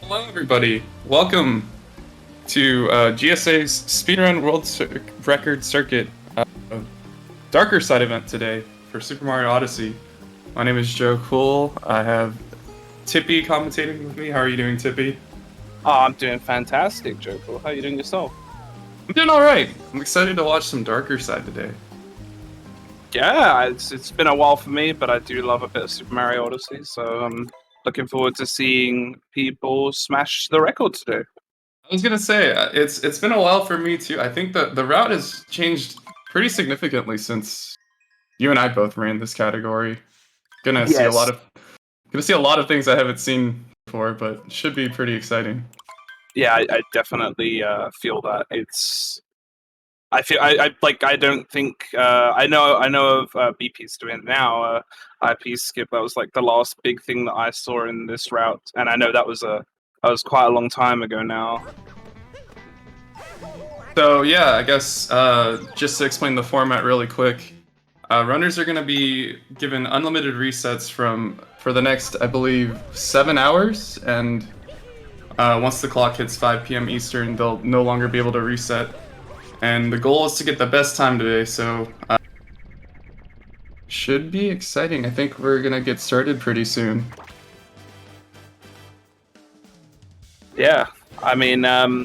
Hello, everybody. Welcome to GSA's Speedrun Record Circuit Darker Side event today for Super Mario Odyssey. My name is Joe Cool. I have Tippy commentating with me. How are you doing, Tippy? Oh, I'm doing fantastic, Joe Cool. How are you doing yourself? I'm doing all right. I'm excited to watch some Darker Side today. Yeah, it's been a while for me, but I do love a bit of Super Mario Odyssey, so I'm looking forward to seeing people smash the record today. I was gonna say it's been a while for me too. I think the route has changed pretty significantly since you and I both ran this category. Gonna see a lot of things I haven't seen before, but should be pretty exciting. Yeah, I definitely feel that. I don't think I know of BP's doing it now. IP skip, that was like the last big thing that I saw in this route, and I know that was quite a long time ago now. So yeah, I guess just to explain the format really quick, runners are going to be given unlimited resets for the next, I believe, 7 hours, and once the clock hits 5 p.m. Eastern, they'll no longer be able to reset. And the goal is to get the best time today, so should be exciting. I think we're gonna get started pretty soon. Yeah, I mean, I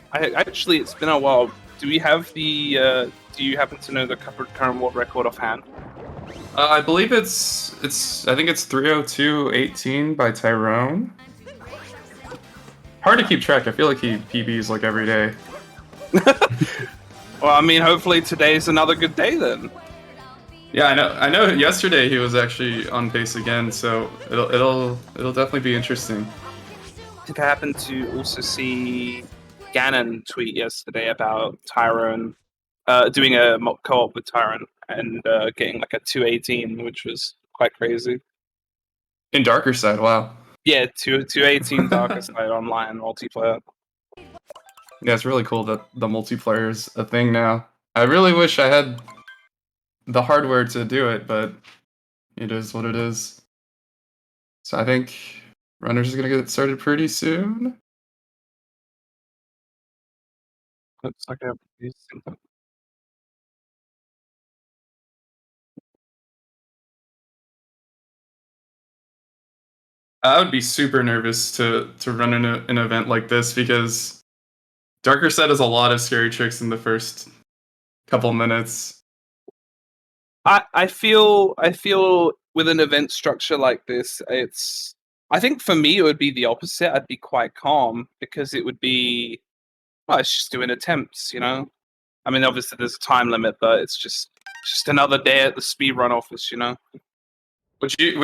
actually, it's been a while. Do we have the? Do you happen to know the current world record offhand? I believe I think it's 3:02:18 by Tyrone. Hard to keep track. I feel like he PBs like every day. Well, I mean, hopefully today's another good day then. Yeah, I know. Yesterday he was actually on base again, so it'll definitely be interesting. I think I happened to also see Ganon tweet yesterday about Tyrone doing a co-op with Tyrone and getting like a 218, which was quite crazy. In Darker Side, wow. Yeah, 218 Darker Side online multiplayer. Yeah, it's really cool that the multiplayer is a thing now. I really wish I had the hardware to do it, but it is what it is. So I think runners is gonna get started pretty soon. Looks like a I would be super nervous to run an event like this because Darker Side has a lot of scary tricks in the first couple minutes. I feel with an event structure like this, I think for me it would be the opposite. I'd be quite calm because it would be, well, it's just doing attempts, you know. I mean, obviously there's a time limit, but it's just another day at the speedrun office, you know. Would you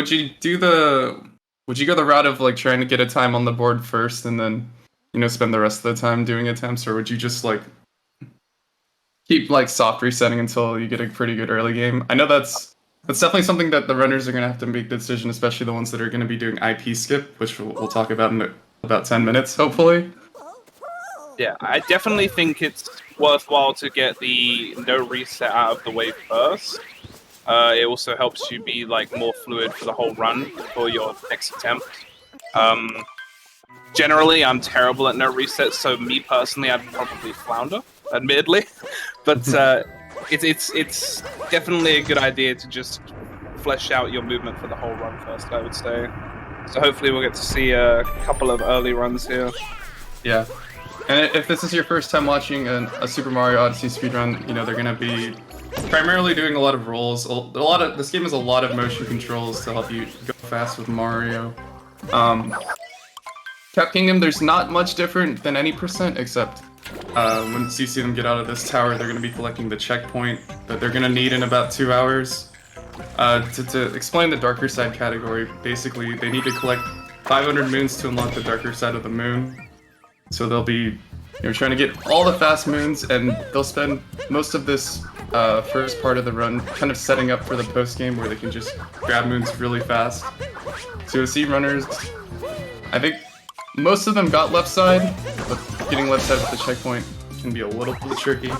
go the route of like trying to get a time on the board first and then spend the rest of the time doing attempts, or would you just like keep like soft resetting until you get a pretty good early game? I know that's definitely something that the runners are going to have to make the decision, especially the ones that are going to be doing IP skip, which we'll talk about in about 10 minutes, hopefully. Yeah, I definitely think it's worthwhile to get the no reset out of the way first. It also helps you be like more fluid for the whole run for your next attempt. Generally, I'm terrible at no resets, so me personally, I'd probably flounder, admittedly. But it's definitely a good idea to just flesh out your movement for the whole run first, I would say. So hopefully we'll get to see a couple of early runs here. Yeah. And if this is your first time watching a Super Mario Odyssey speedrun, they're going to be primarily doing a lot of rolls. This game has a lot of motion controls to help you go fast with Mario. Cap Kingdom, there's not much different than any percent, except once you see them get out of this tower, they're going to be collecting the checkpoint that they're going to need in about 2 hours. To explain the Darker Side category, basically they need to collect 500 moons to unlock the Darker Side of the moon. So they'll be trying to get all the fast moons, and they'll spend most of this first part of the run kind of setting up for the post-game where they can just grab moons really fast. So you'll see runners, I think most of them got left side, but getting left side with the checkpoint can be a little bit tricky.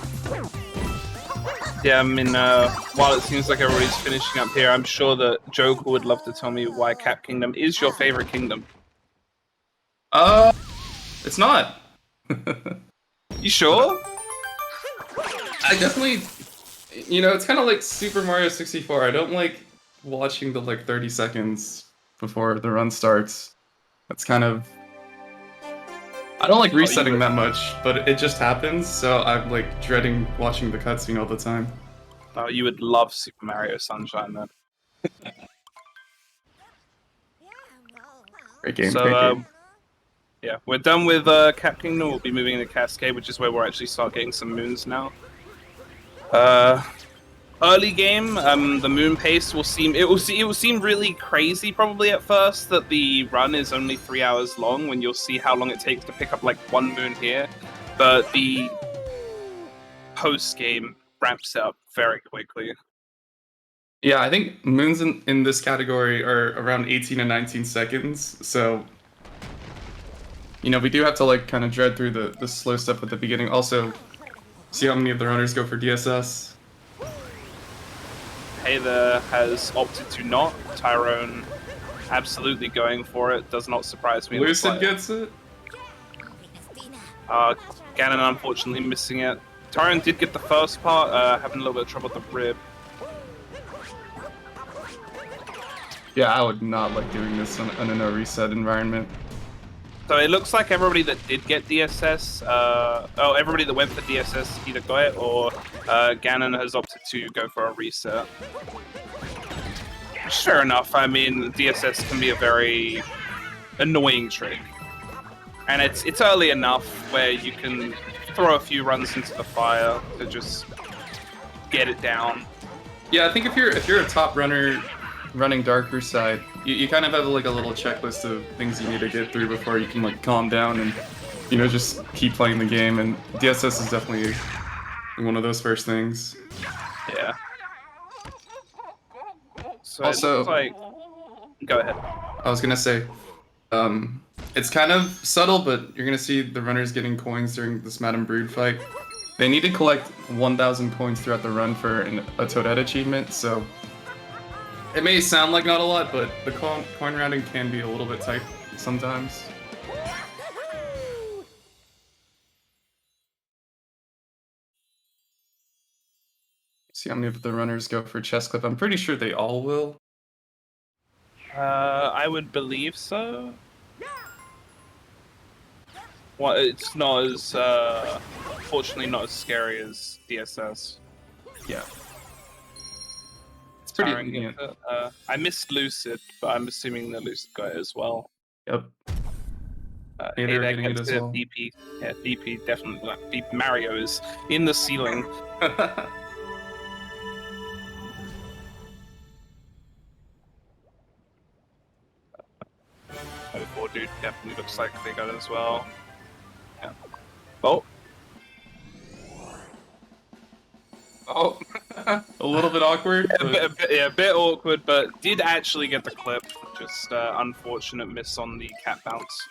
Yeah, I mean, while it seems like everybody's finishing up here, I'm sure that Joker would love to tell me why Cap Kingdom is your favorite kingdom. It's not. You sure? I definitely, it's kind of like Super Mario 64. I don't like watching the 30 seconds before the run starts. That's kind of. I don't like resetting that much, but it just happens, so I'm like dreading watching the cutscene all the time. Oh, you would love Super Mario Sunshine then. Great game, So, great game. yeah, we're done with Cap Kingdom. We'll be moving into Cascade, which is where we'll actually start getting some moons now. Early game, the moon pace will seem really crazy probably at first that the run is only 3 hours long when you'll see how long it takes to pick up like one moon here, but the post game ramps up very quickly. Yeah, I think moons in this category are around 18 and 19 seconds, so we do have to like kind of dread through the slow stuff at the beginning. Also, see how many of the runners go for DSS. Heather has opted to not. Tyrone absolutely going for it. Does not surprise me. Lucid gets it. Ganon unfortunately missing it. Tyrone did get the first part, having a little bit of trouble with the rib. Yeah, I would not like doing this in a no reset environment. So it looks like everybody that did get DSS, everybody that went for DSS either got it or Ganon has opted to go for a reset. Sure enough, I mean, DSS can be a very annoying trick. And it's early enough where you can throw a few runs into the fire to just get it down. Yeah, I think if you're a top runner running darker side, you kind of have like a little checklist of things you need to get through before you can like calm down and just keep playing the game, and DSS is definitely one of those first things. Yeah. So also, go ahead. I was gonna say, it's kind of subtle, but you're gonna see the runners getting coins during this Madame Brood fight. They need to collect 1,000 coins throughout the run for a Toadette achievement, so it may sound like not a lot, but the coin rounding can be a little bit tight sometimes. See how many of the runners go for chest clip. I'm pretty sure they all will. I would believe so. Well, it's not as, fortunately not as scary as DSS. Yeah. It's pretty lenient. I missed Lucid, but I'm assuming that Lucid got it as well. Yep. They're getting it as well. DP. Yeah, DP definitely. DP Mario is in the ceiling. Oh, dude, definitely looks like they got it as well. Yeah. Oh. Oh. A little bit awkward. A bit awkward, but did actually get the clip. Just unfortunate miss on the cat bounce.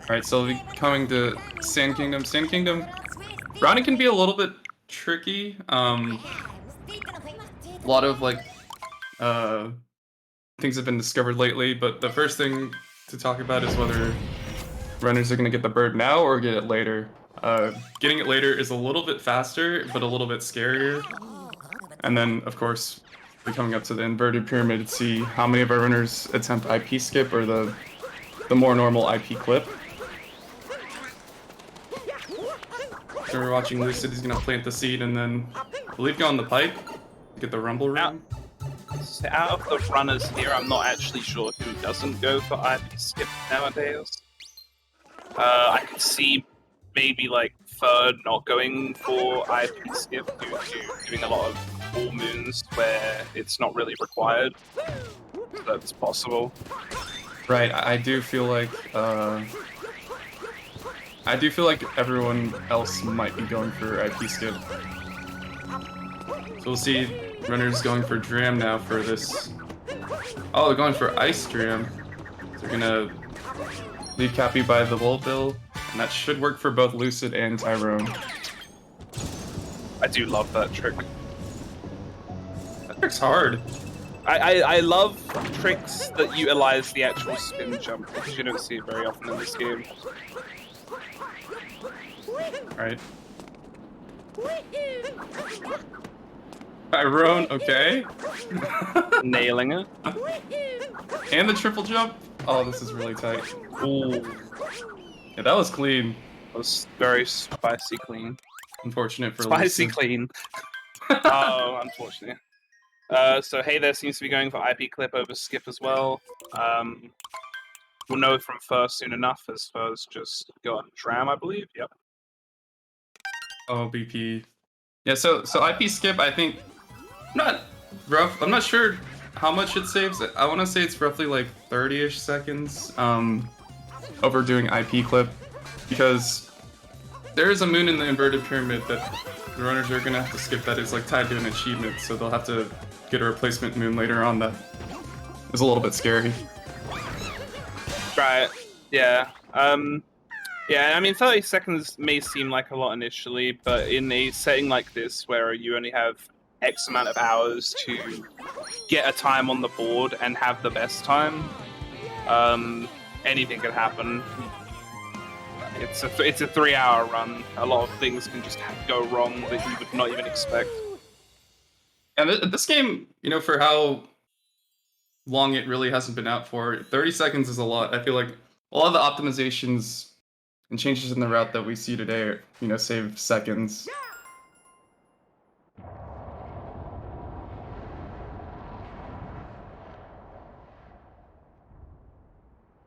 Alright, so we'll be coming to Sand Kingdom. Sand Kingdom, Ronnie can be a little bit tricky. A lot of things have been discovered lately, but the first thing to talk about is whether runners are going to get the bird now or get it later. Getting it later is a little bit faster, but a little bit scarier. And then, of course, we're coming up to the inverted pyramid to see how many of our runners attempt IP skip or the more normal IP clip. So we're watching Lucid. He's going to plant the seed and then, I believe, go on the pipe to get the rumble room. Out of the runners here, I'm not actually sure who doesn't go for IP skip nowadays. I could see maybe Third not going for IP skip due to doing a lot of full moons where it's not really required. So that's possible. Right, I do feel like everyone else might be going for IP skip. So we'll see runners going for Dram now for this. Oh, they're going for Ice Dram. So they're gonna leave Cappy by the Bull Bill And that should work for both Lucid and Tyrone. I do love that trick. That trick's hard. I love tricks that utilize the actual spin jump, because you don't see it very often in this game. Alright. Tyrone, okay. Nailing it. And the triple jump. Oh, this is really tight. Ooh. Yeah, that was clean. That was very spicy clean. Unfortunate for Spicy Lucid. clean. Oh, unfortunately. So Hey There seems to be going for IP clip over skip as well. We'll know from first soon enough, as first just got Dram, I believe. Yep. Oh, BP. Yeah, so IP skip, I think, not rough. I'm not sure how much it saves. I want to say it's roughly like 30-ish seconds over doing IP clip, because there is a moon in the inverted pyramid that the runners are gonna have to skip that is like tied to an achievement, so they'll have to get a replacement moon later on that is a little bit scary. Right. Yeah. Yeah, I mean, 30 seconds may seem like a lot initially, but in a setting like this where you only have X amount of hours to get a time on the board and have the best time, anything can happen. It's a 3-hour run. A lot of things can just go wrong that you would not even expect. And this game, you know, for how long it really hasn't been out for, 30 seconds is a lot. I feel like a lot of the optimizations and changes in the route that we see today, you know, save seconds.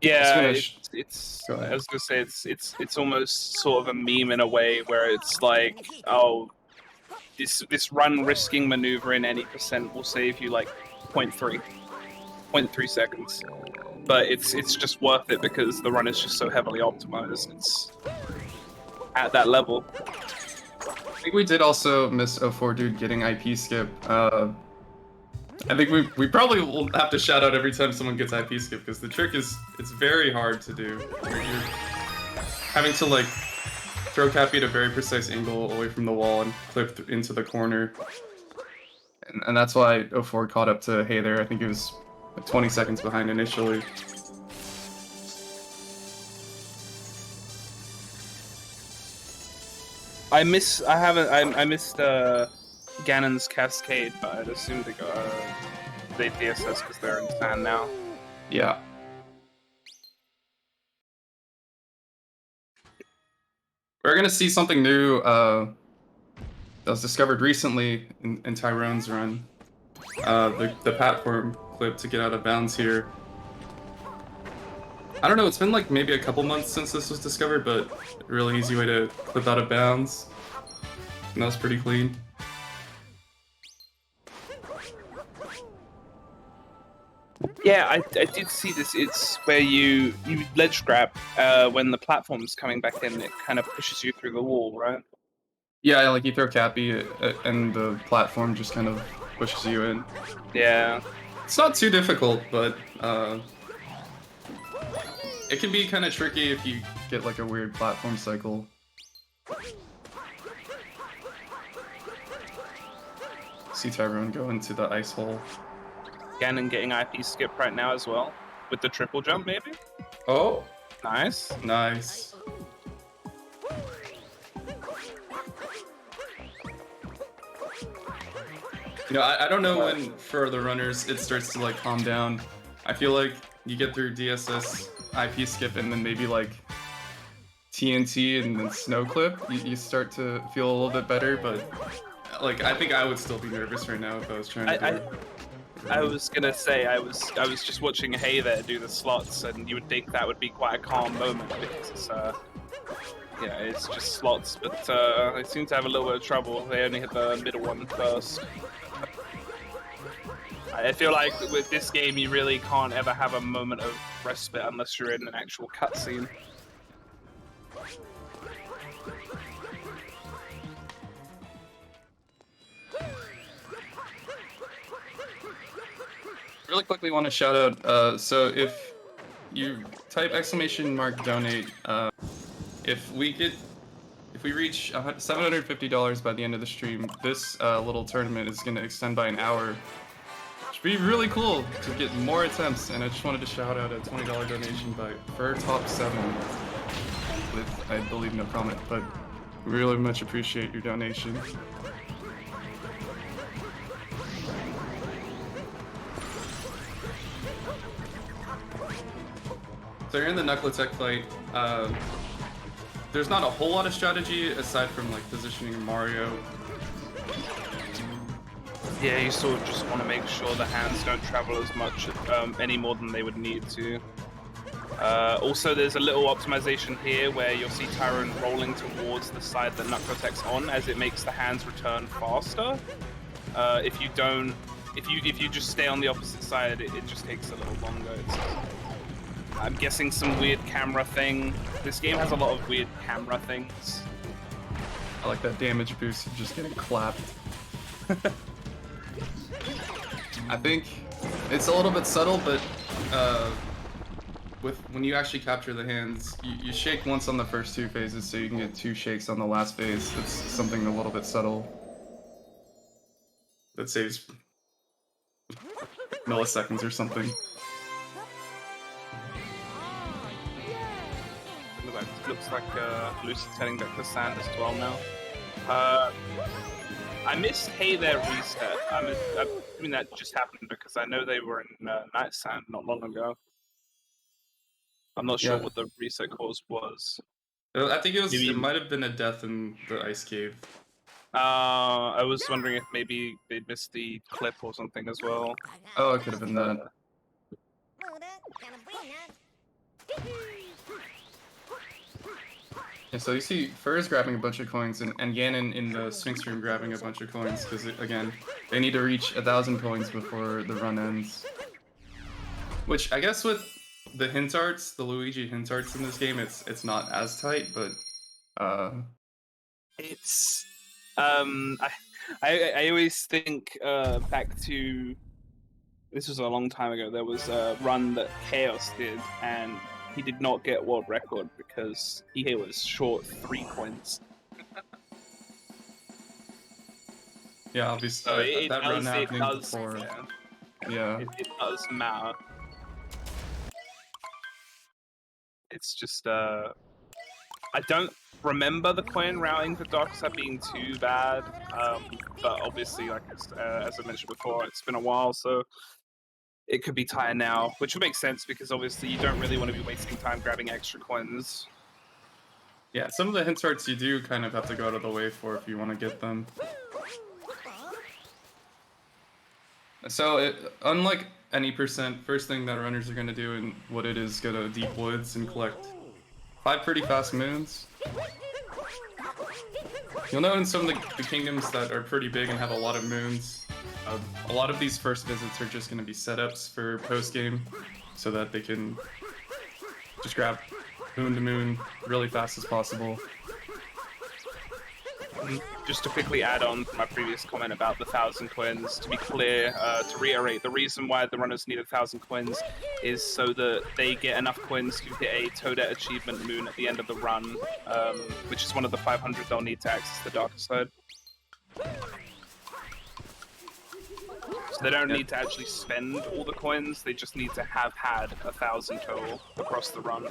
Yeah, I was gonna say it's almost sort of a meme in a way where it's like, oh, this run risking maneuver in any percent will save you like 0.3 seconds, but it's just worth it because the run is just so heavily optimized. It's at that level. I think we did also miss 04 dude getting IP skip. I think we probably will have to shout out every time someone gets IP skip, because the trick it's very hard to do. You're having to like throw Cappy at a very precise angle away from the wall and clip into the corner. And that's why 04 caught up to Hey There. I think it was like 20 seconds behind initially. I missed Ganon's Cascade, but I'd assume they DSS because they're in sand now. Yeah. We're gonna see something new that was discovered recently in Tyrone's run. The platform clip to get out of bounds here. I don't know, it's been like maybe a couple months since this was discovered, but a really easy way to clip out of bounds. And that was pretty clean. Yeah, I did see this. It's where you ledge grab when the platform's coming back in. It kind of pushes you through the wall, right? Yeah, like you throw Cappy and the platform just kind of pushes you in. Yeah. It's not too difficult, but it can be kind of tricky if you get like a weird platform cycle. See Tyrone go into the ice hole. Ganon getting IP skip right now as well, with the triple jump maybe? Oh! Nice. Nice. You know, I don't know when, for the runners, it starts to like calm down. I feel like you get through DSS, IP skip, and then maybe like TNT and then snow clip, you start to feel a little bit better, but like I think I would still be nervous right now if I was trying to do it. I was gonna say I was just watching Hey There do the slots, and you would think that would be quite a calm moment because it's yeah, it's just slots, but they seem to have a little bit of trouble. They only hit the middle one first. I feel like with this game you really can't ever have a moment of respite unless you're in an actual cutscene. Really quickly want to shout out, so if you type !donate if we reach $750 by the end of the stream, this little tournament is going to extend by an hour. Which would be really cool to get more attempts. And I just wanted to shout out a $20 donation by FurTop7 with, I believe, no comment, but we really much appreciate your donation. So you're in the Knuckle-Tech fight. There's not a whole lot of strategy aside from like positioning Mario. Yeah, you sort of just want to make sure the hands don't travel as much any more than they would need to. Also, there's a little optimization here where you'll see Tyrone rolling towards the side that Knuckle-Tech's on, as it makes the hands return faster. If you just stay on the opposite side, it just takes a little longer. I'm guessing some weird camera thing. This game has a lot of weird camera things. I like that damage boost of just getting clapped. I think it's a little bit subtle, but when you actually capture the hands, you shake once on the first two phases, so you can get 2 shakes on the last phase. It's something a little bit subtle that saves milliseconds or something. Looks like Lucy's heading back to sand as well now. I missed Hey There Reset. I mean that just happened because I know they were in Night Sand not long ago. I'm not sure what the reset cause was. I think it might have been a death in the ice cave. I was wondering if maybe they missed the clip or something as well. Oh, it could have been that. Yeah, so you see Fur's grabbing a bunch of coins, and Ganon in the Sphinx room grabbing a bunch of coins, because, again, they need to reach 1,000 coins before the run ends. Which, I guess with the hint arts, the Luigi hint arts in this game, it's not as tight, but, It's... I always think back to... This was a long time ago. There was a run that Chaos did, and he did not get world record because he was short 3 coins. Yeah, obviously that run happening before. Yeah. It does matter. It's just I don't remember the coin routing for Dark Side being too bad, but obviously, like as I mentioned before, it's been a while, so it could be tight now, which would make sense because obviously you don't really want to be wasting time grabbing extra coins. Yeah, some of the hint arts you do kind of have to go out of the way for if you want to get them. So, unlike any percent, first thing that runners are going to do in what it is go to Deep Woods and collect 5 pretty fast moons. You'll know in some of the kingdoms that are pretty big and have a lot of moons, a lot of these first visits are just going to be setups for post-game, so that they can just grab moon to moon really fast as possible. Just to quickly add on to my previous comment about the 1,000 coins, to be clear, to reiterate, the reason why the runners need 1,000 coins is so that they get enough coins to get a Toadette achievement moon at the end of the run, which is one of the 500 they'll need to access the darker side. So they don't need to actually spend all the coins, they just need to have had 1,000 total across the run.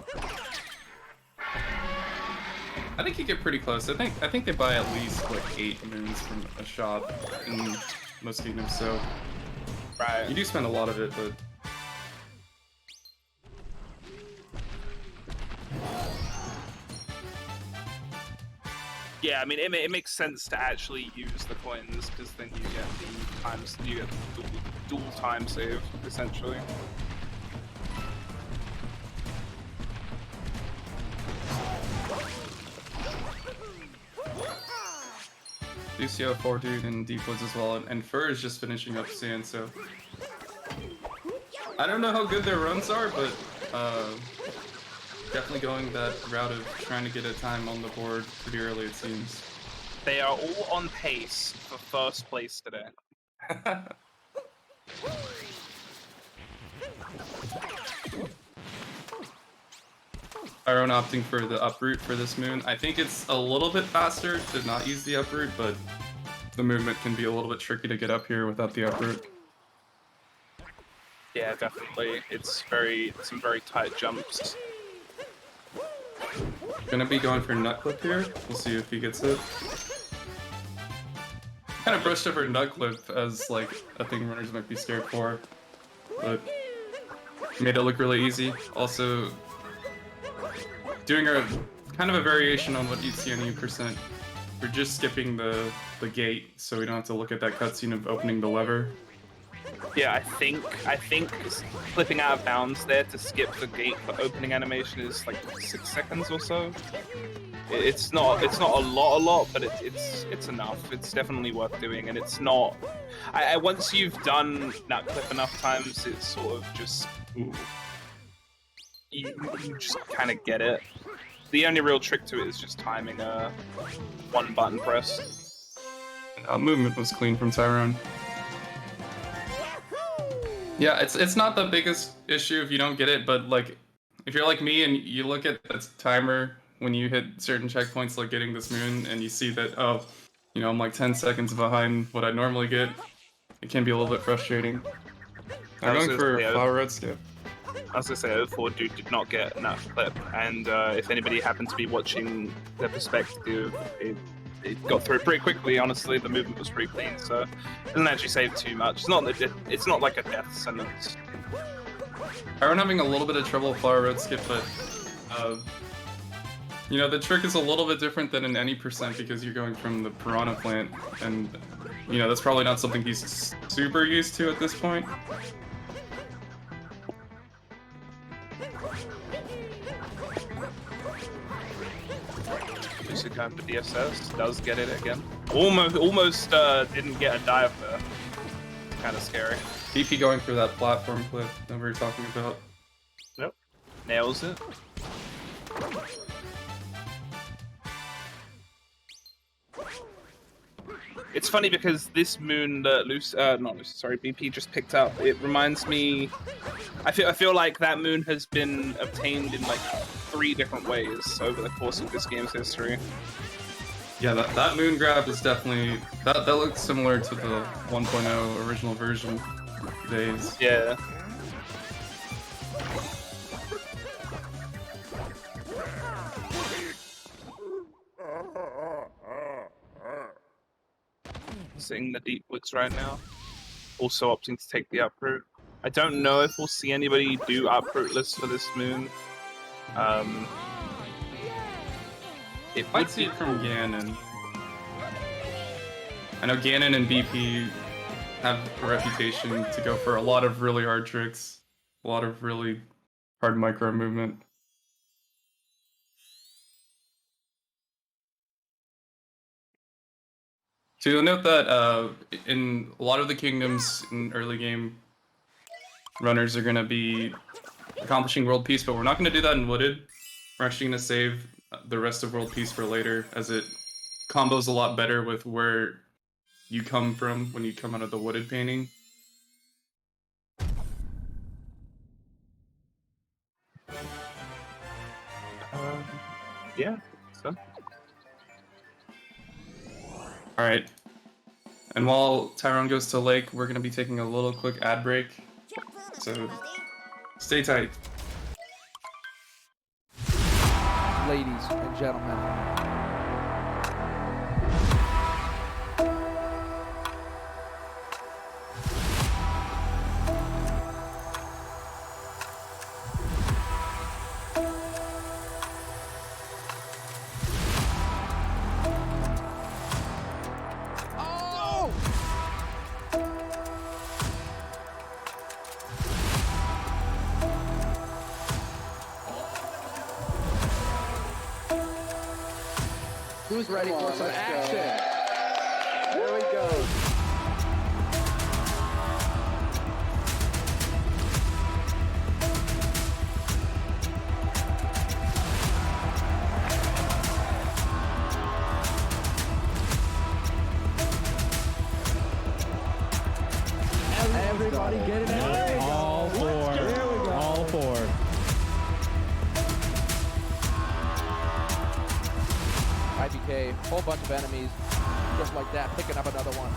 I think you get pretty close. I think they buy at least like 8 moons from a shop in most kingdoms, so right. You do spend a lot of it, but yeah, I mean it makes sense to actually use the coins because then you get the dual time save essentially. Lucio 4 dude in Deep Woods as well, and Fur is just finishing up sand, so I don't know how good their runs are, but definitely going that route of trying to get a time on the board pretty early, it seems. They are all on pace for first place today. Tyrone opting for the uproot for this moon. I think it's a little bit faster to not use the uproot, but the movement can be a little bit tricky to get up here without the uproot. Yeah, definitely. It's some very tight jumps. Gonna be going for nut clip here. We'll see if he gets it. Kind of brushed over nut clip as like a thing runners might be scared for, but made it look really easy. Also, doing a kind of a variation on what you'd see on U%. We're just skipping the gate, so we don't have to look at that cutscene of opening the lever. Yeah, I think flipping out of bounds there to skip the gate for opening animation is like 6 seconds or so. It's not a lot, but it's enough. It's definitely worth doing, and it's not. Once you've done that clip enough times, it's sort of just you just kind of get it. The only real trick to it is just timing a one button press. Movement was clean from Tyrone. Yeah, it's not the biggest issue if you don't get it, but like if you're like me and you look at the timer when you hit certain checkpoints, like getting this moon, and you see that, oh, you know, I'm like 10 seconds behind what I normally get, it can be a little bit frustrating. I'm going for Flower Road skip. As I say, 04 dude did not get that clip, and if anybody happened to be watching the perspective, it got through pretty quickly. Honestly, the movement was pretty clean, so it doesn't actually save too much. It's not like a death sentence. I'm having a little bit of trouble with Flower Road skip, but you know, the trick is a little bit different than in any % because you're going from the Piranha plant, and you know that's probably not something he's super used to at this point. Going for DSS, does get it again. Almost didn't get a dive there. Kind of scary. BP going for that platform clip that we were talking about. Yep. Nails it. It's funny because this moon that BP just picked up, it reminds me. I feel like that moon has been obtained in like 3 different ways over the course of this game's history. Yeah, that moon grab is definitely that looks similar to the 1.0 original version days. Yeah. Sitting in the deep woods right now. Also opting to take the uproot. I don't know if we'll see anybody do uprootless for this moon. It might see it from Ganon. I know Ganon and BP have a reputation to go for a lot of really hard tricks, a lot of really hard micro movement. So you'll note that in a lot of the kingdoms in early game, runners are going to be accomplishing world peace, but we're not going to do that in Wooded. We're actually going to save the rest of world peace for later, as it combos a lot better with where you come from when you come out of the Wooded painting. Yeah, so. Alright. And while Tyrone goes to Lake, we're going to be taking a little quick ad break. So stay tight. Ladies and gentlemen. Oh! Who's ready for some action? There we go. Everybody get it out. All four. There we go. All four. okay. Whole bunch of enemies. Just like that, picking up another one.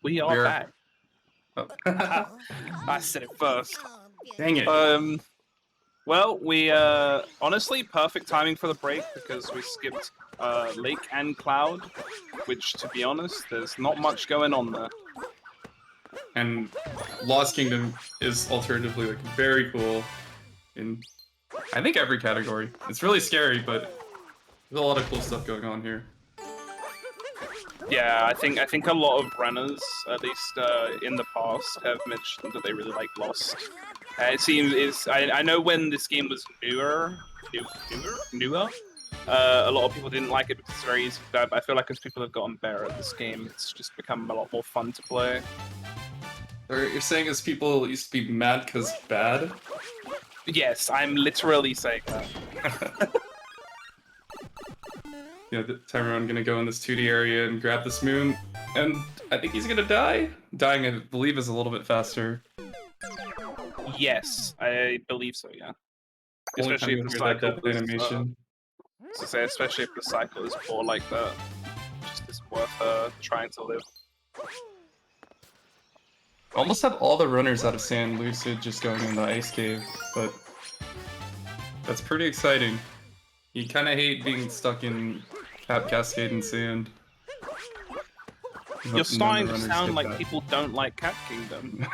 We are We're- back. Oh. I said it first. Dang it. Well, we honestly perfect timing for the break because we skipped Lake and Cloud, which, to be honest, there's not much going on there. And Lost Kingdom is alternatively like very cool in I think every category. It's really scary, but there's a lot of cool stuff going on here. Yeah, I think a lot of runners, at least in the past, have mentioned that they really like Lost. It seems I know when this game was newer, a lot of people didn't like it because it's very easy to die, but I feel like as people have gotten better at this game, it's just become a lot more fun to play. Or you're saying as people used to be mad because bad? Yes, I'm literally saying that. Yeah, the time around gonna go in this 2D area and grab this moon, and I think he's gonna die. Dying, I believe, is a little bit faster. Yes, I believe so. Yeah, Only especially time if you the hear that cycle death is, animation. to say, especially if the cycle is poor like that, just is worth trying to live. Almost have all the runners out of Sand Lucid just going in the ice cave, but that's pretty exciting. You kind of hate being stuck in Cascade and Sand. You're starting to sound like people don't like Cat Kingdom.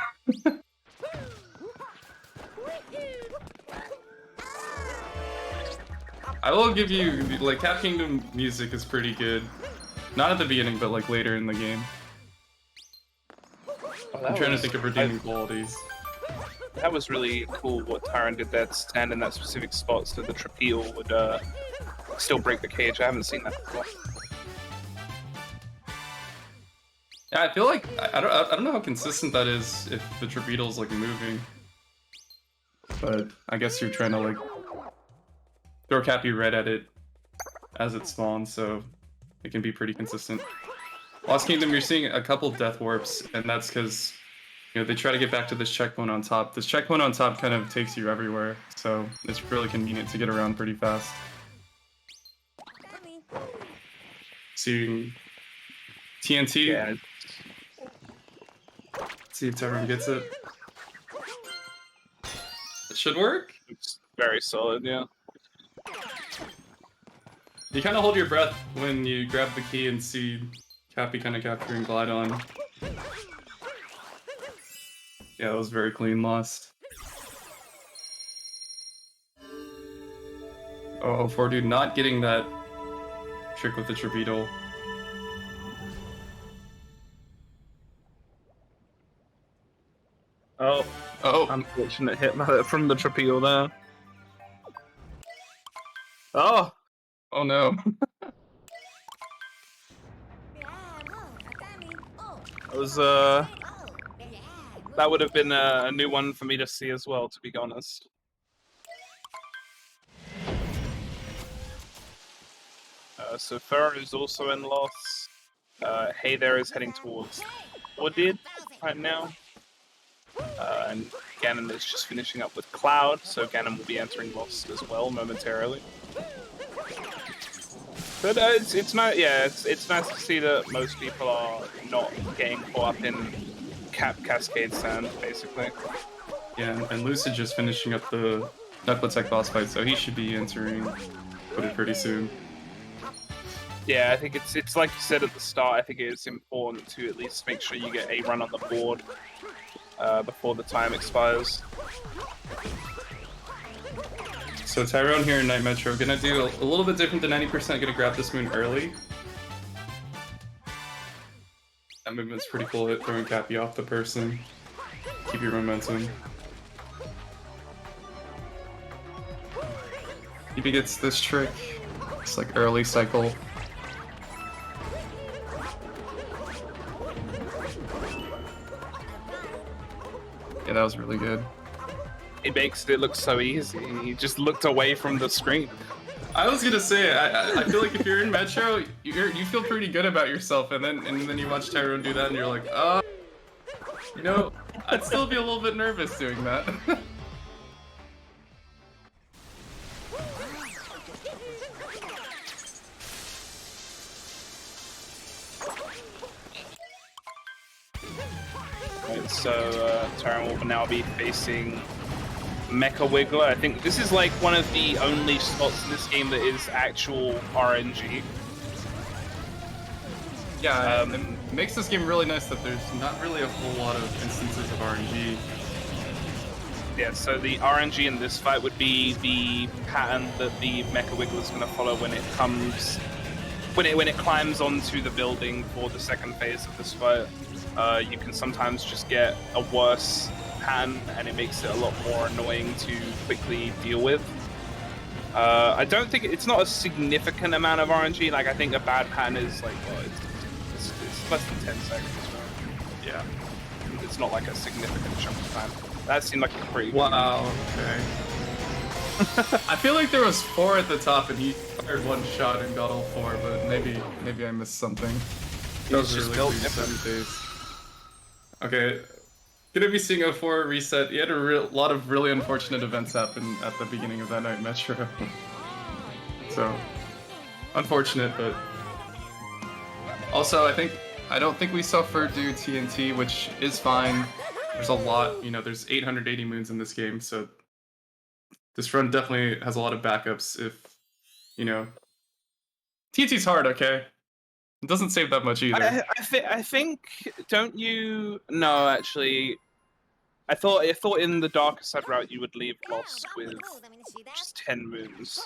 I will give you, like, Cap Kingdom music is pretty good. Not at the beginning, but like later in the game. I'm trying to think of redeeming qualities. That was really cool what Tyron did there to stand in that specific spot so the trapeel would still break the cage. I haven't seen that before. Yeah, I feel like I don't know how consistent that is if the trapedel's like moving. But I guess you're trying to like throw Cappy Red at it as it spawns, so it can be pretty consistent. Lost Kingdom, you're seeing a couple death warps, and that's because they try to get back to this checkpoint on top. This checkpoint on top kind of takes you everywhere, so it's really convenient to get around pretty fast. Seeing TNT. Yeah. See if Tyrone gets it. It should work. It's very solid, yeah. You kind of hold your breath when you grab the key and see Cappy kind of capturing Glide on. Yeah, that was very clean lost. Oh, for dude not getting that trick with the Trapedal. Oh, unfortunate hit from the trapeel there. Oh no. That was that would have been a new one for me to see as well, to be honest. So Fur is also in loss. Hey there is heading towards Wooded right now. And Ganon is just finishing up with Cloud, so Ganon will be entering Lost as well momentarily. But it's nice, yeah, it's nice to see that most people are not getting caught up in Cascade Sand, basically. Yeah, and Lucid just finishing up the Knuckletech boss fight, so he should be entering Wooded pretty soon. Yeah, I think it's like you said at the start, I think it is important to at least make sure you get a run on the board before the time expires. So Tyrone here in Night Metro, gonna do a little bit different than 90%, gonna grab this moon early. That movement's pretty cool, at throwing Cappy off the person. Keep your momentum. If he gets this trick, it's like early cycle. Yeah, that was really good. It makes it look so easy. He just looked away from the screen. I was gonna say, I feel like if you're in Metro, you feel pretty good about yourself, and then you watch Tyrone do that, and you're like, I'd still be a little bit nervous doing that. Right, so Tyrone will now be facing Mecha Wiggler. I think this is like one of the only spots in this game that is actual RNG. Yeah, it makes this game really nice that there's not really a whole lot of instances of RNG. Yeah, so the RNG in this fight would be the pattern that the Mecha Wiggler is going to follow when it comes, when it climbs onto the building for the second phase of this fight. You can sometimes just get a worse pattern, and it makes it a lot more annoying to quickly deal with. I don't think it's not a significant amount of RNG. Like, I think a bad pattern is like, it's less than 10 seconds. Right? Yeah, it's not like a significant chunk of time. That seemed like a pretty. Wow. Okay. I feel like there was 4 at the top, and he fired one shot and got all 4. But maybe I missed something. That was really built different. Okay. Gonna be seeing a 4 reset. He had a lot of really unfortunate events happen at the beginning of that Night Metro. So, unfortunate, but also I don't think we saw Fur do TNT, which is fine. There's a lot, there's 880 moons in this game, so this run definitely has a lot of backups if, TNT's hard, okay? It doesn't save that much either. I think, don't you? No, actually, I thought in the darker side route you would leave Lost with just 10 moons.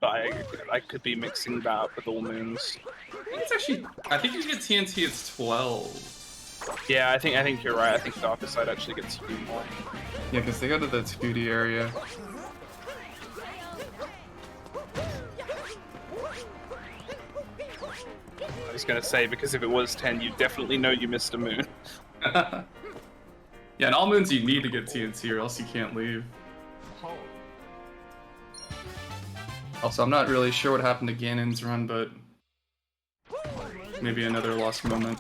but I could be mixing that up with all moons. I think you get TNT, it's 12. Yeah, I think you're right. I think Darker Side actually gets to do more. Yeah, because they go to the 2D area. I was gonna say, because if it was 10, you definitely know you missed a moon. Yeah, in all moons you need to get TNT or else you can't leave. Also, I'm not really sure what happened to Ganon's run, but maybe another lost moment.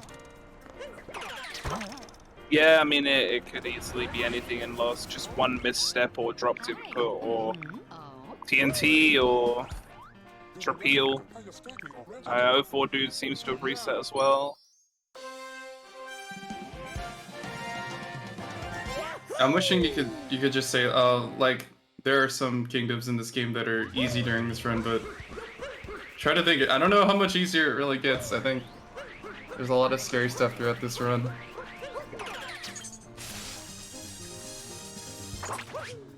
Yeah, I mean, it could easily be anything in Lost. Just one misstep or dropped input or TNT or Trapeel. 04 Dude seems to have reset as well. I'm wishing you could just say, like, there are some kingdoms in this game that are easy during this run, but try to think. I don't know how much easier it really gets. I think there's a lot of scary stuff throughout this run.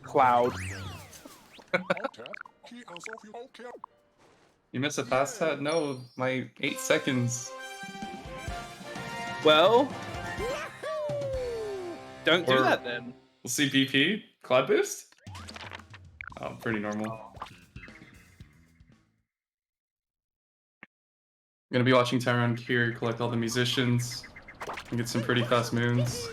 Cloud. You miss a fast hat? No, my 8 seconds. Well, don't do Or- that then. We'll see BP? Cloud boost? Oh, pretty normal. I'm gonna be watching Tyrone here collect all the musicians and get some pretty fast moons.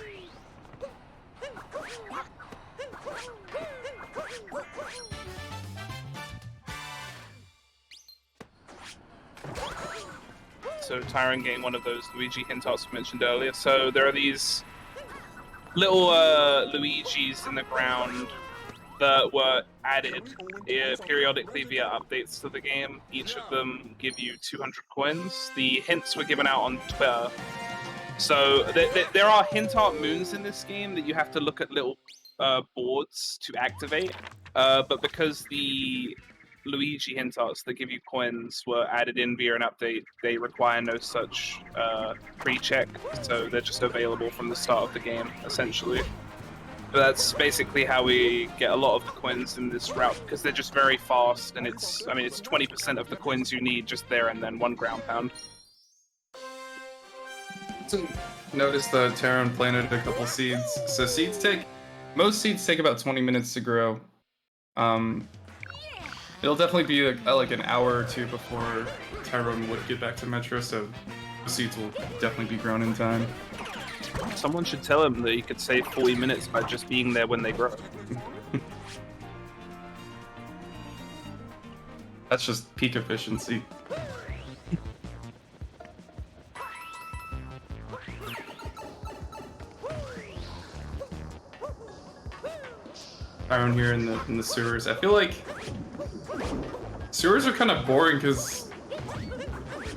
So Tyrant getting one of those Luigi hint arts we mentioned earlier. So there are these little Luigis in the ground that were added periodically via updates to the game. Each of them give you 200 coins. The hints were given out on Twitter. So there are hint art moons in this game that you have to look at little boards to activate. But because the Luigi hint arts that give you coins were added in via an update, they require no such pre-check, so they're just available from the start of the game, essentially. But that's basically how we get a lot of the coins in this route, because they're just very fast, and it's 20% of the coins you need just there and then, 1 ground pound. Notice the Tyrone planted a couple seeds. So most seeds take about 20 minutes to grow. It'll definitely be like an hour or two before Tyrone would get back to Metro, so the seeds will definitely be grown in time. Someone should tell him that he could save 40 minutes by just being there when they grow. That's just peak efficiency. Tyrone here in the sewers. I feel like sewers are kind of boring because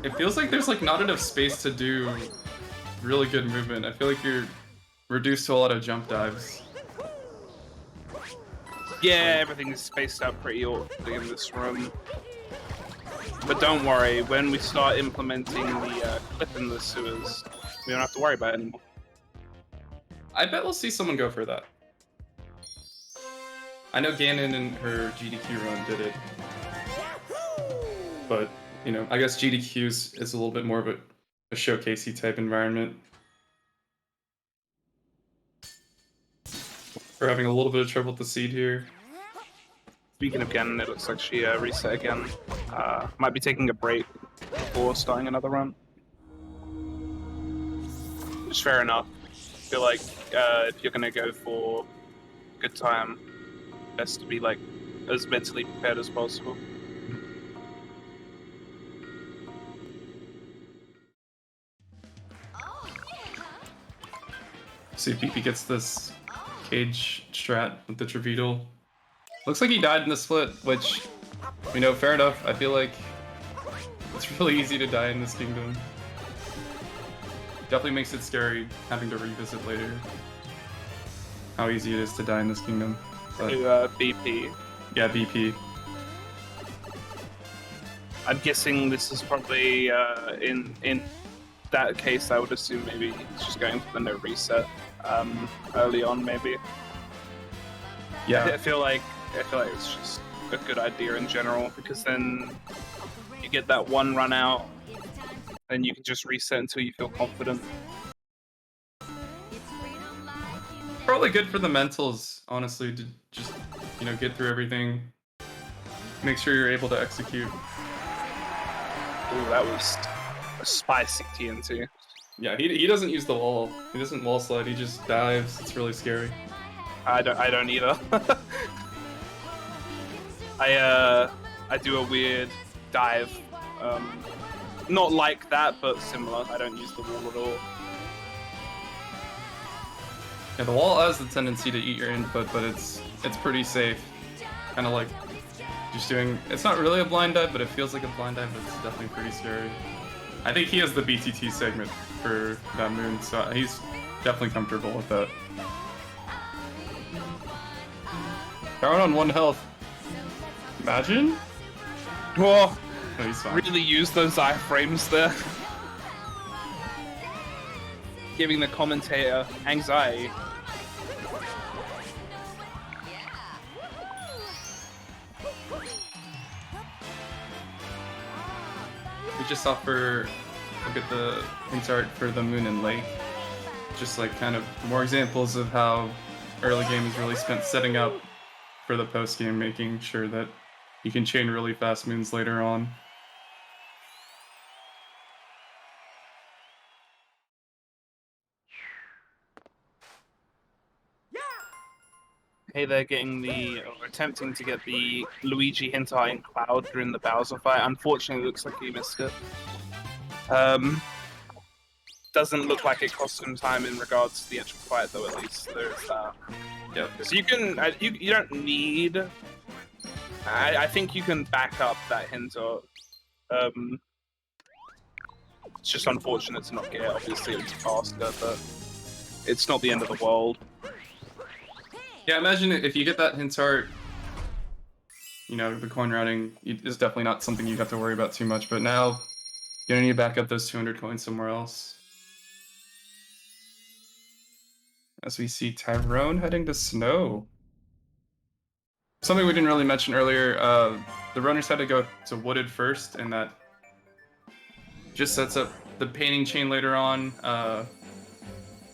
it feels like there's like not enough space to do really good movement. I feel like you're reduced to a lot of jump dives. Yeah, everything is spaced out pretty awkwardly in this room. But don't worry, when we start implementing the clip in the sewers, we don't have to worry about it anymore. I bet we'll see someone go for that. I know Ganon in her GDQ run did it. But, you know, I guess GDQ's is a little bit more of a showcasey type environment. We're having a little bit of trouble with the seed here. Speaking of Ganon, it looks like she reset again. Might be taking a break before starting another run. Which is fair enough. I feel like if you're gonna go for a good time, best to be like as mentally prepared as possible. See if BP gets this cage strat with the Treveedle. Looks like he died in the split, which, you know, fair enough. I feel like it's really easy to die in this kingdom. Definitely makes it scary having to revisit later how easy it is to die in this kingdom. But, BP. yeah, BP. I'm guessing this is probably in that case. I would assume maybe he's just going for the no reset early on, maybe. Yeah. I feel like it's just a good idea in general, because then you get that one run out, and you can just reset until you feel confident. Probably good for the mentals, honestly, to just, you know, get through everything. Make sure you're able to execute. Ooh, that was a spicy TNT. Yeah, he doesn't use the wall. He doesn't wall slide, he just dives. It's really scary. I don't either. I do a weird dive. Not like that, but similar. I don't use the wall at all. Yeah, the wall has the tendency to eat your input, but it's pretty safe. Kind of like just doing. It's not really a blind dive, but it feels like a blind dive. But it's definitely pretty scary. I think he has the BTT segment for that moon, so he's definitely comfortable with that. Power on 1 health. Imagine. Whoa! No, he's fine. Really use those iframes there. Giving the commentator anxiety. We just offer look at the hint art for the moon and lake. Just like kind of more examples of how early game is really spent setting up for the post game, making sure that you can chain really fast moons later on. Hey, they're getting or attempting to get the Luigi hint art in Cloud during the Bowser fight. Unfortunately, it looks like he missed it. Doesn't look like it cost him time in regards to the actual fight, though. At least there's that. Yep. So you can, you don't need. I think you can back up that hint art. It's just unfortunate to not get it. Obviously, it's faster, but it's not the end of the world. Yeah, imagine if you get that hint art, you know, the coin routing is definitely not something you have to worry about too much, but now you're gonna need to back up those 200 coins somewhere else. As we see Tyrone heading to Snow. Something we didn't really mention earlier, the runners had to go to Wooded first, and that just sets up the painting chain later on.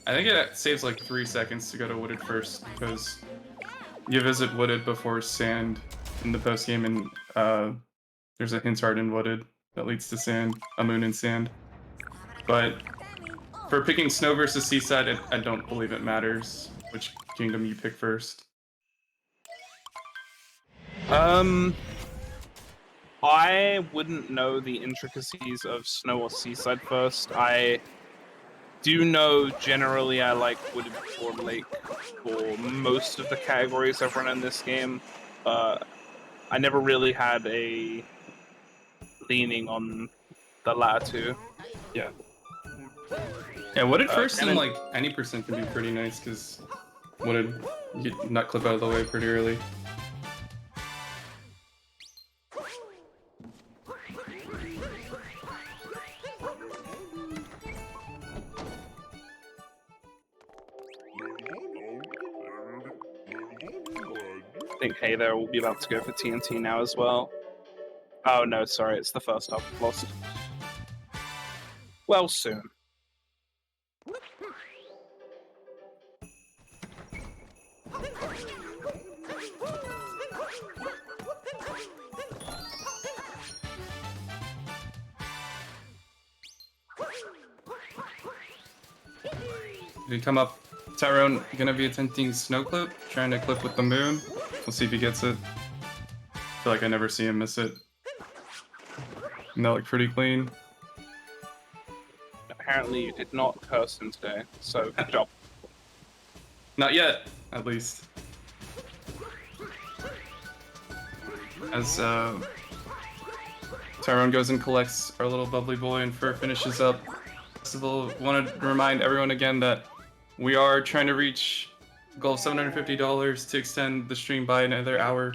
I think it saves like 3 seconds to go to Wooded first, because you visit Wooded before Sand in the post game, and there's a hint art in Wooded that leads to Sand, a moon in Sand. But for picking Snow versus Seaside, I don't believe it matters which kingdom you pick first. I wouldn't know the intricacies of Snow or Seaside first. I do know generally I like Wooded before Lake for most of the categories I've run in this game. I never really had a leaning on the latter two. Yeah. Yeah, Wooded first and like any percent can be pretty nice, because Wooded, you get nut clip out of the way pretty early. I think Hey There will be about to go for TNT now as well. Oh no, sorry, it's the first half I've lost. Well, soon. Did he come up? Tyrone gonna be attempting Snow Clip, trying to clip with the moon. We'll see if he gets it. I feel like I never see him miss it. And that looked pretty clean. Apparently you did not curse him today, so good job. Not yet, at least. As Tyrone goes and collects our little bubbly boy and Fur finishes up. Festival, want to remind everyone again that we are trying to reach a goal of $750 to extend the stream by another hour.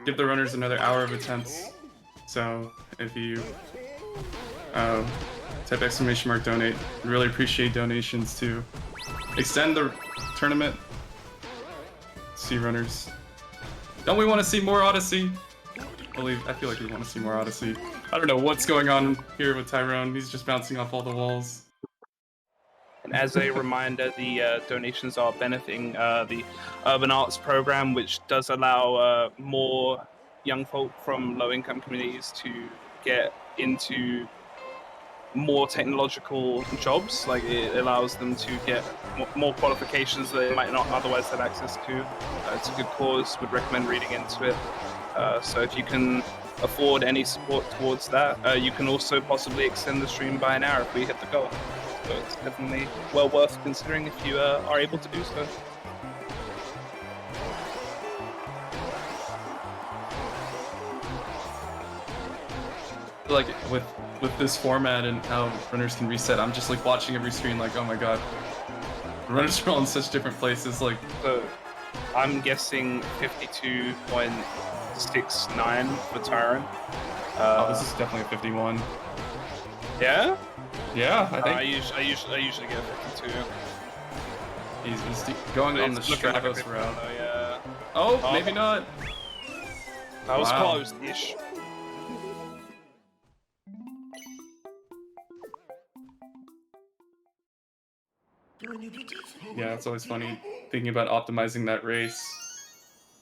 Give the runners another hour of attempts. So if you type ! donate, really appreciate donations to extend the tournament. See runners Don't we want to see more Odyssey? I feel like we want to see more Odyssey. I don't know what's going on here with Tyrone. He's just bouncing off all the walls. And as a reminder, the donations are benefiting the Urban Arts program, which does allow more young folk from low-income communities to get into more technological jobs. Like, it allows them to get more qualifications that they might not otherwise have access to. It's a good cause. Would recommend reading into it. So if you can afford any support towards that, you can also possibly extend the stream by an hour if we hit the goal. So it's definitely well worth considering if you are able to do so. Like with this format and how runners can reset, I'm just like watching every screen like, oh my god, runners are all in such different places. Like, So I'm guessing 52.69 for Tyrant. oh, this is definitely a 51. Yeah? Yeah, I think I usually get 52. he's going on the It's looking like a Stravos 51 route. though, yeah. Oh, Oh. maybe not. That was Wow. close-ish. Yeah, it's always funny thinking about optimizing that race.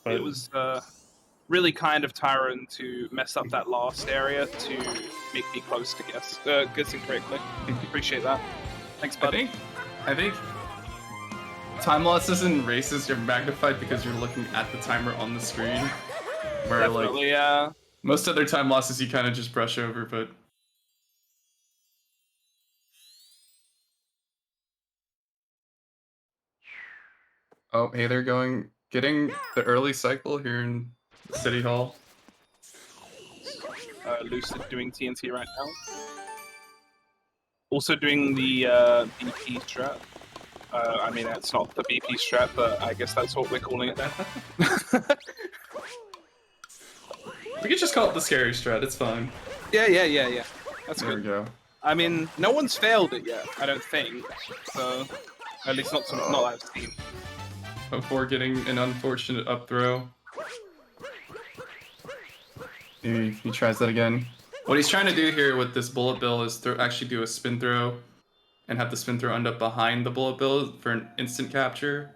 But It was really kind of Tyrant to mess up that last area to make me close to guessing correctly. Appreciate that. Thanks, bud. I think time losses in races are magnified because you're looking at the timer on the screen. Where Definitely, like most other time losses you kind of just brush over, but oh, hey, they're getting the early cycle here in City Hall. Lucid doing TNT right now. Also doing the BP strat. I mean, it's not the BP strat, but I guess that's what we're calling it now. We could just call it the scary strat, it's fine. Yeah. That's There good. we go. I mean, no one's failed it yet, I don't think. So, at least not that I've seen. Before getting an unfortunate up throw. Maybe he tries that again. What he's trying to do here with this bullet bill is actually do a spin throw and have the spin throw end up behind the bullet bill for an instant capture.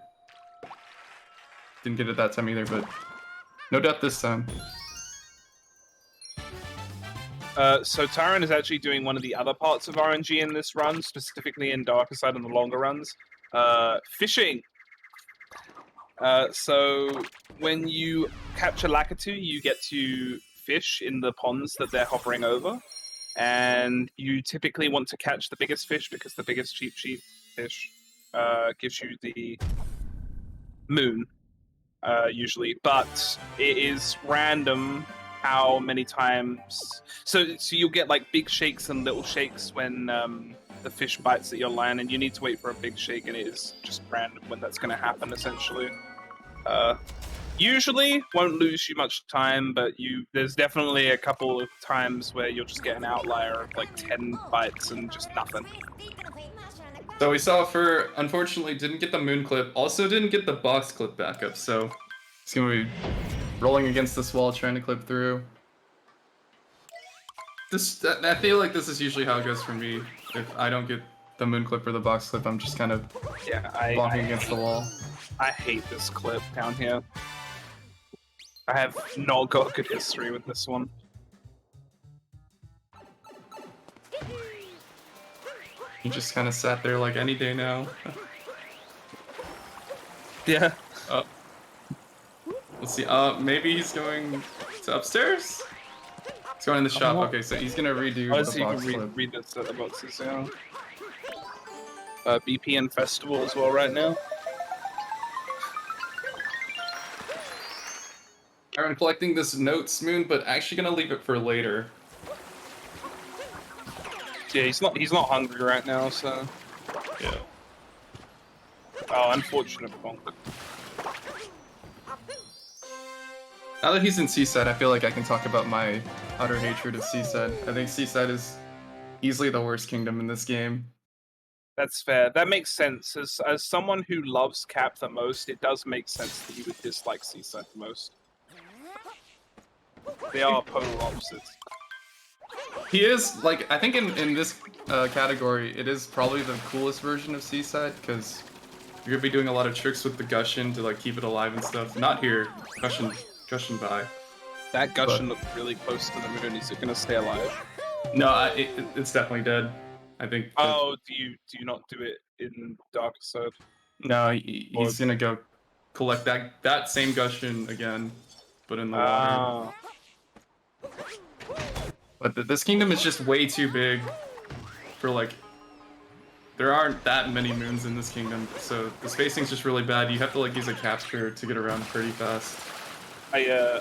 Didn't get it that time either, but no doubt this time. So Tyrant is actually doing one of the other parts of RNG in this run, specifically in Darker Side and the longer runs. Fishing! So when you capture Lakitu, you get to fish in the ponds that they're hovering over. And you typically want to catch the biggest fish because the biggest cheap fish gives you the moon, usually. But it is random how many times... So you'll get like big shakes and little shakes when the fish bites at your line, and you need to wait for a big shake, and it is just random when that's going to happen, essentially. Usually won't lose you much time, but there's definitely a couple of times where you'll just get an outlier of like 10 bites and just nothing. So we saw unfortunately didn't get the moon clip, also didn't get the box clip backup, so he's gonna be rolling against this wall trying to clip through. I feel like this is usually how it goes for me. If I don't get the moon clip or the box clip, I'm just kind of bonking against the wall. I hate this clip down here. I have not got a good history with this one. He just kind of sat there like any day now. Yeah. Let's see. Maybe he's going to upstairs? He's going in the shop. Okay, so he's gonna redo the box clip. Read this at the boxes, yeah. BP and Festival as well right now. Aaron collecting this notes moon, but actually gonna leave it for later. Yeah, he's not hungry right now, so Yeah. oh, unfortunate bonk. Now that he's in Seaside, I feel like I can talk about my utter hatred of Seaside. I think Seaside is easily the worst kingdom in this game. That's fair. That makes sense. As someone who loves Cap the most, it does make sense that you would dislike Seaside the most. They are polar opposites. He is, like, I think in this category, it is probably the coolest version of Seaside, because you're gonna be doing a lot of tricks with the Gushin to, like, keep it alive and stuff. Not here. Gushin by. That Gushin looked really close to the moon. Is it gonna stay alive? No, it's definitely dead. I think. Oh, do you not do it in Dark Side? No, he's gonna go collect that same Gushin again, but in the water. Ah. But this kingdom is just way too big for, like, there aren't that many moons in this kingdom, so the spacing's just really bad. You have to, like, use a capture to get around pretty fast. I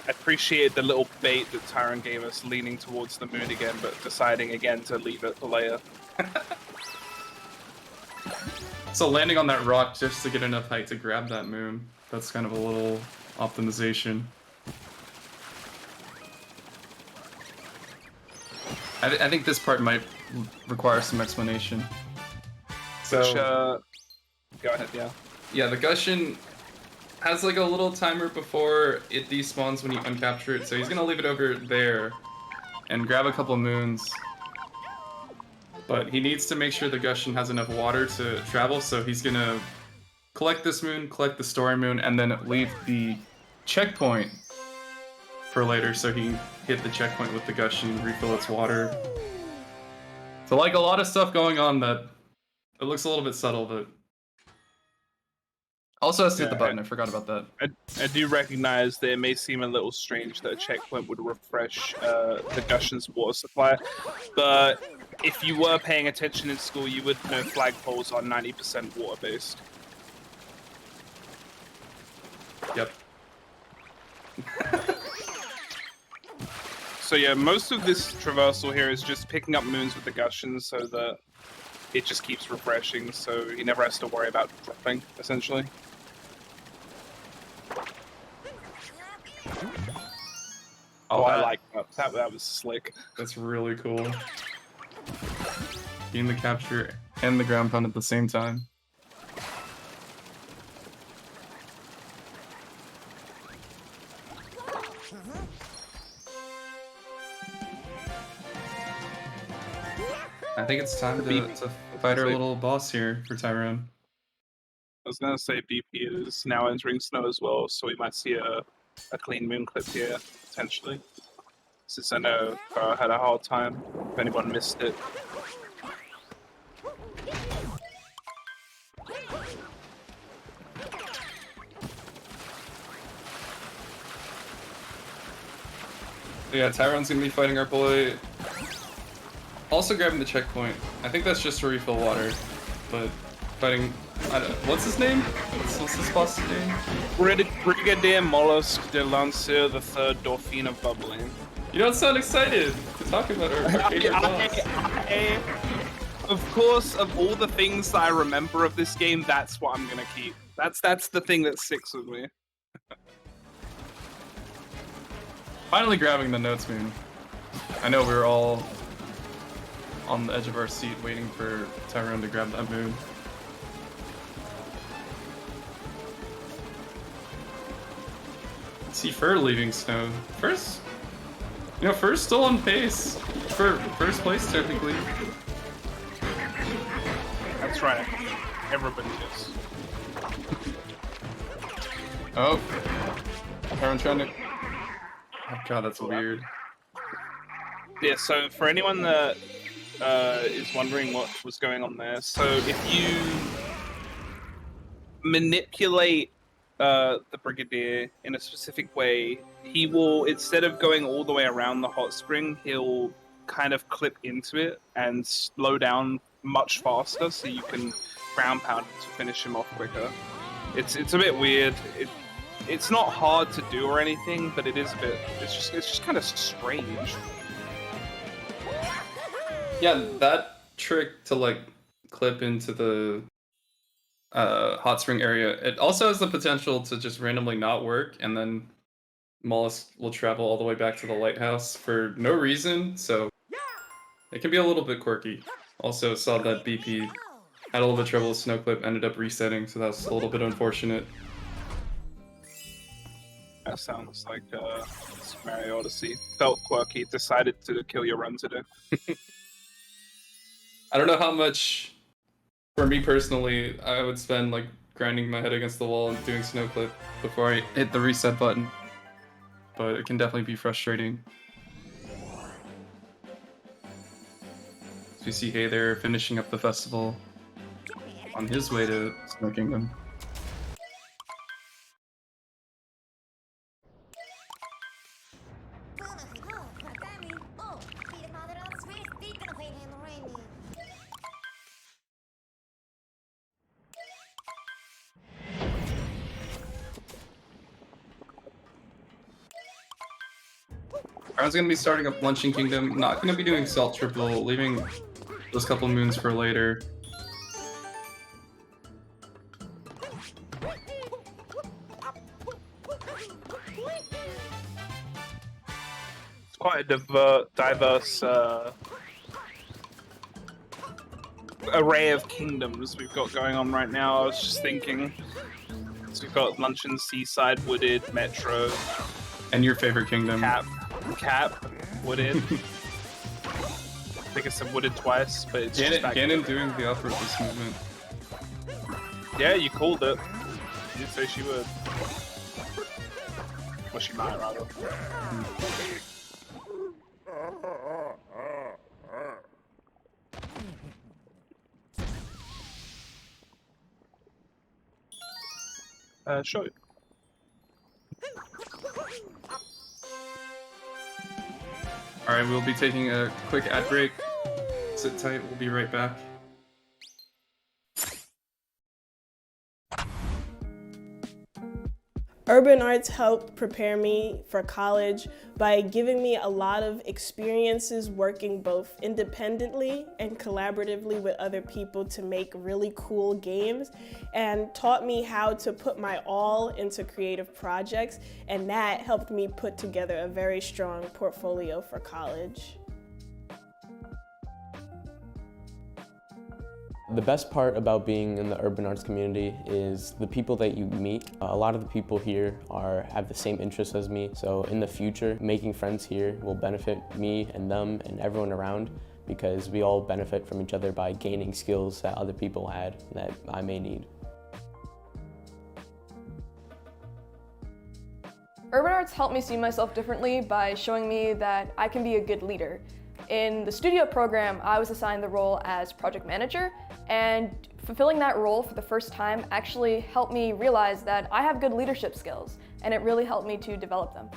appreciate the little bait that Tyron gave us, leaning towards the moon again, but deciding again to leave it the layer. So landing on that rock just to get enough height to grab that moon, that's kind of a little optimization. I think this part might require some explanation. So, Which, go ahead, yeah. Yeah, the Gushin has, like, a little timer before it despawns when you uncapture it, so he's gonna leave it over there and grab a couple moons. But he needs to make sure the Gushin has enough water to travel, so he's gonna collect this moon, collect the story moon, and then leave the checkpoint for later, so he can hit the checkpoint with the Gushin, refill its water. So, like, a lot of stuff going on that it looks a little bit subtle, but also has to hit the button. I forgot about that. I do recognize that it may seem a little strange that a checkpoint would refresh the Gushin's water supply, but if you were paying attention in school, you would know flagpoles are 90% water-based. Yep. So yeah, most of this traversal here is just picking up moons with the Gushin so that it just keeps refreshing, so he never has to worry about dropping, essentially. Oh, I like that. That was slick. That's really cool. Getting the capture and the ground pound at the same time. I think it's time to fight our little boss here for Tyrone. I was gonna say BP is now entering snow as well, so we might see a clean moon clip here, potentially. Since I know I had a hard time, if anyone missed it. Yeah, Tyrone's gonna be fighting our boy. Also grabbing the checkpoint. I think that's just to refill water, but fighting. What's his name? What's this boss's name? Brigadier Mollusk de Lancer the Third Dauphine of Bubbling. You don't sound excited to talk about our favorite boss. Of course, of all the things that I remember of this game, that's what I'm gonna keep. That's the thing that sticks with me. Finally grabbing the notes moon. I know we were all on the edge of our seat waiting for Tyrone to grab that moon. See Fur leaving snow. First, Fur's still on pace for first place technically. That's right. Everybody is. Oh, Tyrone trying to. Oh god, that's weird. Yeah. So for anyone that is wondering what was going on there, so if you manipulate the Brigadier in a specific way, he will, instead of going all the way around the hot spring, he'll kind of clip into it and slow down much faster, so you can ground pound to finish him off quicker. It's a bit weird. It's not hard to do or anything, but it is a bit. It's just kind of strange. Yeah, that trick to like clip into the hot spring area, it also has the potential to just randomly not work, and then Mollusk will travel all the way back to the lighthouse for no reason, so it can be a little bit quirky. Also saw that BP had a little bit of trouble with Snowclip, ended up resetting, so that was a little bit unfortunate. That sounds like Super Mario Odyssey. Felt quirky, decided to kill your run today. I don't know how much, for me personally, I would spend like grinding my head against the wall and doing snow clip before I hit the reset button. But it can definitely be frustrating. So you see Hay there finishing up the festival on his way to Snow Kingdom. I was gonna be starting up Luncheon Kingdom, not gonna be doing Salt Triple, leaving those couple moons for later. It's quite a diverse array of kingdoms we've got going on right now. I was just thinking. So we've got Luncheon, Seaside, Wooded, Metro. And your favorite kingdom. Cap, Wooded. I think I said Wooded twice, but it's just back. Ganon doing the upwardless movement. Yeah, you called it. You did say she would. Well, she might, rather. Show you. Alright, we'll be taking a quick ad break. Sit tight, we'll be right back. Urban arts helped prepare me for college by giving me a lot of experiences working both independently and collaboratively with other people to make really cool games, and taught me how to put my all into creative projects, and that helped me put together a very strong portfolio for college. The best part about being in the urban arts community is the people that you meet. A lot of the people here have the same interests as me, so in the future, making friends here will benefit me and them and everyone around, because we all benefit from each other by gaining skills that other people had that I may need. Urban arts helped me see myself differently by showing me that I can be a good leader. In the studio program, I was assigned the role as project manager, and fulfilling that role for the first time actually helped me realize that I have good leadership skills, and it really helped me to develop them.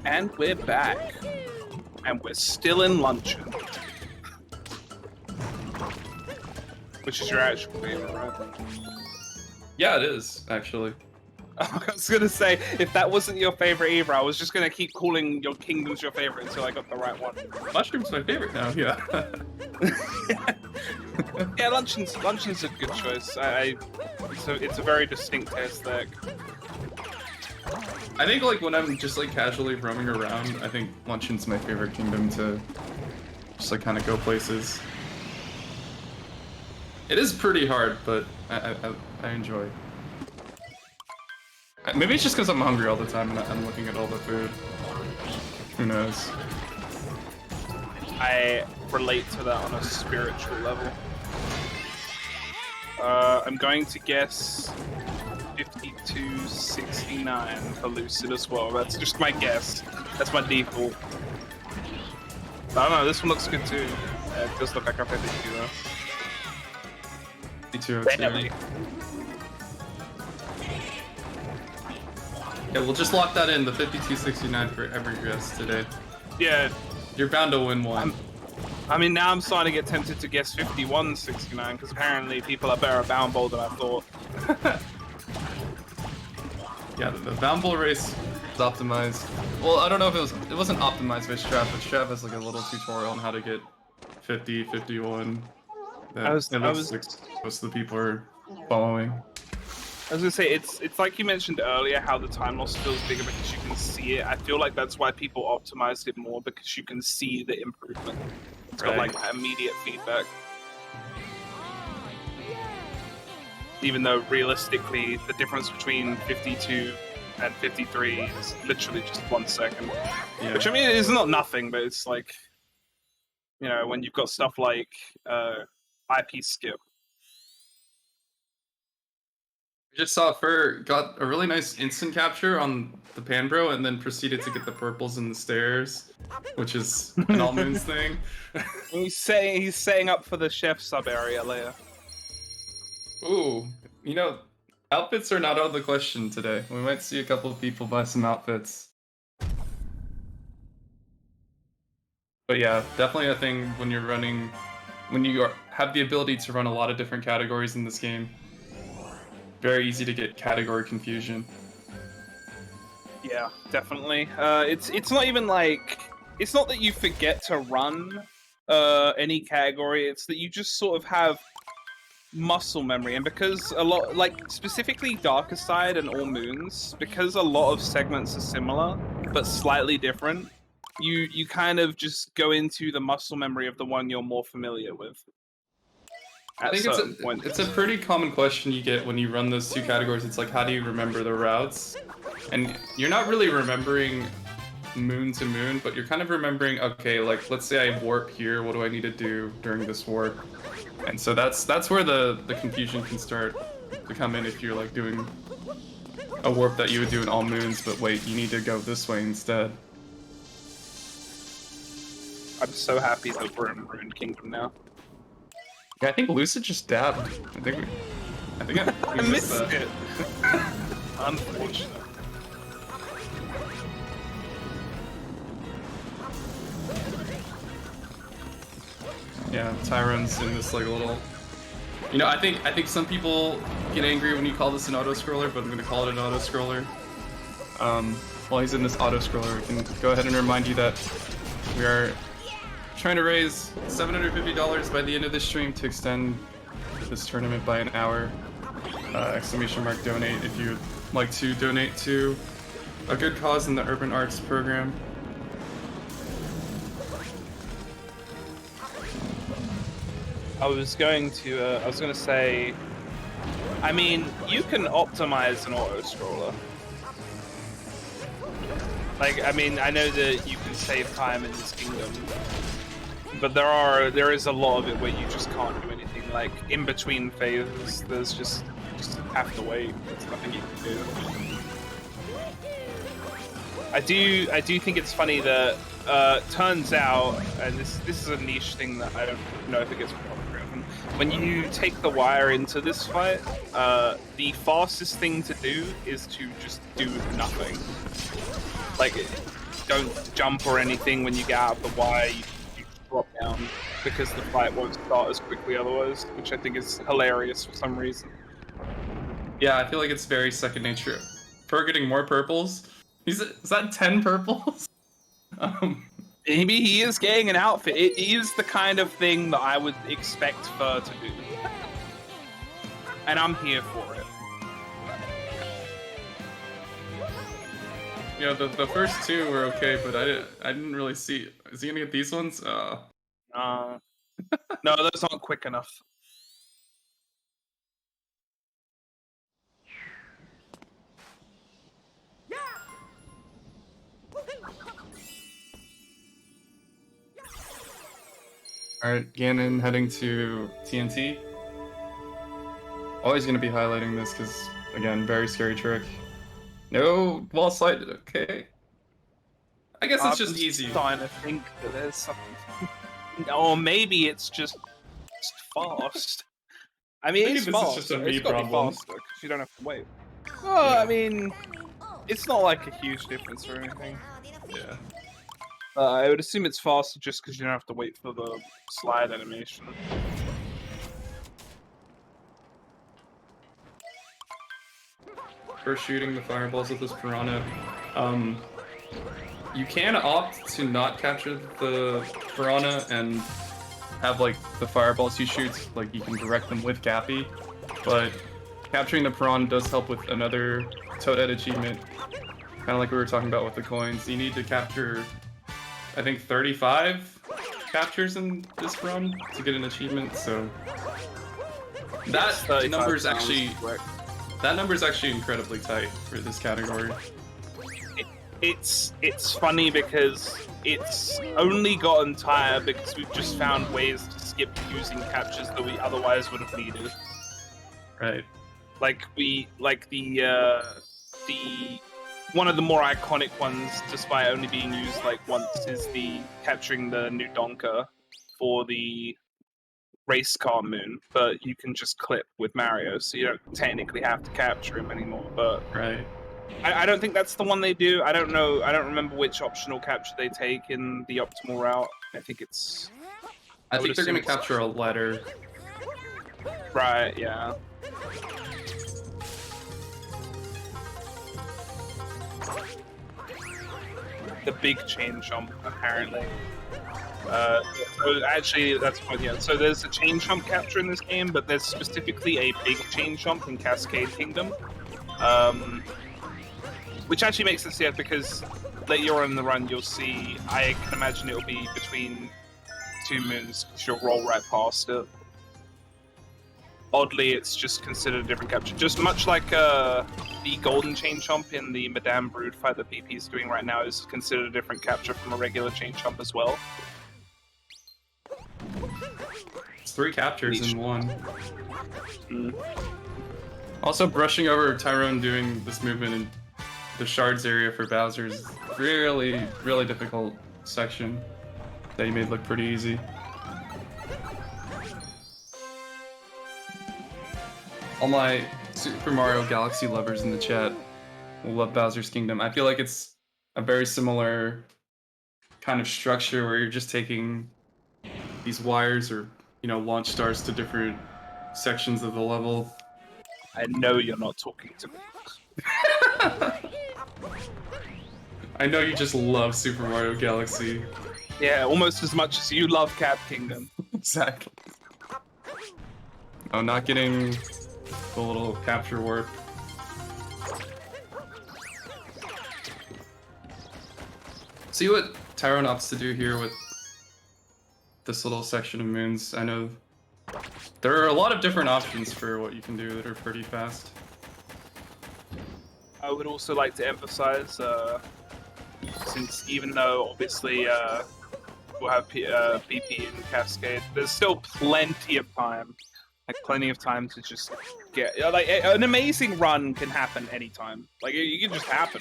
And we're back. And we're still in Luncheon. Which is your actual favorite, right? Yeah, it is, actually. I was gonna say, if that wasn't your favorite either, I was just gonna keep calling your kingdoms your favorite until I got the right one. Mushroom's my favorite now, yeah. Yeah, Luncheon's a good choice. It's a very distinct aesthetic. I think like when I'm just like casually roaming around, I think Luncheon's my favorite kingdom to just like kind of go places. It is pretty hard, but I enjoy. Maybe it's just because I'm hungry all the time and I'm looking at all the food. Who knows? I relate to that on a spiritual level. I'm going to guess 5269 for Lucid as well. That's just my guess. That's my default. I don't know, this one looks good too. It does look like our 52 though. 5202. Yeah, we'll just lock that in, the 5269 for every guess today. Yeah. You're bound to win one. I mean, now I'm starting to get tempted to guess 5169 because apparently people are better at Bound Bowl than I thought. Yeah, the Bound Bowl race is optimized. Well, I don't know if it wasn't optimized by Strav, but Strav has like a little tutorial on how to get 50, 51. That most of the people are following. I was gonna say it's like you mentioned earlier how the time loss feels bigger because you can see it. I feel like that's why people optimized it more because you can see the improvement. It's got like immediate feedback. Even though realistically the difference between 52 and 53 is literally just 1 second. Yeah. Which I mean is not nothing, but it's like, you know, when you've got stuff like IP skip. I just saw Fur got a really nice instant capture on the Panbro and then proceeded to get the purples in the stairs, which is an All Moons thing. He's setting up for the chef sub area later. Ooh, you know, outfits are not out of the question today. We might see a couple of people buy some outfits. But yeah, definitely a thing when you're running, when you have the ability to run a lot of different categories in this game. Very easy to get category confusion. Yeah, definitely. It's not even like, it's not that you forget to run any category, it's that you just sort of have muscle memory, and because a lot, like specifically Darker Side and All Moons, because a lot of segments are similar but slightly different, you kind of just go into the muscle memory of the one you're more familiar with. I think it's a pretty common question you get when you run those two categories. It's like, how do you remember the routes? And you're not really remembering moon to moon, but you're kind of remembering, okay, like let's say I warp here, what do I need to do during this warp? And so that's where the confusion can start to come in if you're like doing a warp that you would do in All Moons, but wait, you need to go this way instead. I'm so happy that we're in Ruined Kingdom now. Yeah, I think Lucid just dabbed. I think I missed it. Unfortunate. Yeah, Tyrone's in this like little. You know, I think some people get angry when you call this an auto scroller, but I'm gonna call it an auto scroller. While he's in this auto scroller, we can go ahead and remind you that we are trying to raise $750 by the end of this stream to extend this tournament by an hour. !donate if you'd like to donate to a good cause in the Urban Arts program. I was gonna say, I mean, you can optimize an auto scroller. Like, I mean, I know that you can save time in this kingdom, but there is a lot of it where you just can't do anything. Like in between phases, there's just you just have to wait. There's nothing you can do. I do think it's funny that turns out, and this is a niche thing that I don't know if it gets proven. When you take the wire into this fight, the fastest thing to do is to just do nothing. Like, don't jump or anything when you get out of the wire. You drop down because the fight won't start as quickly otherwise, which I think is hilarious for some reason. Yeah, I feel like it's very second nature. Per getting more purples. Is that 10 purples? Maybe he is getting an outfit. It is the kind of thing that I would expect Fur to do. And I'm here for it. You know, the first two were okay, but I didn't really see. Is he gonna get these ones? No, those aren't quick enough. Alright, Ganon heading to TNT. Always gonna be highlighting this because, again, very scary trick. No wall slide. Okay. I guess it's just easy. I'm starting to think that there's something. Or maybe it's just fast. I mean, Maybe it's this is fast. just a It's me gotta be problem. faster because you don't have to wait. Well, I mean, it's not like a huge difference or anything. Yeah. I would assume it's faster just because you don't have to wait for the slide animation. For shooting the fireballs with this piranha, you can opt to not capture the piranha and have like the fireballs he shoots, like you can direct them with Gappy, but capturing the piranha does help with another Toadette achievement, kind of like we were talking about with the coins. You need to capture, I think, 35 captures in this run to get an achievement, so that number's actually incredibly tight for this category. It's funny because it's only gotten tighter because we've just found ways to skip using captures that we otherwise would have needed. Right. Like the one of the more iconic ones, despite only being used like once, is the capturing the new Donka for the race car moon, but you can just clip with Mario, so you don't technically have to capture him anymore. But Right. I don't think that's the one they do. I don't know. I don't remember which optional capture they take in the optimal route. I think it's. I think they're assume gonna capture a letter. Right. Yeah. The big chain jump, apparently. So actually, that's what. Yeah. So there's a chain jump capture in this game, but there's specifically a big chain jump in Cascade Kingdom. Which actually makes sense, yeah, because later on in the run you'll see, I can imagine it'll be between two moons, because you'll roll right past it. Oddly, it's just considered a different capture. Just much like the golden chain chomp in the Madame Brood fight that BP is doing right now is considered a different capture from a regular chain chomp as well. It's 3 captures in one. Mm. Also, brushing over Tyrone doing this movement in the shards area for Bowser is really, really difficult section that he made look pretty easy. All my Super Mario Galaxy lovers in the chat will love Bowser's Kingdom. I feel like it's a very similar kind of structure where you're just taking these wires or, you know, launch stars to different sections of the level. I know you're not talking to me. I know you just love Super Mario Galaxy. Yeah, almost as much as you love Cap Kingdom. Exactly. Oh, not getting the little capture warp. See what Tyrone opts to do here with this little section of moons. I know there are a lot of different options for what you can do that are pretty fast. I would also like to emphasize, since even though obviously we'll have BP and Cascade, there's still plenty of time. Like plenty of time to just get like an amazing run can happen anytime. Like it can just happen.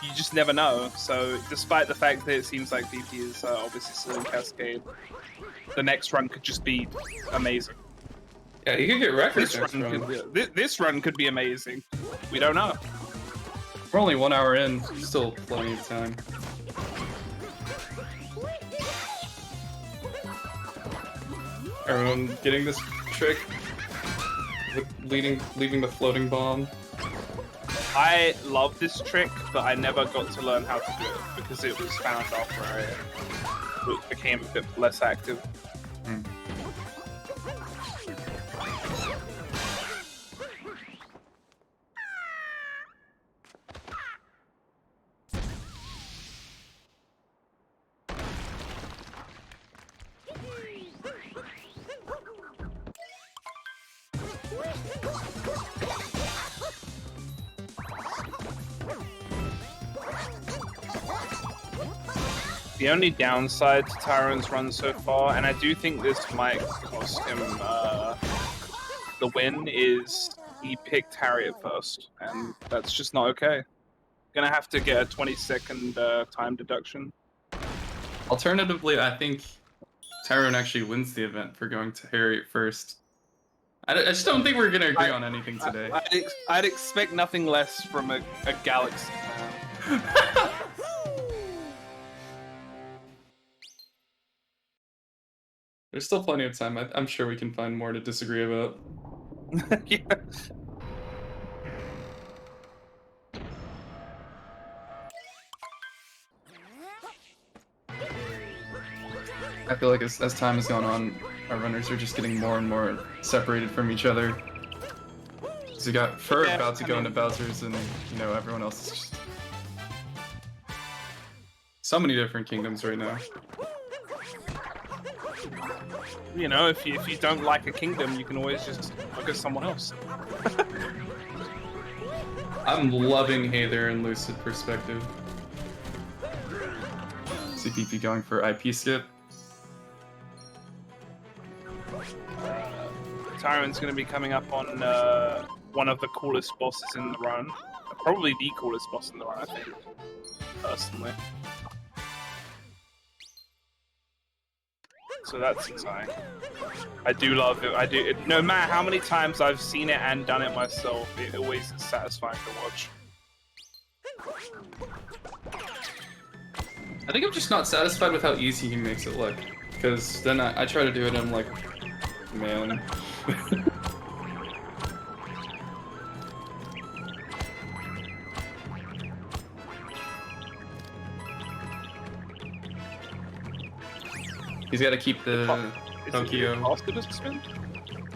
You just never know. So despite the fact that it seems like BP is obviously still in Cascade, the next run could just be amazing. Yeah, you could get records. This run could be amazing. We don't know. We're only 1 hour in, still plenty of time. Everyone getting this trick with leaving the floating bomb. I love this trick, but I never got to learn how to do it because it was found after it became a bit less active. Hmm. The only downside to Tyron's run so far, and I do think this might cost him the win, is he picked Harry at first, and that's just not okay. Gonna have to get a 20-second time deduction. Alternatively, I think Tyrone actually wins the event for going to Harry at first. I just don't think we're gonna agree on anything today. I'd expect nothing less from a Galaxy fan. There's still plenty of time. I'm sure we can find more to disagree about. Yeah. I feel like as time has gone on, our runners are just getting more and more separated from each other. So you got Fur about to go into Bowser's, and you know everyone else is just so many different kingdoms right now. You know, if you don't like a kingdom, you can always just look at someone else. I'm loving Hather and Lucid perspective. CPP going for IP skip. Tyron's going to be coming up on one of the coolest bosses in the run. Probably the coolest boss in the run, I think. Personally. So that's exciting. I do love it. No matter how many times I've seen it and done it myself, it always is satisfying to watch. I think I'm just not satisfied with how easy he makes it look. Because then I try to do it and I'm like, man. He's got to keep the Tokyo. Faster to spin?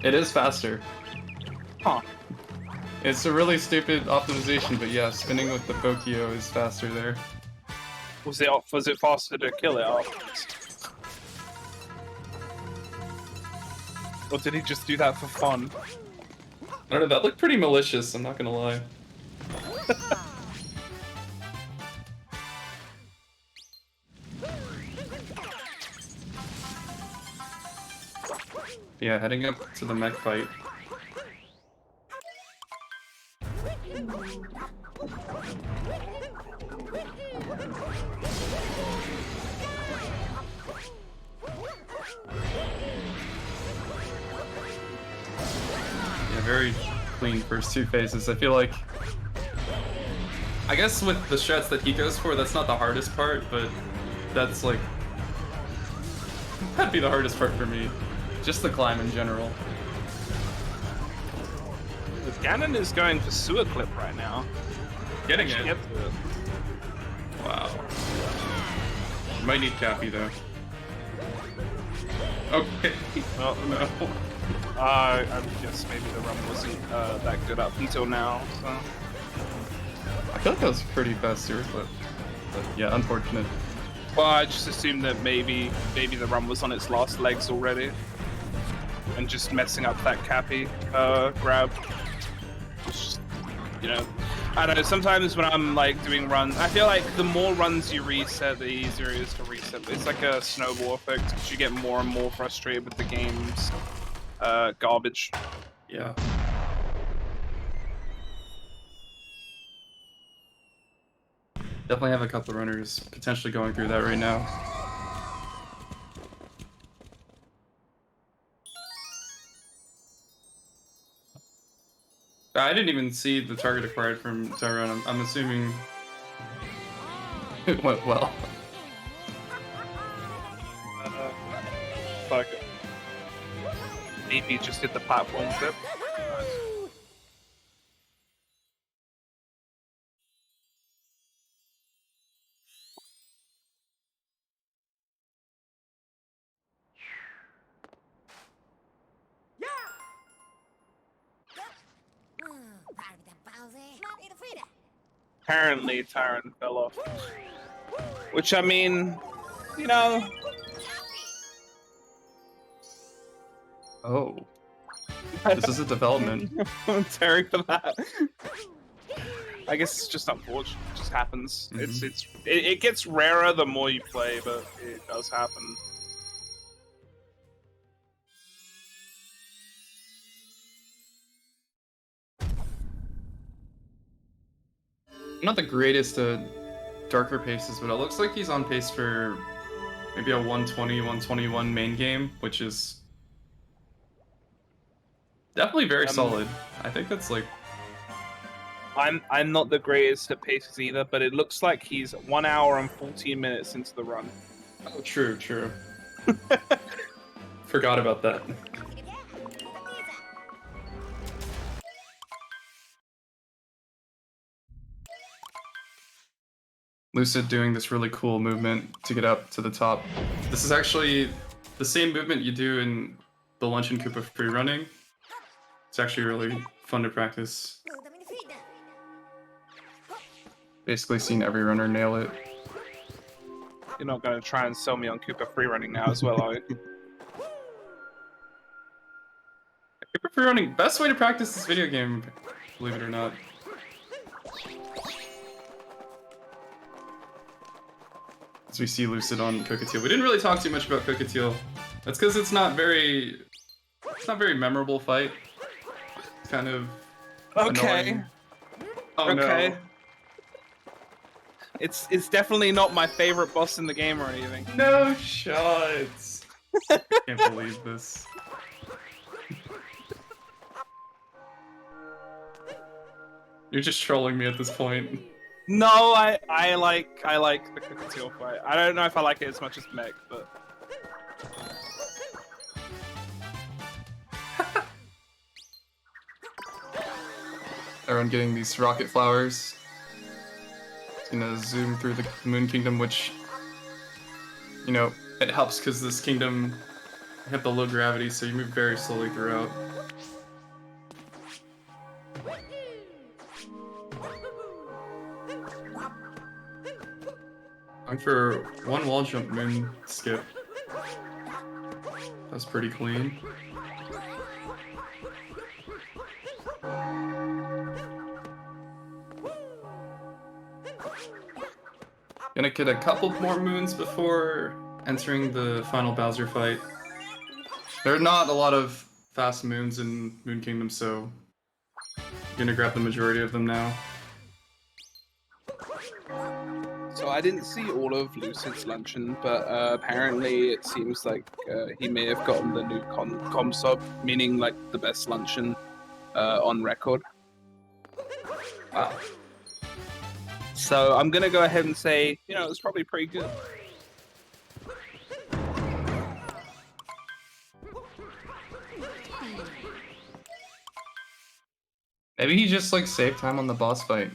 It is faster. Huh. It's a really stupid optimization, but yeah, spinning with the Tokyo is faster there. Was it faster to kill it afterwards? Or did he just do that for fun? I don't know, that looked pretty malicious, I'm not gonna lie. Yeah, heading up to the mech fight. Yeah, very clean first two phases. I feel like, I guess with the strats that he goes for, that's not the hardest part, but that's like, that'd be the hardest part for me. Just the climb in general. Ganon is going for sewer clip right now. Getting it. Get to it. Wow. Might need Cappy though. Okay. Oh no. I guess maybe the run wasn't that good up until now. So. I feel like that was pretty fast sewer clip. But yeah, unfortunate. Well, I just assumed that maybe the run was on its last legs already, and just messing up that Cappy grab. Just, you know, I don't know. Sometimes when I'm like doing runs, I feel like the more runs you reset, the easier it is to reset. It's like a snowball effect because you get more and more frustrated with the game's garbage. Yeah. Definitely have a couple of runners potentially going through that right now. I didn't even see the target acquired from Tyrone. I'm assuming it went well. Fuck it. Maybe just did the platform flip. Apparently, Tyron fell off. Which, I mean, you know... Oh. This is a development. I'm sorry for that. I guess it's just unfortunate. It just happens. It gets rarer the more you play, but it does happen. Not the greatest darker paces, but it looks like he's on pace for maybe a 120, 121 main game, which is definitely very solid. I think that's like... I'm not the greatest at paces either, but it looks like he's 1 hour and 14 minutes into the run. Oh, true. Forgot about that. Lucid doing this really cool movement to get up to the top. This is actually the same movement you do in the Luncheon Koopa free running. It's actually really fun to practice. Basically seen every runner nail it. You're not going to try and sell me on Koopa free running now as well, are you? Koopa free running, best way to practice this video game, believe it or not. As we see Lucid on Cockatiel. We didn't really talk too much about Cockatiel. That's because it's not very memorable fight. It's kind of annoying. Oh okay. no. It's definitely not my favorite boss in the game or anything. No shots. Can't believe this. You're just trolling me at this point. No, I like the Cockatiel fight. I don't know if I like it as much as Meg, but Everyone getting these rocket flowers. It's gonna zoom through the Moon Kingdom, which, you know, it helps because this kingdom have the low gravity, so you move very slowly throughout. I'm for one wall jump moon skip. That's pretty clean. Gonna get a couple more moons before entering the final Bowser fight. There are not a lot of fast moons in Moon Kingdom, so I'm gonna grab the majority of them now. so I didn't see all of Lucid's Luncheon, but apparently it seems like he may have gotten the new com sub, meaning like the best Luncheon on record. Wow. So I'm gonna go ahead and say, you know, it's probably pretty good. Maybe he just like saved time on the boss fight.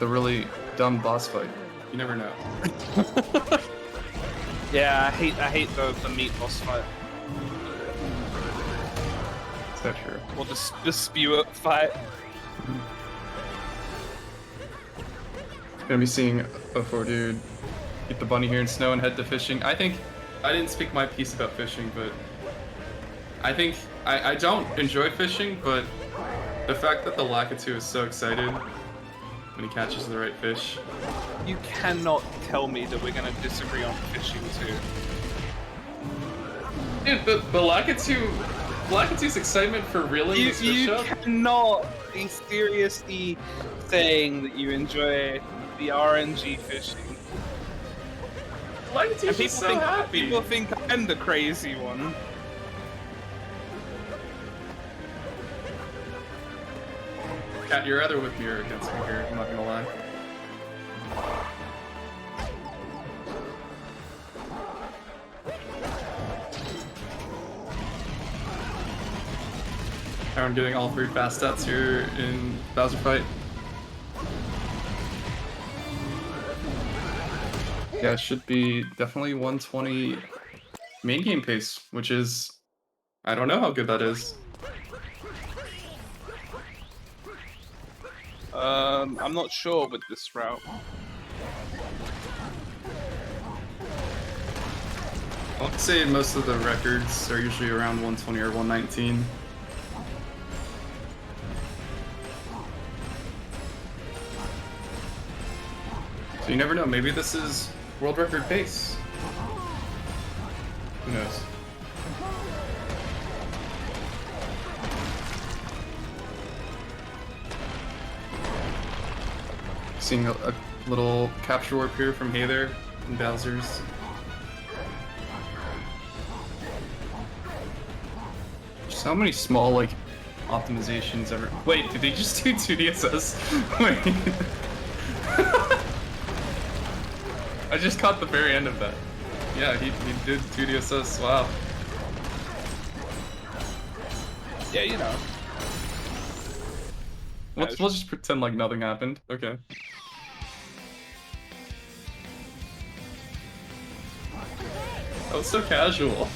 The really dumb boss fight. You never know. Yeah, I hate the meat boss fight. Is that true? Or the spewer fight. Gonna be seeing a 4 dude keep the bunny here in snow and head to fishing. I think I didn't speak my piece about fishing, but I think I don't enjoy fishing, but the fact that the Lakitu is so excited when he catches the right fish. You cannot tell me that we're gonna disagree on fishing too. Dude, the Lakitu's excitement for reeling this fish You up. cannot be seriously saying that you enjoy the RNG fishing. Lakitu's just so happy. People think I'm the crazy one. Cat, you're either with me or against me here, I'm not gonna lie. I'm getting all 3 fast stats here in Bowser fight. Yeah, it should be definitely 120 main game pace, which is, I don't know how good that is. I'm not sure with this route. I would say most of the records are usually around 120 or 119. So you never know, maybe this is world record pace. Who knows? Seeing a little capture warp here from Hey There and Bowser's. Just how many small, like, optimizations ever. Wait, did they just do 2DSS? Wait. I just caught the very end of that. Yeah, he did 2DSS, wow. Yeah, you know. We'll just pretend like nothing happened. Okay. That was so casual.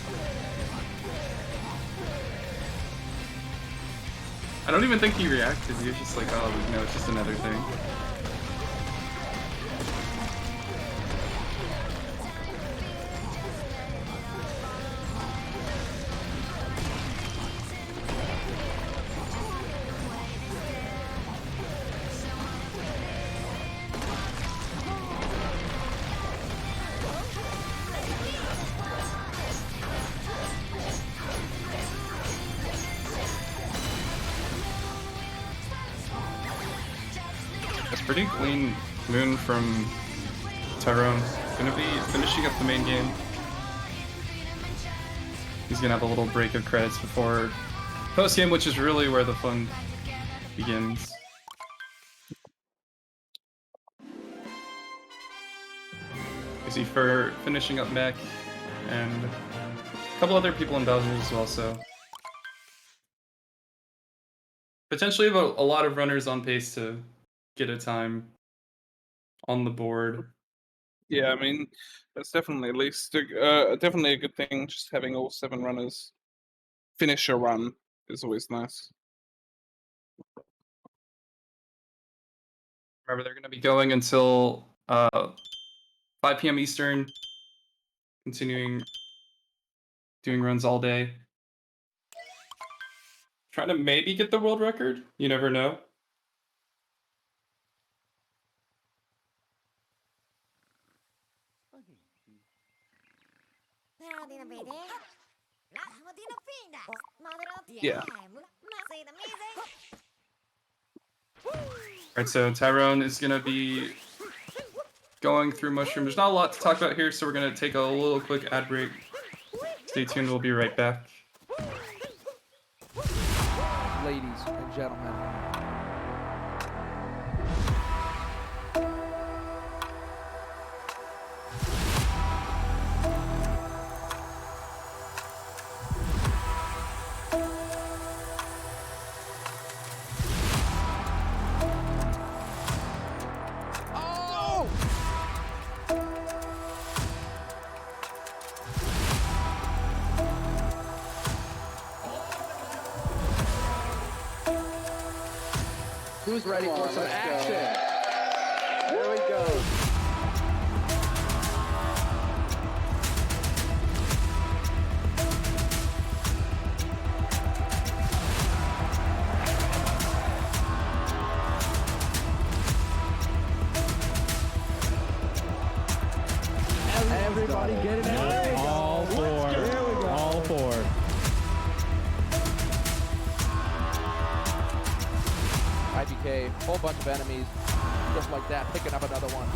I don't even think he reacted. He was just like, oh, no, it's just another thing. Pretty clean moon from Tyrone. Gonna be finishing up the main game. He's gonna have a little break of credits before post-game, which is really where the fun begins. Is he for finishing up Mech and a couple other people in Bowser's as well, so potentially have a lot of runners on pace to get a time on the board. Yeah, I mean, that's definitely at least definitely a good thing. Just having all 7 runners finish a run is always nice. Remember, they're going to be going until 5 p.m. Eastern, continuing doing runs all day. Trying to maybe get the world record. You never know. Yeah. Alright, so Tyrone is going to be going through Mushroom. There's not a lot to talk about here, so we're going to take a little quick ad break. Stay tuned, we'll be right back. Ladies and gentlemen. Who's ready for some action? There we go. Everybody get it out. All 4. All 4. IBK, whole bunch of enemies, just like that, picking up another one.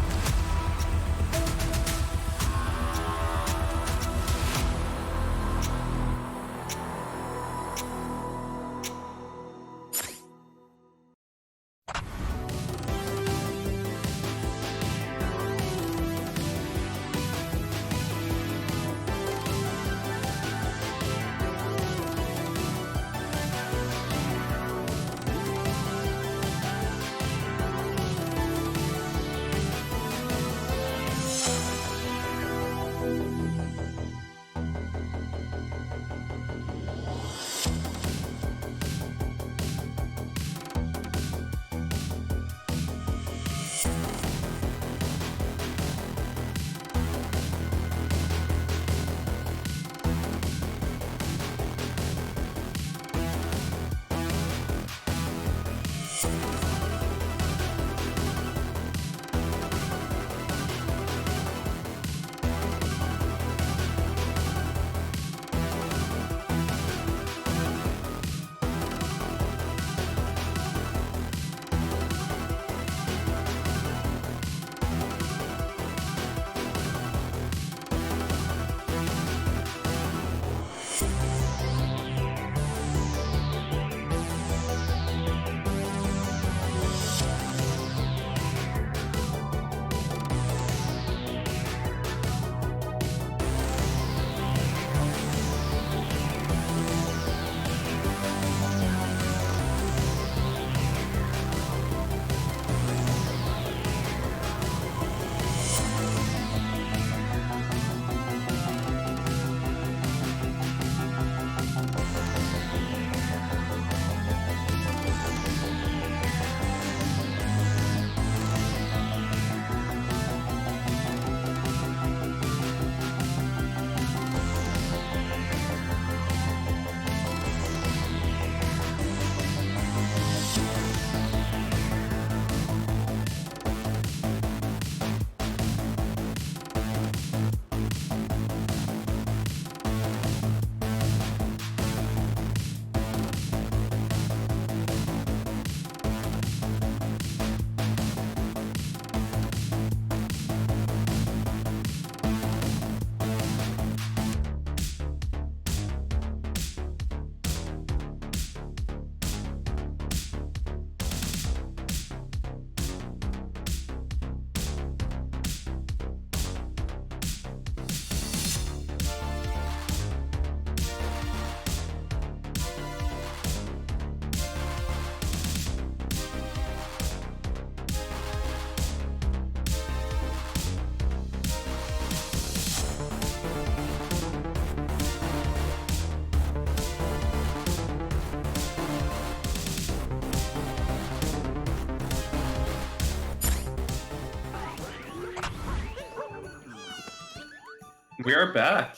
We are back.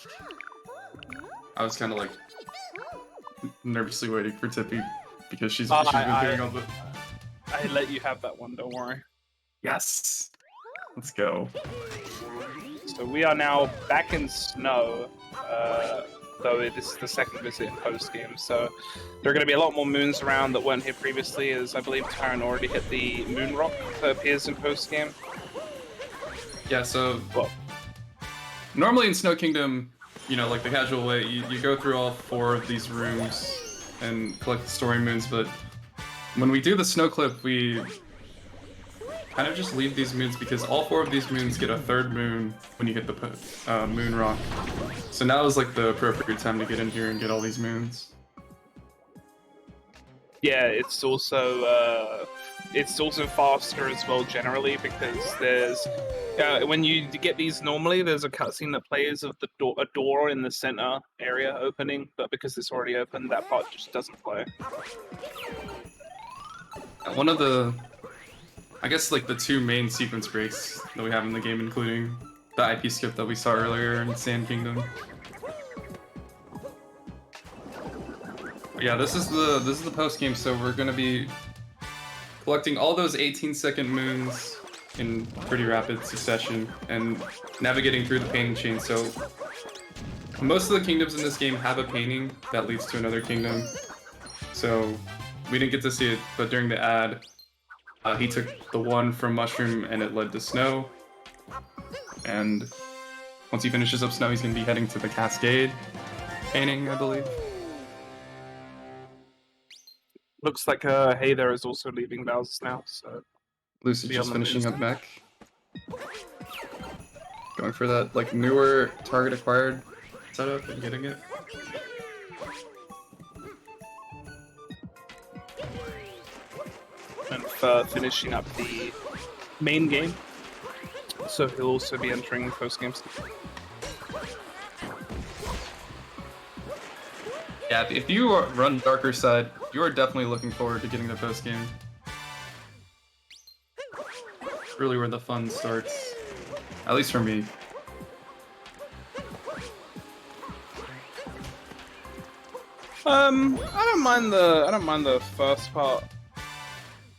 I was kind of like nervously waiting for Tippy because she's been doing all the. I let you have that one. Don't worry. Yes. Let's go. So we are now back in snow. Though this is the second visit in post-game, so there are going to be a lot more moons around that weren't here previously, as I believe Tyron already hit the moon rock that appears in post-game. Yeah, so normally in Snow Kingdom, you know, like the casual way, you go through all 4 of these rooms and collect the story moons, but when we do the snow clip, we kind of just leave these moons because all 4 of these moons get a 3rd moon when you hit the moon rock. So now is like the appropriate time to get in here and get all these moons. Yeah, it's also faster as well generally because there's when you get these normally there's a cutscene that plays of a door in the center area opening, but because it's already open, that part just doesn't play. One of the, I guess like the 2 main sequence breaks that we have in the game, including the IP skip that we saw earlier in Sand Kingdom. But yeah, this is the post game, so we're gonna be collecting all those 18-second moons in pretty rapid succession and navigating through the painting chain. So most of the kingdoms in this game have a painting that leads to another kingdom. So we didn't get to see it, but during the ad, he took the one from Mushroom and it led to Snow. And once he finishes up Snow, he's going to be heading to the Cascade painting, I believe. Looks like Hayder is also leaving Bowser's now, so... Lucy's just finishing up mech. Going for that like newer target acquired setup and getting it. And finishing up the main game, so he'll also be entering the post games. Yeah, if you run Darker Side, you are definitely looking forward to getting the post game. It's really where the fun starts, at least for me. I don't mind the first part.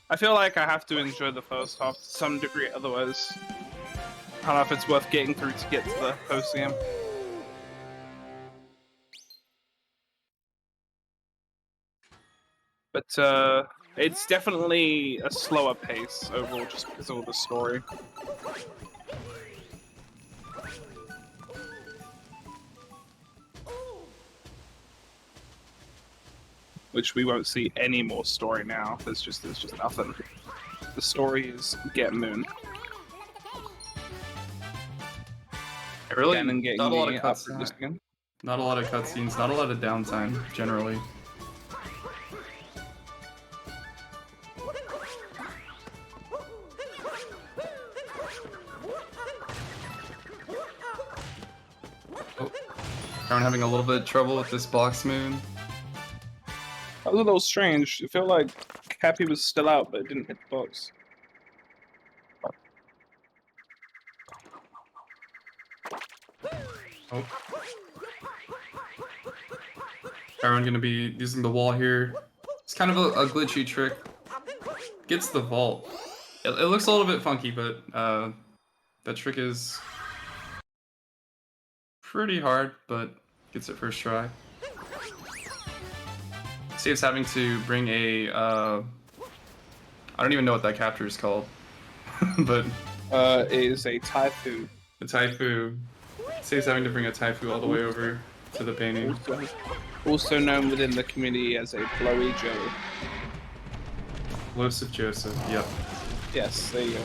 I feel like I have to enjoy the first half to some degree, otherwise I don't know if it's worth getting through to get to the post game. But it's definitely a slower pace overall just because of all the story. Which we won't see any more story now. There's just nothing. The story is get Moon. Really, and not a lot of cutscenes. Not a lot of cutscenes. Not a lot of downtime generally. Oh, I'm having a little bit of trouble with this box moon. That was a little strange. It felt like Cappy was still out, but it didn't hit the box. Oh. Everyone gonna be using the wall here. It's kind of a glitchy trick. Gets the vault. It looks a little bit funky, but that trick is pretty hard, but gets it first try. Saves having to bring a I don't even know what that capture is called, but it is a Taifu. The Taifu. Saves having to bring a Taifu all the way over to the painting. Also known within the community as a Blowy Joe. Explosive Joseph, yep. Yes, there you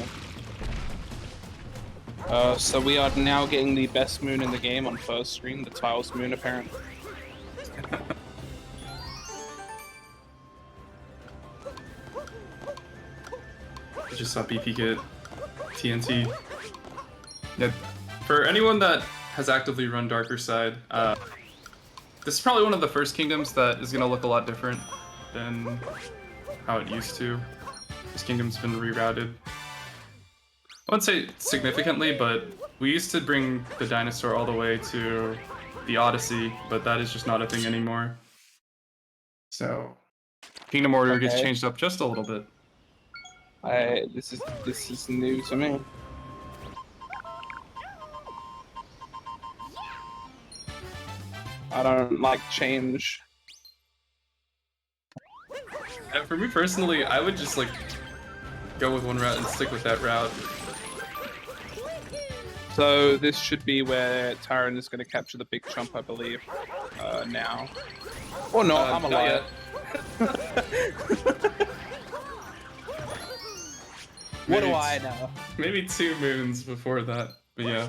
go. So we are now getting the best moon in the game on first screen, the Tiles moon apparently. Just saw BP get TNT. Yeah, for anyone that has actively run Darker Side, this is probably one of the first kingdoms that is going to look a lot different than how it used to. This kingdom's been rerouted. I wouldn't say significantly, but we used to bring the dinosaur all the way to the Odyssey, but that is just not a thing anymore. So, Kingdom Order gets Okay. changed up just a little bit. This is new to me. I don't like change. And for me personally, I would just like go with one route and stick with that route. So this should be where Tyron is going to capture the big chump, I believe. Now. Or not, I'm a not liar. What do I know? Maybe 2 moons before that, but yeah.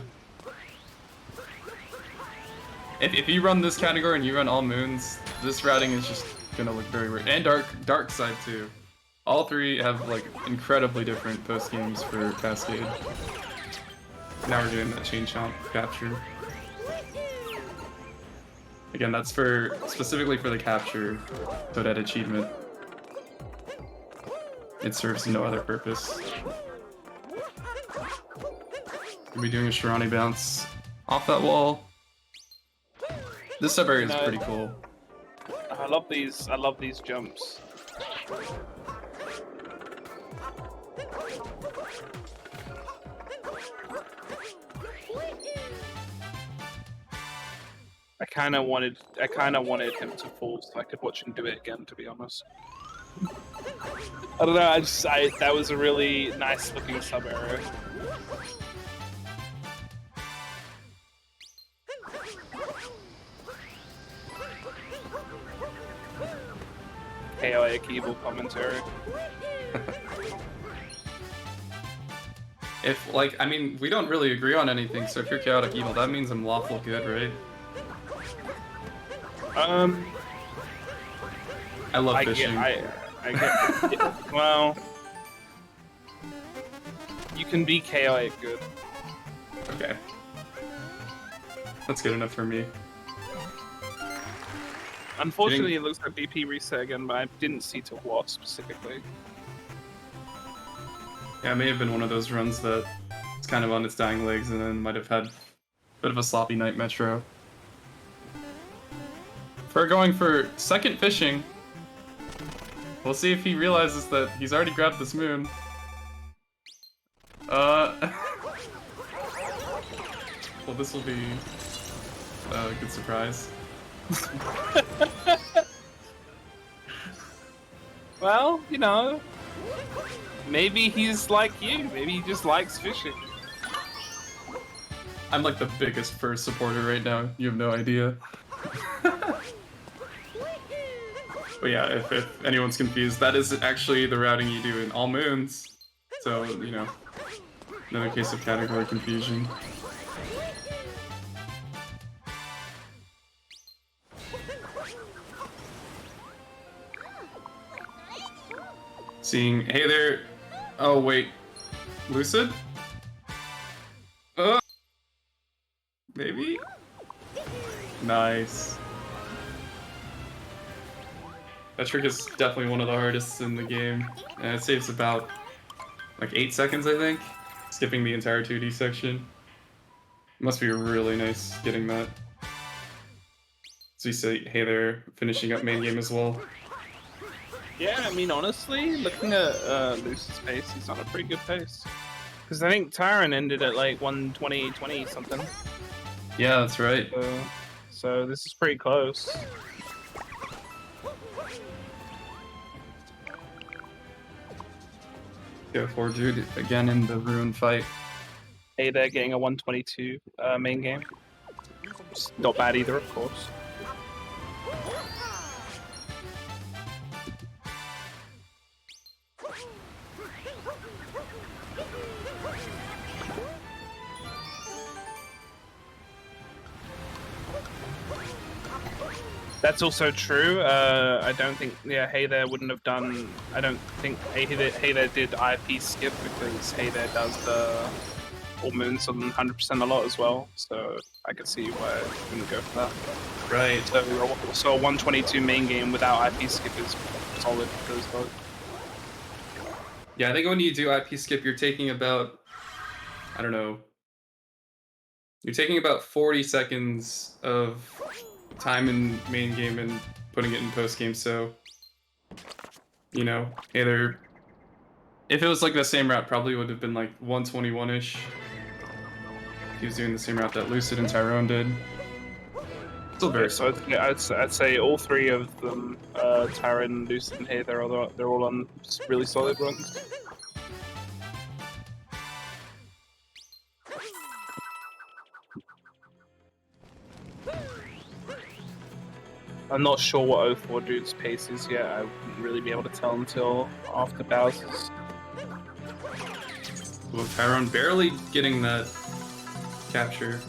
If you run this category and you run all moons, this routing is just gonna look very weird. And dark side too. All 3 have like incredibly different post games for Cascade. Now we're doing that chain chomp capture. Again, that's for specifically for the capture, so that achievement. It serves no other purpose. We'll be doing a Shirani bounce off that wall. This sub area is pretty cool. I love these jumps. I kind of wanted him to fall so I could watch him do it again, to be honest. I don't know, that was a really nice looking sub arrow. Chaotic evil commentary. If, like, I mean, we don't really agree on anything, so if you're chaotic evil, that means I'm lawful good, right? I love fishing. I get well, you can be chaotic good. Okay. That's good enough for me. Unfortunately, it looks like BP reset again, but I didn't see to what specifically. Yeah, it may have been one of those runs that it's kind of on its dying legs and then might have had a bit of a sloppy night metro. For going for second fishing, we'll see if he realizes that he's already grabbed this moon. Well, this will be a good surprise. Well, you know, maybe he's like you. Maybe he just likes fishing. I'm like the biggest first supporter right now. You have no idea. But yeah, if anyone's confused, that is actually the routing you do in all moons. So, you know, another case of category confusion. Seeing, hey there, oh wait, Lucid? Maybe? Nice. That trick is definitely one of the hardest in the game, and it saves about like 8 seconds, I think, skipping the entire 2D section. Must be really nice getting that. So you say, hey there, finishing up main game as well. Yeah, I mean, honestly, looking at Lucid's pace, he's on a pretty good pace. Because I think Tyron ended at like 120-20 something. Yeah, that's right. So this is pretty close. Go for dude again in the ruin fight. Hey, they're getting a 122 main game. It's not bad either, of course. That's also true. I don't think, Hey There wouldn't have done. I don't think Hey There did IP skip because Hey There does the all moons on 100% a lot as well. So I could see why I wouldn't go for that. Right. So a 122 main game without IP skip is solid for those both. Yeah, I think when you do IP skip, you're taking about I don't know. You're taking about 40 seconds of time in main game and putting it in post game, so you know, either if it was like the same route, probably would have been like 121-ish. He was doing the same route that Lucid and Tyrone did. Still very So I'd say all three of them, Tyrone, Lucid, and Hay, they're all on really solid runs. I'm not sure what 04 Dude's pace is yet. I wouldn't really be able to tell until after Bowser's. Well, Tyrone barely getting that capture.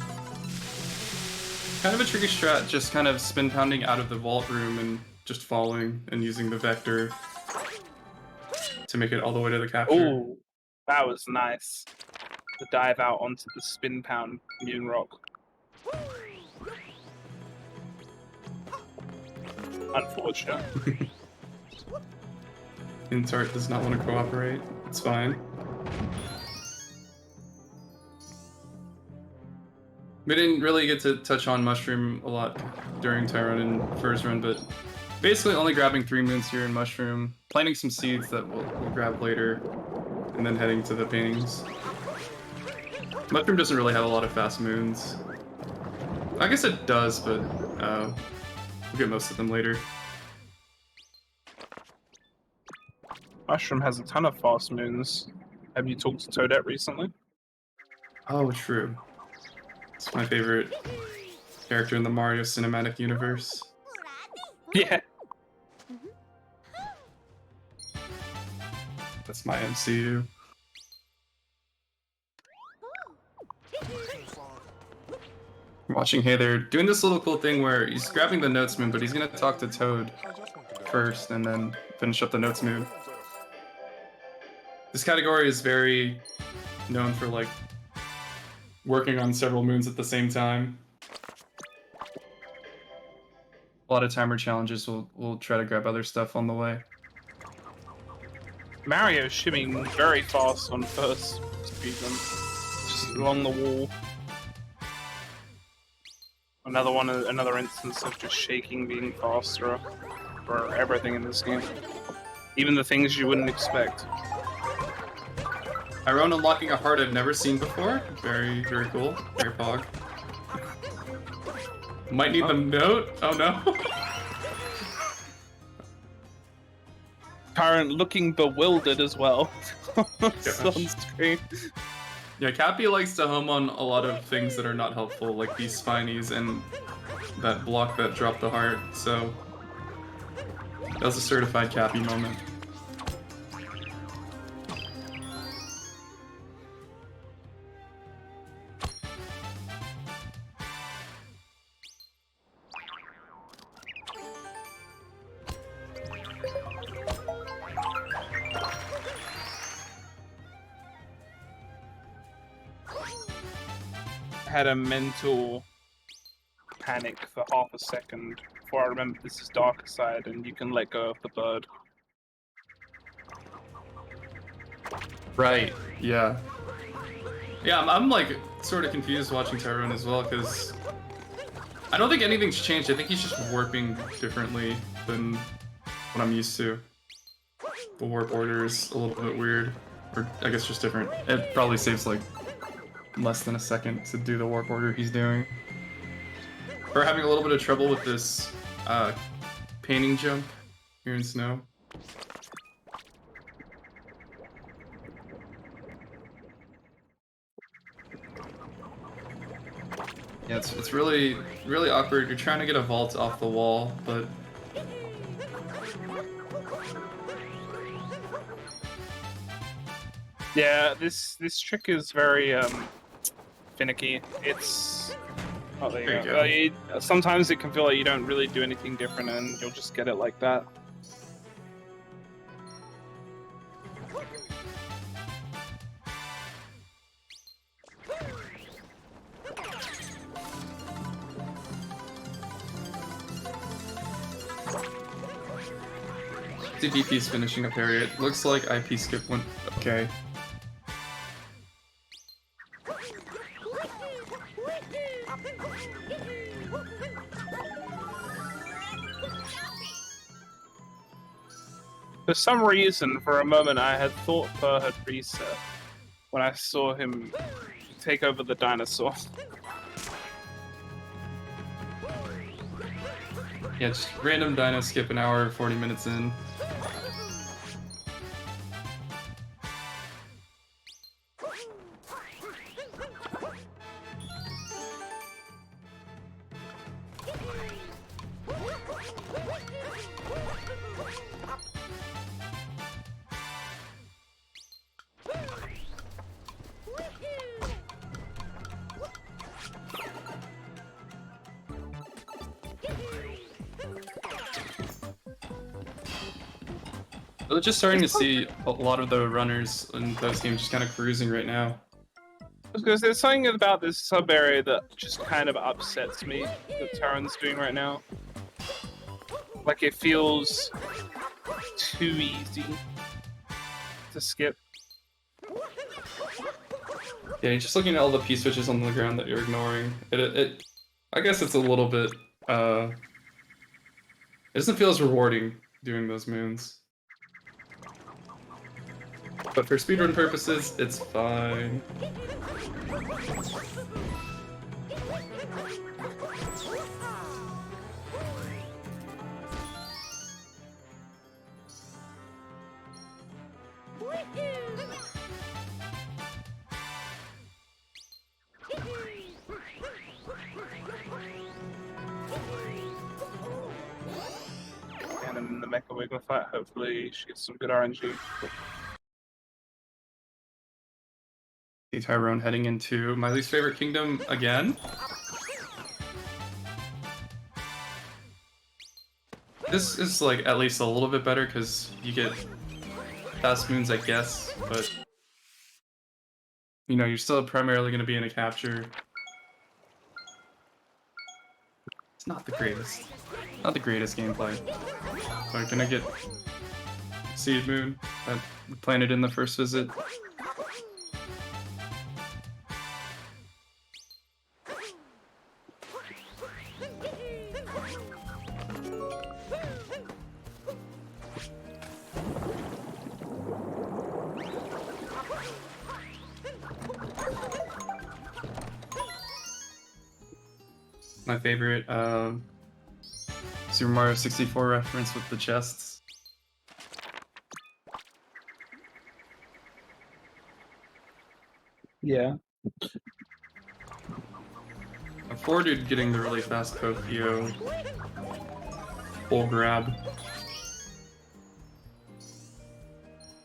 Kind of a tricky strat, just kind of spin pounding out of the vault room and just falling and using the vector to make it all the way to the capture. Ooh, that was nice. The dive out onto the spin pound Moon Rock. Unfortunate. Intart does not want to cooperate. It's fine. We didn't really get to touch on Mushroom a lot during Tyrone and first run, but basically only grabbing 3 moons here in Mushroom, planting some seeds that we'll grab later, and then heading to the paintings. Mushroom doesn't really have a lot of fast moons. I guess it does, but we'll get most of them later. Mushroom has a ton of fast moons. Have you talked to Toadette recently? Oh, true. It's my favorite character in the Mario Cinematic Universe. Yeah. That's my MCU. Watching Hey there, doing this little cool thing where he's grabbing the Notes Moon, but he's gonna talk to Toad first and then finish up the Notes Moon. This category is very known for like working on several moons at the same time. A lot of timer challenges will try to grab other stuff on the way. Mario's shimming very fast on first speedrun, just along the wall. Another instance of just shaking being faster for everything in this game, even the things you wouldn't expect. Tyrone unlocking a heart I've never seen before. Very, very cool. Very pog. Might need the note. Oh no. Current looking bewildered as well. On screen. Yeah, Cappy likes to hum on a lot of things that are not helpful, like these spinies and that block that dropped the heart, so that was a certified Cappy moment. Had a mental panic for half a second before I remembered this is Darker Side and you can let go of the bird. Right, yeah. Yeah, I'm like sort of confused watching Tyrone as well, because I don't think anything's changed. I think he's just warping differently than what I'm used to. The warp order is a little bit weird, or I guess just different. It probably saves like less than a second to do the warp order he's doing. We're having a little bit of trouble with this painting jump here in Snow. Yeah, it's really awkward. You're trying to get a vault off the wall, but Yeah, this trick is very finicky. It's there you go. Sometimes it can feel like you don't really do anything different and you'll just get it like that. DP's finishing up area. It looks like IP skip went okay. For some reason, for a moment, I had thought Fur had reset when I saw him take over the dinosaur. Yeah, just random dino skip an hour, 40 minutes in. We're just starting to see a lot of the runners in those games just kind of cruising right now. Because there's something about this sub area that just kind of upsets me that Taran's doing right now. Like it feels too easy to skip. Yeah, you're just looking at all the P-switches on the ground that you're ignoring. I guess it's a little bit, it doesn't feel as rewarding doing those moons. But for speedrun purposes, it's fine. And in the Mecha Wiggler fight, hopefully she gets some good RNG. See Tyrone heading into my least favorite kingdom again. This is like at least a little bit better because you get fast moons, I guess, but you know, you're still primarily going to be in a capture. It's not the greatest. Not the greatest gameplay. But can I get Seed Moon that we planted in the first visit? My favorite Super Mario 64 reference with the chests. Yeah. I forward to getting the really fast Pokio full grab.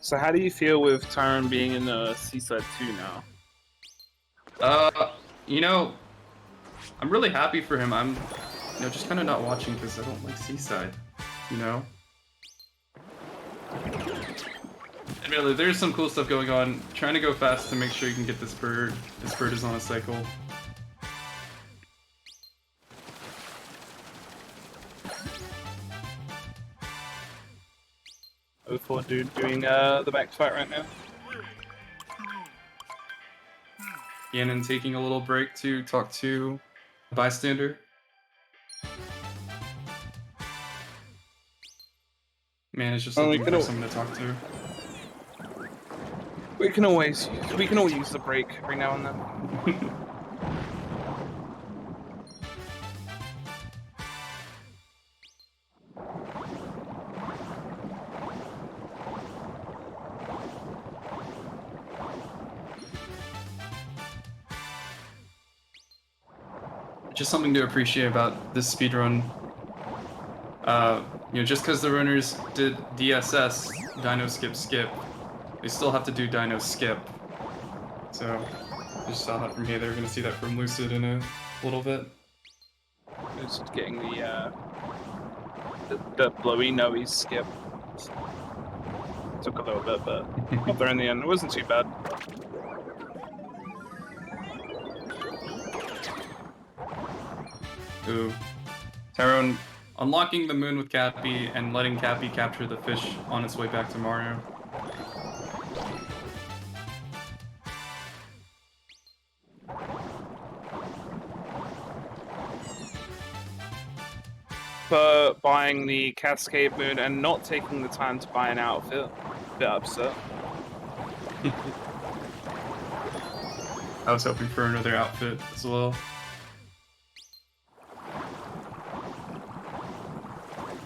So how do you feel with Tyron being in the Seaside 2 now? You know, I'm really happy for him. I'm, you know, just kind of not watching because I don't like Seaside, you know? Admittedly, there's some cool stuff going on. Trying to go fast to make sure you can get this bird. This bird is on a cycle. O4 dude doing the back fight right now. Gannon taking a little break to talk to a bystander. Man, it's just looking for someone to talk to. We can all use the break every now and then. Just something to appreciate about this speedrun. You know, just because the runners did DSS, Dino Skip Skip, they still have to do Dino Skip. So, I just saw that from here. They're going to see that from Lucid in a little bit. Just getting the blowy noey skip. Took a little bit, but got there in the end. It wasn't too bad. Ooh. Tyrone unlocking the moon with Cappy and letting Cappy capture the fish on its way back to Mario. for buying the Cascade Moon and not taking the time to buy an outfit. Bit upset. I was hoping for another outfit as well.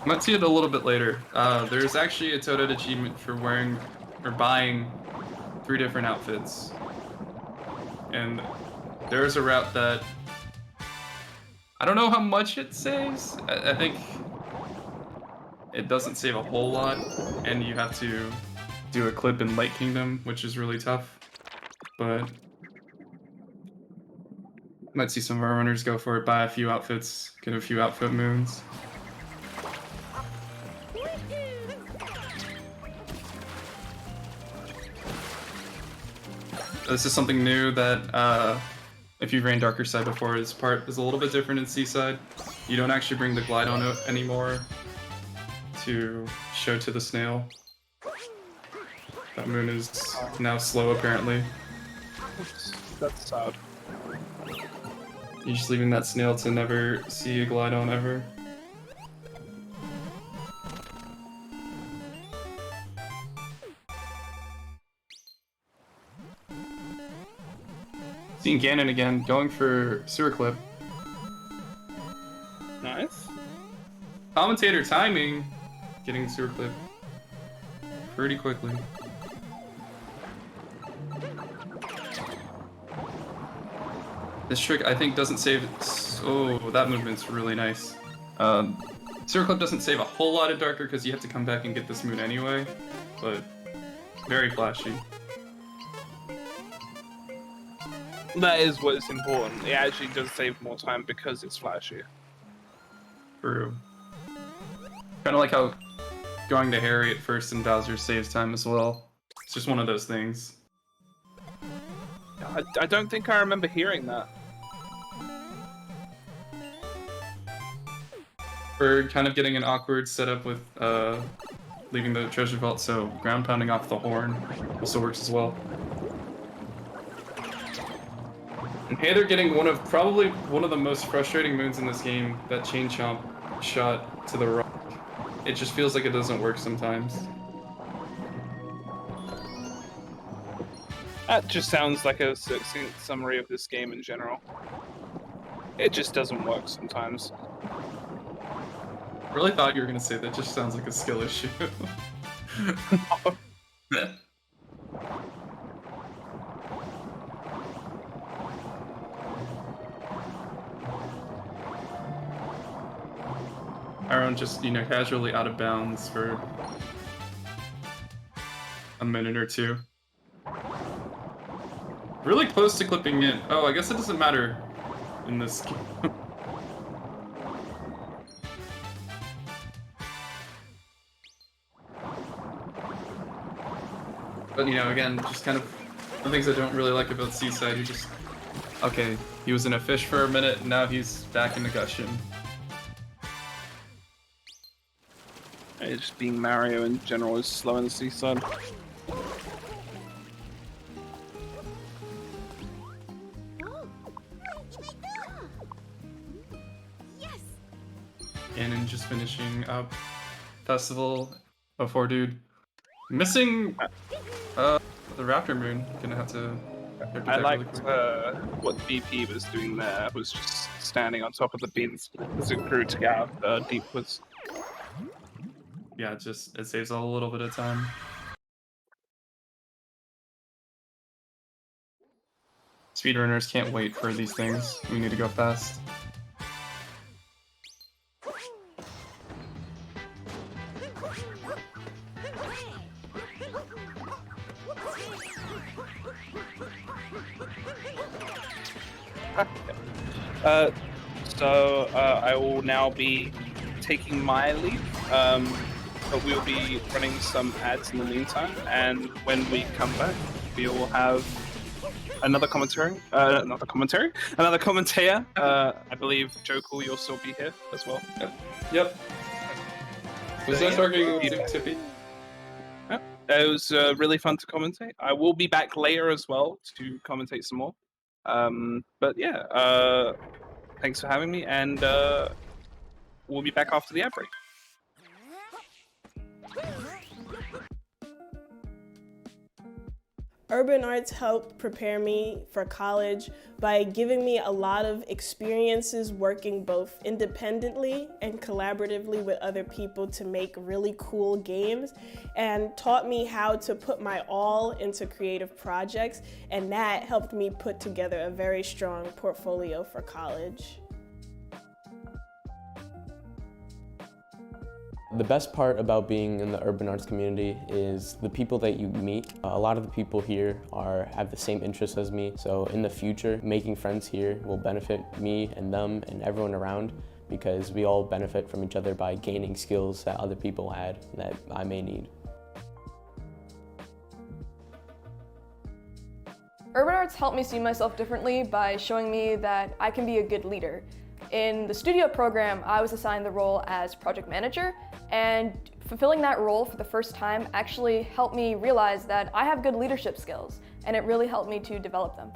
Might see it a little bit later. There's actually a Toadette achievement for wearing or buying 3 different outfits. And there's a route that I don't know how much it saves. I think it doesn't save a whole lot, and you have to do a clip in Lake Kingdom, which is really tough. But might see some of our runners go for it, buy a few outfits, get a few outfit moons. This is something new that, if you've ran Darker Side before, this part is a little bit different in Seaside. You don't actually bring the glide on anymore to show to the snail. That moon is now slow, apparently. That's sad. You're just leaving that snail to never see a glide on ever. Seeing Ganon again, going for sewer clip. Nice. Commentator timing, getting sewer clip pretty quickly. This trick, I think, doesn't save... Oh, that movement's really nice. Sewer clip doesn't save a whole lot of Darker because you have to come back and get this moon anyway, but very flashy. That is what is important. It actually does save more time because it's flashy. True. Kind of like how going to Harry at first in Bowser saves time as well. It's just one of those things. I don't think I remember hearing that. We're kind of getting an awkward setup with leaving the treasure vault, so ground pounding off the horn also works as well. And hey, they're getting probably one of the most frustrating moons in this game, that chain chomp shot to the rock. It just feels like it doesn't work sometimes. That just sounds like a succinct summary of this game in general. It just doesn't work sometimes. I really thought you were gonna say that just sounds like a skill issue. Aaron just, casually out of bounds for a minute or two. Really close to clipping in. Oh, I guess it doesn't matter in this game. But, again, just kind of the things I don't really like about Seaside. You just... Okay, he was in a fish for a minute, and now he's back in the Gushin. Just being Mario in general is slow in the Seaside. And just finishing up Festival before dude. Missing the Raptor Moon. Gonna have to... I liked what BP was doing there, was just standing on top of the beans as it grew to get out of Deep Woods. Yeah, it saves a little bit of time. Speedrunners can't wait for these things. We need to go fast. I will now be taking my leave, but we'll be running some ads in the meantime, and when we come back, we will have another commentator. I believe Joe Cool, you'll still be here as well. Yep. Was that targeting Tippy? Yep. It was really fun to commentate. I will be back later as well to commentate some more. But yeah, thanks for having me, and we'll be back after the ad break. Urban arts helped prepare me for college by giving me a lot of experiences working both independently and collaboratively with other people to make really cool games, and taught me how to put my all into creative projects, and that helped me put together a very strong portfolio for college. The best part about being in the urban arts community is the people that you meet. A lot of the people here have the same interests as me, so in the future, making friends here will benefit me and them and everyone around, because we all benefit from each other by gaining skills that other people had that I may need. Urban arts helped me see myself differently by showing me that I can be a good leader. In the studio program, I was assigned the role as project manager, and fulfilling that role for the first time actually helped me realize that I have good leadership skills, and it really helped me to develop them.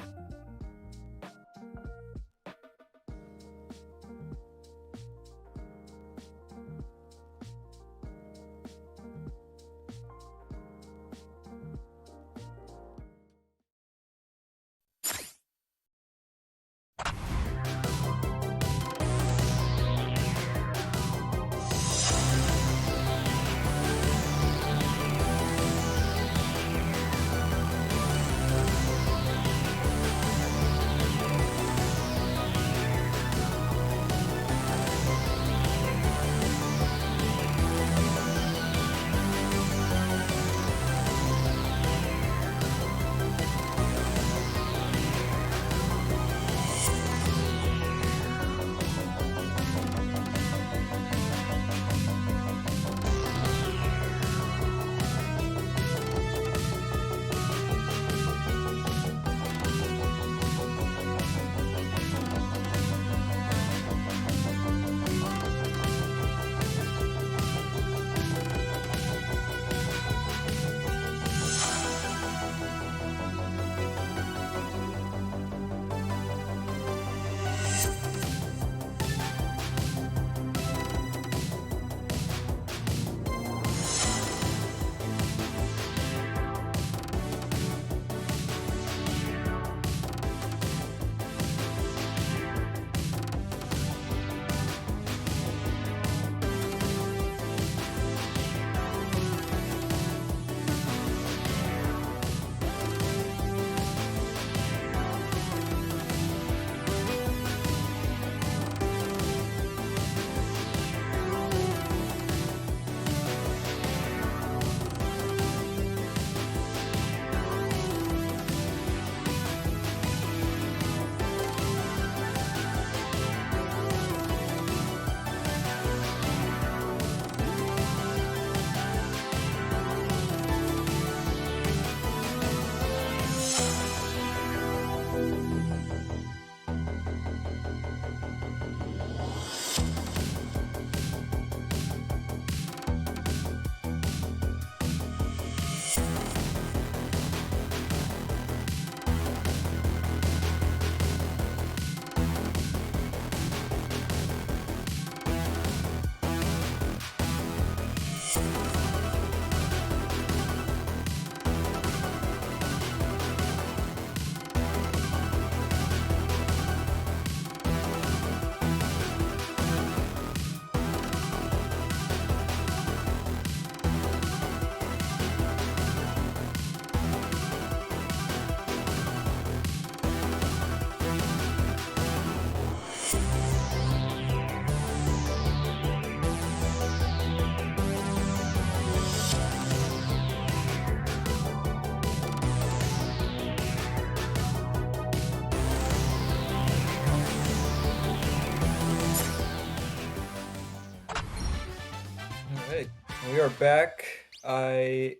Alright, we are back. I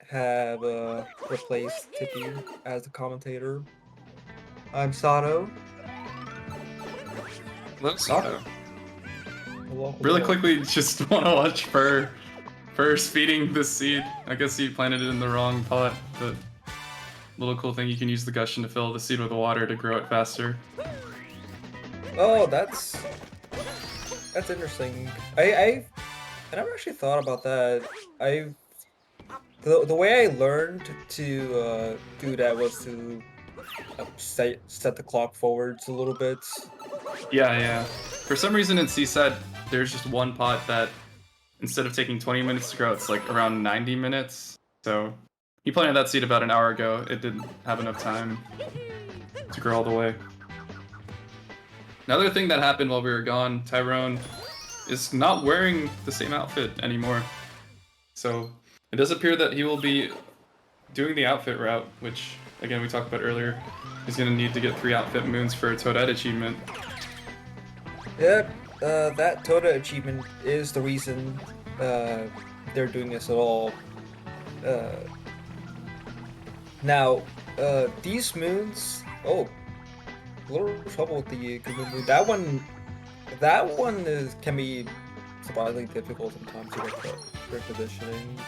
have replaced Tippy as the commentator. I'm Sato. Let's Hello. really quickly just want to watch for feeding this seed. I guess he planted it in the wrong pot, but little cool thing, you can use the gushion to fill the seed with water to grow it faster. Oh, that's That's interesting. I never actually thought about that. The way I learned to do that was to set the clock forwards a little bit. Yeah. For some reason in Seaside, there's just one pot that instead of taking 20 minutes to grow, it's like around 90 minutes. So he planted that seed about an hour ago. It didn't have enough time to grow all the way. Another thing that happened while we were gone, Tyrone is not wearing the same outfit anymore. So it does appear that he will be doing the outfit route, which, again, we talked about earlier. He's going to need to get 3 outfit moons for a Toadette achievement. Yep, that Toda achievement is the reason they're doing this at all. Now, these moons... Oh, a little trouble with the Goomba moon. That one can be surprisingly difficult sometimes to get the positioning.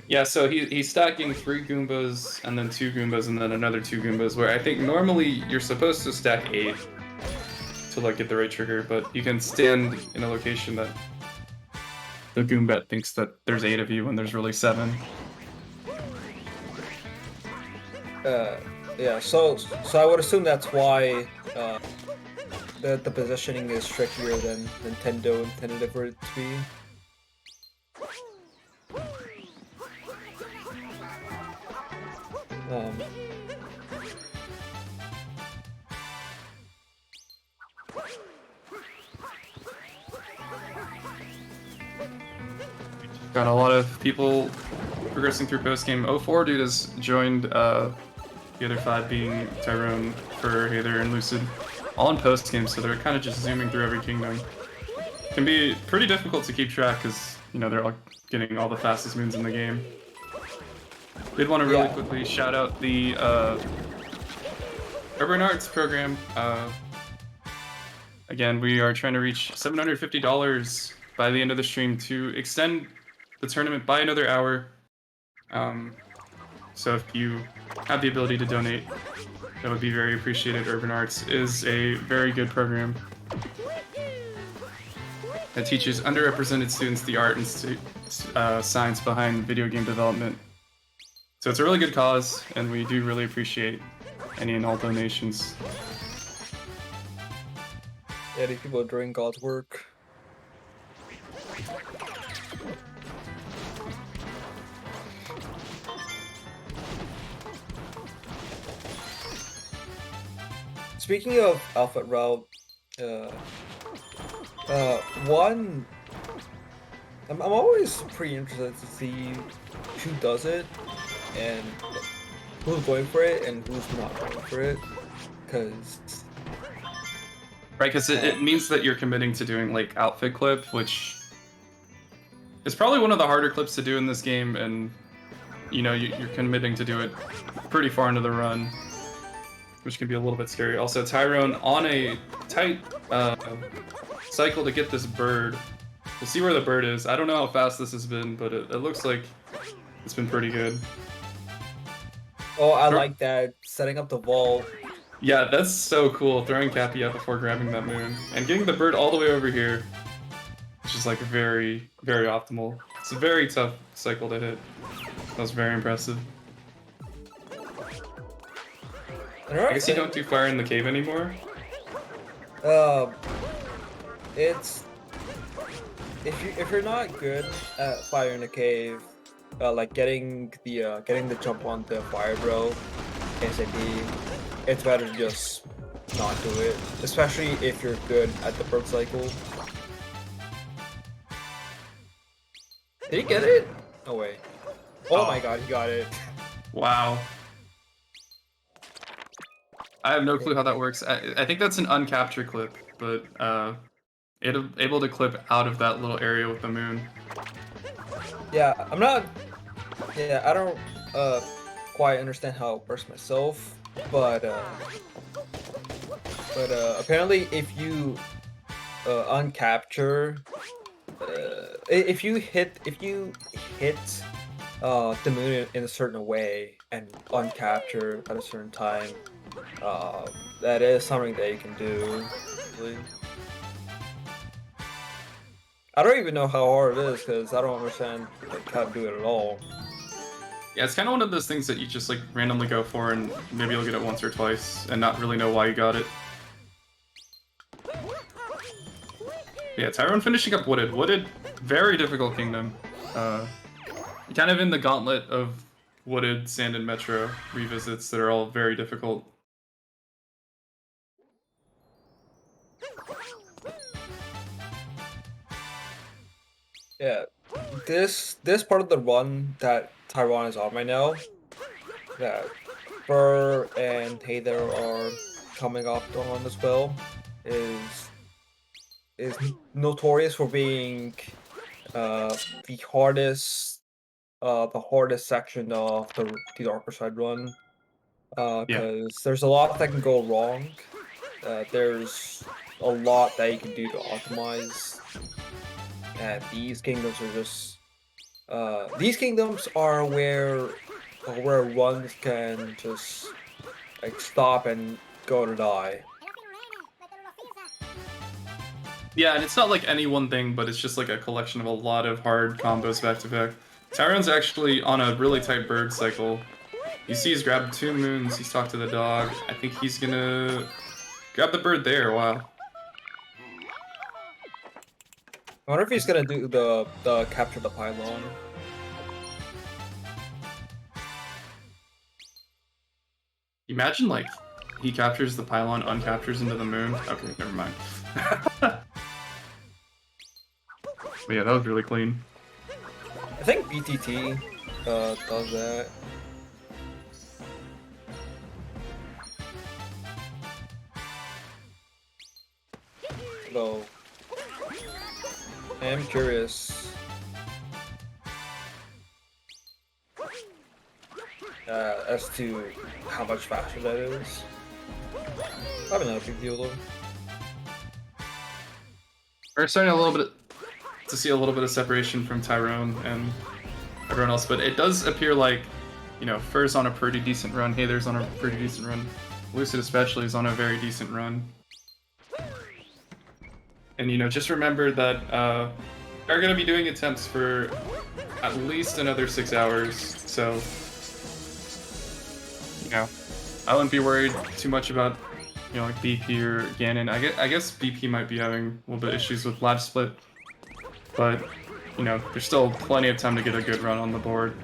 Yeah, so he's stacking 3 Goombas, and then 2 Goombas, and then another 2 Goombas, where I think normally you're supposed to stack 8 to like get the right trigger, but you can stand in a location that the Goombet thinks that there's 8 of you when there's really 7. Yeah, so I would assume that's why the positioning is trickier than Nintendo intended for it to be. Got a lot of people progressing through post-game. 04 dude has joined the other 5 being Tyrone, Fur, Hather, and Lucid. All in post-game, so they're kind of just zooming through every kingdom. Can be pretty difficult to keep track because, you know, they're all getting all the fastest moons in the game. Did want to really quickly shout out the Urban Arts program. Again, we are trying to reach $750 by the end of the stream to extend the tournament by another hour. So if you have the ability to donate, that would be very appreciated. Urban Arts is a very good program that teaches underrepresented students the art and science behind video game development. So it's a really good cause, and we do really appreciate any and all donations. Yeah, these people are doing God's work. Speaking of Alpha Route, I'm always pretty interested to see who does it and who's going for it and who's not going for it, because right, because it means that you're committing to doing like outfit clip, which is probably one of the harder clips to do in this game, and you know you're committing to do it pretty far into the run, which can be a little bit scary. Also, Tyrone on a tight cycle to get this bird. We'll see where the bird is. I don't know how fast this has been, but it looks like it's been pretty good. Oh, I like that. Setting up the wall. Yeah, that's so cool. Throwing Cappy out before grabbing that moon. And getting the bird all the way over here, which is like very, very optimal. It's a very tough cycle to hit. That was very impressive. I guess you don't do fire in the cave anymore? It's... If you're not good at fire in the cave, like getting the jump on the fire bro ASAP, it's better to just not do it, especially if you're good at the bird cycle. Did he get it? No way. Oh my god, he got it. Wow. I have no clue how that works. I think that's an uncapture clip, but able to clip out of that little area with the moon. Yeah, I don't quite understand how it works myself, but apparently if you uncapture, if you hit the moon in a certain way and uncapture at a certain time, that is something that you can do. Really. I don't even know how hard it is because I don't understand like how to do it at all. Yeah, it's kind of one of those things that you just like randomly go for, and maybe you'll get it once or twice, and not really know why you got it. Yeah, Tyrone finishing up Wooded. Wooded, very difficult kingdom. Kind of in the gauntlet of Wooded, Sand, and Metro revisits that are all very difficult. Yeah, this part of the run that Tyrone is on right now, that Burr and Heather are coming up on as well, is notorious for being the hardest section of the darker side run. Because there's a lot that can go wrong. There's a lot that you can do to optimize. And these kingdoms are just these kingdoms are where runs can just like stop and go to die. Yeah, and it's not like any one thing, but it's just like a collection of a lot of hard combos back to back. Tyrone's actually on a really tight bird cycle. You see he's grabbed 2 moons, he's talked to the dog. I think he's gonna grab the bird there, wow. I wonder if he's gonna do the capture the pylon. Imagine like he captures the pylon, uncaptures into the moon. Okay, never mind. But yeah, that was really clean. I think BTT does that. Though I am curious as to how much faster that is. Probably not a big deal though. We're starting to see a little bit of separation from Tyrone and everyone else, but it does appear like, you know, Fur's on a pretty decent run, Heather's on a pretty decent run, Lucid especially is on a very decent run. And, you know, just remember that they're going to be doing attempts for at least another 6 hours, so, you know, I wouldn't be worried too much about, you know, like BP or Ganon. I guess BP might be having a little bit of issues with lab split, but, you know, there's still plenty of time to get a good run on the board.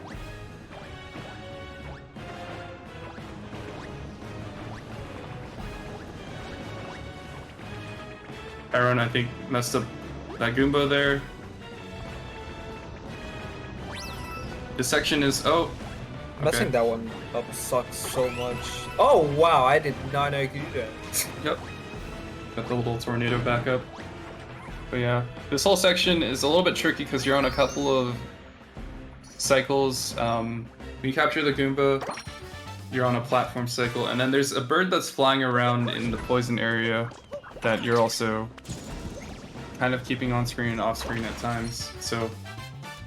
Tyrone, I think, messed up that Goomba there. This section is... oh! Okay. Messing that one up sucks so much. Oh wow, I did not know you could do that. Yep. Got the little tornado back up. But yeah, this whole section is a little bit tricky because you're on a couple of cycles. When you capture the Goomba, you're on a platform cycle, and then there's a bird that's flying around in the poison area that you're also kind of keeping on screen and off screen at times. So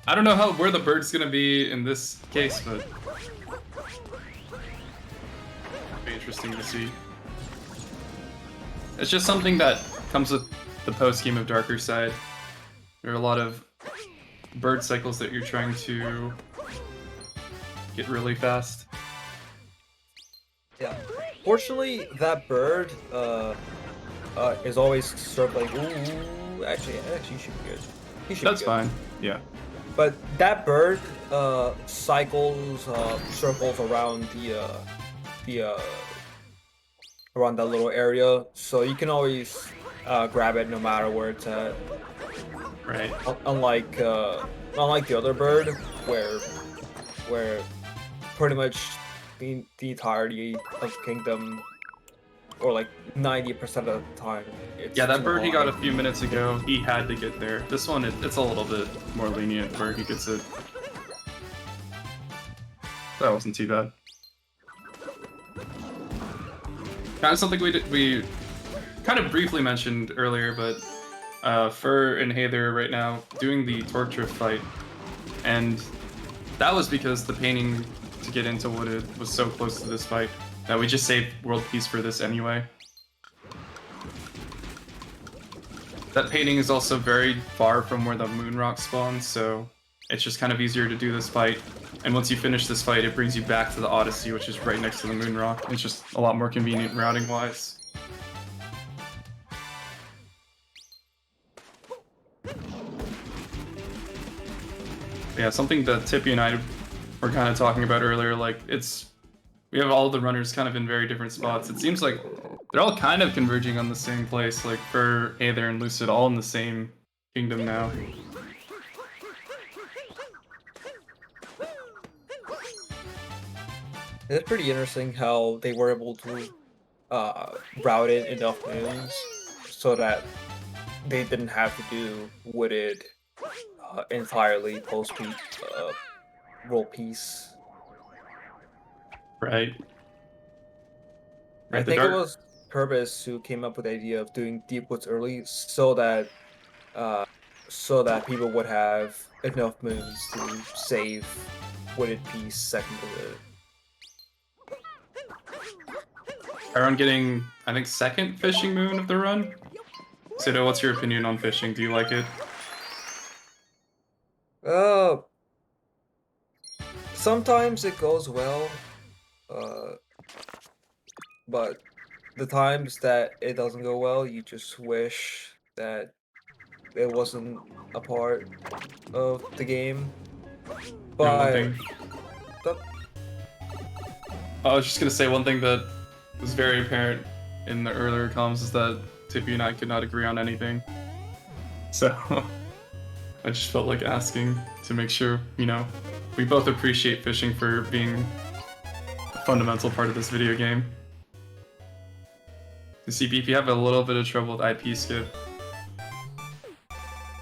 I don't know where the bird's gonna be in this case, but it'll be interesting to see. It's just something that comes with the post game of Darker Side. There are a lot of bird cycles that you're trying to get really fast. Yeah. Fortunately, that bird is always circling. Ooh, actually, he should be good. He should That's be good. fine. Yeah. But that bird circles around around that little area, so you can always grab it no matter where it's at. Right. Unlike the other bird, where pretty much the entirety of the kingdom, or like 90% of the time, Yeah, that bird he got a few minutes ago, he had to get there. This one, it's a little bit more lenient where he gets it. That wasn't too bad. Kind of something we kind of briefly mentioned earlier, but Fur and Heather right now doing the torture fight, and that was because the painting to get into Wooded was so close to this fight that we just saved World Peace for this anyway. That painting is also very far from where the moon rock spawns, so it's just kind of easier to do this fight. And once you finish this fight, it brings you back to the Odyssey, which is right next to the moon rock. It's just a lot more convenient routing-wise. Yeah, something that Tippy and I were kind of talking about earlier, like, we have all the runners kind of in very different spots. It seems like they're all kind of converging on the same place, like for Aether and Lucid, all in the same kingdom now. It's pretty interesting how they were able to route it enough moons so that they didn't have to do wooded entirely post roll piece. Right. I think it was Purvis who came up with the idea of doing deep woods early so that people would have enough moons to save wooded piece second to it. Aaron getting, I think, second fishing moon of the run. Sido, what's your opinion on fishing? Do you like it? Sometimes it goes well, but the times that it doesn't go well, you just wish that it wasn't a part of the game. But I was just gonna say one thing that was very apparent in the earlier comms is that Tippy and I could not agree on anything. So I just felt like asking to make sure, you know, we both appreciate fishing for being a fundamental part of this video game. You see, BP have a little bit of trouble with IP skip.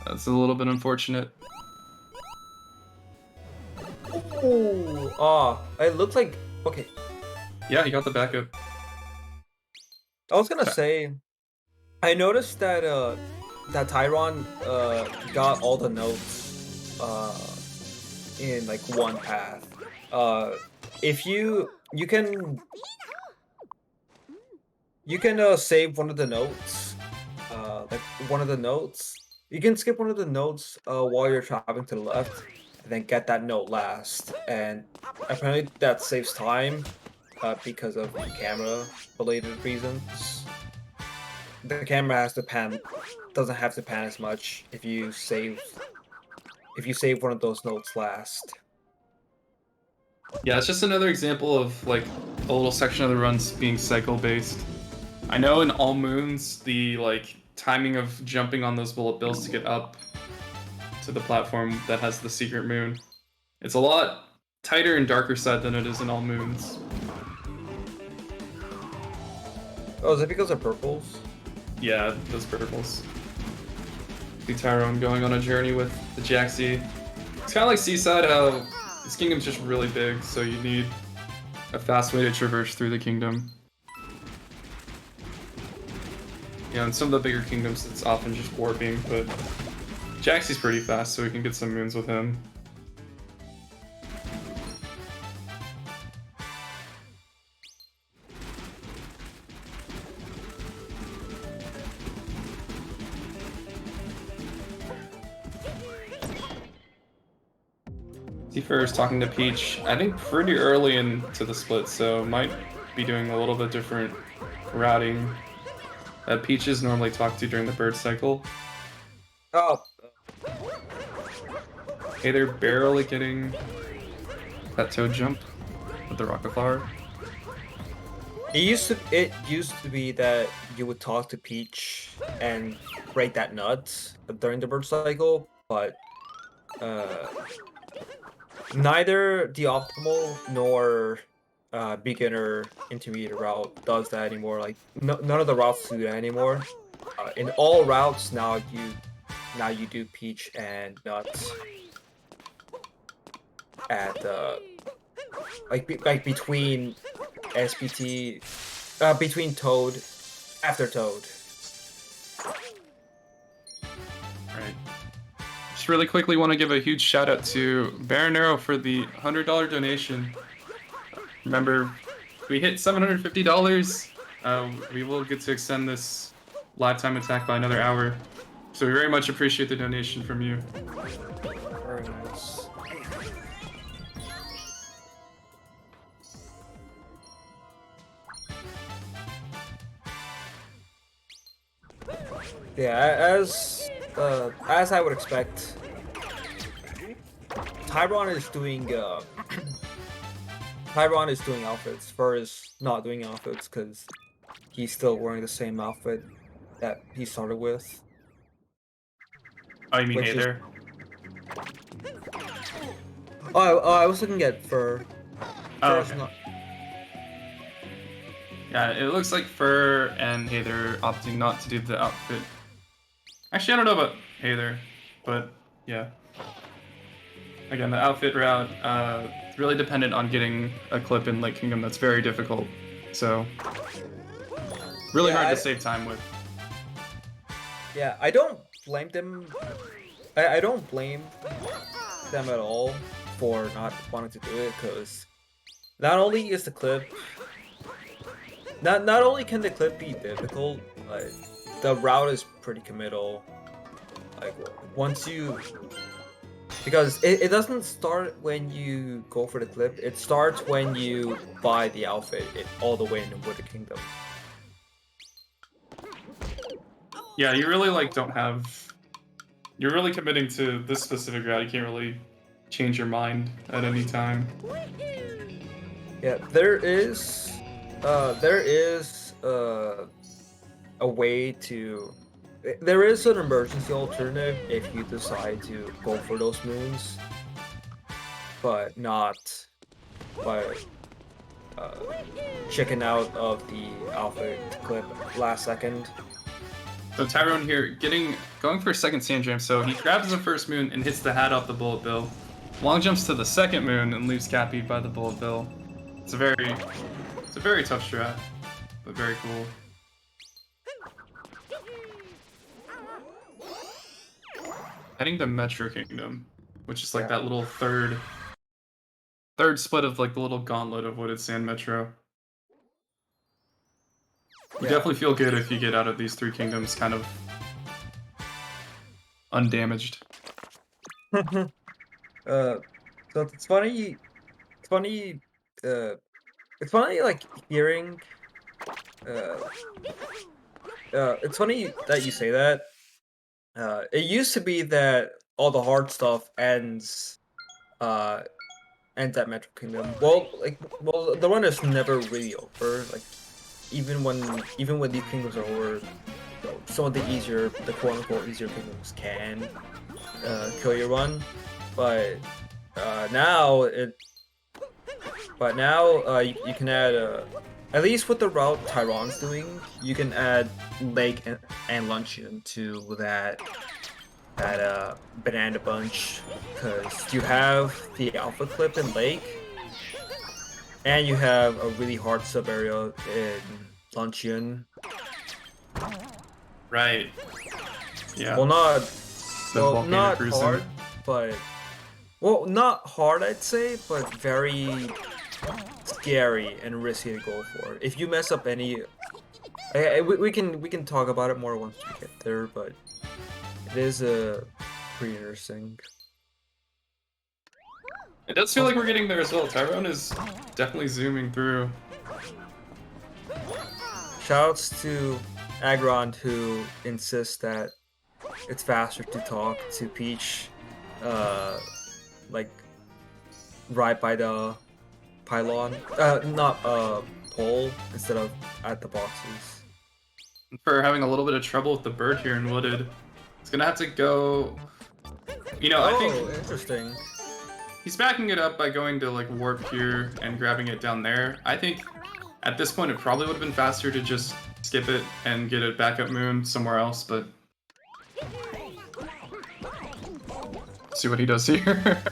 That's a little bit unfortunate. Oh, it looks like, okay. Yeah, he got the backup. I was gonna say, I noticed that that Tyron got all the notes in like one path. If you can save one of the notes, like one of the notes. You can skip one of the notes while you're traveling to the left, and then get that note last. And apparently that saves time because of camera-related reasons. The camera has to pan, doesn't have to pan as much if you save one of those notes last. Yeah, it's just another example of like a little section of the runs being cycle-based. I know in All Moons, the like timing of jumping on those bullet bills to get up to the platform that has the secret moon, it's a lot tighter and darker side than it is in All Moons. Oh, is it because of purples? Yeah, those purples. See Tyrone going on a journey with the Jaxie. It's kind of like Seaside, how this kingdom's just really big, so you need a fast way to traverse through the kingdom. Yeah, in some of the bigger kingdoms, it's often just warping, but Jaxie's pretty fast, so we can get some moons with him. Tifa is talking to Peach, I think pretty early into the split, so might be doing a little bit different routing. Peach is normally talked to during the bird cycle. Oh. Hey, they're barely getting that toad jump with the rocket flower. It used to be that you would talk to Peach and break that nut during the bird cycle, but neither the optimal nor beginner intermediate route does that anymore. Like none of the routes do that anymore. In all routes now you do Peach and nuts at like between SPT between Toad after Toad. Right. Just really quickly want to give a huge shout out to Baronero for the $100 donation. Remember, we hit $750. We will get to extend this lifetime attack by another hour. So we very much appreciate the donation from you. Very nice. Yeah, as I would expect, Tyron is doing Tyron is doing outfits. Fur is not doing outfits because he's still wearing the same outfit that he started with. Oh, you mean Which hey is- there? Oh, I was looking at Fur. Oh, Fur's okay. not. Yeah, it looks like Fur and Hather opting not to do the outfit. Actually, I don't know about Hather, but yeah. Again, the outfit route, it's really dependent on getting a clip in Lake Kingdom that's very difficult. So, really Yeah, hard I- to save time with. Yeah, I don't blame them. I don't blame them at all for not wanting to do it, because not only is the clip not only can the clip be difficult, like the route is pretty committal. Like once you, because it doesn't start when you go for the clip. It starts when you buy the outfit all the way in the Wooded Kingdom. Yeah, you really like don't have. You're really committing to this specific route. You can't really change your mind at any time. Yeah, there is a way to. There is an emergency alternative if you decide to go for those moons, but not by checking out of the outfit clip last second. So Tyrone here, going for a second sand jam. So he grabs the first moon and hits the hat off the bullet bill. Long jumps to the second moon and leaves Cappy by the bullet bill. It's a very tough strat, but very cool. Heading to Metro Kingdom, which is like that little third split of like the little gauntlet of Wooded Sand Metro. You definitely feel good if you get out of these three kingdoms kind of undamaged. So it's funny. It's funny like hearing. It's funny that you say that. It used to be that all the hard stuff ends at Metro Kingdom. Well, the run is never really over. Like, even when these kingdoms are over, some of the quote-unquote easier kingdoms can kill your run. But now you can add at least with the route Tyron's doing, you can add Lake and Luncheon to that banana bunch, because you have the alpha clip in Lake, and you have a really hard sub area in Luncheon. Right. Yeah. Well, not Cruising. hard, but not hard, I'd say, but very scary and risky to go for. If you mess up any, we can talk about it more once we get there, but it is pretty interesting. It does feel like we're getting there as well. Tyrone is definitely zooming through. Shoutouts to Agrond, who insists that it's faster to talk to Peach, like right by the pylon, not pole, instead of at the boxes. For having a little bit of trouble with the bird here in Wooded, it's gonna have to go. You know, I think Interesting. he's backing it up by going to like warp here and grabbing it down there. I think at this point it probably would have been faster to just skip it and get a backup moon somewhere else, but see what he does here.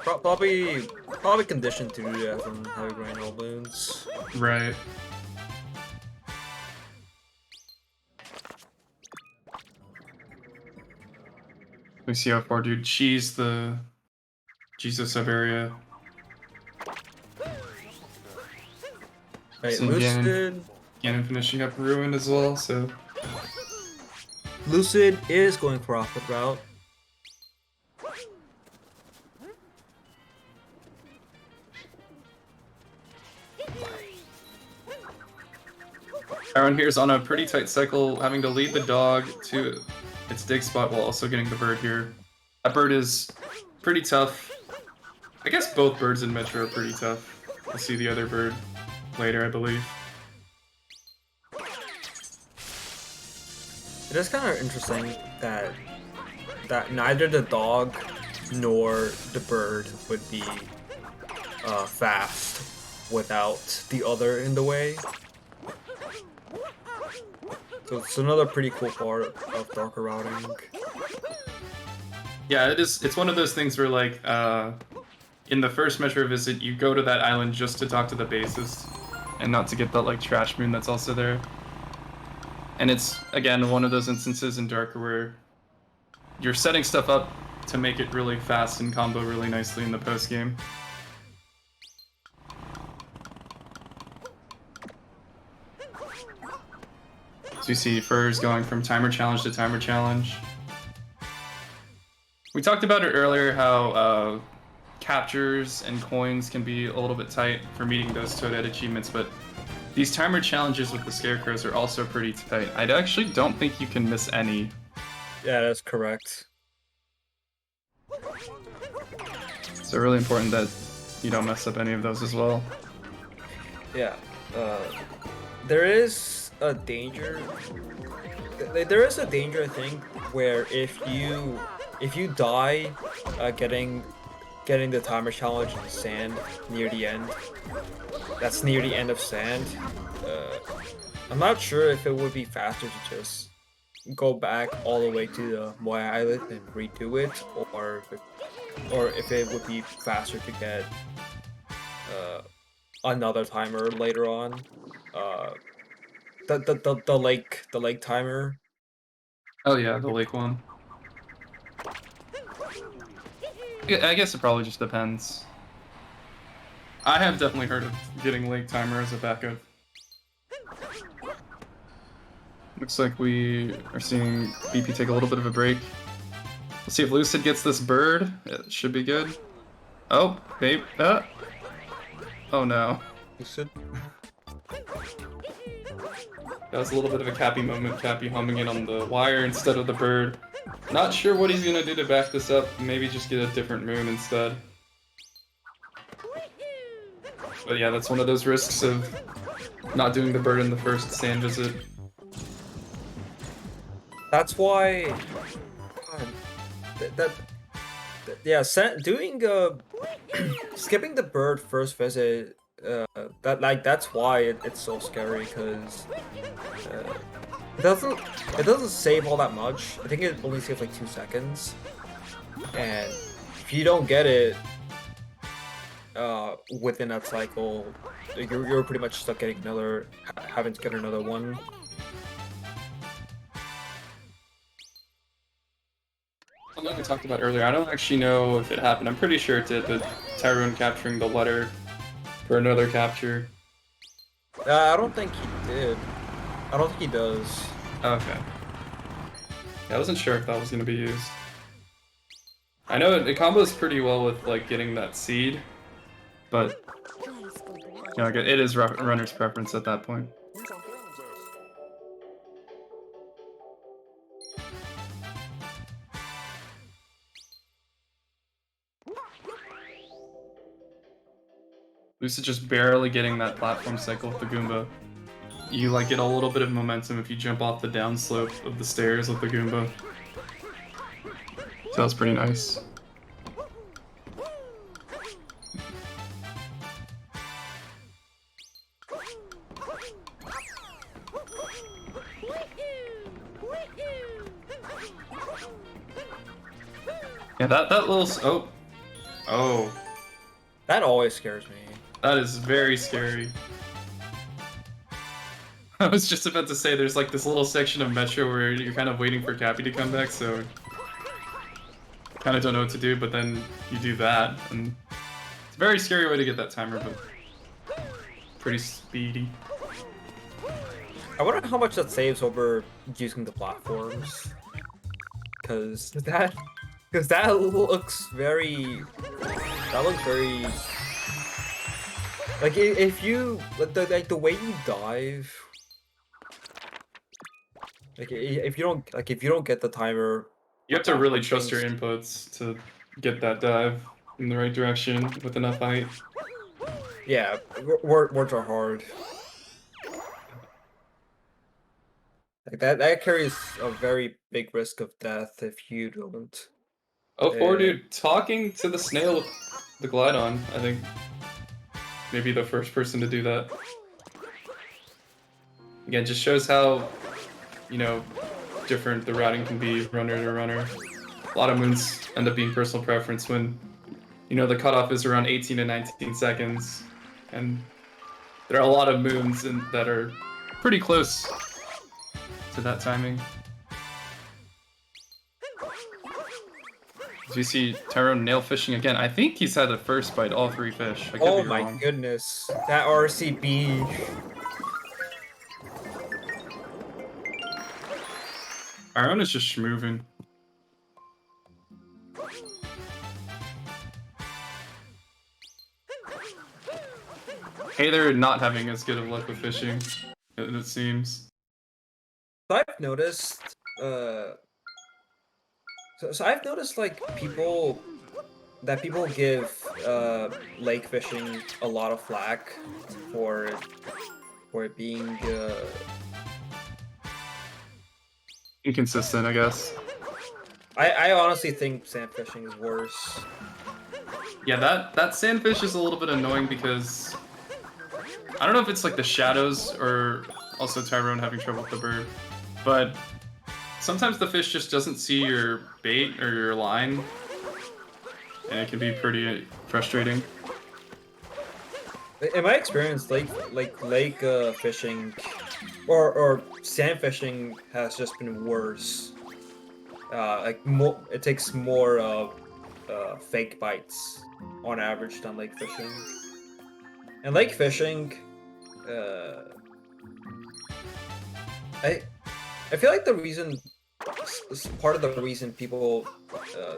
Probably conditioned to do that from heavy rain all balloons. Right. We see how far, dude. She's the sub area. Right, So again- Lucid Ganon finishing up Ruin as well, so... Lucid is going for off the route. Aaron here's on a pretty tight cycle, having to lead the dog to its dig spot while also getting the bird here. That bird is pretty tough. I guess both birds in Metro are pretty tough. We'll see the other bird later, I believe. It is kind of interesting that neither the dog nor the bird would be fast without the other in the way. So it's another pretty cool part of darker routing. Yeah, it is. It's one of those things where, like, in the first Metro visit, you go to that island just to talk to the bassist, and not to get that, like, trash moon that's also there. And it's, again, one of those instances in Darker where you're setting stuff up to make it really fast and combo really nicely in the post-game. So you see Furs going from timer challenge to timer challenge. We talked about it earlier how captures and coins can be a little bit tight for meeting those Toadette achievements, but these timer challenges with the Scarecrows are also pretty tight. I actually don't think you can miss any. Yeah, that's correct. So really important that you don't mess up any of those as well. Yeah, there is a danger. There is a danger, I think, where if you die, getting the timer challenge in sand near the end. That's near the end of sand. I'm not sure if it would be faster to just go back all the way to the Moai Island and redo it, or if it would be faster to get another timer later on. The lake timer. Oh yeah, the lake one. Yeah, I guess it probably just depends. I have definitely heard of getting lake timer as a backup. Looks like we are seeing BP take a little bit of a break. Let's see if Lucid gets this bird. It should be good. Oh, babe. Oh no. Lucid. That was a little bit of a Cappy moment. Cappy humming it on the wire instead of the bird. Not sure what he's gonna do to back this up. Maybe just get a different moon instead. But yeah, that's one of those risks of not doing the bird in the first sand visit. That's why. Doing skipping the bird first visit. That's why it's so scary, because it doesn't save all that much. I think it only saves like 2 seconds, and if you don't get it within that cycle, you're pretty much stuck getting having to get another one. Like we talked about earlier, I don't actually know if it happened. I'm pretty sure it did, but Tyrone capturing the letter for another capture. I don't think he did. I don't think he does. Okay. Yeah, I wasn't sure if that was going to be used. I know it combos pretty well with like getting that seed, but you know, it is runner's preference at that point. Lucid just barely getting that platform cycle with the Goomba. You like get a little bit of momentum if you jump off the downslope of the stairs with the Goomba. So that's pretty nice. Yeah, that little oh. That always scares me. That is very scary. I was just about to say there's like this little section of Metro where you're kind of waiting for Cappy to come back, so kind of don't know what to do, but then you do that, and it's a very scary way to get that timer, but pretty speedy. I wonder how much that saves over using the platforms. Cause that looks very like if you like the way you dive, like if you don't get the timer, You have to really trust your inputs to get that dive in the right direction with enough height. yeah, words are hard. Like that carries a very big risk of death if you don't. Oh, poor dude, talking to the snail with the glide on, I think maybe the first person to do that. Again, just shows how, you know, different the routing can be runner to runner. A lot of moons end up being personal preference when, you know, the cutoff is around 18 to 19 seconds. And there are a lot of moons that are pretty close to that timing. As we see Tyrone nail fishing again. I think he's had a first bite all 3 fish. I could Oh be my wrong. goodness, that RCB. Tyrone is just moving. Hey, they're not having as good of luck with fishing, it seems. So I've noticed, so I've noticed like people give lake fishing a lot of flack for it being Inconsistent, I guess. I honestly think sand fishing is worse. Yeah, that sandfish is a little bit annoying because I don't know if it's like the shadows or also Tyrone having trouble with the bird, but sometimes the fish just doesn't see your bait or your line, and it can be pretty frustrating. In my experience, lake fishing or sand fishing has just been worse. It takes more fake bites on average than lake fishing. And lake fishing, I feel like part of the reason people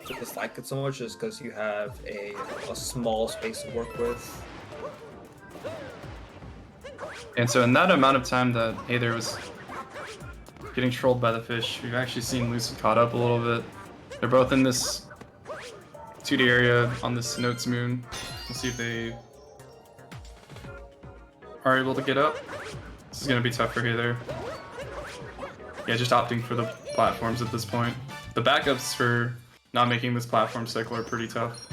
dislike it so much is because you have a small space to work with. And so in that amount of time that Aether was getting trolled by the fish, we've actually seen Lucid caught up a little bit. They're both in this 2D area on this Notes moon. We'll see if they are able to get up. This is going to be tough for Aether. Yeah, just opting for the platforms at this point. The backups for not making this platform cycle are pretty tough.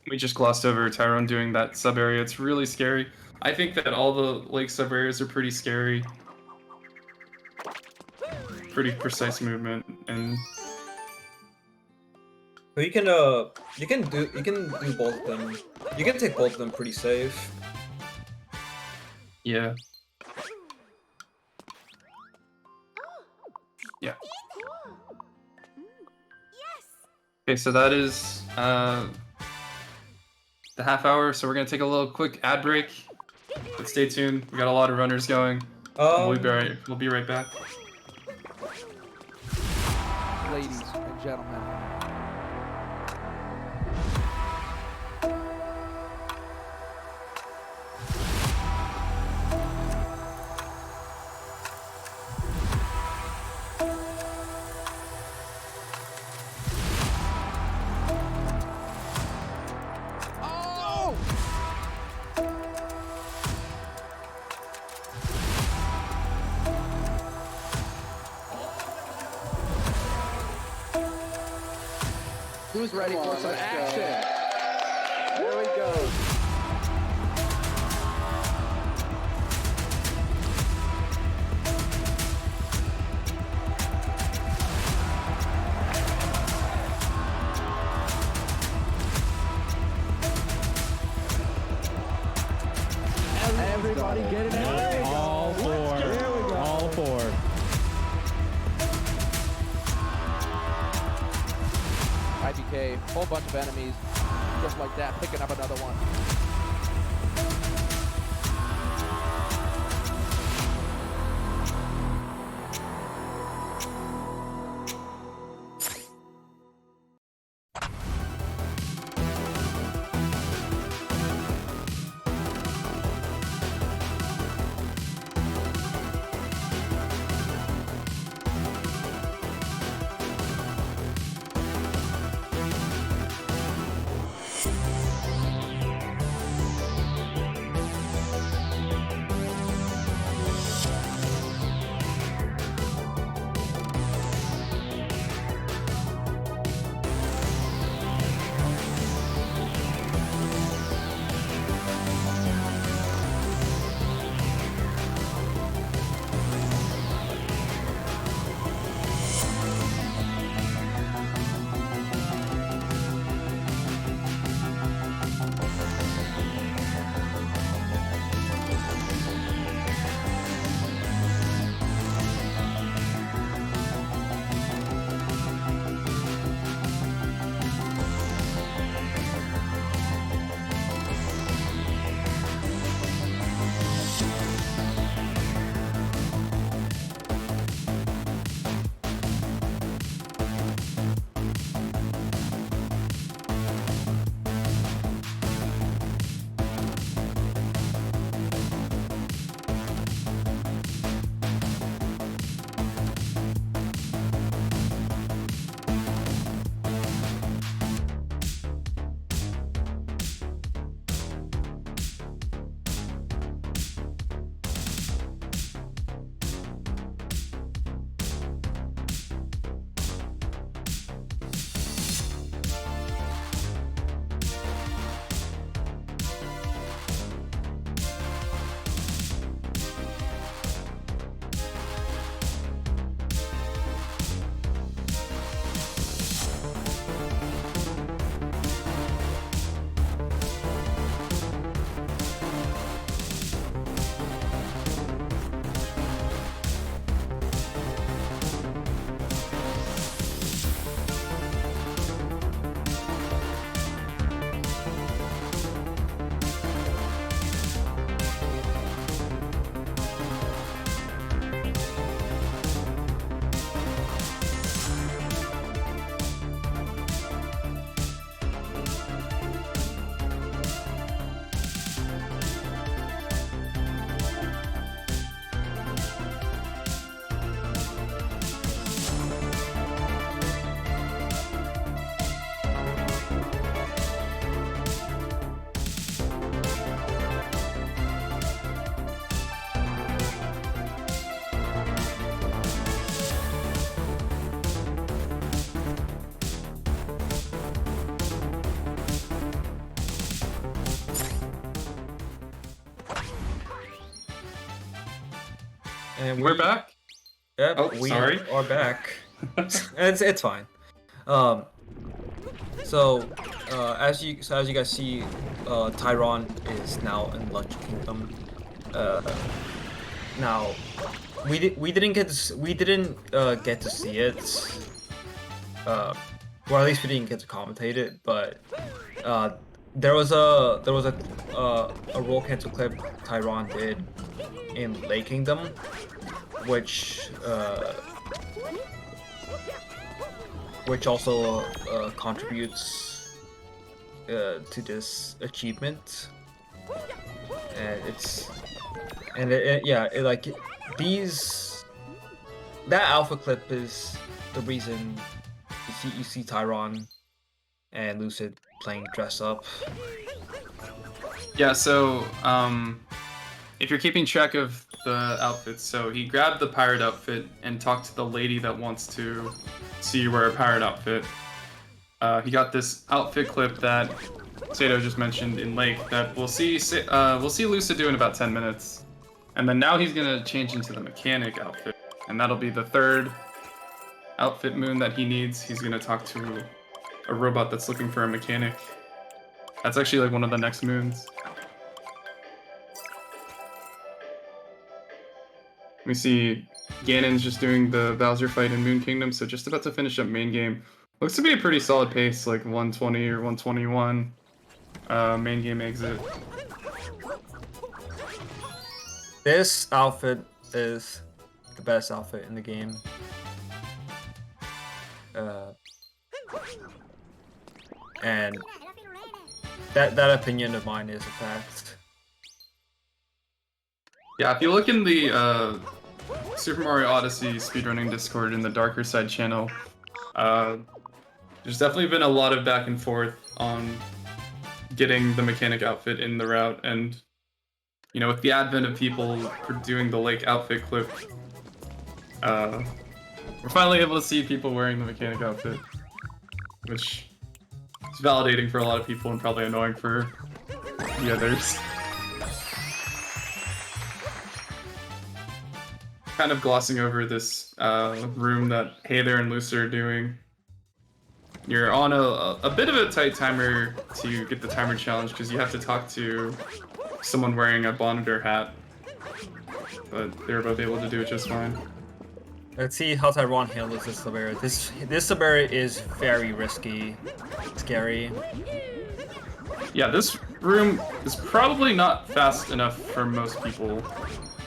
We just glossed over Tyrone doing that sub area. It's really scary. I think that all the lake sub areas are pretty scary. Pretty precise movement, and But you can do both of them. You can take both of them pretty safe. yeah. Yeah. Okay, so that is the half hour, so we're gonna take a little quick ad break. But stay tuned. We got a lot of runners going. We'll be right back. Ladies and gentlemen. Who's ready for some action? There we go. Everybody get it out. All four. There we go. All four. IBK, whole bunch of enemies, just like that, picking up another one. And We're back. Yep, Oh, we sorry. are back. It's fine. So as you guys see, Tyron is now in Luncheon Kingdom. Now we didn't get to see it. Or at least we didn't get to commentate it, but there was a roll cancel clip Tyron did in Lake Kingdom, which also contributes to this achievement, and that alpha clip is the reason you see Tyron and Lucid playing dress up. Yeah, so if you're keeping track of the outfits, so he grabbed the pirate outfit and talked to the lady that wants to see you wear a pirate outfit. He got this outfit clip that Sato just mentioned in Lake that we'll see Lucid do in about 10 minutes. And then now he's gonna change into the mechanic outfit, and that'll be the third outfit moon that he needs. He's gonna talk to a robot that's looking for a mechanic. That's actually like one of the next moons. We see Ganon's just doing the Bowser fight in Moon Kingdom, so just about to finish up main game. Looks to be a pretty solid pace, like 120 or 121 main game exit. This outfit is the best outfit in the game. And that opinion of mine is a fact. Yeah, if you look in the Super Mario Odyssey speedrunning Discord in the Darker Side channel, there's definitely been a lot of back and forth on getting the mechanic outfit in the route, and you know, with the advent of people doing the Lake outfit clip, we're finally able to see people wearing the mechanic outfit, which is validating for a lot of people and probably annoying for the others. Kind of glossing over this room that Hey There and Lucid are doing. You're on a bit of a tight timer to get the timer challenge because you have to talk to someone wearing a bonnet or hat, but they were both able to do it just fine. Let's see how Tyron handles this Sabera. This Sabera is very risky, scary. Yeah, this room is probably not fast enough for most people,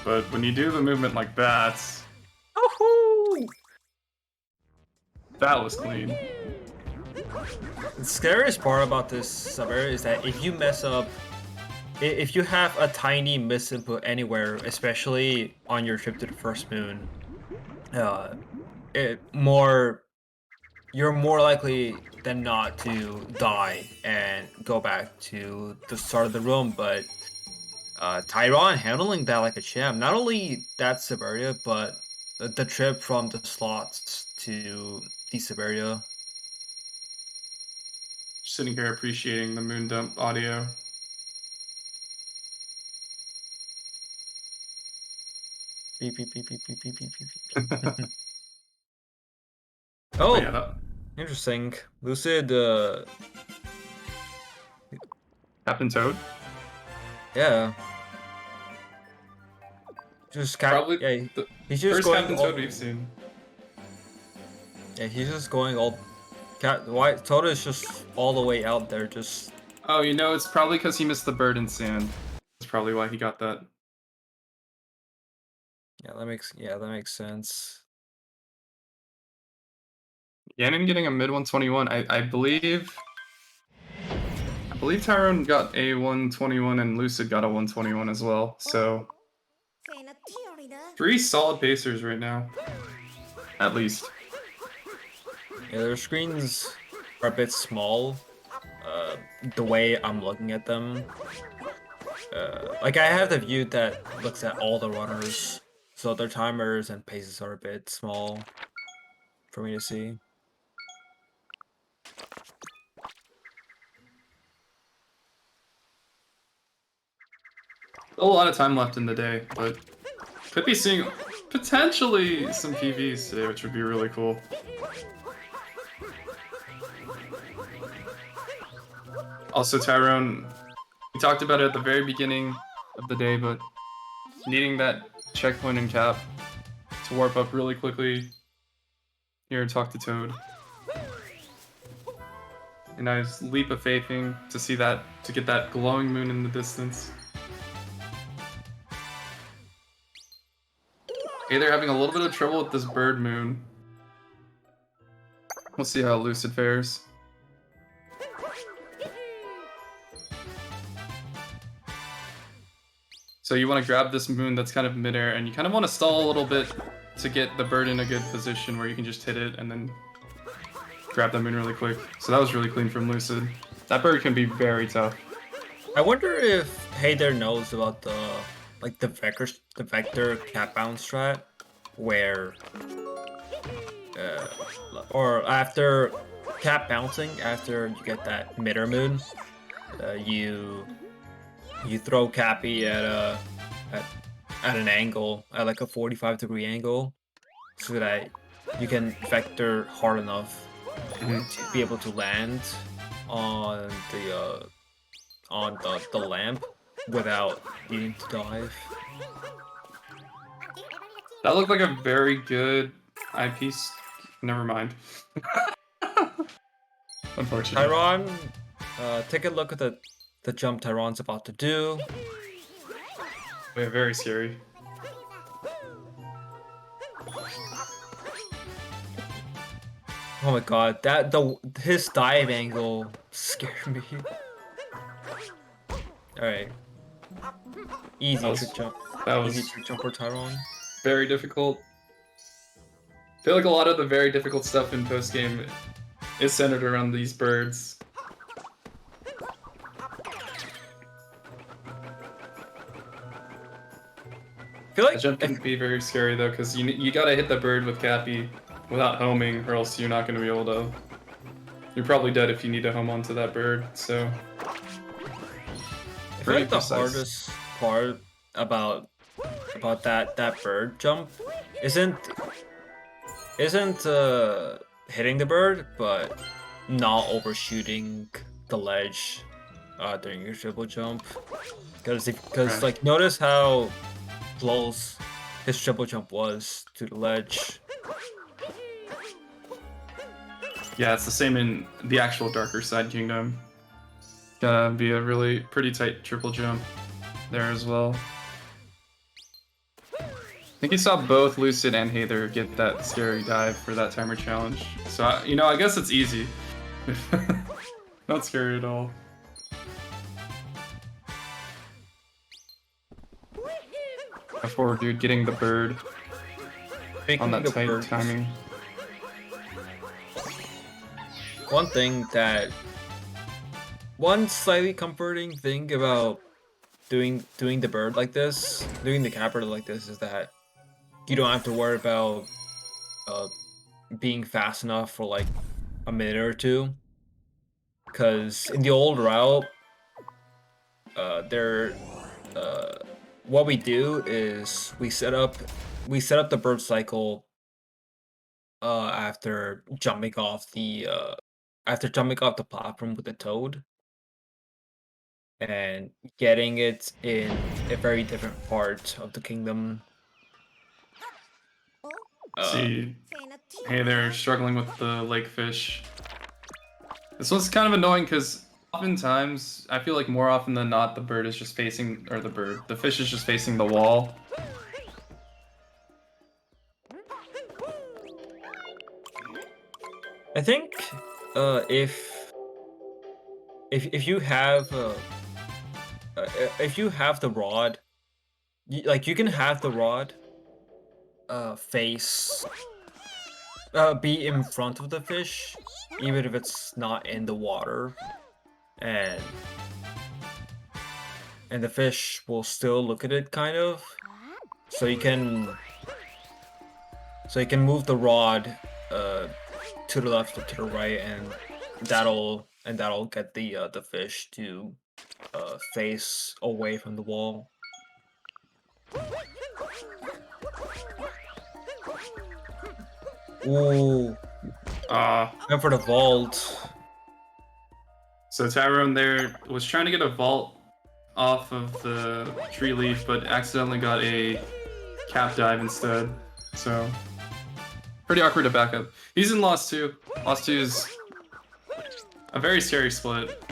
but when you do the movement like that, Oh-hoo! That was clean. The scariest part about this Sabera is that if you mess up, if you have a tiny misinput anywhere, especially on your trip to the first moon, you're more likely than not to die and go back to the start of the room. But Tyron handling that like a champ. Not only that Siberia, but the trip from the slots to the Siberia. Sitting here appreciating the moon dump audio. Beep, beep, beep, beep, beep, beep, beep, beep, beep. Oh, yeah, interesting. Lucid, Captain Toad? yeah. Just Probably yeah, the he's just first going Captain Toad we've seen. Yeah, he's just going all. Toad is just all the way out there, just. Oh, you know, it's probably because he missed the bird in sand. That's probably why he got that. Yeah, that makes sense. Ganon getting a mid 121. I believe Tyrone got a 121 and Lucid got a 121 as well. So 3 solid pacers right now, at least. Yeah, their screens are a bit small. The way I'm looking at them, like I have the view that looks at all the runners, so their timers and paces are a bit small for me to see. Still a lot of time left in the day, but could be seeing potentially some PVs today, which would be really cool. Also, Tyrone, we talked about it at the very beginning of the day, but needing that checkpoint and cap to warp up really quickly here and talk to Toad. And I was leap of faithing to see that, to get that glowing moon in the distance. Okay, they're having a little bit of trouble with this bird moon. We'll see how Lucid fares. So you want to grab this moon that's kind of midair, and you kind of want to stall a little bit to get the bird in a good position where you can just hit it and then grab that moon really quick. So that was really clean from Lucid. That bird can be very tough. I wonder if Hey There knows about the vector cap bounce strat, where or after cap bouncing, after you get that midair moon, you throw Cappy at an angle, at like a 45-degree angle, so that you can vector hard enough to be able to land on the lamp without needing to dive. That looked like a very good eyepiece. Never mind. Unfortunately. Tyron, take a look at the jump Tyron's about to do. Yeah, very scary. Oh my god, his dive angle scared me. Alright. Easy trick jump. That was easy trick jump for Tyron. very difficult. I feel like a lot of the very difficult stuff in post-game is centered around these birds. I feel like That jump can be very scary though, because you gotta hit the bird with Cappy without homing, or else you're not gonna be able to. You're probably dead if you need to home onto that bird. So. I feel like the hardest part about that bird jump isn't hitting the bird, but not overshooting the ledge during your triple jump. Because like notice how close his triple jump was to the ledge. Yeah, it's the same in the actual darker side kingdom. Gotta be a really pretty tight triple jump there as well. I think you saw both Lucid and Hather get that scary dive for that timer challenge. So, I guess it's easy. Not scary at all. Before, dude, getting the bird on that tight timing. One slightly comforting thing about doing the bird like this, doing the capper like this, is that you don't have to worry about being fast enough for like a minute or two. Because in the old route, what we do is we set up the bird cycle after jumping off the platform with the toad, and getting it in a very different part of the kingdom. See, hey, they're struggling with the lake fish. This one's kind of annoying because oftentimes, I feel like more often than not, the bird is just facing, or the fish is just facing the wall. I think if you have the rod, you can have the rod be in front of the fish, even if it's not in the water, and the fish will still look at it kind of. So you can move the rod to the left or to the right, and that'll get the fish to face away from the wall. Ooh, Ah. went for the vault. So Tyrone there was trying to get a vault off of the tree leaf, but accidentally got a cap dive instead. So pretty awkward to back up. He's in Lost 2. Lost 2 is a very scary split.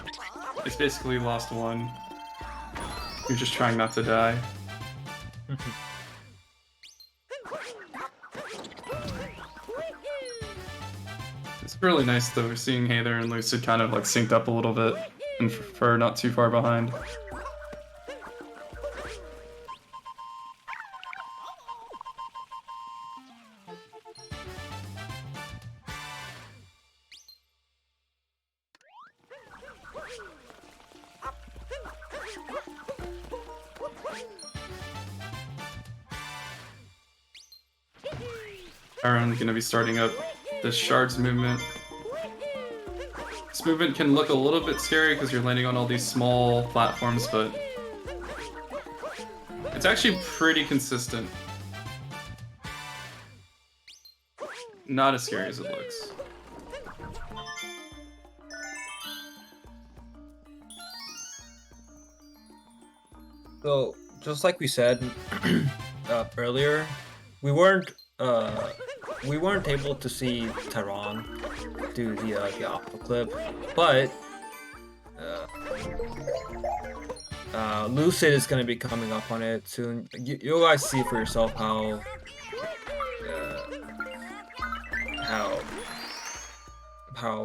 It's basically Lost 1. You're just trying not to die. It's really nice though, we're seeing Heather and Lucid kind of like synced up a little bit and for not too far behind. Aaron's gonna be starting up the shards movement. This movement can look a little bit scary because you're landing on all these small platforms, but it's actually pretty consistent. Not as scary as it looks. So, just like we said earlier, we weren't able to see Tyrone do the opera clip, but Lucid is gonna be coming up on it soon. You guys see for yourself how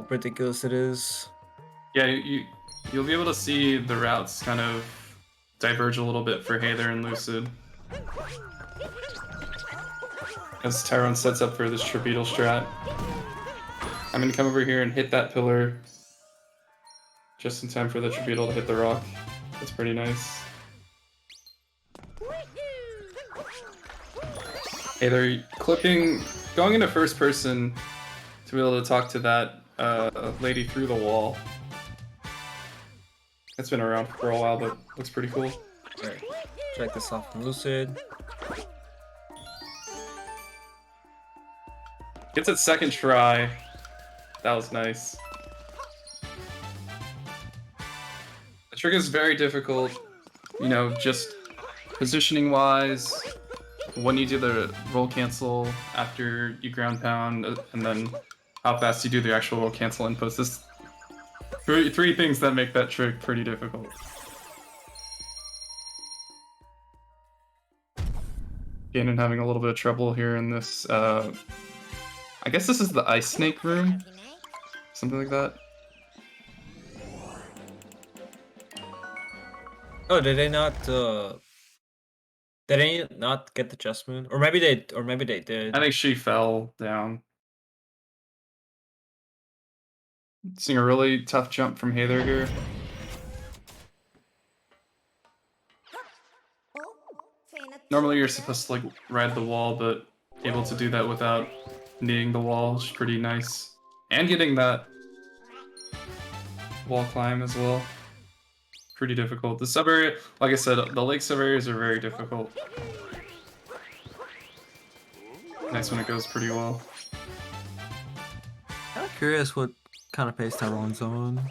ridiculous it is. Yeah, you'll be able to see the routes kind of diverge a little bit for Heather and Lucid. As Tyrone sets up for this Trapedal strat. I'm gonna come over here and hit that pillar just in time for the Trapedal to hit the rock. That's pretty nice. Heather going into first person to be able to talk to that lady through the wall. It's been around for a while, but looks pretty cool. Alright, check this off from Lucid. Gets it second try. That was nice. The trick is very difficult, you know, just positioning wise, when you do the roll cancel after you ground pound, and then how fast you do the actual roll cancel inputs. This three things that make that trick pretty difficult. Ganon having a little bit of trouble here in this, I guess this is the Ice Snake room? Something like that. Oh, did they not get the chest moon? Or maybe they did. I think she fell down. Seeing a really tough jump from Heather here. Normally you're supposed to like ride the wall, but able to do that without needing the wall is pretty nice. And getting that wall climb as well. Pretty difficult. The sub area, like I said, the lake sub areas are very difficult. Nice when it goes pretty well. I'm curious what kind of pace Tyrone's on.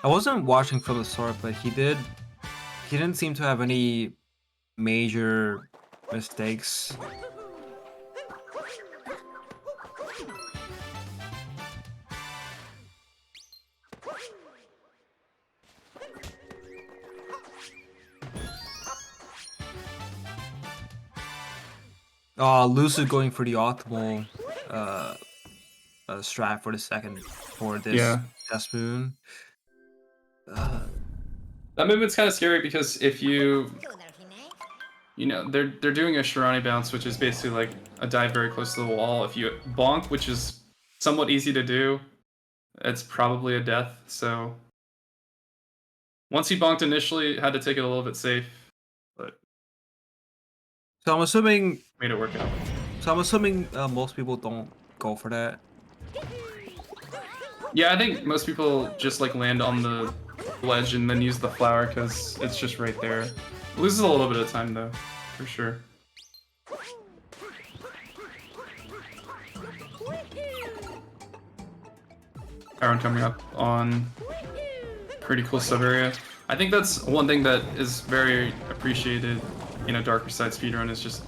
I wasn't watching from the start, but he didn't seem to have any major mistakes. Lucid going for the optimal strat for the second for this test moon. That movement's kind of scary because if you know, they're doing a Shirani bounce, which is basically like a dive very close to the wall. If you bonk, which is somewhat easy to do, it's probably a death. So once he bonked initially, had to take it a little bit safe, but So I'm assuming made it work out. So I'm assuming most people don't go for that. Yeah, I think most people just like land on the ledge and then use the flower because it's just right there. It loses a little bit of time though, for sure. Aaron coming up on pretty cool sub area. I think that's one thing that is very appreciated in a darker side speedrun is just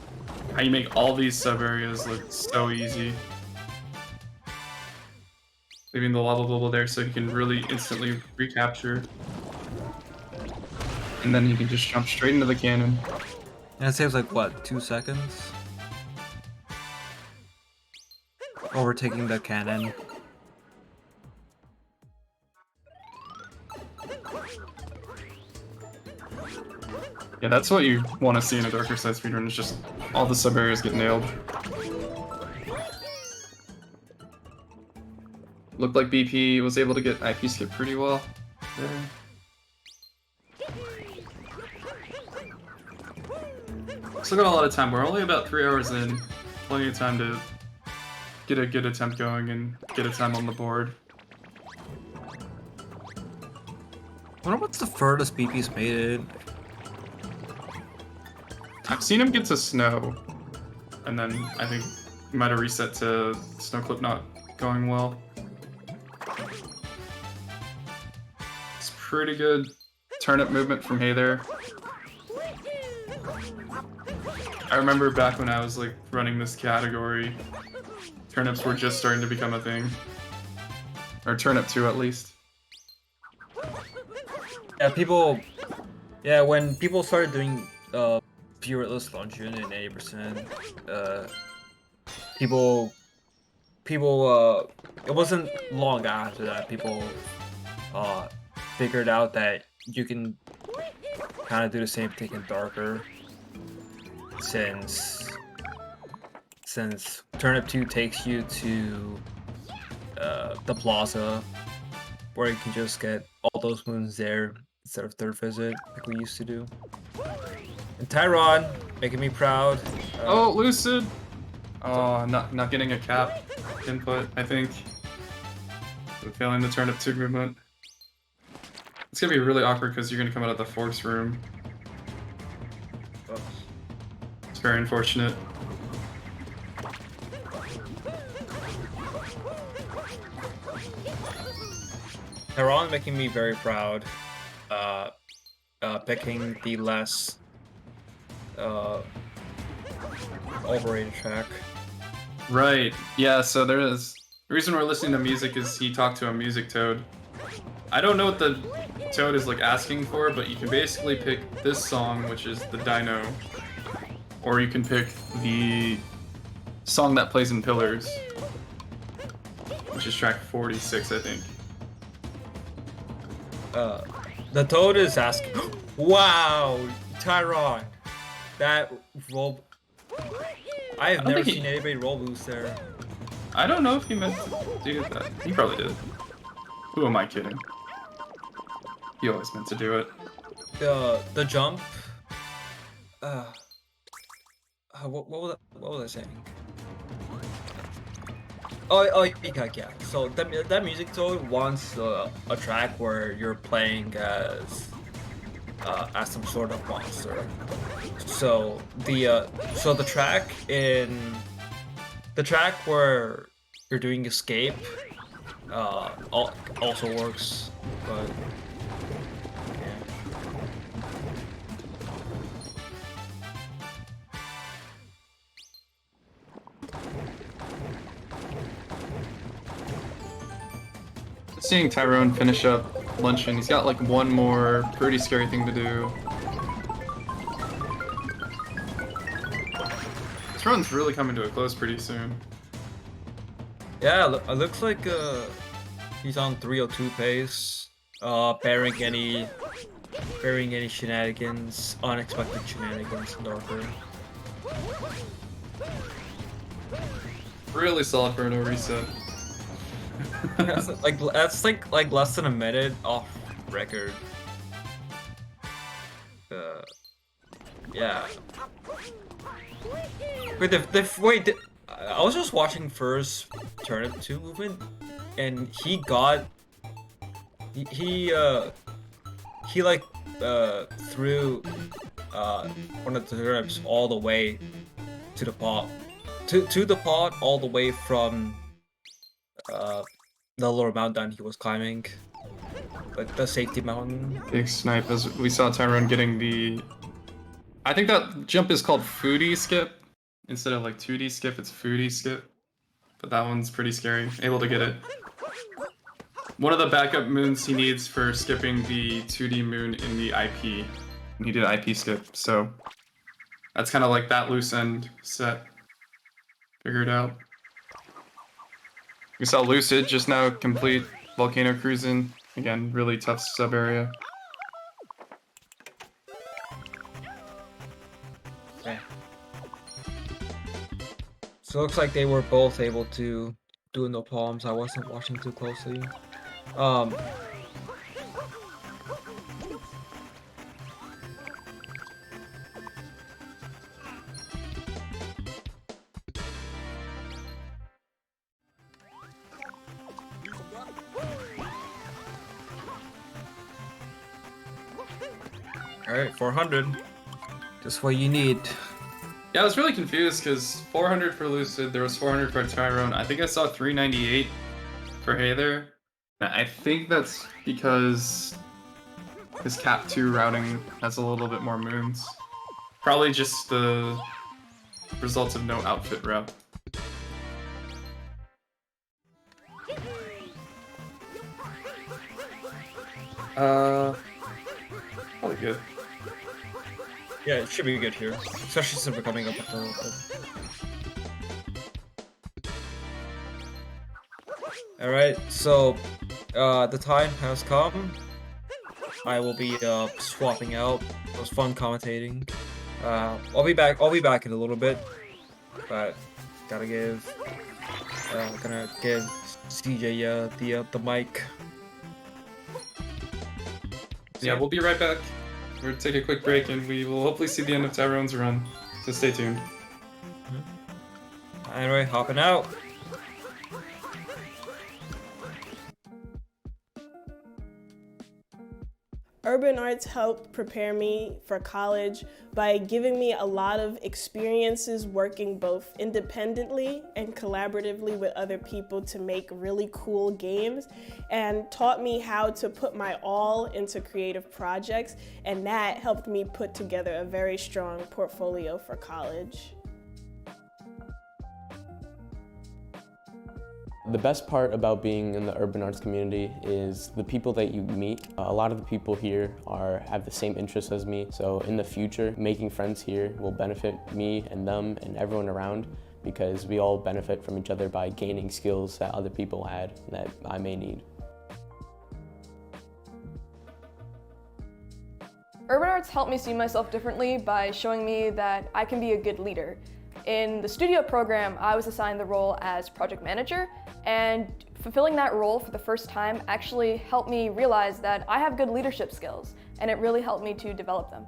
how you make all these sub areas look so easy. Leaving the lava bubble there so you can really instantly recapture. And then you can just jump straight into the cannon. And it saves like what, 2 seconds? Overtaking the cannon. Yeah, that's what you want to see in a darker side speedrun, is just all the sub areas get nailed. Looked like BP was able to get IP skip pretty well there. Still got a lot of time. We're only about 3 hours in. Plenty of time to get a good attempt going and get a time on the board. I wonder what's the furthest BP's made it. I've seen him get to snow, and then I think he might have reset to snow clip not going well. It's pretty good turnip movement from Hey there. I remember back when I was like running this category, turnips were just starting to become a thing. Or turnip 2 at least. Yeah, when people started doing pureless luncheon and 80%, it wasn't long after that people figured out that you can kind of do the same thing in darker, since turnip 2 takes you to the plaza, where you can just get all those moons there instead of third visit like we used to do. And Tyron, making me proud. Oh, Lucid! Oh, not getting a cap input, I think. Failing the turnip 2 movement. It's gonna be really awkward because you're gonna come out of the force room. It's very unfortunate. Tyron making me very proud. Picking the less overrated track. Right. Yeah, so there is... The reason we're listening to music is he talked to a music toad. I don't know what the toad is like asking for, but you can basically pick this song, which is the Dino, or you can pick the song that plays in Pillars, which is track 46, I think. The toad is asking. Wow, Tyron, that roll. I have never seen anybody roll boost there. I don't know if he meant to do that. He probably did. Who am I kidding? He always meant to do it. The jump. What was I saying? Oh, yeah. So that music toad wants a track where you're playing as some sort of monster. So the track where you're doing escape also works, but yeah. Seeing Tyrone finish up Luncheon, he's got like one more pretty scary thing to do. This run's really coming to a close pretty soon. Yeah, it looks like he's on 302 pace, bearing any shenanigans, unexpected shenanigans in darker. Really solid for no reset. That's like less than a minute off record. Yeah. Wait, I was just watching first turnip 2 movement, and he threw one of the turnips all the way to the pot, to the pot all the way from the lower mountain he was climbing, like the safety mountain. Big snipe, as we saw Tyrone getting the... I think that jump is called foodie skip. Instead of like 2D skip, it's foodie skip. But that one's pretty scary. Able to get it. One of the backup moons he needs for skipping the 2D moon in the IP. He did IP skip, so that's kind of like that loose end set. Figured out. We saw Lucid just now complete Volcano Cruising. Again, really tough sub area. Okay. So it looks like they were both able to do no palms. I wasn't watching too closely. Alright, 400. Just what you need. Yeah, I was really confused because 400 for Lucid, there was 400 for Tyrone. I think I saw 398 for Hayther. I think that's because his Cap 2 routing has a little bit more moons. Probably just the results of no outfit route. Probably good. Yeah, it should be good here, especially since we're coming up with the... Alright, so the time has come. I will be swapping out. It was fun commentating. I'll be back in a little bit, but gonna give CJ the mic. Yeah, we'll be right back. We're gonna take a quick break and we will hopefully see the end of Tyrone's run. So stay tuned. Anyway, hopping out. Urban arts helped prepare me for college by giving me a lot of experiences working both independently and collaboratively with other people to make really cool games, and taught me how to put my all into creative projects, and that helped me put together a very strong portfolio for college. The best part about being in the urban arts community is the people that you meet. A lot of the people here have the same interests as me, so in the future, making friends here will benefit me and them and everyone around, because we all benefit from each other by gaining skills that other people had that I may need. Urban arts helped me see myself differently by showing me that I can be a good leader. In the studio program, I was assigned the role as project manager, and fulfilling that role for the first time actually helped me realize that I have good leadership skills, and it really helped me to develop them.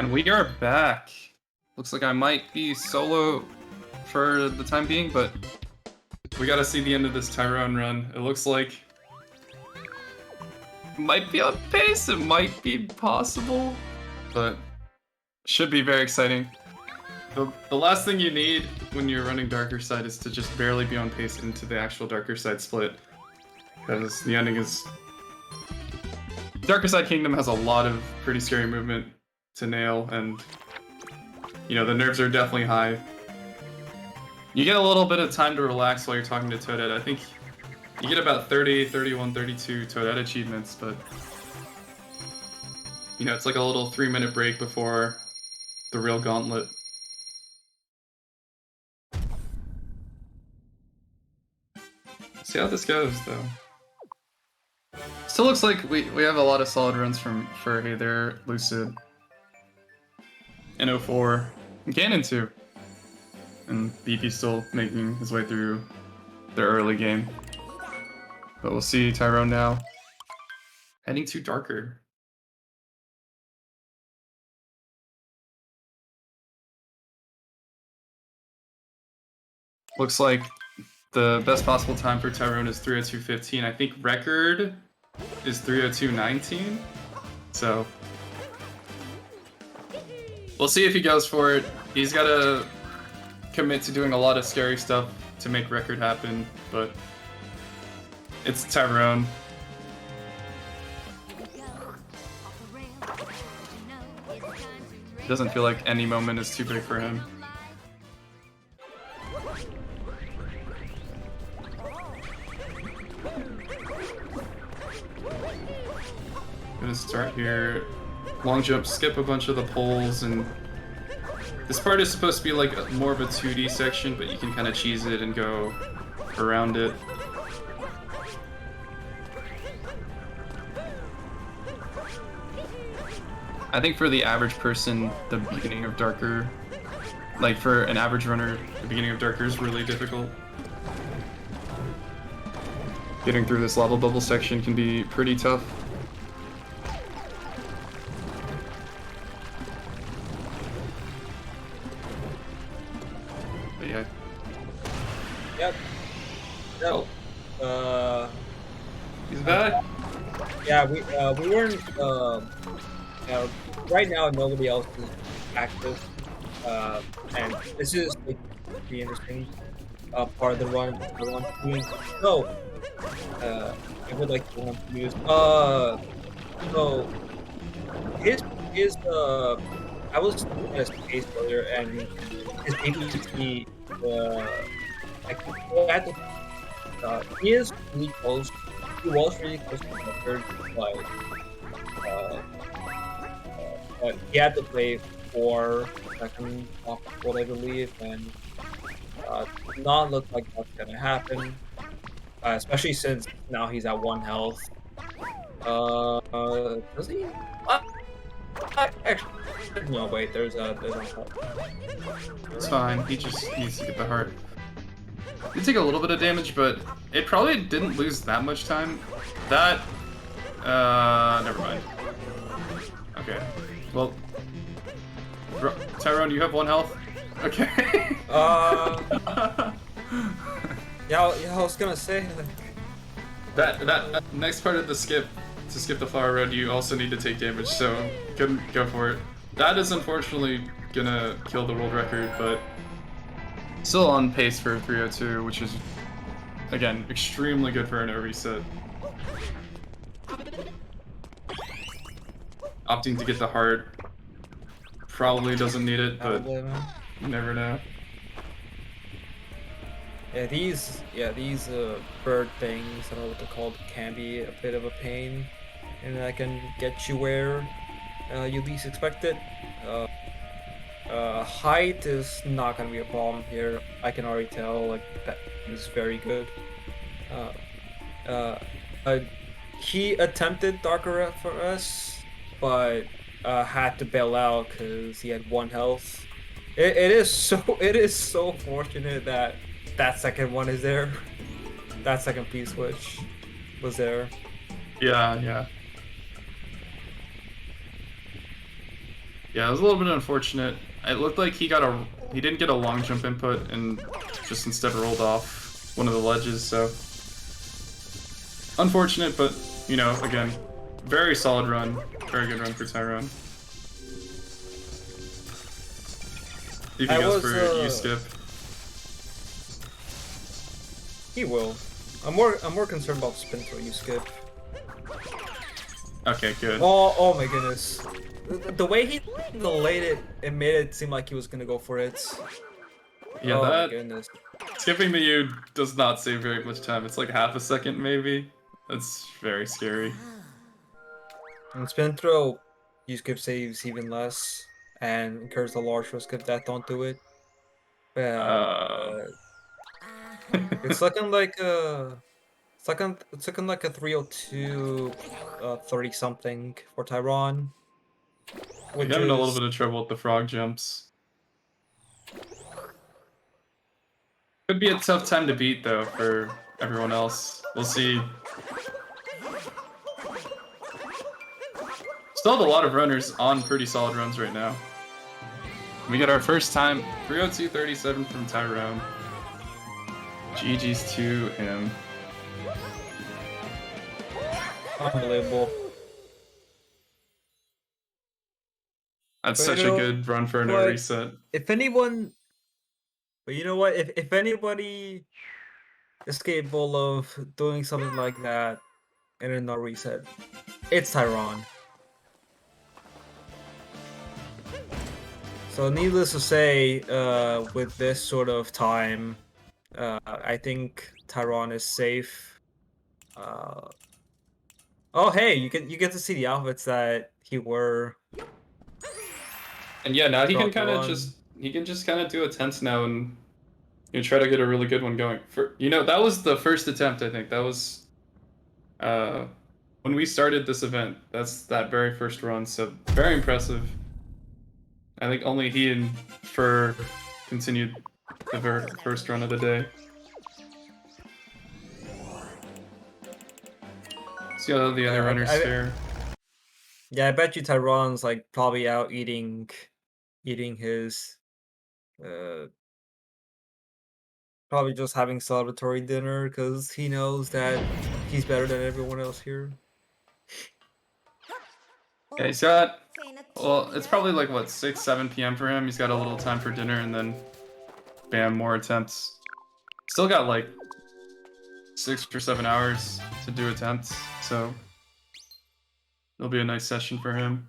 And we are back. Looks like I might be solo for the time being, but we gotta see the end of this Tyrone run. It looks like might be on pace, it might be possible, but should be very exciting. The last thing you need when you're running Darker Side is to just barely be on pace into the actual Darker Side split, because the ending is... Darker Side Kingdom has a lot of pretty scary movement to nail, and you know, the nerves are definitely high. You get a little bit of time to relax while you're talking to Toadette. I think you get about 30, 31, 32 Toadette achievements, but you know, it's like a little 3-minute break before the real gauntlet. See how this goes, though. Still looks like we have a lot of solid runs from for Hey There, Lucid, and 04, and Ganon too. And BP still making his way through their early game. But we'll see Tyrone now. Heading to Darker. Looks like the best possible time for Tyrone is 3:02:15. I think record is 3:02:19. So we'll see if he goes for it. He's got to commit to doing a lot of scary stuff to make record happen, but it's Tyrone. Doesn't feel like any moment is too big for him. Gonna start here. Long jump, skip a bunch of the poles, and this part is supposed to be like more of a 2D section, but you can kind of cheese it and go around it. I think for the average person, the beginning of Darker, like for an average runner, the beginning of Darker is really difficult. Getting through this lava bubble section can be pretty tough. But yeah. Yep. He's back. Yeah, we weren't. Right now, nobody else is active, and this is like the interesting part of the run. So, I would like to use. So his I was looking at his case earlier, and his ABT, he is really close. He was really close to the record, but he had to play 4 seconds off the board, I believe, and did not look like that's gonna happen. Especially since now he's at 1 health. Does he? Actually, no. Wait, there's a health. It's fine. He just needs to get the heart. He take a little bit of damage, but it probably didn't lose that much time. That, never mind. Okay. Well, Tyrone, you have 1 health. Okay. Yeah, I was gonna say that next part of the skip, to skip the flower road, you also need to take damage. So go for it. That is unfortunately gonna kill the world record, but still on pace for 3:02, which is again extremely good for an no reset. Opting to get the heart probably doesn't need it, but you never know. Yeah, these bird things, I don't know what they're called, can be a bit of a pain, and that can get you where you least expect it. Height is not gonna be a problem here. I can already tell, like, that is very good. He attempted Darker for us, but had to bail out because he had 1 health. It is so fortunate that second one is there. That second P-switch was there. Yeah. Yeah, it was a little bit unfortunate. It looked like he didn't get a long jump input and just instead rolled off one of the ledges, so unfortunate, but you know, again, very solid run. Very good run for Tyrone. Anything else for you, Skip? He will. I'm more concerned about spin throw, you Skip. Okay, good. Oh my goodness. The way he delayed it, it made it seem like he was gonna go for it. Yeah, oh that my goodness. skipping the U does not save very much time. It's like half a second maybe. That's very scary. And spin throw, you Skip saves even less, and incurs the large risk of death. Don't do it. It's looking like it's looking like a 302 30 something for Tyron. We're having a little bit of trouble with the frog jumps. Could be a tough time to beat though for everyone else. We'll see. Still have a lot of runners on pretty solid runs right now. We get our first time 302.37 from Tyrone. GG's to him. Unbelievable. That's But such you a know good run for a no what? reset. If anyone, but you know what? If anybody is capable of doing something like that in a no reset, it's Tyron. So needless to say, with this sort of time, I think Tyron is safe. Oh hey, you get to see the outfits that he wore. And yeah, now he can throughout the kind of run. just kind of do attempts now and try to get a really good one going. For that was the first attempt, I think. That was when we started this event. That's that very first run, so very impressive. I think only he and Fur continued the first run of the day. See how the other runners fare. Yeah, I bet you Tyron's like probably out eating his probably just having celebratory dinner because he knows that he's better than everyone else here. Yeah, he's got, well, it's probably like what, 6, 7 p.m. for him. He's got a little time for dinner and then bam, more attempts. Still got like 6 or 7 hours to do attempts, so it'll be a nice session for him.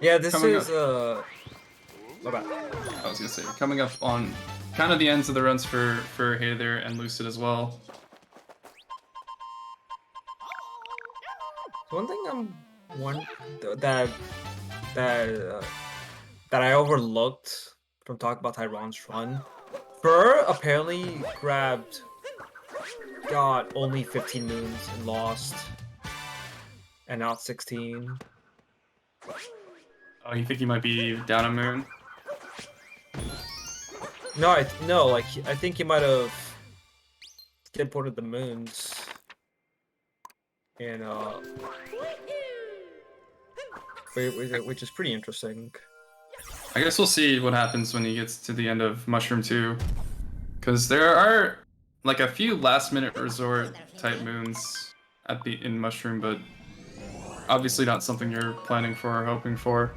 Yeah, this Coming is my bad. I was gonna say, coming up on kind of the ends of the runs for Hather and Lucid as well. One thing that I overlooked from talking about Tyron's run. Fur apparently got only 15 moons and lost, and not 16. Oh, you think he might be down a moon? No, I think he might have skipped one of the moons, and which is pretty interesting. I guess we'll see what happens when he gets to the end of Mushroom 2. Because there are like a few last-minute resort type moons in Mushroom, but obviously not something you're planning for or hoping for.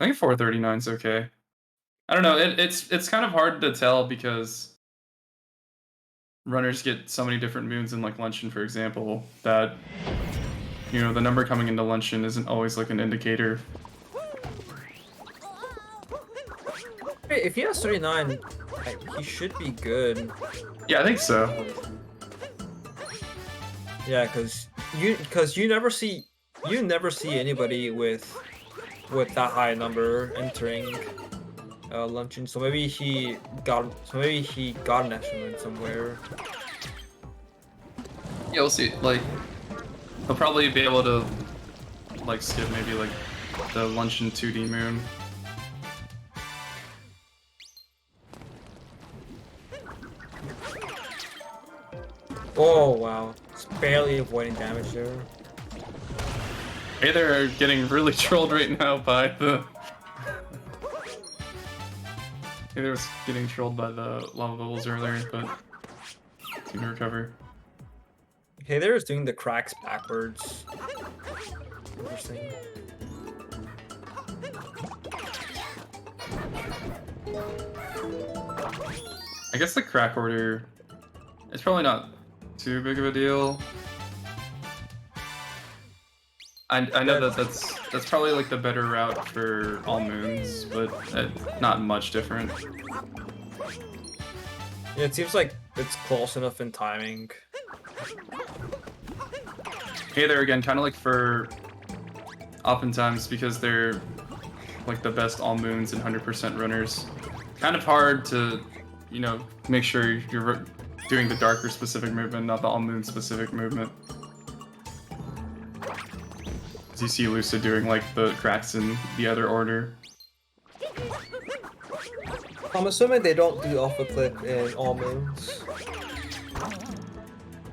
I think 439 is okay. I don't know, it's kind of hard to tell because runners get so many different moons in like Luncheon, for example, that the number coming into Luncheon isn't always like an indicator. If he has 39, he should be good. Yeah, I think so. Yeah, because you never see anybody with that high number entering Luncheon. So maybe he got an extra win somewhere. Yeah, we'll see. Like, he'll probably be able to like skip maybe like the Luncheon 2D moon. Oh wow, it's barely avoiding damage there. Hey, they're getting really trolled right now by the... Hey, they was getting trolled by the lava bubbles earlier, but it's gonna recover. Okay, they're just doing the cracks backwards. Interesting. I guess the crack order is probably not too big of a deal. I know that that's probably like the better route for all moons, but not much different. Yeah, it seems like it's close enough in timing. Hey there again, kind of like for oftentimes because they're like the best all moons and 100% runners. Kind of hard to, you know, make sure you're doing the darker specific movement, not the all moon specific movement. As you see Lucid doing like the cracks in the other order. I'm assuming they don't do alpha clip in all moons.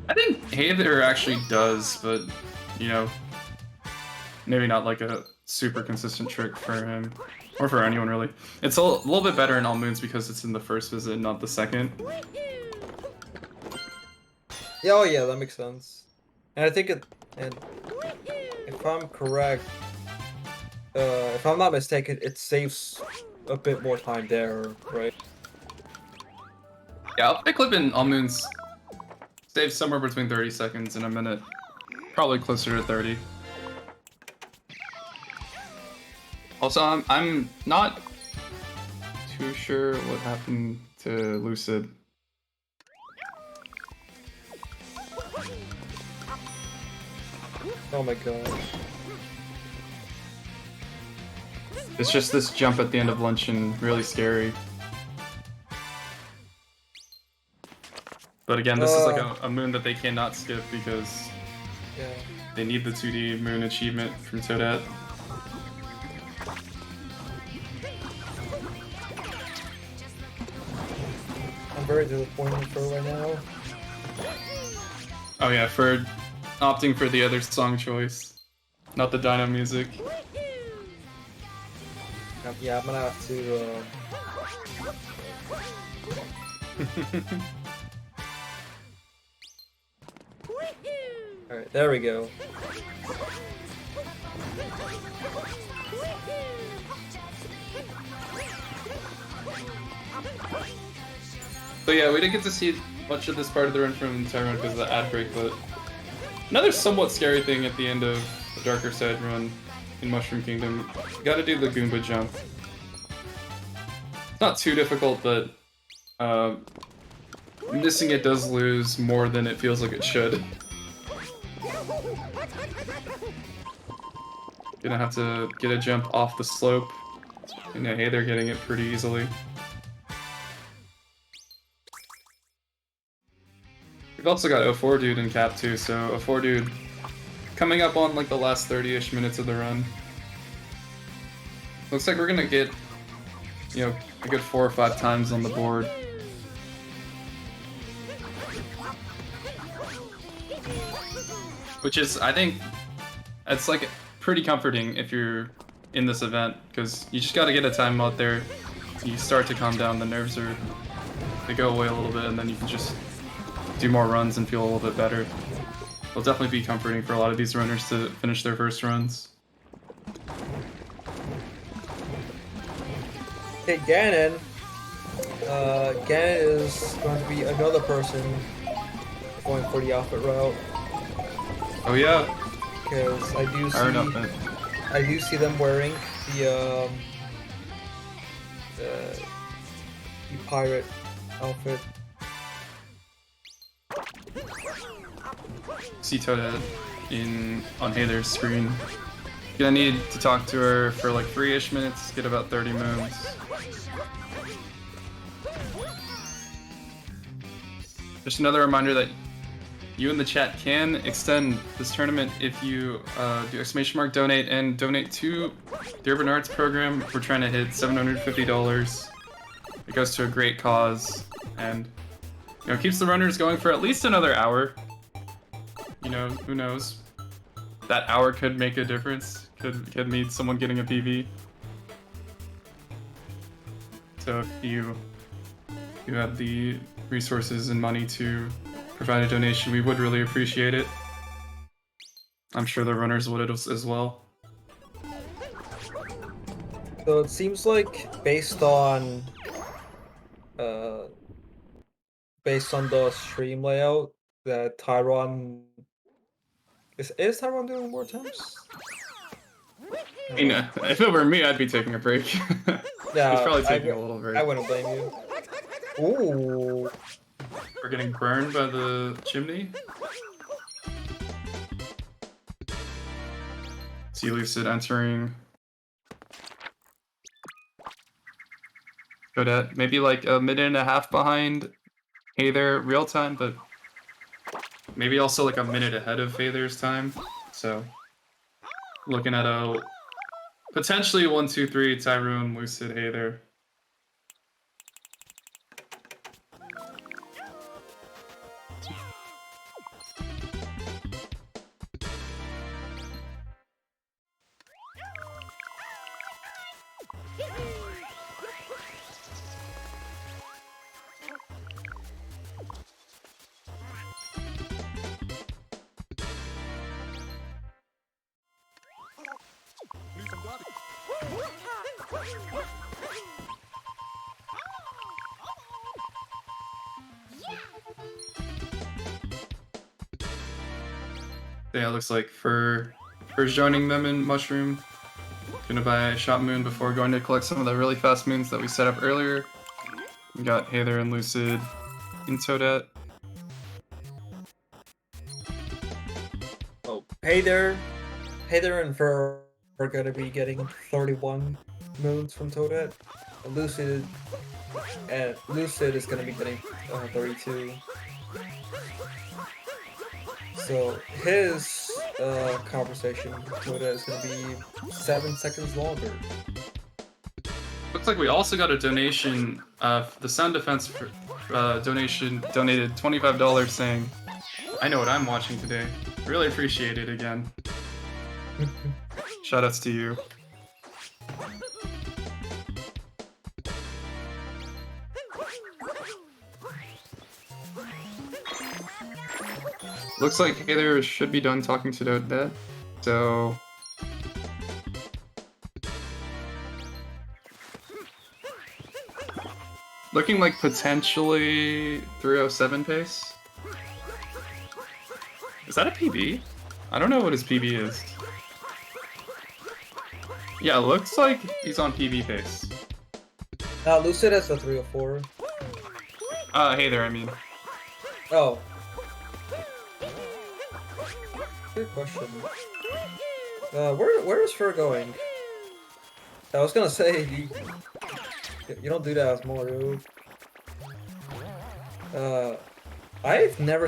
I think Hey There actually does, but you know, maybe not like a super consistent trick for him. Or for anyone really. It's a little bit better in all moons because it's in the first visit, not the second. Yeah, oh yeah, that makes sense. And I think and if I'm correct, if I'm not mistaken, it saves a bit more time there, right? Yeah, I'll clip in all moons saves somewhere between 30 seconds and a minute. Probably closer to 30. Also, I'm not too sure what happened to Lucid. Oh my god. It's just this jump at the end of Luncheon, really scary. But again, this is like a moon that they cannot skip because they need the 2D moon achievement from Toadette. I'm very disappointed for right now. Oh yeah, for opting for the other song choice, not the Dino music. Yeah, I'm gonna have to. Alright, there we go. So yeah, we didn't get to see much of this part of the run from Tyrone because of the ad break, but another somewhat scary thing at the end of the Darker Side run in Mushroom Kingdom, you gotta do the Goomba jump. It's not too difficult, but missing it does lose more than it feels like it should. Gonna have to get a jump off the slope. And yeah, hey, they're getting it pretty easily. We've also got 04 Dude in Cap too, so 04 Dude coming up on like the last 30-ish minutes of the run. Looks like we're gonna get, you know, a good 4 or 5 times on the board. Which is, I think, it's like pretty comforting if you're in this event, because you just gotta get a time out there, you start to calm down, the nerves they go away a little bit, and then you can just do more runs and feel a little bit better. It'll definitely be comforting for a lot of these runners to finish their first runs. Okay, Ganon. Ganon is going to be another person going for the outfit route. Oh yeah. Because I do see them wearing the pirate outfit. See Toadette on Hayler's screen. Gonna need to talk to her for like 3-ish minutes, get about 30 moons. Just another reminder that you in the chat can extend this tournament if you do !donate and donate to the Urban Arts program. We're trying to hit $750. It goes to a great cause and keeps the runners going for at least another hour. You know, who knows? that hour could make a difference. Could mean someone getting a PB. So if you have the resources and money to provide a donation, we would really appreciate it. I'm sure the runners would as well. So it seems like based on the stream layout that Tyron is Tyron doing more attempts? I mean, if it were me, I'd be taking a break. Yeah, He's probably taking a little break. I wouldn't blame you. Ooh. We're getting burned by the chimney. See Lucid entering. Odette, maybe like a minute and a half behind Hey There real time, but maybe also like a minute ahead of Hey There's time. So looking at a potentially 1, 2, 3 Tyrone, Lucid, Hey There. Yeah, it looks like for joining them in Mushroom. Gonna buy a Shot Moon before going to collect some of the really fast moons that we set up earlier. We got Hey There and Lucid in Toadette. Oh, Hey There and Fur are gonna be getting 31 moons from Toadette. Lucid is gonna be getting 32. So his conversation with Toadette is gonna be 7 seconds longer. Looks like we also got a donation. The Sound Defense donation donated $25 saying, "I know what I'm watching today." Really appreciate it again. Shoutouts to you. Looks like Hey There should be done talking to Odette, so looking like potentially 307 pace. Is that a PB? I don't know what his PB is. Yeah, looks like he's on PB pace. Lucid has a 304. Hey There, I mean. Oh. Good question. Where is Fur going? I was gonna say you don't do that as Mario. I've never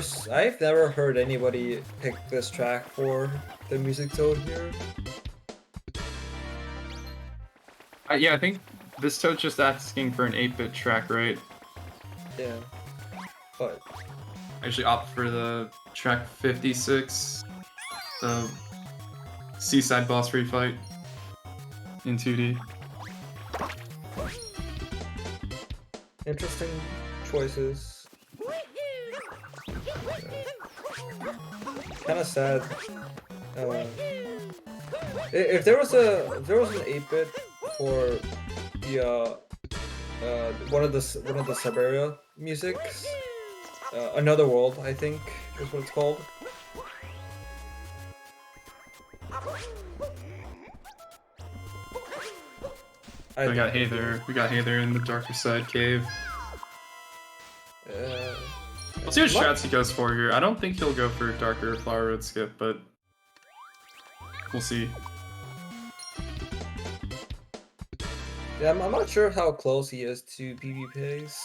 heard anybody pick this track for the music toad here. Yeah, I think this Toad's just asking for an 8-bit track, right? Yeah. But I usually opt for the track 56, the Seaside boss refight in 2D. interesting choices. Kind of sad. If there was an 8-bit for the one of the Siberia musics, Another World, I think is what it's called. We got Hey There. We got Hey There in the Darker Side cave. Let's see what strats he goes for here. I don't think he'll go for Darker Flower Road skip, but we'll see. Yeah, I'm not sure how close he is to PB pace.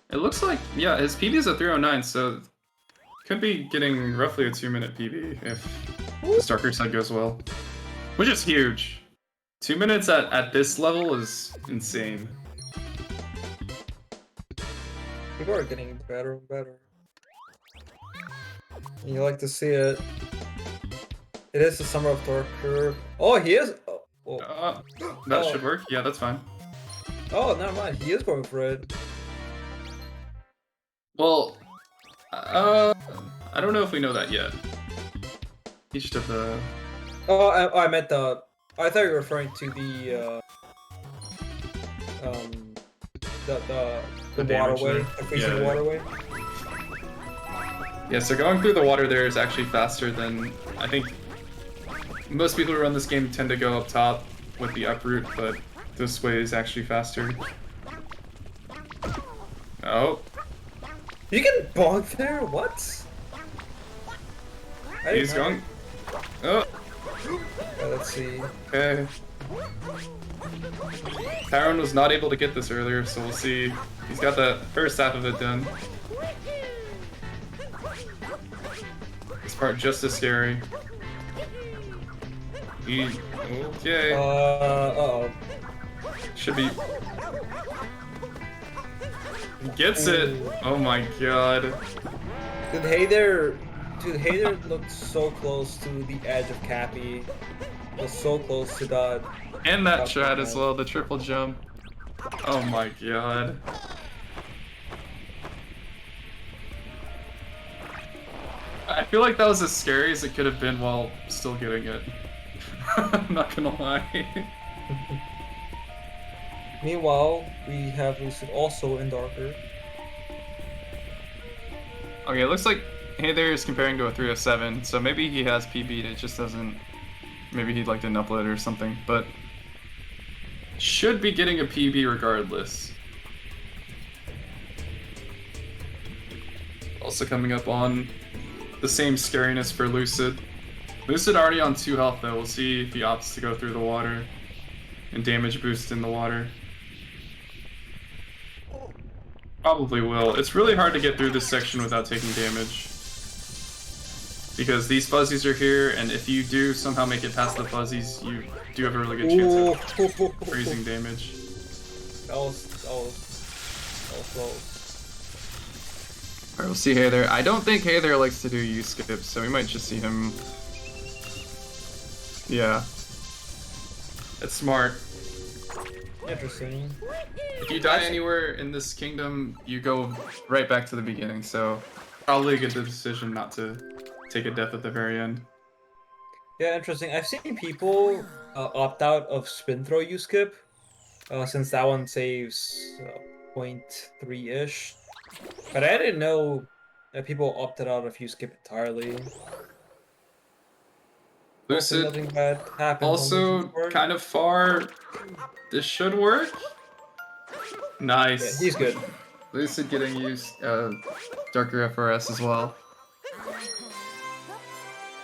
It looks like, yeah, his PB is a 309, so could be getting roughly a 2-minute PB if this Darker Side goes well. Which is huge. 2 minutes at this level is insane. People are getting better and better. You like to see it. It is the summer of torture. Oh, he is. That should work. Yeah, that's fine. Oh, never mind. He is going for it. Well, I don't know if we know that yet. Each of the. Oh, I meant the. I thought you were referring to the damage waterway, there. the freezing waterway. Yeah, so going through the water there is actually faster than I think. Most people who run this game tend to go up top with the up route, but this way is actually faster. Oh. You can bonk there? What? He's going. Oh. Let's see. Okay. Tyrone was not able to get this earlier, so we'll see. He's got the first half of it done. This part just as scary. Okay. Uh-oh. Should be. Gets it! Oh my god. Dude, Hey There looked so close to the edge of Cappy. Was so close to that. And that shot as well, the triple jump. Oh my god. I feel like that was as scary as it could have been while still getting it. I'm not gonna lie. Meanwhile, we have Lucid also in Darker. Okay, it looks like Hey There is comparing to a 307, so maybe he has PB'd, it just doesn't... Maybe he like didn't upload it or something, but... Should be getting a PB regardless. Also coming up on the same scariness for Lucid. Lucid already on 2 health though, we'll see if he opts to go through the water and damage boost in the water. Probably will. It's really hard to get through this section without taking damage. Because these fuzzies are here, and if you do somehow make it past the fuzzies, you do have a really good chance of freezing damage. That was close. Alright, we'll see Hey There. I don't think Hey There likes to do U-skips, so we might just see him... Yeah. It's smart. Interesting. If you die anywhere in this kingdom, you go right back to the beginning, so probably a good decision not to take a death at the very end. Yeah, interesting. I've seen people opt out of spin throw U-skip, since that one saves 0.3-ish. But I didn't know that people opted out of U-skip entirely. Lucid, nothing bad happens also kind of far. This should work. Nice. Yeah, he's good. Lucid getting used Darker FRS as well.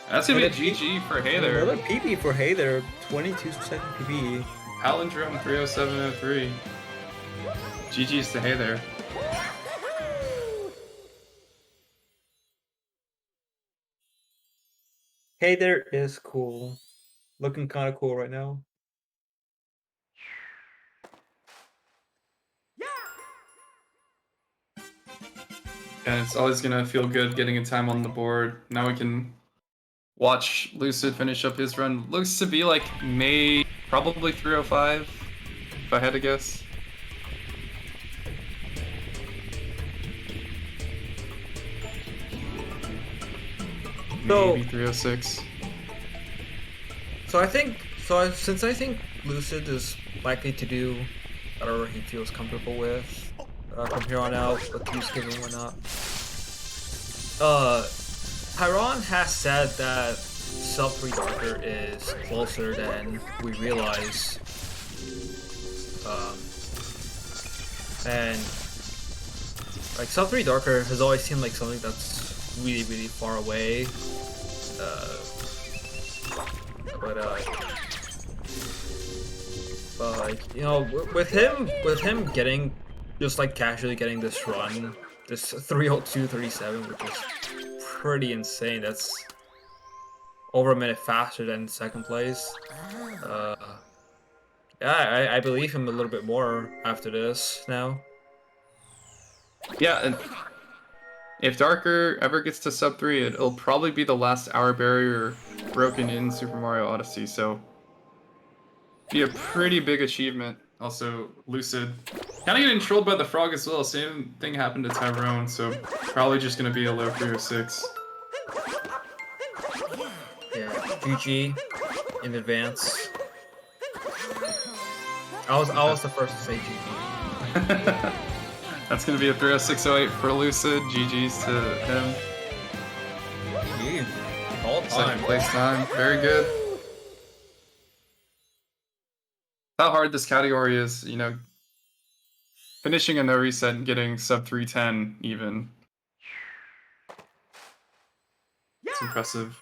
That's gonna be a GG for Hey There. Another PB for Hey There, 22-second PB. Palindrome 30703. GG's to Hey There. Hey There is cool. Looking kind of cool right now. And it's always gonna feel good getting a time on the board. Now we can watch Lucid finish up his run. Looks to be like probably 305, if I had to guess. Maybe 306. Since I think Lucid is likely to do whatever he feels comfortable with from here on out with U-skip and whatnot. Tyron has said that Sub 3 Darker is closer than we realize. And like Sub 3 Darker has always seemed like something that's really, really far away. But like, you know, with him getting just like casually getting this run, this 302.37, which is pretty insane. That's over a minute faster than second place. Yeah, I believe him a little bit more after this now. Yeah, and If Darker ever gets to sub 3, it'll probably be the last hour barrier broken in Super Mario Odyssey, so be a pretty big achievement. Also, Lucid kind of getting trolled by the frog as well. Same thing happened to Tyrone, so probably just gonna be a low 306. Yeah, GG in advance. I was the first to say GG. That's gonna be a 306.08 for Lucid. GG's to him. GG. All Second time. place time. Very good. How hard this category is, you know, finishing a no reset and getting sub 310 even. It's impressive.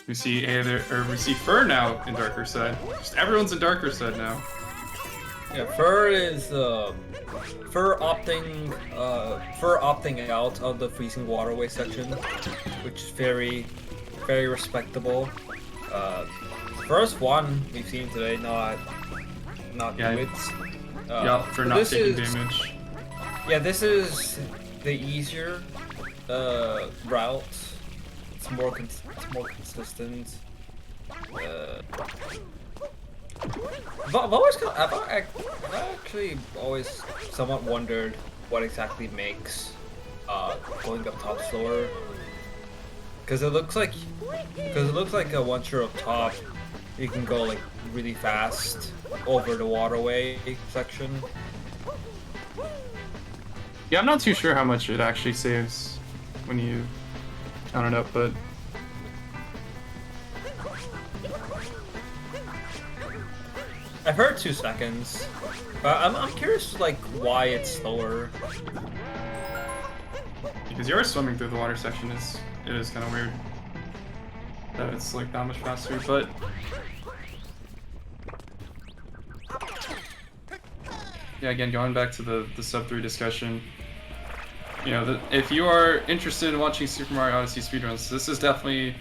We see we see Fur now in Darker Side. Just everyone's in Darker Side now. Yeah, Fur is Fur opting out of the freezing waterway section, which is very respectable. First one we've seen today, not Yeah. do it. Yeah, for not taking damage. Yeah, this is the easier route. It's more consistent. I've actually always somewhat wondered what exactly makes going up top slower. Because it looks like once you're up top, you can go like really fast over the waterway section. Yeah, I'm not too sure how much it actually saves when you count it up, but I've heard 2 seconds. I'm curious, like, why it's slower. because you are swimming through the water section, it is kind of weird that it's like that much faster. But yeah, again, going back to the sub 3 discussion, you know, if you are interested in watching Super Mario Odyssey speedruns, this is definitely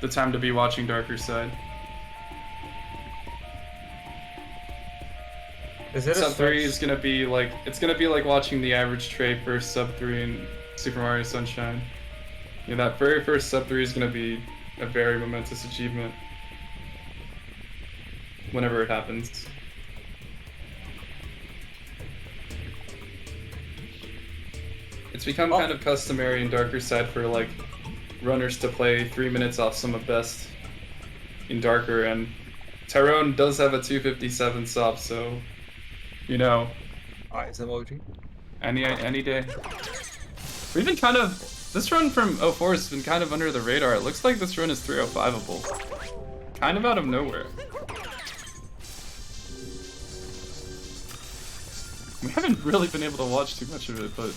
the time to be watching Darker Side. Is it Sub 3 is gonna be like, it's gonna be like watching the average tray for sub 3 in Super Mario Sunshine. You know, that very first sub 3 is gonna be a very momentous achievement whenever it happens. It's become kind of customary in Darker Side for like runners to play 3 minutes off some of best in Darker, and Tyrone does have a 257 sub, so you know, eyes emoji. any day. We've been kind of, this run from 04 has been kind of under the radar. It looks like this run is 305able. Kind of out of nowhere. We haven't really been able to watch too much of it, but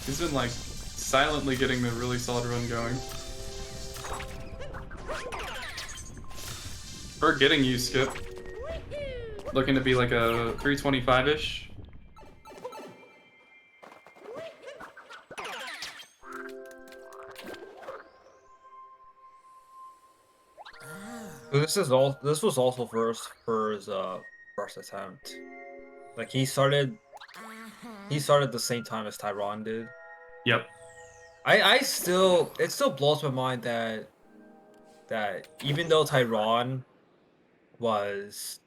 he's been like silently getting the really solid run going. We're getting you, Skip. Looking to be like a 325-ish. This was also Fur's first attempt. Like he started the same time as Tyrone did. Yep. It still blows my mind that even though Tyrone was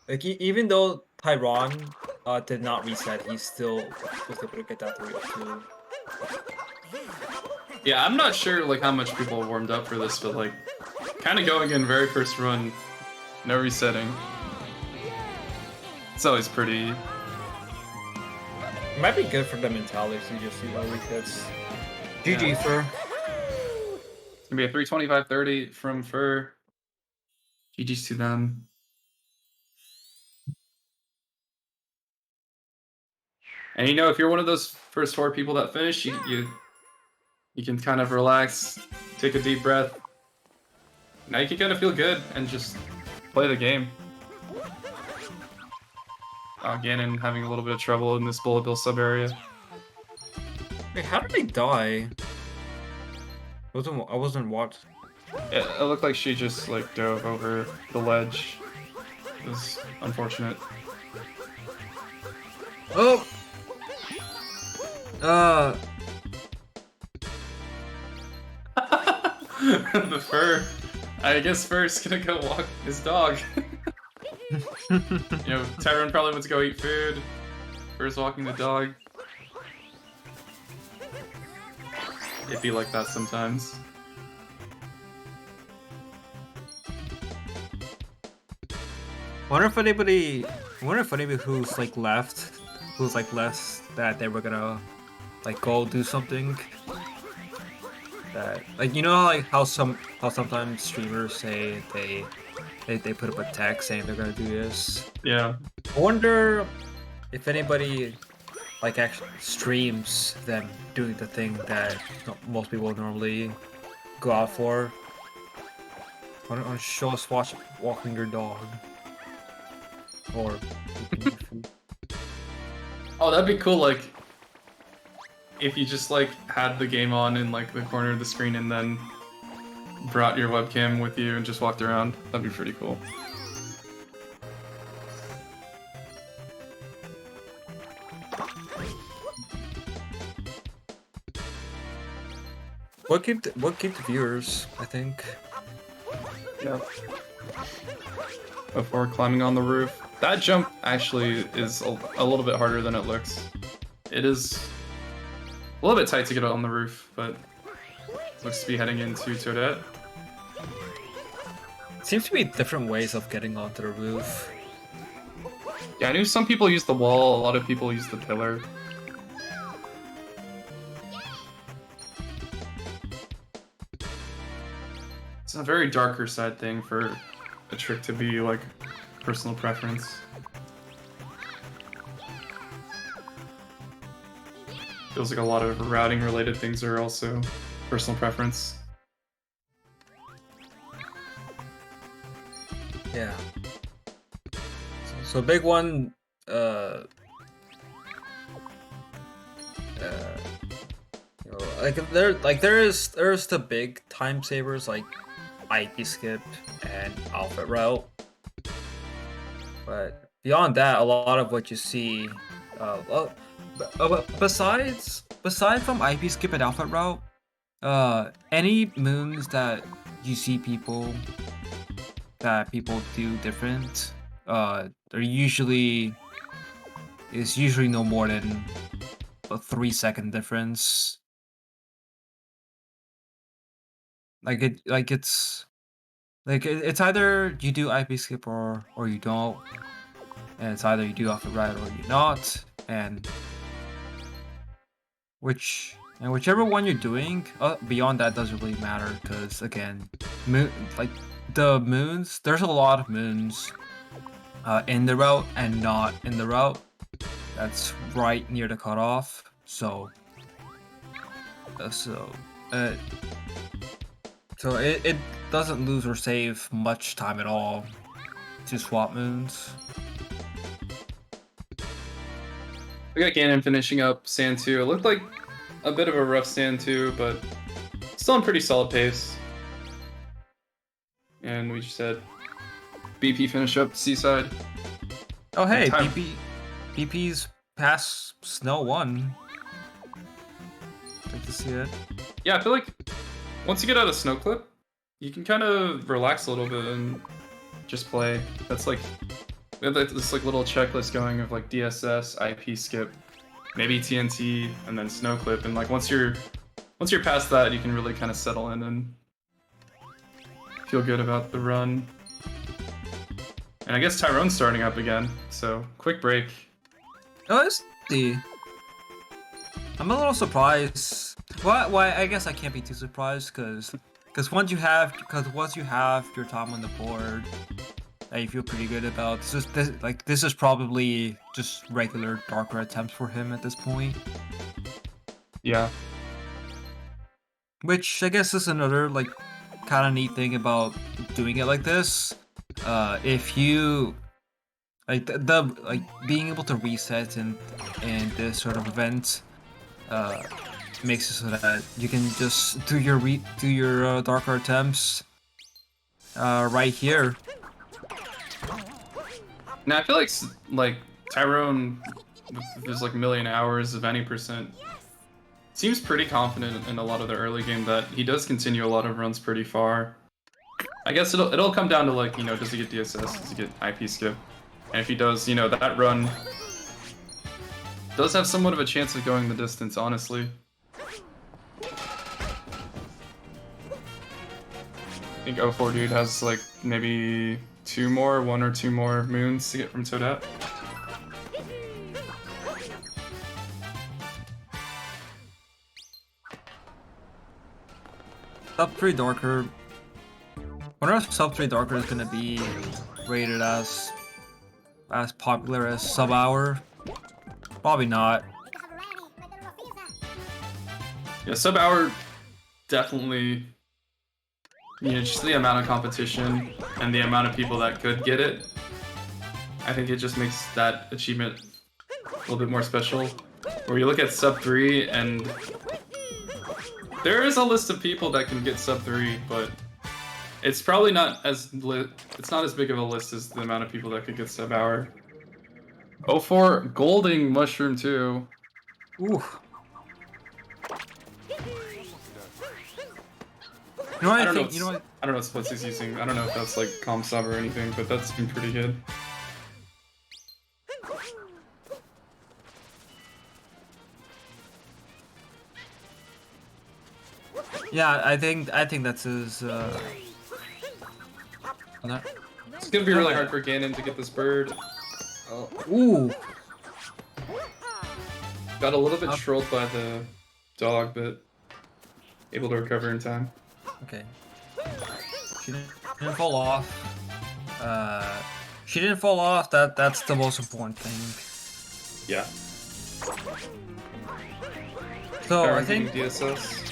like even though Tyrone did not reset, he still was able to get that 302. Yeah, I'm not sure like how much people warmed up for this, but like kind of going in very first run, no resetting. It's always pretty. It might be good for the mentality to just resets. GG Fur. It's gonna be a 325-30 from Fur. GG's to them. And you know, if you're one of those first 4 people that finish, you can kind of relax, take a deep breath. Now you can kind of feel good and just play the game. Ganon having a little bit of trouble in this bullet bill sub area. Wait, how did they die? I wasn't watching. It looked like she just like dove over the ledge. It was unfortunate. Oh! The fur. I guess Fur's gonna go walk his dog. You know, Tyrone probably wants to go eat food. Fur's walking the dog. It'd be like that sometimes. Wonder if anybody who's like left that they were gonna like go do something that, like, you know, like how sometimes streamers say they put up a text saying they're gonna do this. Yeah. I wonder if anybody like actually streams them doing the thing that most people normally go out for. On show us walking your dog. Or oh, that'd be cool, like, if you just, like, had the game on in, like, the corner of the screen and then brought your webcam with you and just walked around. That'd be pretty cool. what keep the viewers, I think. Yeah. Before climbing on the roof. That jump actually is a little bit harder than it looks. It is a little bit tight to get on the roof, but looks to be heading into Toadette. Seems to be different ways of getting onto the roof. Yeah, I knew some people use the wall, a lot of people use the pillar. It's a very darker side thing for a trick to be like personal preference. Feels like a lot of routing related things are also personal preference. Yeah. So big one. You know, there's the big time savers like IP skip and outfit route, but beyond that, a lot of what you see, besides from IP skip and outfit route, any moons that you see people do different, they're usually no more than a 3-second difference. It's either you do IP skip or you don't, and it's either you do off the right or you not, and whichever one you're doing, beyond that doesn't really matter, because again, the moons, there's a lot of moons in the route and not in the route. That's right near the cutoff, so it doesn't lose or save much time at all to swap moons. We got Ganon finishing up Sand 2. It looked like a bit of a rough Sand 2, but still in pretty solid pace. And we just had BP finish up Seaside. Oh hey, BP's past Snow 1. Like to see it. Yeah, I feel like once you get out of Snow Clip, you can kind of relax a little bit and just play. That's like, we have this like little checklist going of like DSS, IP skip, maybe TNT, and then Snow Clip. And like once you're past that, you can really kind of settle in and feel good about the run. And I guess Tyrone's starting up again, so quick break. Oh, let's see. I'm a little surprised. Well, I guess I can't be too surprised because once you have your time on the board, that you feel pretty good about. This is probably just regular darker attempts for him at this point. Yeah. Which I guess is another like kind of neat thing about doing it like this. If you like the being able to reset in this sort of event, makes it so that you can just do your darker attempts right here. Now I feel like Tyrone, there's like a million hours of any percent seems pretty confident in a lot of the early game that he does continue a lot of runs pretty far. I guess it'll come down to like, you know, does he get DSS, does he get IP skip? And if he does, you know, that run does have somewhat of a chance of going the distance, honestly. I think 04 dude has like maybe one or two more moons to get from Toadette. Sub 3 Darker. Wonder if Sub 3 Darker is gonna be rated as popular as Sub Hour. Probably not. Yeah, Sub Hour definitely, you know, just the amount of competition and the amount of people that could get it. I think it just makes that achievement a little bit more special. Where you look at Sub 3 and there is a list of people that can get Sub 3, but it's probably not as it's not as big of a list as the amount of people that could get Sub Hour. 04 Golding Mushroom 2. Ooh. You know what I think? You know what? I don't know what splits he's using. I don't know if that's like Calm Sub or anything, but that's been pretty good. Yeah, I think that's his. It's gonna be really hard for Ganon to get this bird. Oh. Ooh. Got a little bit trolled by the dog, but able to recover in time. Okay. She didn't fall off. She didn't fall off. That's the most important thing. Yeah. So I think. DSS.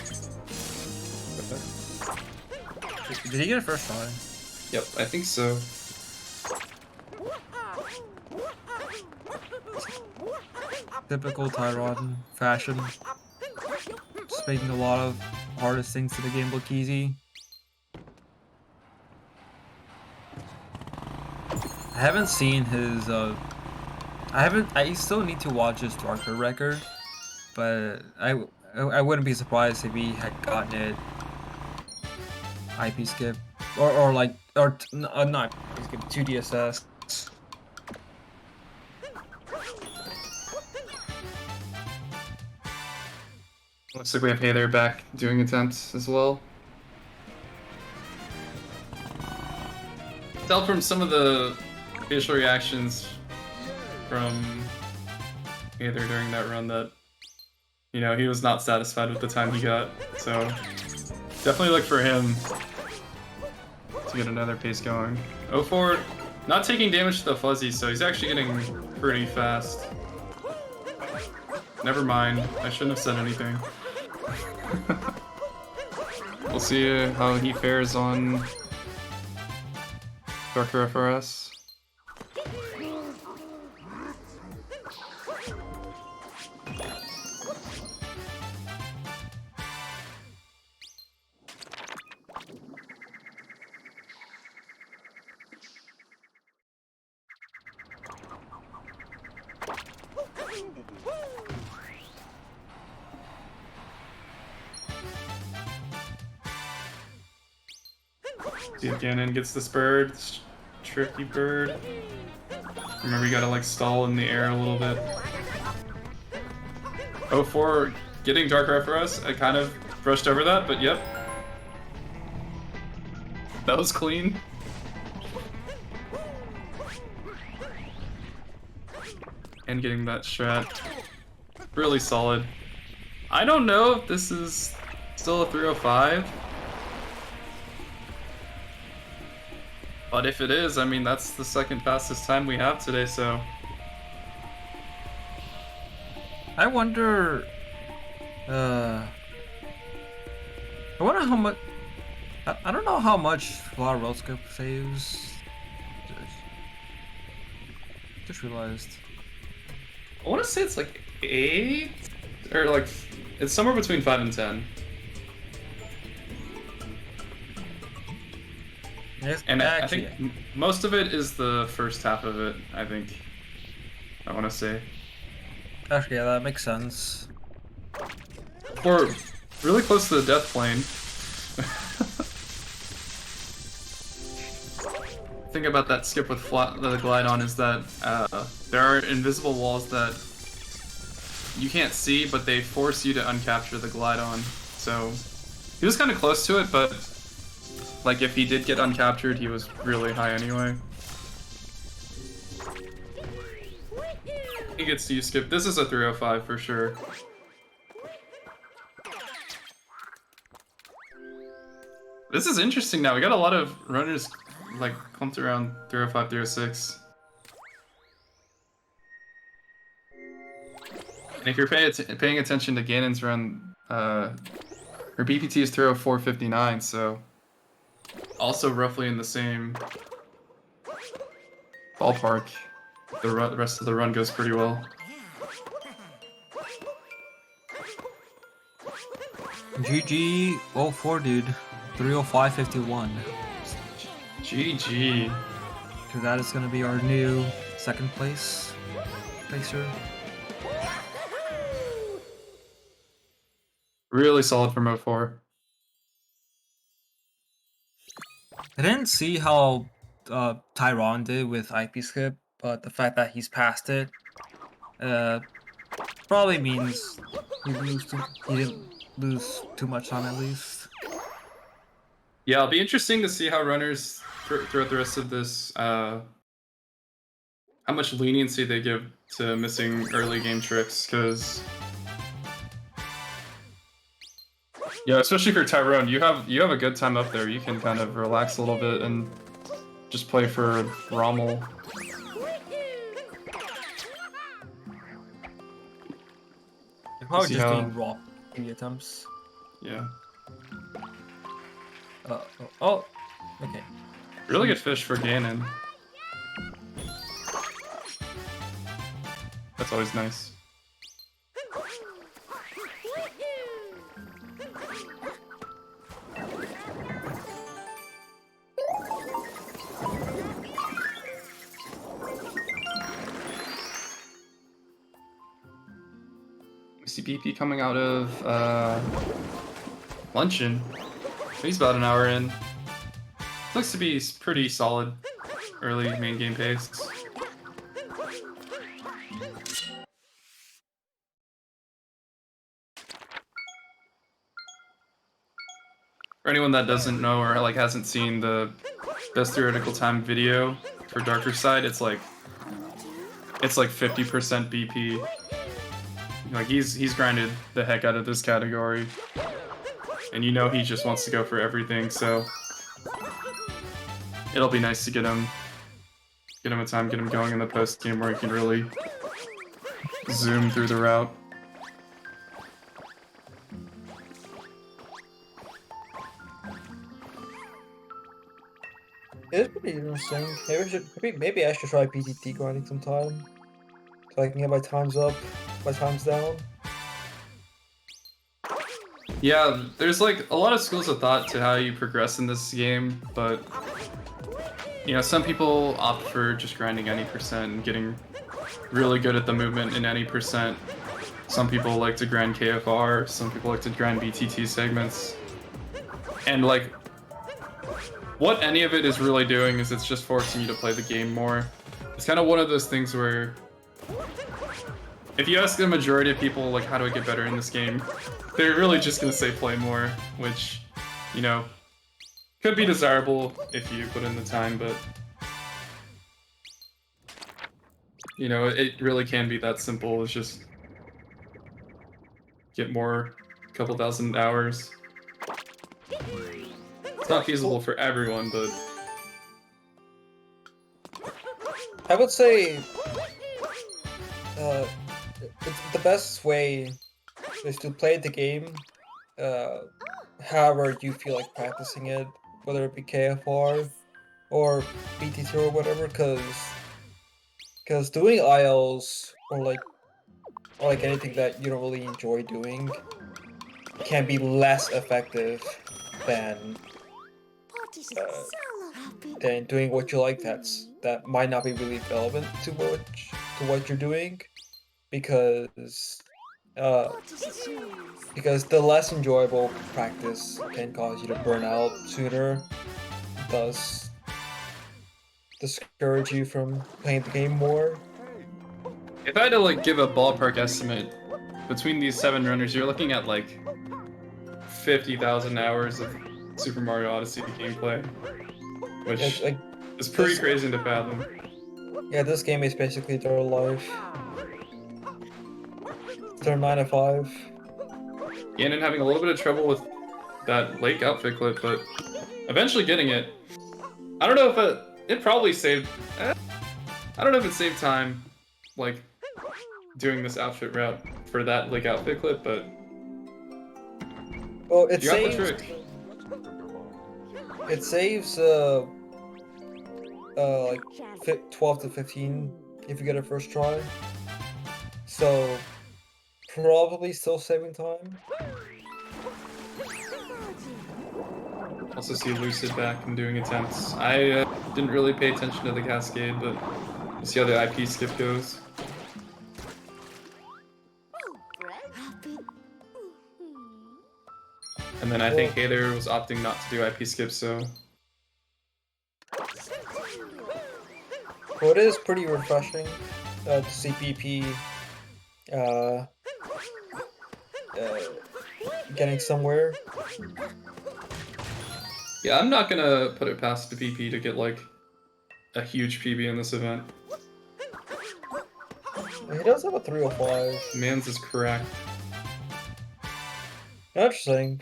Did he get a first try? Yep, I think so. Typical Tyrod fashion. Just making a lot of hardest things to the game look easy. I haven't seen his I still need to watch his Darker record, but I wouldn't be surprised if he had gotten it IP skip or not IP skip, 2DSS. Looks like we have Hey There back doing attempts as well. Tell from some of the facial reactions from Hey There during that run that, you know, he was not satisfied with the time he got. So definitely look for him to get another pace going. 04 not taking damage to the fuzzy, so he's actually getting pretty fast. Never mind, I shouldn't have said anything. We'll see how he fares on Darker FRS. See if Ganon gets this bird, this tricky bird. Remember, you gotta like stall in the air a little bit. 04 getting Darker FRS, I kind of brushed over that, but yep. That was clean. And getting that strat. Really solid. I don't know if this is still a 305. But if it is, I mean, that's the second fastest time we have today, so... I wonder how much... I don't know how much Flower Road Scope saves. Just realized. I want to say it's like 8? Or like, it's somewhere between 5 and 10. And I think most of it is the first half of it, I think. I want to say. Actually, yeah, that makes sense. Or really close to the death plane. Thing about that skip with the glide on is that there are invisible walls that you can't see, but they force you to uncapture the glide on. So he was kind of close to it, but like if he did get uncaptured, he was really high anyway. He gets to use skip. This is a 305 for sure. This is interesting now. We got a lot of runners like clumped around 305, 306. And if you're paying attention to Ganon's run, her BPT is 304.59, so also roughly in the same ballpark. The rest of the run goes pretty well. GG 04, dude. 305.51. GG. So that is gonna be our new second place placer. Really solid from 04. I didn't see how Tyron did with IP skip, but the fact that he's past it probably means he didn't lose too much time at least. Yeah, it'll be interesting to see how runners throughout the rest of this, how much leniency they give to missing early game tricks, because yeah, especially for Tyrone, you have a good time up there. You can kind of relax a little bit and just play for Rommel. They're probably See just how- doing raw TV attempts. Yeah. Oh, okay. Really good fish for Ganon. That's always nice. We see BP coming out of Luncheon. He's about an hour in. Looks to be pretty solid early main game pace. For anyone that doesn't know or like hasn't seen the best theoretical time video for Darker Side, it's like 50% BP. Like he's grinded the heck out of this category. And you know he just wants to go for everything, so it'll be nice to get him a time, get him going in the post game where he can really zoom through the route. It's pretty interesting. Maybe I should try PTT grinding sometime, so I can get my times up, my times down. Yeah, there's like a lot of schools of thought to how you progress in this game, but you know, some people opt for just grinding any percent and getting really good at the movement in any percent. Some people like to grind KFR, some people like to grind BTT segments. And like, what any of it is really doing is it's just forcing you to play the game more. It's kind of one of those things where if you ask the majority of people, like, how do I get better in this game? They're really just gonna say play more, which, you know, could be desirable if you put in the time, but you know, it really can be that simple. It's just get more, couple thousand hours. It's not feasible for everyone, but I would say the best way is to play the game however you feel like practicing it, whether it be KFR or BTT or whatever, because doing ILs or like anything that you don't really enjoy doing can be less effective than doing what you like that might not be really relevant to what you're doing, because Because the less enjoyable practice can cause you to burn out sooner, thus discourage you from playing the game more. If I had to like give a ballpark estimate between these 7 runners, you're looking at like 50,000 hours of Super Mario Odyssey gameplay, which is pretty crazy to fathom. Yeah, this game is basically their life. Their 9 to 5. Ganon having a little bit of trouble with that lake outfit clip, but eventually getting it. I don't know if it probably saved. I don't know if it saved time, like doing this outfit route for that lake outfit clip, but well, it you got the saves. trick. It saves like 12 to 15 if you get it first try. So probably still saving time. Also see Lucid back and doing attempts. I didn't really pay attention to the Cascade, but you see how the IP skip goes. And then I think Hader was opting not to do IP skip, so... Well, it is pretty refreshing to see BP getting somewhere. Yeah, I'm not gonna put it past the BP to get like a huge PB in this event. He does have a 305. Mans is correct. Interesting.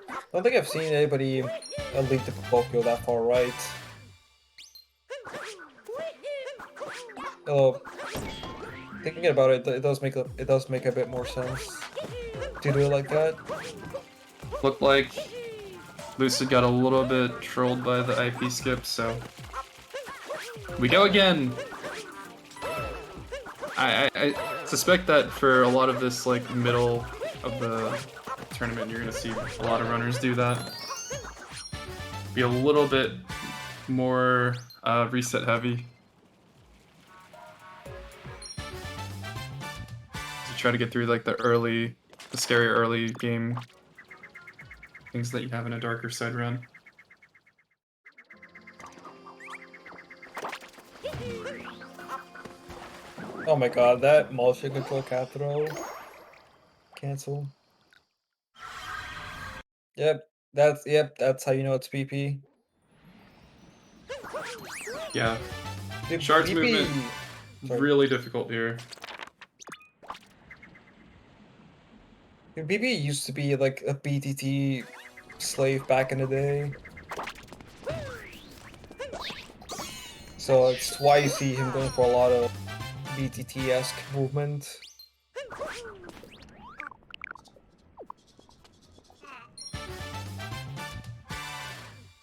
I don't think I've seen anybody lead the Pinocchio that far right. Although, thinking about it, it does make a bit more sense to do it like that. Looked like Lucid got a little bit trolled by the IP skip, so we go again. I suspect that for a lot of this like middle of the tournament, you're gonna see a lot of runners do that. Be a little bit more reset heavy. To try to get through like the scary early game things that you have in a darker side run. Oh my god, that motion control cap throw. Cancel. Yep, that's how you know it's BP. Yeah. Dude, Shark's BP movement really difficult here. Dude, BP used to be like a BTT slave back in the day. So it's why you see him going for a lot of BTT-esque movement.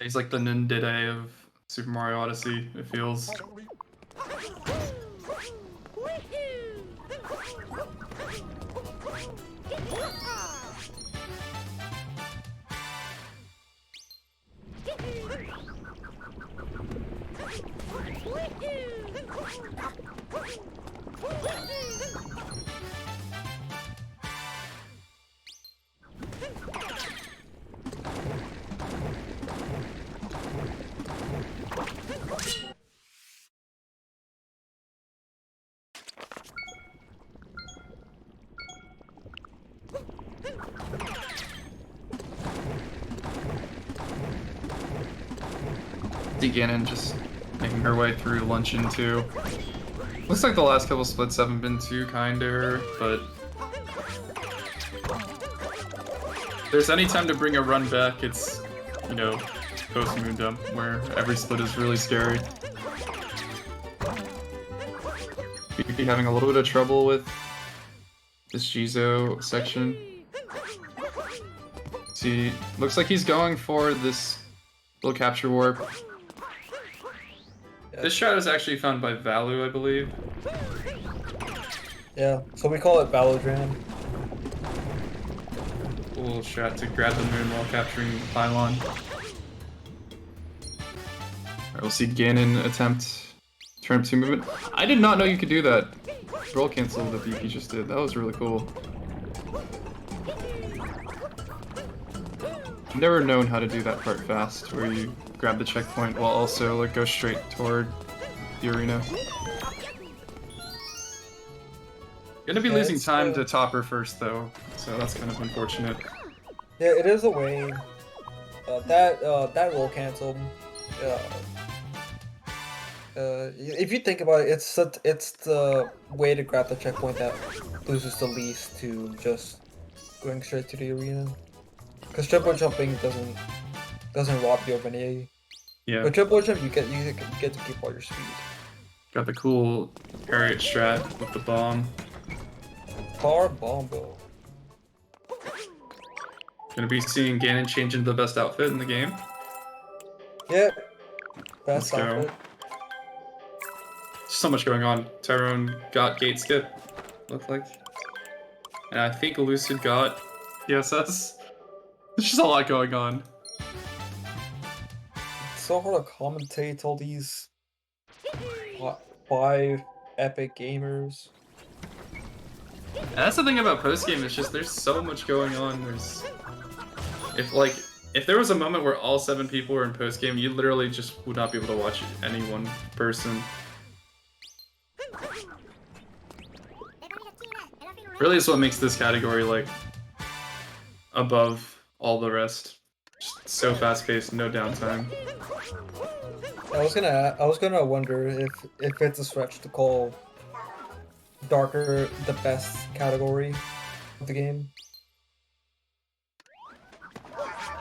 He's like the Nindide of Super Mario Odyssey, it feels. Ganon just making her way through Luncheon too. Looks like the last couple splits haven't been too kind to her, but if there's any time to bring a run back, it's, you know, post Moon Dump, where every split is really scary. BP having a little bit of trouble with this Jizo section. See, looks like he's going for this little capture warp. This shot is actually found by Valu, I believe. Yeah, so we call it Valodran. A little shot to grab the moon while capturing the pylon. Alright, we'll see Ganon attempt turn up 2 movement. I did not know you could do that. Roll cancel that BP just did. That was really cool. I've never known how to do that part fast, where you grab the checkpoint while also like go straight toward the arena. Gonna be losing time to Topper first though, so that's kind of unfortunate. Yeah, it is a way. That roll canceled. If you think about it, it's the way to grab the checkpoint that loses the least to just going straight to the arena. Because triple jumping doesn't rob you of any. Yeah. With triple jump, you get to keep all your speed. Got the cool Harriet strat with the bomb. Car bombo. Gonna be seeing Ganon change into the best outfit in the game. Yep. Best Let's go. outfit. So much going on. Tyrone got gate skip, looked like. And I think Elucid got PSS. There's just a lot going on. It's so hard to commentate all these 5 epic gamers. And that's the thing about post-game, it's just there's so much going on. If there was a moment where all 7 people were in post-game, you literally just would not be able to watch any one person. Really is what makes this category like above all the rest. Just so fast-paced, no downtime. I was gonna wonder if it's a stretch to call Darker the best category of the game.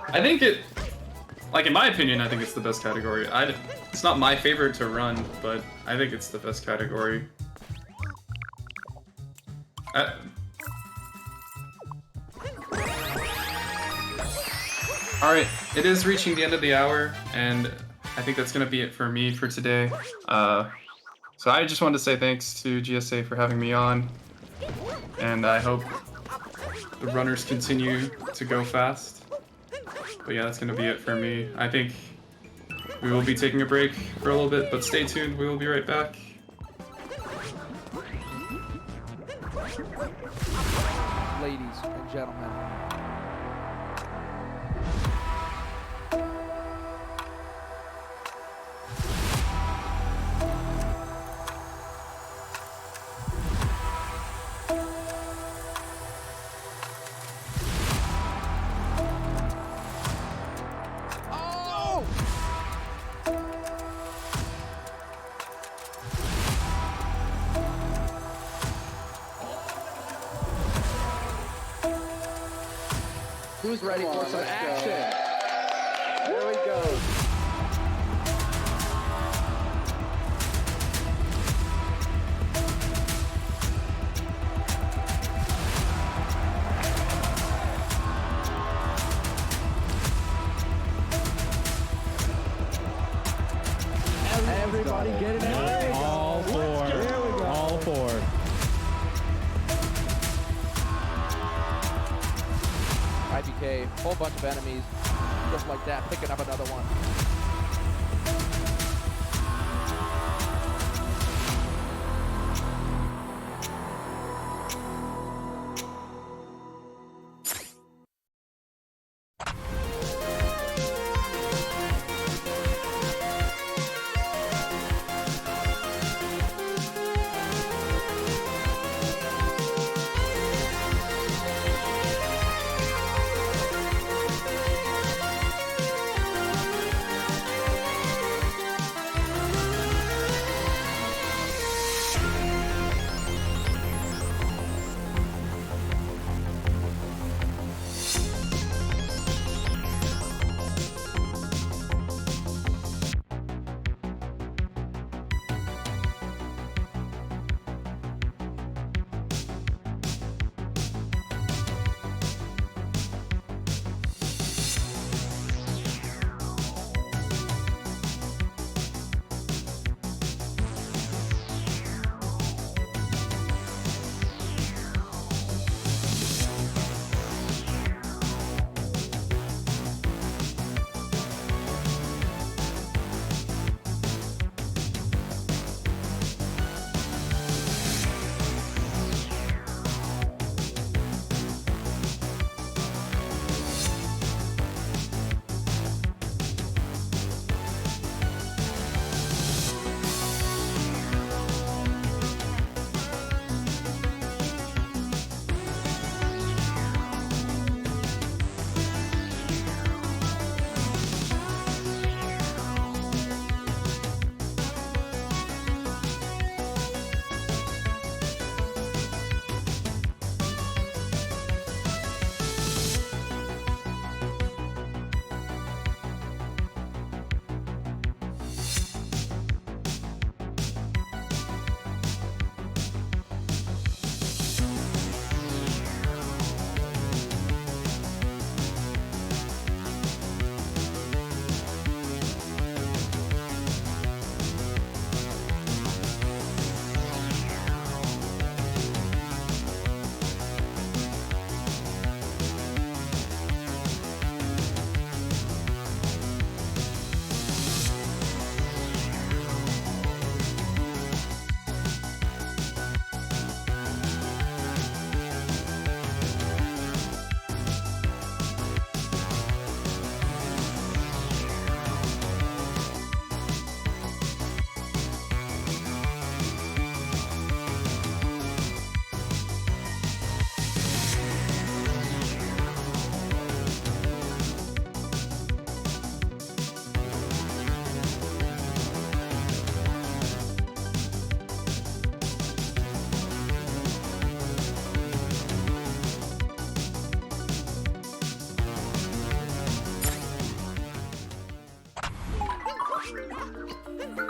I think it, like in my opinion, I think it's the best category. It's not my favorite to run, but I think it's the best category. Alright, it is reaching the end of the hour, and I think that's going to be it for me for today. So I just wanted to say thanks to GSA for having me on, and I hope the runners continue to go fast. But yeah, that's going to be it for me. I think we will be taking a break for a little bit, but stay tuned, we will be right back. Ladies and gentlemen. Who's ready for some action? There we go. Everybody get it in. All 4. All 4. IBK, whole bunch of enemies, just like that, picking up another one.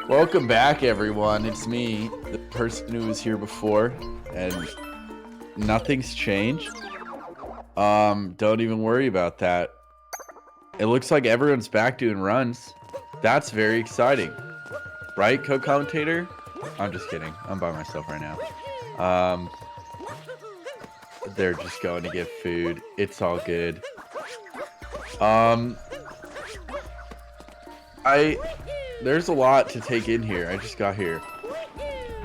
Welcome back, everyone. It's me, the person who was here before, and nothing's changed. Don't even worry about that. It looks like everyone's back doing runs. That's very exciting. Right, co-commentator? I'm just kidding. I'm by myself right now. They're just going to get food. It's all good. There's a lot to take in here. I just got here.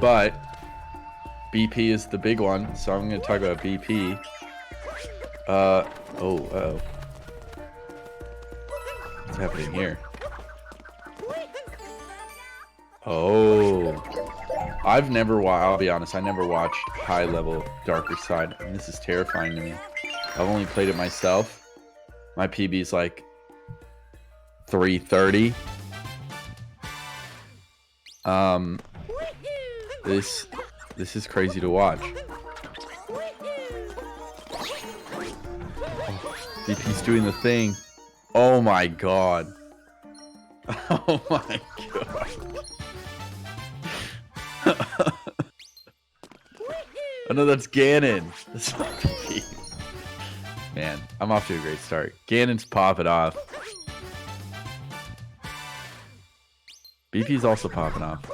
But BP is the big one, so I'm going to talk about BP. Oh. What's happening here? Oh. I'll be honest, I never watched high level Darker Side, and this is terrifying to me. I've only played it myself. My PB's like 330. This is crazy to watch. Oh, VP's doing the thing. Oh my god. Oh my god. Oh no, that's Ganon. That's not VP. Man, I'm off to a great start. Ganon's popping off. BP's also popping off.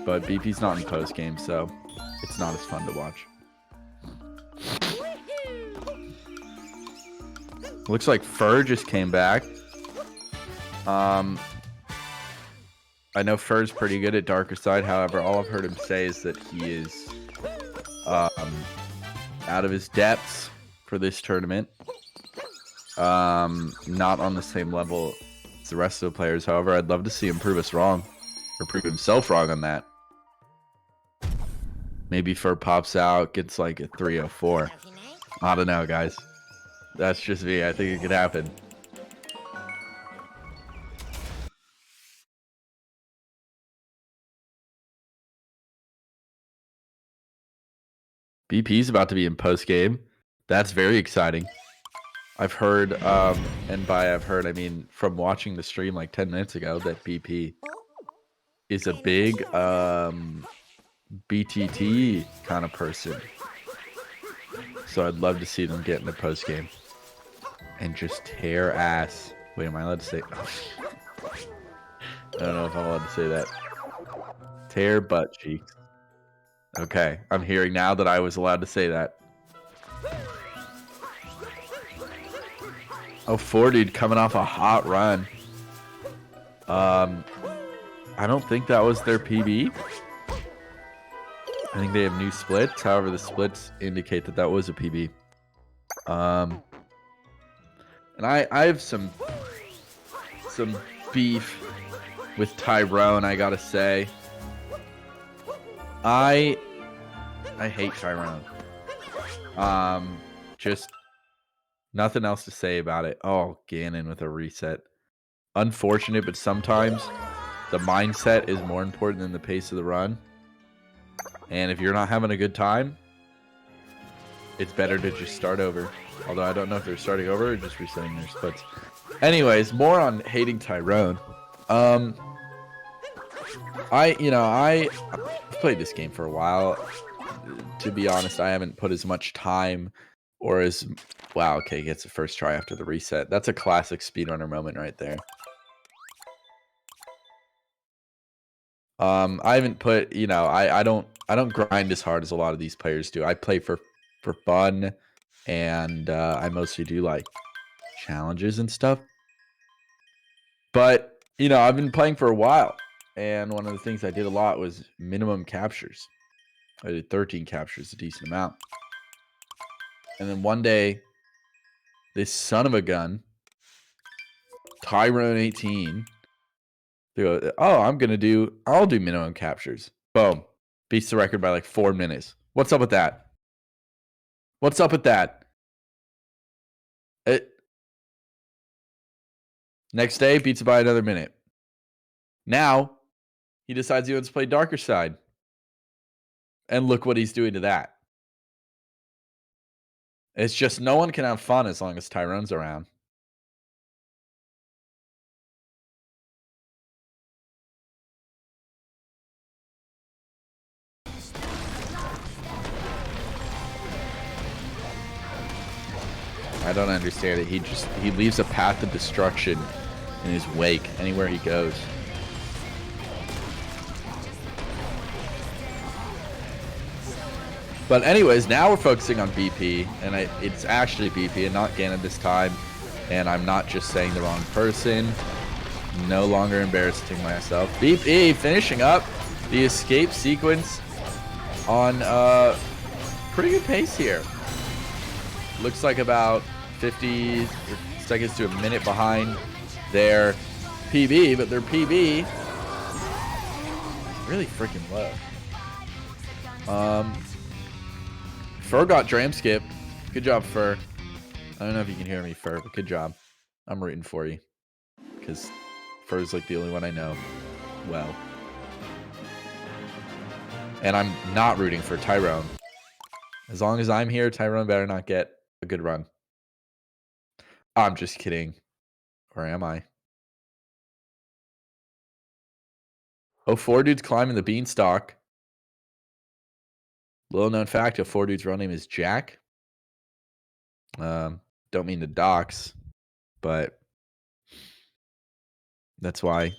But BP's not in post-game, so it's not as fun to watch. Looks like Fur just came back. I know Fur's pretty good at Darker Side, however, all I've heard him say is that he is out of his depths for this tournament. Not on the same level as the rest of the players, however, I'd love to see him prove us wrong. Or prove himself wrong on that. Maybe Fur pops out, gets like a 304. I don't know, guys. That's just me. I think it could happen. BP's about to be in post game. That's very exciting. I've heard, and by I've heard, I mean from watching the stream like 10 minutes ago, that BP is a big BTT kind of person. So I'd love to see them get in the post game and just tear ass. Wait, am I allowed to say? Oh. I don't know if I'm allowed to say that. Tear butt cheeks. Okay, I'm hearing now that I was allowed to say that. Oh, 4 dude coming off a hot run. I don't think that was their PB. I think they have new splits. However, the splits indicate that that was a PB. And I have some beef with Tyrone, I gotta say. I hate Tyrone. Just nothing else to say about it. Oh, Ganon with a reset. Unfortunate, but sometimes the mindset is more important than the pace of the run. And if you're not having a good time, it's better to just start over. Although I don't know if they're starting over or just resetting their splits. Anyways, more on hating Tyrone. I've played this game for a while. To be honest, I haven't put as much time or as... Wow, okay, gets the first try after the reset. That's a classic speedrunner moment right there. I haven't put, I don't grind as hard as a lot of these players do. I play for fun, and I mostly do like challenges and stuff. But, I've been playing for a while, and one of the things I did a lot was minimum captures. I did 13 captures, a decent amount. And then one day, this son of a gun, Tyrone 18, they go, oh, I'll do minimum captures. Boom. Beats the record by like 4 minutes. What's up with that? What's up with that? Next day, beats it by another minute. Now, he decides he wants to play Darker Side. And look what he's doing to that. It's just no one can have fun as long as Tyrone's around. I don't understand it. He leaves a path of destruction in his wake anywhere he goes. But anyways, now we're focusing on BP, and it's actually BP and not Ganon this time. And I'm not just saying the wrong person. No longer embarrassing myself. BP finishing up the escape sequence on pretty good pace here. Looks like about 50 seconds to a minute behind their PB, but their PB really freaking low. Fur got dram skip. Good job, Fur. I don't know if you can hear me, Fur, but good job. I'm rooting for you. Because Fur's like the only one I know well. And I'm not rooting for Tyrone. As long as I'm here, Tyrone better not get a good run. I'm just kidding. Or am I? Oh, 4Dude's climbing the beanstalk. Little known fact, a 4Dude's real name is Jack. Don't mean to dox, but that's why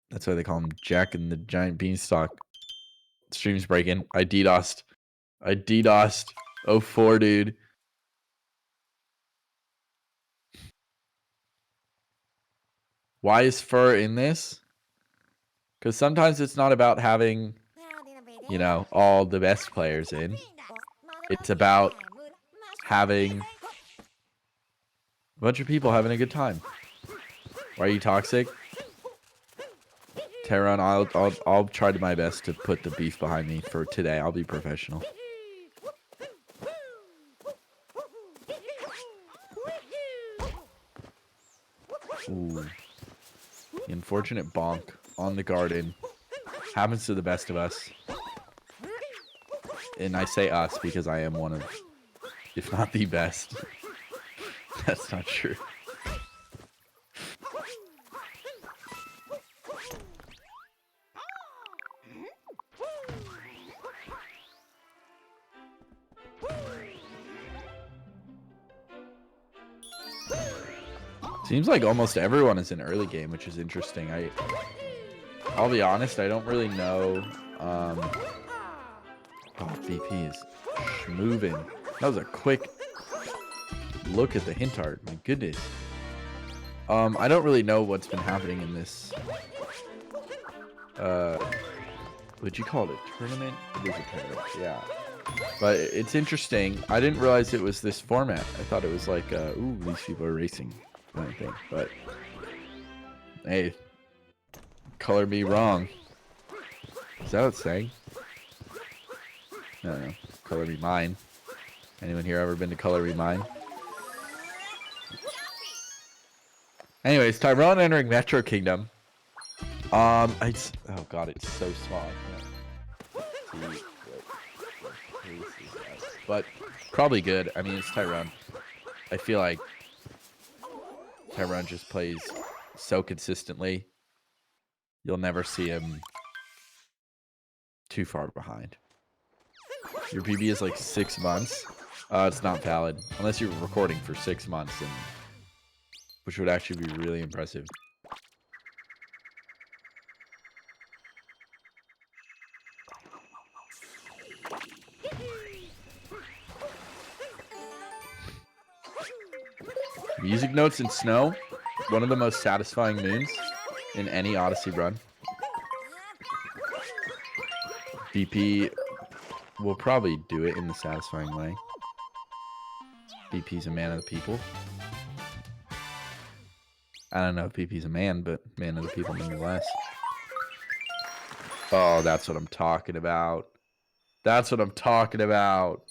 they call him Jack and the Giant Beanstalk. Stream's breaking. I DDoSed. Oh, 4Dude. Why is Fur in this? Because sometimes it's not about having, you know, all the best players in. It's about having a bunch of people having a good time. Why are you toxic? Tyrone, I'll try my best to put the beef behind me for today. I'll be professional. Ooh. The unfortunate bonk on the garden. Happens to the best of us. And I say us because I am one of, if not the best. That's not true. Seems like almost everyone is in early game, which is interesting. I'll be honest, I don't really know. Oh, BP is moving. That was a quick look at the hint art. My goodness. I don't really know what's been happening in this. Would you call it a tournament? It is a tournament, yeah. But it's interesting. I didn't realize it was this format. I thought it was like, ooh, these people are racing. Kind of thing, but hey, color me wrong. Is that what it's saying? I don't know. Color me mine. Anyone here ever been to Color Me Mine? Anyways, Tyrone entering Metro Kingdom. Oh god, it's so small. I can't see what pace is at. But probably good. I mean, it's Tyrone. I feel like Tyrone just plays so consistently. You'll never see him too far behind. Your PB is like 6 months. It's not valid unless you're recording for 6 months, which would actually be really impressive. Music notes in snow, one of the most satisfying moons in any Odyssey run. BP will probably do it in the satisfying way. BP's a man of the people. I don't know if BP's a man, but man of the people nonetheless. Oh, that's what I'm talking about. That's what I'm talking about.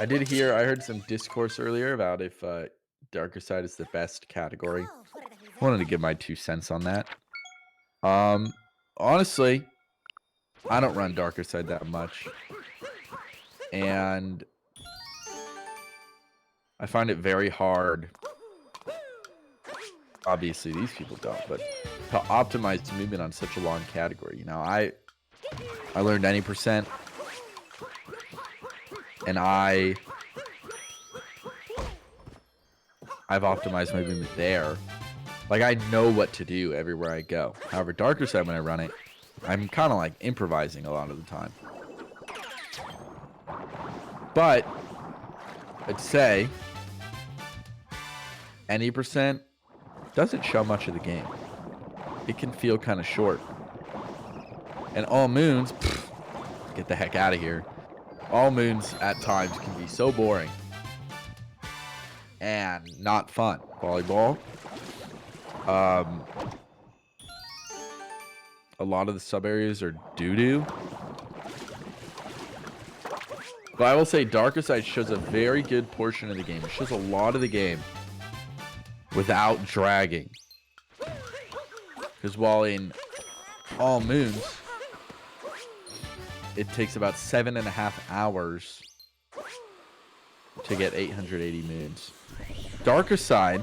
I heard some discourse earlier about if Darker Side is the best category. I wanted to give my 2 cents on that. Honestly, I don't run Darker Side that much. And I find it very hard obviously these people don't, but to optimize movement on such a long category. You know, I learned any percent, and I've optimized my movement there. Like, I know what to do everywhere I go. However, Darker Side, when I run it, I'm kind of like improvising a lot of the time. But I'd say any percent doesn't show much of the game. It can feel kind of short. And All Moons, get the heck out of here. All Moons at times can be so boring and not fun. Volleyball. A lot of the sub areas are doo-doo. But I will say Darker Side shows a very good portion of the game. It shows a lot of the game without dragging. Because while in All Moons, it takes about 7.5 hours to get 880 moons. Darker Side,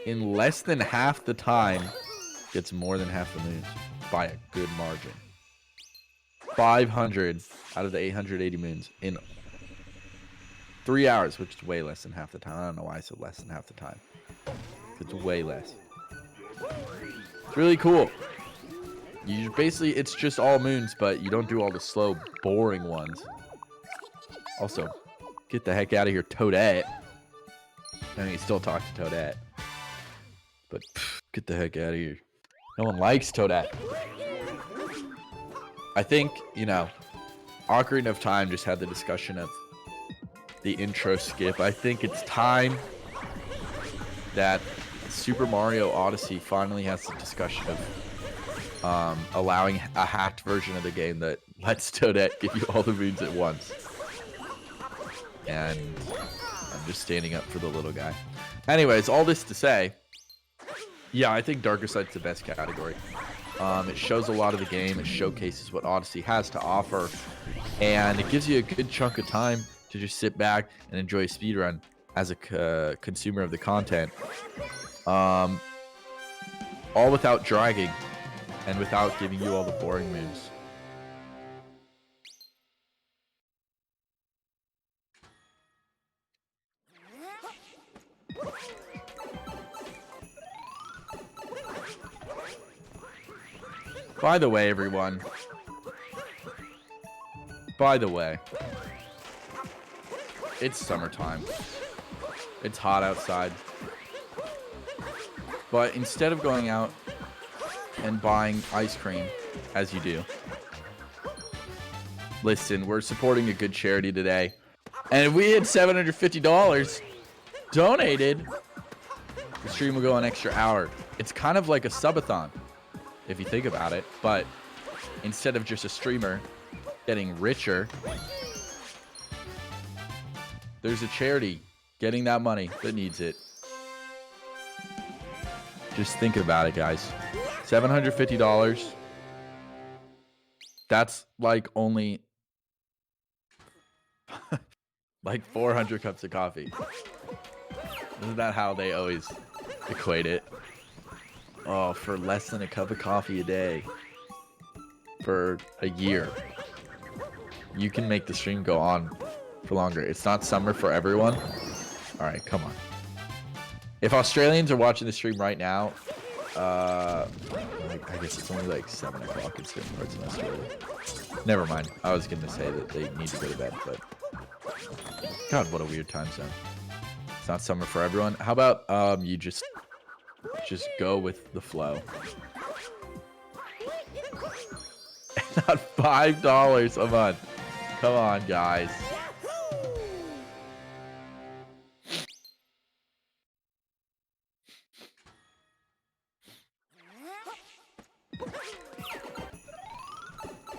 in less than half the time, gets more than half the moons by a good margin. 500 out of the 880 moons in 3 hours, which is way less than half the time. I don't know why I said less than half the time. It's way less. It's really cool. You basically, it's just all moons, but you don't do all the slow, boring ones. Also, get the heck out of here, Toadette. I mean, you still talk to Toadette. But get the heck out of here. No one likes Toadette. I think, you know, Ocarina of Time just had the discussion of the intro skip. I think it's time that Super Mario Odyssey finally has the discussion of allowing a hacked version of the game that lets Toadette give you all the moons at once. And I'm just standing up for the little guy. Anyways, all this to say, yeah, I think Darker Side's the best category. It shows a lot of the game. It showcases what Odyssey has to offer. And it gives you a good chunk of time to just sit back and enjoy a speedrun as a consumer of the content. All without dragging and without giving you all the boring moves. By the way, everyone. By the way. It's summertime. It's hot outside. But instead of going out and buying ice cream, as you do, listen, we're supporting a good charity today. And if we had $750 donated, the stream will go an extra hour. It's kind of like a subathon, if you think about it. But instead of just a streamer getting richer, there's a charity getting that money that needs it. Just think about it, guys. $750. That's like only like 400 cups of coffee. Isn't that how they always equate it? Oh, for less than a cup of coffee a day for a year, you can make the stream go on for longer. It's not summer for everyone. All right, come on. If Australians are watching the stream right now, I guess it's only like 7 o'clock in certain parts of Australia. Never mind. I was going to say that they need to go to bed, but God, what a weird time zone. It's not summer for everyone. How about you just go with the flow? Not $5 a month. Come on, guys.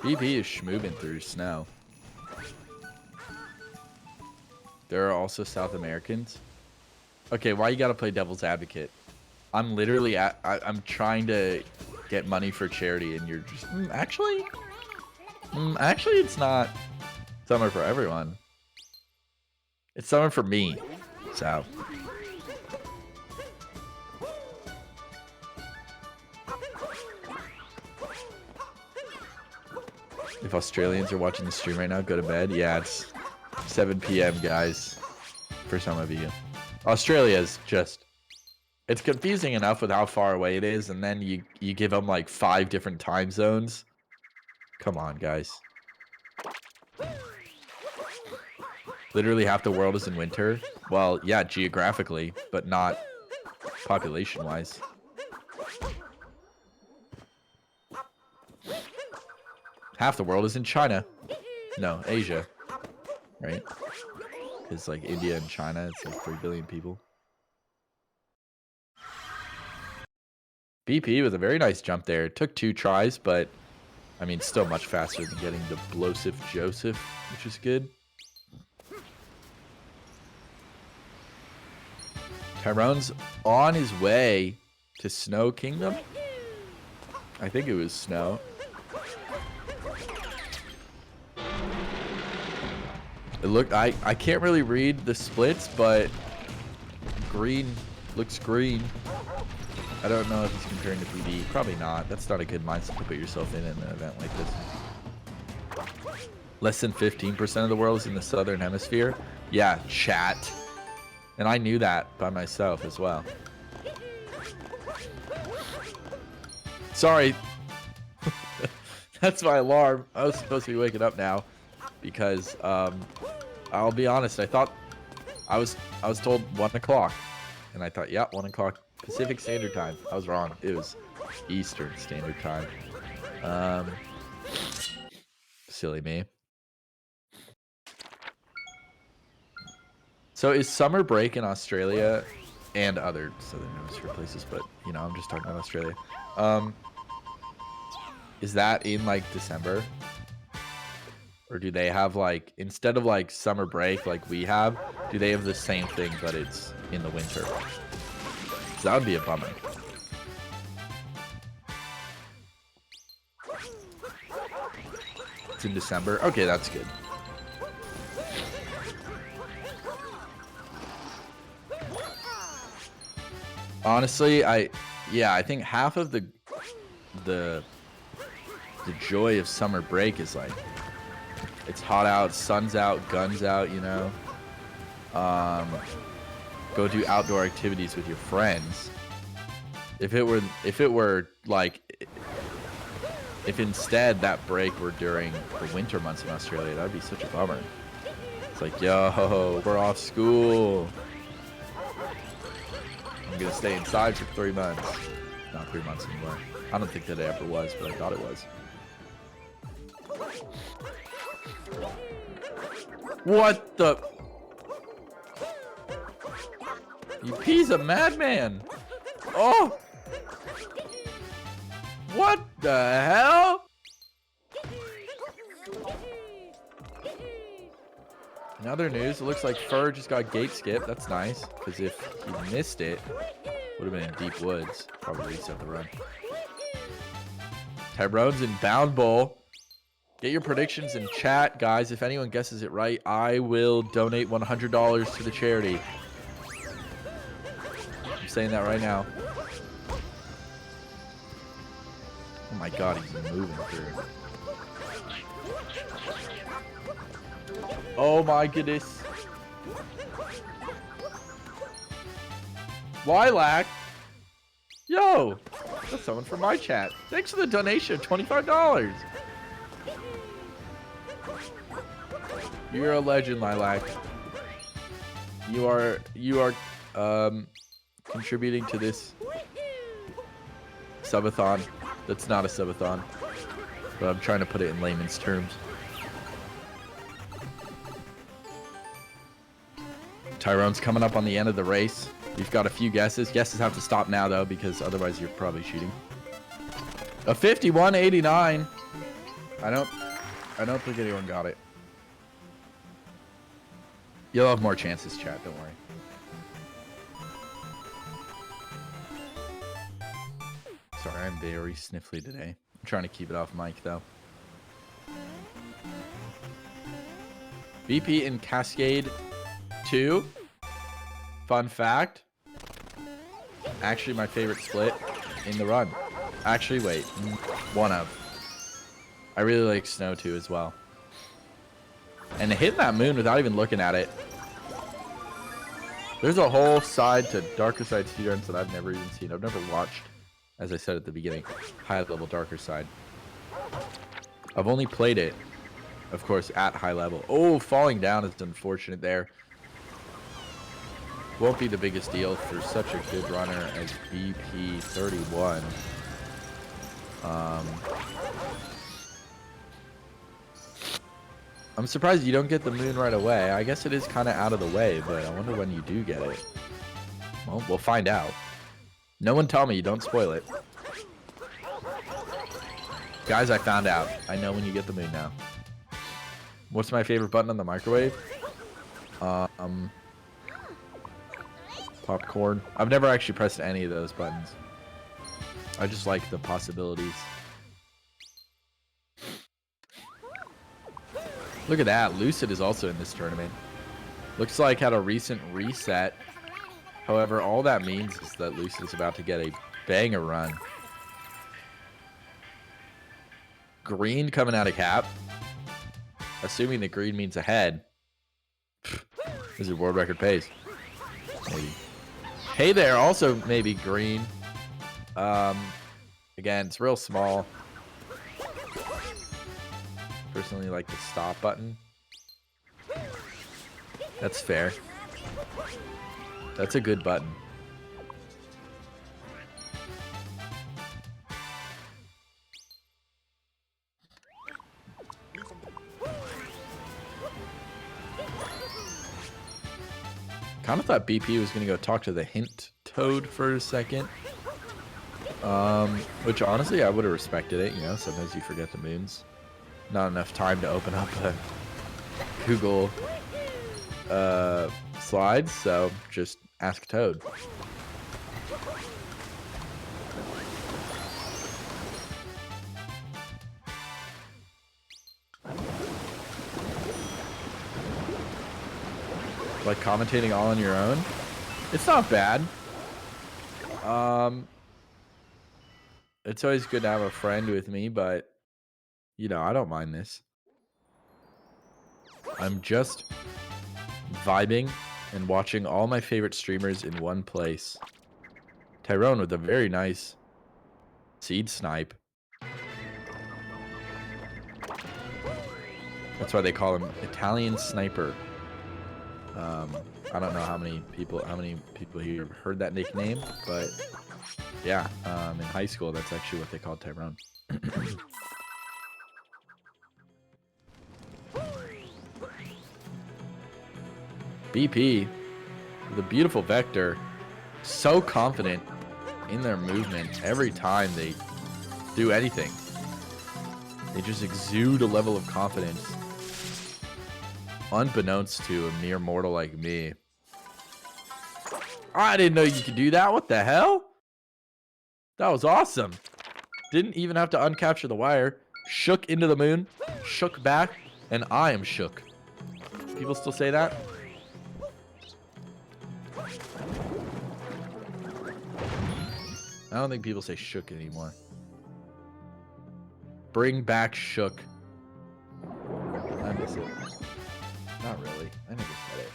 BP is schmoobing through snow. There are also South Americans. Okay, why you gotta play devil's advocate? I'm literally I'm trying to get money for charity, and you're just actually it's not summer for everyone. It's summer for me. So If Australians are watching the stream right now, go to bed. Yeah, it's 7 p.m. guys. First time I've eaten. Australia's just... It's confusing enough with how far away it is, and then you give them like 5 different time zones. Come on, guys. Literally half the world is in winter. Well, yeah, geographically, but not population-wise. Half the world is in China. No, Asia. Right? It's like India and China. It's like 3 billion people. BP with a very nice jump there. It took 2 tries, but I mean, still much faster than getting the Blosif Joseph, which is good. Tyrone's on his way to Snow Kingdom. I think it was Snow. It looked, I can't really read the splits, but green looks green. I don't know if he's comparing to PD. Probably not. That's not a good mindset to put yourself in an event like this. Less than 15% of the world is in the southern hemisphere. Yeah, chat. And I knew that by myself as well. Sorry. That's my alarm. I was supposed to be waking up now because I'll be honest, I thought I was told 1 o'clock. And I thought, yeah, 1 o'clock Pacific Standard Time. I was wrong. It was Eastern Standard Time. Silly me. So is summer break in Australia and other southern hemisphere places, but you know, I'm just talking about Australia. Is that in like December? Or do they have like, instead of like summer break like we have, do they have the same thing but it's in the winter? So that would be a bummer. It's in December. Okay, that's good. Honestly, I think half of the joy of summer break is like, it's hot out, sun's out, guns out, you know. Go do outdoor activities with your friends. If it were like, if instead that break were during the winter months in Australia, that'd be such a bummer. It's like, yo, we're off school. I'm gonna stay inside for 3 months. Not 3 months anymore. I don't think that it ever was, but I thought it was. What the? He's a madman. Oh! What the hell? In other news, it looks like Fur just got gate skipped. That's nice, because if he missed it, would have been in deep woods. Probably reset the run. Tyrone's in Bound Bowl. Get your predictions in chat, guys. If anyone guesses it right, I will donate $100 to the charity. I'm saying that right now. Oh my god, he's moving through. Oh my goodness. Lilac? Yo! That's someone from my chat. Thanks for the donation of $25. You're a legend, Lilac. You are contributing to this subathon. That's not a subathon, but I'm trying to put it in layman's terms. Tyrone's coming up on the end of the race. We've got a few guesses. Guesses have to stop now though, because otherwise you're probably cheating. A 51.89. I don't think anyone got it. You'll have more chances, chat, don't worry. Sorry, I'm very sniffly today. I'm trying to keep it off mic though. BP in Cascade 2. Fun fact. Actually, my favorite split in the run. Actually, wait. One of. I really like Snow too as well. And hitting that moon without even looking at it. There's a whole side to darker side speedruns that I've never even seen. I've never watched, as I said at the beginning, high level darker side. I've only played it, of course, at high level. Oh, falling down is unfortunate there. Won't be the biggest deal for such a good runner as BP31. I'm surprised you don't get the moon right away. I guess it is kind of out of the way, but I wonder when you do get it. Well, we'll find out. No one tell me, you don't spoil it. Guys, I found out. I know when you get the moon now. What's my favorite button on the microwave? Popcorn. I've never actually pressed any of those buttons. I just like the possibilities. Look at that. Lucid is also in this tournament. Looks like had a recent reset. However, all that means is that Lucid is about to get a banger run. Green coming out of cap. Assuming that green means ahead. This is world record pace. Maybe. Hey there, also maybe green. Again, it's real small. Personally like the stop button. That's fair. That's a good button. Kind of thought BP was going to go talk to the hint toad for a second. Which honestly, I would have respected it. You know, sometimes you forget the moons. Not enough time to open up a Google slides, so just ask Toad. Like commentating all on your own? It's not bad. It's always good to have a friend with me, but you know, I don't mind this. I'm just vibing and watching all my favorite streamers in one place. Tyrone with a very nice seed snipe. That's why they call him Italian Sniper. I don't know how many people here have heard that nickname, but yeah, in high school that's actually what they called Tyrone. BP with a beautiful vector, so confident in their movement every time they do anything. They just exude a level of confidence unbeknownst to a mere mortal like me. I didn't know you could do that. What the hell? That was awesome. Didn't even have to uncapture the wire. Shook into the moon, shook back, and I am shook. People still say that? I don't think people say shook anymore. Bring back shook. I miss it. Not really. I never said it.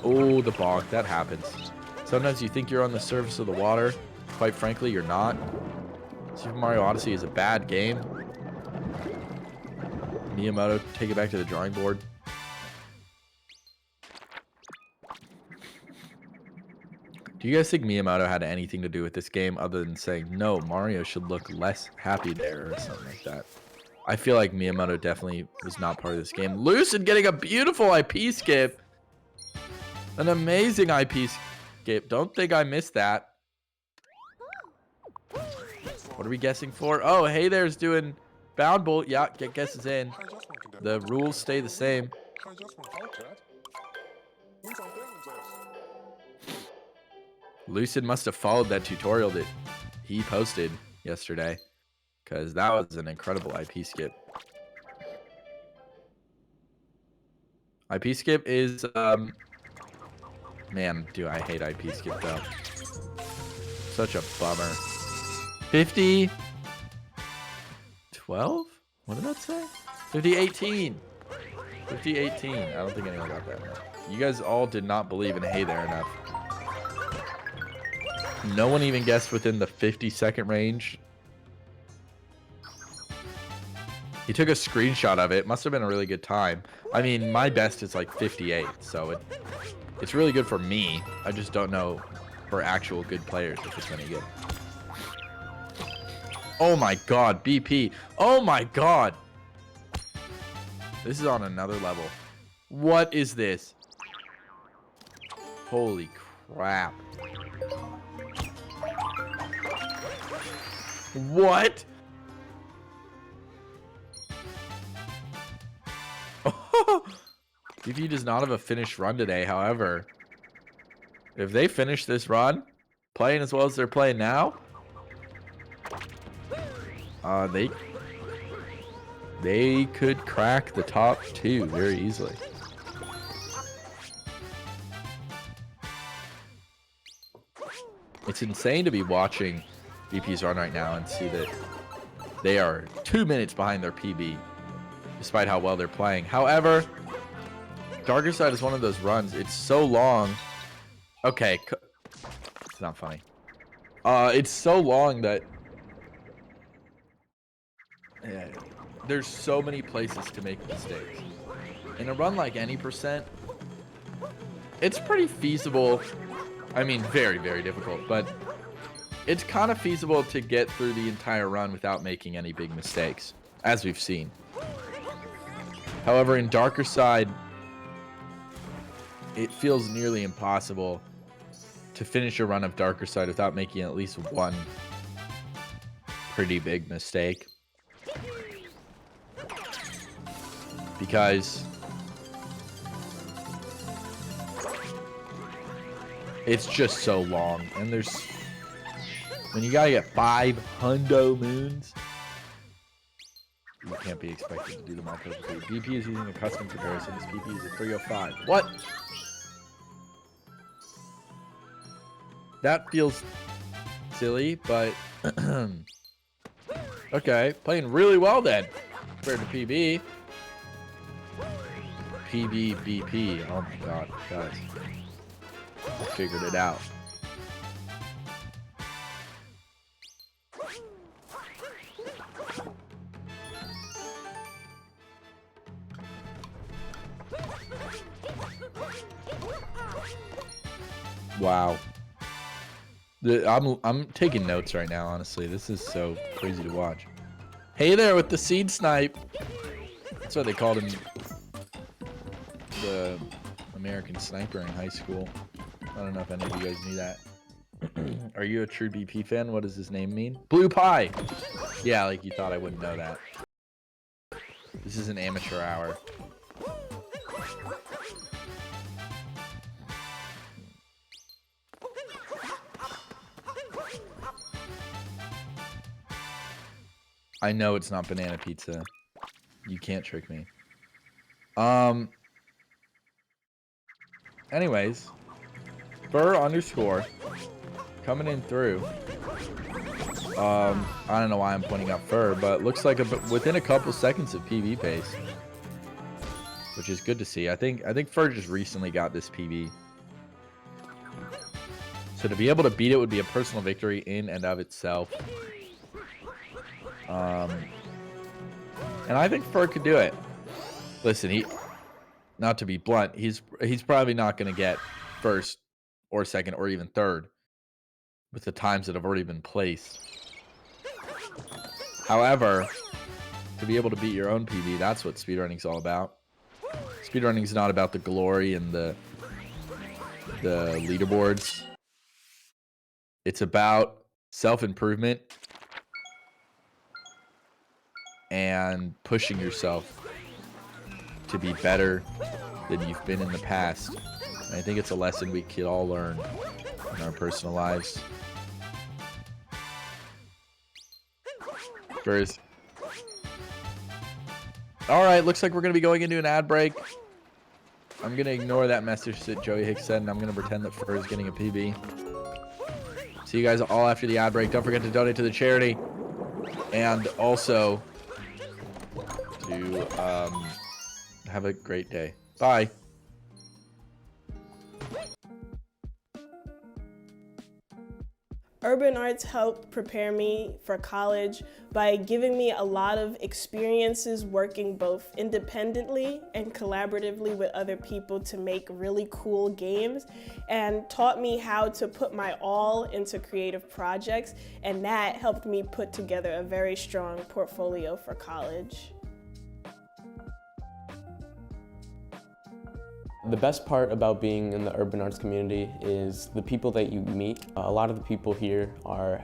Oh, the bonk. That happens. Sometimes you think you're on the surface of the water. Quite frankly, you're not. Super Mario Odyssey is a bad game. Miyamoto, take it back to the drawing board. Do you guys think Miyamoto had anything to do with this game other than saying, no, Mario should look less happy there or something like that? I feel like Miyamoto definitely was not part of this game. Lucid getting a beautiful IP skip. An amazing IP skip. Don't think I missed that. What are we guessing for? Oh, hey there's doing Bound Bolt. Yeah, get guesses in. The rules stay the same. Lucid must have followed that tutorial that he posted yesterday, because that was an incredible IP skip. IP skip is, man, do I hate IP skip though. Such a bummer. 50. 12? What did that say? 50-18. 50-18. I don't think anyone got that. You guys all did not believe in Hey There enough. No one even guessed within the 50-second range. He took a screenshot of it. Must have been a really good time. I mean, my best is like 58, so it's really good for me. I just don't know for actual good players if it's any good. Oh my god, BP. Oh my god. This is on another level. What is this? Holy crap. What? BP does not have a finished run today. However, if they finish this run, playing as well as they're playing now, they could crack the top 2 very easily. It's insane to be watching BP's run right now and see that they are 2 minutes behind their PB, despite how well they're playing. However, Darker Side is one of those runs. It's so long. Okay, it's not funny. It's so long that there's so many places to make mistakes. In a run like any percent, it's pretty feasible. I mean, very, very difficult, but it's kind of feasible to get through the entire run without making any big mistakes, as we've seen. However, in Darker Side, it feels nearly impossible to finish a run of Darker Side without making at least one pretty big mistake. Because it's just so long, and when you gotta get 5 hundo moons, you can't be expected to do them all perfectly. BP is using a custom comparison. His PP is a 305. What? That feels silly, but okay, playing really well then compared to PB. PB, BP. Oh my god, guys. I figured it out. Wow. I'm taking notes right now, honestly. This is so crazy to watch. Hey there with the seed snipe. That's what they called him. The American sniper in high school. I don't know if any of you guys knew that. Are you a true BP fan? What does his name mean? Blue Pie! Yeah, like you thought I wouldn't know that. This is an amateur hour. I know it's not banana pizza. You can't trick me. Anyways, Fur underscore coming in through. I don't know why I'm pointing out Fur, but looks like within a couple seconds of PB pace, which is good to see. I think Fur just recently got this PB, so to be able to beat it would be a personal victory in and of itself. And I think Fur could do it. Listen, not to be blunt, he's probably not going to get first or second or even third with the times that have already been placed. However, to be able to beat your own PB, that's what speedrunning is all about. Speedrunning is not about the glory and the leaderboards. It's about self-improvement and pushing yourself to be better than you've been in the past. And I think it's a lesson we could all learn in our personal lives. First. Alright, looks like we're going to be going into an ad break. I'm going to ignore that message that Joey Hicks said, and I'm going to pretend that Fur is getting a PB. See See you guys all after the ad break. Don't forget to donate to the charity. And also to have a great day. Bye. Urban arts helped prepare me for college by giving me a lot of experiences working both independently and collaboratively with other people to make really cool games, and taught me how to put my all into creative projects, and that helped me put together a very strong portfolio for college. The best part about being in the urban arts community is the people that you meet. A lot of the people here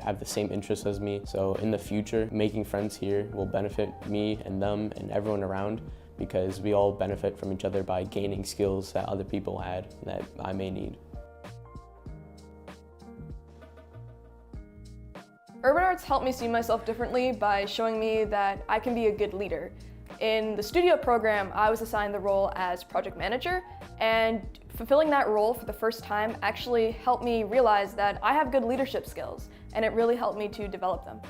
have the same interests as me, so in the future, making friends here will benefit me and them and everyone around, because we all benefit from each other by gaining skills that other people had that I may need. Urban arts helped me see myself differently by showing me that I can be a good leader. In the studio program, I was assigned the role as project manager, and fulfilling that role for the first time actually helped me realize that I have good leadership skills, and it really helped me to develop them.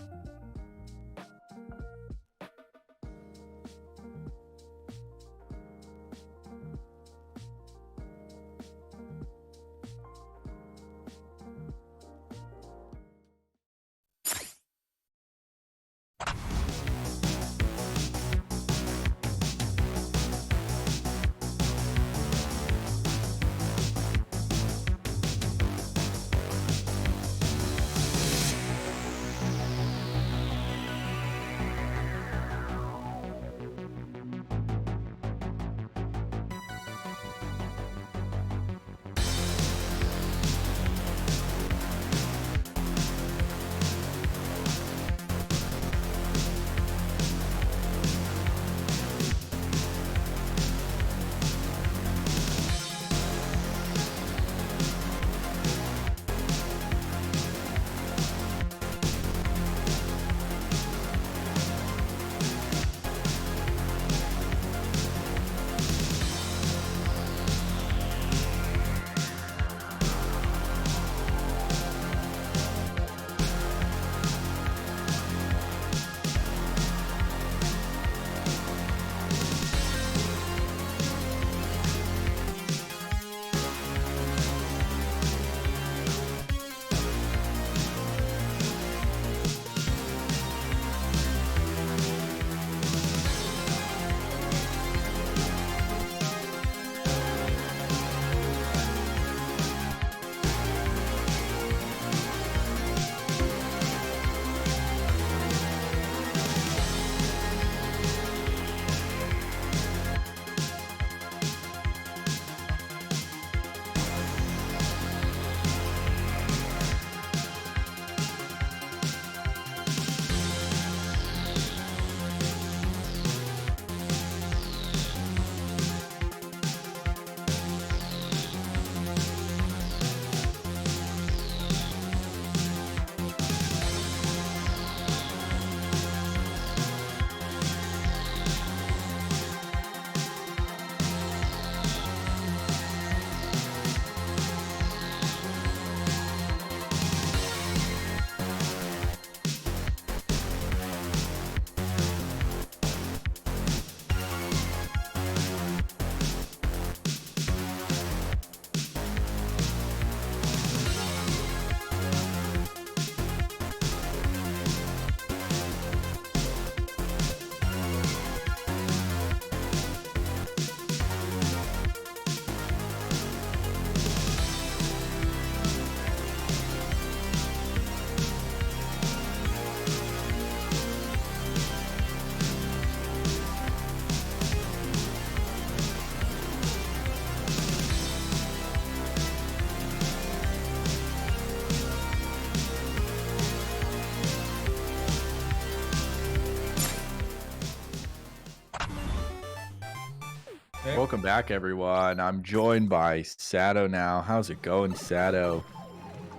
Welcome back, everyone. I'm joined by Sado now. How's it going, Sado?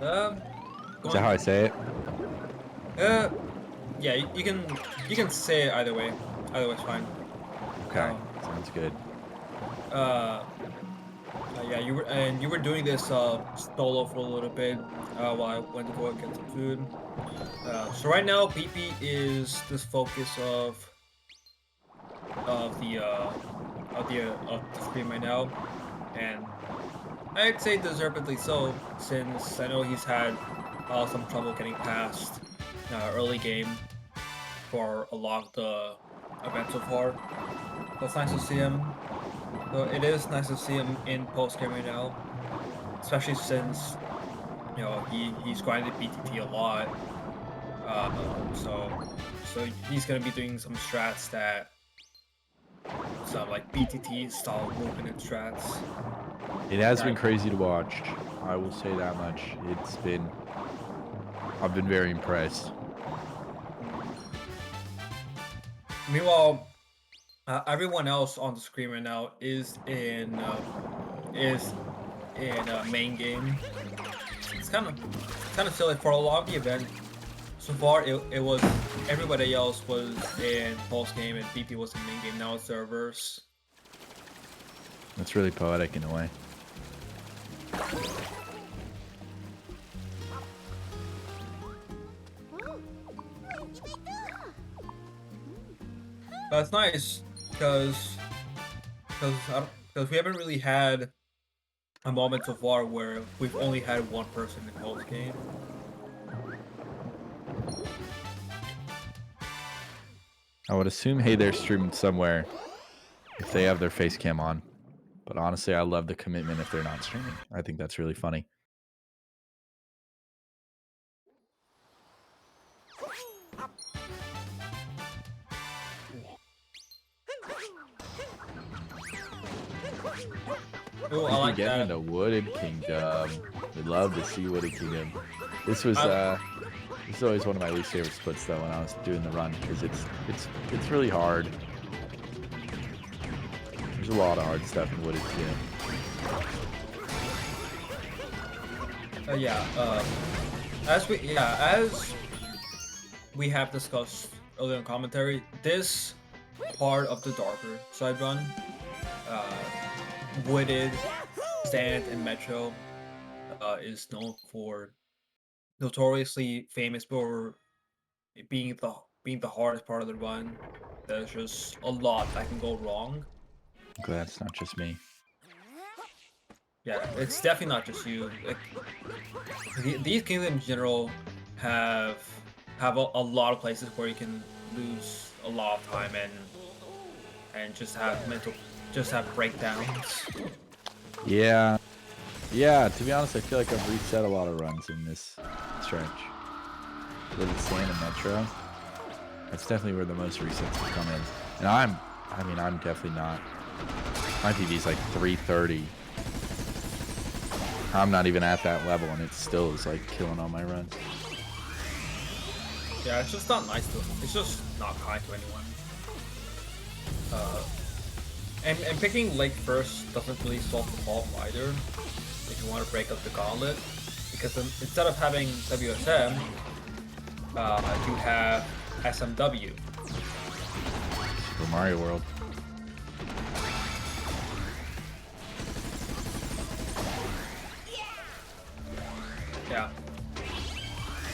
Is that how I say it? Yeah, you can say it either way. Either way's fine. Okay, sounds good. Yeah, you were doing this solo for a little bit. while I went to go get some food. So right now, PP is this focus of the stream right now, and I'd say deservedly so, since I know he's had some trouble getting past early game for a lot of the events so far. So it's nice to see him. So it is nice to see him in post game right now, especially since he's grinded BTT a lot. So he's gonna be doing some strats that some like BTT style movement and strats. It has been crazy to watch. I will say that much. I've been very impressed. Meanwhile, everyone else on the screen right now is in main game. It's kind of silly for a lot of the event. So far, it was everybody else was in post game and BP was in main game. Now it's the reverse. That's really poetic in a way. That's nice because we haven't really had a moment so far where we've only had one person in post game. I would assume Hey They're streaming somewhere if they have their face cam on. But honestly, I love the commitment if they're not streaming. I think that's really funny. Ooh, I like getting that. into Wooded Kingdom. We'd love to see Wooded Kingdom. This is always one of my least favorite splits though when I was doing the run because it's really hard. There's a lot of hard stuff in Wooded Kingdom. As we have discussed earlier in commentary, this part of the darker side run, Wooded, Stand, and Metro, is known for notoriously famous for being the hardest part of the run. There's just a lot that can go wrong. I'm glad it's not just me. Yeah, it's definitely not just you. Like, these kingdoms in general have a lot of places where you can lose a lot of time and just have breakdowns. Yeah. Yeah, to be honest, I feel like I've reset a lot of runs in this stretch. With the Sand and Metro. That's definitely where the most resets have come in. And I'm definitely not. My PV's like 330. I'm not even at that level and it still is like killing all my runs. Yeah, it's just not nice to. It's just not kind to anyone. And picking Lake first doesn't really solve the problem either. If you want to break up the gauntlet, because instead of having WSM, you have SMW. Super Mario World. Yeah.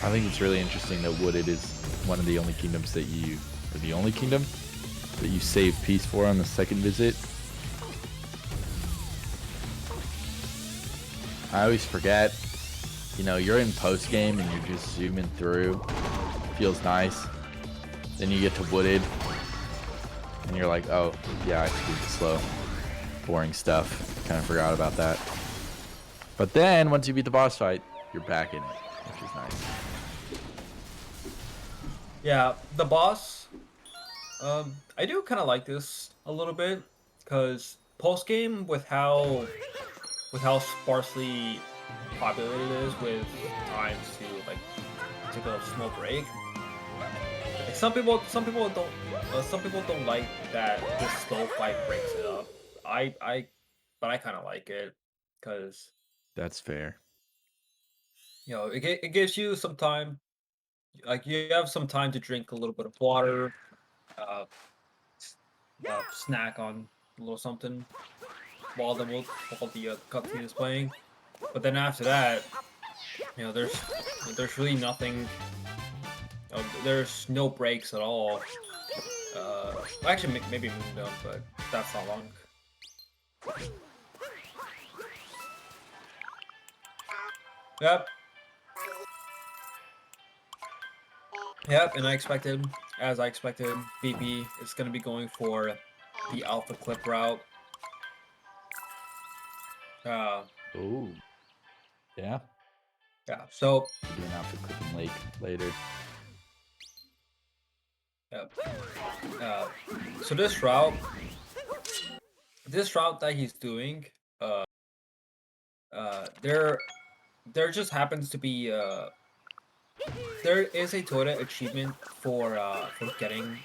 I think it's really interesting that Wooded is one of the only kingdoms that you save peace for on the second visit. I always forget, you're in post game and you're just zooming through. Feels nice. Then you get to Wooded and you're like, oh yeah, I should do the slow, boring stuff. Kind of forgot about that. But then once you beat the boss fight, you're back in it, which is nice. Yeah, the boss. I do kind of like this a little bit because post game with how sparsely populated it is with times to like take a small break. Like, some people don't like that this slow fight breaks it up. But I kind of like it because That's fair. it gives you some time. Like you have some time to drink a little bit of water, snack on a little something while the cutscene is playing. But then after that, You know, there's really nothing. There's no breaks at all. Actually, maybe Moondome, but that's not long. Yep. Yep, and as I expected, BP is going to be going for the alpha clip route. Ooh. Yeah. Yeah, so... We'll do an alpha clipping lake later. Yep. So this route that he's doing, there just happens to be there is a Toda achievement for getting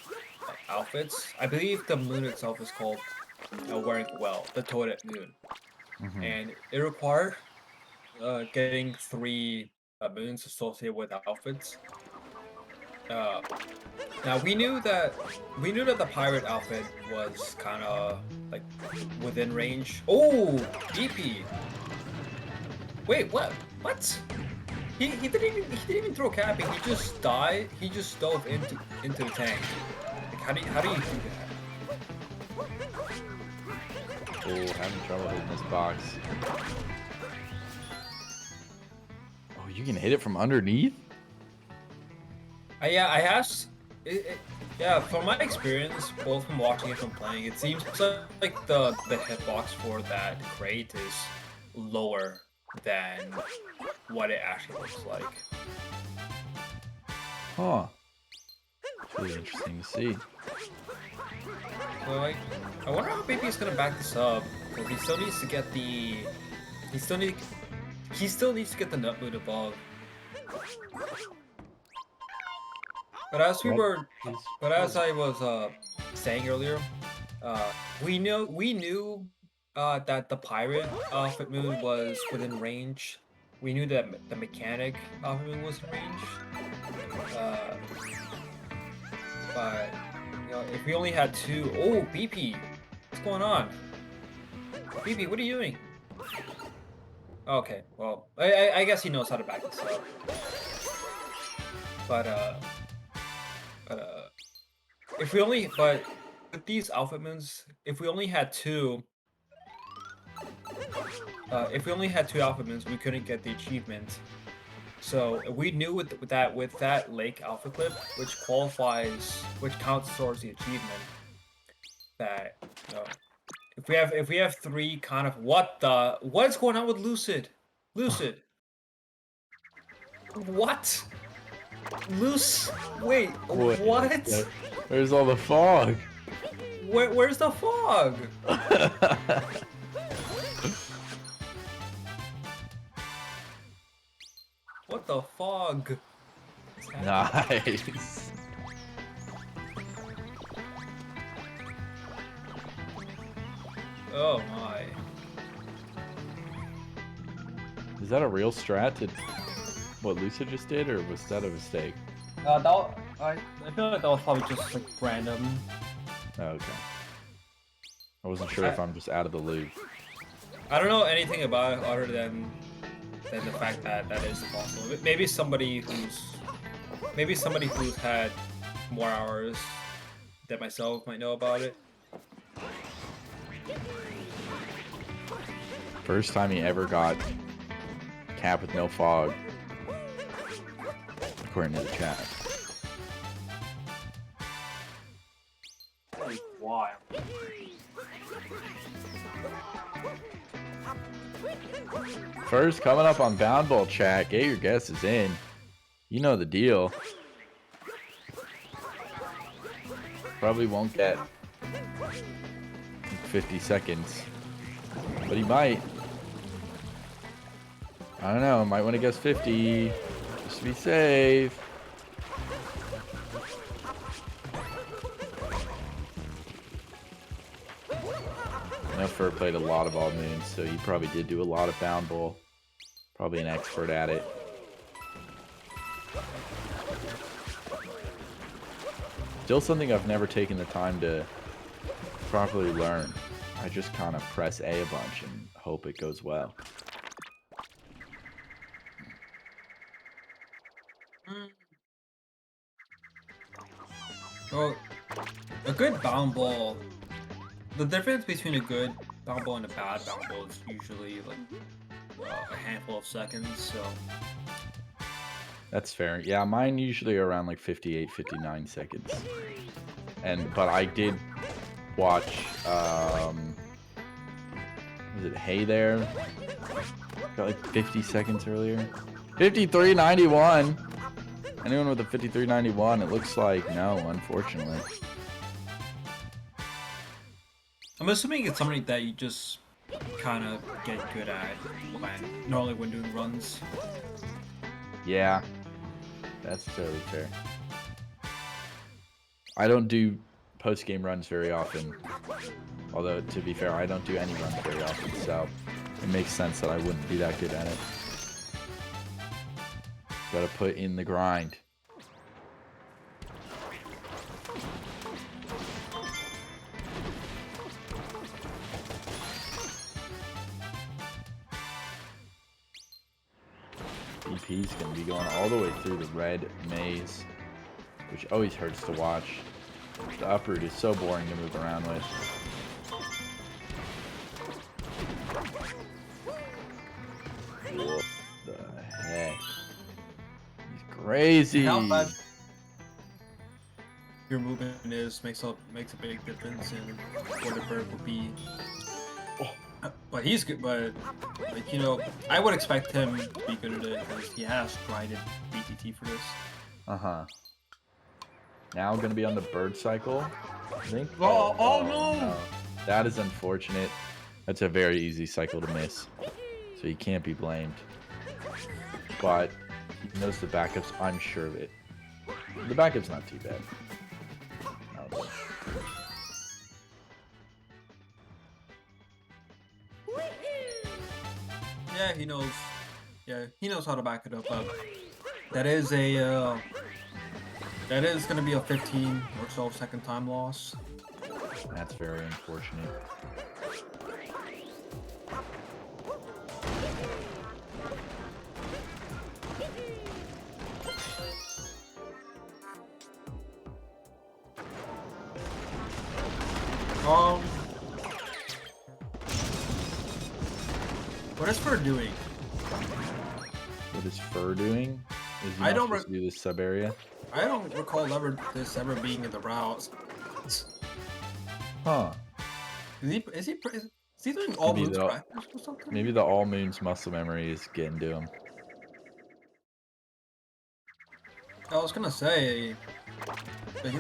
outfits. I believe the moon itself is called wearing well, the Toda moon, and it required getting 3 moons associated with outfits. Now we knew that the pirate outfit was kind of like within range. Oh, BP. Wait, what? What? He didn't even throw capping. He just died. He just dove into the tank. Like, how do you do that? Oh, having trouble hitting this box. Oh, you can hit it from underneath? Yeah, I have. Yeah, from my experience, both from watching and from playing, it seems like the hitbox for that crate is lower than what it actually looks like. Huh. It's really interesting to see. So I wonder how BP's gonna back this up, because he still needs to get the he still needs to get the nut moon above. But as I was saying earlier, we knew that the pirate outfit moon was within range. We knew that the mechanic outfit moon was in range. But you know, if we only had 2, oh BP, what's going on? BP, what are you doing? Okay, well, I guess he knows how to back this up. But with these outfit moons, if we only had 2 outfit moons, we couldn't get the achievement. So we knew with that lake alpha clip, which counts towards the achievement, that you know, if we have 3 kind of what's going on with Lucid? What? Wait, what? Where's all the fog? Where's the fog? What the fog? Nice. Oh my. Is that a real strat to what Lucid just did, or was that a mistake? I feel like that was probably just like random. Oh, okay. I wasn't sure if I'm just out of the loop. I don't know anything about it other than the fact that that is possible. Maybe somebody who's had more hours than myself might know about it. First time he ever got cap with no fog, according to the chat. That is wild. First, coming up on Bound Bowl chat, get your guesses in. You know the deal. Probably won't get 50 seconds, but he might. I don't know, might want to guess 50, just to be safe. I know Fur played a lot of All Moons, so he probably did do a lot of Bound Bowl. Probably an expert at it. Still something I've never taken the time to properly learn. I just kind of press A a bunch and hope it goes well. Well, a good bound ball. The difference between a good bound ball and a bad bound ball is usually like a handful of seconds. So That's fair. Yeah, mine usually are around like 58, 59 seconds. But I did watch was it Hey There? Got like 50 seconds earlier. 53.91. Anyone with a 53.91? It looks like no, unfortunately. I'm assuming it's something that you just kind of get good at normally when doing runs. Yeah, that's totally fair. I don't do post-game runs very often. Although, to be fair, I don't do any runs very often, so it makes sense that I wouldn't be that good at it. Gotta put in the grind. BP's gonna be going all the way through the red maze, which always hurts to watch. The uproot is so boring to move around with. What the heck? He's crazy. How bad your movement is makes a big difference in where the bird will be. But he's good. But like, you know, I would expect him to be good at it because he has grinded BTT for this. Now gonna be on the bird cycle, I think. Oh no! That is unfortunate. That's a very easy cycle to miss, so he can't be blamed. But he knows the backups. I'm sure of it. The backup's not too bad. No. Yeah, he knows. Yeah, he knows how to back it up. That is a that is gonna be a 15 or so second time loss. That's very unfortunate. What is Fur doing? What is Fur doing? Is he I not don't supposed to do this sub area? I don't recall this ever being in the routes. Huh. Is he doing all moves practice or something? Maybe the all moons muscle memory is getting to him. I was gonna say, but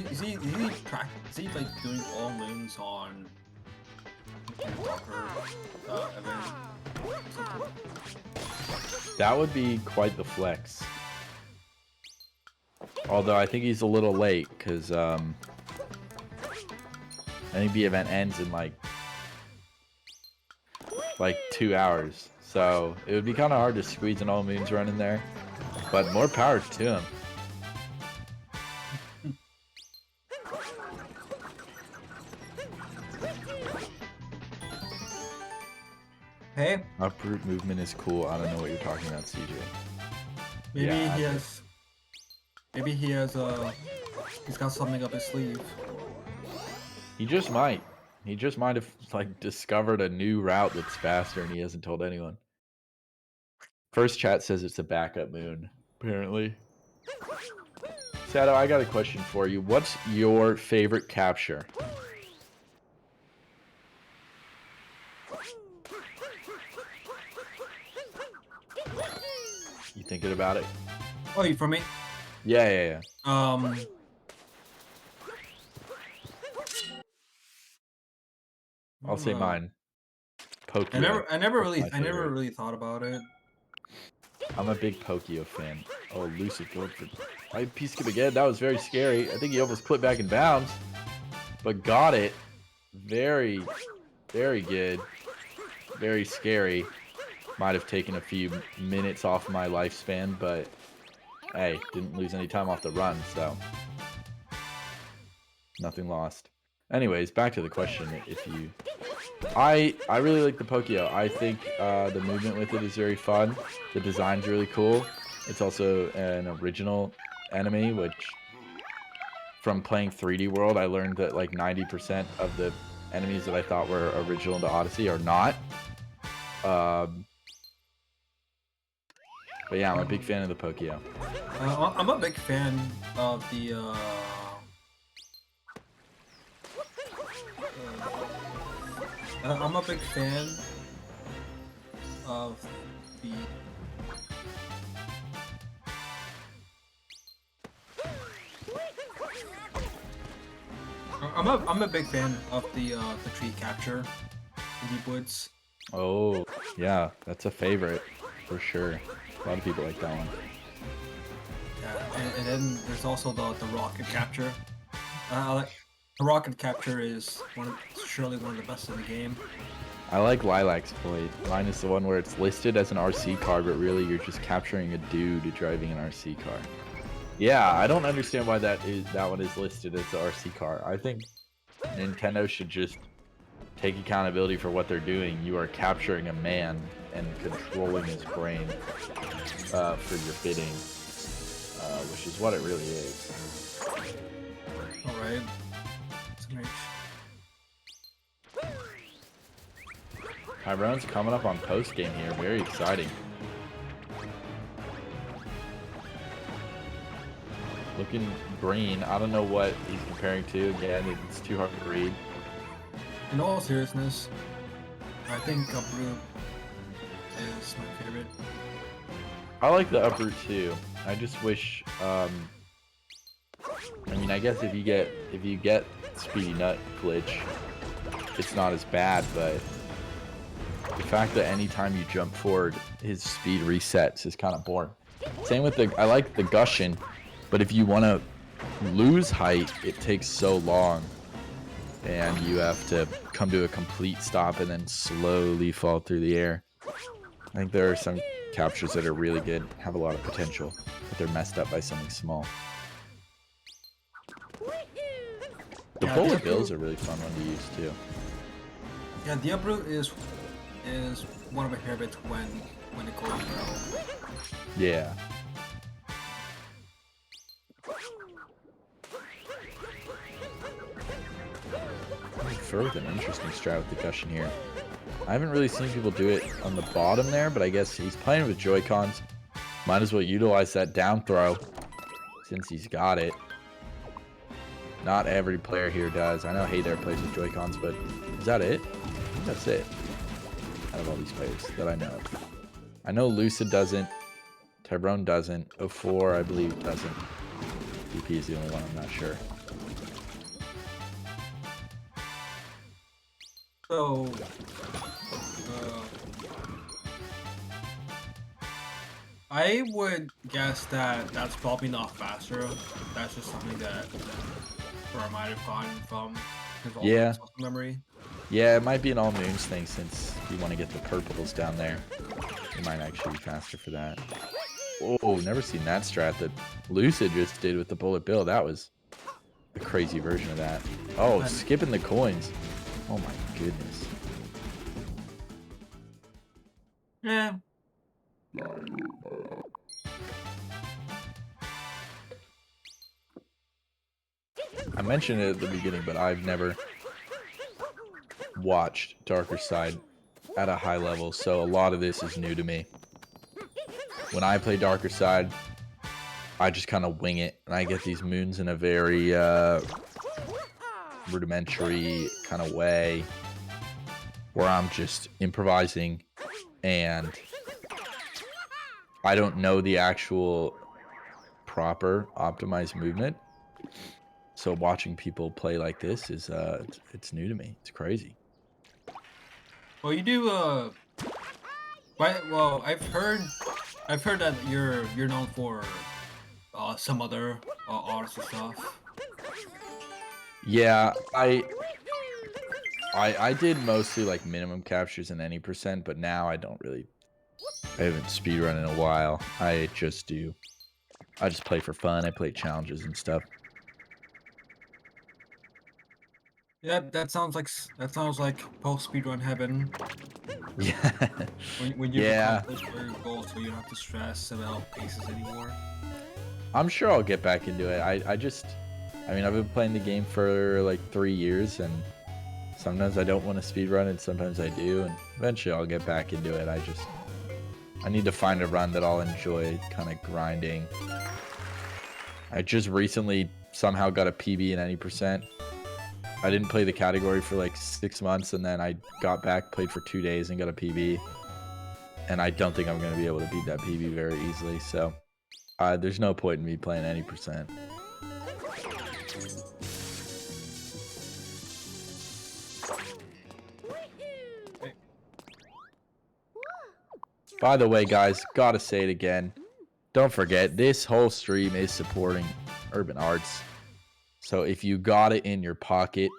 is he like doing all moons on That would be quite the flex. Although I think he's a little late because I think the event ends in like 2 hours. So it would be kind of hard to squeeze an all moons run in there. But more power to him. Hey. Uproot movement is cool. I don't know what you're talking about, CJ. Maybe yeah, he has. Maybe he has he's got something up his sleeve. He just might. He just might have like discovered a new route that's faster and he hasn't told anyone. First chat says it's a backup moon, apparently. Sato, I got a question for you. What's your favorite capture? You thinking about it? Oh, you for me? Yeah. I'll say mine. Pokio. I never really thought about it. I'm a big Pokio fan. Oh, Lucid going for IP skip again. That was very scary. I think he almost clipped back in bounds, but got it. Very, very good. Very scary. Might have taken a few minutes off my lifespan, but hey, didn't lose any time off the run, so nothing lost. Anyways, back to the question. If you, I really like the Pokio. I think the movement with it is very fun. The design's really cool. It's also an original enemy, which from playing 3D World, I learned that like 90% of the enemies that I thought were original to Odyssey are not. But yeah, I'm a big fan of the Pokio. I'm a big fan of the I'm a big fan of the I'm a big fan of the tree capture in Deep Woods. Oh, yeah, that's a favorite for sure. A lot of people like that one. Yeah, and then there's also the rocket capture. The rocket capture is surely one of the best in the game. I like Lilac's Blade. Mine is the one where it's listed as an RC car, but really you're just capturing a dude driving an RC car. Yeah, I don't understand why that one is listed as the RC car. I think Nintendo should just take accountability for what they're doing. You are capturing a man and controlling his brain for your bidding, which is what it really is. Alright. Tyrone's coming up on post-game here. Very exciting. Looking green. I don't know what he's comparing to. Again, it's too hard to read. In all seriousness, I think Uproot is my favorite. I like the Uproot too. I just wish, I mean, I guess if you get Speedy Nut glitch, it's not as bad, but the fact that anytime you jump forward, his speed resets is kind of boring. Same with I like the Gushin, but if you want to lose height, it takes so long, and you have to come to a complete stop and then slowly fall through the air. I think there are some captures that are really good, have a lot of potential, but they're messed up by something small. The bullet bills are a really fun one to use too. Yeah, the Uproot is one of my favorites when it goes well. Yeah. Fur with an interesting strat with the Gushin here. I haven't really seen people do it on the bottom there, but I guess he's playing with Joy-Cons. Might as well utilize that down throw since he's got it. Not every player here does. I know Hey plays with Joy-Cons, but is that it? I think that's it. Out of all these players that I know of. I know Lucid doesn't. Tyrone doesn't. 04, I believe, doesn't. DP is the only one I'm not sure. So, I would guess that that's probably not faster. That's just something that I might have gotten from his old muscle memory. Yeah, it might be an all moons thing since you want to get the purples down there. It might actually be faster for that. Oh, never seen that strat that Lucid just did with the bullet bill. That was a crazy version of that. Oh, skipping the coins. Oh my goodness. Yeah. I mentioned it at the beginning, but I've never watched Darker Side at a high level, so a lot of this is new to me. When I play Darker Side, I just kind of wing it, and I get these moons in a very rudimentary kind of way, where I'm just improvising, and I don't know the actual proper optimized movement. So watching people play like this is it's new to me. It's crazy. Well, you do well, I've heard that you're known for some other Odyssey stuff. Yeah, I did mostly like minimum captures in any percent, but now I don't really. I haven't speedrun in a while. I just play for fun. I play challenges and stuff. Yeah, that sounds like post speedrun heaven. Yeah. When you accomplish your goals, so you don't have to stress about paces anymore. I'm sure I'll get back into it. I just I mean, I've been playing the game for like 3 years, and sometimes I don't want to speedrun, and sometimes I do, and eventually I'll get back into it. I need to find a run that I'll enjoy kind of grinding. I just recently somehow got a PB in any percent. I didn't play the category for like 6 months, and then I got back, played for 2 days, and got a PB. And I don't think I'm going to be able to beat that PB very easily, so there's no point in me playing any percent. By the way, guys, gotta say it again. Don't forget, this whole stream is supporting Urban Arts. So if you got it in your pocket,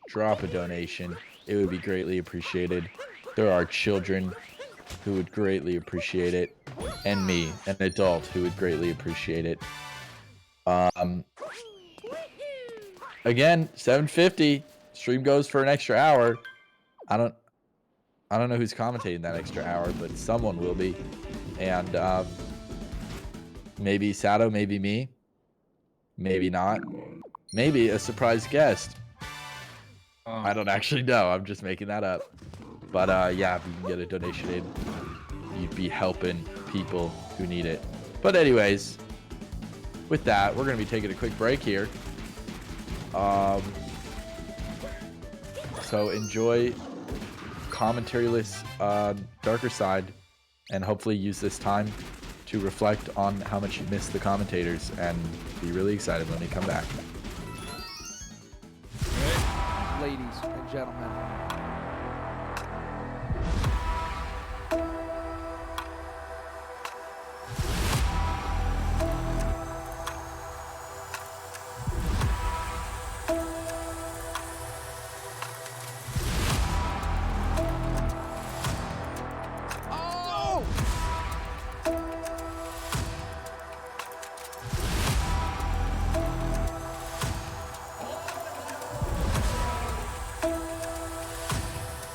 drop a donation. It would be greatly appreciated. There are children who would greatly appreciate it, and me, an adult, who would greatly appreciate it. Again, $7.50. Stream goes for an extra hour. I don't know who's commentating that extra hour, but someone will be. And maybe Sato, maybe me, maybe not, maybe a surprise guest. I don't actually know. I'm just making that up. But yeah, if you can get a donation in, you'd be helping people who need it. But anyways, with that, we're going to be taking a quick break here. So enjoy commentary-less Darker Side, and hopefully use this time to reflect on how much you missed the commentators and be really excited when they come back. Ladies and gentlemen.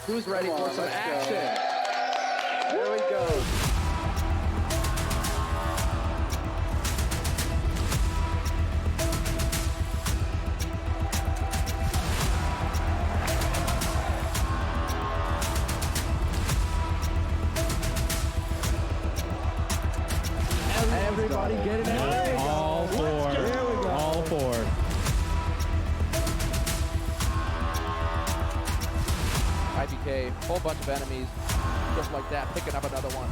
Who's ready for some action? There we go. Everybody get it out. All four. Here we go. All four. IBK, whole bunch of enemies, just like that, picking up another one.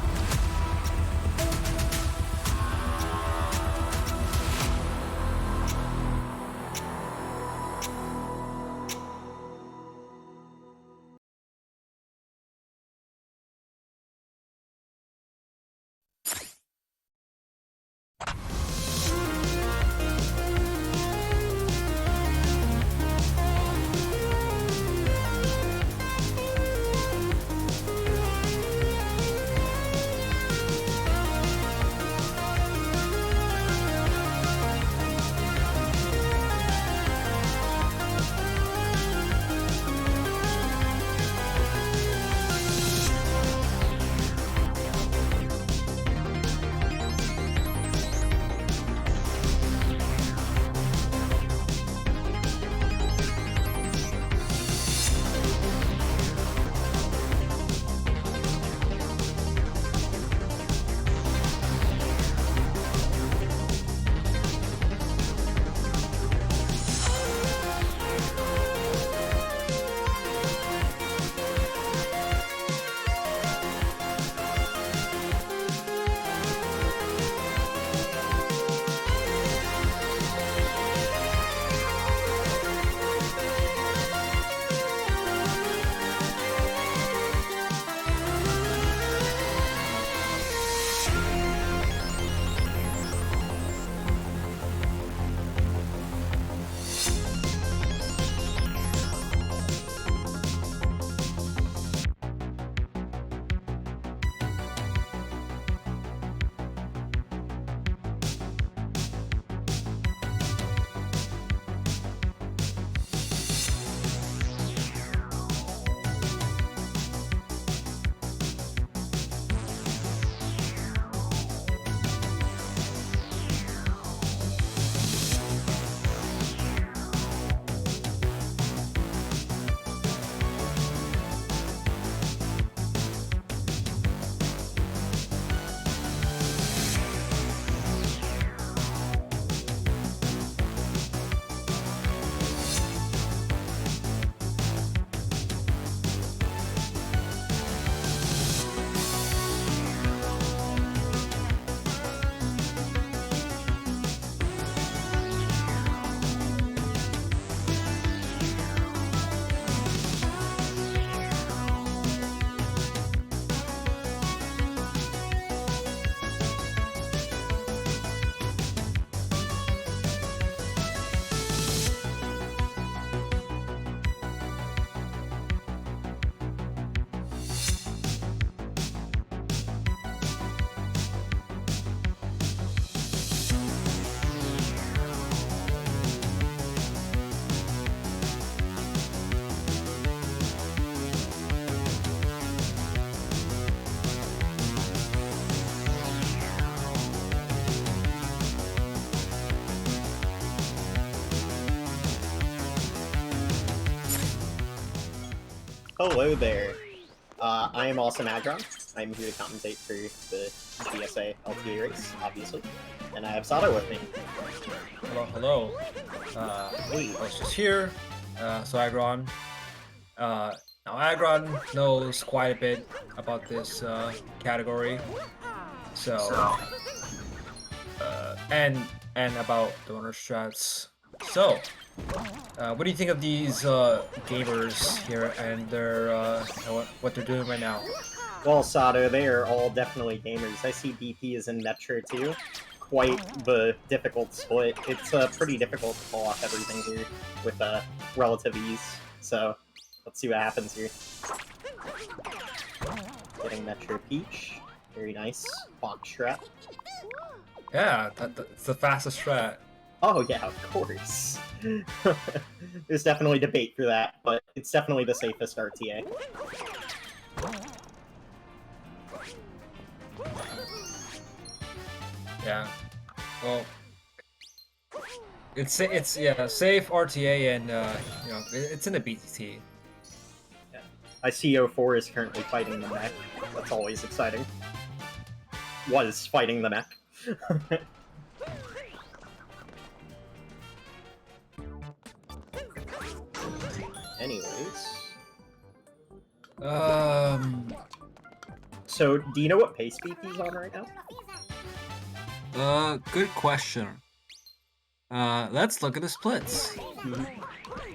Hello there. I am Awesome Agron. I'm here to commentate for the GSA LPA race, obviously. And I have Sato with me. Hello. Hey. I was just here. So Agron. Now Agron knows quite a bit about this category. So and about the runner strats. So what do you think of these gamers here and their what they're doing right now? Well, Sato, they are all definitely gamers. I see BP is in Metro too. Quite the difficult split. It's pretty difficult to pull off everything here with relative ease. So let's see what happens here. Getting Metro Peach. Very nice. Fox strat. Yeah, that's the fastest strat. Oh yeah, of course. There's definitely debate for that, but it's definitely the safest RTA. Yeah. Well, it's safe RTA and you know it's in the BTT. Yeah. I see 04 is currently fighting the mech. That's always exciting. Was fighting the mech. Anyways. So, do you know what pace BP's on right now? Good question. Let's look at the splits.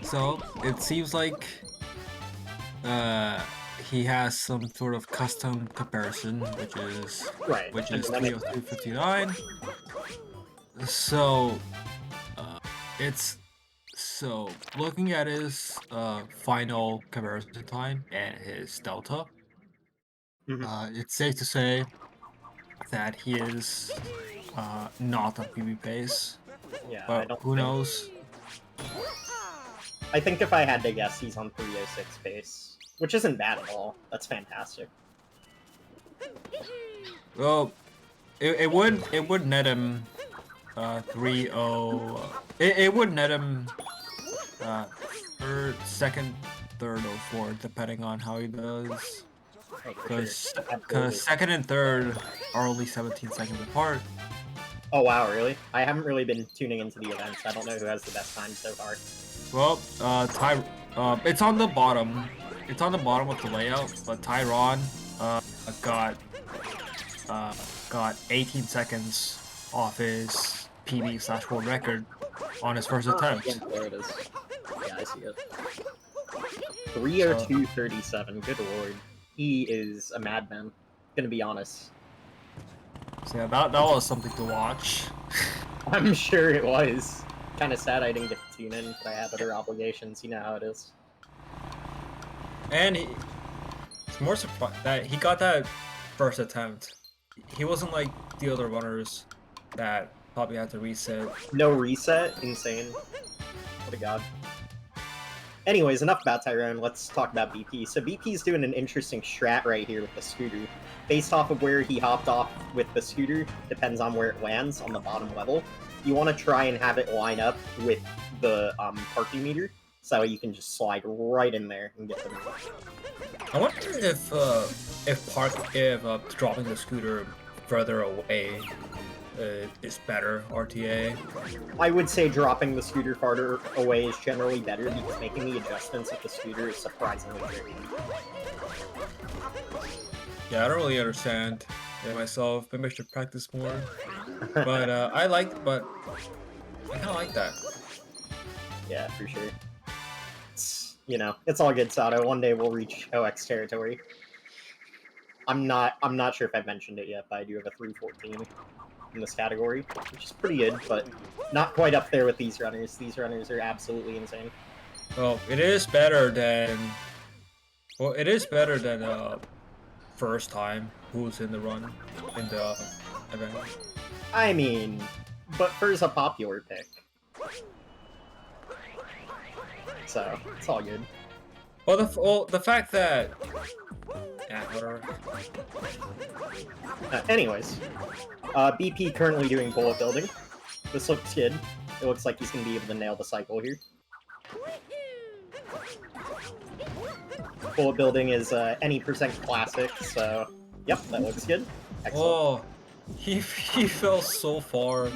So, it seems like he has some sort of custom comparison, which is 302.59. So, so looking at his final comparison time and his delta, it's safe to say that he is not on PB pace. Yeah, but who knows? I think if I had to guess, he's on 306 pace, which isn't bad at all. That's fantastic. Well, it would net him 30. It would net him second, third, or fourth, depending on how he does. Because second and third are only 17 seconds apart. Oh wow, really? I haven't really been tuning into the events. I don't know who has the best time so far. Well, it's on the bottom. It's on the bottom of the layout, but Tyron got 18 seconds off his PB/world record on his first attempt. Yeah, there it is. Yeah, I see it. 302.37. Good lord, he is a madman. Gonna be honest. So yeah, that was something to watch. I'm sure it was. Kind of sad I didn't get to tune in, but I have other obligations. You know how it is. And it's more surprised that he got that first attempt. He wasn't like the other runners that probably had to reset. No reset? Insane. What a god. Anyways, enough about Tyrone, let's talk about BP. So BP's doing an interesting strat right here with the scooter. Based off of where he hopped off with the scooter, depends on where it lands on the bottom level. You want to try and have it line up with the parking meter, so you can just slide right in there and get the move. I wonder if dropping the scooter further away is better RTA. I would say dropping the scooter farther away is generally better because making the adjustments with the scooter is surprisingly tricky. Yeah, I don't really understand it myself. Maybe I should practice more. But I kind of like that. Yeah, for sure. It's, you know, it's all good, Sato. One day we'll reach OX territory. I'm not sure if I've mentioned it yet, but I do have a 314 in this category, which is pretty good, but not quite up there with these runners. These runners are absolutely insane. Well, it is better than first time who's in the run in the event. I mean, but Fur's a popular pick. So, it's all good. Well, the fact that... Yeah, whatever. Anyways, BP currently doing bullet building. This looks good. It looks like he's going to be able to nail the cycle here. Bullet building is any percent classic, so yep, that looks good. Excellent. Oh, he fell so far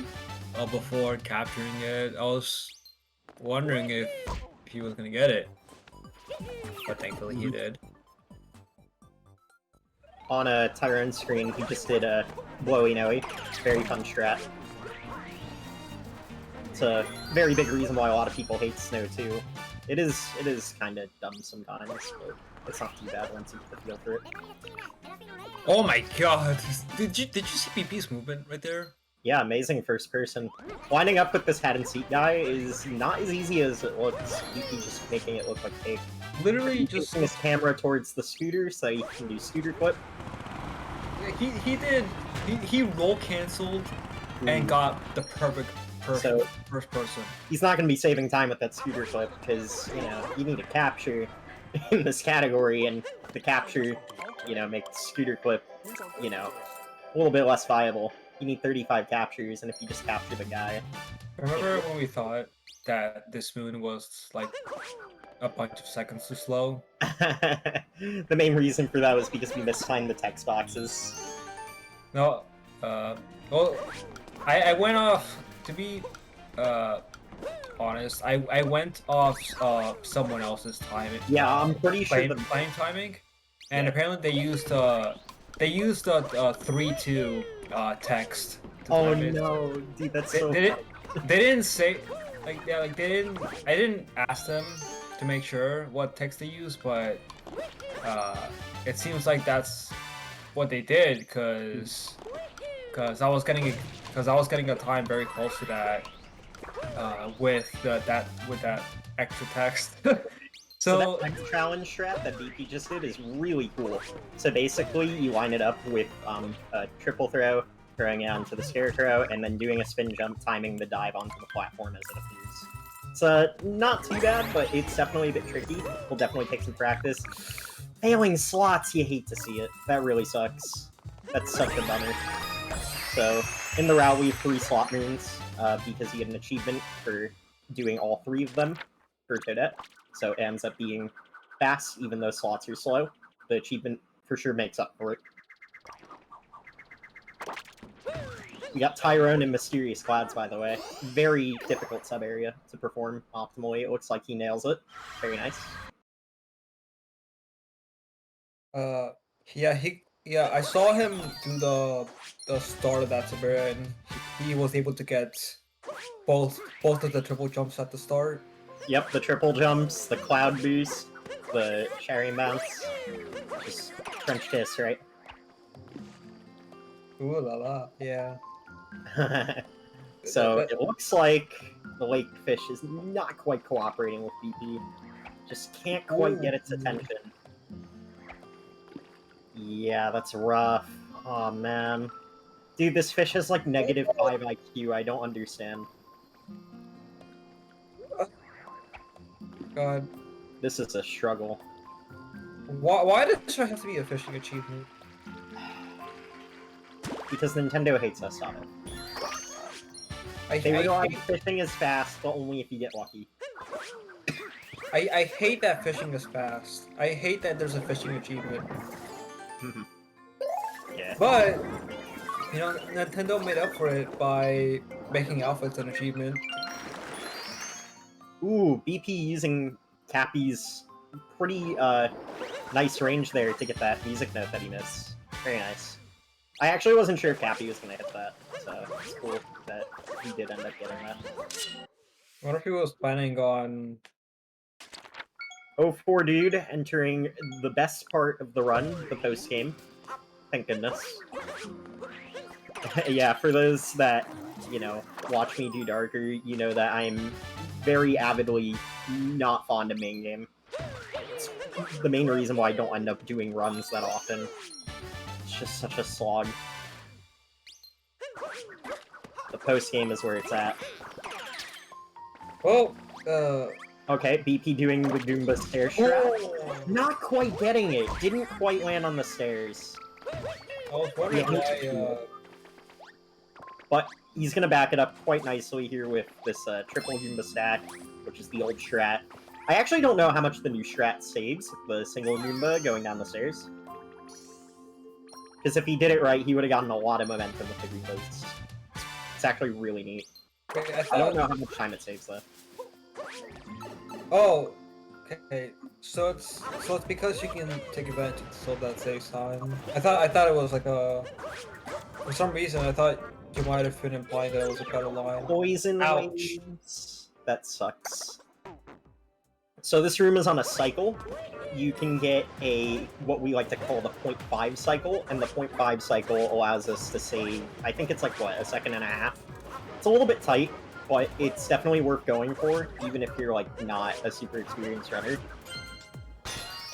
before capturing it. I was wondering if he was gonna get it, but thankfully he did. On a Tyrone screen, he just did a blowy noey. Very fun strat. It's a very big reason why a lot of people hate snow too. It is kind of dumb sometimes, but it's not too bad once you get the feel for it. Oh my god! Did you see PP's movement right there? Yeah, amazing first person. Winding up with this hat and seat guy is not as easy as it looks. PP just making it look like cake. Literally just his camera towards the scooter so he can do scooter clip. Yeah, he roll canceled and got the perfect So, first person. He's not going to be saving time with that scooter clip because, you know, you need a capture in this category, and the capture, you know, makes scooter clip, you know, a little bit less viable. You need 35 captures, and if you just capture the guy... Remember when we thought that this moon was, like, a bunch of seconds too slow? The main reason for that was because we mistimed the text boxes. No, well, I went off, to be, honest, I went off, someone else's timing. Yeah, I'm pretty sure playing timing, and apparently they used the 3-2, text to time it. No, dude, that's so They didn't say, like, yeah, like, they didn't, I didn't ask them to make sure what text they used, but, it seems like that's what they did, because I was getting a time very close to that, with that extra text. So that next challenge strat that BP just did is really cool. So basically, you line it up with a triple throw, throwing it onto the scarecrow, and then doing a spin jump, timing the dive onto the platform as it appears. It's not too bad, but it's definitely a bit tricky. We'll definitely take some practice. Failing slots, you hate to see it. That really sucks. That's such a bummer. So, in the route, we have 3 slot moons, because you get an achievement for doing all 3 of them for Toadette. So it ends up being fast, even though slots are slow. The achievement for sure makes up for it. We got Tyrone and Mysterious Clouds, by the way. Very difficult sub-area to perform optimally. It looks like he nails it. Very nice. Yeah, I saw him do the start of that sub-area, and he was able to get both of the triple jumps at the start. Yep, the triple jumps, the cloud boost, the chariot bounce. Just French kiss, right? Ooh la la, yeah. So it looks like the lake fish is not quite cooperating with BP. Just can't quite get its attention. Yeah, that's rough. Oh man. Dude, this fish has like -5 IQ. I don't understand. God. This is a struggle. Why does there have to be a fishing achievement? Because Nintendo hates us on it. They realize fishing is fast, but only if you get lucky. I hate that fishing is fast. I hate that there's a fishing achievement. Yeah. But, you know, Nintendo made up for it by making outfits an achievement. Ooh, BP using Cappy's pretty nice range there to get that music note that he missed. Very nice. I actually wasn't sure if Cappy was going to hit that, so it's cool that he did end up getting that. What if he was planning on... 04 dude entering the best part of the run, the post-game. Thank goodness. Yeah, for those that, you know, watch me do Darker, you know that I'm very avidly not fond of main game. It's the main reason why I don't end up doing runs that often. It's just such a slog. The post-game is where it's at. Well, Okay, BP doing the Goomba stair strat. Not quite getting it. Didn't quite land on the stairs. I was wondering why, But he's gonna back it up quite nicely here with this triple Goomba stack, which is the old strat. I actually don't know how much the new strat saves the single Moomba going down the stairs. Because if he did it right, he would have gotten a lot of momentum with the Goombas. It's actually really neat. Wait, I don't know how much time it saves though. Oh, okay. So it's because you can take advantage of that saves time. I thought it was like a. For some reason, I thought you might have been implying that it was a better line. Poison Ouch. waves. That sucks. So this room is on a cycle. You can get what we like to call the 0.5 cycle, and the 0.5 cycle allows us to save, I think it's like, what, a second and a half? It's a little bit tight, but it's definitely worth going for, even if you're like not a super experienced runner.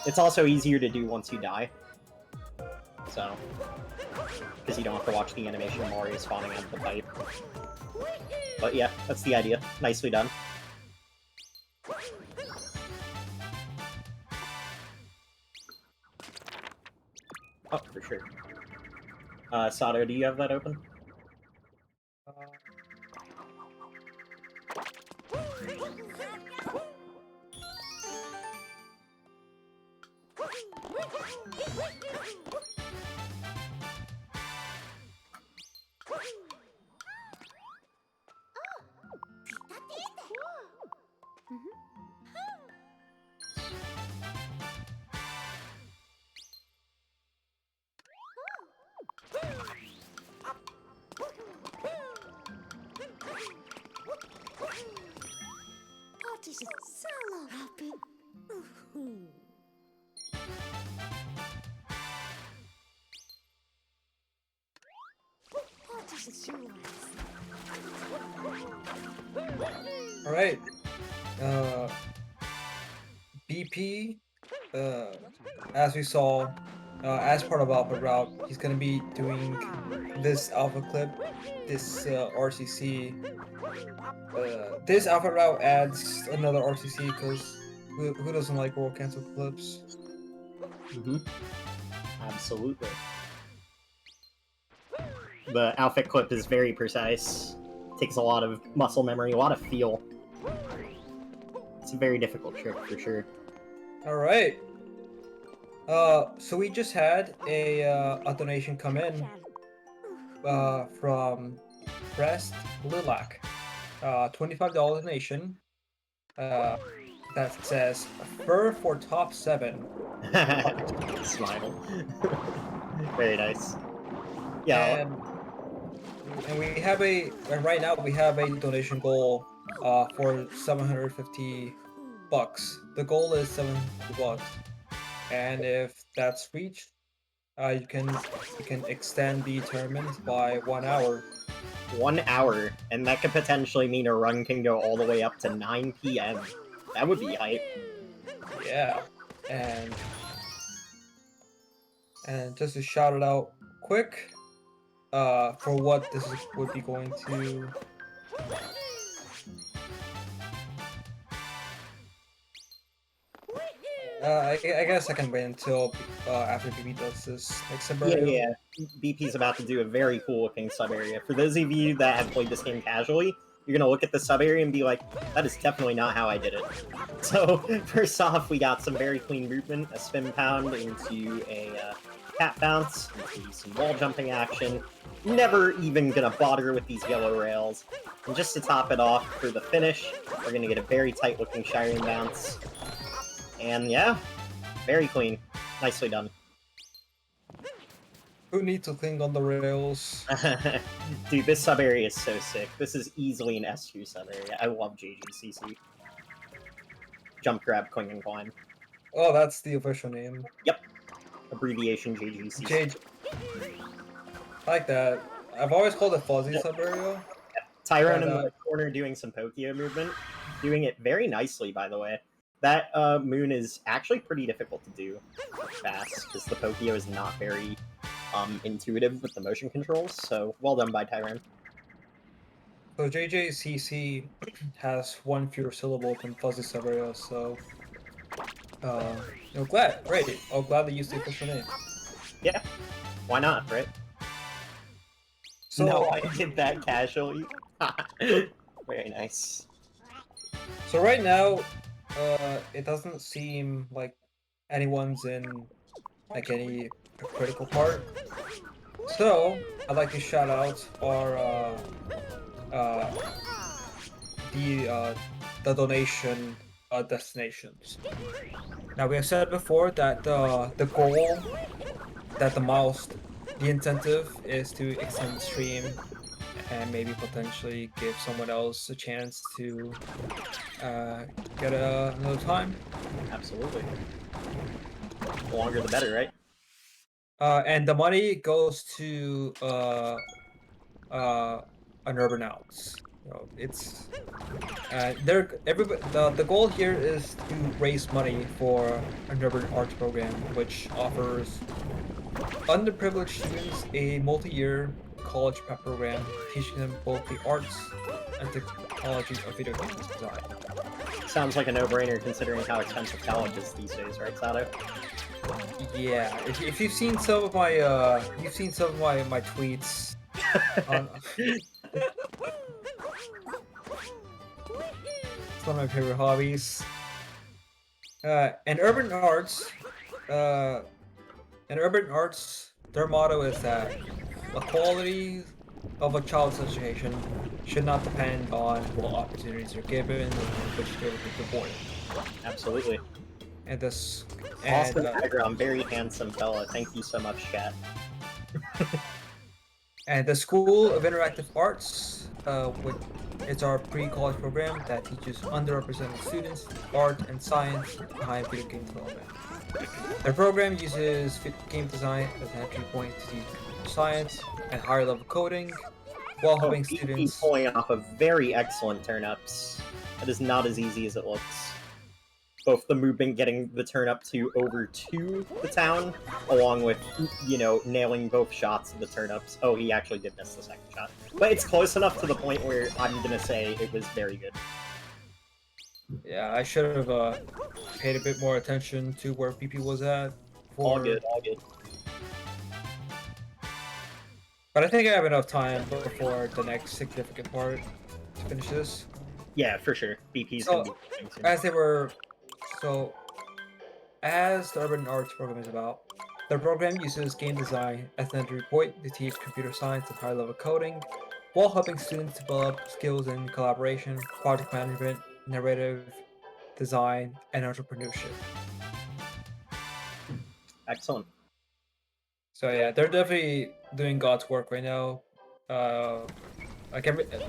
It's also easier to do once you die. So, because you don't have to watch the animation of Mario spawning out of the pipe. But yeah, that's the idea. Nicely done. Oh, for sure. Sato, do you have that open? Alright. BP, as we saw, as part of Alpha Route, he's gonna be doing this Alpha clip, this RCC. This Alpha Route adds another RCC because who doesn't like World Cancel clips? Absolutely. The outfit clip is very precise. Takes a lot of muscle memory, a lot of feel. It's a very difficult trick for sure. Alright. So we just had a donation come in from Breast Lilac. $25 donation. That says fur for top 7. Smile. Very nice. Yeah. And we have right now we have a donation goal for 750 bucks. The goal is 750 bucks, and if that's reached, you can extend the tournament by 1 hour. 1 hour, and that could potentially mean a run can go all the way up to 9 p.m. That would be hype. Yeah, and just to shout it out quick, for what this would be going to. I guess I can wait until after BB does this next scenario. Yeah. BP's about to do a very cool looking sub area. For those of you that have played this game casually, you're gonna look at the sub area and be like, that is definitely not how I did it. So first off, we got some very clean movement, a spin pound into a cat bounce, into some wall jumping action. Never even gonna bother with these yellow rails. And just to top it off for the finish, we're gonna get a very tight looking Shiring bounce. And yeah, very clean. Nicely done. Who needs to cling on the rails? Dude, this sub area is so sick. This is easily an S2 sub area. I love JGCC. Jump, grab, cling, and climb. Oh, that's the official name. Yep. Abbreviation JGCC. I like that. I've always called it fuzzy sub area. Tyrone in the corner doing some Pokio movement. Doing it very nicely, by the way. That moon is actually pretty difficult to do fast, because the Pokio is not very intuitive with the motion controls, so well done by Tyrone. So JJCC has one fewer syllable than fuzzy sub area, so glad that you used the official name. Yeah, why not, right? So no, I did that casually. Very nice. So right now, it doesn't seem like anyone's in like any critical part. So I'd like to shout out our the donation destinations. Now we have said before that the goal, that the incentive is to extend the stream and maybe potentially give someone else a chance to get another time. Absolutely. The longer the better, right? And the money goes to an urban outs. So it's the goal here is to raise money for an urban arts program, which offers underprivileged students a multi-year college prep program teaching them both the arts and technology of video games design. Sounds like a no-brainer considering how expensive college is these days, right, Sato? Yeah, if you've seen some of my my tweets on it's one of my favorite hobbies. And urban arts, their motto is that the quality of a child's education should not depend on what opportunities are given or which they will be rewarded. Absolutely. And this Awesome background, very handsome fella. Thank you so much, chat. And the School of Interactive Arts, which it's our pre-college program that teaches underrepresented students art and science behind video game development. Their program uses game design as an entry point to teach science and higher level coding, while helping students pulling off of very excellent turn-ups. That is not as easy as it looks. Both the movement getting the turn up to over to the town, along with, you know, nailing both shots of the turn-ups. Oh, he actually did miss the second shot. But it's close enough to the point where I'm gonna say it was very good. Yeah, I should have paid a bit more attention to where PP was at. All good, all good. But I think I have enough time before the next significant part to finish this. Yeah, for sure. BP's So, gonna be soon. as the Urban Arts program is about, the program uses game design as an entry point to teach computer science and high-level coding, while helping students develop skills in collaboration, project management, narrative, design, and entrepreneurship. Excellent. So yeah, they're definitely doing God's work right now.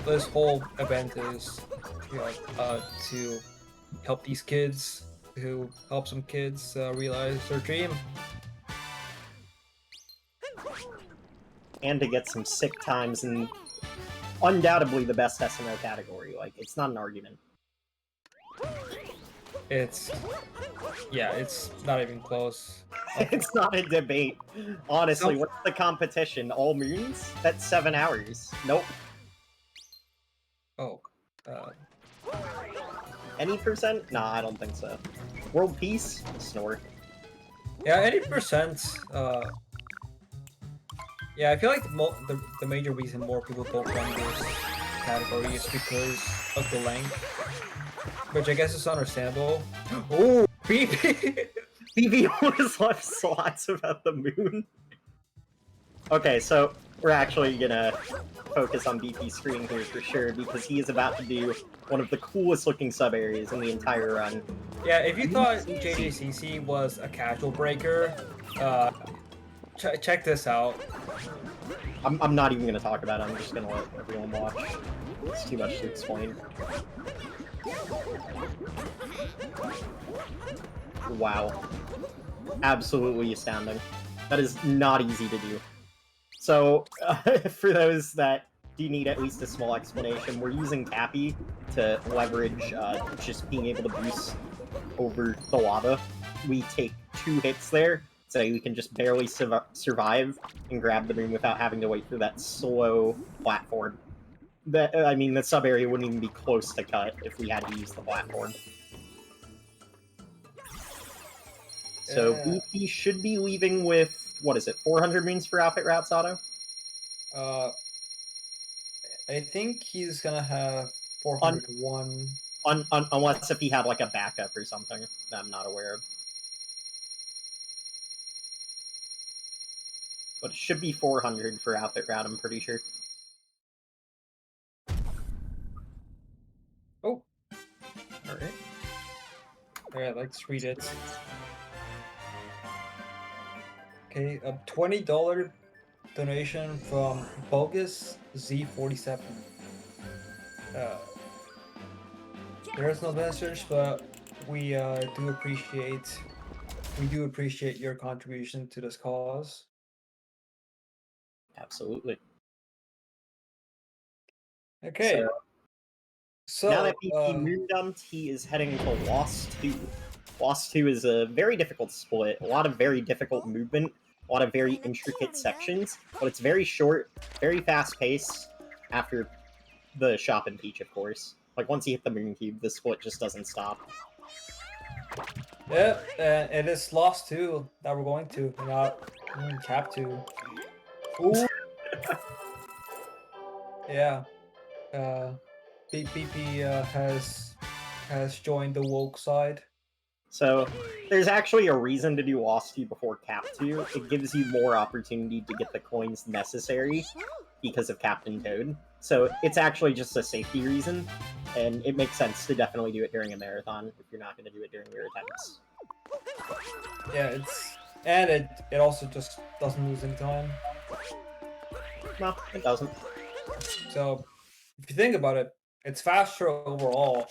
This whole event is, you know, to help these kids, to help some kids realize their dream. And to get some sick times in undoubtedly the best SNO category. Like, it's not an argument. It's not even close. It's not a debate. Honestly, what's the competition? All moons? That's 7 hours. Nope. Oh. Any percent? Nah, I don't think so. World peace? Snore. Yeah, 80%. Yeah, I feel like the major reason more people don't run this category is because of the length, which I guess is understandable. Oh, BB! BB always left slots about the moon. Okay, so we're actually gonna focus on BP's screen here for sure, because he is about to do one of the coolest looking sub-areas in the entire run. Yeah, if you thought JJCC was a casual breaker, check this out. I'm not even gonna talk about it, I'm just gonna let everyone watch. It's too much to explain. Wow. Absolutely astounding. That is not easy to do. So, for those that do need at least a small explanation, we're using Cappy to leverage just being able to boost over the lava. We take 2 hits there, so we can just barely survive and grab the moon without having to wait for that slow platform. I mean, the sub-area wouldn't even be close to cut if we had to use the platform. So BP should be leaving with, what is it, 400 moons for outfit route, Sato? I think he's gonna have 401. Unless if he had like a backup or something that I'm not aware of. But it should be 400 for outfit route, I'm pretty sure. Oh. Alright. Alright, let's read it. Okay, a $20 donation from Bogus Z47. There's no message, but we do appreciate your contribution to this cause. Absolutely. Okay. So now that BP moon dumped, he is heading to Lost 2. Lost 2 is a very difficult split, a lot of very difficult movement, a lot of very intricate sections, but it's very short, very fast paced after the Shop and Peach, of course. Like, once you hit the Moon Cube, the split just doesn't stop. Yeah, it is Lost 2 that we're going to, not Cap 2. Ooh. Yeah. BP has joined the woke side. So, there's actually a reason to do Lost 2 before Cap 2. It gives you more opportunity to get the coins necessary because of Captain Toad. So, it's actually just a safety reason, and it makes sense to definitely do it during a marathon if you're not going to do it during your attempts. Yeah, it also just doesn't lose any time. No, it doesn't. So, if you think about it, it's faster overall,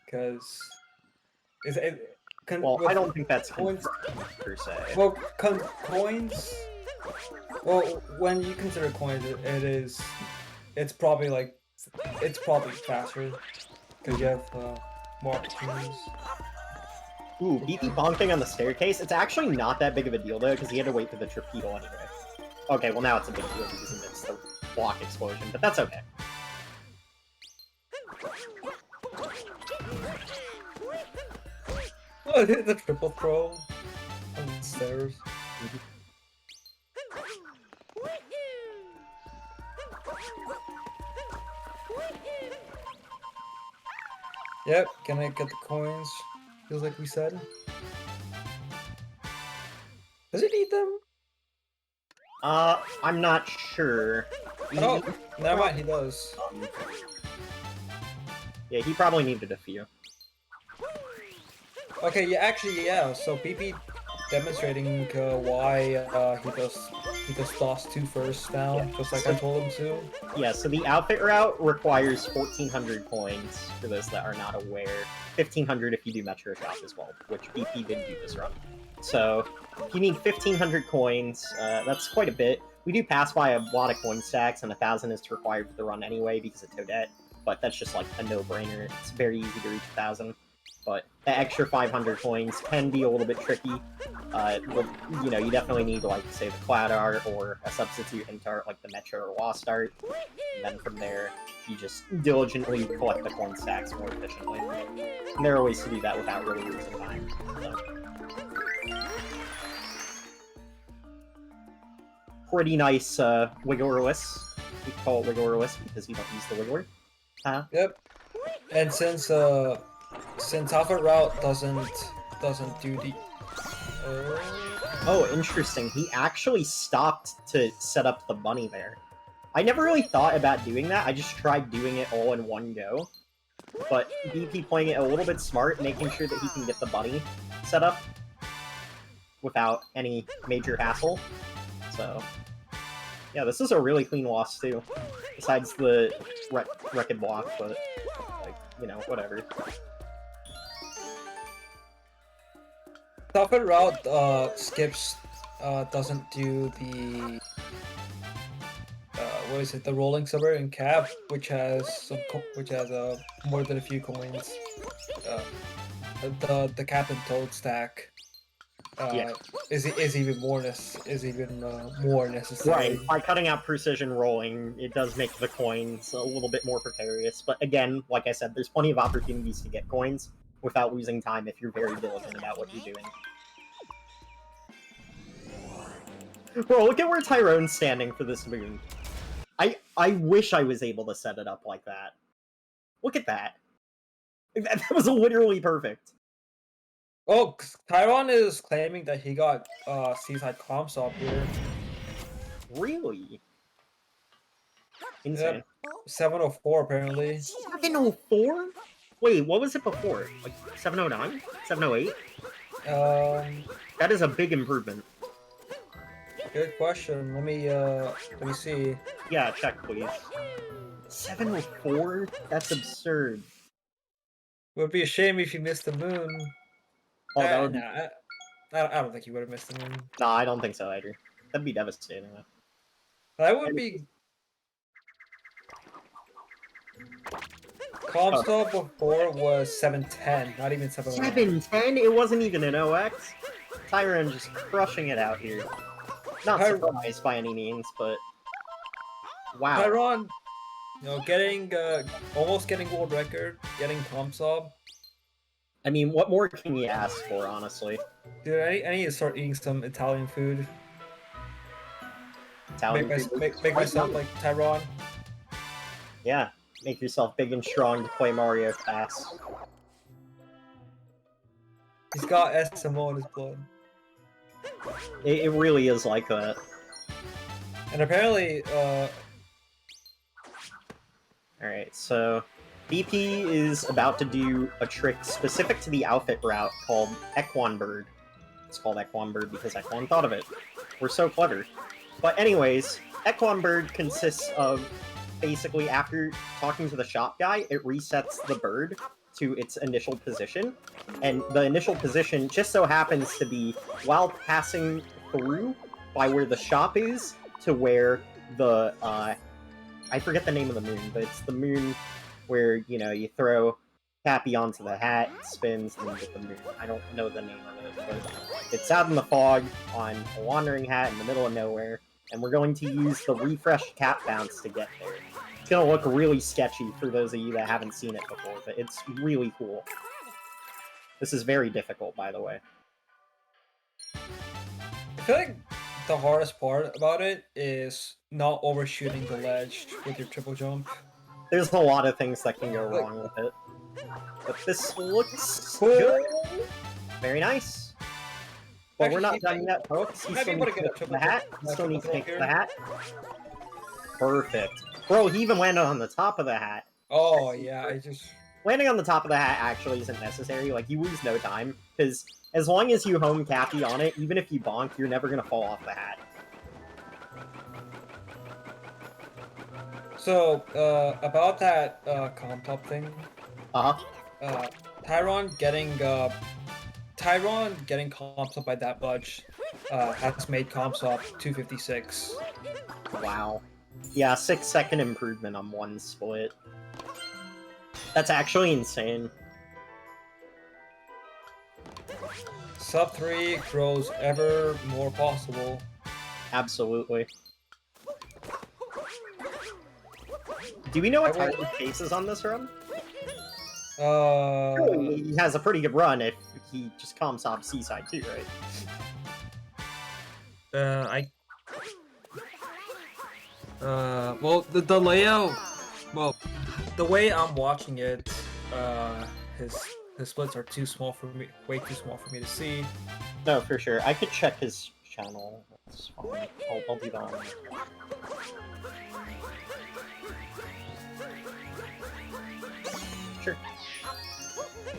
because well, I don't think that's coins per se. Well, coins. Well, when you consider coins, it's probably faster because you have more opportunities. Ooh, BP bonking on the staircase. It's actually not that big of a deal though, because he had to wait for the torpedo anyway. Okay, well now it's a big deal because he missed the block explosion, but that's okay. Oh, the triple throw on the stairs. Yep, can I get the coins? Feels like we said. Does he need them? I'm not sure. Oh, never mind, he does. Yeah, he probably needed a few. Okay, yeah, so BP demonstrating why he does Lost 2 first now, yeah. Just like I told him to. Yeah, so the outfit route requires 1,400 coins, for those that are not aware. 1,500 if you do Metro Shop as well, which BP didn't do this run. So, if you need 1,500 coins, that's quite a bit. We do pass by a lot of coin stacks, and 1,000 is required for the run anyway because of Toadette, but that's just like a no-brainer. It's very easy to reach 1,000. But the extra 500 coins can be a little bit tricky. You know, you definitely need, like, say, the Cloud Art or a substitute hint art, like the Metro or Lost Art. And then from there, you just diligently collect the coin stacks more efficiently. And there are ways to do that without really losing time. So. Pretty nice Wigglerless. We call it Wigglerless because you don't use the Wiggler. Yep. And since Alpha Route doesn't do the... Oh, interesting. He actually stopped to set up the bunny there. I never really thought about doing that. I just tried doing it all in one go. But BP playing it a little bit smart, making sure that he can get the bunny set up without any major hassle. So, yeah, this is a really clean loss too. Besides the wrecked block, but, like, you know, whatever. Alpha Route skips doesn't do the what is it? The rolling silver in Cap, which has more than a few coins. The Cap and Toad stack is even more necessary. Right. By cutting out precision rolling, it does make the coins a little bit more precarious. But again, like I said, there's plenty of opportunities to get coins without losing time if you're very diligent about what you're doing. Bro, look at where Tyrone's standing for this moon. I wish I was able to set it up like that. Look at that. That was literally perfect. Oh, Tyron is claiming that he got Seaside comps up here. Really? Insane. Yep. 704 apparently. 704? Wait, what was it before? Like 709? 708? That is a big improvement. Good question. Let me see. Yeah, check please. 704? That's absurd. It would be a shame if you missed the moon. Oh, that would... Nah, I don't think you would have missed the moon. No, I don't think so either. That'd be devastating. That would be. Comp stop before was 710, not even 709. 710? It wasn't even an OX? Tyron just crushing it out here. Not surprised by any means, but... Wow. Tyron, you know, getting almost getting world record, getting comp sub. I mean, what more can you ask for, honestly? Dude, I need to start eating some Italian food. Italian food? Make myself like Tyron. Yeah, make yourself big and strong to play Mario fast. He's got SMO in his blood. It really is like that. And apparently, Alright, so... BP is about to do a trick specific to the outfit route called Equan Bird. It's called Equan Bird because Equan thought of it. We're so clever. But anyways, Equan Bird consists of basically after talking to the shop guy, it resets the bird to its initial position. And the initial position just so happens to be while passing through by where the shop is to where the, I forget the name of the moon, but it's the moon where, you know, you throw Cappy onto the hat, it spins, and you get the moon. I don't know the name of it, but it's out in the fog on a wandering hat in the middle of nowhere, and we're going to use the refresh cap bounce to get there. It's gonna look really sketchy for those of you that haven't seen it before, but it's really cool. This is very difficult, by the way. I feel like the hardest part about it is not overshooting the ledge with your triple jump. There's a lot of things that can go wrong with it. But this looks good. Very nice. But we're not done yet, folks. He still needs to get the hat. He still needs to take the hat. Perfect. Bro, he even landed on the top of the hat. Oh, yeah, I just... Landing on the top of the hat actually isn't necessary. Like, you lose no time. Because as long as you home Cappy on it, even if you bonk, you're never going to fall off the hat. So, about that comp top thing. Tyron getting comps up by that much has made comps up 256. Wow. Yeah, 6-second improvement on one split. That's actually insane. Sub 3 grows ever more possible. Absolutely. Do we know what Tyron's pace is on this run? He has a pretty good run if he just comps up Seaside too, right? Well, the layout, well, the way I'm watching it, his splits are too small for me, way too small for me to see. No, for sure. I could check his channel. That's fine. I'll do that. Sure.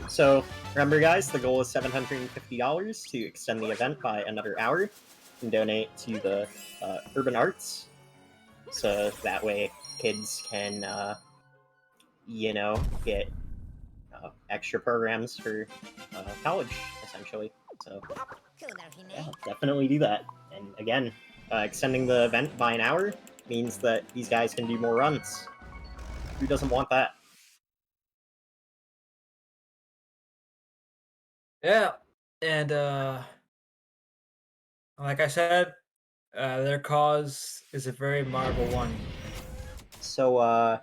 So, remember guys, the goal is $750 to extend the event by another hour. You can donate to the Urban Arts, so that way kids can, you know, get extra programs for college, essentially. So, yeah, definitely do that. And again, extending the event by an hour means that these guys can do more runs. Who doesn't want that? Yeah, and like I said, their cause is a very admirable one. So,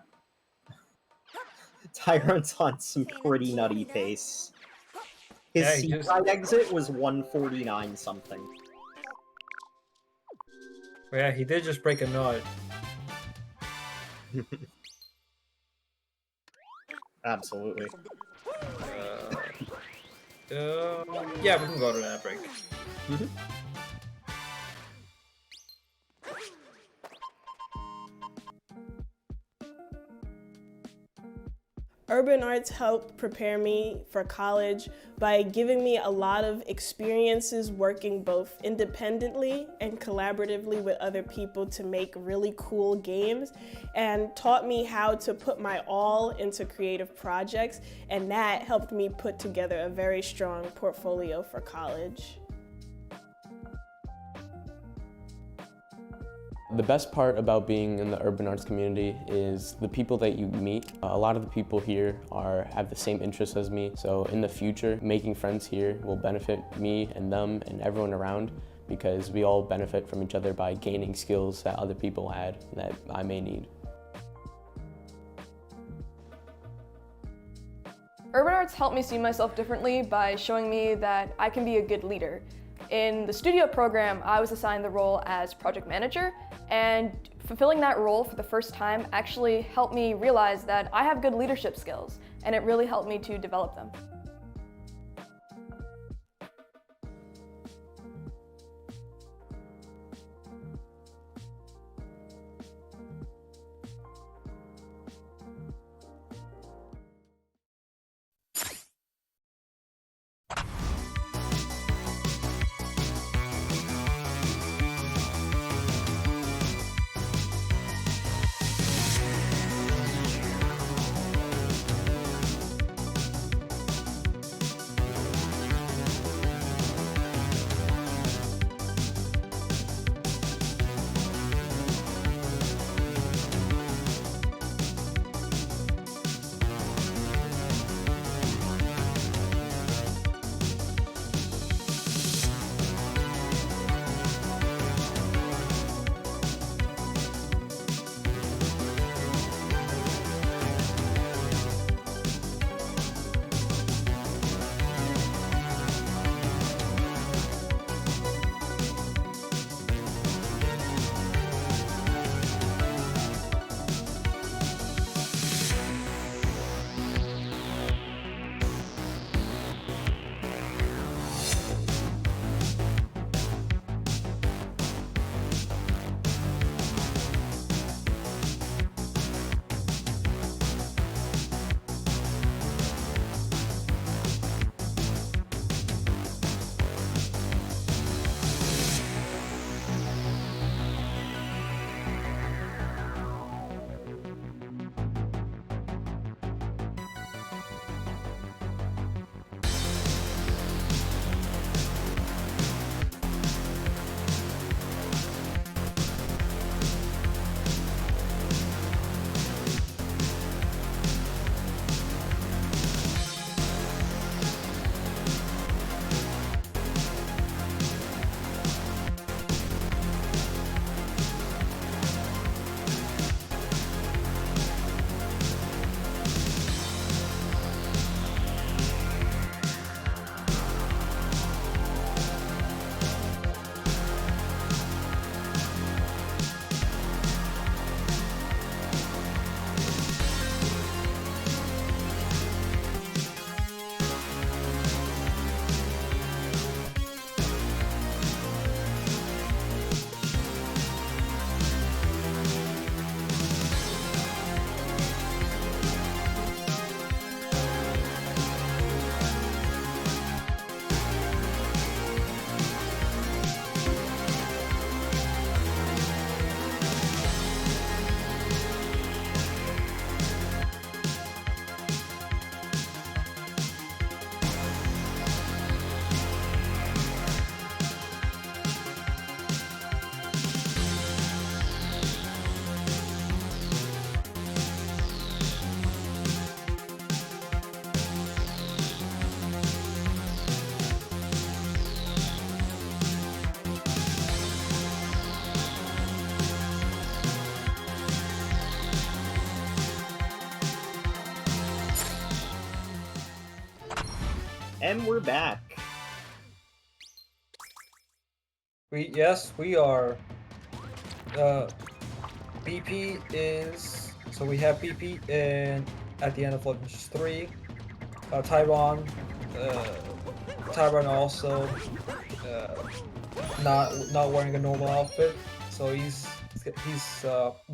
Tyron's on some pretty nutty pace. His Seaside exit was 149 something. Yeah, he did just break a nut. Absolutely. Yeah, we can go to that break. Urban arts helped prepare me for college by giving me a lot of experiences working both independently and collaboratively with other people to make really cool games, and taught me how to put my all into creative projects, and that helped me put together a very strong portfolio for college. The best part about being in the urban arts community is the people that you meet. A lot of the people here have the same interests as me, so in the future, making friends here will benefit me and them and everyone around, because we all benefit from each other by gaining skills that other people had that I may need. Urban arts helped me see myself differently by showing me that I can be a good leader. In the studio program, I was assigned the role as project manager, and fulfilling that role for the first time actually helped me realize that I have good leadership skills, and it really helped me to develop them. And we're back. Yes, we are. BP is, so we have BP in at the end of Luncheon 3. Tyrone Tyrone also not wearing a normal outfit, so he's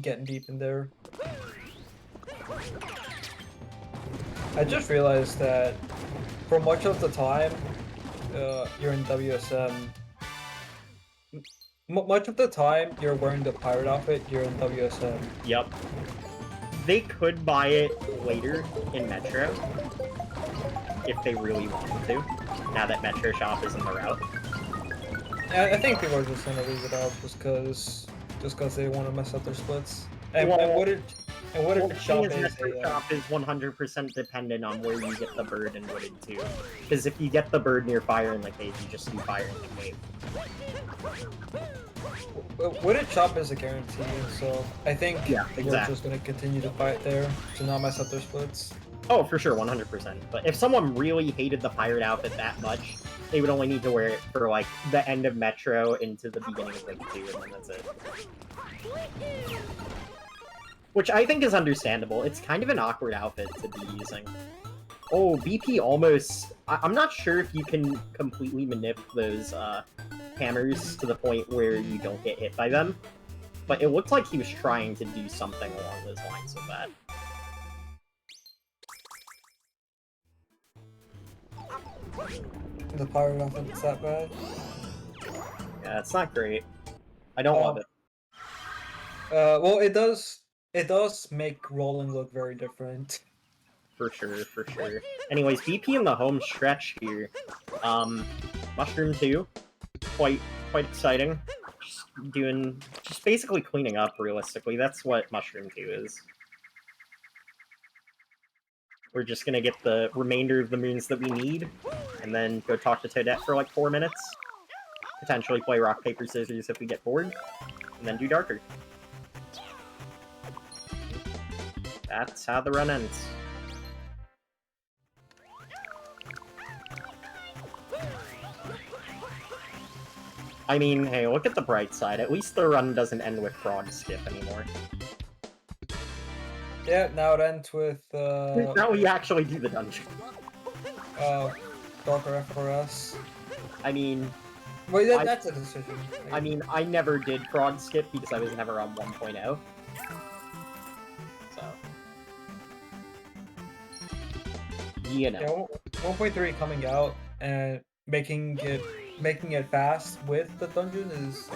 getting deep in there. I just realized that for much of the time you're in WSM, much of the time you're wearing the pirate outfit, you're in WSM. Yep. They could buy it later in Metro if they really wanted to, now that Metro Shop is in the route. I think people are just gonna leave it out just cause they want to mess up their splits. And what it shop is Metro Shop is 100% dependent on where you get the bird and Wooded too. Because if you get the bird near Fire in the Cave, you just do Fire in the Cave. Wooded Shop is a guarantee, so I think Yeah, we're exactly. just gonna continue to fight there to not mess up their splits. Oh, for sure, 100%. But if someone really hated the pirate outfit that much, they would only need to wear it for, like, the end of Metro into the beginning of Link 2, and then that's it. Which I think is understandable. It's kind of an awkward outfit to be using. Oh, BP almost... I'm not sure if you can completely manip those hammers to the point where you don't get hit by them, but it looked like he was trying to do something along those lines with that. The pirate outfit is that bad? Yeah, it's not great. I don't love it. Well, it does make rolling look very different. For sure, for sure. Anyways, BP in the home stretch here. Mushroom 2. Quite exciting. Just basically cleaning up, realistically. That's what Mushroom 2 is. We're just gonna get the remainder of the moons that we need, and then go talk to Toadette for like 4 minutes. Potentially play rock, paper, scissors if we get bored, and then do Darker. That's how the run ends. I mean, hey, look at the bright side. At least the run doesn't end with Frog Skip anymore. Yeah, now it ends with Now we actually do the dungeon. Darker FRS. I mean... Wait, that's a decision. I mean, I never did Frog Skip because I was never on 1.0. So... You know. Yeah, 1.3 coming out and making it fast with the dungeon is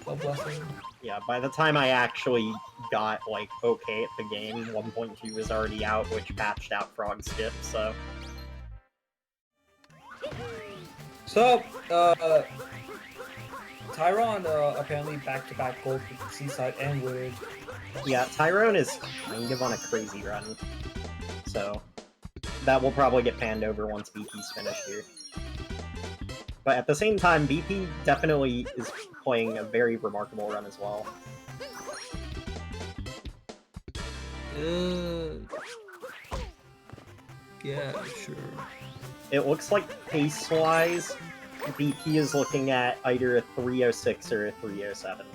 a blessing. Yeah, by the time I actually got, like, okay at the game, 1.2 was already out, which patched out Frog Skip, so... So, Tyrone apparently back-to-back gold with Seaside and Wooded. Yeah, Tyrone is kind of on a crazy run, so... That will probably get panned over once BP's finished here. But at the same time, BP definitely is playing a very remarkable run as well. Yeah, sure. It looks like pace-wise, BP is looking at either a 306 or a 307.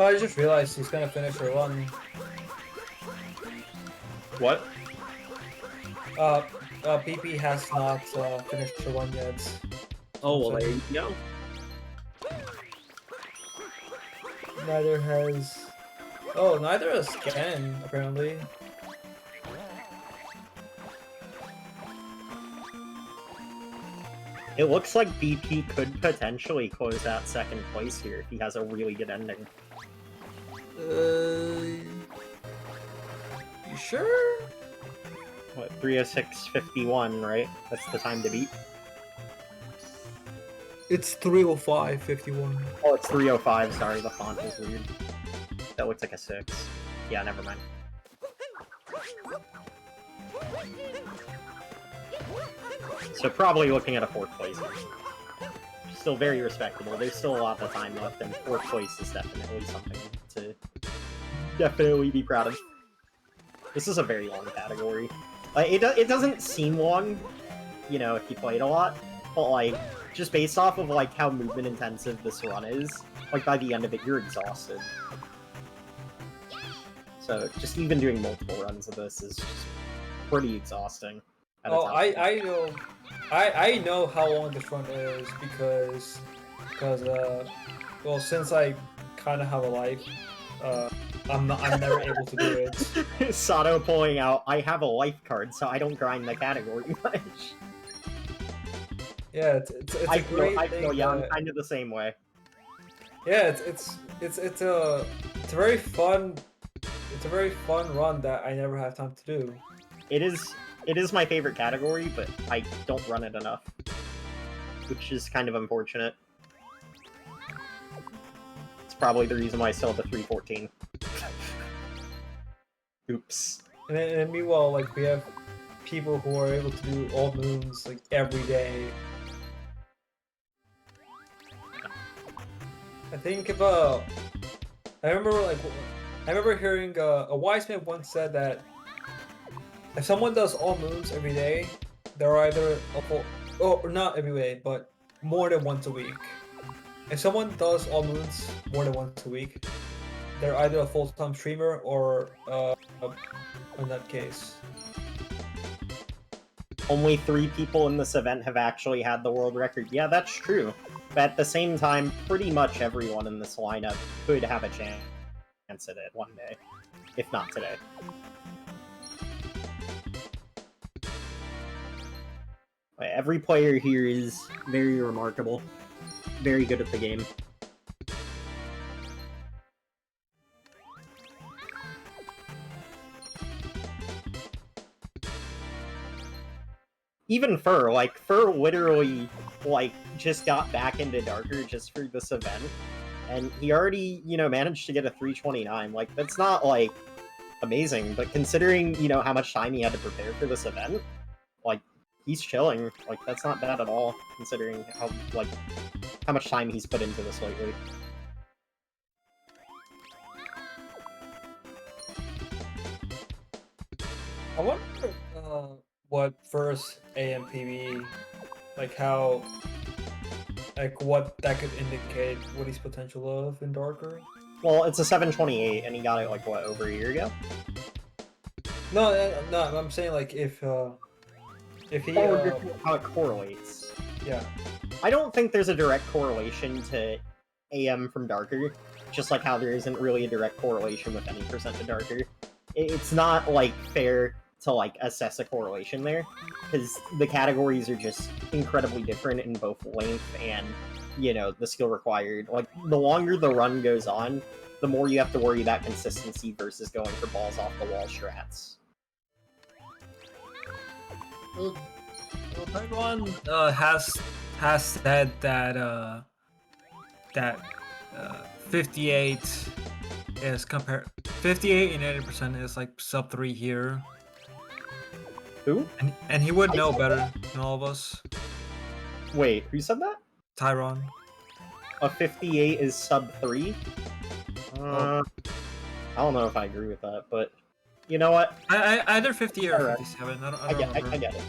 Oh, I just realized he's gonna finish her run. What? BP has not finished her run yet. Oh, well, there you go. Neither has... Oh, neither has Ken, apparently. It looks like BP could potentially close out second place here if he has a really good ending. You sure? What, 306.51, right? That's the time to beat? It's 3:05:51. Oh, it's 305, sorry, the font is weird. That looks like a 6. Yeah, never mind. So probably looking at a 4th place. Still very respectable. There's still a lot of time left, and 4th place is definitely something to definitely be proud of. This is a very long category. It doesn't seem long, you know, if you played a lot, but like, just based off of like how movement intensive this run is, like by the end of it, you're exhausted. So just even doing multiple runs of this is just pretty exhausting. at a Oh, time. I know how long this run is because well, since I kind of have a life, I'm never able to do it. Sato pulling out, I have a life card, so I don't grind the category much. Yeah, it's a great thing. Yeah, I'm kind of the same way. Yeah, it's a very fun run that I never have time to do. It is my favorite category, but I don't run it enough, which is kind of unfortunate. It's probably the reason why I still have a 314. Oops. And then meanwhile, like, we have people who are able to do all moons like every day. I think if I remember hearing a wise man once said that if someone does all moons every day, they're either not every day, but more than once a week. If someone does all moons more than once a week, they're either a full-time streamer or a nutcase. Only 3 people in this event have actually had the world record. Yeah, that's true. But at the same time, pretty much everyone in this lineup could have a chance at it one day, if not today. Every player here is very remarkable, very good at the game. Even Fur literally, just got back into Darker just for this event, and he already, managed to get a 329. That's not, amazing, but considering, how much time he had to prepare for this event, he's chilling. That's not bad at all, considering how much time he's put into this lately. I wonder what first AMPB, what that could indicate what he's potential of in Darker. Well, it's a 728, and he got it, over a year ago? No, I'm saying, if he... how it correlates. Yeah. I don't think there's a direct correlation to AM from Darker, just like how there isn't really a direct correlation with any percent to Darker. It's not, fair to, assess a correlation there, because the categories are just incredibly different in both length and, the skill required. The longer the run goes on, the more you have to worry about consistency versus going for balls off the wall strats. Well, Taiwan has said that 58 is 58 and 80% is sub 3 here. Who? And he would know better than all of us. Wait, who said that? Tyron. A 58 is sub 3? I don't know if I agree with that, but you know what? Either 50 or 57. I don't remember. I get it.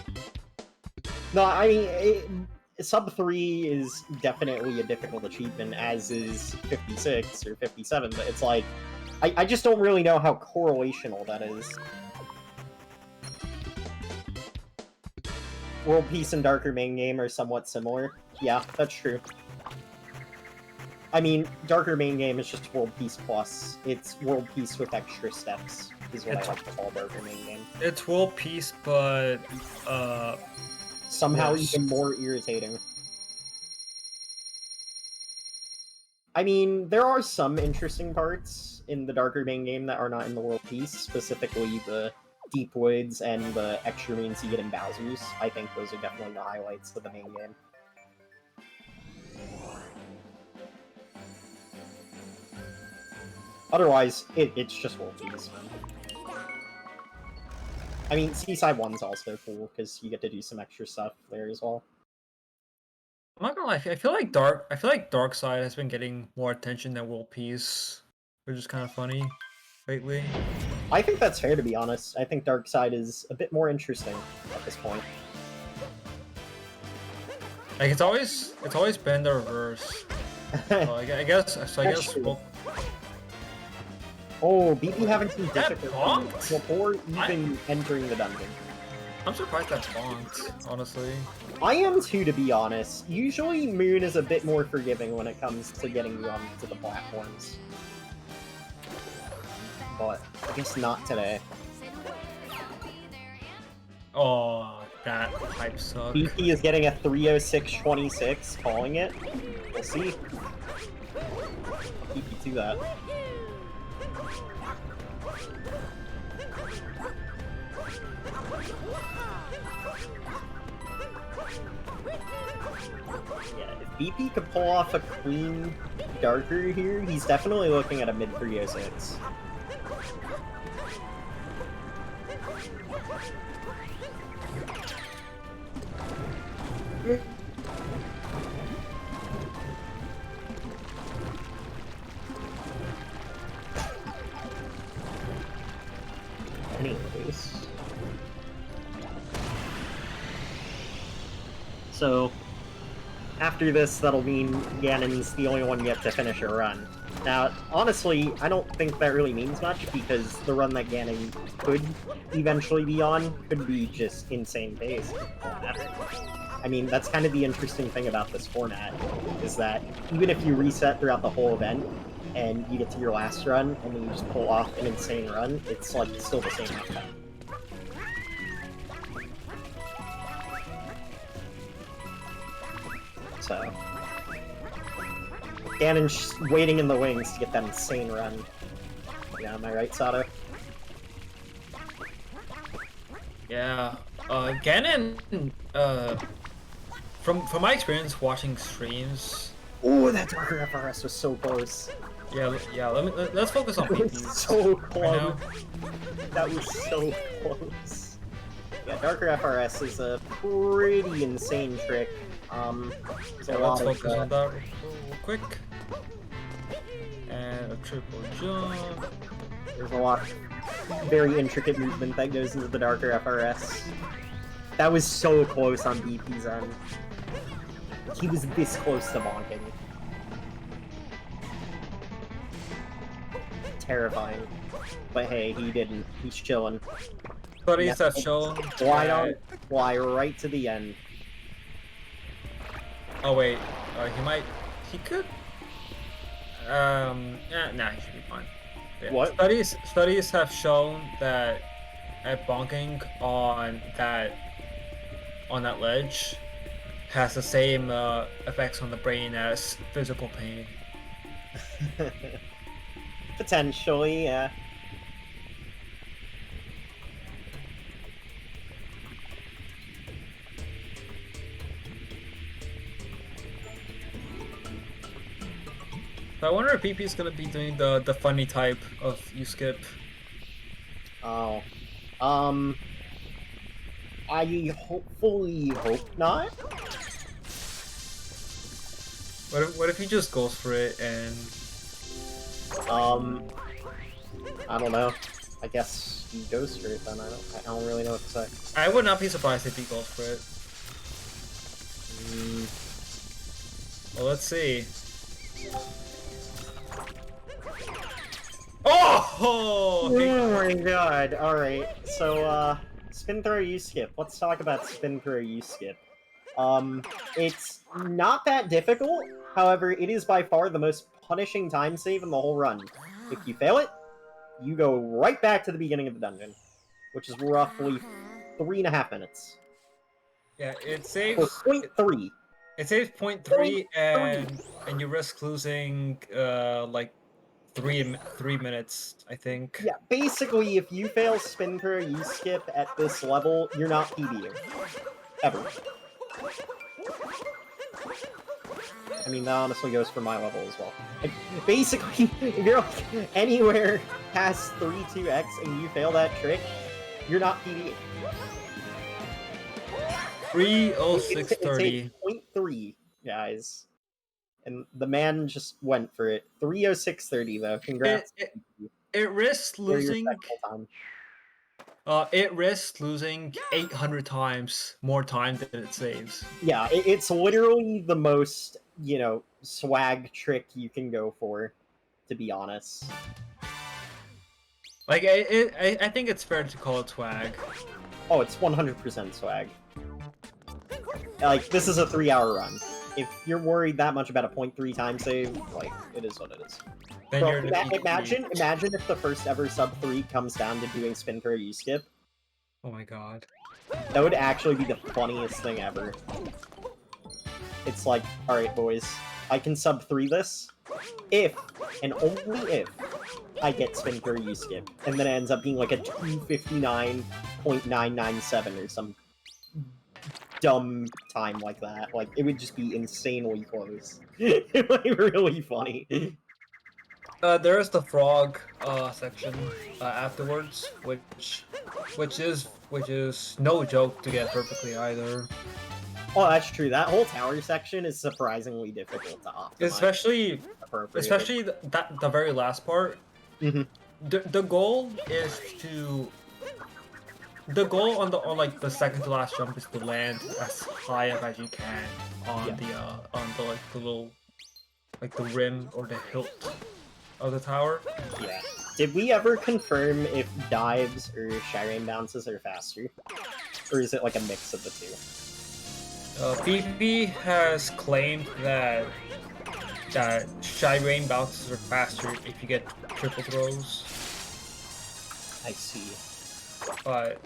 No, I mean, sub 3 is definitely a difficult achievement, as is 56 or 57, but it's I just don't really know how correlational that is. World Peace and Darker main game are somewhat similar. Yeah, that's true. I mean, Darker main game is just World Peace plus. It's World Peace with extra steps, is what I like to call Darker main game. It's World Peace, but somehow worse. Even more irritating. I mean, there are some interesting parts in the Darker main game that are not in the World Peace, specifically the Deep Woods and the extra means you get in Bowser's. I think those are definitely the highlights of the main game. Otherwise, it's just World Peace. I mean, Seaside 1's also cool, because you get to do some extra stuff there as well. I'm not gonna lie, I feel like Dark Side has been getting more attention than World Peace, which is kind of funny lately. I think that's fair, to be honest. I think Dark Side is a bit more interesting at this point. It's always been the reverse. So I guess true. Oh, BP having some That difficulty bonked? before even entering the dungeon. I'm surprised that bonked, honestly. I am too, to be honest. Usually Moon is a bit more forgiving when it comes to getting you onto the platforms. But I guess not today. Oh, that hype suck. BP is getting a 306.26, calling it. We'll see. Keep you to that. Yeah, if BP could pull off a clean darker here, he's definitely looking at a mid 306. Anyways. So, after this, that'll mean Ganon's the only one yet to finish a run. Now, honestly, I don't think that really means much, because the run that Ganon could eventually be on could be just insane pace. I mean, that's kind of the interesting thing about this format, is that even if you reset throughout the whole event, and you get to your last run, and then you just pull off an insane run, it's like still the same outcome. So, Ganon's just waiting in the wings to get that insane run. Yeah, am I right, Sato? Yeah, Ganon, from my experience watching streams. Ooh, that Darker FRS was so close. Yeah. Let's focus on It was PPs. so close. Right now. That was so close. Yeah, Darker FRS is a pretty insane trick. There's a lot Let's of, focus on that real quick. And a triple jump. There's a lot of very intricate movement that goes into the Darker FRS. That was so close on BP's end. He was this close to bonking. Terrifying. But hey, he didn't. He's chilling. Studies have shown. Fly right to the end. Oh wait, he could. Nah, he should be fine. Yeah. What? Studies have shown that bonking on that ledge has the same effects on the brain as physical pain. Potentially, yeah. So I wonder if PP is gonna be doing the funny type of you skip. Oh. I hopefully hope not. What if he just goes for it and I don't know. I guess he goes for it then. I don't really know what to say. I would not be surprised if he goes for it. Well, let's see. Oh! Oh my god. Alright, so, spin throw you skip. Let's talk about spin throw you skip. It's not that difficult, however, it is by far the most punishing time save in the whole run. If you fail it, you go right back to the beginning of the dungeon, which is roughly 3.5 minutes. Yeah, it Or saves 0.3. It saves 0.3 and you risk losing like three minutes, I think. Yeah, basically, if you fail spin throw you skip at this level, you're not PBing. Ever. I mean, that honestly goes for my level as well. Like, basically, if you're like anywhere past 32x and you fail that trick, you're not PBing. 306.30. It's a 0.3, guys. And the man just went for it. 306.30 though. Congrats. It risks Very losing. respectful time. It risks losing 800 times more time than it saves. Yeah, it's literally the most, swag trick you can go for, to be honest. Like, I think it's fair to call it swag. Oh, it's 100% swag. Like, this is a 3-hour run. If you're worried that much about a 0.3 time save, like, it is what it is. Then Bro, you're the imagine if the first ever sub 3 comes down to doing spin throw U-skip. Oh my god. That would actually be the funniest thing ever. It's like, alright boys, I can sub 3 this if, and only if, I get spin throw U-skip. And then it ends up being like a 259.997 or some dumb time like that. Like, it would just be insanely close. It might be really funny. There is the frog section afterwards, which is no joke to get perfectly either. Oh, that's true. That whole tower section is surprisingly difficult to optimize. Especially the very last part. Mhm. The goal is to. The goal on like the second to last jump is to land as high up as you can on the like the little like the rim or the hilt of the tower. Yeah. Did we ever confirm if dives or Shireen bounces are faster? Or is it like a mix of the two? PP has claimed that Shireen bounces are faster if you get triple throws. I see. But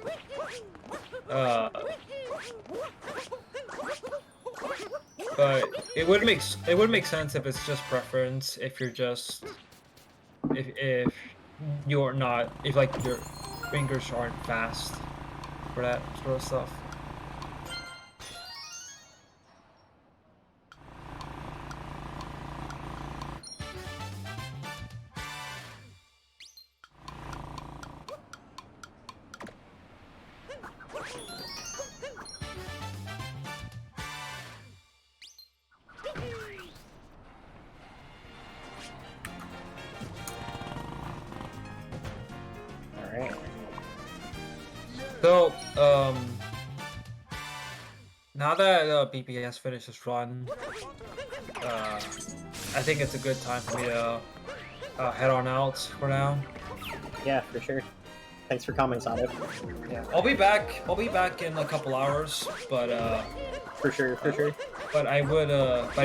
it would make sense if it's just preference. If you're just if you're not like your fingers aren't fast for that sort of stuff. So, now that BP has finished his run, I think it's a good time for me to head on out for now. Yeah, for sure. Thanks for coming, Sato. Yeah, I'll be back in a couple hours, but for sure. But I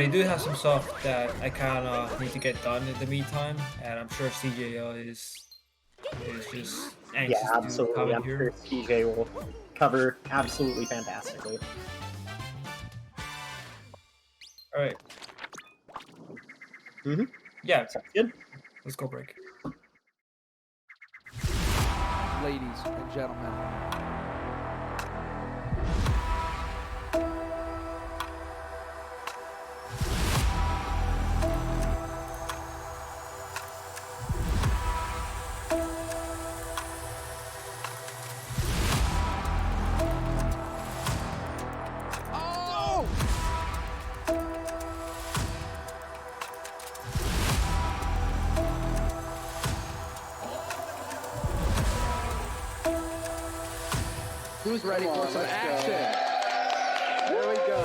do have some stuff that I kind of need to get done in the meantime, and I'm sure CJ is just anxious to come in here. I'm sure CJ will cover absolutely fantastically. All right. Yeah, sounds good. Let's go break. Ladies and gentlemen. Who's ready for some action? There we go.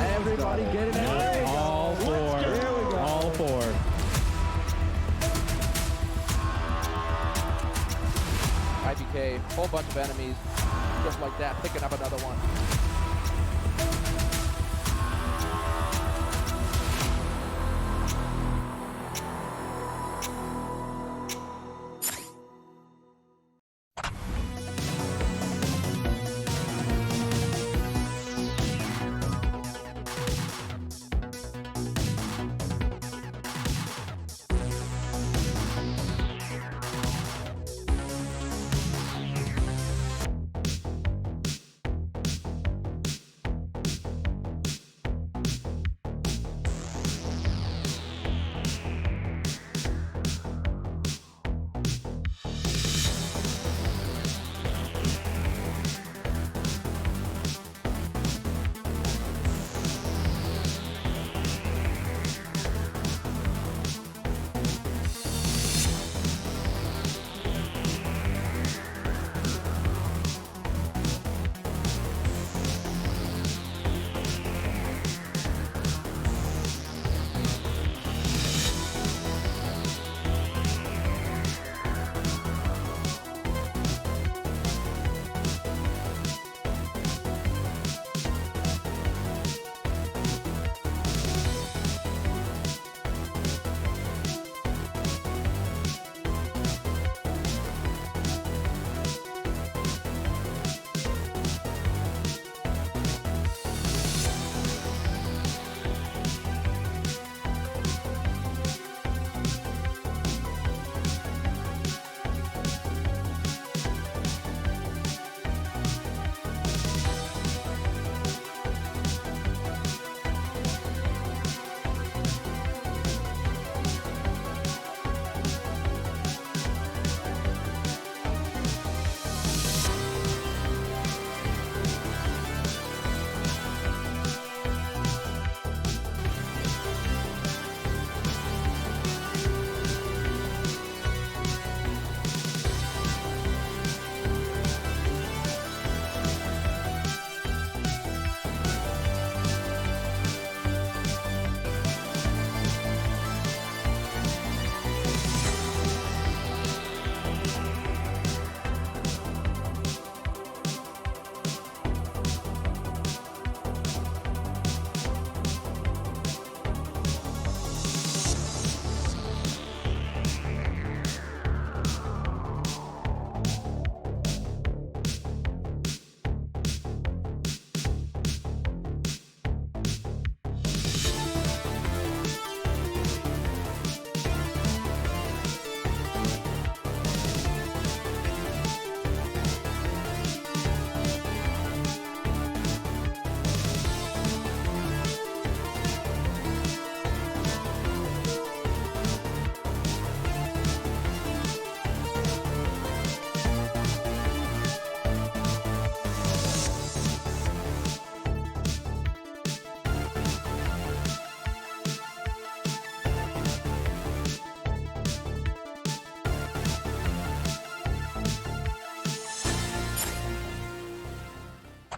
Everybody get it out. All four. Here we go. All four. IBK, whole bunch of enemies, just like that, picking up another one.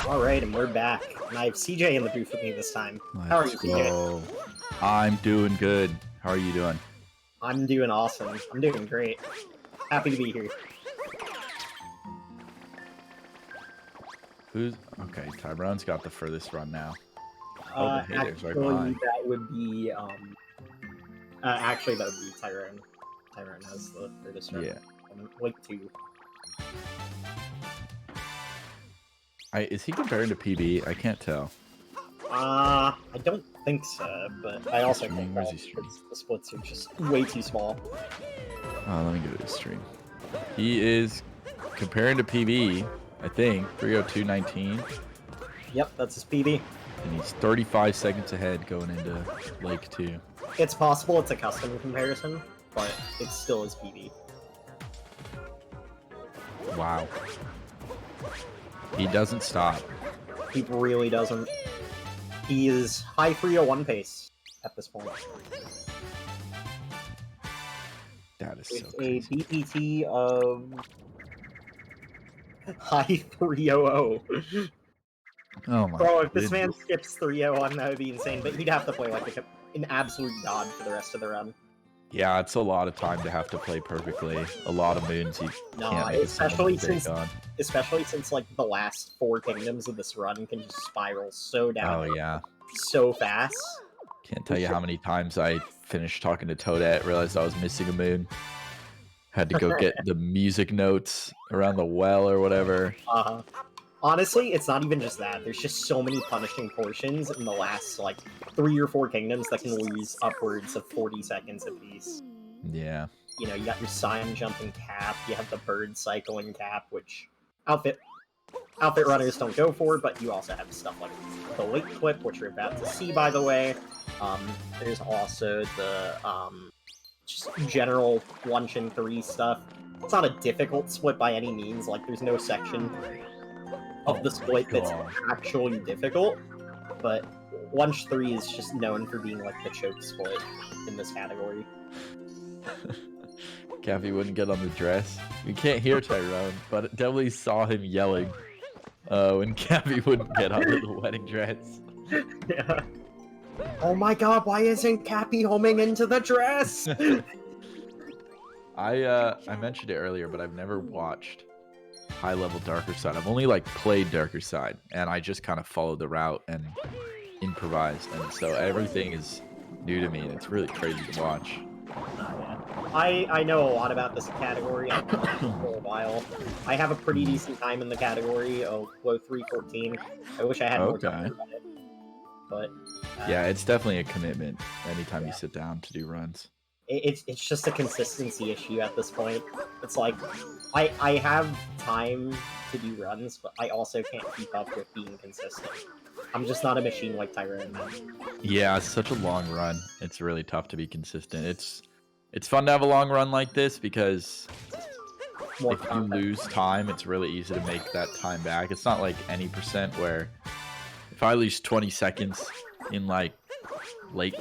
Alright, and we're back. And I have CJ in the booth with me this time. How are you, Let's CJ? go. I'm doing good. How are you doing? I'm doing awesome. I'm doing great. Happy to be here. Who's okay? Tyrone's got the furthest run now. Oh, the haters right Actually, behind. that would be actually that would be Tyrone. Tyrone has the furthest run. Yeah. Like 2. Is he comparing to PB? I can't tell. I don't think so, but I also Streaming? think Where's he streaming? the splits are just way too small. Let me go to his stream. He is comparing to PB, I think, 3:02:19, Yep, that's his PB. and he's 35 seconds ahead going into Lake 2. It's possible it's a custom comparison, but it's still his PB. Wow. He doesn't stop. He really doesn't. He is high 301 pace at this point. That is so With a crazy. BPT of high 300. Oh my Bro, if this goodness. man skips 301, that would be insane. But he'd have to play like an absolute god for the rest of the run. Yeah, it's a lot of time to have to play perfectly. A lot of moons he No, can't make a single mistake on. especially since like the last 4 kingdoms of this run can just spiral so down Oh yeah. so fast. Can't tell you how many times I finished talking to Toadette, realized I was missing a moon. Had to go get the music notes around the well or whatever. Honestly, it's not even just that. There's just so many punishing portions in the last like 3 or 4 kingdoms that can lose upwards of 40 seconds apiece. Yeah. You know, you got your sign jumping cap, you have the bird cycling cap, which outfit runners don't go for, but you also have stuff like the lake clip, which you're about to see, by the way. There's also the just general Luncheon 3 stuff. It's not a difficult split by any means, like there's no section of the split that's actually difficult, but Lunch 3 is just known for being like the choke split in this category. Cappy wouldn't get on the dress. We can't hear Tyrone, but definitely saw him yelling when Cappy wouldn't get onto the wedding dress. Yeah. Oh my god, why isn't Cappy homing into the dress? I mentioned it earlier, but I've never watched high level Darker Side. I've only like played Darker Side, and I just kind of followed the route and improvised, and so everything is new to me, and it's really crazy to watch. I know a lot about this category. I've been on it for a while. I have a pretty decent time in the category of low 314. I wish I had more time about it. But yeah, it's definitely a commitment anytime you sit down to do runs. it's just a consistency issue at this point. It's like I have time to do runs, but I also can't keep up with being consistent. I'm just not a machine like Tyrone, man. Yeah, it's such a long run. It's really tough to be consistent. It's fun to have a long run like this because if you lose time, it's really easy to make that time back. It's not like any percent where if I lose 20 seconds in like lake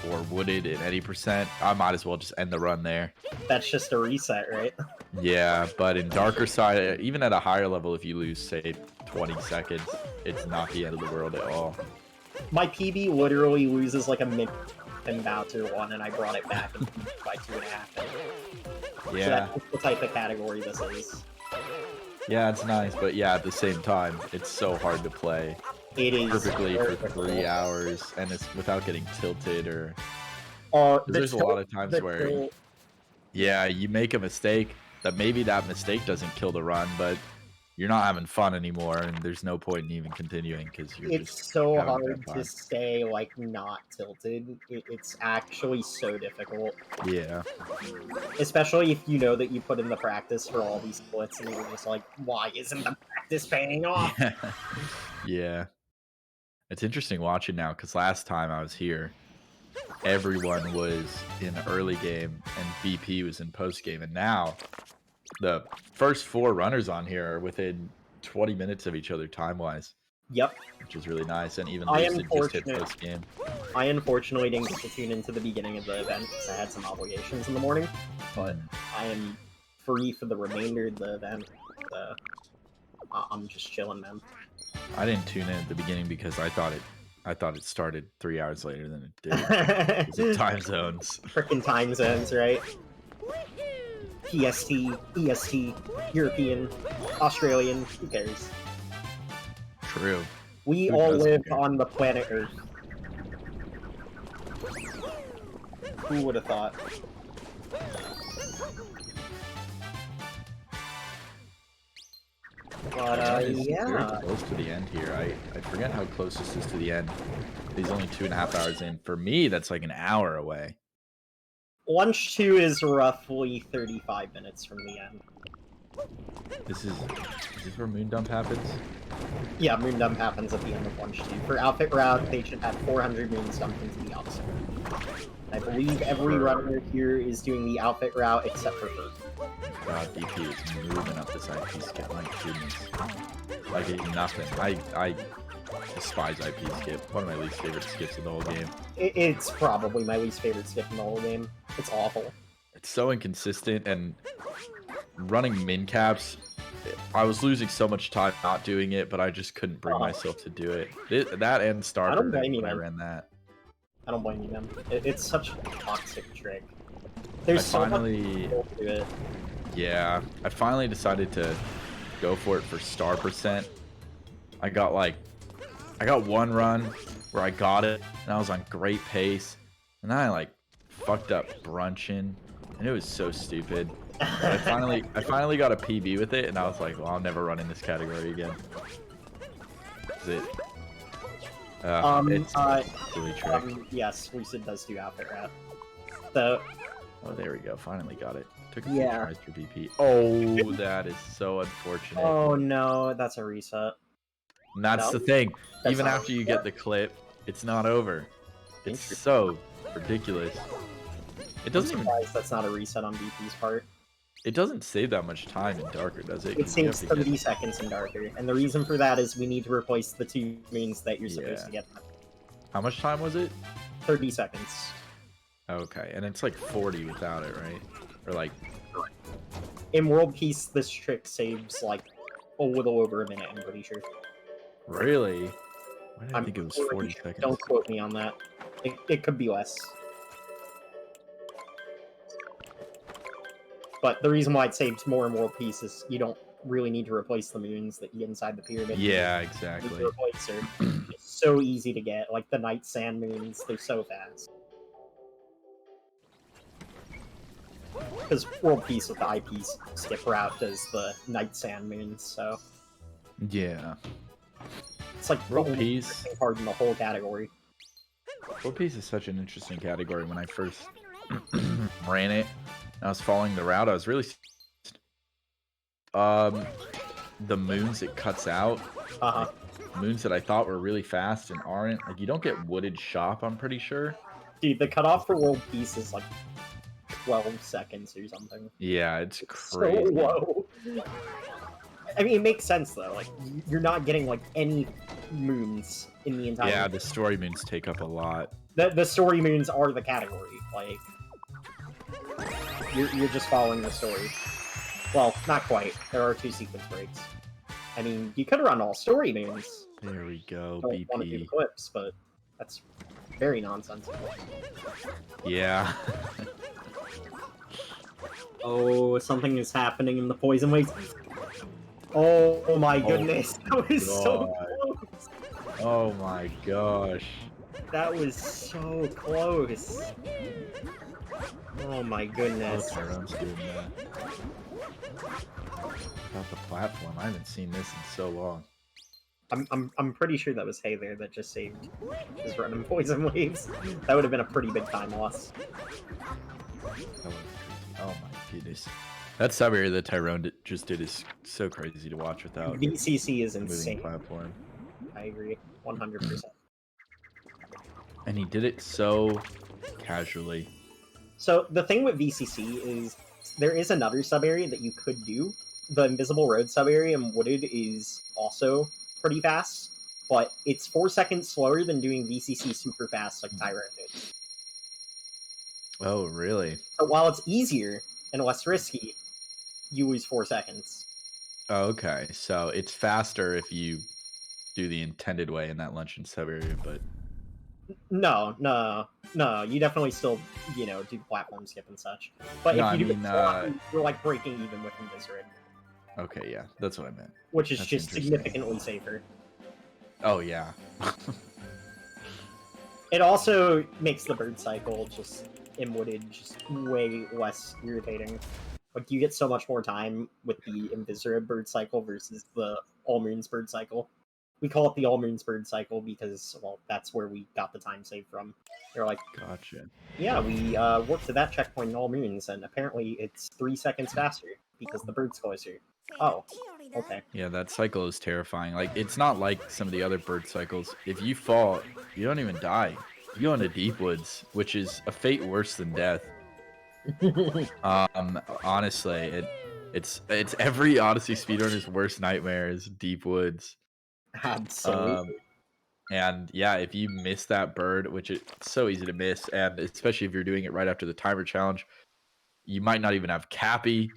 or wooded in any percent, I might as well just end the run there. That's just a reset, right? Yeah, but in Darker Side, even at a higher level, if you lose, say, 20 seconds, it's not the end of the world at all. My PB literally loses like a minute in Bowser 1, and I brought it back by 2.5. Yeah. So that's the type of category this is. Yeah, it's nice, but yeah, at the same time, it's so hard to play. It is perfectly for difficult. 3 hours, and it's without getting tilted or. There's a lot of times where, yeah, you make a mistake that maybe that mistake doesn't kill the run, but you're not having fun anymore, and there's no point in even continuing because you're It's just so having a hard bad to time. stay like not tilted. It's actually so difficult, Yeah. especially if you know that you put in the practice for all these splits, and you're just like, why isn't the practice paying off? Yeah. It's interesting watching now because last time I was here, everyone was in early game and BP was in post game, and now the first 4 runners on here are within 20 minutes of each other time wise. Yep. Which is really nice, and even I Lucid just hit post game. I unfortunately didn't get to tune into the beginning of the event because I had some obligations in the morning, but I am free for the remainder of the event. So I'm just chilling, man. I didn't tune in at the beginning because I thought it started 3 hours later than it did. Because of time zones. Frickin' time zones, right? PST, EST, European, Australian, who cares? True. We Who all doesn't live care? on the planet Earth. Who would have thought? But, It's very yeah. close to the end here. I forget how close this is to the end. He's only 2.5 hours in. For me, that's like an hour away. Lunch 2 is roughly 35 minutes from the end. Is this where Moon Dump happens? Yeah, moon dump happens at the end of Lunch 2. For Outfit Route, they should have 400 moons dumped into the Odyssey. I believe every runner here is doing the Outfit Route except for her. God, DP is moving up this IP skip. My goodness. Like it's nothing. I despise IP skip. One of my least favorite skips of the whole game. It's probably my least favorite skip in the whole game. It's awful. It's so inconsistent, and running min caps, I was losing so much time not doing it, but I just couldn't bring myself to do it. That and Starter I don't blame you, when I man. ran that. I don't blame you, man. It's such a toxic trick. There's so much to it. Yeah, I finally decided to go for it for star percent. I got one run where I got it, and I was on great pace, and then I fucked up brunching, and it was so stupid. But I finally got a PB with it, and I was like, well, I'll never run in this category again. Is it? It's a silly trick. Yes, Lucid does do Outfit Route. So. Oh, there we go. Finally got it. Took a few Yeah. tries for BP. Oh, that is so unfortunate. Oh no, that's a reset. And that's the thing. Even after you get the clip, it's not over. It's so ridiculous. It doesn't even. That's not a reset on BP's part. It doesn't save that much time in Darker, does it? It saves 30 seconds in Darker, and the reason for that is we need to replace the 2 moons that you're supposed to get. How much time was it? 30 seconds. Okay, and it's 40 without it, right? Or In World Peace, this trick saves a little over a minute, I'm pretty sure. Really? Why did I think it was 40 seconds? Don't quote me on that. It could be less. But the reason why it saves more in World Peace is you don't really need to replace the moons that you get inside the pyramid. Yeah, You need exactly. to replace her. It's so easy to get. Like the Night Sand moons, they're so fast. Because World Peace with the IP skip route does the Night Sand moons, so Yeah. it's like World the only Peace. interesting part in the whole category. World Peace is such an interesting category. When I first ran it, and I was following the route, I was really the moons it cuts out, moons that I thought were really fast and aren't. You don't get Wooded Shop, I'm pretty sure. Dude, the cutoff for World Peace is 12 seconds or something. Yeah, it's crazy. So low. I mean, it makes sense though. You're not getting any moons in the entire. Yeah, the story moons take up a lot. The story moons are the category. You're just following the story. Well, not quite. There are 2 sequence breaks. I mean, you could run all story moons. There we go, Don't want to do BP. clips, but that's very nonsensical. Yeah. Oh, something is happening in the poison waves. Oh my goodness, that was so God. close. Oh my gosh. That was so close. Oh my goodness. Oh, Tyrone's doing that. About the platform, I haven't seen this in so long. I'm pretty sure that was Hay there that just saved his run in poison waves. That would have been a pretty big time loss. Oh my goodness. That sub area that Tyrone just did is so crazy to watch without VCC is a moving insane. platform. I agree, 100%. And he did it so casually. So the thing with VCC is there is another sub area that you could do. The Invisible Road sub area in Wooded is also pretty fast, but it's 4 seconds slower than doing VCC super fast like Tyrone did. Oh, really? So while it's easier and less risky, you lose 4 seconds. Oh, okay, so it's faster if you do the intended way in that luncheon sub area, but No, no, no. You definitely still, you know, do platform skip and such. But No, if I you do mean, it slot, you're like breaking even with Inviscerate, okay, yeah, that's what I meant. which is That's just interesting. significantly safer. Oh yeah. It also makes the bird cycle just in Wooded just way less irritating. Like, you get so much more time with the Inviscera bird cycle versus the All Moons bird cycle. We call it the All Moons bird cycle because, well, that's where we got the time save from. They're like, Gotcha. yeah, we warped to that checkpoint in All Moons, and apparently it's 3 seconds faster because the bird's closer. Oh, okay. Yeah, that cycle is terrifying. Like, it's not like some of the other bird cycles. If you fall, you don't even die. You go into deep woods, which is a fate worse than death. Honestly, it's every Odyssey speedrunner's worst nightmare is deep woods. Absolutely. And yeah, if you miss that bird, which it's so easy to miss, and especially if you're doing it right after the timer challenge, you might not even have Cappy.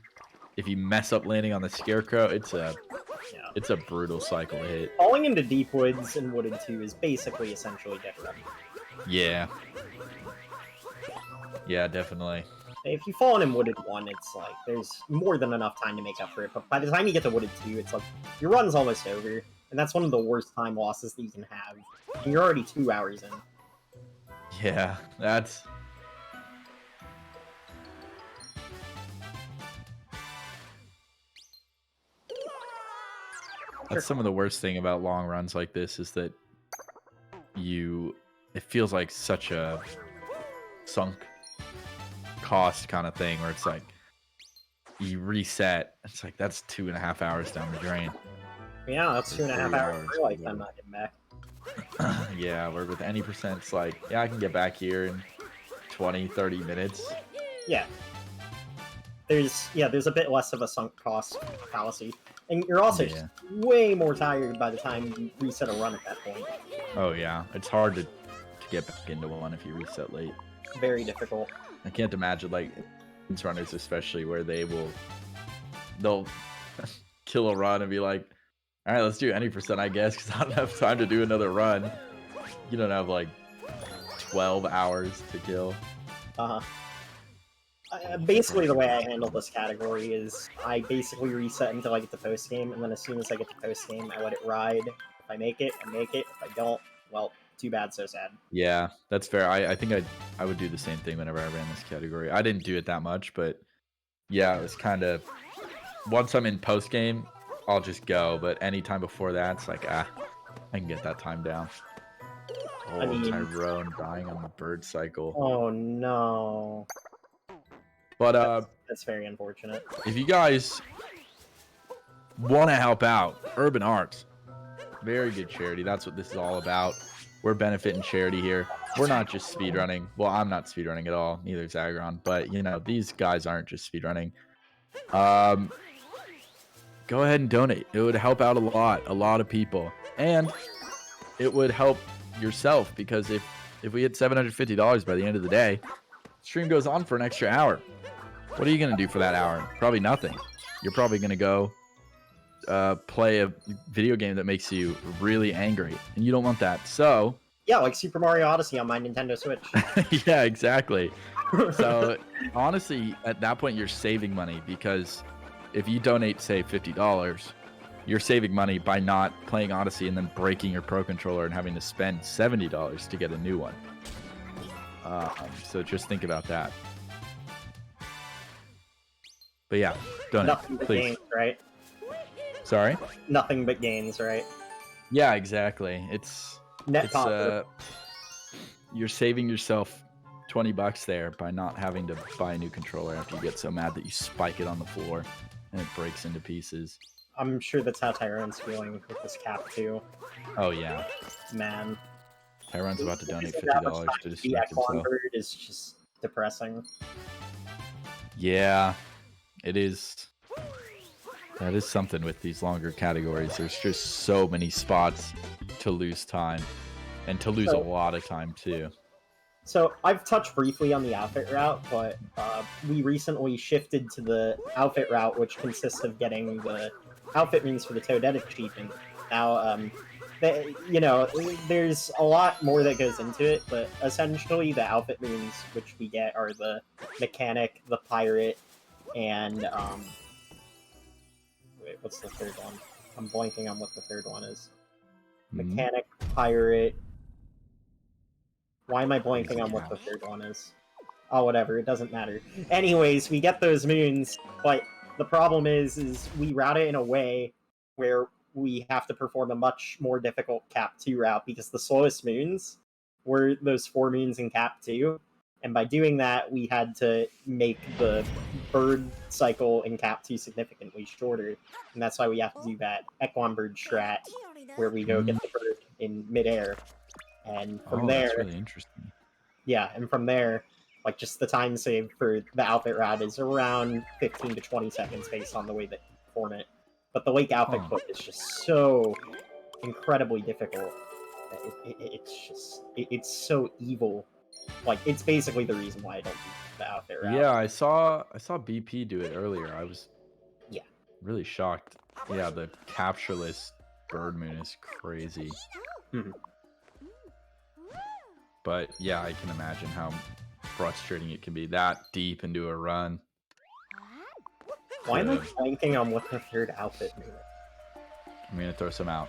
If you mess up landing on the Scarecrow, it's a brutal cycle to hit. Falling into deep woods in Wooded 2 is basically essentially death run. Yeah. Yeah, definitely. If you fall in Wooded 1, it's like, there's more than enough time to make up for it, but by the time you get to Wooded 2, it's like, your run's almost over, and that's one of the worst time losses that you can have. And you're already 2 hours in. Yeah, that's some of the worst thing about long runs like this is that it feels like such a sunk cost kind of thing where it's like you reset, it's like that's 2.5 hours down the drain. Yeah, that's 2.5 hours of my life yeah. I'm not getting back. Yeah, where with any percent, it's like, yeah, I can get back here in 20-30 minutes. Yeah. There's a bit less of a sunk cost fallacy. And you're also just way more tired by the time you reset a run at that point. Oh yeah, it's hard to get back into one if you reset late. Very difficult. I can't imagine, like, runners especially, where they'll kill a run and be like, all right, let's do any percent, I guess, because I don't have time to do another run. You don't have like 12 hours to kill. Basically, the way I handle this category is I basically reset until I get to post game, and then as soon as I get to post game, I let it ride. If I make it, I make it. If I don't, well, too bad, so sad. Yeah, that's fair. I think I would do the same thing whenever I ran this category. I didn't do it that much, but yeah, it was kind of, once I'm in post game, I'll just go. But anytime before that, it's like, I can get that time down. Oh, I mean, Tyrone dying on the bird cycle. Oh no. But that's very unfortunate. If you guys want to help out, Urban Arts, very good charity. That's what this is all about. We're benefiting charity here. We're not just speedrunning. Well, I'm not speedrunning at all. Neither is Agron. But, you know, these guys aren't just speedrunning. Go ahead and donate. It would help out a lot of people. And it would help yourself, because if we hit $750 by the end of the day, stream goes on for an extra hour. What are you going to do for that hour? Probably nothing. You're probably going to go play a video game that makes you really angry, and you don't want that. So yeah, like Super Mario Odyssey on my Nintendo Switch. Yeah, exactly. So honestly, at that point, you're saving money, because if you donate, say, $50, you're saving money by not playing Odyssey and then breaking your Pro Controller and having to spend $70 to get a new one. So just think about that. But yeah, donate, Nothing but please. gains, right? Sorry? Nothing but gains, right? Yeah, exactly. It's Net positive. You're saving yourself $20 there by not having to buy a new controller after you get so mad that you spike it on the floor and it breaks into pieces. I'm sure that's how Tyrone's feeling with this cap too. Oh yeah. Man. Tyrone's about to donate That much $50 time to be distract at himself. Convert is just depressing. Yeah, it is. That is something with these longer categories. There's just so many spots to lose time, and to lose a lot of time too. So I've touched briefly on the outfit route, but we recently shifted to the outfit route, which consists of getting the outfit runes for the Toadette achievement. Now, you know, there's a lot more that goes into it, but essentially the outfit runes which we get are the Mechanic, the Pirate, and, wait, what's the third one? I'm blanking on what the third one is. Mechanic, Pirate... Why am I blanking on what the third one is? Oh, whatever, it doesn't matter. Anyways, we get those moons, but the problem is we route it in a way where we have to perform a much more difficult Cap 2 route, because the slowest moons were those 4 moons in Cap 2, and by doing that, we had to make the bird cycle in Cap 2 significantly shorter, and that's why we have to do that Equine Bird strat, where we go get the bird in midair, and from there... that's really interesting. Yeah, and from there, like, just the time save for the outfit route is around 15 to 20 seconds based on the way that you perform it. But the Lake outfit clip is just so incredibly difficult. It's so evil. Like, it's basically the reason why I don't do the outfit route. Yeah, I saw BP do it earlier. I was really shocked. Yeah, the captureless bird moon is crazy. But yeah, I can imagine how frustrating it can be that deep into a run. Why am I blanking on what the third outfit moon is? I'm gonna throw some out.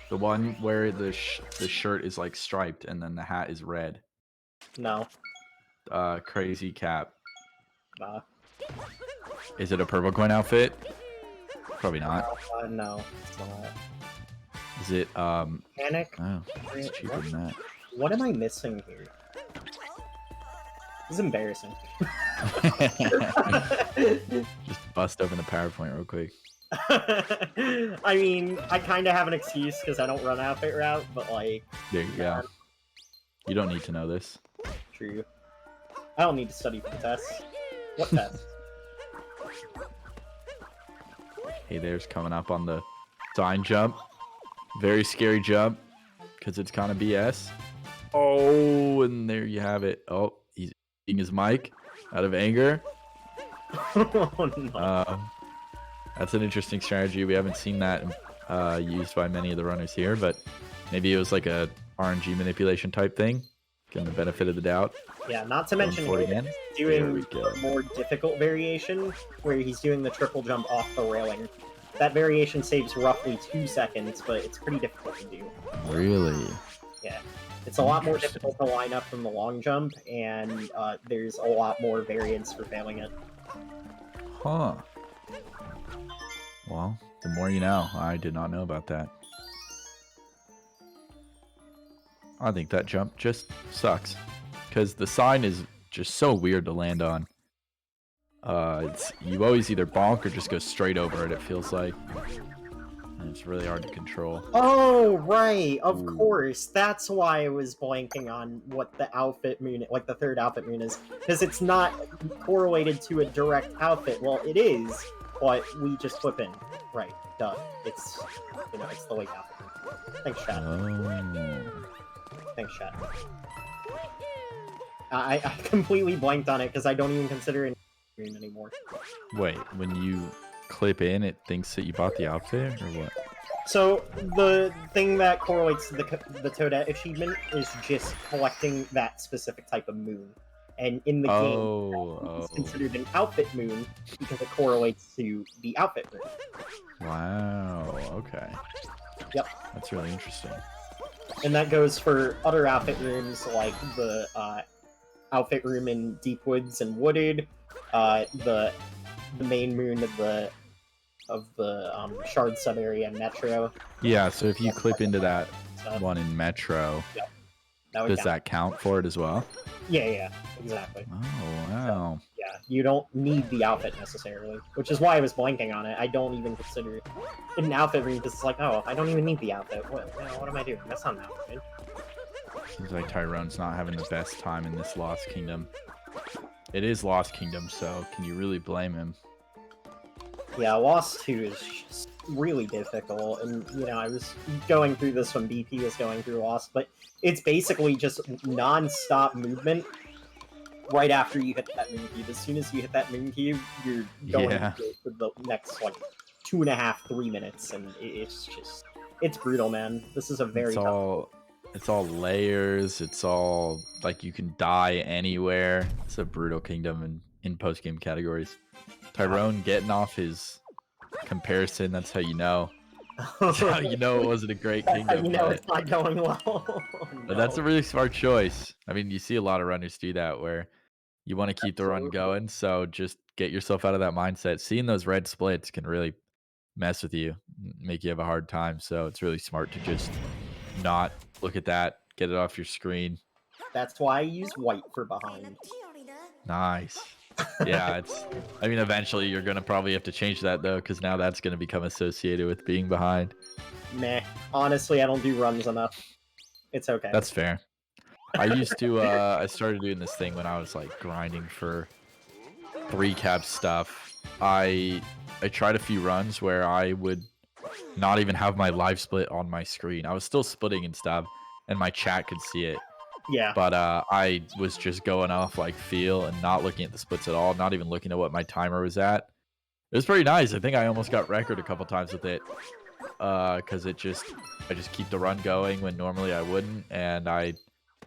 The one where the shirt is like striped and then the hat is red. No. Crazy Cap. Nah. Is it a purple coin outfit? Probably not. No, it's not. Is it Panic? Oh, it's cheaper than that. What am I missing here? This is embarrassing. Just bust open the PowerPoint real quick. I mean, I kind of have an excuse because I don't run outfit route, but like... There you go. You don't need to know this. True. I don't need to study for the test. What test? Hey, there's coming up on the sign jump. Very scary jump, because it's kind of BS. Oh, and there you have it. Oh, he's eating his mic out of anger. Oh, no. That's an interesting strategy. We haven't seen that used by many of the runners here, but maybe it was like a RNG manipulation type thing. Getting the benefit of the doubt. Yeah, not to mention he's doing a more difficult variation, where he's doing the triple jump off the railing. That variation saves roughly 2 seconds, but it's pretty difficult to do. Really? Yeah. It's a lot more difficult to line up than the long jump, and there's a lot more variance for failing it. Huh. Well, the more you know. I did not know about that. I think that jump just sucks, because the sign is just so weird to land on. You always either bonk or just go straight over it, it feels like. And it's really hard to control. Oh, right, of course. That's why I was blanking on what the outfit moon, like the third outfit moon is. Because it's not correlated to a direct outfit. Well, it is, but we just flip in. Right, duh. It's, you know, it's the late outfit. Thanks, chat. Thanks, chat. I completely blanked on it because I don't even consider it anymore. Wait, when you clip in, it thinks that you bought the outfit, or what? So, the thing that correlates to the Toadette achievement is just collecting that specific type of moon. And in the game, it's considered an outfit moon because it correlates to the outfit moon. Wow, okay. Yep. That's really interesting. And that goes for other outfit rooms, like the outfit room in Deep Woods and Wooded, the main moon of the Shard sub area in Metro. Yeah, so if you clip into that one in Metro, does that count for it as well? Yeah, exactly. Oh, wow. So, yeah, you don't need the outfit necessarily, which is why I was blanking on it. I don't even consider it an outfit room because it's like, oh, I don't even need the outfit. What am I doing? That's not an outfit. Seems like Tyrone's not having the best time in this Lost Kingdom. It is Lost Kingdom, so can you really blame him? Yeah, Lost 2 is just really difficult, and, you know, I was going through this when BP was going through Lost, but it's basically just non-stop movement right after you hit that moon cube. As soon as you hit that moon cube, you're going for the next, like, 2.5, 3 minutes, and it's brutal, man. This is a very tough. It's all layers. It's all like you can die anywhere. It's a brutal kingdom in post game categories. Tyrone getting off his comparison. That's how you know. That's how you know it wasn't a great kingdom. You know it's not going well. But that's a really smart choice. I mean, you see a lot of runners do that where you want to keep the run going. So just get yourself out of that mindset. Seeing those red splits can really mess with you, make you have a hard time. So it's really smart to just not look at that, get it off your screen. That's why I use white for behind. Nice. Yeah, I mean, eventually you're going to probably have to change that, though, because now that's going to become associated with being behind. Meh. Honestly, I don't do runs enough. It's okay. That's fair. I used to, I started doing this thing when I was, like, grinding for 3-cap stuff. I tried a few runs where I would not even have my live split on my screen. I was still splitting and stuff, and my chat could see it. Yeah. But I was just going off like feel and not looking at the splits at all, not even looking at what my timer was at. It was pretty nice. I think I almost got record a couple times with it, because I just keep the run going when normally I wouldn't, and I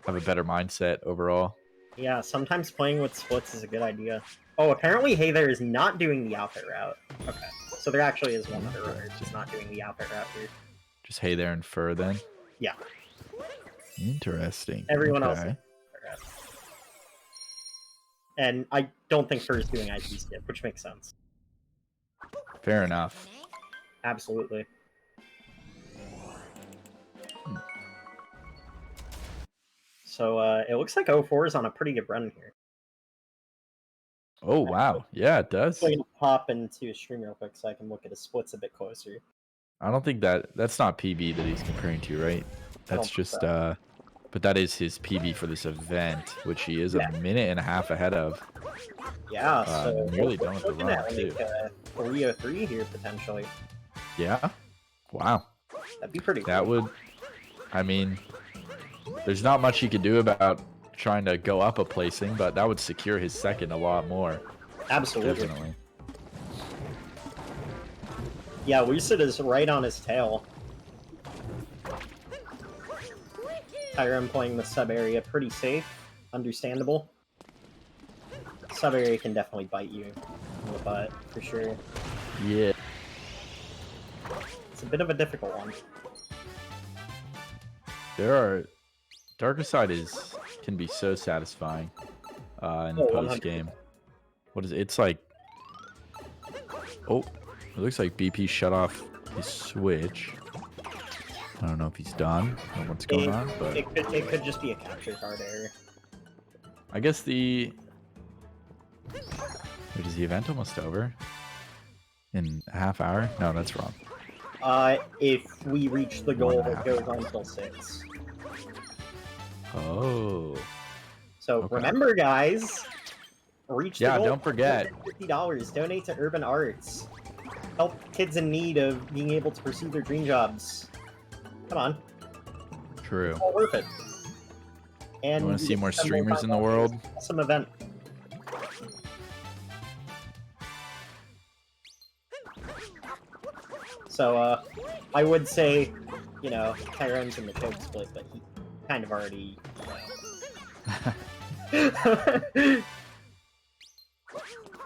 have a better mindset overall. Yeah, sometimes playing with splits is a good idea. Oh, apparently Hey There is not doing the outfit route. Okay. So there actually is one other runner just not doing the outfit route here. Just Hey There and Fur then? Yeah. Interesting. Everyone else. And I don't think Fur is doing IP skip, which makes sense. Fair enough. Absolutely. So it looks like 04 is on a pretty good run here. Oh, wow. Yeah, it does. I'm going to pop into a stream real quick so I can look at his splits a bit closer. I don't think that's not PB that he's comparing to, right? That's just, but that is his PB for this event, which he is a minute and a half ahead of. Yeah, so nearly done with the run, at too. like 303 here, potentially. Yeah? Wow. That'd be pretty That cool. would, I mean, there's not much he could do about trying to go up a placing, but that would secure his second a lot more. Absolutely. Definitely. Yeah, Lucid is right on his tail. Tyrone playing the sub area pretty safe, understandable. Sub area can definitely bite you in the butt, for sure. Yeah. It's a bit of a difficult one. Darker Side can be so satisfying in the post game. What is it? It's like, oh, it looks like BP shut off his switch. I don't know if he's done or what's going on, but it could just be a capture card error. I guess wait, is the event almost over? In a half hour? No, that's wrong. If we reach the goal, it 1.5 goes on until 6. Oh. So Okay. remember, guys, reach the Yeah, goal. don't forget. $50. Donate to Urban Arts. Help kids in need of being able to pursue their dream jobs. Come on. True. It's all worth it. And You want to see more streamers in the world? Awesome event. So, I would say, you know, Tyrone's in the choke split, but he kind of already,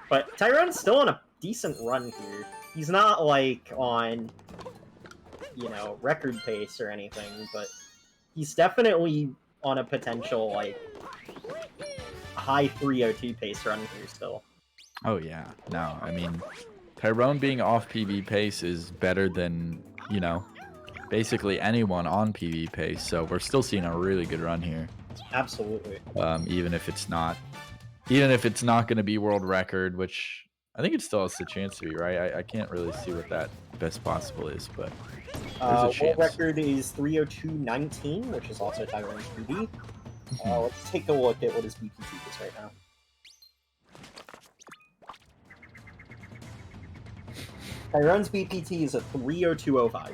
But Tyrone's still on a decent run here. He's not, like, on, you know, record pace or anything, but he's definitely on a potential, like, high 302 pace run here still. Oh yeah. No, I mean, Tyrone being off PB pace is better than, you know, basically anyone on PB pace. So we're still seeing a really good run here. Absolutely. Even if it's not going to be world record, which I think it still has the chance to be, right? I can't really see what that best possible is, but there's a World chance. record is 302.19, which is also Tyrone's PB. Let's take a look at what his BPT is right now. Tyrone's BPT is a 302.05.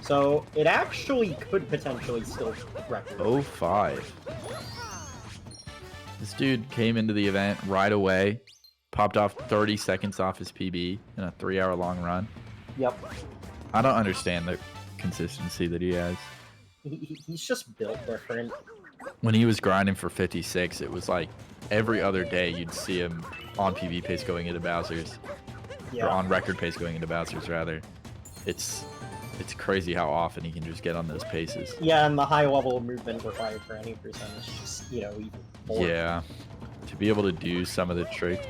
So it actually could potentially still record. 05. This dude came into the event right away, popped off 30 seconds off his PB in a 3-hour long run. Yep. I don't understand the consistency that he has. He's just built different. When he was grinding for 56, it was like every other day you'd see him on PB pace going into Bowser's. Yeah. Or on record pace going into Bowser's, rather. It's crazy how often he can just get on those paces. Yeah, and the high level of movement required for any person is just, you know, even more. Yeah. To be able to do some of the tricks.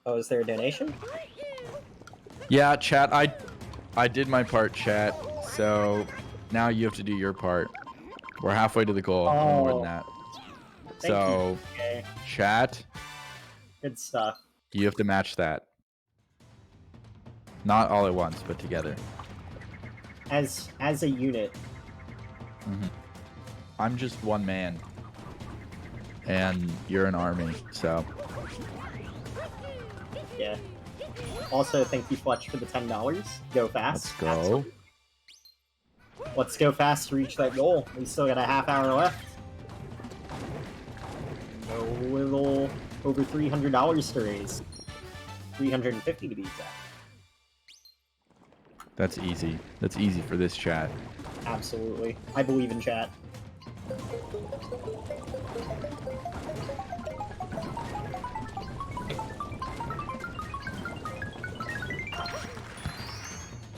Oh, is there a donation? Yeah, chat, I did my part, chat. So now you have to do your part. We're halfway to the goal. No more than that. Thank So, you. Okay. chat, Good stuff. you have to match that. Not all at once, but together. As a unit. I'm just one man. And you're an army, so. Yeah. Also, thank you, Fletch, for the $10. Go fast. Let's go. Let's go fast to reach that goal. We still got a half hour left. A little over $300 to raise. $350 to be exact. That's easy. That's easy for this chat. Absolutely. I believe in chat.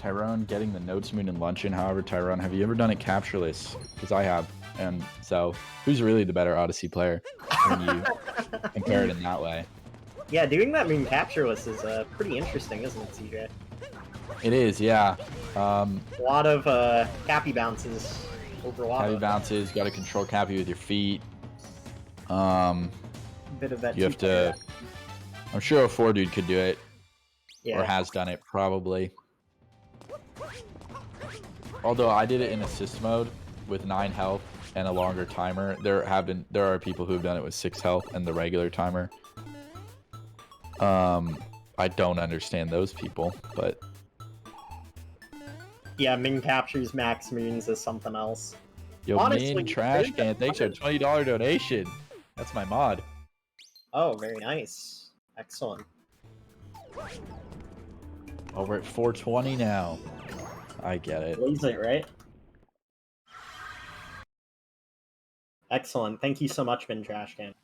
Tyrone getting the Notes Moon and Luncheon. However, Tyrone, have you ever done it captureless? Because I have. And so, who's really the better Odyssey player when you compare it in that way? Yeah, doing that moon captureless is pretty interesting, isn't it, CJ? It is, yeah. A lot of cappy bounces over a lot Cappy of bounces, got to control Cappy with your feet. bit of that. You have to. I'm sure a 4 dude could do it, Yeah. or has done it probably. Although I did it in assist mode with 9 health and a longer timer. There are people who have done it with 6 health and the regular timer. I don't understand those people, but Yeah, min captures max moons is something else. yo, Honestly, Min Trash there's Can, thanks for a $20 donation. That's my mod. Oh, very nice. Excellent. Oh, we're at 420 now. I get it. Blaze it, right? Excellent. Thank you so much, Min Trash Can.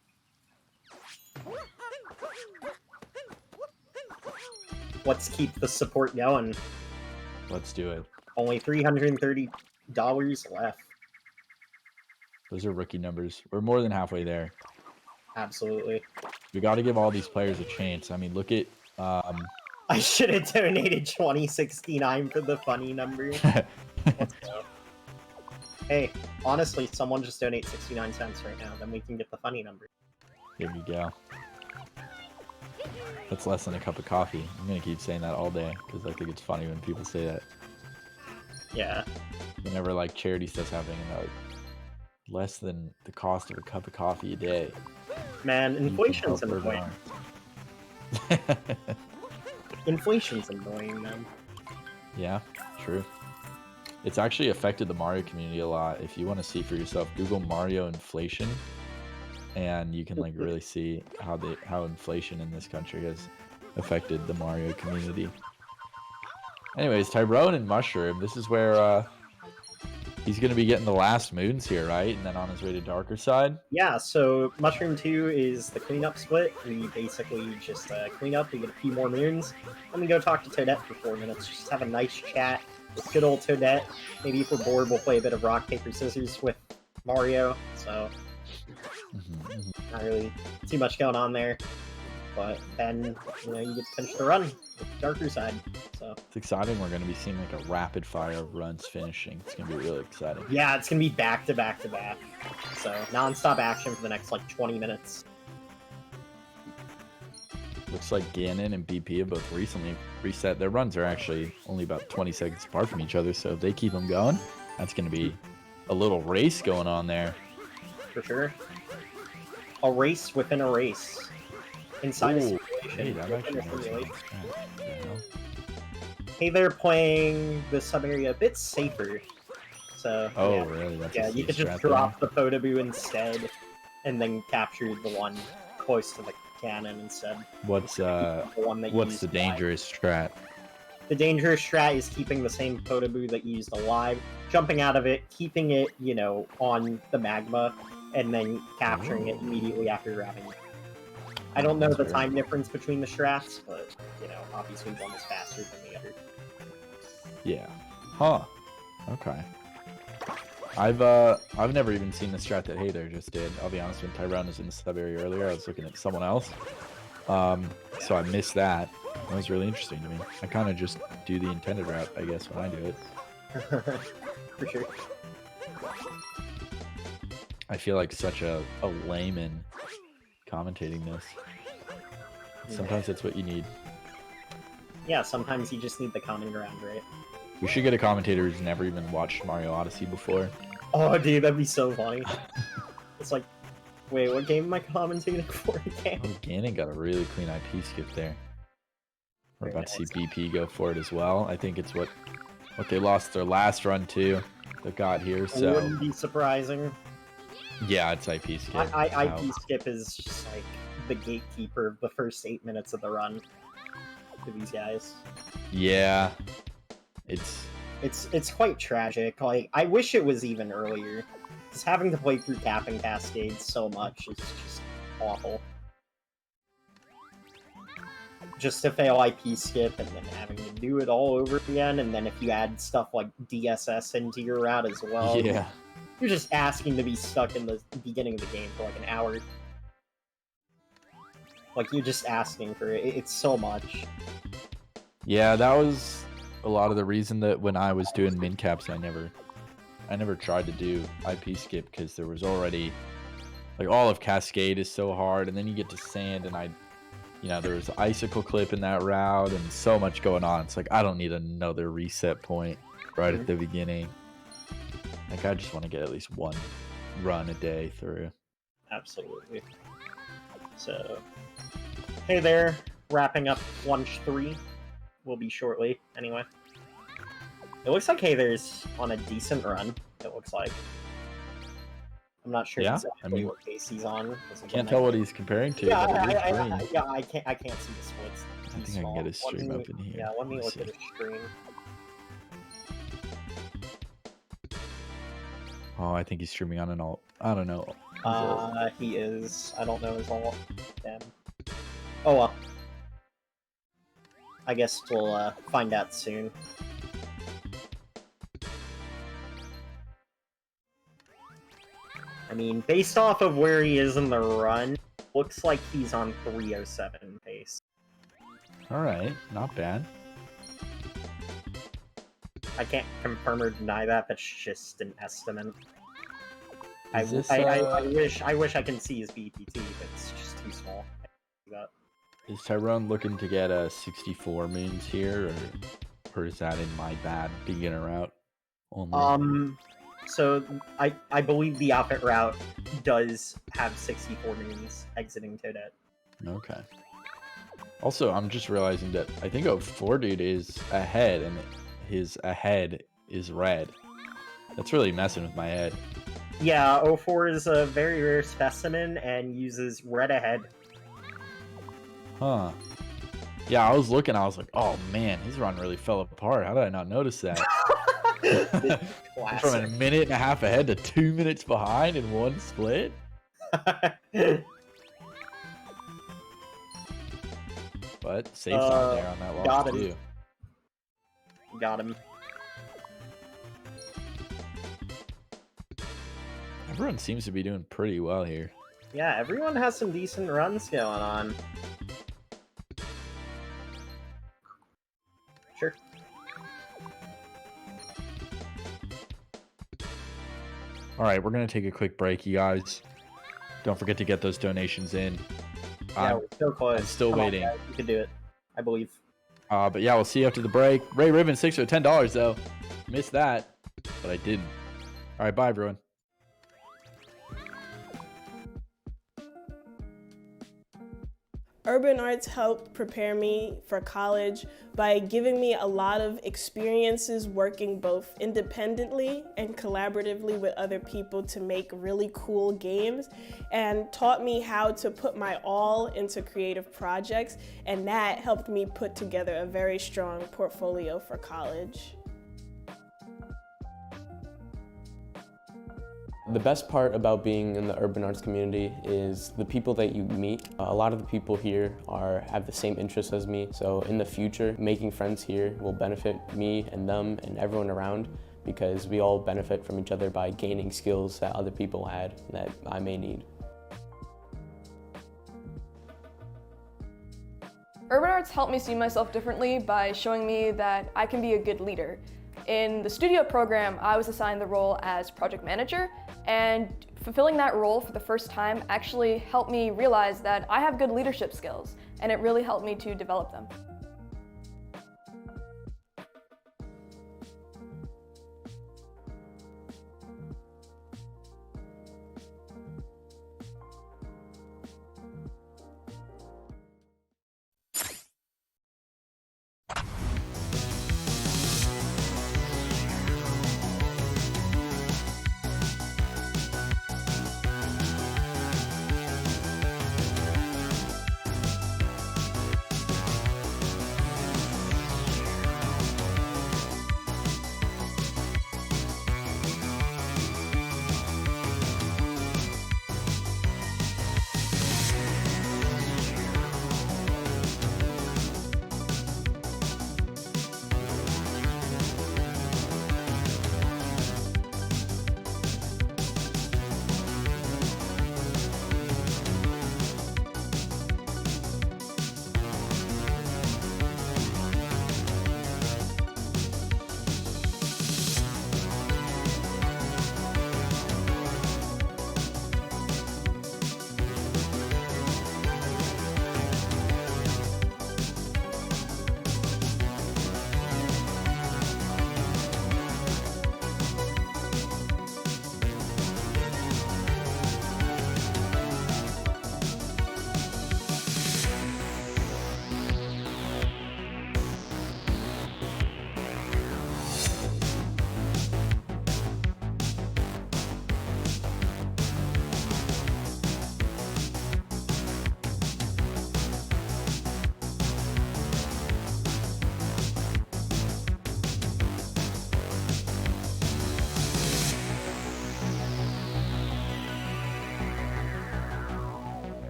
Let's keep the support going. Let's do it. Only $330 left. Those are rookie numbers. We're more than halfway there. Absolutely. We got to give all these players a chance. I mean, look at I should have donated $20.69 for the funny number. Let's go. Hey, honestly, someone just donate 69 cents right now, then we can get the funny number. Here we go. That's less than a cup of coffee. I'm gonna keep saying that all day because I think it's funny when people say that. Yeah. Whenever like charity stuff's happening, and they're like, less than the cost of a cup of coffee a day. Man, You can inflation's help annoying. Urban Inflation's annoying, man. Yeah, true. It's actually affected the Mario community a lot. If you want to see for yourself, Google Mario inflation, and you can like really see how inflation in this country has affected the Mario community. Anyways, Tyrone and Mushroom, this is where he's gonna be getting the last moons here, right? And then on his way to Darker Side. Yeah, so Mushroom 2 is the cleanup split. We basically just clean up, we get a few more moons, and we go talk to Toadette for 4 minutes, just have a nice chat with good old Toadette. Maybe if we're bored, we'll play a bit of rock, paper, scissors with Mario, so not really too much going on there. But then, you know, you get to finish the run with Darker Side, so. It's exciting. We're gonna be seeing like a rapid fire of runs finishing. It's gonna be really exciting. Yeah, it's gonna be back to back to back. So, non-stop action for the next, like, 20 minutes. Looks like Ganon and BP have both recently reset. Their runs are actually only about 20 seconds apart from each other, so if they keep them going, that's going to be a little race going on there. For sure. A race within a race. Inside a Ooh, simulation. hey, that within actually a makes simulation. sense. Yeah, you know? Hey, they're playing the sub-area a bit safer. So, Oh, yeah. really? That's a Yeah, you safe could just strat drop the Podoboo instead. and then capture the one close to the cannon instead. What's one that what's the dangerous strat? The dangerous strat is keeping the same Kotobu that you used alive, jumping out of it, keeping it, you know, on the magma, and then capturing it immediately after grabbing it. I don't know the time difference between the strats, but, you know, obviously one is faster than the other. Yeah. Huh. Okay. I've never even seen the strat that Hayther just did. I'll be honest, when Tyrone was in the sub area earlier, I was looking at someone else. So I missed that. That was really interesting to me. I kind of just do the intended route, I guess, when I do it. For sure. I feel like such a layman commentating this. Sometimes that's what you need. Yeah, sometimes you just need the common ground, right? We should get a commentator who's never even watched Mario Odyssey before. Oh, dude, that'd be so funny. It's like, wait, what game am I commentating for again? Oh, Ganon got a really clean IP skip there. We're about to see BP go for it as well. I think it's what they lost their last run to. They got here, so... It wouldn't be surprising. Yeah, it's IP skip. IP skip is just like the gatekeeper of the first 8 minutes of the run for these guys. Yeah. It's quite tragic. Like, I wish it was even earlier. Just having to play through Cap and Cascade so much is just awful. Just to fail IP skip and then having to do it all over again, and then if you add stuff like DSS into your route as well, Yeah. you're just asking to be stuck in the beginning of the game for like an hour. Like, you're just asking for it. It's so much. Yeah, that was a lot of the reason that when I was doing min caps, I never tried to do IP skip, because there was already, like, all of Cascade is so hard, and then you get to Sand, and there was Icicle Clip in that route, and so much going on. It's like, I don't need another reset point right at the beginning. Like, I just want to get at least one run a day through. Absolutely. So, hey there, wrapping up Lunch 3. Will be shortly, anyway. It looks like Hey there's on a decent run, it looks like. I'm not sure exactly what base he's on. Can't tell what he's comparing to. Yeah, but I can't see the splits. I think I can get his stream up in here. Yeah, let me look at his stream. Oh, I think he's streaming on an alt. I don't know. He is. I don't know his alt. Damn. Oh well. I guess we'll find out soon. I mean, based off of where he is in the run, looks like he's on 307 pace. Alright, not bad. I can't confirm or deny that, that's just an estimate. I wish I can see his BPT, but it's just too small. Is Tyrone looking to get a 64 moons here, or is that in my bad beginner route only? So I believe the outfit route does have 64 moons exiting Toadette. Okay. Also, I'm just realizing that I think 04 dude is ahead, and his ahead is red. That's really messing with my head. Yeah, 04 is a very rare specimen and uses red ahead. Huh. Yeah, I was looking, I was like, oh man, his run really fell apart. How did I not notice that? From a minute and a half ahead to 2 minutes behind in one split? But safe's on there on that loss too. Got him. Everyone seems to be doing pretty well here. Yeah, everyone has some decent runs going on. Sure. Alright, we're going to take a quick break, you guys. Don't forget to get those donations in. Yeah, we're still close. I'm still waiting. On, you can do it, I believe. But yeah, we'll see you after the break. Ray Ribbon, 6 for $10 though. Missed that, but I didn't. Alright, bye everyone. Urban arts helped prepare me for college by giving me a lot of experiences working both independently and collaboratively with other people to make really cool games, and taught me how to put my all into creative projects, and that helped me put together a very strong portfolio for college. The best part about being in the urban arts community is the people that you meet. A lot of the people here have the same interests as me, so in the future, making friends here will benefit me and them and everyone around, because we all benefit from each other by gaining skills that other people had that I may need. Urban arts helped me see myself differently by showing me that I can be a good leader. In the studio program, I was assigned the role as project manager, and fulfilling that role for the first time actually helped me realize that I have good leadership skills, and it really helped me to develop them.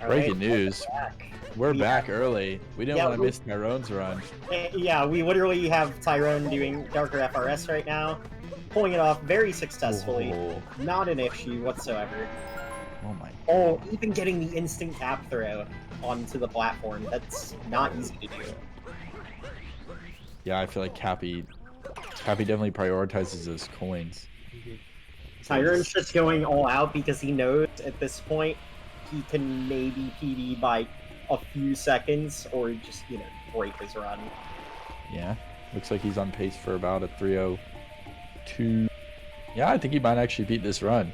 Breaking news. We're back early. We didn't Yeah, want to miss Tyrone's run. Yeah, we literally have Tyrone doing Darker FRS right now, pulling it off very successfully. Oh. Not an issue whatsoever. Oh my. Oh, even getting the instant tap throw onto the platform, that's not easy to do. Yeah, I feel like Cappy definitely prioritizes his coins. Tyrone's just going all out because he knows at this point he can maybe PD by a few seconds or just, you know, break his run. Yeah, looks like he's on pace for about a 3:02. Yeah, I think he might actually beat this run.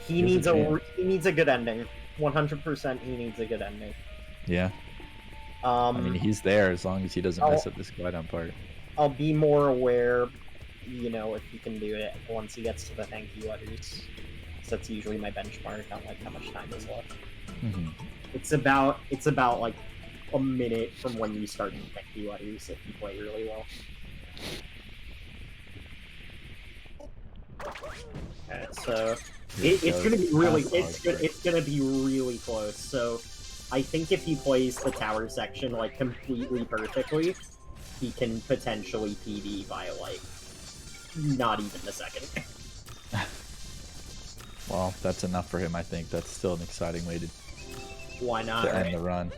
He needs a good ending. 100% he needs a good ending. Yeah. I mean, he's there as long as he doesn't mess up this glide on part. I'll be more aware, you know, if he can do it once he gets to the thank you letters. So that's usually my benchmark on like how much time is left. Mm-hmm. It's about like a minute from when you start thank you letters if you play really well. Okay, so it's gonna be really close. So I think if he plays the tower section like completely perfectly, he can potentially PD by like not even a second. Well, that's enough for him, I think. That's still an exciting way to Why not? To end the run.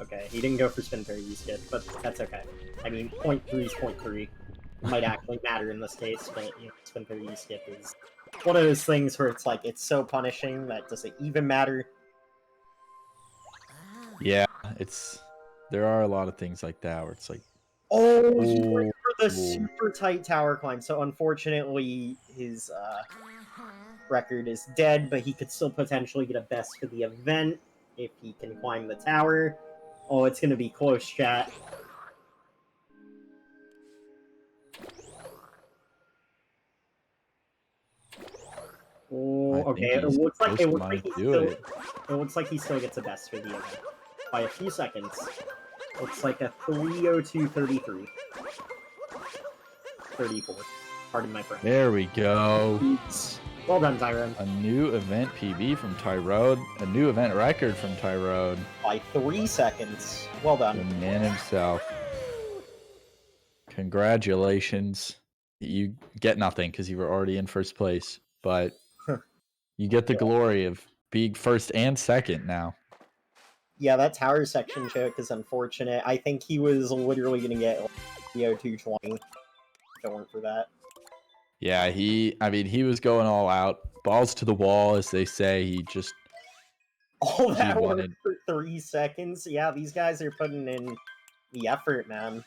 Okay, he didn't go for spin fairy skip, but that's okay. I mean, 0.3 is 0.3. It might actually matter in this case, but you know, spin fairy skip is one of those things where it's like it's so punishing that does it even matter? Yeah, it's There are a lot of things like that where it's like, Oh, he went for the super tight tower climb. So unfortunately, his record is dead, but he could still potentially get a best for the event if he can climb the tower. Oh, it's going to be close, chat. Oh, okay. It looks like he still gets a best for the event by a few seconds. Looks like a 3:02.33. 34. Pardon my French. there we go. Well done, Tyrone. A new event PB from Tyrone. A new event record from Tyrone. By 3 seconds. Well The done. man himself. Congratulations. You get nothing because you were already in first place, but you get the glory of being first and second now. Yeah, that tower section choke is unfortunate. I think he was literally going to get like, 220 if it weren't for that. Yeah, he was going all out. Balls to the wall, as they say. He just... All that work wanted... for 3 seconds? Yeah, these guys are putting in the effort, man.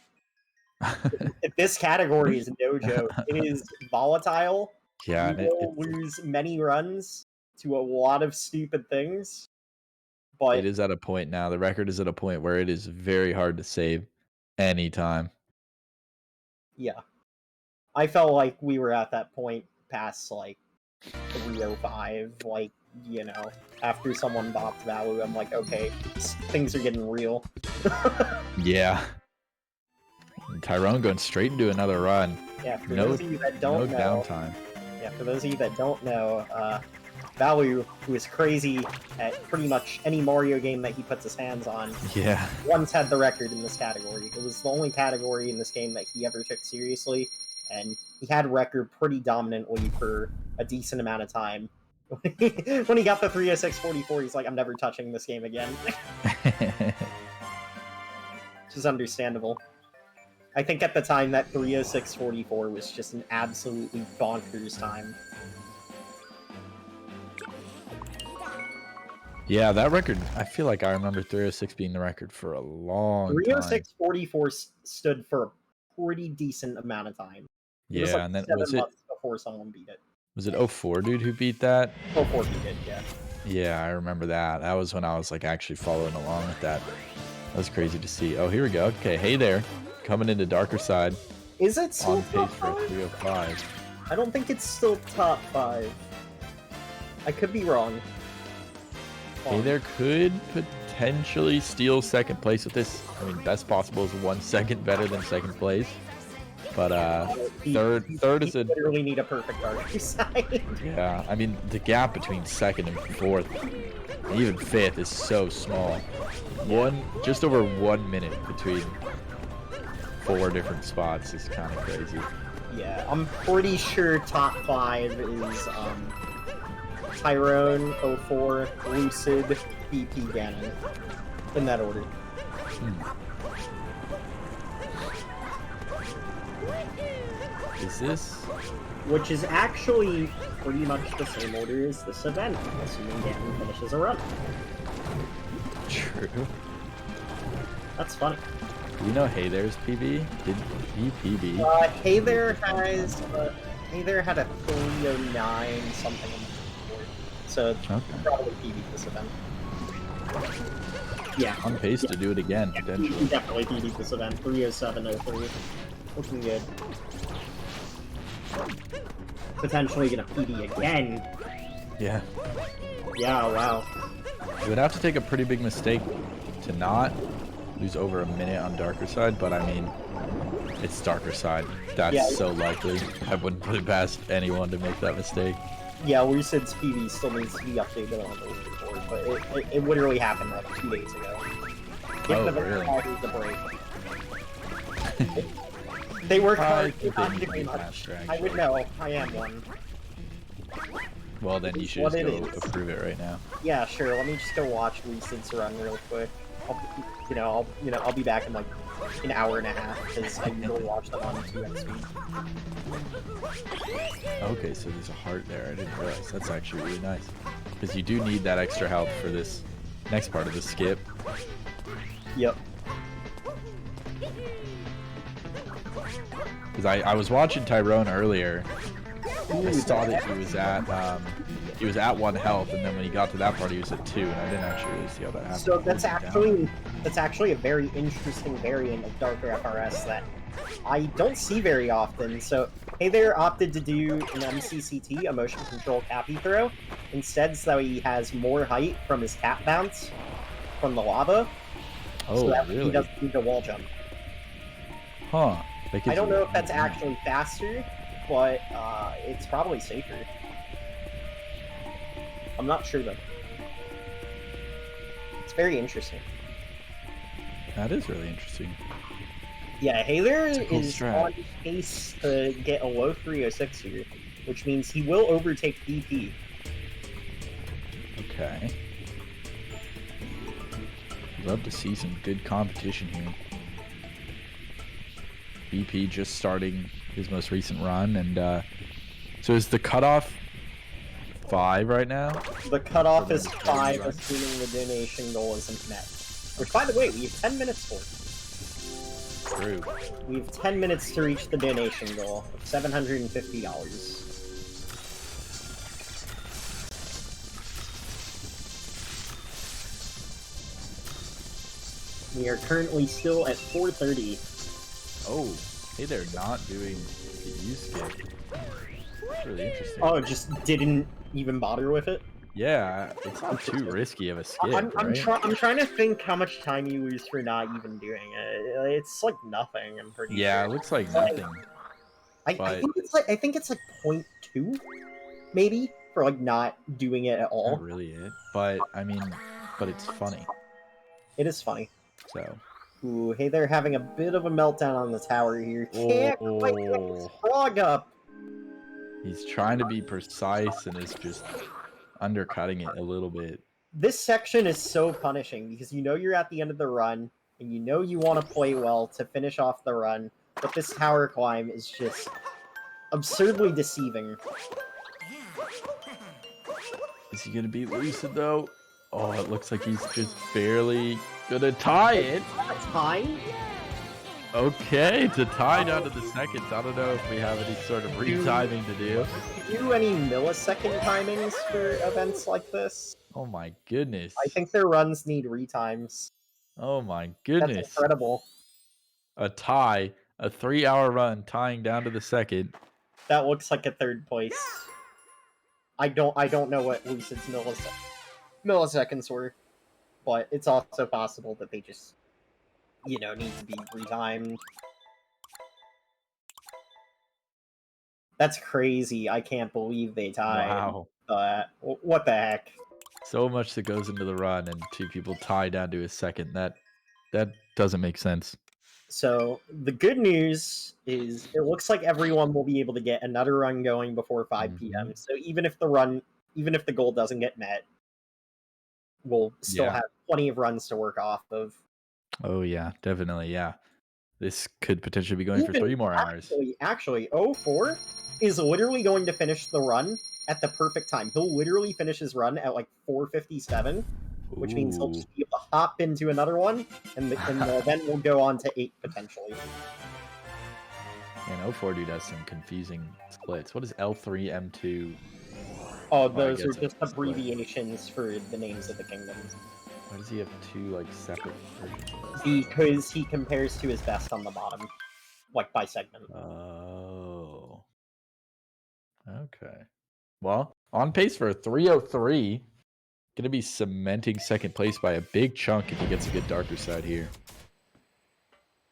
This category is no joke. It is volatile. Yeah, you will lose many runs to a lot of stupid things. But it is at a point now. The record is at a point where it is very hard to save anytime. Yeah. I felt like we were at that point past, like, 305. Like, you know, after someone bopped value, I'm like, okay, things are getting real. Yeah. And Tyrone going straight into another run. Yeah, for those of you that don't know, downtime. Yeah, for those of you that don't know, Value, who is crazy at pretty much any Mario game that he puts his hands on, Yeah. once had the record in this category. It was the only category in this game that he ever took seriously, and he had record pretty dominantly for a decent amount of time. When he got the 306.44, he's like, I'm never touching this game again. Which is understandable. I think at the time that 306.44 was just an absolutely bonkers time. Yeah, that record, I feel like I remember 306 being the record for a long time. 306.44 stood for a pretty decent amount of time. It was like and then 7 was it months before someone beat it. Was it 04 dude who beat that? 04 beat it, yeah. Yeah, I remember that. That was when I was like actually following along with that. That was crazy to see. Oh, here we go. Okay, hey there. Coming into Darker Side. Is it still on pace for a 305? I don't think it's still top 5. I could be wrong. Hey there could potentially steal second place with this. I mean, best possible is 1 second better than second place. But third is a literally need a perfect Darker Side. Yeah, I mean the gap between second and fourth, and even fifth, is so small. Just over 1 minute between 4 different spots is kind of crazy. Yeah, I'm pretty sure top 5 is Tyrone, 04, Lucid, BP, Ganon. In that order. Is this? Which is actually pretty much the same order as this event, assuming Ganon finishes a run. True. That's funny. Do you know Hey There's PB? Did he PB? Hey There has Hey There had a 309 something in the board, so Okay. probably PB this event. Yeah. On pace to do it again, potentially. He definitely PB this event. 307.03. Looking good. Potentially gonna PD again. Yeah. Yeah, wow. You would have to take a pretty big mistake to not lose over a minute on Darker Side, but I mean, it's Darker Side. That's so likely. I wouldn't put it past anyone to make that mistake. Yeah, Lucid's PB still needs to be updated on the leaderboard, but it literally happened like 2 days ago. Give the really? the break. They work hard think not they need to doing be much. faster, I would know. I am one. Well, then you should What just it go is. approve it right now. Yeah, sure. Let me just go watch Lucid's run real quick. I'll be back in like an hour and a half because I usually watch them on 2x speed. Okay, so there's a heart there. I didn't realize. That's actually really nice. Because you do need that extra health for this next part of the skip. Yep. Because I was watching Tyrone earlier. I saw that he was at 1 health, and then when he got to that part, he was at 2, and I didn't actually really see how that happened. So that's actually a very interesting variant of Darker FRS that I don't see very often. So Hey There opted to do an MCCT, a motion control cappy throw, instead, so he has more height from his cap bounce from the lava. Oh, so that really? he doesn't need to wall jump. Huh. I don't know if that's actually faster, but it's probably safer. I'm not sure though. It's very interesting. That is really interesting. Yeah, Hey There It's a cool is strat. on pace to get a low 306 here, which means he will overtake BP. Okay. Love to see some good competition here. BP just starting his most recent run, and so is the cutoff 5 right now? The cutoff For is the 5, run. assuming the donation goal isn't met. Which, by the way, we have 10 minutes for. True. We have 10 minutes to reach the donation goal of $750. We are currently still at 4:30. Oh, hey, they're not doing the U-skip. That's really interesting. Oh, just didn't even bother with it? Yeah, it's not too risky of a skip, I'm right? trying to think how much time you lose for not even doing it. It's like nothing, I'm pretty sure. Yeah, it looks like nothing. I think it's like 0.2, maybe, for like not doing it at all. Not really it, but I mean, but it's funny. It is funny. So. Ooh, hey, they're having a bit of a meltdown on the tower here. Can't quite get this frog up. He's trying to be precise and is just undercutting it a little bit. This section is so punishing because you know you're at the end of the run and you know you want to play well to finish off the run, but this tower climb is just absurdly deceiving. Is he gonna beat Lucid though? Oh, it looks like he's just barely gonna tie it. Tie? Okay, to tie down to the seconds. I don't know if we have any sort of retiming to do. Do you do any millisecond timings for events like this? Oh my goodness. I think their runs need retimes. Oh my goodness. That's incredible. A tie, a 3-hour run tying down to the second. That looks like a 3rd place. I don't know what Lucid's milliseconds were, but it's also possible that they just, you know, need to be retimed. That's crazy. I can't believe they tied. Wow. What the heck? So much that goes into the run and 2 people tie down to a second. That doesn't make sense. So the good news is it looks like everyone will be able to get another run going before 5 p.m. So even if the goal doesn't get met, we'll still have plenty of runs to work off of. Oh yeah, definitely, yeah. This could potentially be going for 3 more hours. Actually, 04 is literally going to finish the run at the perfect time. He'll literally finish his run at like 4:57, which means he'll just be able to hop into another one, and the event will go on to 8 potentially. And 04 dude has some confusing splits. What is L3, M2? Oh, those are just abbreviations for the names of the kingdoms. Why does he have 2 like separate versions? Because he compares to his best on the bottom, like by segment. Oh. Okay. Well, on pace for a 303. Gonna be cementing second place by a big chunk if he gets a good darker side here.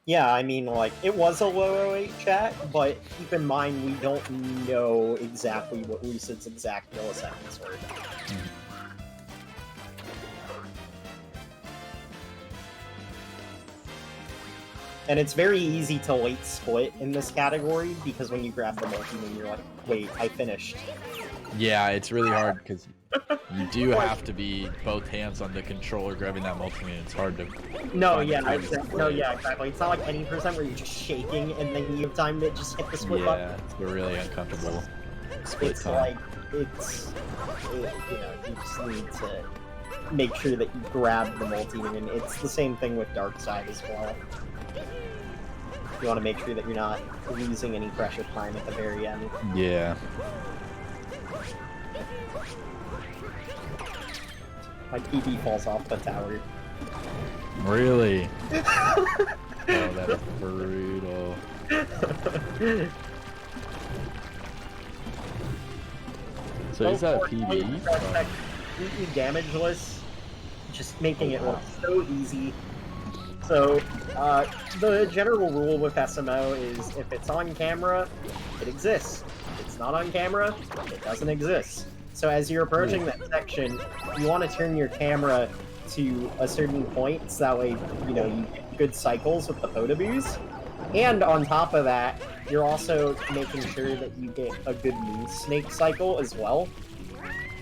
Yeah, I mean, like, it was a low 08 chat, but keep in mind we don't know exactly what Lucid's exact milliseconds were. And it's very easy to late split in this category, because when you grab the multi-moon, you're like, wait, I finished. Yeah, it's really hard because you do have to be both hands on the controller grabbing that multi-moon. It's hard to. No, yeah, exactly. It's not like any percent where you're just shaking and then you have time to just hit the split button. Yeah, it's a really uncomfortable split It's time. like, you know, you just need to make sure that you grab the multi-moon. It's the same thing with Dark Side as well. You want to make sure that you're not losing any pressure time at the very end. Yeah. My PB falls off the tower. Really? Oh, that's brutal. So is that a PB? Completely damageless, just making it look so easy. So, the general rule with SMO is if it's on camera, it exists. If it's not on camera, it doesn't exist. So as you're approaching that section, you want to turn your camera to a certain point, so that way, you know, you get good cycles with the photoboos. And on top of that, you're also making sure that you get a good moon snake cycle as well,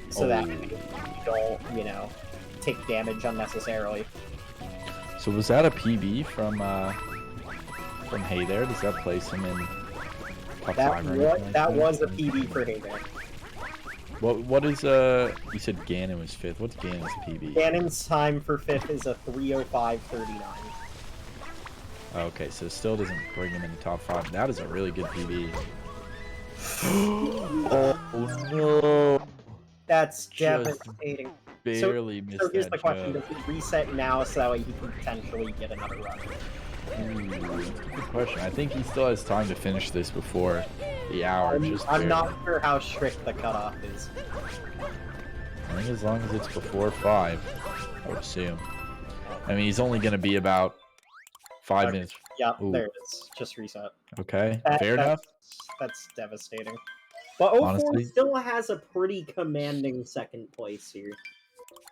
so that you don't, you know, take damage unnecessarily. So was that a PB from Hey There? Does that place him in top 5 or anything? That was a PB for Hey There. What is you said Ganon was 5th. What's Ganon's PB? Ganon's time for 5th is a 3:05:39. Okay, so it still doesn't bring him in the top 5. That is a really good PB. Oh no! That's Just devastating. barely missed So here's that the question: jump. does he reset now so that way he can potentially get another run? Ooh, good question. I think he still has time to finish this before the hour. I'm not sure how strict the cutoff is. I think as long as it's before 5, I would assume. I mean, he's only going to be about 5 minutes. Yeah, Ooh. there it is. Just reset. Okay, fair enough. That's devastating. But 04 Honestly. still has a pretty commanding second place here.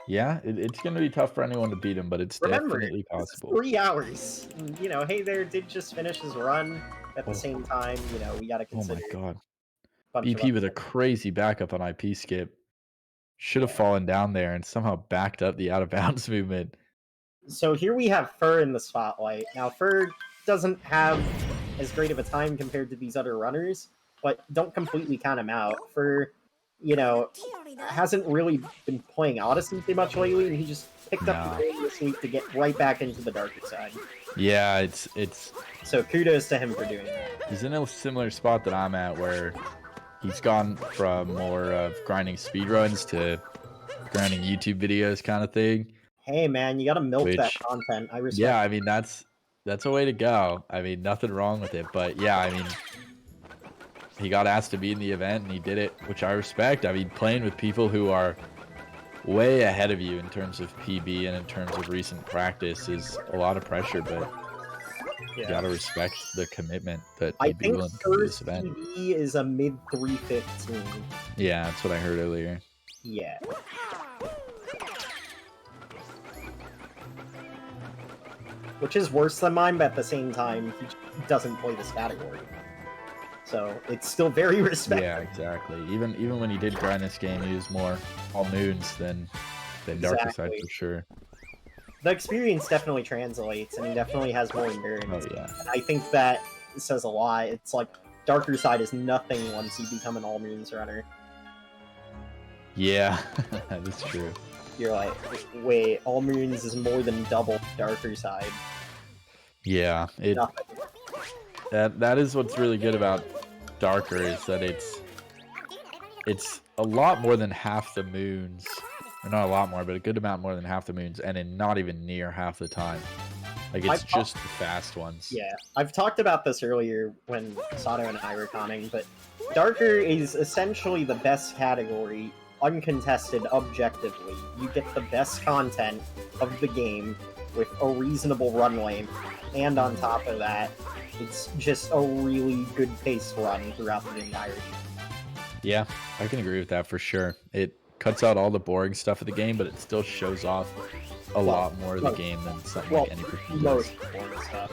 Yeah, it's going to be tough for anyone to beat him, but it's Remember, definitely this is possible. 3 hours. You know, Hey There did just finish his run. At the same time, you know, we got to Oh consider. my god. bunch of BP with a other- crazy backup on IP skip. Should have fallen down there and somehow backed up the out of bounds movement. So here we have Fur in the spotlight. Now, Fur doesn't have as great of a time compared to these other runners, but don't completely count him out. Fur, you know, hasn't really been playing Odyssey too much lately, and he just picked up the game this week to get right back into the darker side. Yeah, it's So kudos to him for doing that. he's in a similar spot that I'm at where he's gone from more of grinding speedruns to grinding YouTube videos kind of thing. Hey man, you gotta milk that Which- content. I respect. Yeah, I mean that's a way to go. I mean, nothing wrong with it, but yeah, I mean he got asked to be in the event and he did it, which I respect. I mean, playing with people who are way ahead of you in terms of PB and in terms of recent practice is a lot of pressure, but you gotta respect the commitment that I they'd be think willing to do this Fur's event. PB is a mid 315. Yeah, that's what I heard earlier. Yeah. Which is worse than mine, but at the same time, he doesn't play this category. So it's still very respectable. Yeah, exactly. Even when he did grind this game, he was more all moons than darker side Exactly. for sure. The experience definitely translates, and he definitely has more endurance. Oh yeah. And I think that says a lot. It's like darker side is nothing once you become an all moons runner. Yeah, that is true. You're like, wait, all moons is more than double darker side. Yeah, Nothing. that is what's really good about darker is that it's a lot more than half the moons, or not a lot more, but a good amount more than half the moons, and in not even near half the time. Like it's just the fast ones. Yeah, I've talked about this earlier when Sato and I were conning, but darker is essentially the best category, uncontested, objectively. You get the best content of the game with a reasonable run length, and on top of that, it's just a really good paced run throughout the entirety. Yeah, I can agree with that for sure. It cuts out all the boring stuff of the game, but it still shows off a lot more of the game than something like any performance. Most boring stuff.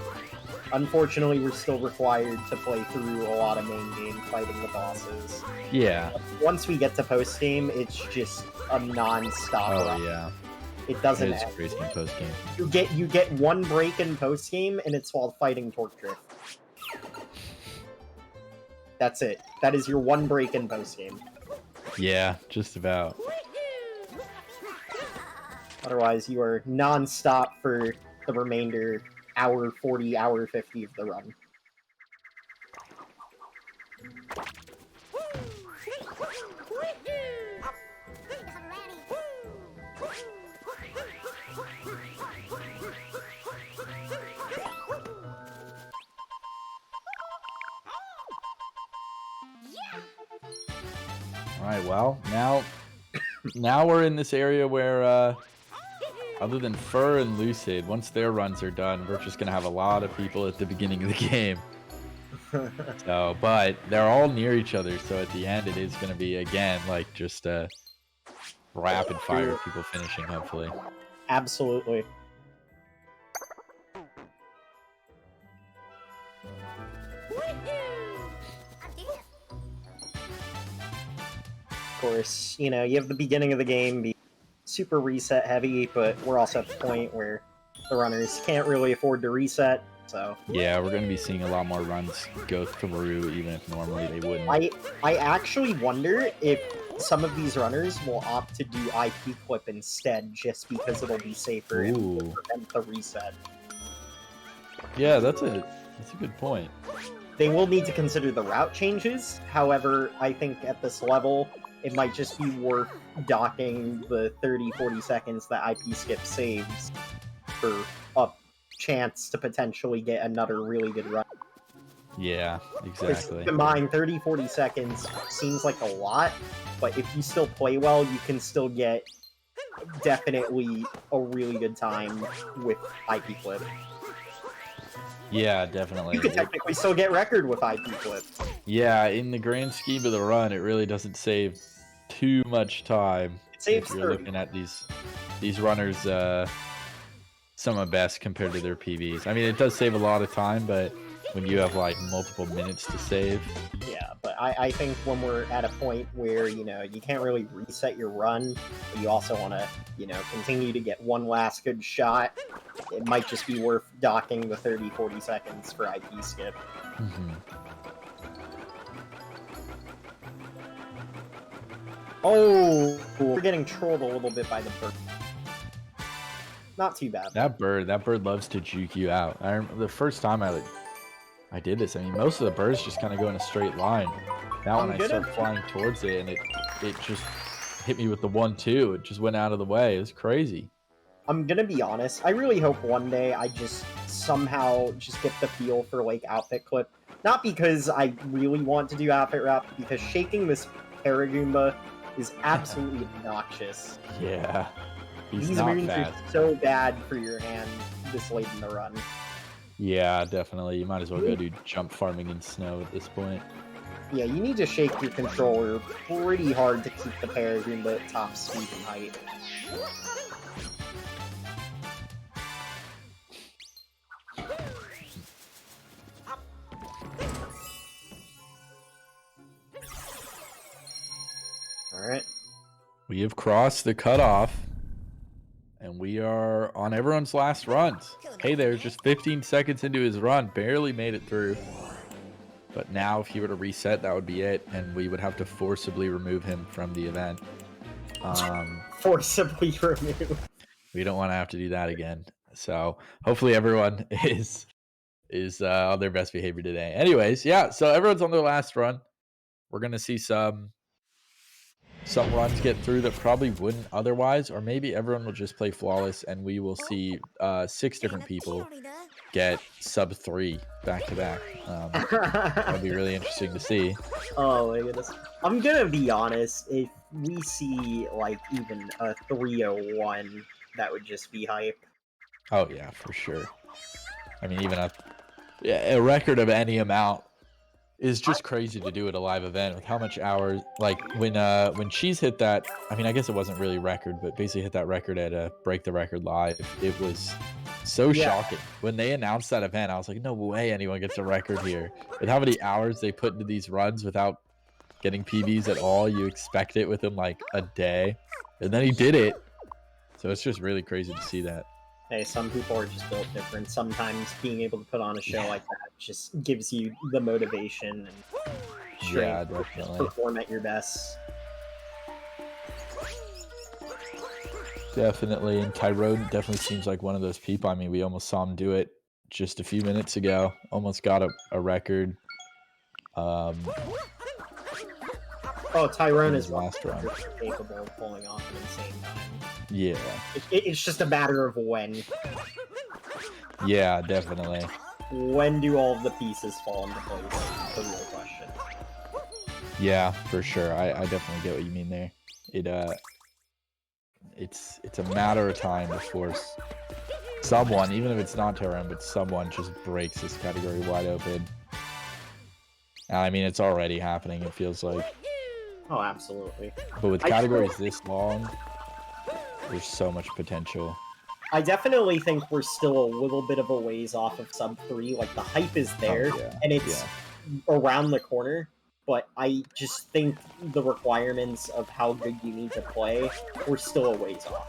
Unfortunately, we're still required to play through a lot of main game fighting the bosses. Yeah. Once we get to post game, it's just a non-stop Oh run. yeah. It doesn't It is end. crazy in post game. You get one break in post game, and it's while fighting Torque Drift. That's it. That is your one break in post game. Yeah, just about. Otherwise, you are non-stop for the remainder hour 40, hour 50 of the run. All right, well, now we're in this area where, other than Fur and Lucid, once their runs are done, we're just going to have a lot of people at the beginning of the game. So, but they're all near each other, so at the end it is going to be, again, like just rapid fire people finishing, hopefully. Absolutely. Of course, you know, you have the beginning of the game be super reset heavy, but we're also at the point where the runners can't really afford to reset, so... Yeah, we're going to be seeing a lot more runs go through, even if normally they wouldn't. I actually wonder if some of these runners will opt to do IP clip instead, just because it'll be safer and prevent the reset. Yeah, that's a good point. They will need to consider the route changes. However, I think at this level, it might just be worth docking the 30-40 seconds that IP skip saves for a chance to potentially get another really good run. Yeah, exactly. Keep in mind, 30-40 seconds seems like a lot, but if you still play well, you can still get definitely a really good time with IP clip. Yeah, definitely. You could technically still get record with IP clip. Yeah, in the grand scheme of the run, it really doesn't save too much time. It saves if you're 30. looking at these runners, some of best compared to their PBs. I mean, it does save a lot of time, but when you have like multiple minutes to save. Yeah, but I think when we're at a point where, you know, you can't really reset your run, but you also want to, you know, continue to get one last good shot, it might just be worth docking the 30-40 seconds for IP skip. Oh, we're getting trolled a little bit by the bird. Not too bad. That bird loves to juke you out. I remember the first time I did this. I mean, most of the birds just kind of go in a straight line. Now when I start flying towards it, and it just hit me with the 1-2. It just went out of the way. It was crazy. I'm gonna be honest. I really hope one day I just somehow just get the feel for like outfit clip. Not because I really want to do outfit wrap, because shaking this Paragoomba is absolutely obnoxious. Yeah. He's These not moons fast. are so bad for your hand this late in the run. Yeah, definitely. You might as well go do jump farming in snow at this point. Yeah, you need to shake your controller pretty hard to keep the Paragoomba at top speed and height. Alright. We have crossed the cutoff, and we are on everyone's last runs. Hey there, just 15 seconds into his run, barely made it through. But now if he were to reset, that would be it, and we would have to forcibly remove him from the event. Forcibly remove. We don't want to have to do that again. So hopefully everyone is on their best behavior today. Anyways, yeah, so everyone's on their last run. We're going to see some runs get through that probably wouldn't otherwise, or maybe everyone will just play flawless and we will see 6 different people get sub 3 back to back. That'd be really interesting to see. Oh my goodness. I'm gonna be honest, if we see like even a 301, that would just be hype. Oh yeah, for sure. I mean, even a record of any amount is just crazy to do at a live event with how much hours. Like when Cheese hit that, I mean, I guess it wasn't really record, but basically hit that record at Break the Record Live. It was so shocking. When they announced that event, I was like, no way anyone gets a record here. With how many hours they put into these runs without getting PBs at all, you expect it within like a day. And then he did it. So it's just really crazy to see that. Hey, some people are just built different. Sometimes being able to put on a show like that just gives you the motivation and strength to perform at your best. Definitely, and Tyrone definitely seems like one of those people. I mean, we almost saw him do it just a few minutes ago. Almost got a record. Oh, Tyrone his is last run. capable of pulling off an insane time. Yeah. It's just a matter of when. Yeah, definitely. When do all of the pieces fall into place? That's the real question. Yeah, for sure. I definitely get what you mean there. It's a matter of time before someone, even if it's not Tyrone, but someone just breaks this category wide open. And I mean, it's already happening, it feels like. Oh, absolutely. But with categories this long, there's so much potential. I definitely think we're still a little bit of a ways off of sub 3. Like, the hype is there, and it's around the corner. But I just think the requirements of how good you need to play, we're still a ways off.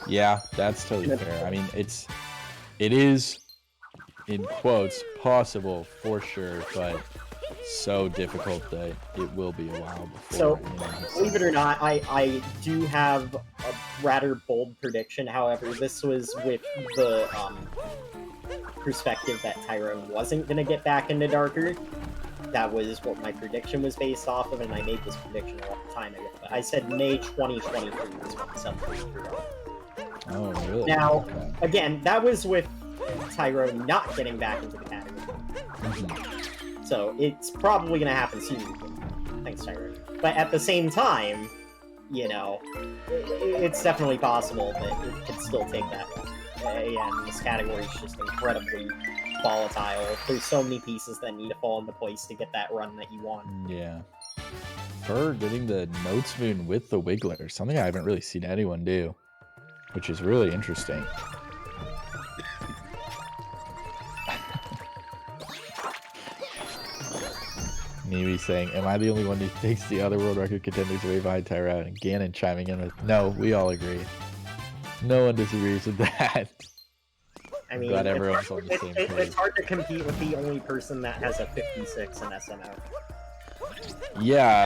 Yeah, that's totally fair. I mean, it is, in quotes, possible for sure, but so difficult that it will be a while before. So, believe it or not, I do have a rather bold prediction. However, this was with the perspective that Tyrone wasn't going to get back into Darker. That was what my prediction was based off of, and I made this prediction a long time ago. But I said May 2023 was when sub 3 threw up. Oh, really? Now, again, that was with Tyrone not getting back into the category. So it's probably going to happen sooner. Thanks, Tyrone. But at the same time, you know, it's definitely possible that it could still take that long. And this category is just incredibly volatile. There's so many pieces that need to fall into place to get that run that you want. Yeah. Fur getting the Notes Moon with the Wiggler, something I haven't really seen anyone do, which is really interesting. Mimi saying, am I the only one who thinks the other world record contenders are way behind Tyrone? And Ganon chiming in with, no, we all agree. No one disagrees with that. I mean, glad everyone's on the same page. It's hard to compete with the only person that has a 56 in SNO. Yeah.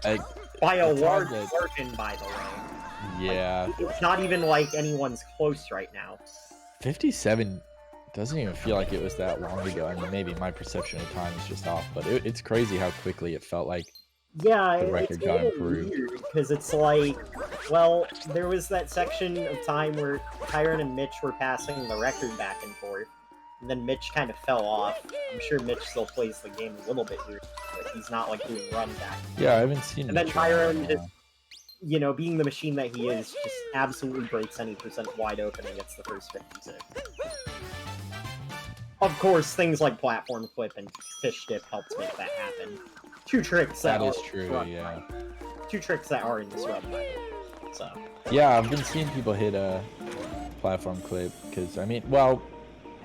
By a large margin, by the way. Yeah. Like, it's not even like anyone's close right now. 57 doesn't even feel like it was that long ago. I mean, maybe my perception of time is just off, but it's crazy how quickly it felt like the record got improved. Because it's like, well, there was that section of time where Tyrone and Mitch were passing the record back and forth, and then Mitch kind of fell off. I'm sure Mitch still plays the game a little bit here, but he's not like doing run back. Yeah, I haven't seen. And then Tyrone just, you know, being the machine that he is, just absolutely breaks any percent wide open and gets the first 56. Of course, things like Platform Clip and Fish Dip helped make that happen. Two tricks that is true, yeah. Two tricks that are in this run, so. Yeah, I've been seeing people hit a Platform Clip, because, I mean, well,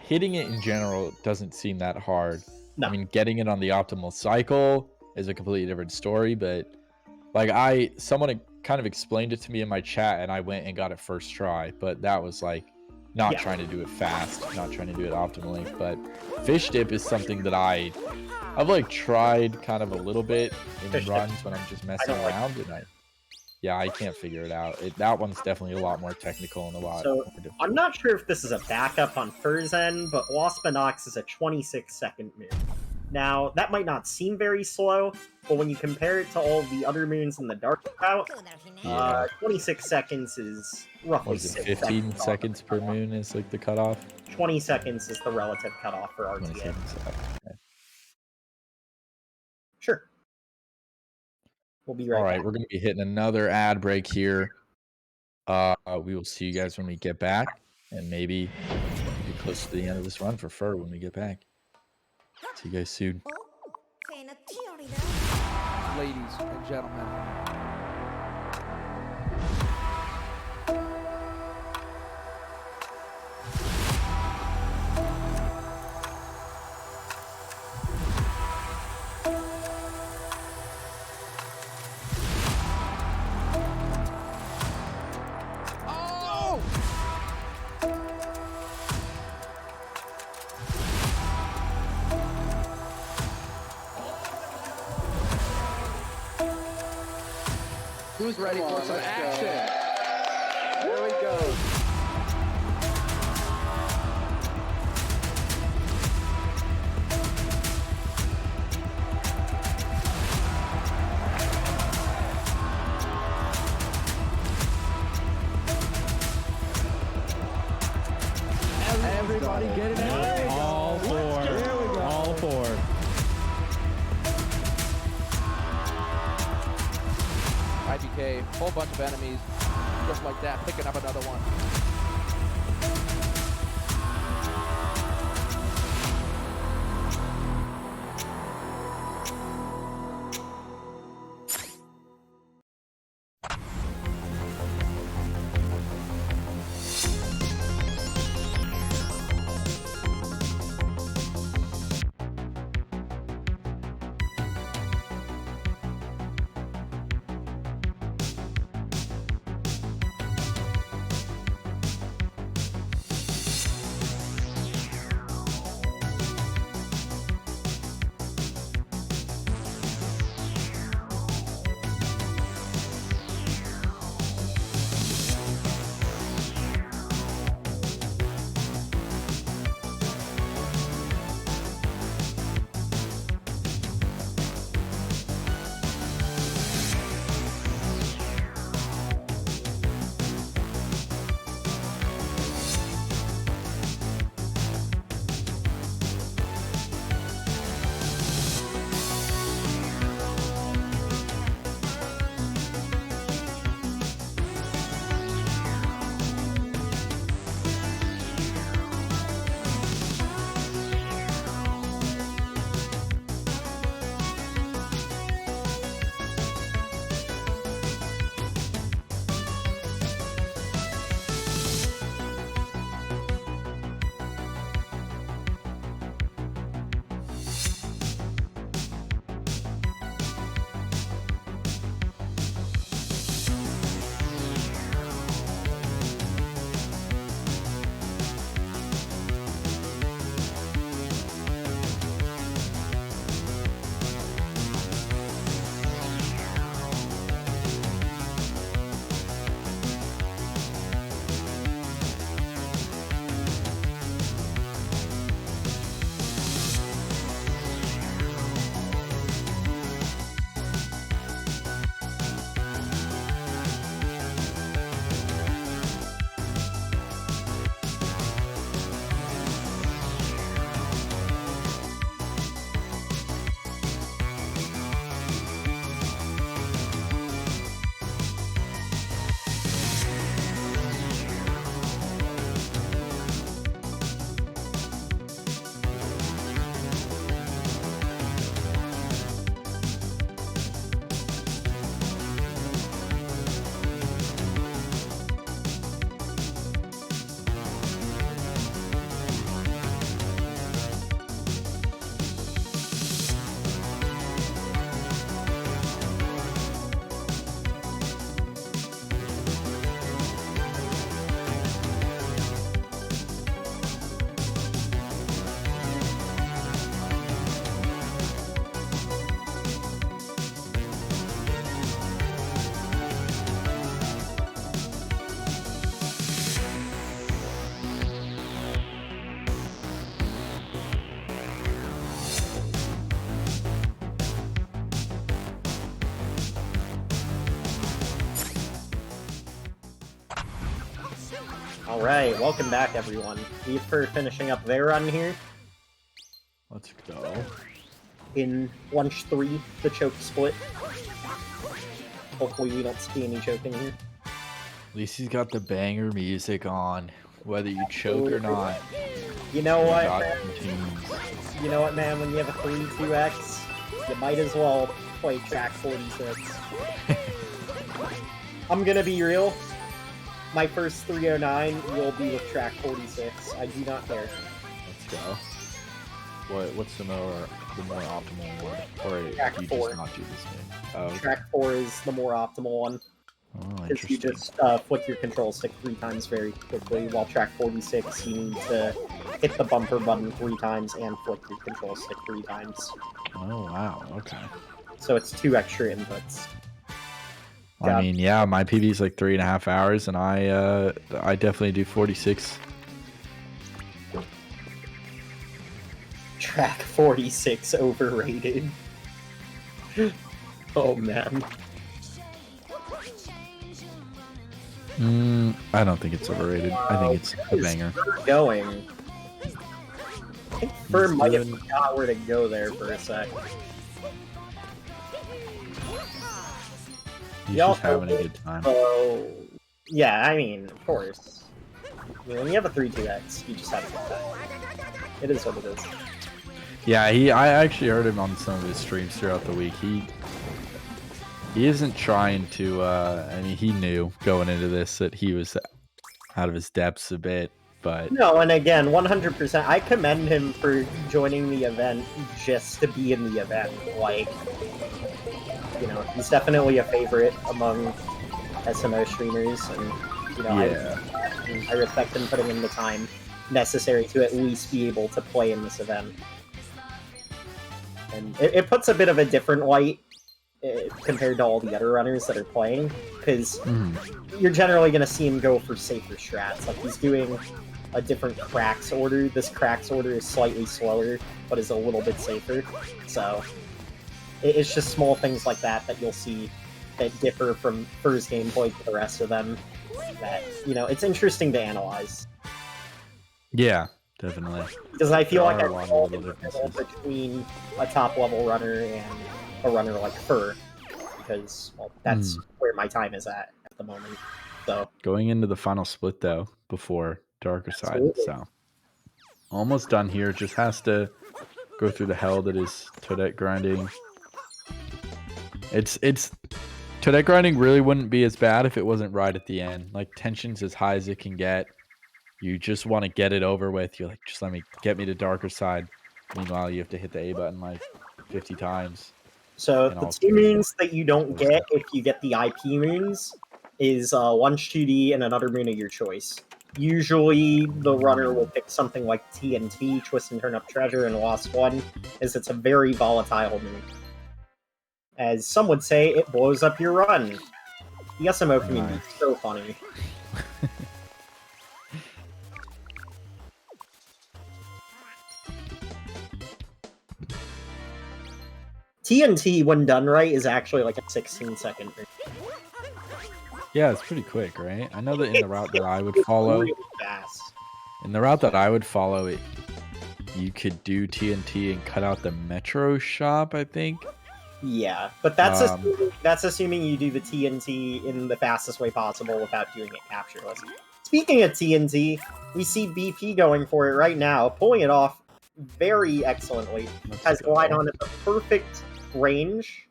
hitting it in general doesn't seem that hard. No. I mean, getting it on the optimal cycle is a completely different story, but, like, someone had kind of explained it to me in my chat, and I went and got it first try, but that was, like, not trying to do it fast, not trying to do it optimally. But Fish Dip is something that I've like tried kind of a little bit in runs when I'm just messing around, and I can't figure it out. That one's definitely a lot more technical and a lot more difficult. I'm not sure if this is a backup on Fur's end, but Waspinox is a 26-second move. Now, that might not seem very slow, but when you compare it to all the other moons in the Dark Route, 26 seconds is roughly 15 seconds per moon is like the cutoff? 20 seconds is the relative cutoff for RTA. Okay. Sure. We'll be right back. All right, we're going to be hitting another ad break here. We will see you guys when we get back, and maybe be close to the end of this run for Fur when we get back. See you guys soon. Ladies and gentlemen. Who's ready for some action? There we go. Whole bunch of enemies. Just like that, picking up another one. Alright, welcome back everyone. For finishing up their run here. Let's go. In Lunch 3, the choke split. Hopefully we don't see any choking here. At least he's got the banger music on, whether you choke or not. You know what, God man? continues. You know what, man? When you have a 32X, you might as well play track 46. I'm gonna be real. My first 309 will be with track 46. I do not care. Let's go. What's the more optimal one? Or Track do you 4. just not do this game? Oh, okay. Track 4 is the more optimal one. Oh, Because you interesting. just flick your control stick 3 times very quickly, while track 46 you need to hit the bumper button 3 times and flick your control stick 3 times. Oh, wow. Okay. So it's 2 extra inputs. I mean, yeah, my PB is like 3.5 hours, and I definitely do 46. Track 46 overrated. Oh man. I don't think it's overrated. I think it's a banger. Going. I think Fur might have forgot where to go there for a sec. He's He just also having a good time. So, yeah, I mean, of course. I mean, when you have a 3-2X, you just have a good time. It is what it is. Yeah, I actually heard him on some of his streams throughout the week. He isn't trying to, I mean, he knew going into this that he was out of his depths a bit, but... No, and again, 100%, I commend him for joining the event just to be in the event. Like, you know, he's definitely a favorite among SMO streamers, and, you know, Yeah. I respect him putting in the time necessary to at least be able to play in this event. And it puts a bit of a different light compared to all the other runners that are playing, because you're generally going to see him go for safer strats. Like, he's doing a different cracks order. This cracks order is slightly slower, but is a little bit safer. So, it's just small things like that that you'll see that differ from first gameplay to the rest of them. That, you know, it's interesting to analyze. Yeah, definitely. Because I feel There like are I'm a lot of all little differences. between a top level runner and a runner like Fur, because, well, that's where my time is at the moment. So Going into the final split though, before Darker Side, Absolutely. so almost done here. Just has to go through the hell that is Toadette grinding. It's Toadette grinding really wouldn't be as bad if it wasn't right at the end. Like, tension's as high as it can get. You just want to get it over with. You're like, just get me to Darker Side. Meanwhile, you have to hit the A button like 50 times. So And the all 2 three. moons that you don't get if you get the IP moons is Lunch 2D and another moon of your choice. Usually the runner will pick something like TNT, Twist and Turn Up Treasure, and Lost One, as it's a very volatile moon. As some would say, it blows up your run. The SMO community is so funny. TNT, when done right, is actually like a 16-second moon. Yeah, it's pretty quick, right? I know that in the route that I would follow, Really fast. you could do TNT and cut out the Metro shop, I think. Yeah, but that's assuming you do the TNT in the fastest way possible without doing it captureless. Speaking of TNT, we see BP going for it right now, pulling it off very excellently. Has glide on at the perfect range.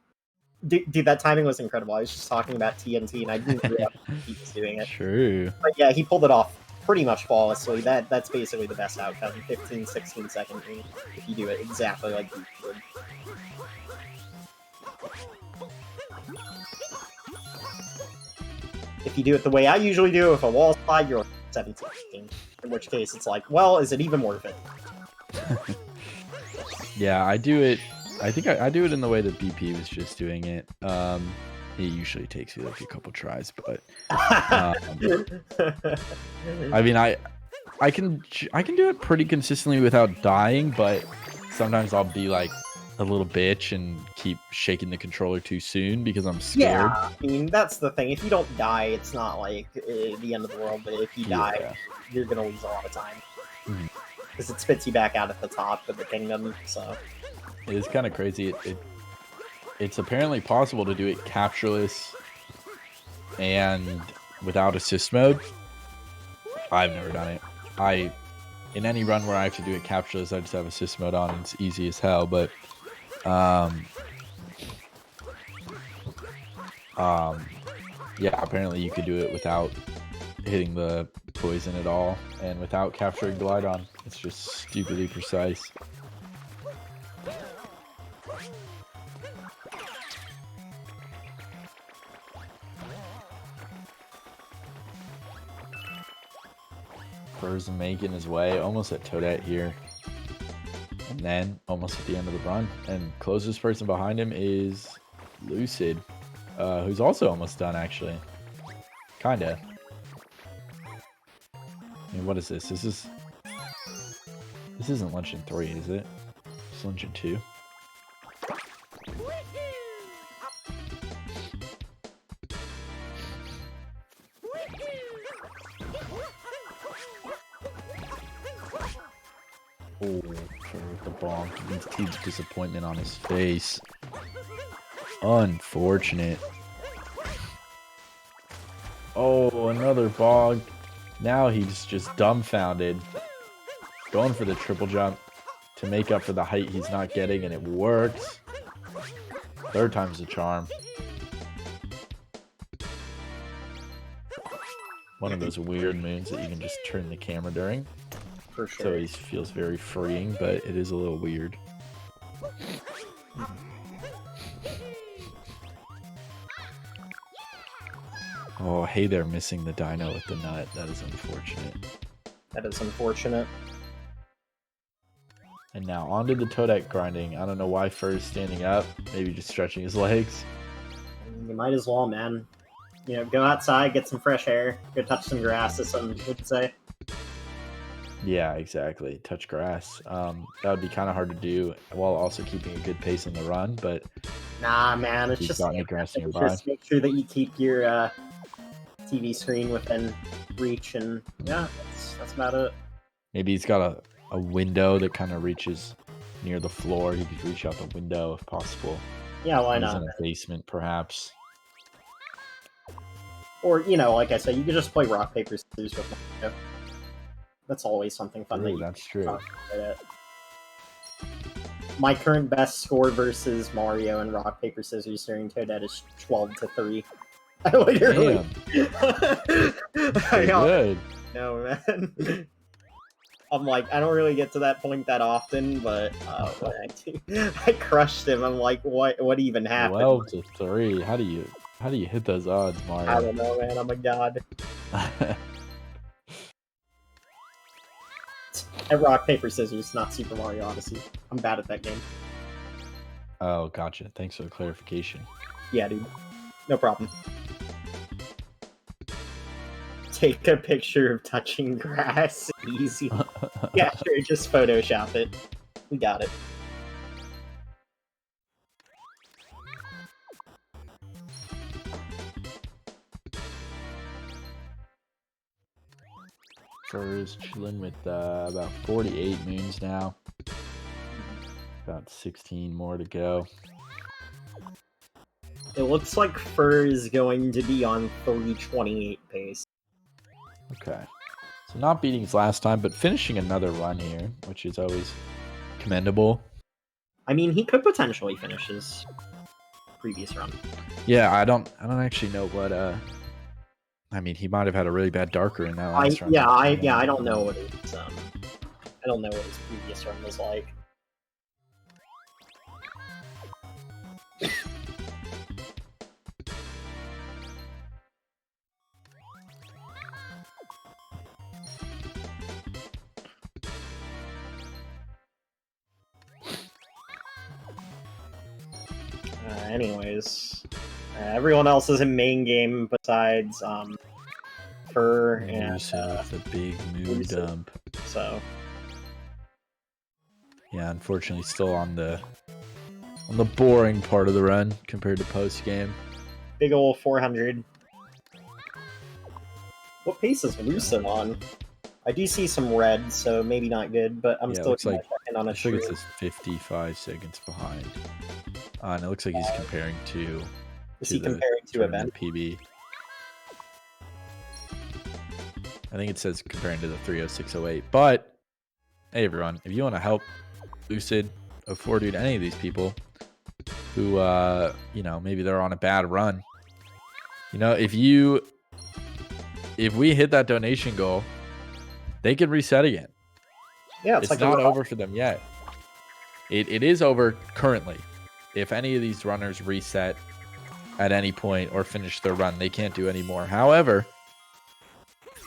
Dude, that timing was incredible. I was just talking about TNT, and I didn't realize he was doing it. True. But yeah, he pulled it off pretty much flawlessly. That's basically the best outcome. 15, 16-second range, if you do it exactly like you would. If you do it the way I usually do, with a wall slide, you're 17. In which case, it's like, well, is it even worth it? Yeah, I do it. I think I do it in the way that BP was just doing it. It usually takes me like a couple tries, but I mean, I can do it pretty consistently without dying, but sometimes I'll be like a little bitch and keep shaking the controller too soon because I'm scared. Yeah, I mean, that's the thing. If you don't die, it's not like the end of the world, but if you die, you're gonna lose a lot of time. Because it spits you back out at the top of the kingdom, so... It is kind of crazy. It's apparently possible to do it captureless and without assist mode. I've never done it. In any run where I have to do it captureless, I just have assist mode on, and it's easy as hell, but yeah, apparently you could do it without hitting the poison at all and without capturing glide on. It's just stupidly precise. Fur's making his way almost at Toadette here. And then almost at the end of the run. And closest person behind him is Lucid, who's also almost done actually. Kinda. I mean, what is this? This isn't Luncheon 3, is it? It's Luncheon 2. Oh, with the bonk. You can see the disappointment on his face. Unfortunate. Oh, another bog. Now he's just dumbfounded. Going for the triple jump to make up for the height he's not getting, and it works. Third time's the charm. One of those weird moons that you can just turn the camera during. For sure. So he feels very freeing, but it is a little weird. Oh, hey there, missing the dino with the nut. That is unfortunate. That is unfortunate. And now onto the Toadette grinding. I don't know why Fur is standing up. Maybe just stretching his legs. You might as well, man. You know, go outside, get some fresh air, go touch some grass, as some would say. Yeah, exactly. Touch grass. That would be kind of hard to do while also keeping a good pace on the run, but Nah, man, it's he's just, got any grass nearby. just make sure that you keep your TV screen within reach, and yeah, that's about it. Maybe he's got a window that kind of reaches near the floor. He could reach out the window if possible. Yeah, why He's not? in a basement, perhaps. Or, you know, like I said, you could just play rock, paper, scissors with Mario. That's always something fun. True, that's true. My current best score versus Mario and rock, paper, scissors during Toadette is 12-3. I literally... Pretty good. No, man. I'm like, I don't really get to that point that often, but when I do, I crushed him. I'm like, what even happened? 12-3. How do you hit those odds, Mario? I don't know, man. I'm a god. At rock, paper, scissors, not Super Mario Odyssey. I'm bad at that game. Oh, gotcha. Thanks for the clarification. Yeah, dude. No problem. Take a picture of touching grass. Easy. Yeah, sure. Just Photoshop it. We got it. Fur is chilling with about 48 moons now. About 16 more to go. It looks like Fur is going to be on 328 pace. Okay. So not beating his last time, but finishing another run here, which is always commendable. I mean, he could potentially finish his previous run. Yeah, I don't actually know what I mean, he might have had a really bad darker in that last run. I don't know what his I don't know what his previous run was like. Anyways, everyone else is in main game besides Fur and the big moon dump. So yeah, unfortunately, still on the boring part of the run compared to post game. Big ol' 400. What pace is Lucid on? I do see some red, so maybe not good, but I'm still checking on a I think it says 55 seconds behind. And it looks like he's comparing to. Is he comparing to event? PB. I think it says comparing to the 30608. But hey, everyone, if you want to help Lucid, afford any of these people who, you know, maybe they're on a bad run. You know, if we hit that donation goal, they can reset again. Yeah, it's like not over for them yet. It is over currently. If any of these runners reset at any point or finish their run, they can't do any more. However,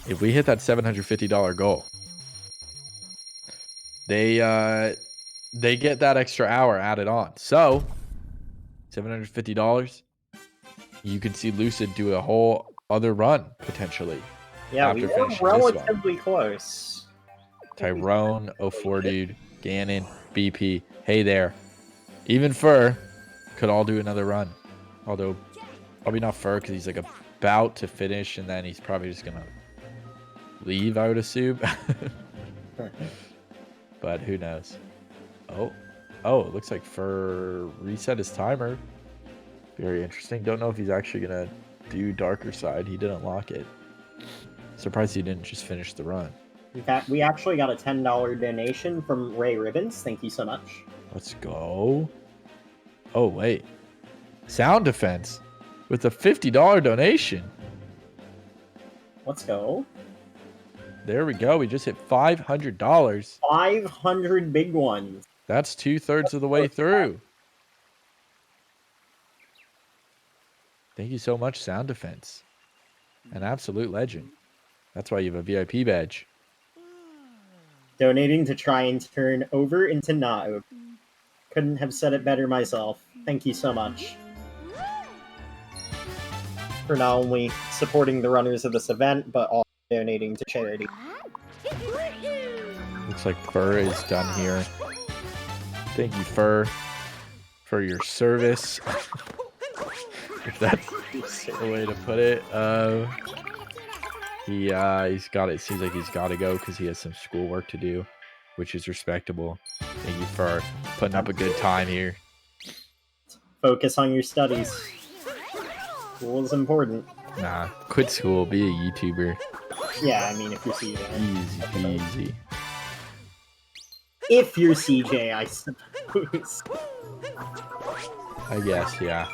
if we hit that $750 goal, they get that extra hour added on. So, $750, you could see Lucid do a whole other run potentially. Yeah, we were relatively close. Tyrone, 04 Dude, Ganon, BP. Hey there. Even Fur could all do another run. Although, probably not Fur because he's like about to finish and then he's probably just going to leave, I would assume. But who knows? Oh, it looks like Fur reset his timer. Very interesting. Don't know if he's actually going to do Darker Side. He didn't lock it. Surprised he didn't just finish the run. In fact, we actually got a $10 donation from Ray Ribbons. Thank you so much. Let's go. Oh, wait. Sound Defense with a $50 donation. Let's go. There we go. We just hit $500. 500 big ones. That's 2/3 of the way through. Thank you so much, Sound Defense. An absolute legend. That's why you have a VIP badge. Donating to try and turn over into not over. Couldn't have said it better myself. Thank you so much. For not only supporting the runners of this event, but also donating to charity. Looks like Fur is done here. Thank you, Fur, for your service. If that's the way to put it. He's got it. Seems like he's got to go because he has some schoolwork to do, which is respectable. Thank you for putting up a good time here. Focus on your studies. School is important. Nah, quit school, be a YouTuber. Yeah, I mean, if you're CJ. Easy peasy. If you're CJ, I suppose. I guess, yeah.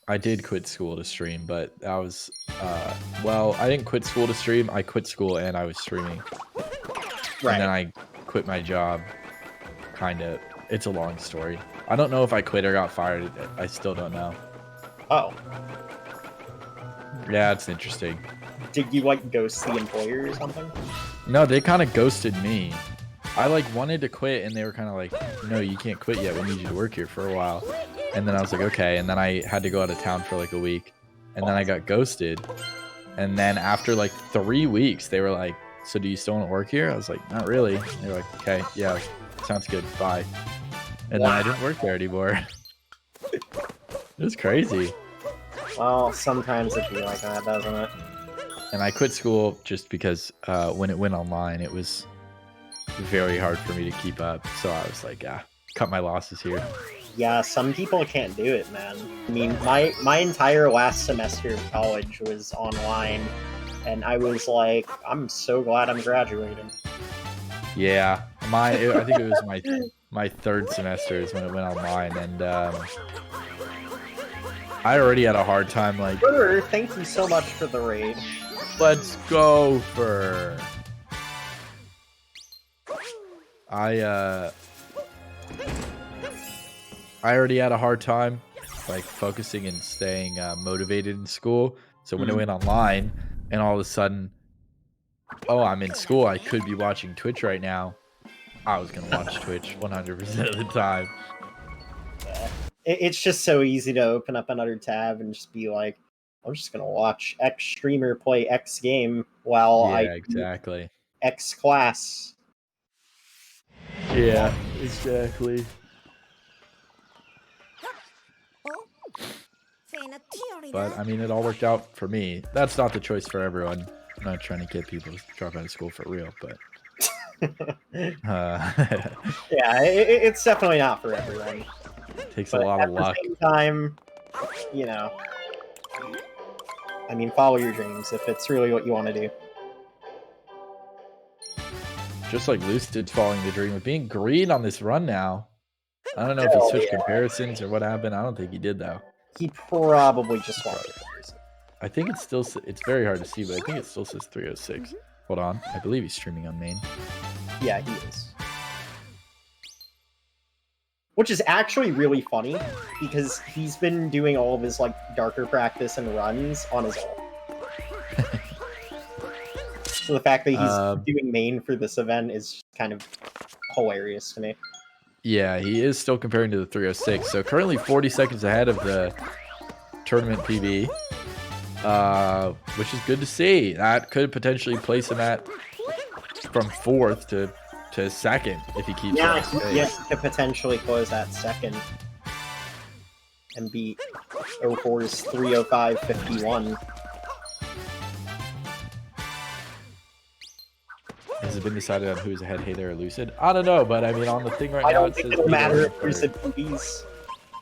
I did quit school to stream, but that was, well, I didn't quit school to stream. I quit school and I was streaming. Right. And then I quit my job. Kind of. It's a long story. I don't know if I quit or got fired. I still don't know. Oh. Yeah, it's interesting. Did you, like, ghost the employer or something? No, they kind of ghosted me. I, like, wanted to quit, and they were kind of like, no, you can't quit yet. We need you to work here for a while. And then I was like, okay. And then I had to go out of town for, like, a week. And then I got ghosted. And then after, like, 3 weeks, they were like, so do you still want to work here? I was like, not really. They were like, okay, yeah, sounds good. Bye. And then I didn't work there anymore. It was crazy. Well, sometimes it'd be like that, doesn't it? And I quit school just because when it went online, it was very hard for me to keep up. So I was like, cut my losses here. Yeah, some people can't do it, man. I mean, my entire last semester of college was online, and I was like, I'm so glad I'm graduating. Yeah, I think it was my third semester is when it went online, and I already had a hard time. Like, Sure, thank you so much for the raid. Let's go for. I already had a hard time, like, focusing and staying motivated in school. So when it went online, and all of a sudden, oh, I'm in school, I could be watching Twitch right now. I was gonna watch Twitch 100% of the time. Yeah. It's just so easy to open up another tab and just be like, I'm just gonna watch X streamer play X game while I exactly X class. Yeah, exactly. But I mean, it all worked out for me. That's not the choice for everyone. I'm not trying to get people to drop out of school for real, but yeah, it's definitely not for everyone. Takes a lot of luck. At the same time, you know, I mean, follow your dreams if it's really what you want to do. Just like Lucid's following the dream of being green on this run now. I don't know if he switched comparisons or what happened. I don't think he did, though. He probably just wanted to. I think it's still, it's very hard to see, but I think it still says 306. Hold on. I believe he's streaming on main. Yeah, he is. Which is actually really funny, because he's been doing all of his, like, darker practice and runs on his own. So the fact that he's doing main for this event is kind of hilarious to me. Yeah, he is still comparing to the 306. So currently 40 seconds ahead of the tournament PB, which is good to see. That could potentially place him at from 4th to 2nd if he keeps yeah, he could potentially close that 2nd and beat 04's 305.51. Has it been decided on who's ahead, Hey there, Lucid? I don't know, but I mean, on the thing right now, it doesn't matter if there's a PBs.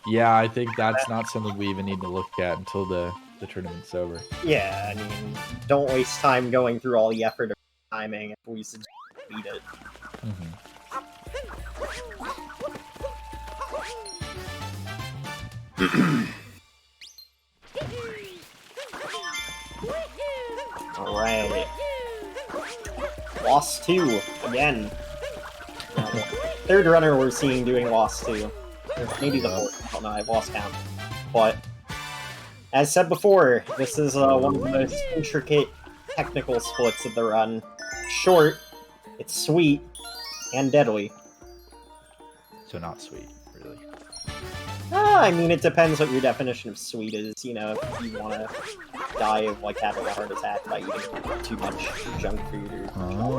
Yeah, I think that's not something we even need to look at until the tournament's over. Yeah, I mean, don't waste time going through all the effort of timing if we should beat it. Alright. Lost 2, again. Third runner we're seeing doing Lost 2. Maybe the fourth, I don't know, I've lost count. But, as said before, this is one of the most intricate technical splits of the run. Short, it's sweet, and deadly. So not sweet, really. I mean, it depends what your definition of sweet is. You know, if you want to die of, like, having a heart attack by eating too much junk food or... Oh,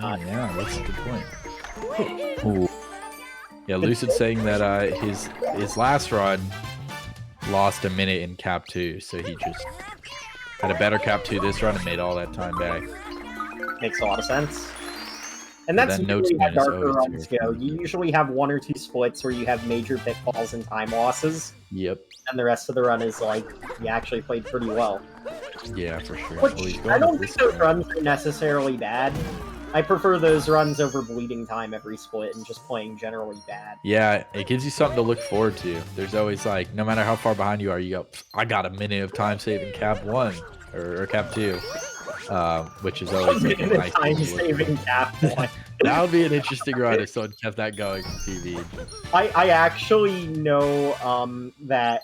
wow, yeah, that's a good point. Ooh. Yeah, Lucid saying that his last run lost a minute in Cap 2, so he just had a better Cap 2 this run and made all that time back. Makes a lot of sense. And that's usually how darker runs go. You usually have 1 or 2 splits where you have major pitfalls and time losses. Yep. And the rest of the run is like, you actually played pretty well. Yeah, for sure. Which, I don't think those runs are necessarily bad. I prefer those runs over bleeding time every split and just playing generally bad. Yeah, it gives you something to look forward to. There's always like, no matter how far behind you are, you go, I got a minute of time saving Cap 1 or Cap 2. Which is always like a nice time-saving Cap 1. That would be an interesting run if someone kept that going on TV. I actually know that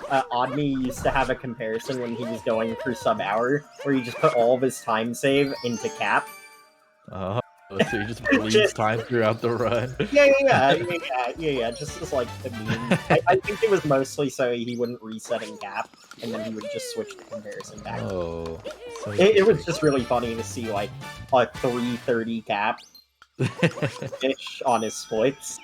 Odney used to have a comparison when he was going through sub-hour, where he just put all of his time save into Cap. So he just bleeds time throughout the run. Yeah. Just as like the meme. I think it was mostly so he wouldn't reset in Cap, and then he would just switch the comparison back. Oh, so it was just really funny to see like a 330 Cap ish on his splits.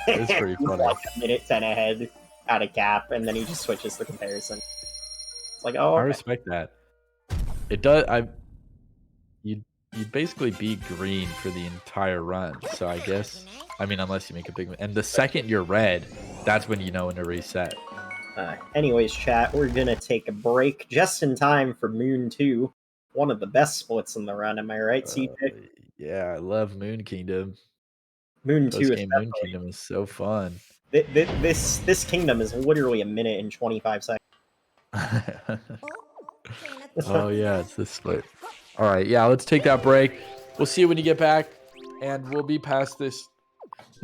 It's pretty funny. Like a minute 10 ahead out of Cap, and then he just switches the comparison. It's like, oh, I respect that. It does. You'd basically be green for the entire run. So I guess, I mean, unless you make a big... And the second you're red, that's when you know when to reset. Anyways, chat, we're gonna take a break just in time for Moon 2. One of the best splits in the run, am I right, CJ? Yeah, I love Moon Kingdom. Moon 2 Post-game Moon Kingdom is so fun. This kingdom is literally a minute and 25 seconds. Oh yeah, it's this split. All right, yeah, let's take that break. We'll see you when you get back, and we'll be past this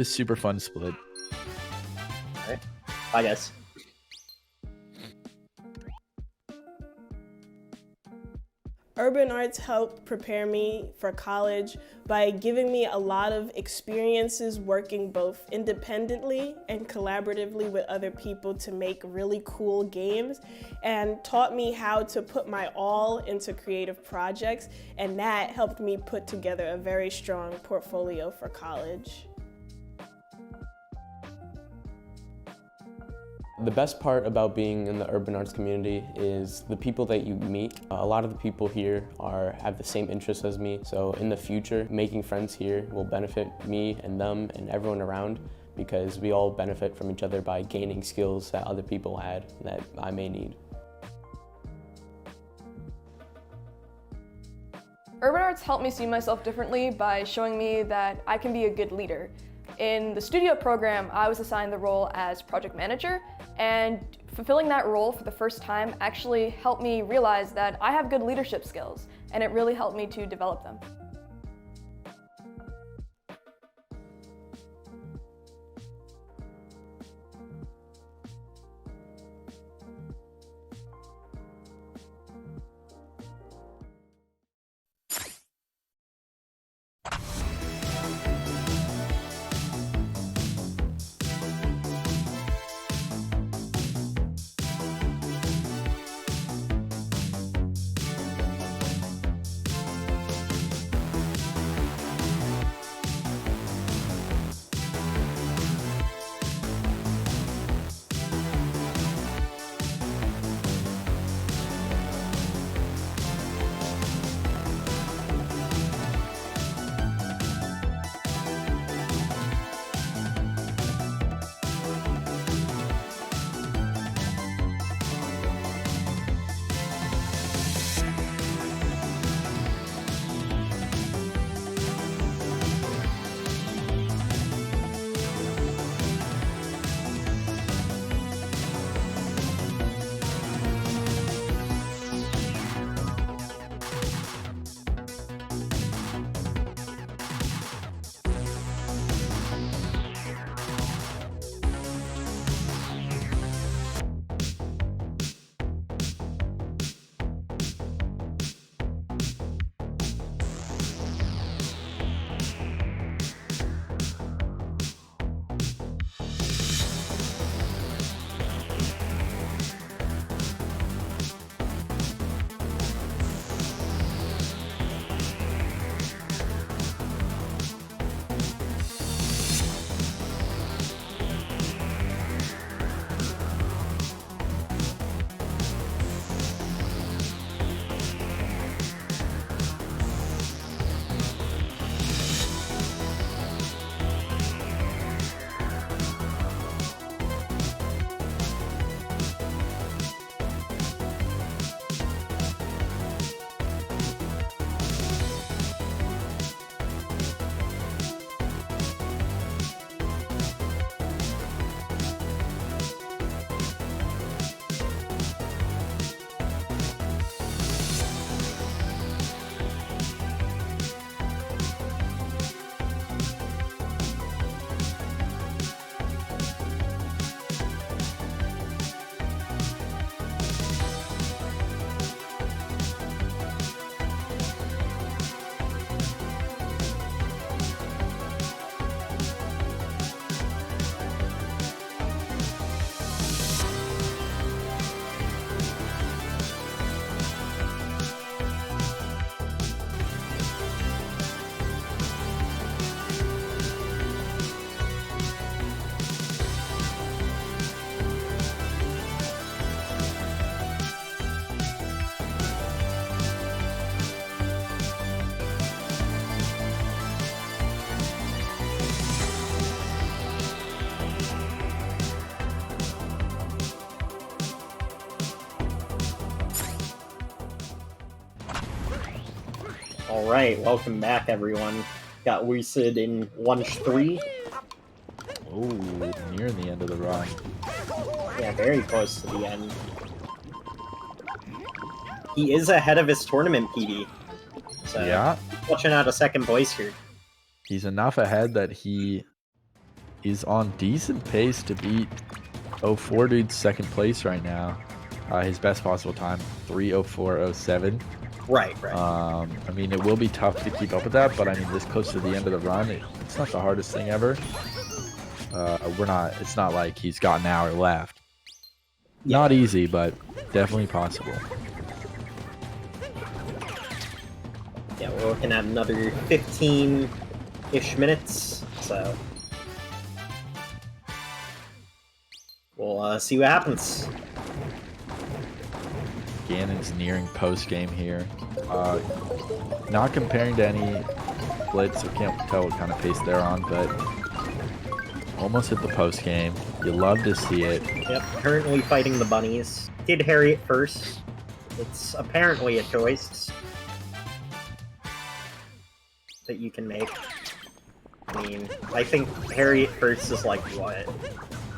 super fun split. All right, bye guys. Urban arts helped prepare me for college by giving me a lot of experiences working both independently and collaboratively with other people to make really cool games, and taught me how to put my all into creative projects, and that helped me put together a very strong portfolio for college. The best part about being in the urban arts community is the people that you meet. A lot of the people here have the same interests as me, so in the future, making friends here will benefit me and them and everyone around, because we all benefit from each other by gaining skills that other people had that I may need. Urban arts helped me see myself differently by showing me that I can be a good leader. In the studio program, I was assigned the role as project manager, and fulfilling that role for the first time actually helped me realize that I have good leadership skills, and it really helped me to develop them. Alright, welcome back everyone. Got Lucid in Lunch 3. Oh, near the end of the run. Yeah, very close to the end. He is ahead of his tournament PB. So, Yeah. watching out a second place here. He's enough ahead that he is on decent pace to beat 04 dude's second place right now. His best possible time, 3:04:07. Right. I mean, it will be tough to keep up with that, but I mean, this close to the end of the run, it's not the hardest thing ever. It's not like he's got an hour left. Yeah. Not easy, but definitely possible. Yeah, we're looking at another 15-ish minutes, so we'll see what happens. Ganon's nearing post-game here. Not comparing to any blitz, I can't tell what kind of pace they're on, but almost hit the post-game. You love to see it. Yep, currently fighting the bunnies. Did Harriet first. It's apparently a choice that you can make. I mean, I think Harriet first is like, what?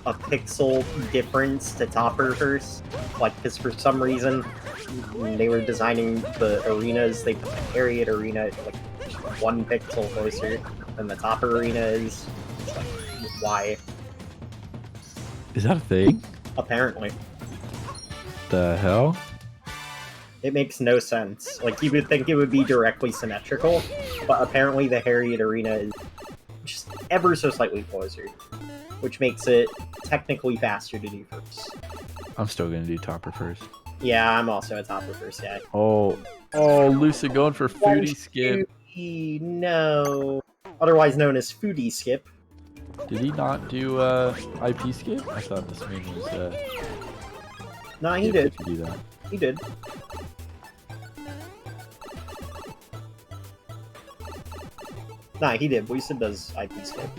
A pixel difference to Topper first? Like, because for some reason, when they were designing the arenas, they put the Harriet arena like 1 pixel closer than the Topper arena is. It's like, why? Is that a thing? Apparently. The hell? It makes no sense. Like, you would think it would be directly symmetrical, but apparently the Harriet arena is just ever so slightly closer, which makes it technically faster to do first. I'm still gonna do Topper first. Yeah, I'm also a Topper first guy. Oh, Lucid going for foodie skip. No. Otherwise known as foodie skip. Did he not do IP skip? I thought this mean was No, he did. if you do that. He did. Nah, he did. Lucid does IP skip.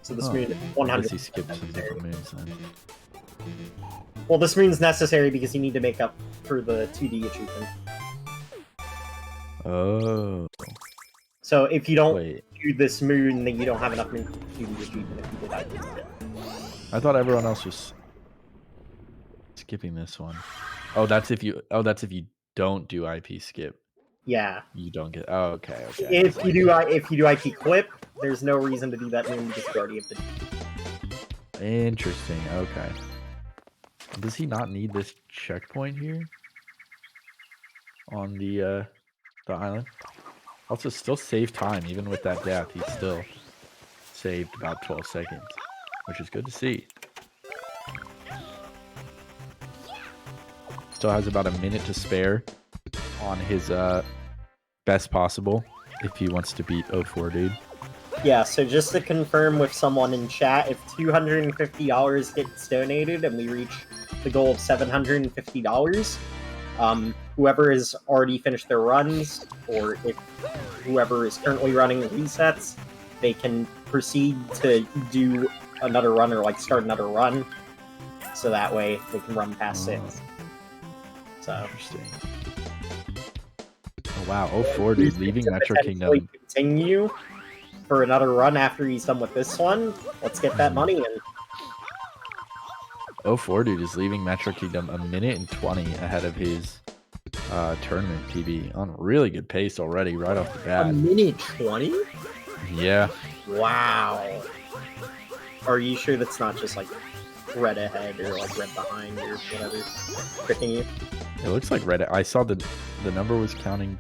So this moon 100. He skips some different moves then. Well, this moon's necessary because you need to make up for the 2D achievement. Oh. So if you don't Wait. do this moon, then you don't have enough moon for 2D achievement if you did IP skip. I thought everyone else was skipping this one. Oh, that's if you don't do IP skip. Yeah. You don't get. Oh, okay. If you do IP clip, there's no reason to do that moon because you already have to. Interesting. Okay. Does he not need this checkpoint here on the island? Also, still save time even with that death. He's still saved about 12 seconds, which is good to see. Still has about a minute to spare on his best possible if he wants to beat 04 dude. Yeah, so just to confirm with someone in chat, if $250 gets donated and we reach the goal of $750, whoever has already finished their runs, or if whoever is currently running resets, they can proceed to do another run or like start another run, so that way they can run past 6. So interesting. Oh wow, 04 dude leaving Metro Kingdom. Continue for another run after he's done with this one. Let's get that money in. 04 dude is leaving Metro Kingdom a minute and 20 ahead of his tournament PB on really good pace already right off the bat. A minute 20? Yeah. Wow. Are you sure that's not just like red ahead or like red behind or whatever tricking you? It looks like red. I saw the number was counting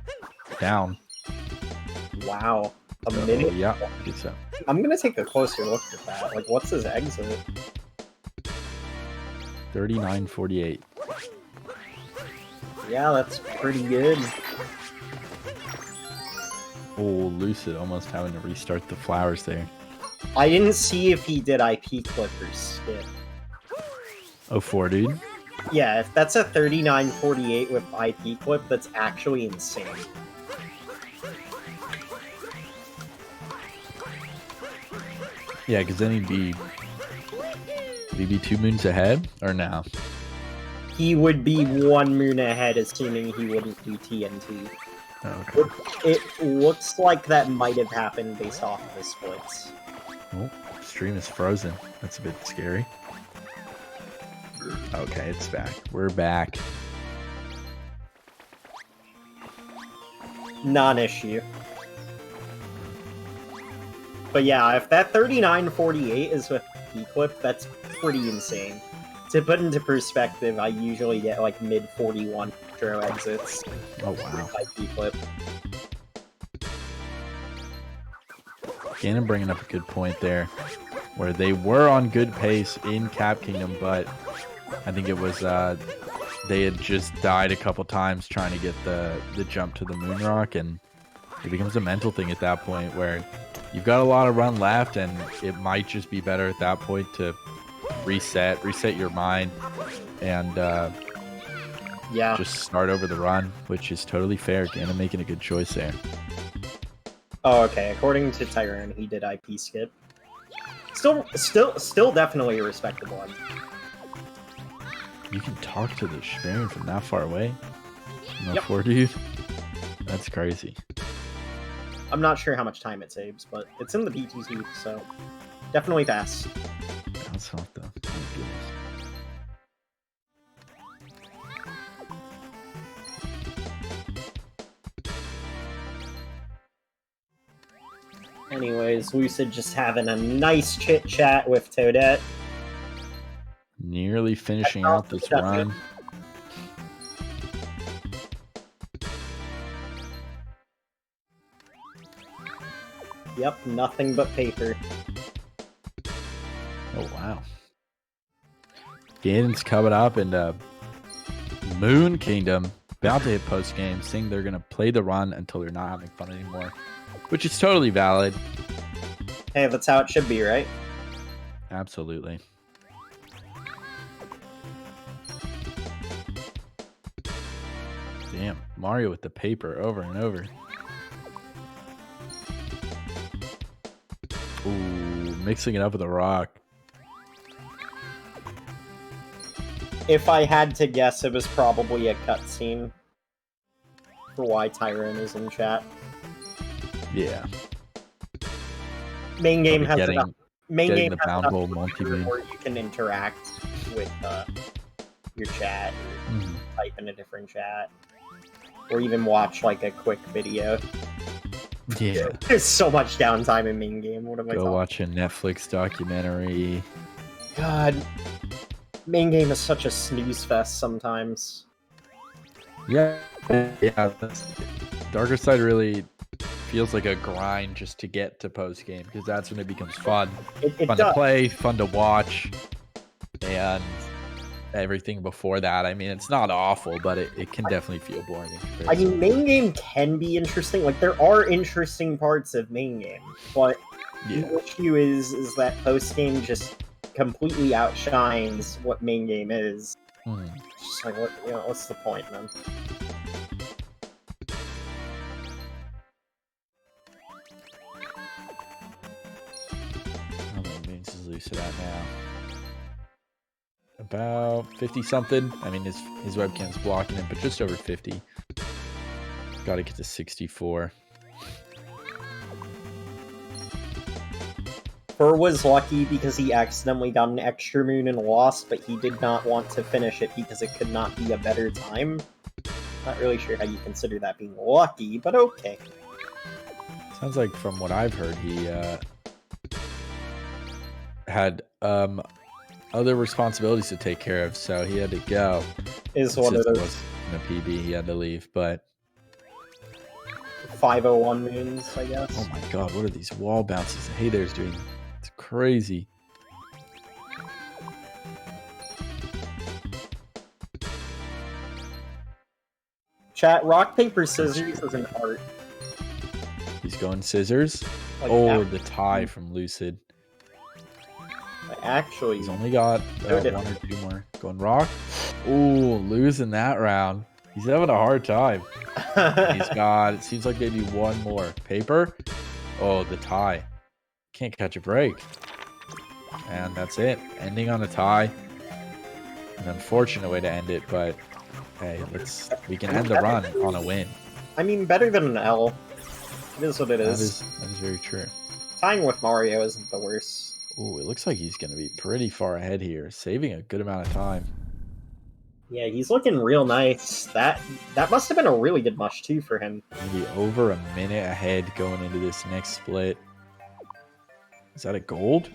down. Wow. A minute? Yeah, I think so. I'm gonna take a closer look at that. Like, what's his exit? 39:48. Yeah, that's pretty good. Oh, Lucid almost having to restart the flowers there. I didn't see if he did IP clip or skip. 04 dude. Yeah, if that's a 39:48 with IP clip, that's actually insane. Yeah, because then he'd be 2 moons ahead or no? He would be 1 moon ahead, assuming he wouldn't do TNT. Okay. It looks like that might have happened based off of the splits. Oh, stream is frozen. That's a bit scary. Okay, it's back. We're back. Non-issue. But yeah, if that 39.48 is with P-clip, that's pretty insane. To put into perspective, I usually get like mid-41 intro exits. Oh wow. By P-clip. Gannon bringing up a good point there, where they were on good pace in Cap Kingdom, but I think it was they had just died a couple times trying to get the jump to the moon rock, and it becomes a mental thing at that point where you've got a lot of run left, and it might just be better at that point to reset your mind, and yeah, just start over the run, which is totally fair. Gannon making a good choice there. Oh, okay. According to Tyrone, he did IP skip. Still definitely a respectable one. You can talk to the SWRC from that far away? No, Yep. four, dude. That's crazy. I'm not sure how much time it saves, but it's in the BTC, so definitely fast. That's not though. Oh, goodness. Anyways, Lucid just having a nice chit chat with Toadette. Nearly finishing out this run. Yep, nothing but paper. Oh wow. Gannon's coming up, and Moon Kingdom about to hit post game, saying they're gonna play the run until they're not having fun anymore, which is totally valid. Hey, that's how it should be, right? Absolutely. Damn, Mario with the paper over and over. Ooh, mixing it up with a rock. If I had to guess, it was probably a cutscene for why Tyrone is in chat. Yeah. Main game has Getting, enough. Main getting game the has bountiful enough multi-beam. where you can interact with your chat, or type in a different chat, or even watch like a quick video. Yeah. There's so much downtime in main game. What am I Go talking? watch a Netflix documentary. God, main game is such a snooze fest sometimes. Yeah. Yeah. Darker Side really feels like a grind just to get to post game, because that's when it becomes fun. It Fun does. to play, fun to watch, and everything before that. I mean, it's not awful, but it can definitely feel boring in I comparison. mean, main game can be interesting. Like, there are interesting parts of main game, but the issue is that post game just completely outshines what main game is. It's just like, what's the point, man? How many minutes is Lucid at now? About 50 something. I mean, his webcam's blocking it, but just over 50. Got to get to 64. Fur was lucky because he accidentally got an extra moon and lost, but he did not want to finish it because it could not be a better time. Not really sure how you consider that being lucky, but okay. Sounds like from what I've heard, he had other responsibilities to take care of, so he had to go. Is one of Since it those was in a PB, he had to leave, but 501 moons, I guess. oh my god, what are these wall bounces Hey There's doing? It's crazy. Chat, rock, paper, scissors is an art. He's going scissors. Like Oh, that. the tie from Lucid. Actually, He's only got Good. one or two more. Going rock. Ooh, losing that round. He's having a hard time. He's got, it seems like maybe one more. Paper. Oh, the tie. Can't catch a break. And that's it. Ending on a tie. An unfortunate way to end it, but hey, we can end the run on a win. I mean, better than an L. It is what it is. That is very true. Tying with Mario isn't the worst. Ooh, it looks like he's going to be pretty far ahead here, saving a good amount of time. Yeah, he's looking real nice. That must have been a really good mush too for him. Maybe over a minute ahead going into this next split. Is that a gold?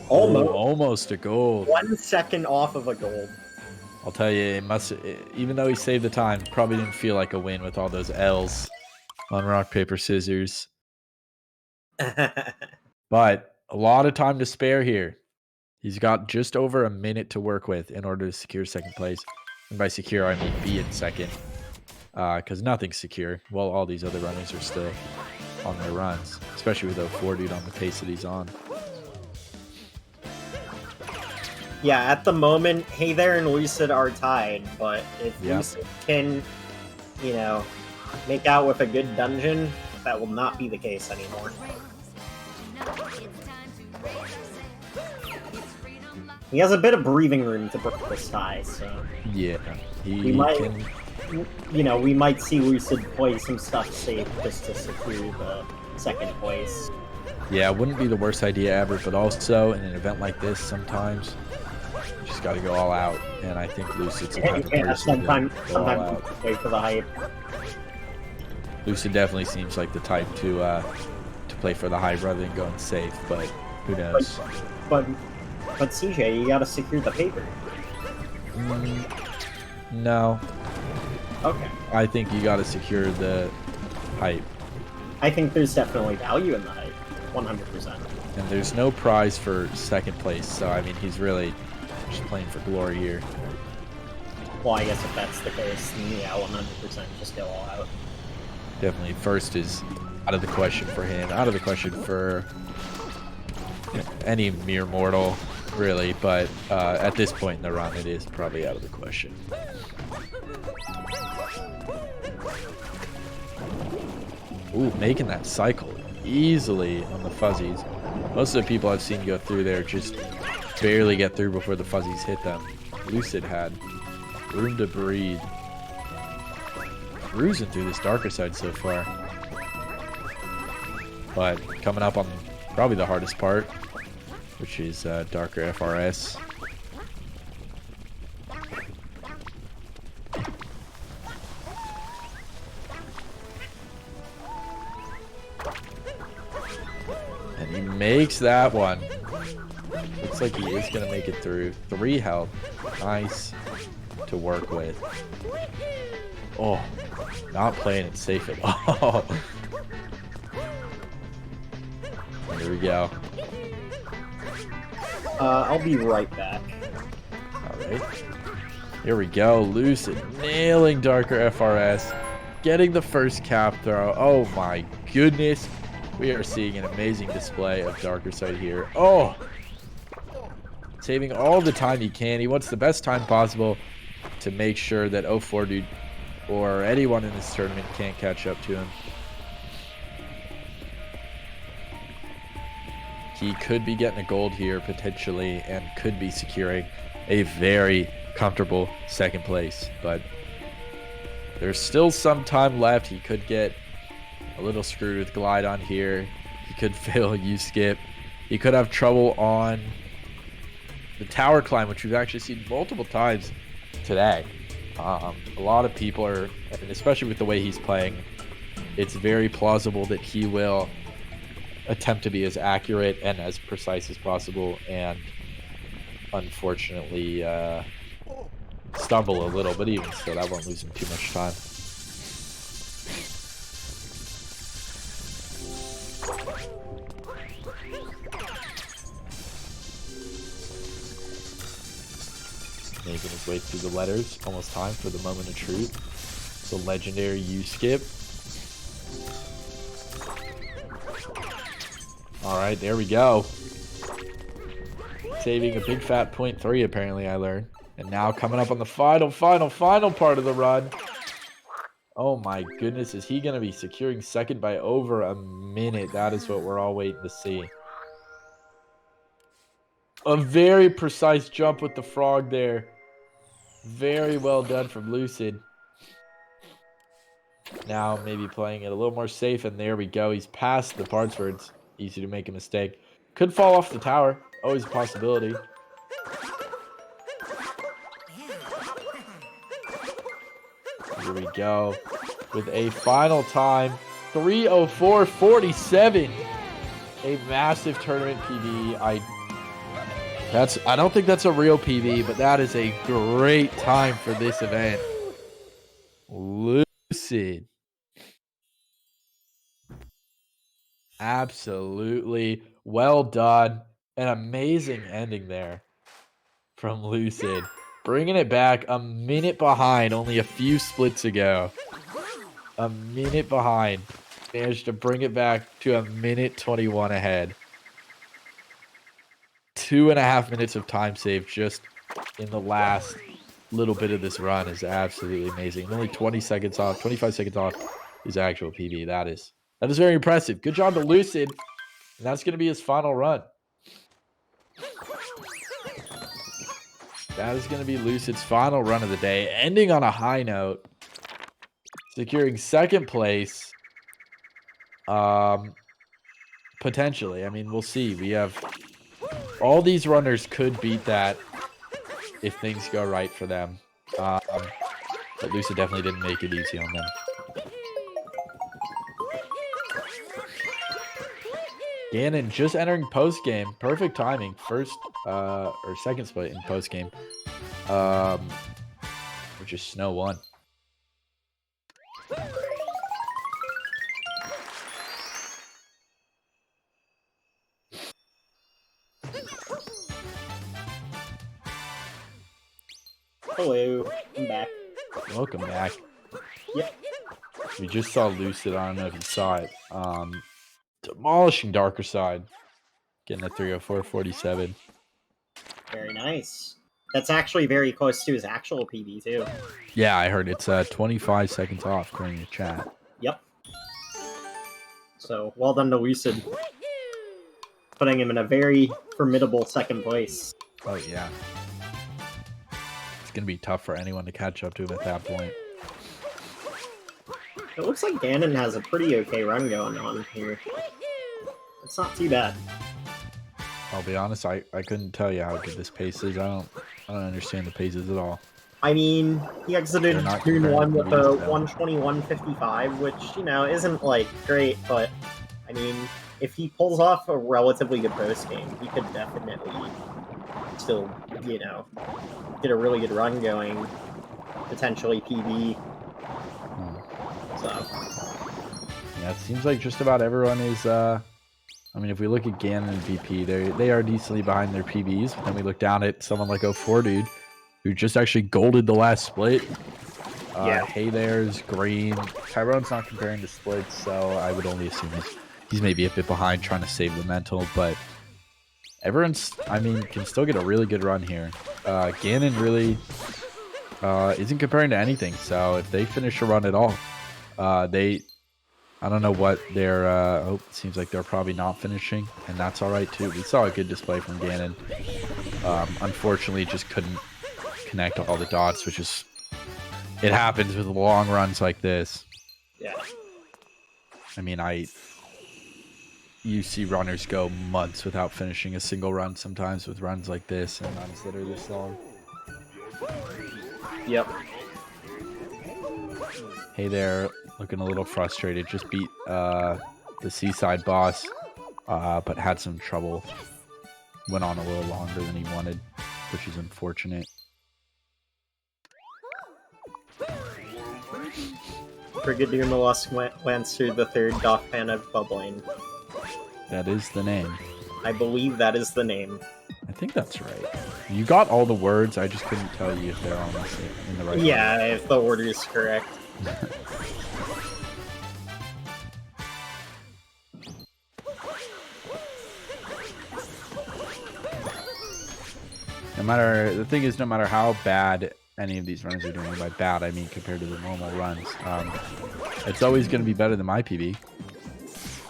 Almost. Oh, almost a gold. 1 second off of a gold. I'll tell you, even though he saved the time, probably didn't feel like a win with all those L's on rock, paper, scissors. But a lot of time to spare here. He's got just over a minute to work with in order to secure second place. And by secure, I mean be in second. Because nothing's secure. Well, all these other runners are still on their runs. Especially with 04 dude on the pace that he's on. Yeah, at the moment, Hey There and Lucid are tied, but if Lucid can, you know, make out with a good dungeon, that will not be the case anymore. He has a bit of breathing room to break this tie, so... Yeah, we might, you know, we might see Lucid play some stuff safe just to secure the second place. Yeah, it wouldn't be the worst idea ever, but also in an event like this, sometimes you just got to go all out, and I think Lucid's the type of person sometimes go all out. wait for the hype. Lucid definitely seems like the type to play for the hype rather than going safe, but who knows? But CJ, you gotta secure the paper. No. Okay. I think you got to secure the hype. I think there's definitely value in the hype, 100%. And there's no prize for second place, so I mean, he's really just playing for glory here. Well, I guess if that's the case, then yeah, 100% just go all out. Definitely, first is out of the question for him, out of the question for any mere mortal, really, but at this point in the run, it is probably out of the question. Ooh, making that cycle easily on the fuzzies. Most of the people I've seen go through there just barely get through before the fuzzies hit them. Lucid had room to breathe. Cruising through this darker side so far. But coming up on probably the hardest part, which is darker FRS. And he makes that one. Looks like he is going to make it through. 3 health. Nice to work with. Oh, not playing it safe at all. Here we go. I'll be right back. Alright. Here we go. Lucid nailing darker FRS. Getting the first cap throw. Oh my goodness. We are seeing an amazing display of darker side here. Oh! Saving all the time he can. He wants the best time possible to make sure that 04 dude or anyone in this tournament can't catch up to him. He could be getting a gold here potentially and could be securing a very comfortable second place, but there's still some time left. He could get a little screwed with glide on here. He could fail U-skip. He could have trouble on the tower climb, which we've actually seen multiple times today. A lot of people are, and especially with the way he's playing, it's very plausible that he will attempt to be as accurate and as precise as possible, and unfortunately stumble a little, but even still, that won't lose him too much time. Making his way through the letters. Almost time for the moment of truth. The legendary U-skip. Alright, there we go. Saving a big fat 0.3 apparently, I learned. And now coming up on the final part of the run. Oh my goodness, is he going to be securing second by over a minute? That is what we're all waiting to see. A very precise jump with the frog there. Very well done from Lucid. Now maybe playing it a little more safe, and there we go. He's past the parts where it's easy to make a mistake. Could fall off the tower. Always a possibility. Here we go. With a final time. 3:04.47. A massive tournament PB. I don't think that's a real PB, but that is a great time for this event. Lucid. Absolutely well done. An amazing ending there from Lucid. Bringing it back a minute behind only a few splits ago. A minute behind. Managed to bring it back to a minute 21 ahead. 2.5 minutes of time saved just in the last little bit of this run is absolutely amazing. Only 20 seconds off, 25 seconds off his actual PB. That is very impressive. Good job to Lucid. And that's going to be his final run. That is going to be Lucid's final run of the day, ending on a high note, securing second place. Potentially. I mean, we'll see. We have all these runners could beat that if things go right for them. But Lucid definitely didn't make it easy on them. Ganon just entering post-game. Perfect timing. First or second split in post-game. Which is Snow 1. Hello, I'm back. Welcome back. Yep. We just saw Lucid. I don't know if you saw it. Demolishing Darker Side. Getting a 3:04.47. Very nice. That's actually very close to his actual PB, too. Yeah, I heard it's 25 seconds off according to chat. Yep. So, well done to Lucid. Putting him in a very formidable second place. Oh, yeah. It's going to be tough for anyone to catch up to him at that point. It looks like Ganon has a pretty okay run going on here. It's not too bad. I'll be honest, I couldn't tell you how good this pace is. I don't understand the paces at all. I mean, he exited June 1 with a 121.55, which, you know, isn't, like, great, but, I mean, if he pulls off a relatively good post game, he could definitely still, you know, get a really good run going, potentially PB. So. Yeah, it seems like just about everyone is, I mean, if we look at Ganon and VP, they are decently behind their PBs, but then we look down at someone like 04 Dude, who just actually golded the last split. Yeah. Hey there's green. Tyrone's not comparing to splits, so I would only assume he's maybe a bit behind trying to save the mental, but everyone's, I mean, can still get a really good run here. Ganon really isn't comparing to anything, so if they finish a run at all, I don't know what they're, it seems like they're probably not finishing, and that's all right too. We saw a good display from Ganon. Unfortunately, just couldn't connect all the dots, which is, it happens with long runs like this. Yeah. I mean, you see runners go months without finishing a single run sometimes with runs like this and runs that are this long. Yep. Hey there, looking a little frustrated. Just beat the Seaside boss, but had some trouble. Went on a little longer than he wanted, which is unfortunate. Brigadier Mollusk Lancer the Third Doffman of Bubbling. That is the name. I believe that is the name. I think that's right. You got all the words, I just couldn't tell you if they're all in the right Yeah, if the order is correct. The thing is, no matter how bad any of these runs are doing, by bad I mean compared to the normal runs, it's always going to be better than my PB.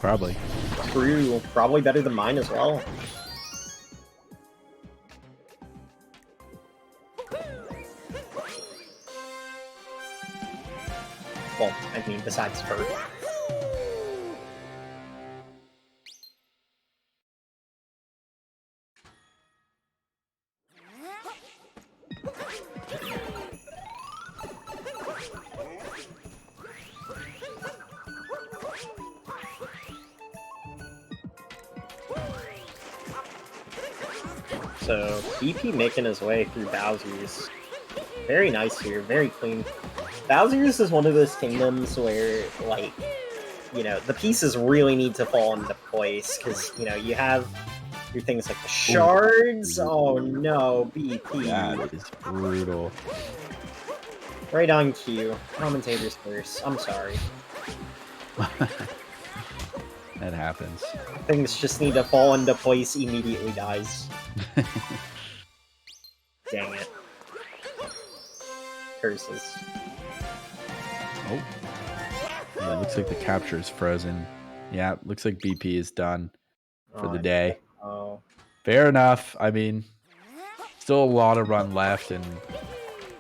Probably. True. Probably better than mine as well. Well, I mean, besides Fur. So, BP making his way through Bowser's. Very nice here, very clean. Bowser's is one of those kingdoms where, like, you know, the pieces really need to fall into place, because, you know, you have your things like the shards. Oh no, BP. That is brutal. Right on cue. Commentators first. I'm sorry. That happens. Things just need to fall into place, immediately dies. Dang it. Curses. Oh. Yeah, it looks like the capture is frozen. Yeah, looks like BP is done for the day. Oh. Fair enough. I mean, still a lot of run left, and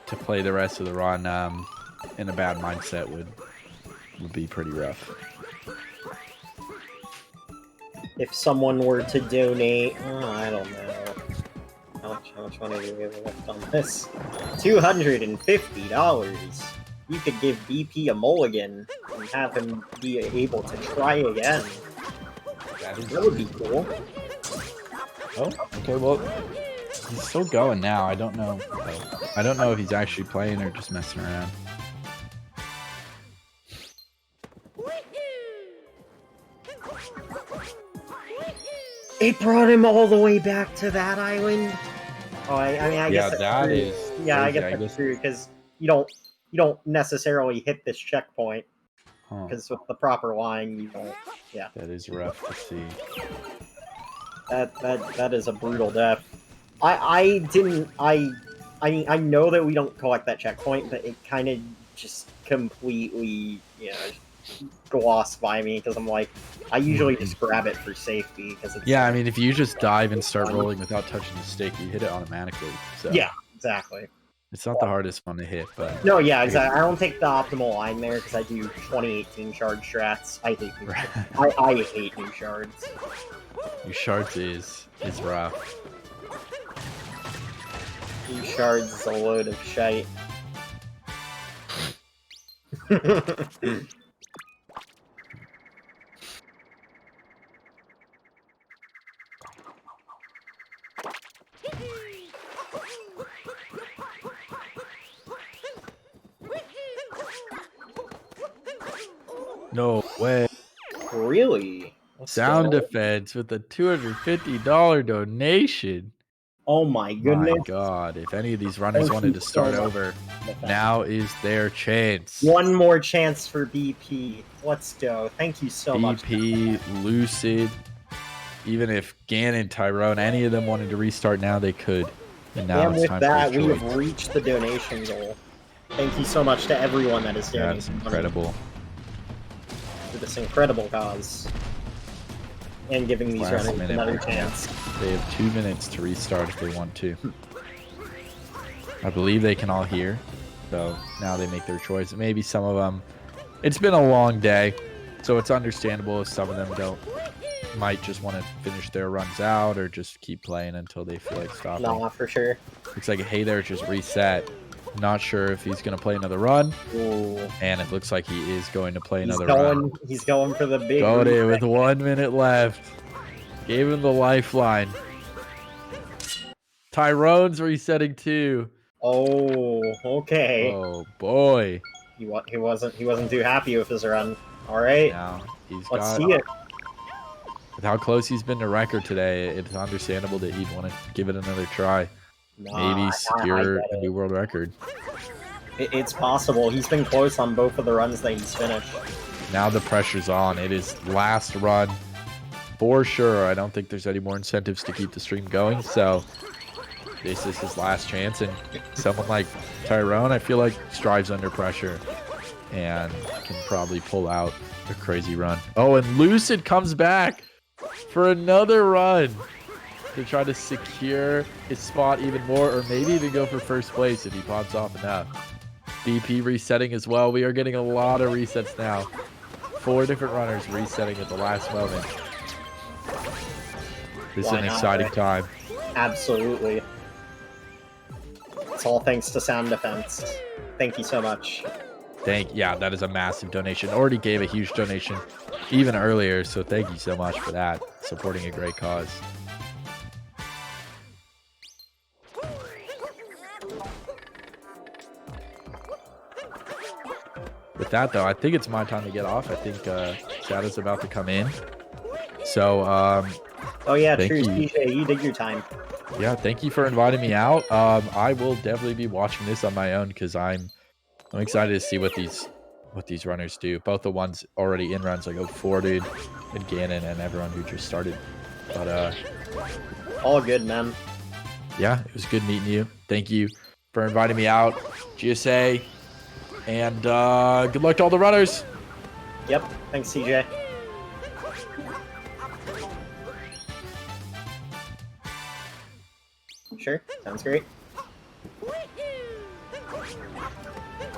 to play the rest of the run in a bad mindset would be pretty rough. If someone were to donate, I don't know. How much money do we have left on this? $250. You could give BP a mulligan and have him be able to try again. That would be cool. Oh, okay, well, he's still going now. I don't know. I don't know if he's actually playing or just messing around. It brought him all the way back to that island. Oh, I mean, I guess that is. Yeah, I crazy, guess that's true, because you don't necessarily hit this checkpoint, because with the proper line, you don't. Yeah. That is rough to see. That is a brutal death. I mean, I know that we don't collect that checkpoint, but it kind of just completely, you know, glossed by me, because I'm like, I usually just grab it for safety, because it's... Yeah, I mean, if you just dive and start rolling without touching the stick, you hit it automatically. So yeah, exactly. It's not the hardest one to hit, but... No, yeah, exactly. I don't take the optimal line there, because I do 2018 shard strats. I hate new shards. I hate new shards. New shards is rough. New shards is a load of shite. No way. Really? Sound Defense with a $250 donation. Oh my goodness. My God, if any of these runners wanted to start over, now is their chance. One more chance for BP. Let's go. Thank you so much. BP, Lucid, even if Ganon, Tyrone, any of them wanted to restart now, they could. And now And it's with time that, for we choice. have reached the donation goal. Thank you so much to everyone that is donating. That's incredible. For this incredible cause. And giving these Last runners minute another right chance. now. They have 2 minutes to restart if they want to. I believe they can all hear. So now they make their choice. Maybe some of them... It's been a long day, so it's understandable if some of them might just want to finish their runs out or just keep playing until they feel like stopping. Nah, for sure. Looks like Hey There just reset. Not sure if he's going to play another run. Ooh. And it looks like he is going to play another run. He's going for the big... Going in with 1 minute left. Gave him the lifeline. Tyrone's resetting too. Oh, okay. Oh boy. He wasn't too happy with his run. All right. Now he's Let's got, see it. with how close he's been to record today, it's understandable that he'd want to give it another try. Maybe secure a new world record. It's possible. He's been close on both of the runs that he's finished. Now the pressure's on. It is last run for sure. I don't think there's any more incentives to keep the stream going. So this is his last chance. And someone like Tyrone, I feel like strives under pressure and can probably pull out a crazy run. Oh, and Lucid comes back for another run to try to secure his spot even more, or maybe even go for first place if he pops off enough. BP resetting as well. We are getting a lot of resets now. 4 different runners resetting at the last moment. This is Why an not, exciting right? time. Absolutely. It's all thanks to Sound Defense. Thank you so much. Yeah, that is a massive donation. Already gave a huge donation even earlier, so thank you so much for that. Supporting a great cause. With that, though, I think it's my time to get off. I think Shadow's about to come in. So, Oh yeah, thank true, you. CJ, you did your time. Yeah, thank you for inviting me out. I will definitely be watching this on my own because I'm excited to see what these runners do. Both the ones already in runs like 04 dude and Gannon and everyone who just started. But all good, man. Yeah, it was good meeting you. Thank you for inviting me out, GSA, and good luck to all the runners. Yep, thanks, CJ. Sure, sounds great.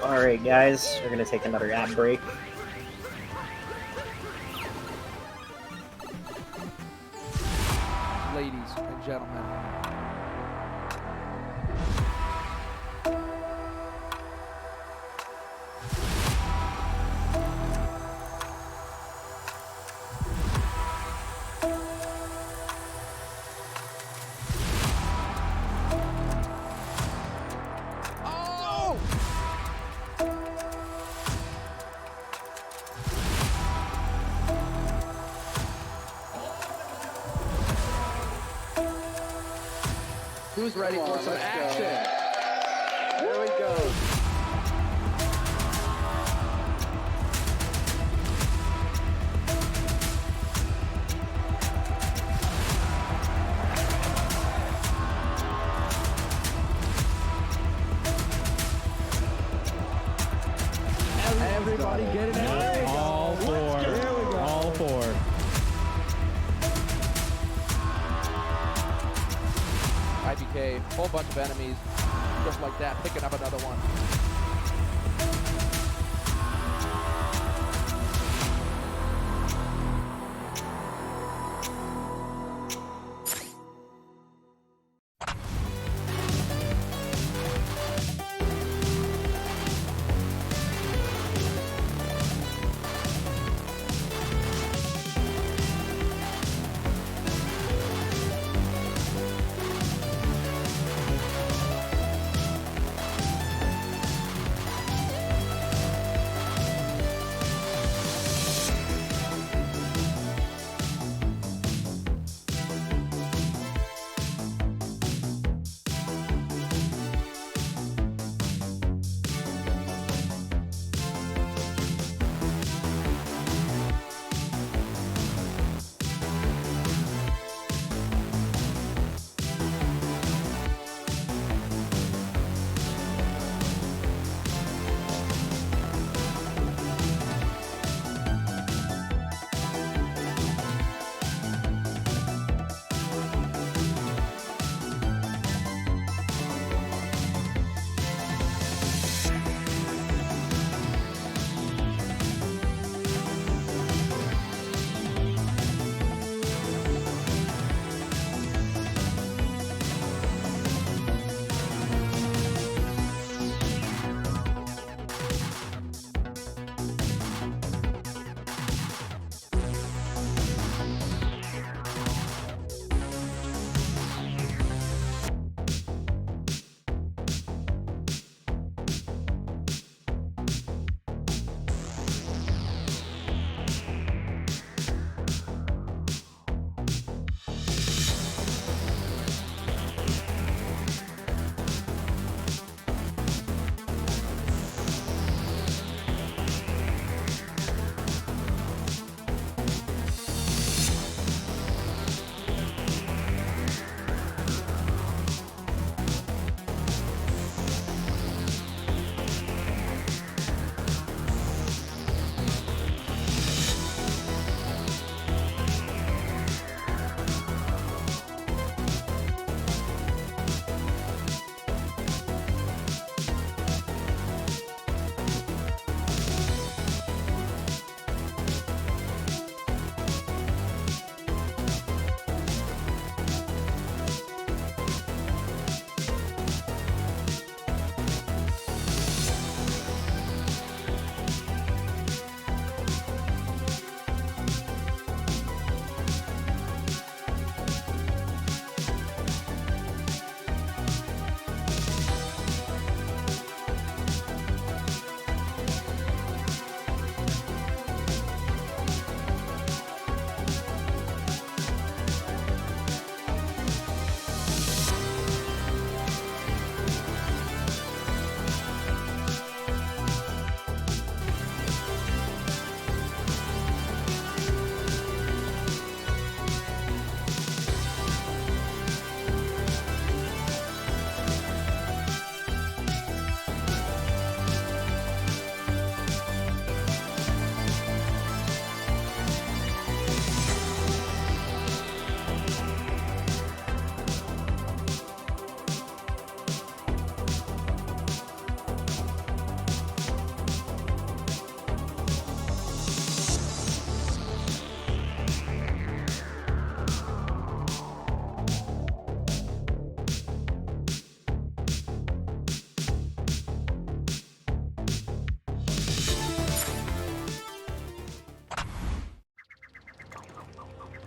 Alright guys, we're gonna take another ad break. Ladies and gentlemen. Who's ready for some action? There we go. Everybody get it out. All 4. All 4. IBK, whole bunch of enemies, just like that, picking up another one.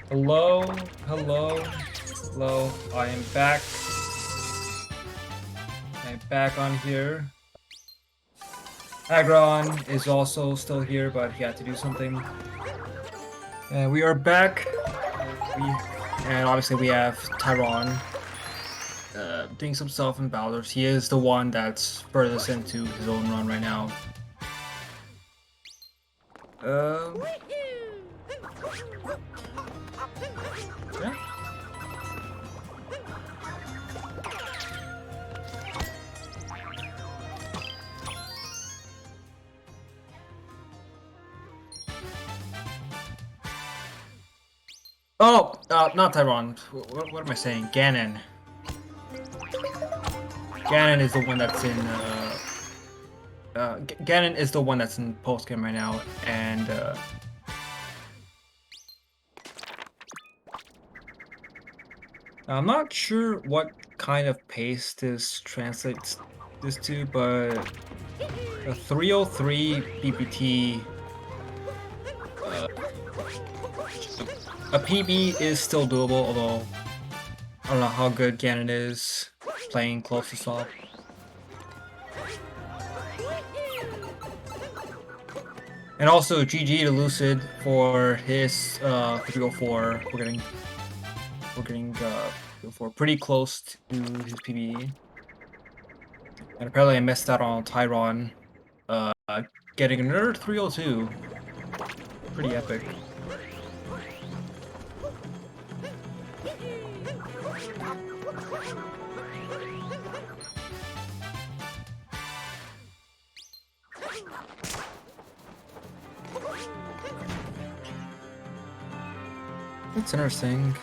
Hello, hello, hello. I am back. I'm back on here. Agron is also still here, but he had to do something. And we are back. And obviously we have Tyron doing some stuff in Bowser's. He is the one that's furthest into his own run right now. Yeah. Oh, not Tyron. What am I saying? Ganon. Ganon is the one that's in. Ganon is the one that's in post-game right now, and I'm not sure what kind of pace this translates this to, but a 303 BPT. A PB is still doable, although I don't know how good Ganon is playing close to stop. And also GG to Lucid for his 304. We're getting 304 pretty close to his PB. And apparently I missed out on Tyron getting another 302. Pretty epic. That's interesting.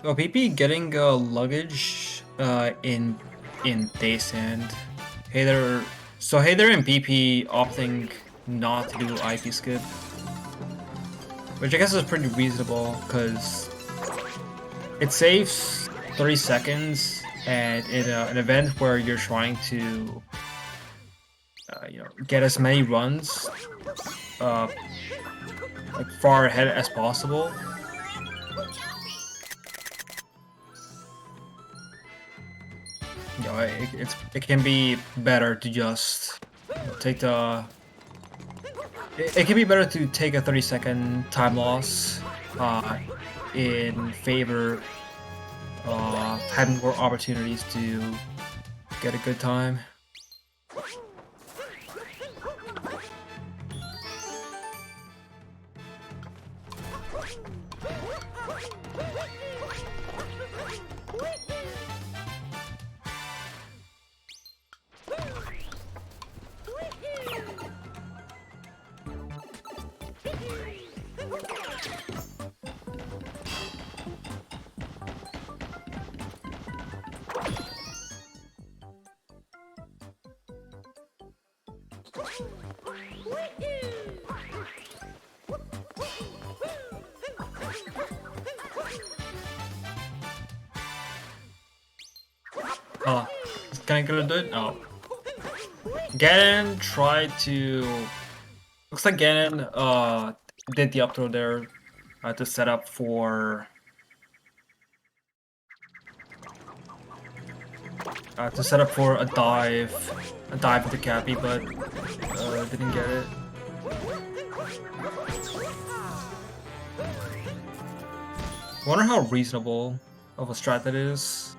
Oh, PP getting luggage in Daysand. Hey there. So hey there in BP opting not to do IP skip, which I guess is pretty reasonable because it saves 30 seconds, and in an event where you're trying to get as many runs like far ahead as possible. It can be better to just take the. It can be better to take a 30-second time loss in favor of having more opportunities to get a good time. Oh, is Ganon gonna do it? Oh. Ganon tried to. Looks like Ganon did the up throw there to set up for. To set up for a dive with the Cappy, but didn't get it. I wonder how reasonable of a strat that is.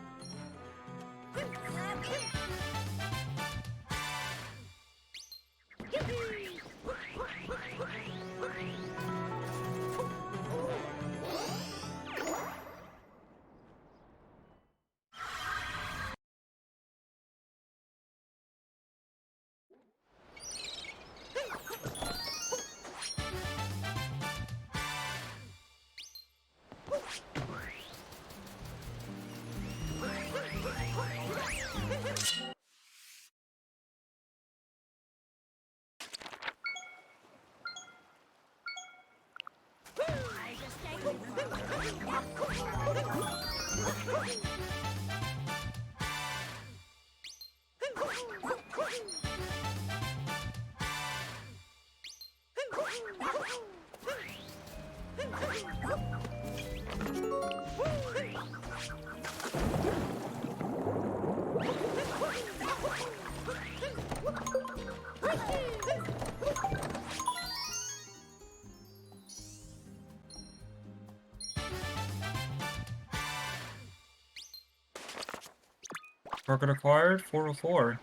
Target acquired, 404.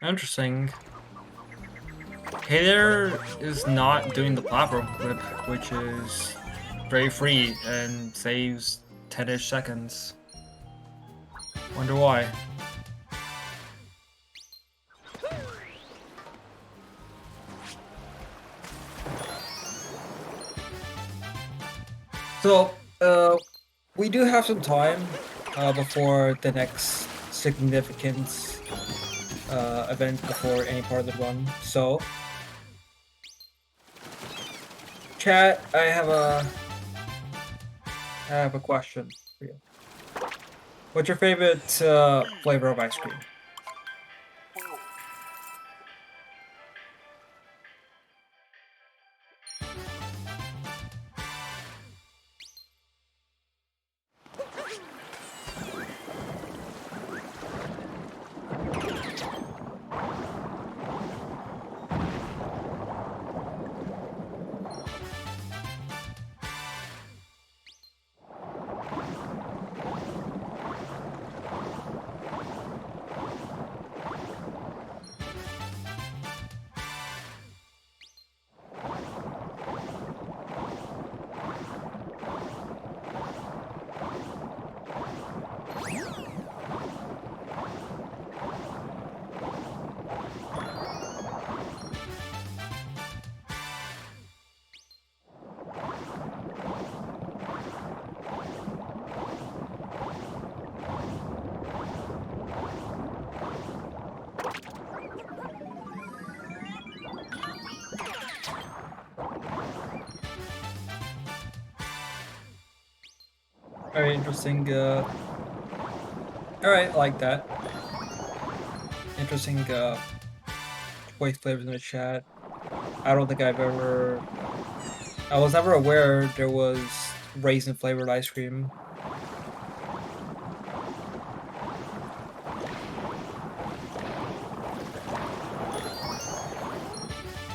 Interesting. Hater is not doing the platform clip, which is very free and saves 10-ish seconds. Wonder why. So, we do have some time before the next significant event before any part of the run. So, chat, I have a question for you. What's your favorite flavor of ice cream? Very interesting. Alright, I like that. Interesting choice flavors in the chat. I don't think I was never aware there was raisin flavored ice cream.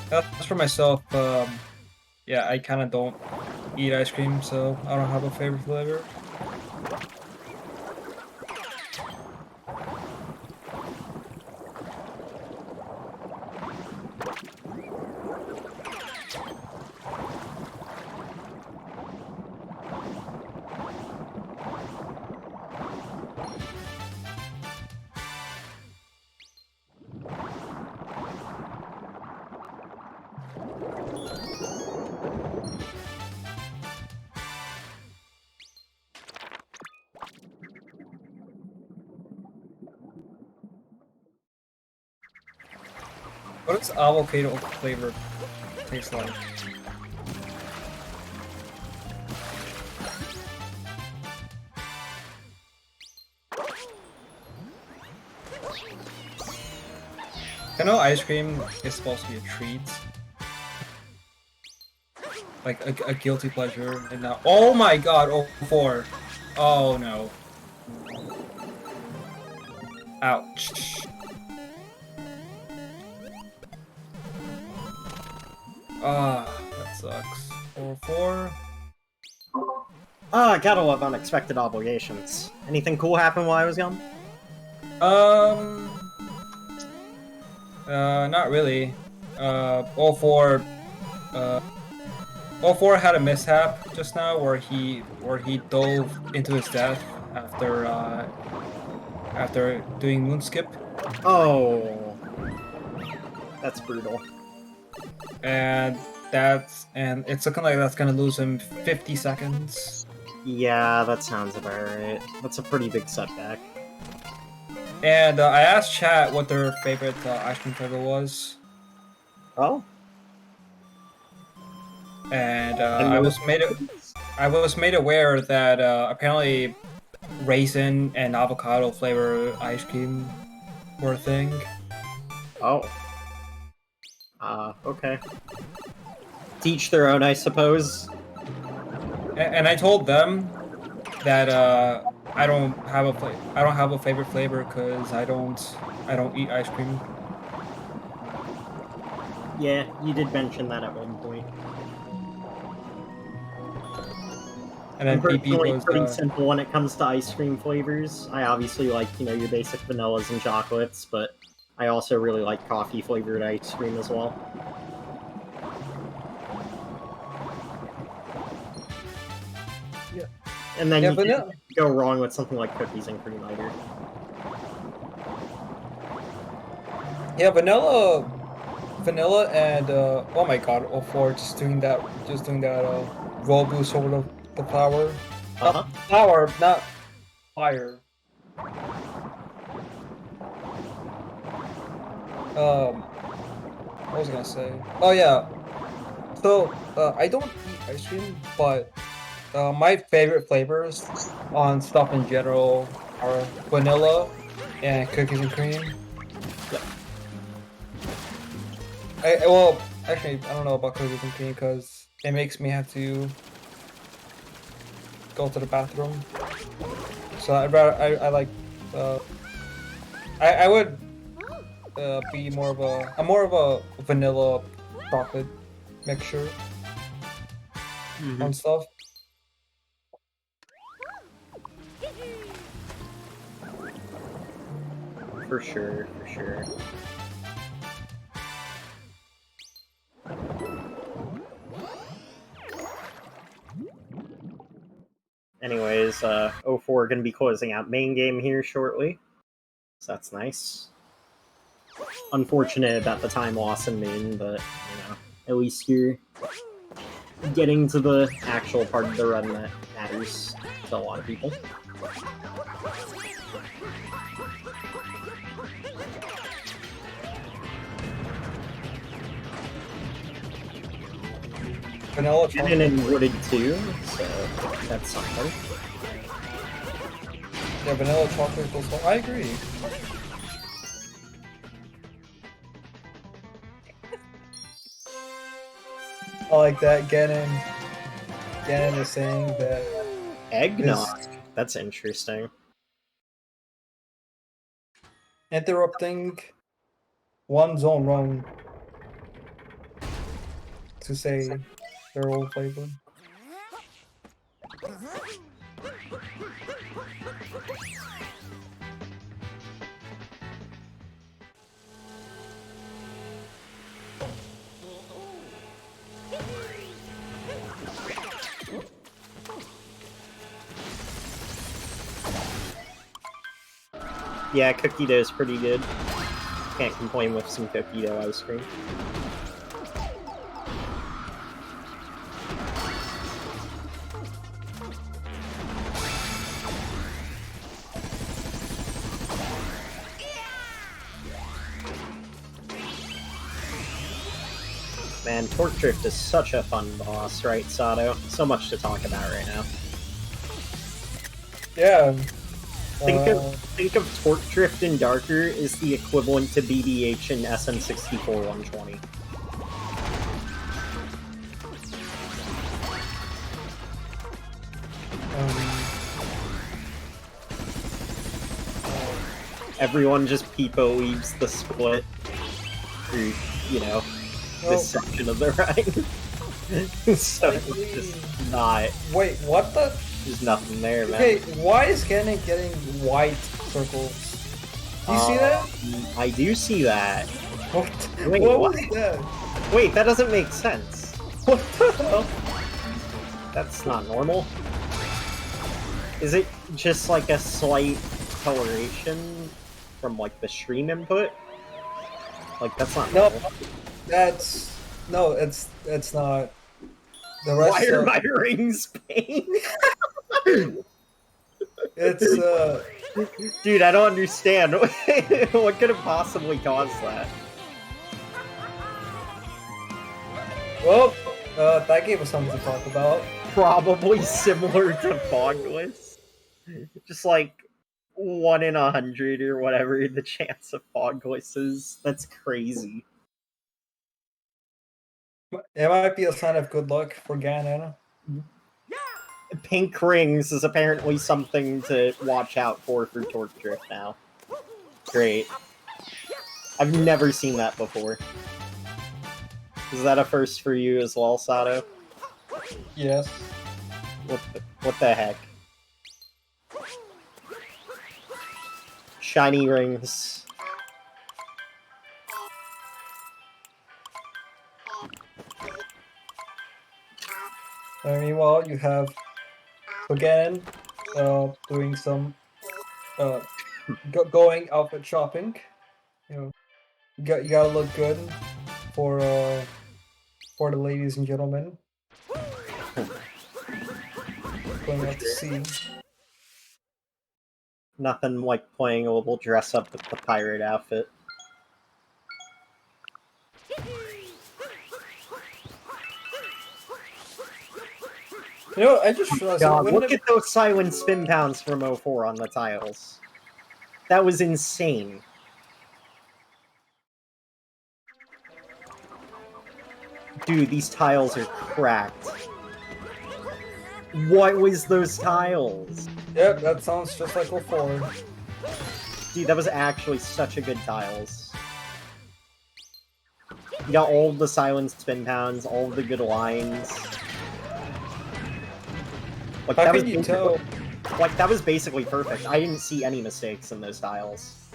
That's for myself. Yeah, I kind of don't eat ice cream, so I don't have a favorite flavor. What does avocado flavor taste like? I know ice cream is supposed to be a treat. Like a guilty pleasure, and now— oh my god, 04. Oh no. Ouch. Ah, that sucks. 4-4. Ah, gotta love unexpected obligations. Anything cool happen while I was gone? Not really. 04 had a mishap just now where he dove into his death after doing moon skip. Oh, that's brutal. And it's looking like that's gonna lose him 50 seconds. Yeah, that sounds about right. That's a pretty big setback. And I asked chat what their favorite ice cream flavor was. Oh. And I was made aware that apparently raisin and avocado flavor ice cream were a thing. Oh. Okay. Teach their own, I suppose. And I told them that I don't have a favorite flavor because I don't eat ice cream. Yeah, you did mention that at one point. And then I'm PP personally was pretty simple when it comes to ice cream flavors. I obviously like, your basic vanillas and chocolates, but I also really like coffee flavored ice cream as well. Yeah. And then Yeah, you vanilla. can't go wrong with something like cookies and cream either. Yeah, vanilla and oh my god, O4 just doing that roll boost over the flower. Not flower, not fire. What was I gonna say? Oh yeah. So I don't eat ice cream, but my favorite flavors on stuff in general are vanilla and cookies and cream. Well, actually, I don't know about cookies and cream because it makes me have to go to the bathroom. So I like I would be more of a vanilla chocolate mixture on stuff. For sure, for sure. Anyways, 04 gonna be closing out main game here shortly. So that's nice. Unfortunate about the time loss in main, but, at least you're getting to the actual part of the run that matters to a lot of people. Vanilla chocolate and wooded too, so that's something. Yeah, vanilla chocolate goes well. I agree. I like that. Gannon is saying that eggnog. That's interesting. Interrupting one zone run to say their own flavor. Yeah, cookie dough is pretty good. Can't complain with some cookie dough ice cream. Man, Torque Drift is such a fun boss, right, Sato? So much to talk about right now. Yeah. Think of Torque Drift in Darker is the equivalent to BBH in SM64 120. Everyone just peepo leaves the split through, this section of the ride. So it's just not... Wait, what the? There's nothing there, man. Okay, why is Gannon getting white circles? Do you see that? I do see that. Wait, what was that? Wait, that doesn't make sense. What the hell? That's not normal. Is it just like a slight coloration from like the stream input? Like that's not normal. No, it's not. The rest Why are my rings pink? It's Dude, I don't understand. What could have possibly caused that? Well, that gave us something to talk about. Probably similar to Fogless. Just like 1 in 100 or whatever the chance of Fogless is. That's crazy. It might be a sign of good luck for Ganon. Pink rings is apparently something to watch out for Torque Drift now. Great. I've never seen that before. Is that a first for you as well, Sato? Yes. What the... What the heck? Shiny rings. And meanwhile, you have again doing some going outfit shopping. You know, you gotta look good for the ladies and gentlemen going out to sea. Nothing like playing a little dress up with the pirate outfit. You know, I just realized. God, look at those silent spin pounds from 04 on the tiles. That was insane. Dude, these tiles are cracked. What was those tiles? Yep, that sounds just like 04. Dude, that was actually such a good tiles. You got all the silent spin pounds, all the good lines. Like, How that can was you tell? Like, that was basically perfect. I didn't see any mistakes in those tiles.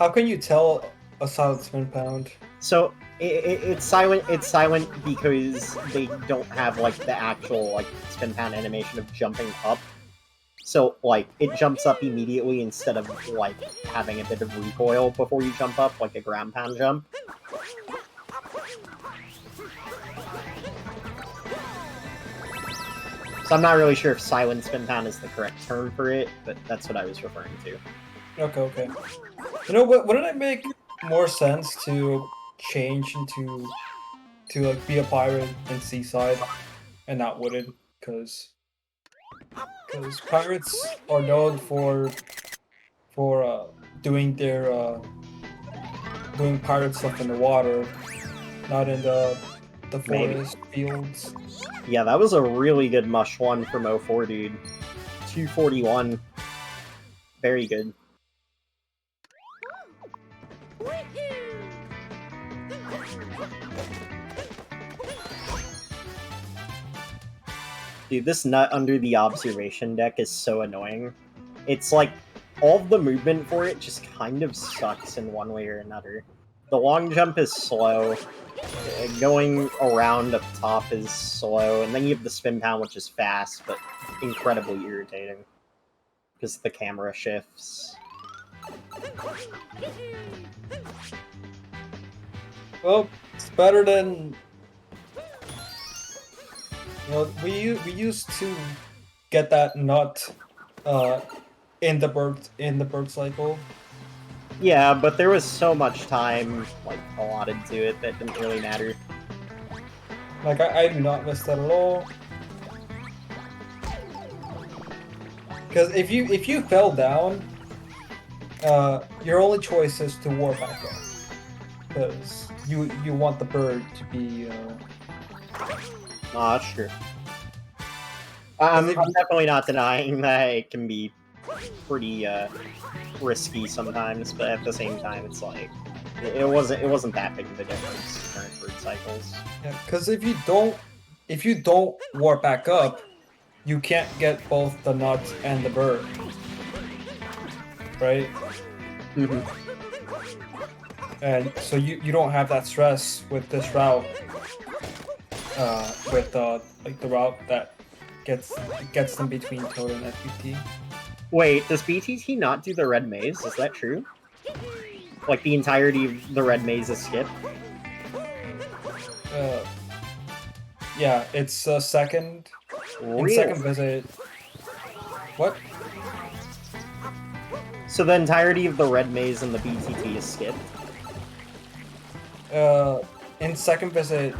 How can you tell a silent spin pound? So it's silent. It's silent because they don't have like the actual like spin pound animation of jumping up. So like it jumps up immediately instead of like having a bit of recoil before you jump up, like a ground pound jump. So I'm not really sure if silent spin pound is the correct term for it, but that's what I was referring to. Okay. You know what? Wouldn't it make more sense to change into like be a pirate in Seaside and not Wooded? Because pirates are known for doing their doing pirate stuff in the water, not in the forest fields. Yeah, that was a really good mush one from 04, dude. 241. Very good. Dude, this nut under the observation deck is so annoying. It's like, all of the movement for it just kind of sucks in one way or another. The long jump is slow, going around up top is slow, and then you have the spin pound, which is fast, but incredibly irritating. Because the camera shifts. Well, it's better than... You know, we used to get that nut in the bird cycle. Yeah, but there was so much time like allotted to it that didn't really matter. Like I do not miss that at all. Because if you fell down, your only choice is to warp back up. Because you want the bird to be. Ah, sure. I'm definitely not denying that it can be pretty risky sometimes, but at the same time, it's like it wasn't that big of a difference in current bird cycles. Yeah, because if you don't warp back up, you can't get both the nut and the bird, right? Mm-hmm. And so you don't have that stress with this route. With like the route that gets them between Toad and FBT. Wait, does BTT not do the red maze? Is that true? Like the entirety of the red maze is skipped? Yeah, it's second. Really? In second visit. What? So the entirety of the red maze and the BTT is skipped? In second visit,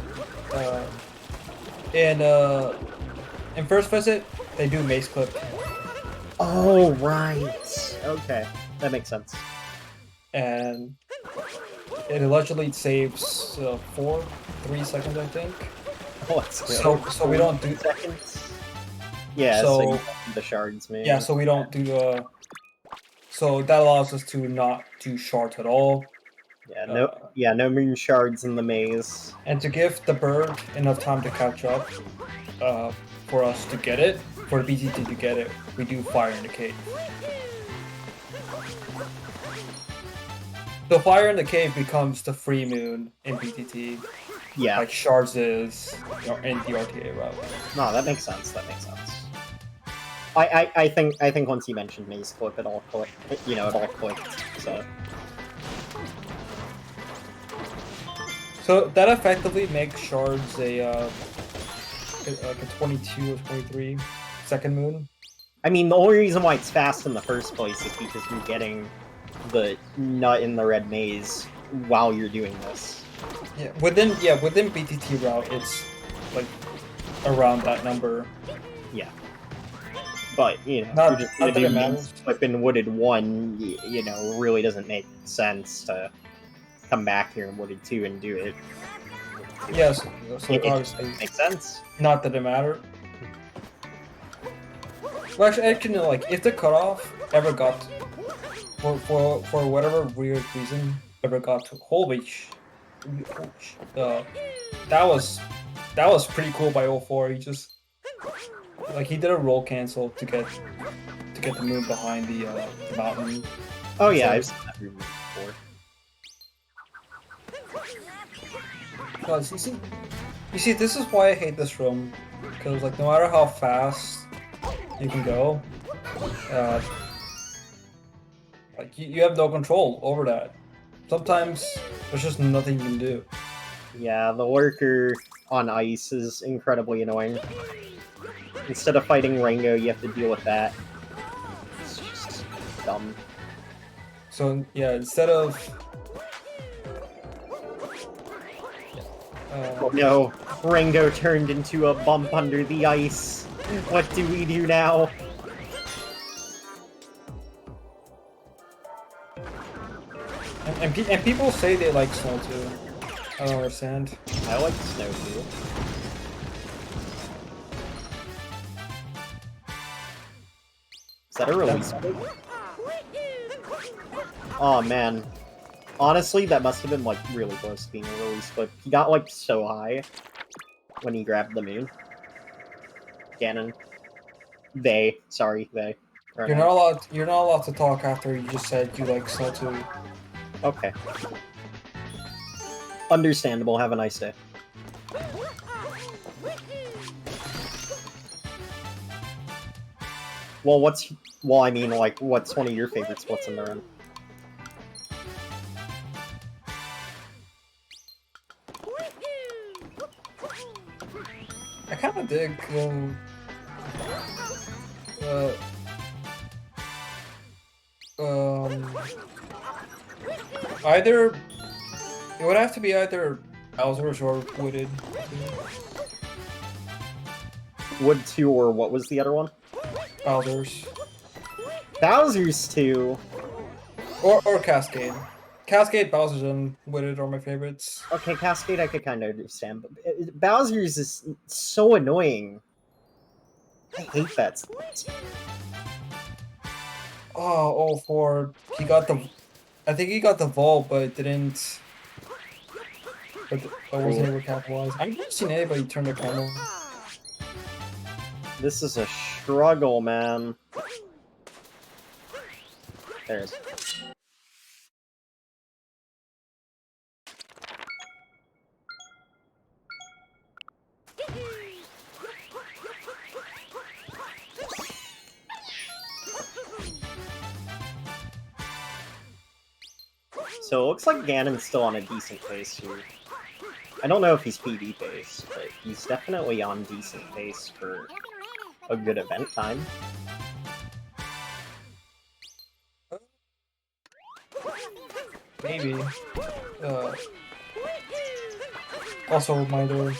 in first visit, they do maze clip. Oh, right. Okay, that makes sense. And it allegedly saves 3 seconds, I think. Oh, that's good. So we don't do seconds. Yeah, so you don't do the shards, man. Yeah, so we don't do the. So that allows us to not do shards at all. Yeah, no moon shards in the maze. And to give the bird enough time to catch up, for us to get it, for the BTT to get it, we do Fire in the Cave. The Fire in the Cave becomes the free moon in BTT, Yeah. like Shards is in the RTA route. No, that makes sense. That makes sense. I think once you mentioned Maze Clip, it all clicked. You know, it all clicked. So that effectively makes Shards a 22 or 23 second moon. I mean, the only reason why it's fast in the first place is because you're getting the nut in the red maze while you're doing this. Yeah, within BTT route, it's like around that number. Yeah. But, you know, Not- if you're just not gonna that do it matters. Maze Clip in Wooded 1, you know, really doesn't make sense to come back here in Wooded 2 and do it. Yes, so It obviously makes sense. not that it mattered. Well, actually, no, like if the cutoff ever got for whatever weird reason ever got to holy that was pretty cool by 04. He just like he did a roll cancel to get the moon behind the mountain. Oh yeah, So- I've seen that movie before. Because you see, this is why I hate this room. Because like, no matter how fast you can go, like you have no control over that. Sometimes there's just nothing you can do. Yeah, the lurker on ice is incredibly annoying. Instead of fighting Rango, you have to deal with that. It's just dumb. So yeah, instead of Oh no, Rango turned into a bump under the ice. What do we do now? and people say they like snow too. I don't understand. I like snow too. Is that a release? Oh man. Honestly, that must have been like really close to being a release clip. He got like so high when he grabbed the moon. Ganon. They. Sorry, they. You're not allowed to talk after you just said you like snow too. Okay. Understandable. Have a nice day. Well, I mean, like, what's one of your favorite splits in the run? I kind of dig either it would have to be either Bowser's or Wooded. Wood 2 or what was the other one? Bowser's. Bowser's 2. Or Cascade. Cascade, Bowser's, and Wooded are my favorites. Okay, Cascade I could kind of understand, but Bowser's is so annoying. I hate that split. Oh, for he got the, I think he got the vault, but it didn't. But I wasn't able to capitalize. I've never seen anybody turn the camera. This is a struggle, man. There it is. So it looks like Ganon's still on a decent pace here. I don't know if he's PB pace, but he's definitely on decent pace for a good event time. Maybe. Also a reminder.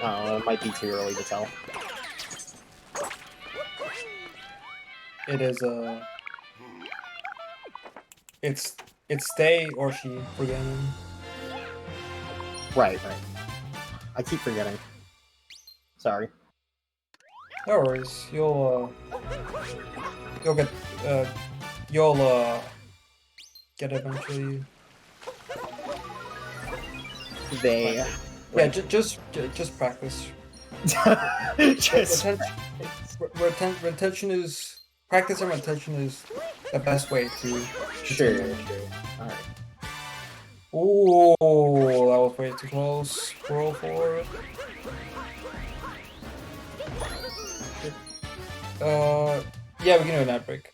It might be too early to tell. It is it's stay or she for Ganon. Right. I keep forgetting. Sorry. No worries. You'll get get eventually. They. Yeah, just practice. Just Retention is practice, and retention is the best way to. sure. Alright. Oh, that was way too close. Roll forward. Yeah, we can do an ad break.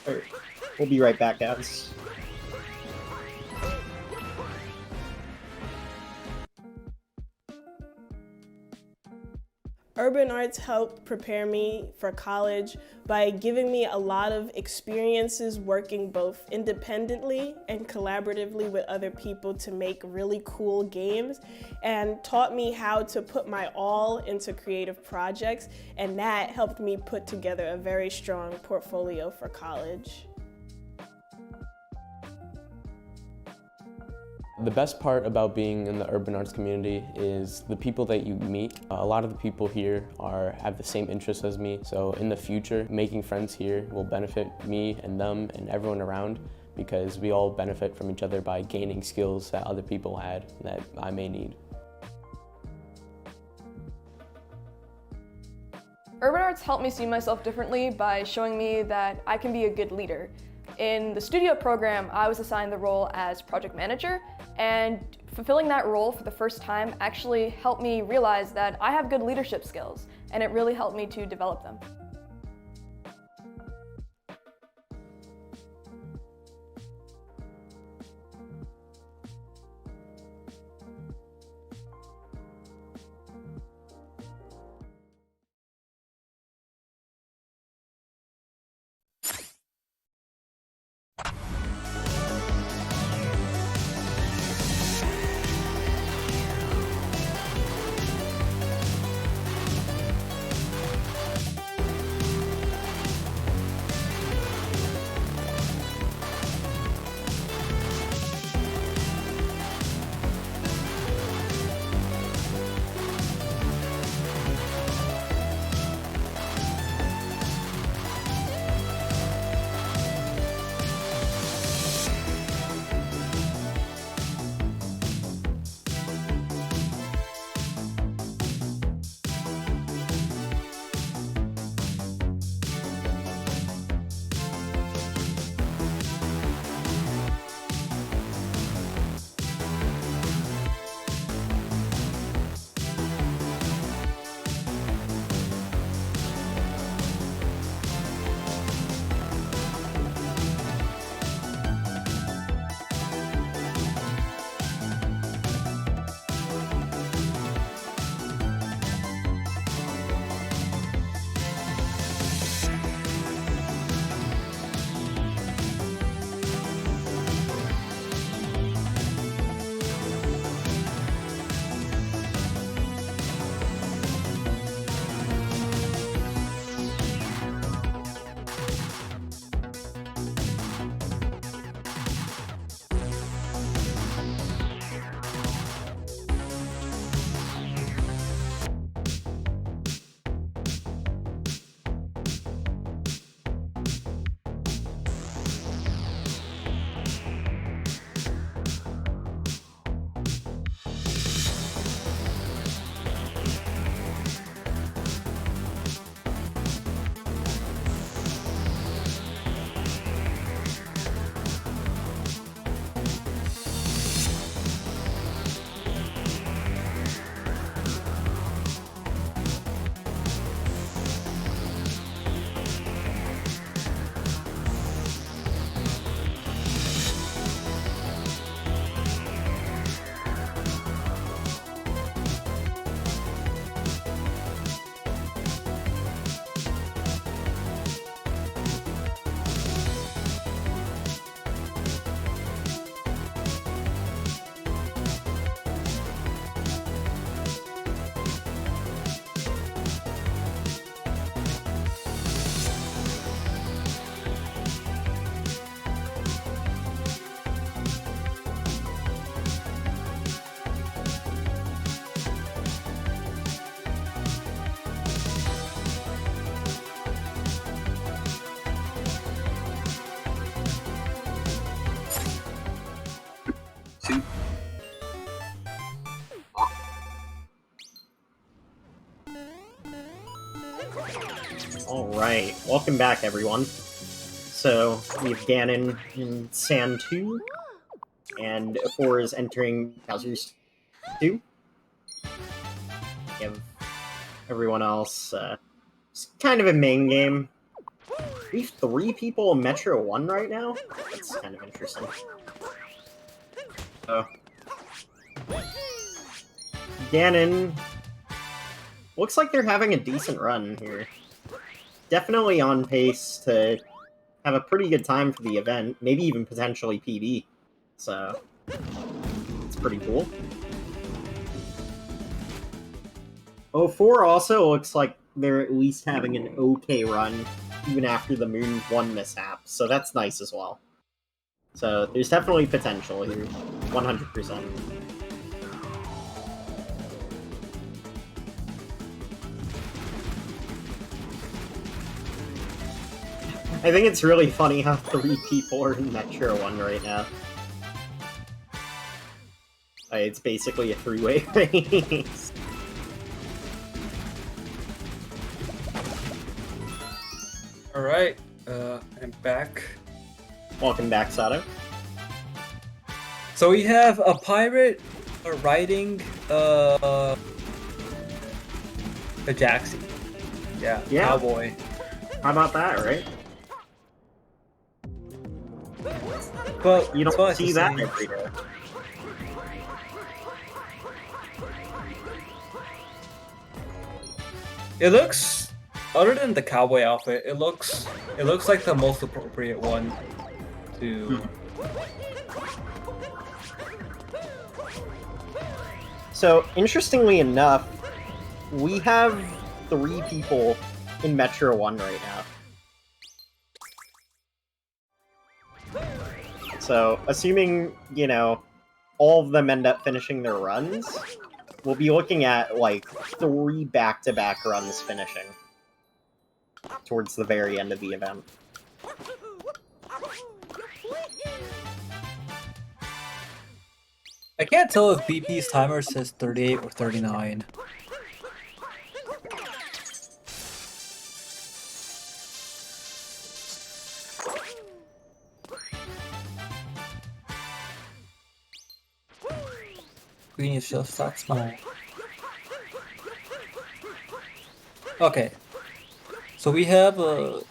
Alright. We'll be right back, guys. Urban arts helped prepare me for college by giving me a lot of experiences working both independently and collaboratively with other people to make really cool games, and taught me how to put my all into creative projects, and that helped me put together a very strong portfolio for college. The best part about being in the urban arts community is the people that you meet. A lot of the people here have the same interests as me, so in the future, making friends here will benefit me and them and everyone around, because we all benefit from each other by gaining skills that other people had that I may need. Urban arts helped me see myself differently by showing me that I can be a good leader. In the studio program, I was assigned the role as project manager, and fulfilling that role for the first time actually helped me realize that I have good leadership skills, and it really helped me to develop them. Alright, welcome back everyone. So, we have Ganon in Sand 2, and 4 is entering Bowser's 2. We have everyone else, it's kind of a main game. We have 3 people in Metro 1 right now? That's kind of interesting. So, Ganon, looks like they're having a decent run here. Definitely on pace to have a pretty good time for the event, maybe even potentially PB. So, it's pretty cool. 04 also looks like they're at least having an okay run, even after the Moon 1 mishap, so that's nice as well. So, there's definitely potential here, 100%. I think it's really funny how 3 people are in Metro 1 right now. It's basically a 3-way race. Alright, I'm back. Welcome back, Sato. So we have a pirate riding a Jaxi. Yeah, cowboy. How about that, right? But you don't see that every day. It looks, other than the cowboy outfit, it looks like the most appropriate one to. So, interestingly enough, we have 3 people in Metro 1 right now. So, assuming, you know, all of them end up finishing their runs, we'll be looking at, like, 3 back-to-back runs finishing towards the very end of the event. I can't tell if BP's timer says 38 or 39. Green is just that small. Okay. So we have a...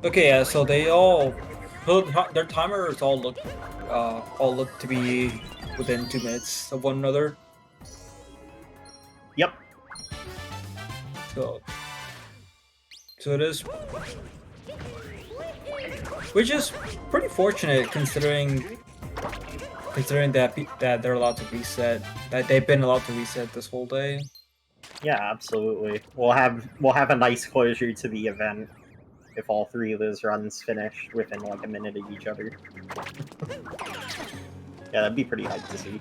Okay, yeah, so they all... Their timers all look to be within 2 minutes of one another. Yep. So it is... Which is pretty fortunate considering that they're allowed to reset, that they've been allowed to reset this whole day. Yeah, absolutely. We'll have a nice closure to the event if all 3 of those runs finish within like a minute of each other. Yeah, that'd be pretty hype to see.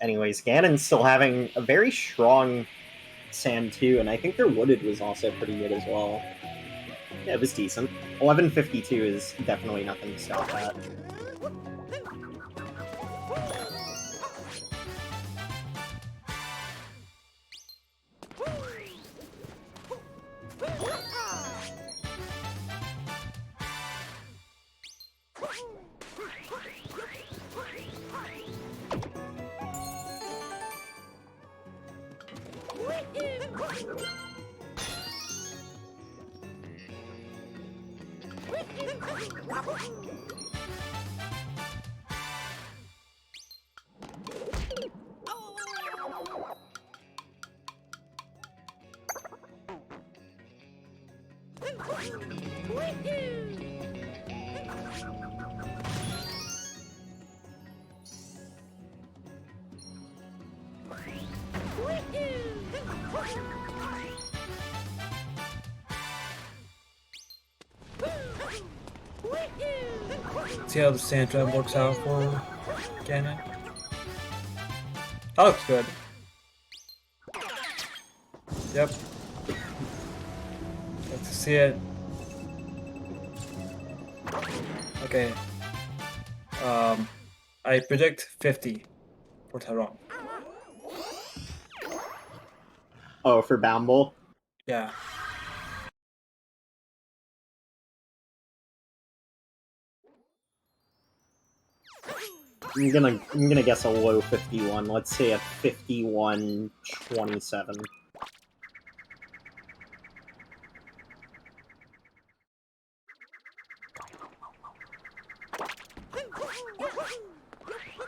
Anyways, Ganon's still having a very strong Sand 2, and I think their Wooded was also pretty good as well. Yeah, it was decent. 11:52 is definitely nothing to stop at. See how the sand trap works out for Ganon. That looks good. Yep. Like to see it. Okay. I predict 50 for Tyrone. Oh, for Bound. Yeah. I'm gonna guess a low 51. Let's say a 51-27.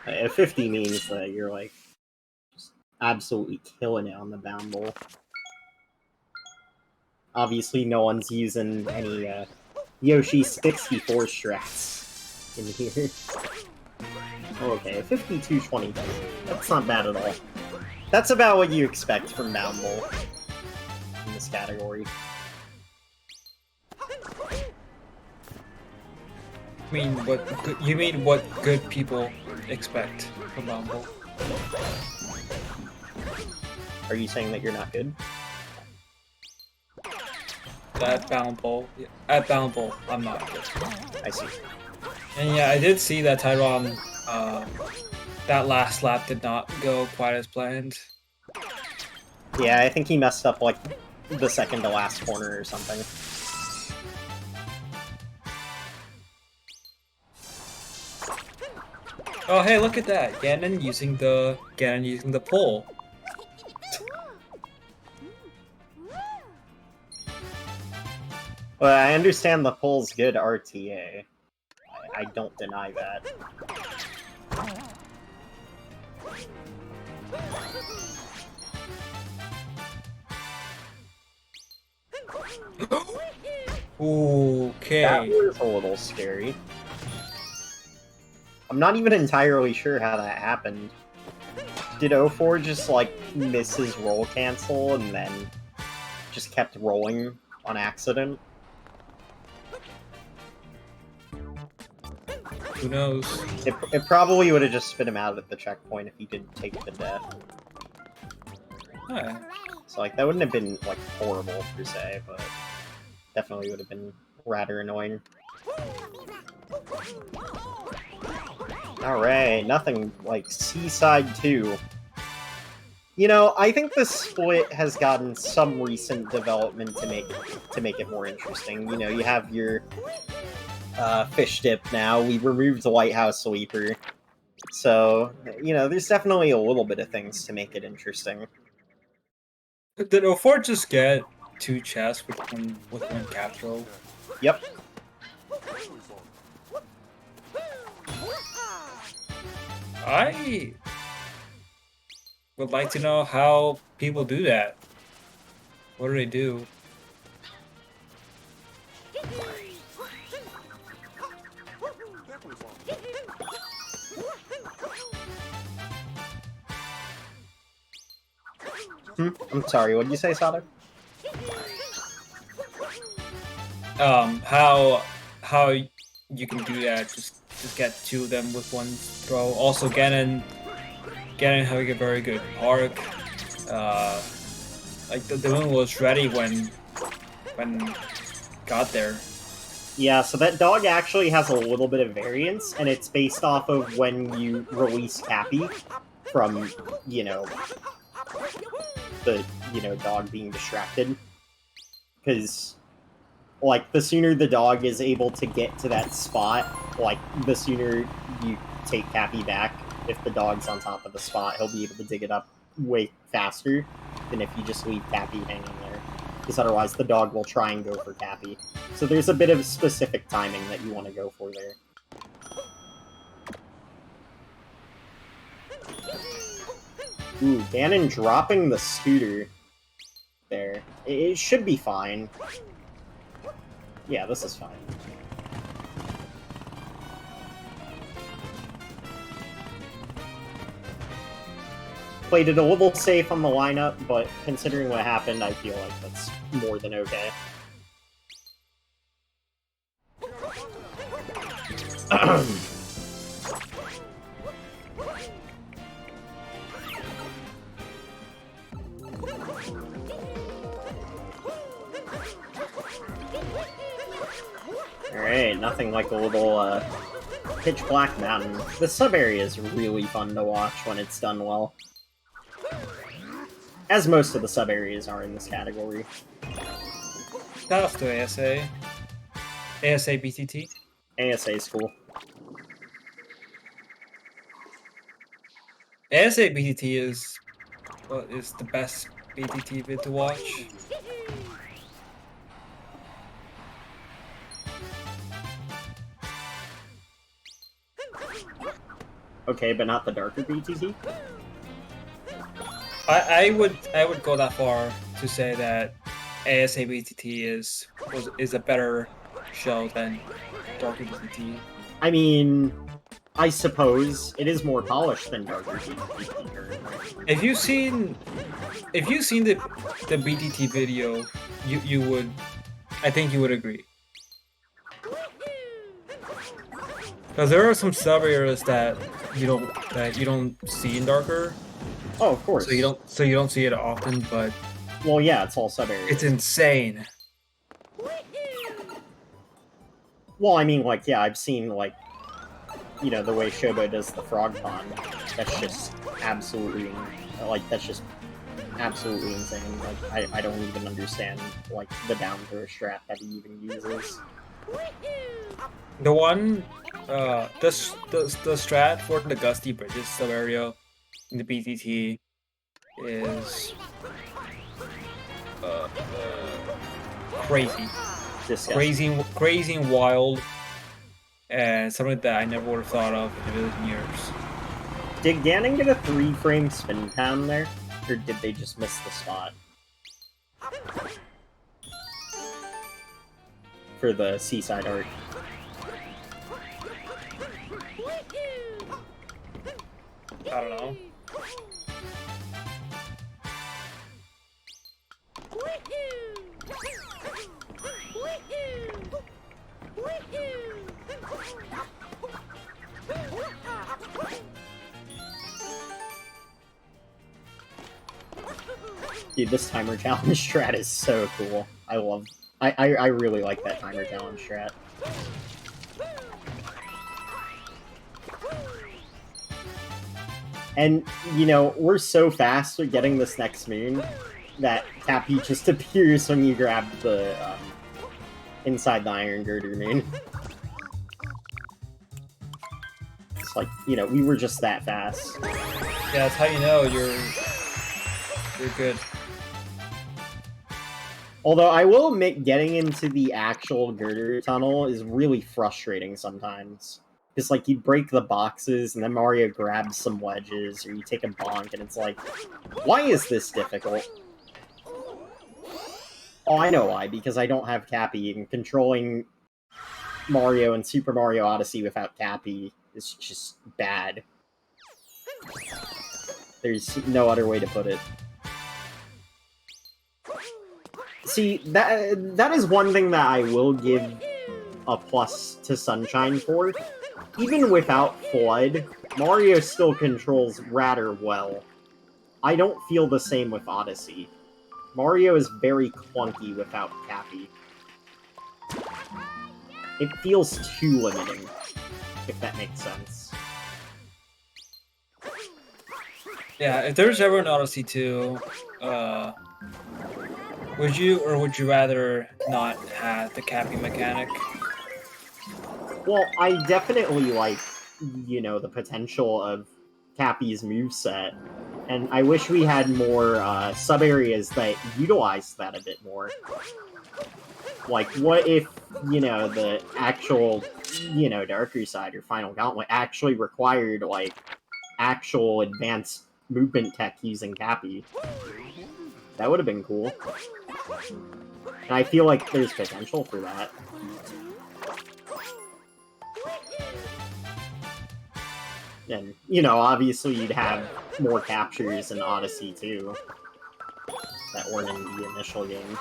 A 50 means that you're like just absolutely killing it on the Bound. Obviously, no one's using any Yoshi 64 strats in here. Okay, 52-20. That's not bad at all. That's about what you expect from Bound in this category. You mean what good people expect from Bumble? Are you saying that you're not good? At Boundball, I'm not good. I see. And yeah, I did see that Tyron, that last lap did not go quite as planned. Yeah, I think he messed up like the second to last corner or something. Oh hey, look at that! Ganon using the pole. Well, I understand the pole's good RTA. I don't deny that. Okay. That was a little scary. I'm not even entirely sure how that happened. Did 04 just, like, miss his roll cancel and then just kept rolling on accident? Who knows? It probably would have just spit him out at the checkpoint if he didn't take the death. Alright. So, like, that wouldn't have been, like, horrible, per se, but definitely would have been rather annoying. Alright, nothing like Seaside 2. You know, I think the split has gotten some recent development to make it more interesting. You know, you have your fish dip now. We removed the Lighthouse Sweeper. So, you know, there's definitely a little bit of things to make it interesting. Did 04 just get 2 chests with one cap throw? Yep. I would like to know how people do that. What do they do? I'm sorry, what did you say, Sada? How you can do that? Just get 2 of them with 1 throw. Also, Ganon having a very good park. Like the moon was ready when got there. Yeah, so that dog actually has a little bit of variance, and it's based off of when you release Cappy from, you know, the, dog being distracted. Because, like, the sooner the dog is able to get to that spot, like, the sooner you take Cappy back. If the dog's on top of the spot, he'll be able to dig it up way faster than if you just leave Cappy hanging there. Because otherwise the dog will try and go for Cappy. So there's a bit of specific timing that you want to go for there. Ooh, Ganon dropping the scooter there. It should be fine. Yeah, this is fine. Played it a little safe on the lineup, but considering what happened, I feel like that's more than okay. Alright, nothing like a little pitch black mountain. The sub area is really fun to watch when it's done well. As most of the sub areas are in this category. That's the ASA. ASA BTT. ASA is cool. ASA BTT is the best BTT vid to watch. Okay, but not the darker BTT? I would go that far to say that ASA BTT is a better show than darker BTT. I mean, I suppose it is more polished than darker BTT currently. If you've seen the BTT video, you would, I think you would agree. Because there are some sub areas that you don't see in darker. Oh, of course. So you don't see it often, but well, yeah, it's all sub areas. It's insane. Well, I mean, like, yeah, I've seen like, you know, the way Shobo does the frog pond. That's just absolutely absolutely insane. Like, I don't even understand like the down throw strat that he even uses. The one, the strat for the Gusty Bridges sub area in the BTT is crazy. Disgusting. Crazy and wild, and something that I never would have thought of in a million years. Did Ganon get a 3-frame spin pound there, or did they just miss the spot? For the Seaside art. I don't know. Dude, this timer challenge strat is so cool. I really like that timer challenge strat. And, you know, we're so fast with getting this next moon that Cappy just appears when you grab the, inside the Iron Girder moon. It's like, you know, we were just that fast. Yeah, that's how you know you're good. Although I will admit, getting into the actual girder tunnel is really frustrating sometimes. It's like you break the boxes, and then Mario grabs some wedges, or you take a bonk, and it's like, why is this difficult? Oh, I know why, because I don't have Cappy, and controlling Mario and Super Mario Odyssey without Cappy is just bad. There's no other way to put it. See, that is one thing that I will give a plus to Sunshine for. Even without Flood, Mario still controls rather well. I don't feel the same with Odyssey. Mario is very clunky without Cappy. It feels too limiting, if that makes sense. Yeah, if there's ever an Odyssey 2, would you rather not have the Cappy mechanic? Well, I definitely like, you know, the potential of Cappy's moveset, and I wish we had more sub-areas that utilized that a bit more. Like, what if, you know, the actual, you know, Darker Side or Final Gauntlet actually required, like, actual advanced movement tech using Cappy? That would have been cool. And I feel like there's potential for that. And, you know, obviously you'd have more captures in Odyssey, too. That weren't in the initial game.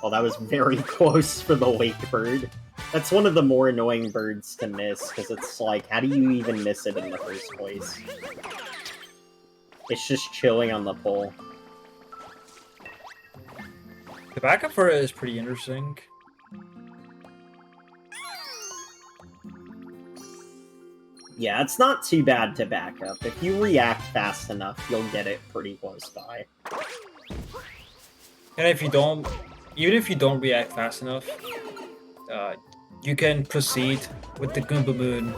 Well, that was very close for the Lake Bird. That's one of the more annoying birds to miss, because it's like, how do you even miss it in the first place? It's just chilling on the pole. The backup for it is pretty interesting. Yeah, it's not too bad to back up. If you react fast enough, you'll get it pretty close by. And if you don't, even if you don't react fast enough, you can proceed with the Goomba Moon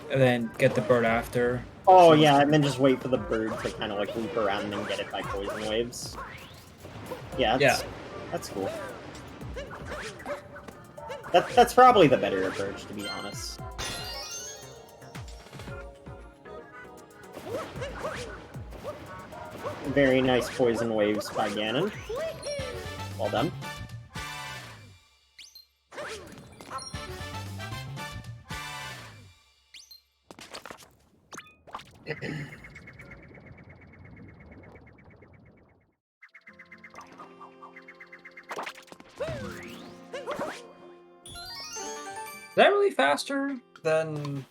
and then get the bird after. Oh yeah, and then just wait for the bird to kind of like loop around and then get it by poison waves. Yeah, that's cool. That's probably the better approach, to be honest. Very nice poison waves by Ganon. Well done. Is that really faster than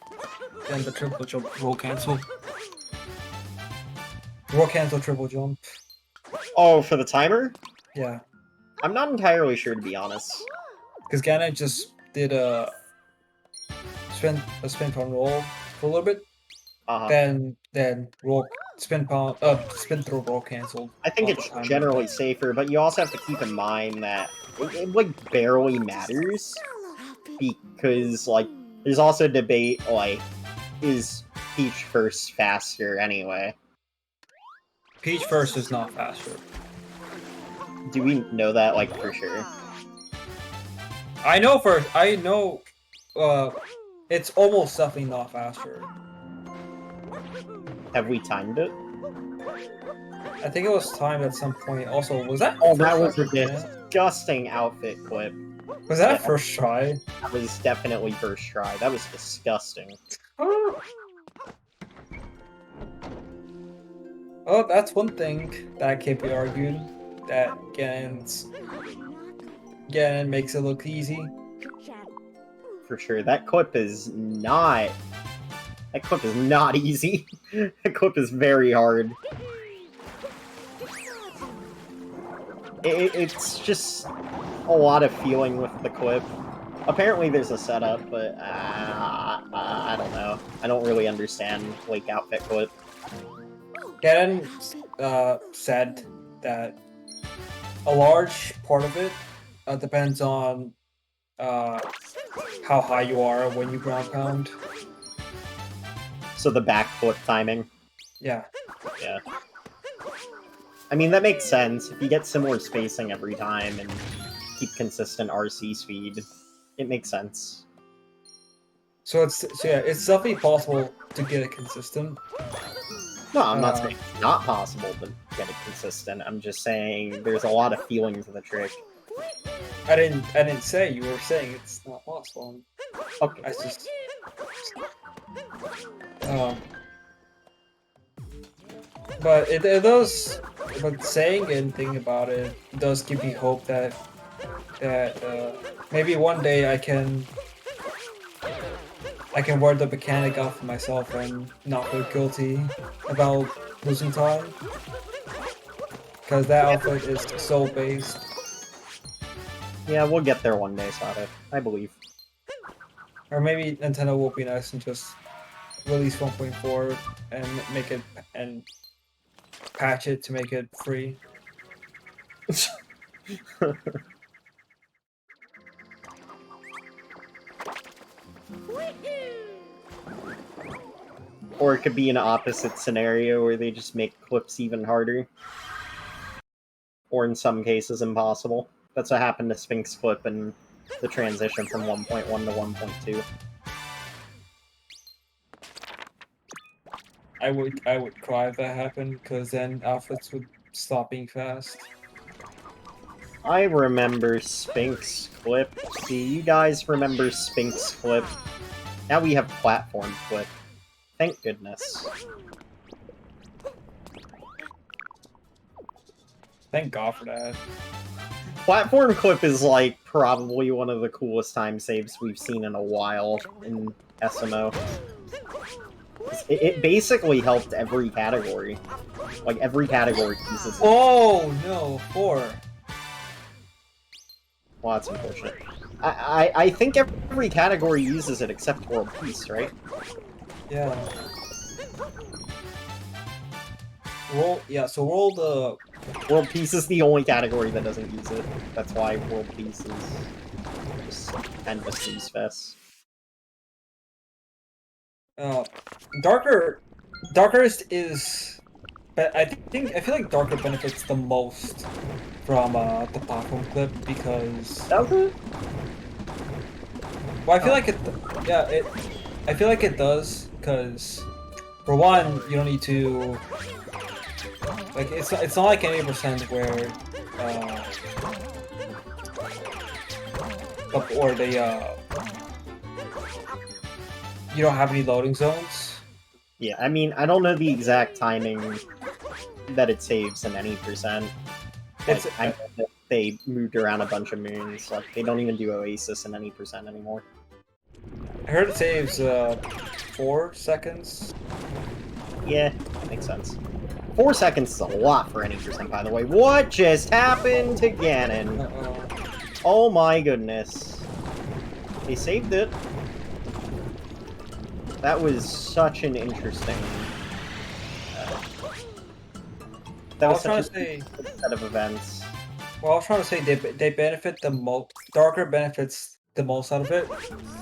the triple jump roll cancel? Roll cancel triple jump. Oh, for the timer? Yeah. I'm not entirely sure, to be honest. Because Ganon just did a spin pound roll for a little bit. Then roll spin throw roll canceled. I think it's generally safer, but you also have to keep in mind that it like barely matters, because like there's also debate like, is Peach first faster anyway? Peach first is not faster. Do we know that like for sure? I know it's almost definitely not faster. Have we timed it? I think it was timed at some point. Also, was that? Oh, that was a disgusting outfit clip. Was that first try? That was definitely first try. That was disgusting. Oh, that's one thing that can't be argued. That Ganon makes it look easy. For sure, that clip is not. That clip is not easy. That clip is very hard. It's just a lot of feeling with the clip. Apparently there's a setup, but I don't know. I don't really understand Lake Outfit clip. Ganon said that a large part of it depends on how high you are when you ground pound. So the backflip timing? Yeah. Yeah. I mean, that makes sense. If you get similar spacing every time and keep consistent RC speed, it makes sense. So it's definitely possible to get it consistent. No, I'm not saying it's not possible to get it consistent. I'm just saying there's a lot of feeling to the trick. I didn't say. You were saying it's not possible. Okay. I just but it does. But saying anything about it does give me hope that maybe one day I can wear the mechanic out for myself and not feel guilty about losing time. Because that outfit is so based. Yeah, we'll get there one day, Sada. I believe. Or maybe Nintendo will be nice and just release 1.4 and make it and patch it to make it free. Or it could be an opposite scenario where they just make clips even harder. Or in some cases, impossible. That's what happened to Sphinx Clip and the transition from 1.1 to 1.2. I would cry if that happened, because then outfits would stop being fast. I remember Sphinx Clip. Do you guys remember Sphinx Clip? Now we have Platform Clip. Thank goodness. Thank God for that. Platform Clip is like probably one of the coolest time saves we've seen in a while in SMO. It basically helped every category. Like every category uses it. Oh no, 4. Well, that's unfortunate. I think every category uses it except World Peace, right? Yeah. Roll. Yeah. So roll the. World Peace is the only category that doesn't use it. That's why World Peace is just kind of a snooze fest. Darkest is, but I feel like Darker benefits the most from the platform clip because. Does it? Well, I feel like it. Yeah, I feel like it does because, for one, you don't need to. Like it's not like 80% where, or they you don't have any loading zones. Yeah, I mean, I don't know the exact timing that it saves in any percent. Like, I know that they moved around a bunch of moons. Like, they don't even do Oasis in any percent anymore. I heard it saves 4 seconds. Yeah, that makes sense. 4 seconds is a lot for any percent, by the way. What just happened to Ganon? Oh my goodness. They saved it. That was such an interesting... that was such a set of events. Well, I was trying to say they benefit the most. Darker benefits the most out of it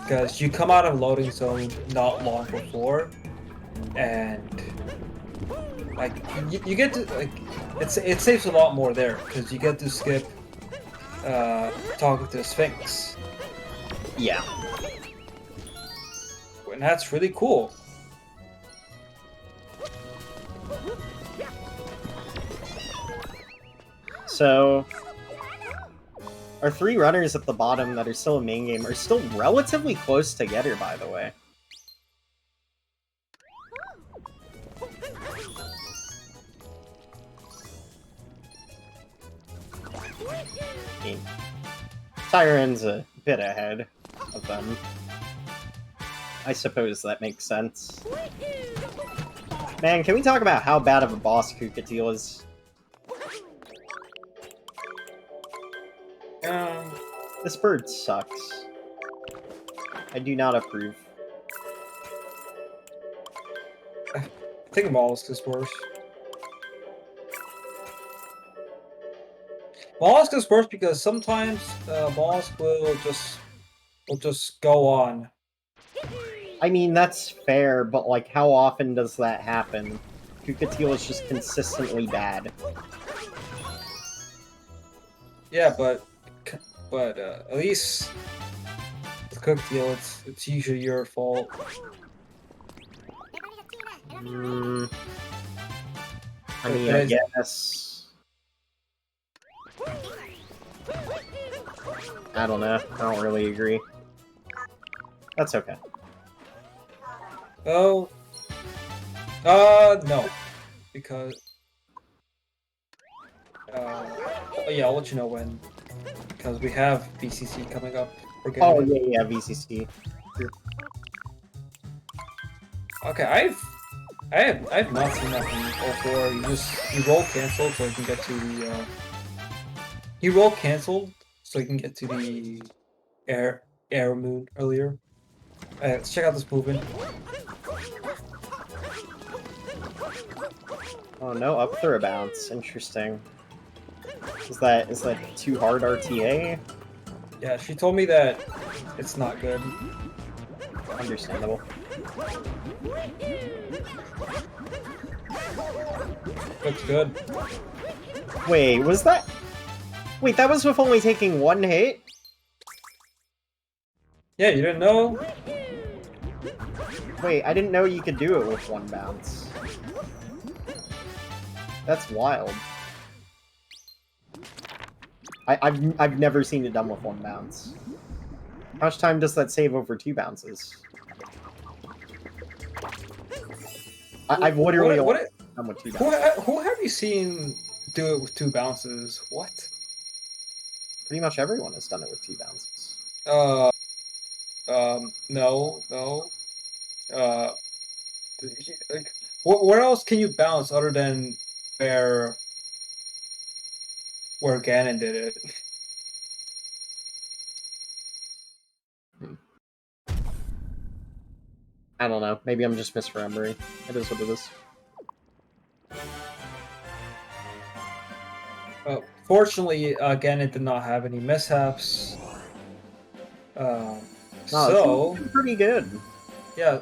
because you come out of loading zone not long before, and like you get to like it saves a lot more there because you get to skip talking to the Sphinx. Yeah. And that's really cool. So, our 3 runners at the bottom that are still in main game are still relatively close together, by the way. Tyron's a bit ahead of them. I suppose that makes sense. Man, can we talk about how bad of a boss Kukateel is? This bird sucks. I do not approve. I think Mollusk is worse. Mollusk is worse because sometimes Mollusk will just go on. I mean, that's fair, but like, how often does that happen? Kukateel is just consistently bad. Yeah, but at least with Kukateel, it's usually your fault. I mean, I guess. I don't know. I don't really agree. That's okay. Oh. No. Because... yeah, I'll let you know when. Because we have VCC coming up. Oh, yeah, VCC. Okay, I've not seen that in 04. You roll cancel so you can get to the you roll canceled so you can get to the air moon earlier. Let's check out this movement. Oh no, up through a bounce. Interesting. Is that too hard RTA? Yeah, she told me that it's not good. Understandable. Looks good. Wait, was that... Wait, that was with only taking 1 hit? Yeah, you didn't know? Wait, I didn't know you could do it with 1 bounce. That's wild. I've never seen it done with 1 bounce. How much time does that save over 2 bounces? I've literally only done with 2 bounces. Who have you seen do it with 2 bounces? What? Pretty much everyone has done it with 2 bounces. No. Like, where else can you bounce other than where Ganon did it? I don't know. Maybe I'm just misremembering. It is what it is. Fortunately, again, it did not have any mishaps. No, So it's pretty good. yeah,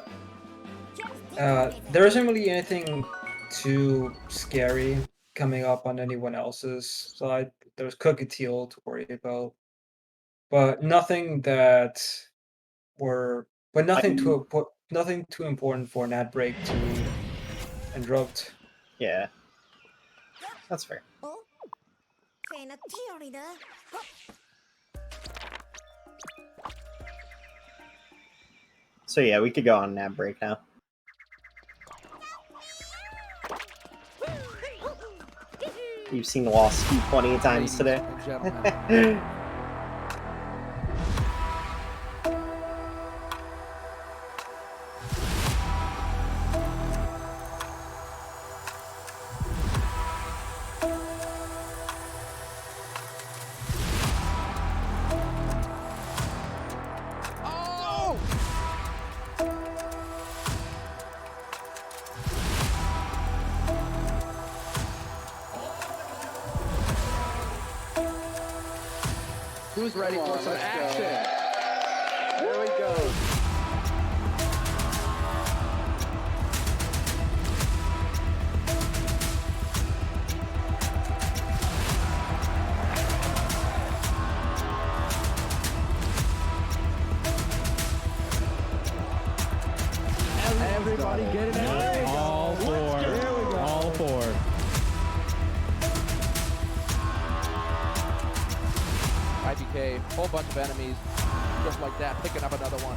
there isn't really anything too scary coming up on anyone else's side. There's Cookie Teal to worry about, but nothing that nothing too important for an ad break to interrupt. Yeah, that's fair. So yeah, we could go on nap break now. You've seen Lost plenty of times today. Who's ready for some action? There we go. Everybody get it out. All four. There we go. All four. IBK, whole bunch of enemies, just like that, picking up another one.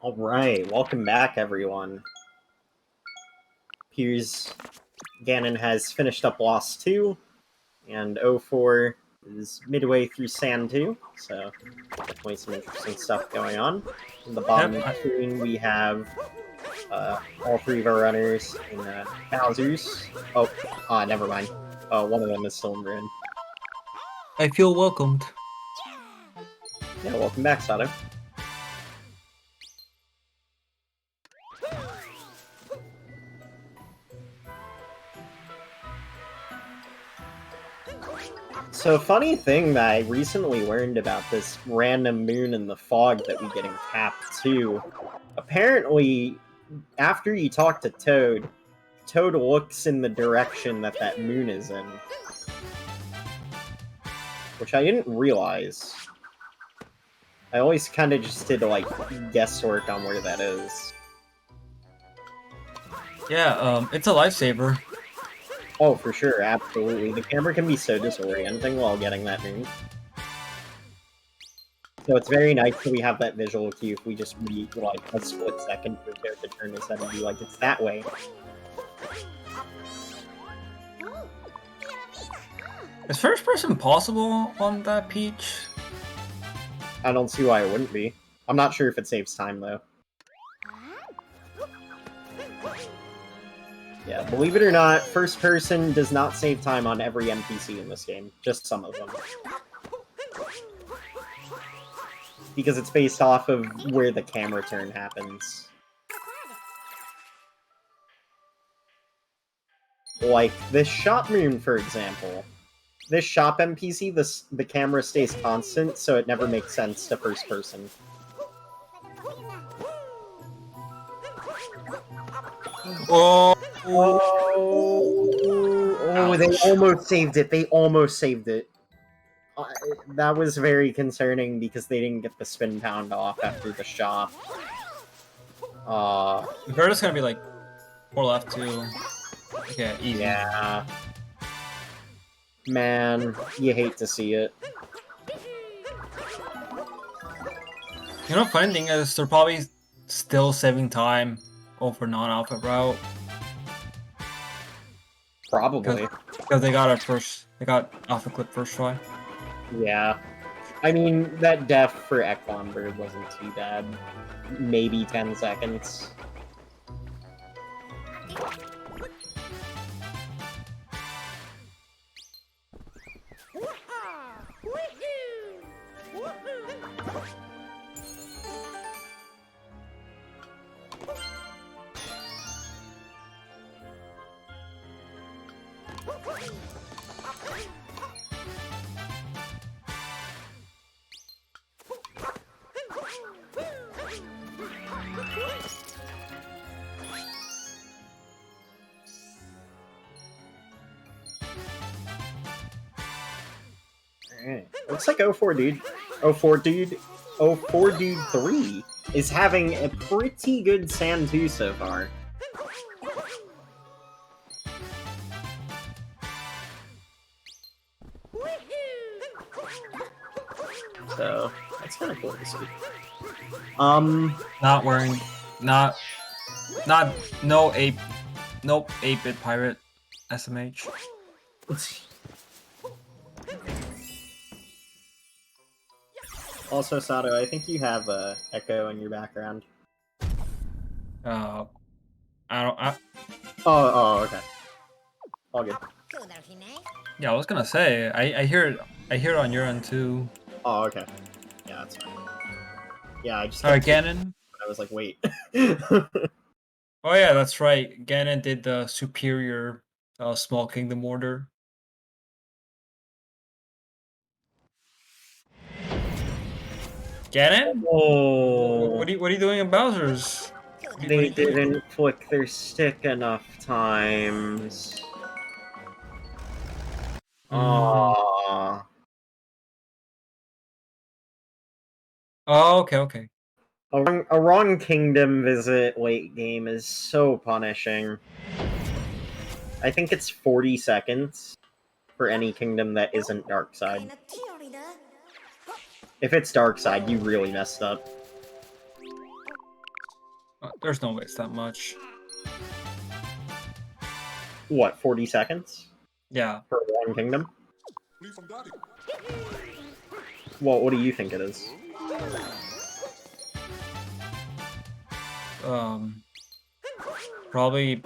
Alright, welcome back everyone. Here's Ganon has finished up Lost 2, and 04 is midway through Sand 2, so definitely some interesting stuff going on. In the bottom of the screen we have all three of our runners in Bowser's. Never mind. One of them is still in Ruin. I feel welcomed. Yeah, welcome back, Sato. So, funny thing that I recently learned about this random moon in the fog that we get in Cap 2. Apparently, after you talk to Toad, Toad looks in the direction that that moon is in. Which I didn't realize. I always kind of just did, like, guesswork on where that is. Yeah, it's a lifesaver. Oh, for sure, absolutely. The camera can be so disorienting while getting that moon. So it's very nice that we have that visual cue if we just need, like, a split second for Bear to turn his head and be like, it's that way. Is first person possible on that Peach? I don't see why it wouldn't be. I'm not sure if it saves time, though. Yeah, believe it or not, first person does not save time on every NPC in this game. Just some of them. Because it's based off of where the camera turn happens. Like, this shop moon, for example. This shop NPC, the camera stays constant, so it never makes sense to first person. Oh! They almost saved it. They almost saved it. That was very concerning because they didn't get the spin pound off after the shop. Verta's gonna be like 4 left too. Okay, easy. Yeah. Man, you hate to see it. You know, funny thing is they're probably still saving time over non-alpha route. Probably. Because they got alpha clip first try. Yeah. I mean, that death for Ekbon Bird wasn't too bad. Maybe 10 seconds. Alright. Looks like 04 Dude 3 is having a pretty good Sand 2 so far. So that's kind of cool to see. Not wearing, no 8-bit pirate SMH. Also, Sato, I think you have Echo in your background. I don't. Oh, okay. All good. Yeah, I was gonna say I hear it on your end too. Oh, okay. Yeah, that's fine. Yeah, I just. Alright, Ganon. I was like, wait. Oh yeah, that's right. Ganon did the superior small kingdom order. Ganon? Oh. What are you doing in Bowser's? They didn't flick their stick enough times. Aww. Oh, okay. A wrong kingdom visit late game is so punishing. I think it's 40 seconds for any kingdom that isn't Dark Side. If it's Dark Side, you really messed up. There's no way it's that much. What, 40 seconds? Yeah. For one kingdom? Well, what do you think it is? Probably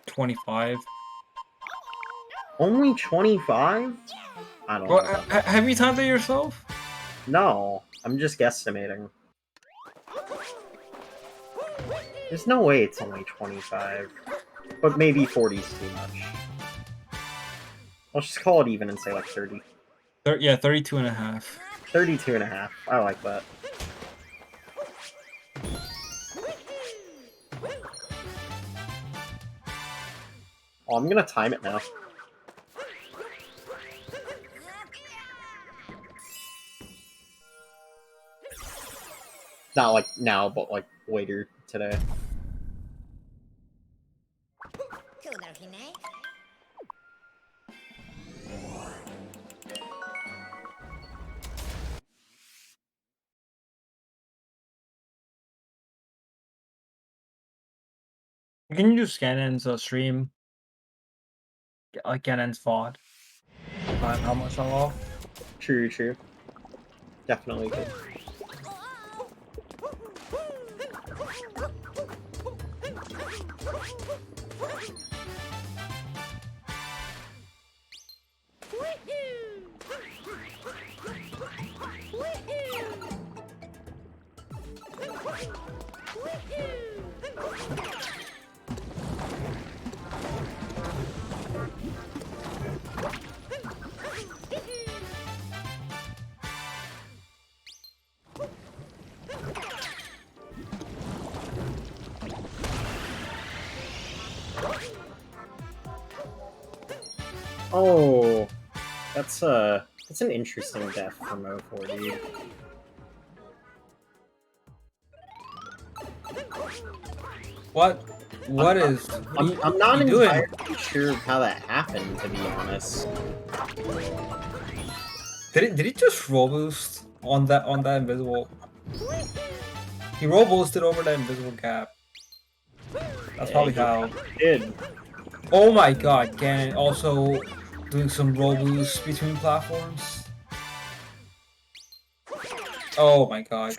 25. Only 25? I don't Well, know. have you timed it yourself? No, I'm just guesstimating. There's no way it's only 25. But maybe 40 is too much. Let's just call it even and say like 30. Yeah, 32 and a half. 32 and a half. I like that. Oh, I'm gonna time it now. Not like now, but like later today. Can you use Ganon's stream? Like Ganon's VOD? How much I'm off? True, true. Definitely good. Oh, that's an interesting death from O4D. What is? I'm not entirely sure how that happened, to be honest. Did he just roll boost on that invisible? He roll boosted over that invisible gap. That's probably how. Did. Oh my god, Ganon also doing some roll boosts between platforms. Oh my god.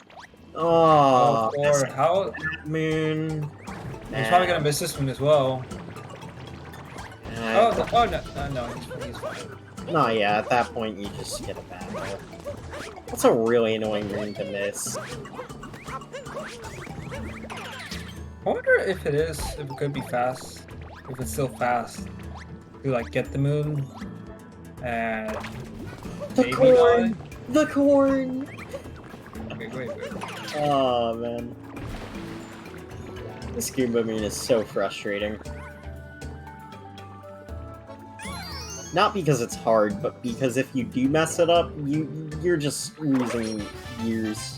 Oh, or how? Moon. He's probably gonna miss this one as well. Oh no, he's fine. No, yeah, at that point you just get a battle. That's a really annoying moon to miss. I wonder if it could be fast. If it's still fast. You like get the moon and The corn! The corn! Wait. Oh man. This Goomba Moon is so frustrating. Not because it's hard, but because if you do mess it up, you're just losing years.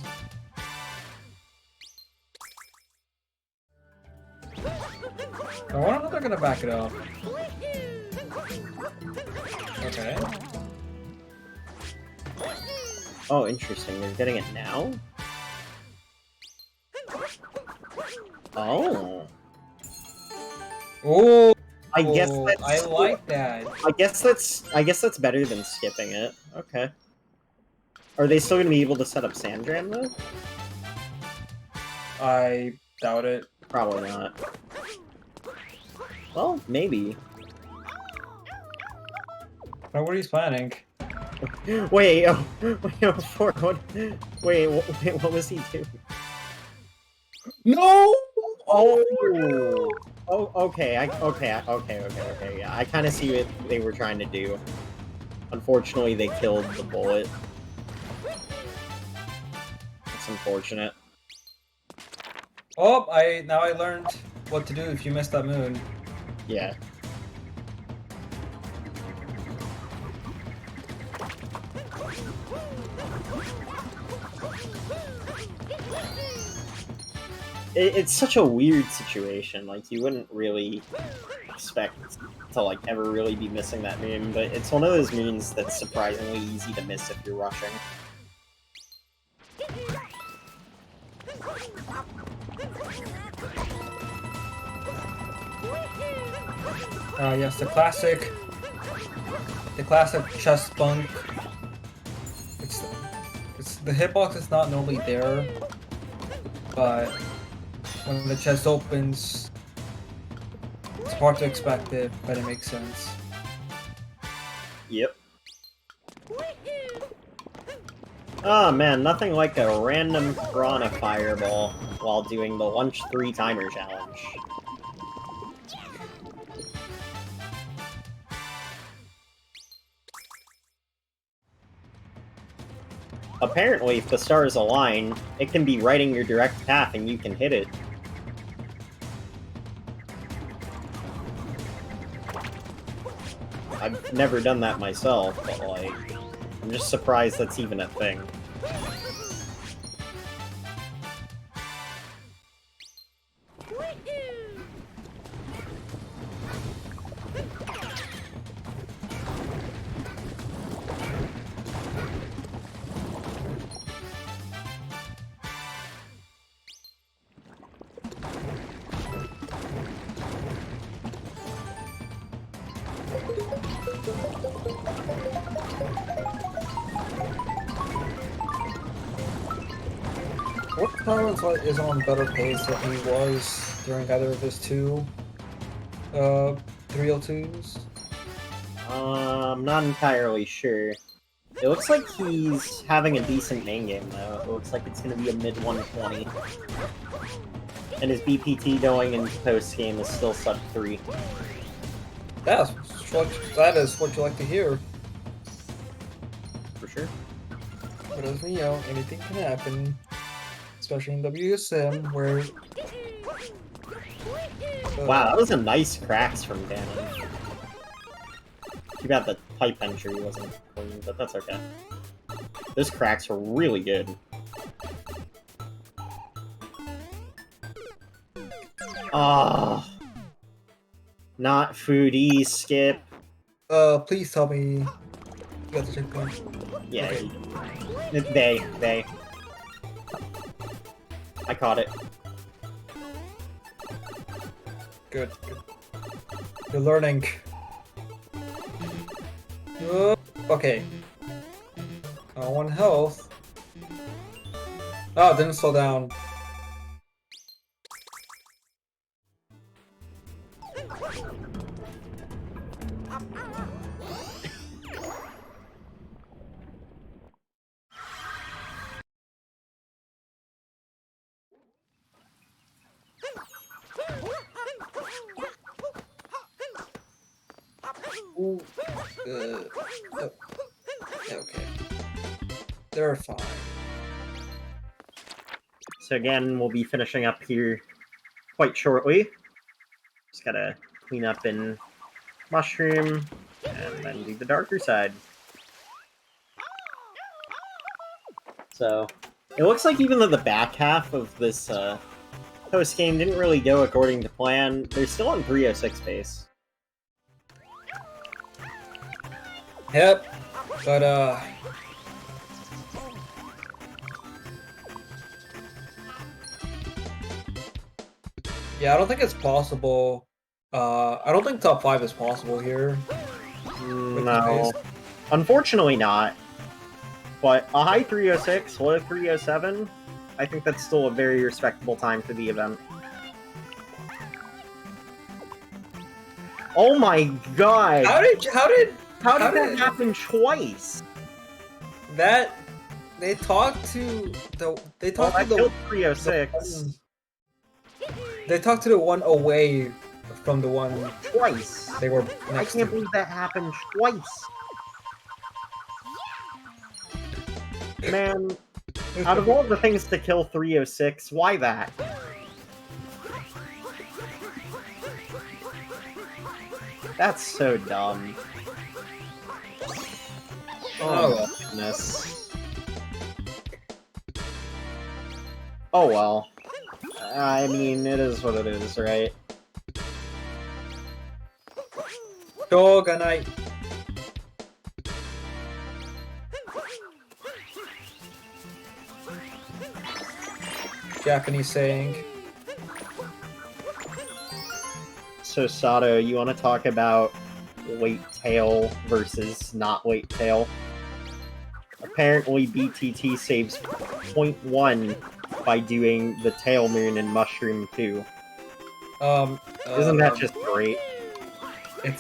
I wonder if they're gonna back it up. Okay. Oh, interesting. They're getting it now? Oh. Oh. I guess that's, I like that. I guess that's better than skipping it. Okay. Are they still gonna be able to set up Sandram though? I doubt it. Probably not. Well, maybe. What are you planning? Wait, what was he doing? No! Oh! Oh, okay, yeah. I kind of see what they were trying to do. Unfortunately, they killed the bullet. That's unfortunate. Oh, now I learned what to do if you miss that moon. Yeah. It's such a weird situation. Like, you wouldn't really expect to, like, ever really be missing that moon, but it's one of those moons that's surprisingly easy to miss if you're rushing. Yes, the classic chest bunk. It's the hitbox is not normally there, but when the chest opens, it's hard to expect it, but it makes sense. Yep. Oh man, nothing like a random piranha fireball while doing the lunch 3 timer challenge. Apparently, if the stars align, it can be right in your direct path and you can hit it. I've never done that myself, but like, I'm just surprised that's even a thing. What Clarence is on better pace than he was during either of his two 302s? I'm not entirely sure. It looks like he's having a decent main game though. It looks like it's going to be a mid 120. And his BPT going into post game is still sub 3. That is what you like to hear. For sure. But as we know, anything can happen. Especially in WSM, where... Wow, that was a nice cracks from Ganon. Too bad the pipe entry wasn't clean, but that's okay. Those cracks were really good. Ah, not foodie, Skip. Please tell me you got the checkpoint. Yeah, Okay. they. I caught it. Good. You're learning. Okay. 1 health. Oh, it didn't slow down. Ooh. Okay. They're fine. So again, we'll be finishing up here quite shortly. Just gotta clean up in Mushroom, and then do the darker side. So, it looks like even though the back half of this post-game didn't really go according to plan, they're still on 306 base. Yep. But yeah, I don't think it's possible. I don't think top 5 is possible here. No. Unfortunately not. But a high 306, low 307, I think that's still a very respectable time for the event. Oh my god! How did that happen twice? That they talked to the killed 306. They talked to the one away from the one twice. They were I can't believe that happened twice. Man, out of all the things to kill 306, why that? That's so dumb. Oh my goodness. Oh well. I mean, it is what it is, right? Dog night. Japanese saying. So Sato, you want to talk about weight tail versus not weight tail? Apparently BTT saves 0.1 by doing the tail moon and mushroom 2. Isn't that just great? It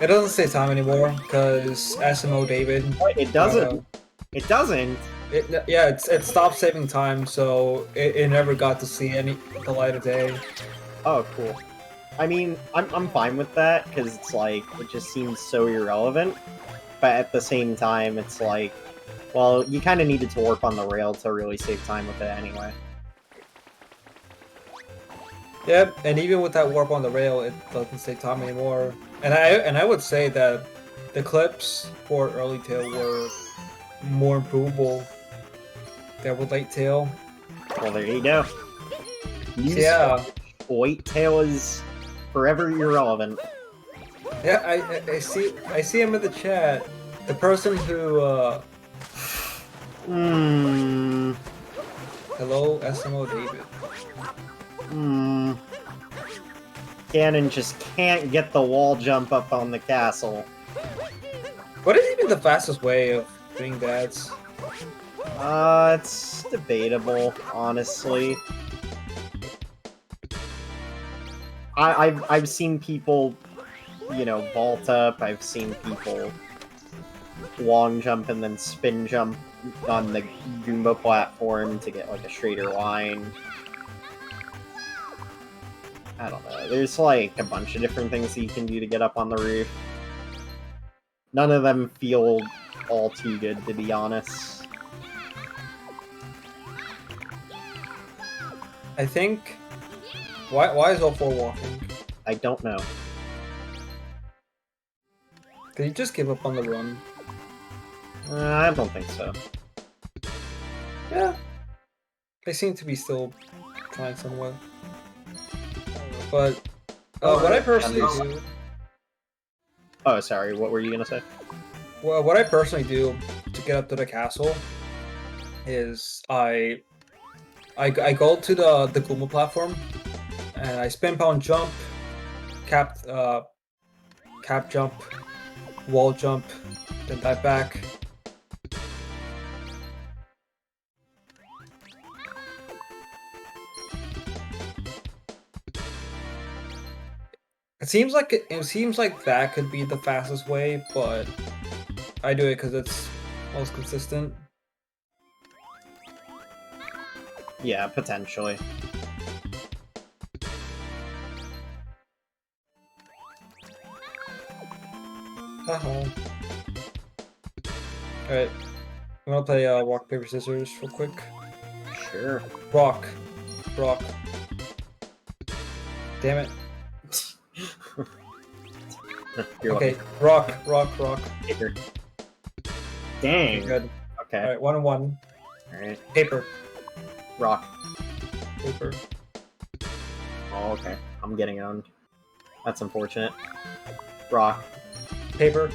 doesn't say time anymore because SMO David. It doesn't. It doesn't. It stopped saving time, so it never got to see the light of day. Oh, cool. I mean, I'm fine with that because it's like it just seems so irrelevant. But at the same time, it's like, well, you kind of needed to warp on the rail to really save time with it anyway. Yep, and even with that warp on the rail, it doesn't save time anymore. And I would say that the clips for early tail were more improvable than with late tail. Well, there you go. Yeah. Late tail is forever irrelevant. Yeah, I see him in the chat. The person who hello, SMO David. Ganon just can't get the wall jump up on the castle. What is even the fastest way of doing that? It's debatable, honestly. I've seen people, you know, vault up. I've seen people long jump and then spin jump on the Goomba platform to get like a straighter line. I don't know. There's like a bunch of different things that you can do to get up on the roof. None of them feel all too good, to be honest. I think. Why is 04 walking? I don't know. Did he just give up on the run? I don't think so. Yeah. They seem to be still trying somewhat. But what I personally do. Oh, sorry. What were you gonna say? Well, what I personally do to get up to the castle is I go to the Goomba platform and I spin pound jump, cap jump, wall jump, then dive back. It seems like that could be the fastest way, but I do it because it's most consistent. Yeah, potentially. Alright. I'm gonna play rock, paper, scissors real quick. Sure. Rock. Damn it. Okay, rock. Paper. Dang. Okay, good. Okay. Alright, 1-1. Alright. Paper. Rock. Paper. Oh, okay. I'm getting owned. That's unfortunate. Rock. Paper.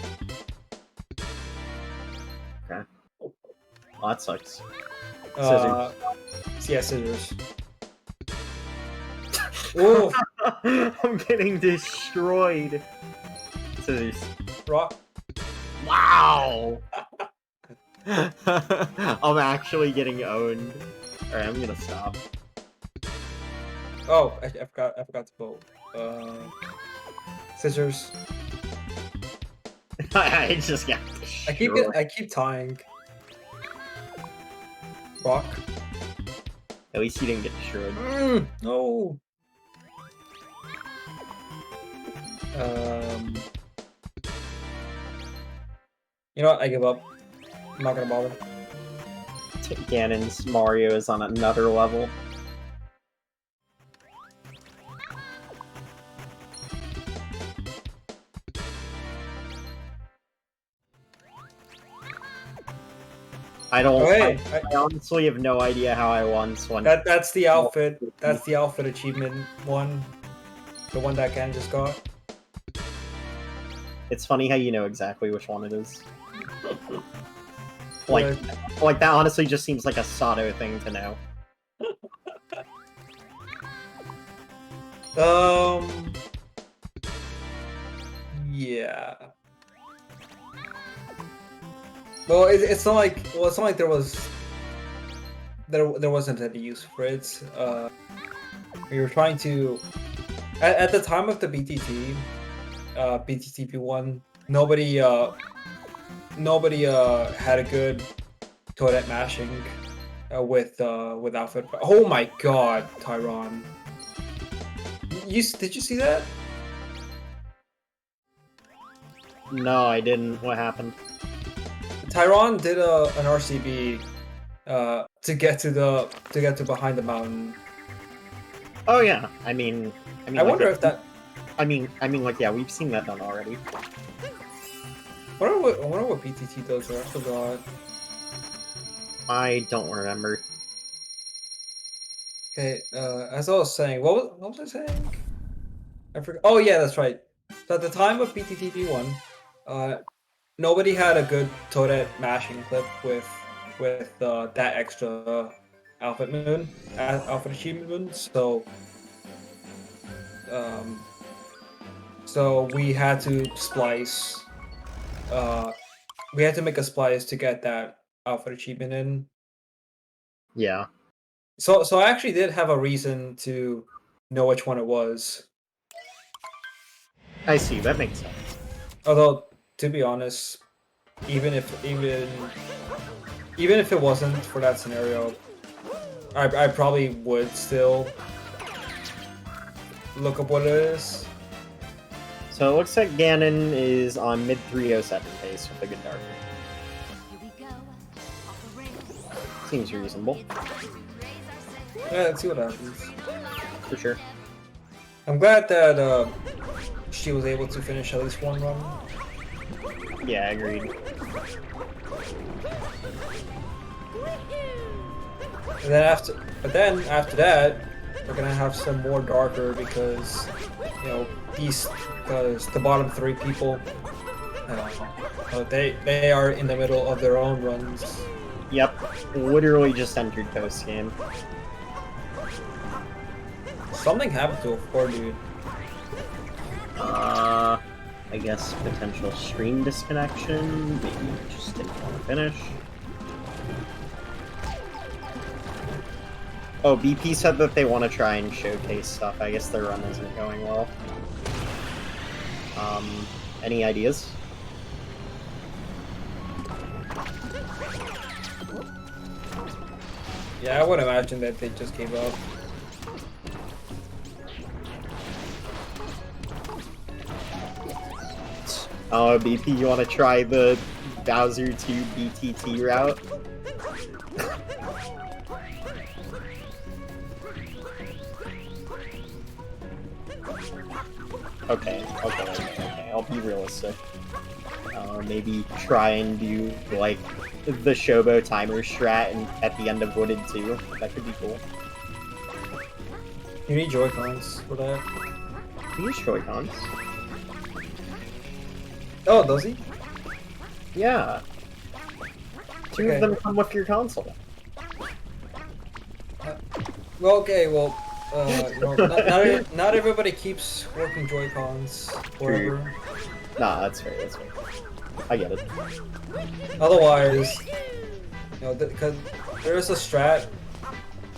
Okay. Well, that sucks. Yeah, scissors. Ooh. I'm getting destroyed. Scissors. Rock. Wow! I'm actually getting owned. Alright, I'm gonna stop. Oh, I forgot to vote. Scissors. I just got destroyed. I keep tying. Rock. At least you didn't get destroyed. No. You know what? I give up. I'm not gonna bother. Ganon's Mario is on another level. I don't. Hey, I honestly have no idea how I won this one. That's the outfit. That's the outfit achievement one. The one that Ken just got. It's funny how you know exactly which one it is. Like that honestly just seems like a Sato thing to know. Yeah. Well, it's not like there wasn't any use for it. We were trying to at the time of the BTT, BTTP1, nobody had a good toadette mashing with outfit. Oh my god, Tyron! Did you see that? No, I didn't. What happened? Tyron did an RCB to get to behind the mountain. Oh yeah, I mean, I wonder if that. I mean, like yeah, we've seen that done already. I wonder what BTT does there. I forgot. I don't remember. Okay, as I was saying, what was I saying? I forgot. Oh yeah, that's right. So at the time of BTTP1, nobody had a good toadette mashing clip with that extra outfit achievement moon. So we had to splice. We had to make a splice to get that outfit achievement in. Yeah. So I actually did have a reason to know which one it was. I see. That makes sense. Although, to be honest, even if it wasn't for that scenario, I probably would still look up what it is. So it looks like Ganon is on mid 307 pace with a good dark. Seems reasonable. Yeah, let's see what happens. For sure. I'm glad that she was able to finish at least one run. Yeah, agreed. And then after that, we're gonna have some more darker because because the bottom three people, they are in the middle of their own runs. Yep, literally just entered post game. Something happened to a poor dude. I guess potential stream disconnection. Maybe just didn't want to finish. Oh, BP said that they want to try and showcase stuff. I guess their run isn't going well. Any ideas? Yeah, I would imagine that they just gave up. Oh, BP, you want to try the Bowser to BTT route? Okay, I'll be realistic. Maybe try and do, like, the Shobo timer strat and at the end of Wooded 2. That could be cool. You need Joy-Cons for that. He use Joy-Cons. Oh, does he? Yeah. Two of them come with your console. Well, okay, well, not everybody keeps working Joy-Cons forever. Nah, that's fair, I get it. Otherwise, because there is a strat.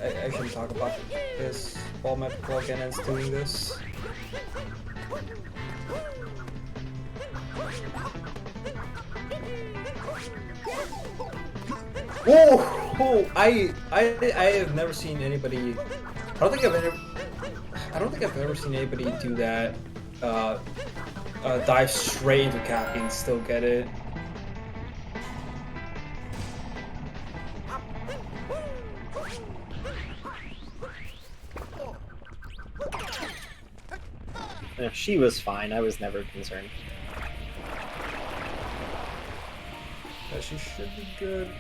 I shouldn't talk about this while Ganon's doing this. Whoa! I have never seen anybody. I don't think I've ever seen anybody do that. Dive straight into Cappy and still get it. If she was fine, I was never concerned. Yeah, she should be good.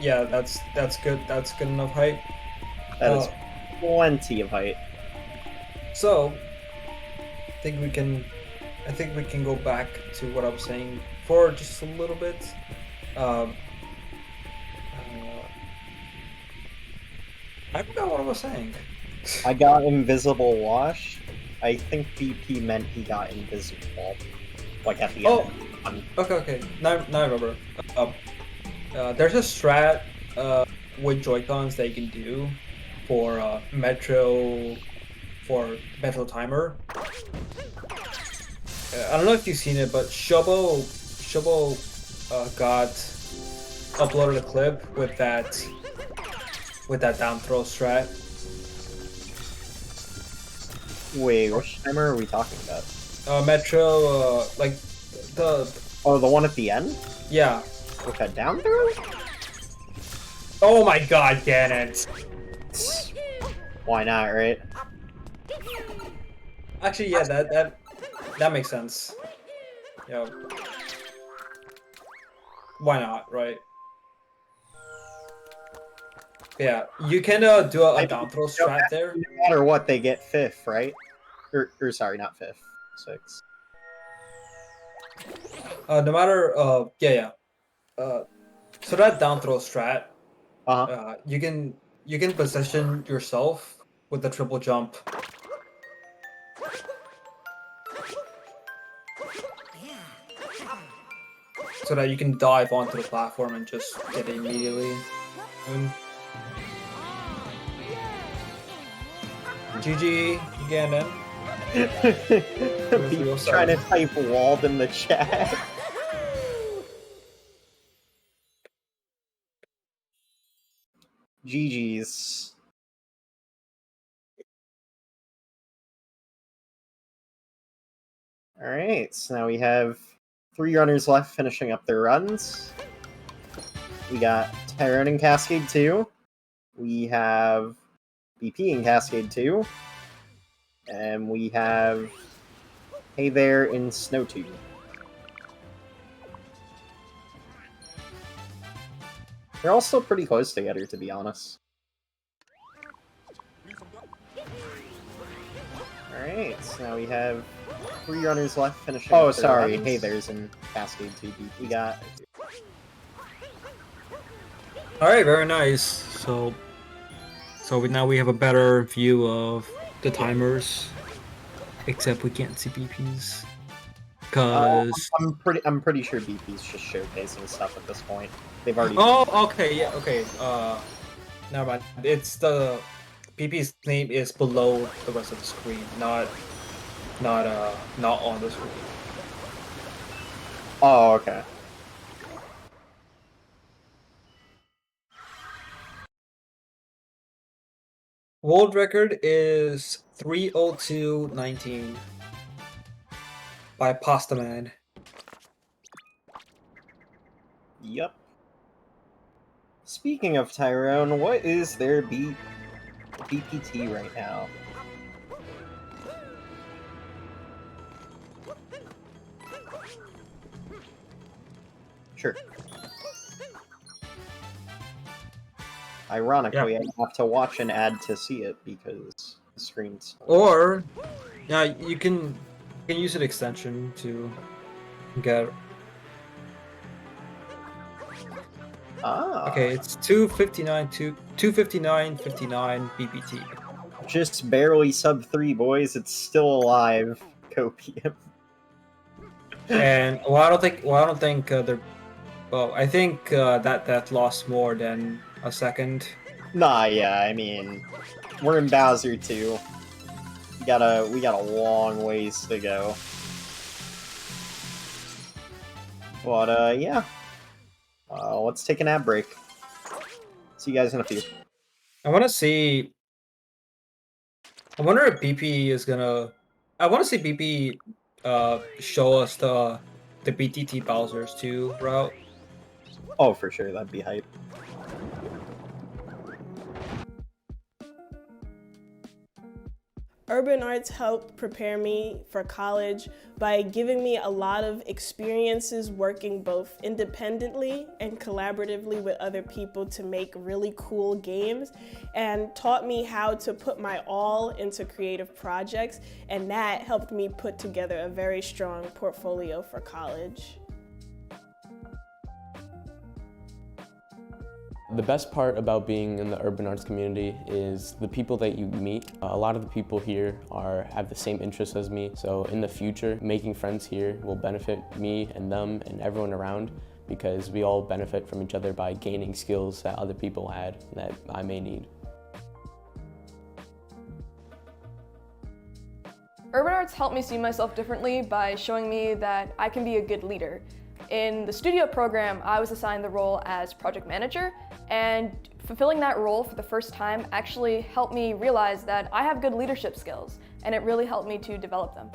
Yeah, that's good. That's good enough height. That is plenty of height. So, I think we can go back to what I was saying for just a little bit. I forgot what I was saying. I got invisible wash. I think BP meant he got invisible. Like at the end. Okay. Now I remember. There's a strat with Joy-Cons that you can do for Metro Timer. I don't know if you've seen it, but Shobo got uploaded a clip with that down throw strat. Wait, which timer are we talking about? Metro, like the one at the end? Yeah. With that down throw? Oh my god, Gannon! Why not, right? Actually, yeah, that makes sense. Yeah. Why not, right? Yeah, you can do a down throw strat there. No matter what, they get 5th, right? Or sorry, not 5th. 6th. No matter, yeah. So that down throw strat, you can position yourself with the triple jump. So that you can dive onto the platform and just get it immediately. GG, Gannon. People trying to type walled in the chat. GG's. Alright, so now we have 3 runners left finishing up their runs. We got Tyrone in Cascade 2. We have BP in Cascade 2. And we have Hey There in Snow 2. They're all still pretty close together, to be honest. Alright, so now we have 3 runners left finishing. Oh, sorry. Runs. Hey There's in Cascade 2. We got. Alright, very nice. So now we have a better view of the timers, except we can't see BPs. Cause I'm pretty sure BP's just showcasing stuff at this point. They've already. Oh, okay, yeah, okay. Never mind. It's the BP's name is below the rest of the screen, not on the screen. Oh, okay. World record is 3:02:19 by Pasta Man. Yep. Speaking of Tyrone, what is their BPT right now? Sure. Ironically, yeah. I have to watch an ad to see it because the screen's. Or, yeah, you can use an extension to get. Ah. Okay, it's 259.59 BPT. Just barely sub 3, boys. It's still alive. Copium. And I don't think they're. Well, I think that lost more than a second. Nah, yeah. I mean, we're in Bowser 2. We got a long ways to go. But yeah. Let's take an ad break. See you guys in a few. I want to see. I wonder if BP is gonna. I want to see BP show us the BTT Bowser's 2 route. Oh, for sure, that'd be hype. Urban Arts helped prepare me for college by giving me a lot of experiences working both independently and collaboratively with other people to make really cool games, and taught me how to put my all into creative projects, and that helped me put together a very strong portfolio for college. The best part about being in the urban arts community is the people that you meet. A lot of the people here have the same interests as me, so in the future, making friends here will benefit me and them and everyone around, because we all benefit from each other by gaining skills that other people had that I may need. Urban arts helped me see myself differently by showing me that I can be a good leader. In the studio program, I was assigned the role as project manager, and fulfilling that role for the first time actually helped me realize that I have good leadership skills, and it really helped me to develop them.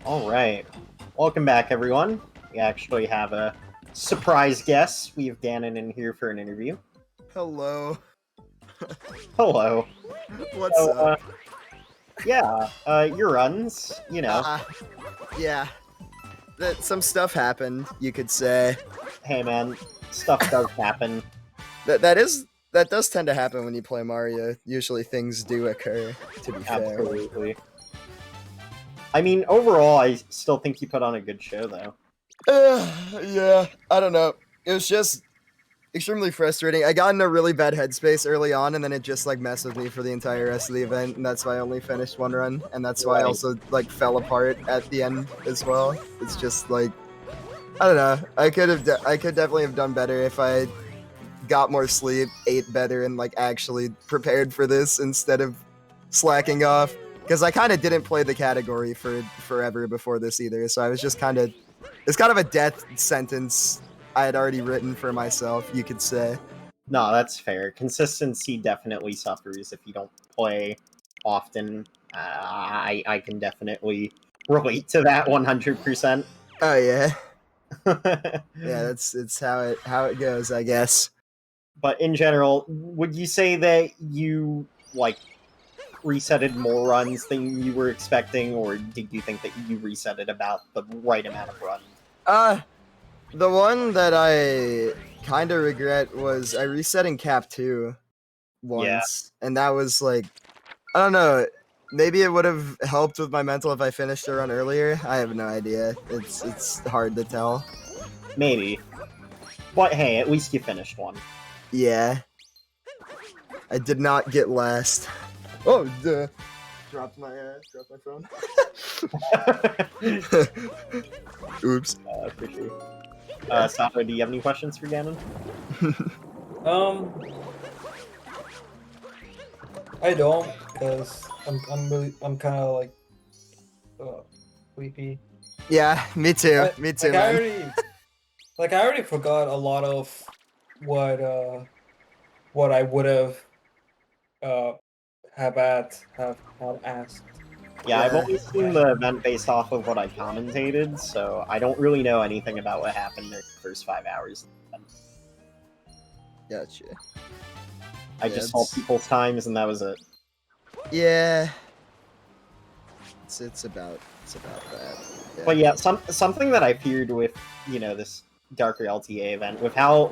All right. Welcome back, everyone. We actually have a surprise guest. We have Gannon in here for an interview. Hello. Hello. What's up? Your runs, you know. Yeah. Some stuff happened, you could say. Hey, man. Stuff does happen. That does tend to happen when you play Mario. Usually things do occur, to be fair. Absolutely. I mean, overall, I still think you put on a good show, though. Yeah, I don't know. It was just extremely frustrating. I got in a really bad headspace early on, and then it just like messed with me for the entire rest of the event, and that's why I only finished one run, and that's why I also like fell apart at the end as well. It's just like, I don't know. I could definitely have done better if I got more sleep, ate better, and like actually prepared for this instead of slacking off. Because I kind of didn't play the category for forever before this either, so I was just it's kind of a death sentence I had already written for myself, you could say. No, that's fair. Consistency definitely suffers if you don't play often. I can definitely relate to that 100%. Oh yeah. Yeah, it's how it goes, I guess. But in general, would you say that you like resetted more runs than you were expecting, or did you think that you resetted about the right amount of runs? The one that I kind of regret was I reset in Cap 2 once, and that was like, I don't know, maybe it would have helped with my mental if I finished the run earlier. I have no idea. It's hard to tell. Maybe. But hey, at least you finished one. Yeah. I did not get last. Oh, duh. Dropped my phone. Oops. For sure. Sato, do you have any questions for Ganon? I don't, because I'm kind of like sleepy. Yeah, me too. Me too, man. I already forgot a lot of what I would have asked. Yeah, I've only seen the event based off of what I commentated, so I don't really know anything about what happened in the first 5 hours. Gotcha. I just saw people's times, and that was it. Yeah. It's about that. Yeah. But yeah, something that I feared with, this Darker LTA event, with how,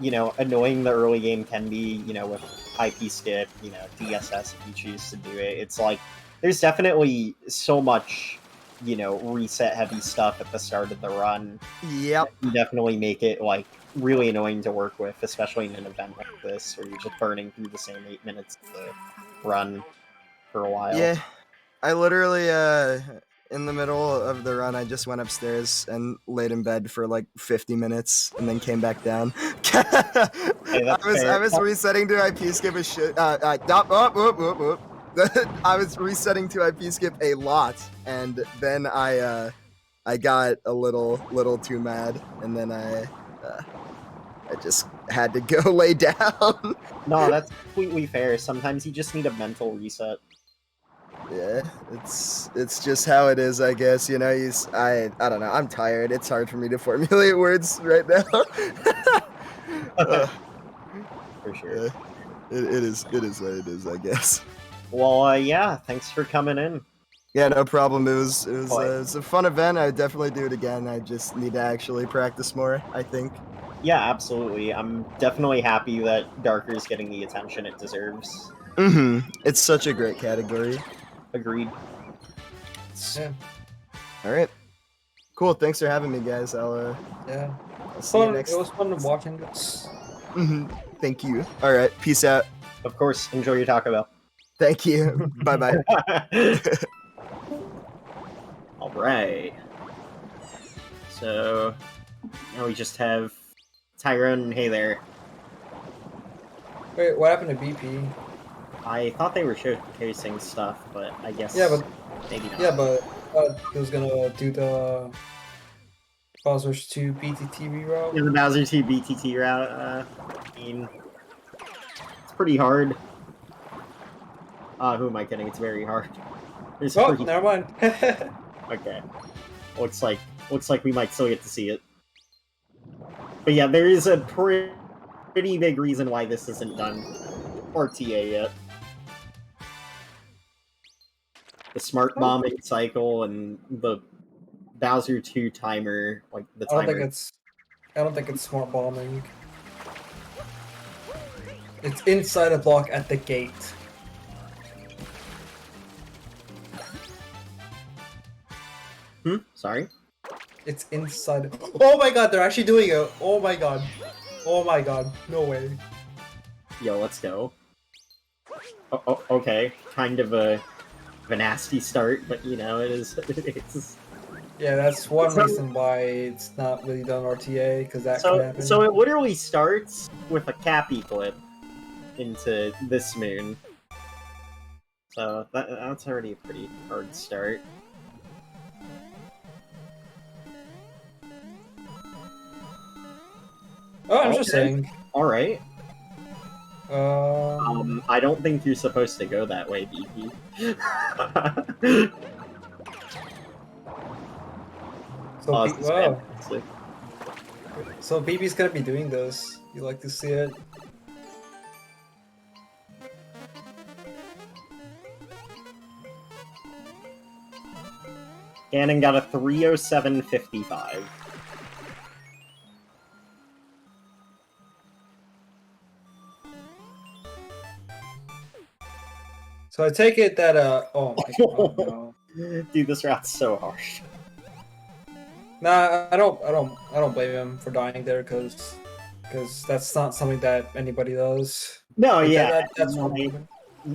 annoying the early game can be, with IP skip, DSS if you choose to do it. It's like, there's definitely so much, reset heavy stuff at the start of the run. Yep. You definitely make it, really annoying to work with, especially in an event like this, where you're just burning through the same 8 minutes of the run for a while. Yeah. I literally, in the middle of the run, I just went upstairs and laid in bed for 50 minutes and then came back down. I was resetting to IP skip a shit. I was resetting to IP skip a lot, and then I got a little too mad, and then I just had to go lay down. No, that's completely fair. Sometimes you just need a mental reset. Yeah, it's just how it is, I guess. I don't know. I'm tired. It's hard for me to formulate words right now. For sure. It is what it is, I guess. Well, yeah. Thanks for coming in. Yeah, no problem. It was a fun event. I would definitely do it again. I just need to actually practice more, I think. Yeah, absolutely. I'm definitely happy that Darker is getting the attention it deserves. It's such a great category. Agreed. Yeah. All right. Cool. Thanks for having me, guys. I'll see you next. It was fun watching this. Thank you. All right. Peace out. Of course. Enjoy your Taco Bell. Thank you. Bye-bye. All right. So now we just have Tyrone. Hey there. Wait, what happened to BP? I thought they were showcasing stuff, but I guess maybe not. Yeah, but he was gonna do the Bowser's 2 BTT reroute. Yeah, the Bowser 2 BTT route. I mean, it's pretty hard. Who am I kidding? It's very hard. Never mind. Okay. Looks like we might still get to see it. But yeah, there is a pretty big reason why this isn't done RTA yet. The smart bombing cycle and the Bowser 2 timer, the timer. I don't think it's smart bombing. It's inside a block at the gate. Sorry? It's inside. Oh my god, they're actually doing it. Oh my god. Oh my god. No way. Yo, let's go. Oh, okay. Kind of a nasty start, but it is. It's... Yeah, that's one reason why it's not really done RTA, because that can happen. So it literally starts with a Cappy clip into this moon. So that's already a pretty hard start. Oh, I'm just Okay. saying. All right. I don't think you're supposed to go that way, BP. So, Oh, B- this is wow. fantastic. So BB's gonna be doing this. You like to see it? Gannon got a 307.55. So I take it that oh my god, no. Dude, this route's so hard. Nah, I don't blame him for dying there because that's not something that anybody does. No, Like, yeah, that's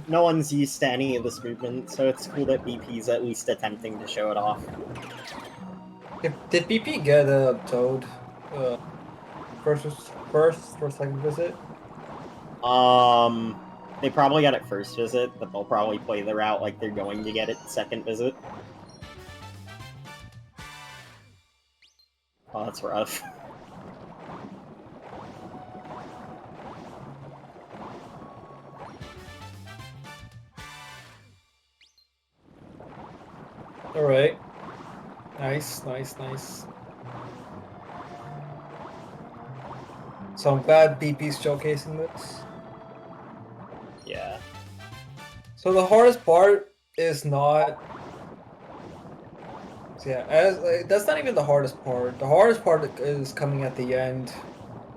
no one's used to any of this movement, so it's cool that BP's at least attempting to show it off. Did BP get a Toad first or second visit? They probably got it first visit, but they'll probably play the route like they're going to get it second visit. Oh, that's rough. Alright. Nice, nice, nice. So I'm glad BP's showcasing this. Yeah. So the hardest part is not... Yeah, that's not even the hardest part. The hardest part is coming at the end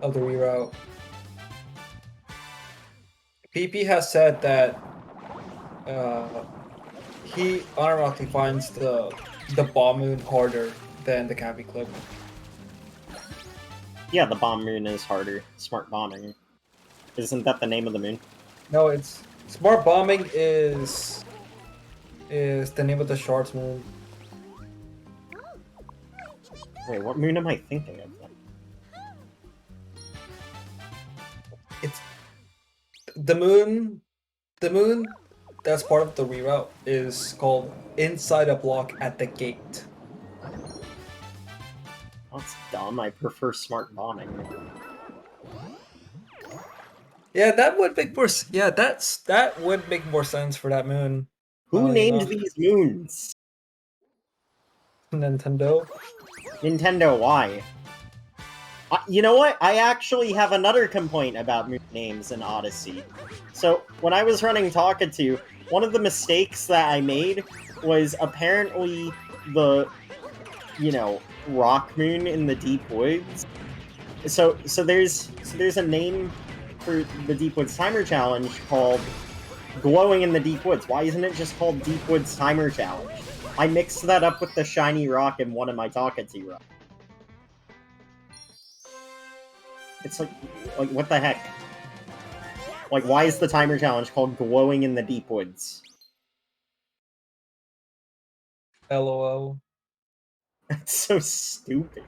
of the reroute. PP has said that he unironically finds the bomb moon harder than the cappy clip. Yeah, the bomb moon is harder. Smart bombing. Isn't that the name of the moon? No, it's smart bombing is the name of the shards moon. Wait, what moon am I thinking of then? It's the moon that's part of the reroute is called Inside a Block at the Gate. That's dumb. I prefer smart bombing. Yeah, that would make more. That would make more sense for that moon. Who named enough. these moons? Nintendo. Nintendo, why? You know what? I actually have another complaint about moon names in Odyssey. So, when I was running Talkatoo, one of the mistakes that I made was apparently the, rock moon in the deep woods. So there's a name for the Deep Woods Timer Challenge called Glowing in the Deep Woods. Why isn't it just called Deep Woods Timer Challenge? I mixed that up with the shiny rock in one of my Talkatoo runs. It's like, what the heck? Like, why is the timer challenge called Glowing in the Deep Woods? LOL. That's so stupid.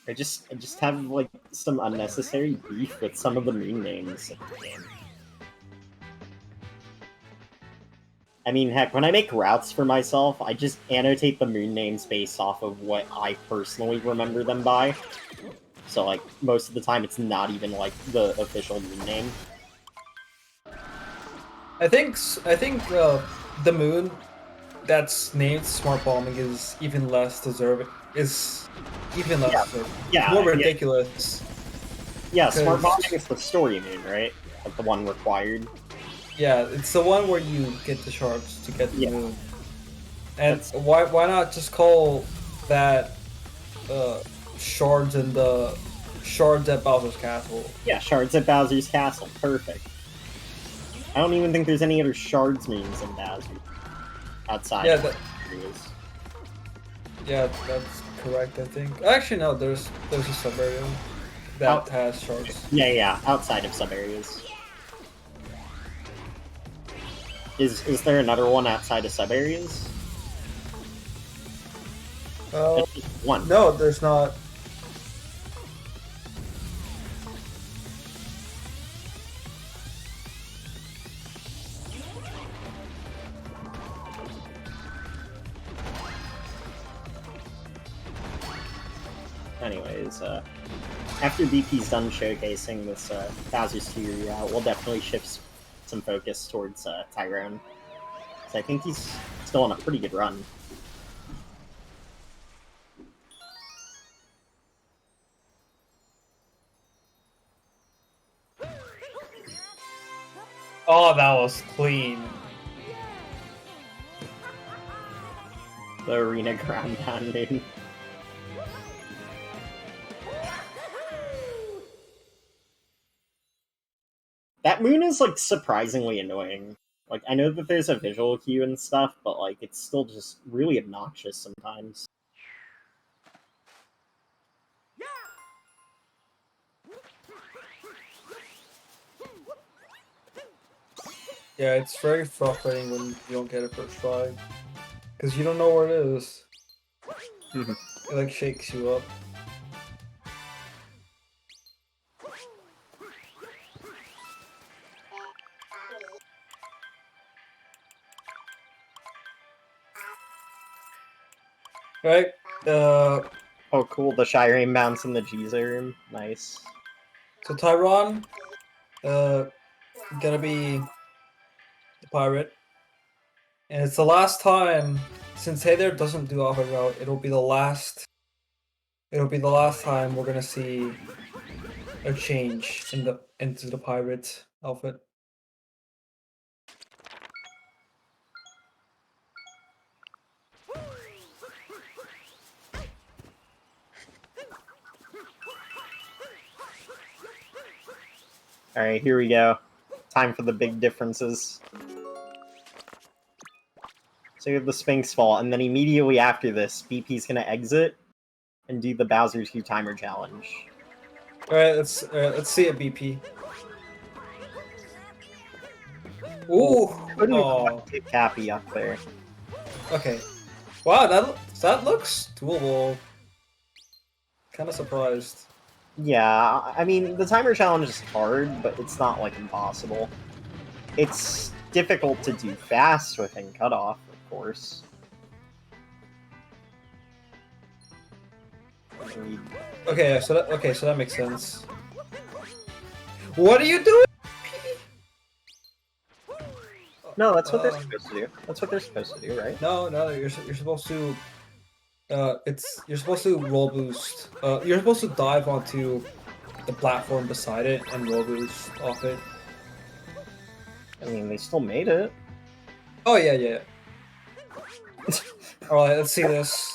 I just have, like, some unnecessary beef with some of the moon names in the game. I mean, heck, when I make routes for myself, I just annotate the moon names based off of what I personally remember them by. So, like, most of the time it's not even, like, the official moon name. I think the moon that's named Smart Bombing is even less deserving. Deserving. Yeah, More ridiculous. Yeah, Smart Bombing is the story moon, right? Like the one required. Yeah, it's the one where you get the shards to get the moon. And why not just call that shards at Bowser's Castle? Yeah, shards at Bowser's Castle. Perfect. I don't even think there's any other shards moons in Bowser. Outside. Yeah, that's correct, I think. Actually, no, there's a sub-area that has shards. Yeah, outside of sub-areas. Is there another one outside of sub-areas? One. No, there's not. Anyways, after BP's done showcasing this Bowser's Fury route, we'll definitely shift some focus towards Tyrone. So I think he's still on a pretty good run. Oh, that was clean. The arena ground pounding. That moon is like surprisingly annoying. Like, I know that there's a visual cue and stuff, but like it's still just really obnoxious sometimes. Yeah, it's very frustrating when you don't get it first try. Because you don't know where it is. It like shakes you up. Right, Oh cool, the Shireen mounts in the Giza room. Nice. so Tyron, gonna be the pirate. And it's the last time, since Hey There doesn't do Alpha Route, it'll be the last time we're gonna see a change into the pirate outfit. Alright, here we go. Time for the big differences. So you have the Sphinx Fall, and then immediately after this, BP's gonna exit and do the Bowser 2 timer challenge. Alright, let's see it, BP. Ooh! Couldn't Oh. quite get Cappy up there. Okay. Wow, that looks doable. Kinda surprised. Yeah, I mean, the timer challenge is hard, but it's not, like, impossible. It's difficult to do fast within cutoff, of course. Okay, so that makes sense. What are you doing? No, that's what they're supposed to do. That's what they're supposed to do, right? No, you're supposed to. You're supposed to roll boost. You're supposed to dive onto the platform beside it and roll boost off it. I mean, they still made it. Oh yeah. All right, let's see this.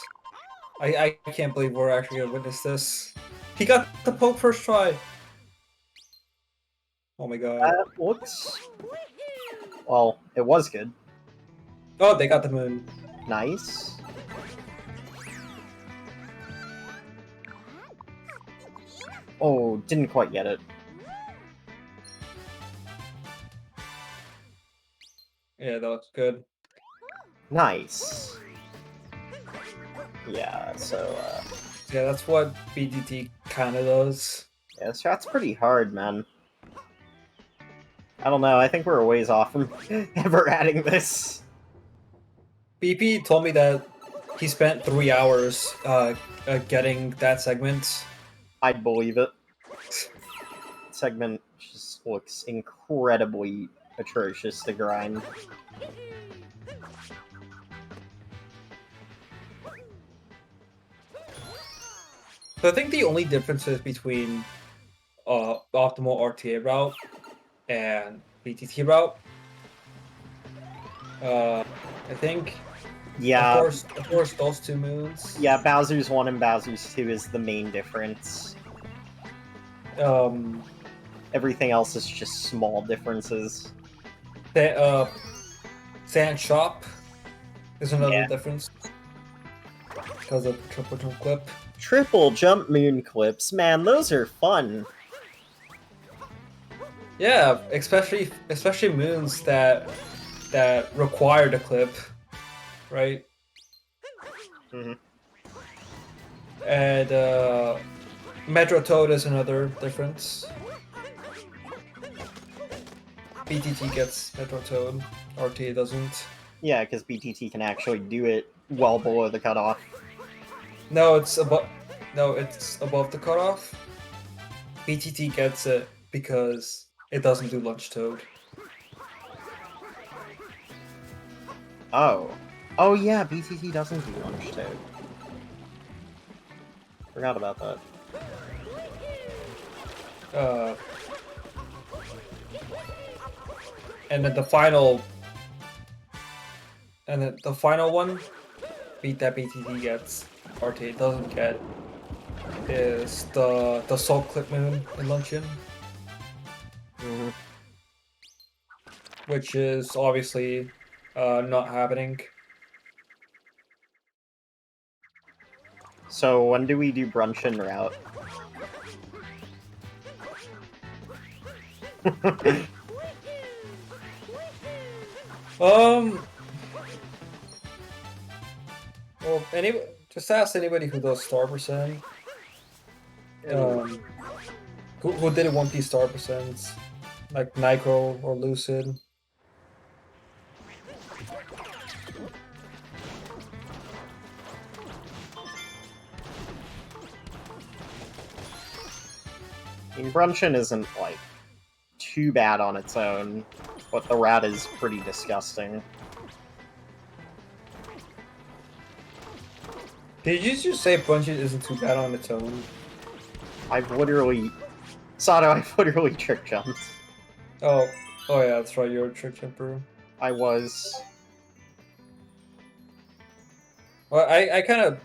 I can't believe we're actually gonna witness this. He got the poke first try. Oh my god. That looks. Well, it was good. Oh, they got the moon. Nice. Oh, didn't quite get it. Yeah, that looks good. Nice. Yeah, so, Yeah, that's what BDT kind of does. yeah, so that's pretty hard, man. I don't know, I think we're a ways off from ever adding this. BP told me that he spent 3 hours getting that segment. I'd believe it. Segment just looks incredibly atrocious to grind. So I think the only differences between optimal RTA route and BTT route, I think, Yeah. of course, those two moons. Yeah, Bowser's 1 and Bowser's 2 is the main difference. Everything else is just small differences. Sand Shop is another Yeah. difference because of triple jump clip. Triple jump moon clips, man, those are fun. Yeah, especially moons that require the clip, right? Mm-hmm. And Metro Toad is another difference. BTT gets Metro Toad, RTA doesn't. Yeah, because BTT can actually do it well below the cutoff. No, it's above. No, it's above the cutoff. BTT gets it because it doesn't do lunch toad. Oh. Oh yeah, BTT doesn't do lunch toad. Forgot about that. And then the final one beat that BTT gets, RT doesn't get, is the Salt Clip Moon in Luncheon. Which is obviously not happening. So when do we do brunch en route? Well, just ask anybody who does star percent. Who didn't want these star percents, like Nico or Lucid. I mean, Bruncheon isn't, like, too bad on its own, but the rat is pretty disgusting. Did you just say Bruncheon isn't too bad on its own? I've literally... Sato, I've literally trick jumped. Oh yeah, that's right, you're a trick jumper. I was... Well, I kind of...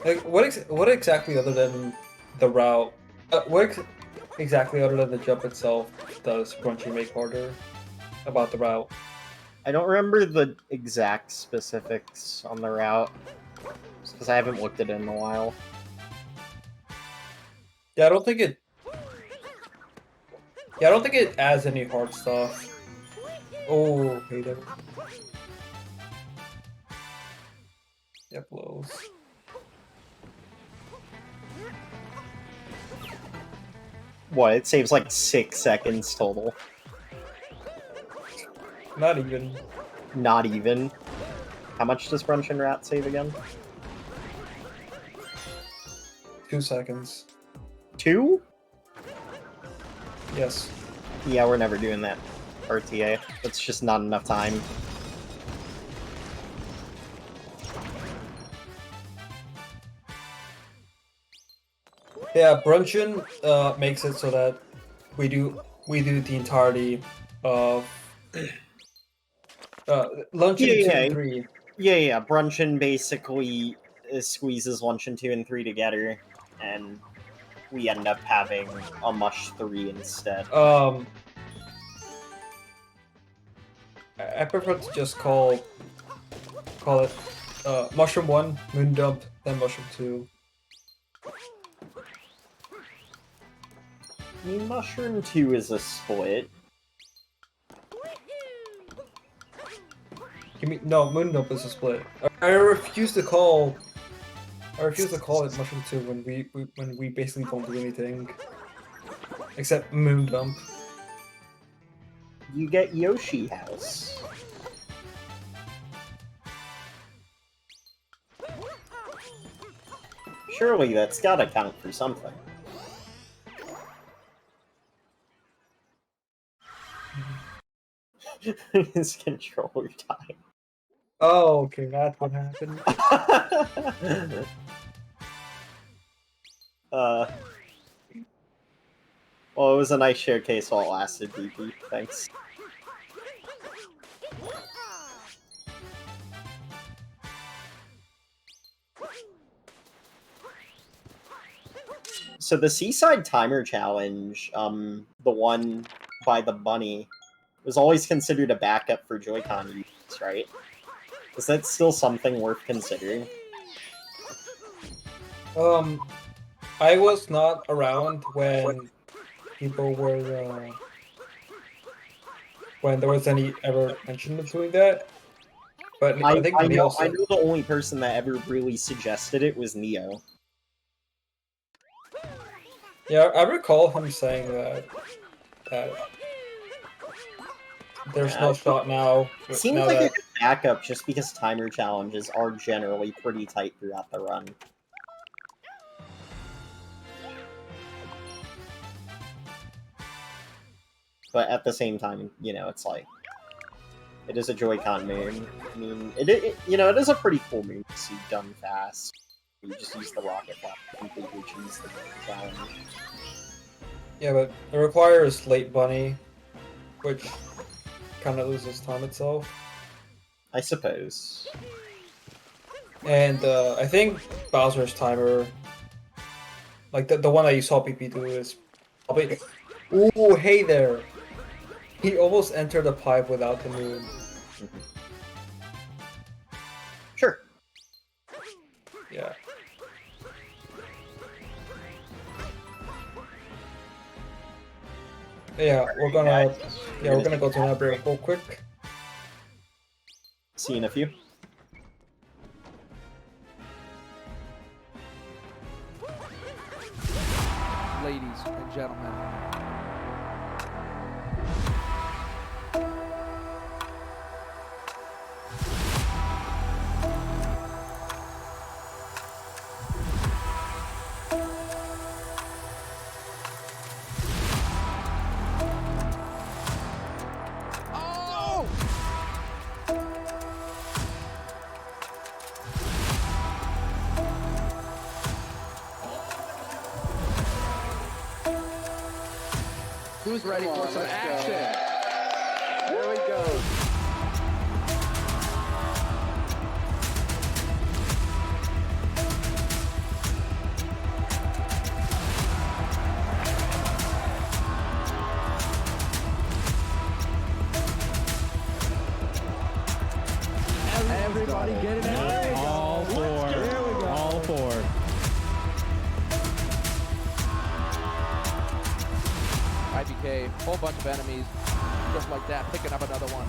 Like, what exactly other than the route... exactly other than the jump itself does Bruncheon make harder about the route? I don't remember the exact specifics on the route, because I haven't looked at it in a while. Yeah, I don't think it adds any hard stuff. Oh, hate it. Yep, blows. What, it saves like 6 seconds total? Not even. Not even? How much does Bruncheon Rat save again? 2 seconds. 2? Yes. Yeah, we're never doing that. RTA. That's just not enough time. Yeah, Bruncheon makes it so that we do the entirety of Luncheon 2 and 3. Yeah. Bruncheon basically squeezes Luncheon 2 and 3 together, and we end up having a Mush 3 instead. I prefer to just call it Mushroom 1, Moon Dump, then Mushroom 2. I mean, Mushroom 2 is a split. No, Moon Dump is a split. I refuse to call it Mushroom 2 when we basically don't do anything except Moon Dump. You get Yoshi House. Surely that's gotta count for something. His controller died. Oh, okay, that's what happened. Well, it was a nice showcase while it lasted, BP. Thanks. So the Seaside Timer Challenge, the one by the bunny, was always considered a backup for Joy-Con use, right? Is that still something worth considering? I was not around when people were when there was any ever mention of doing that. But I think I know the only person that ever really suggested it was Neo. Yeah, I recall him saying that there's no shot now. It seems like a good backup just because timer challenges are generally pretty tight throughout the run. but at the same time, you know, it's like it is a Joy-Con moon. I mean, it you know, it is a pretty cool moon to see done fast. You just use the rocket flap to completely choose the challenge. Yeah, but it requires late bunny, which kind of loses time itself. I suppose. And I think Bowser's timer, like the one that you saw PP do, is probably. Ooh, hey there! He almost entered the pipe without the moon. Sure. Yeah. Yeah, we're gonna go to another break real quick. See you in a few. Ladies and gentlemen. Oh! Who's ready for some action? There he goes. Everybody get it out. All four. Here we go. All four. IBK, whole bunch of enemies, just like that, picking up another one.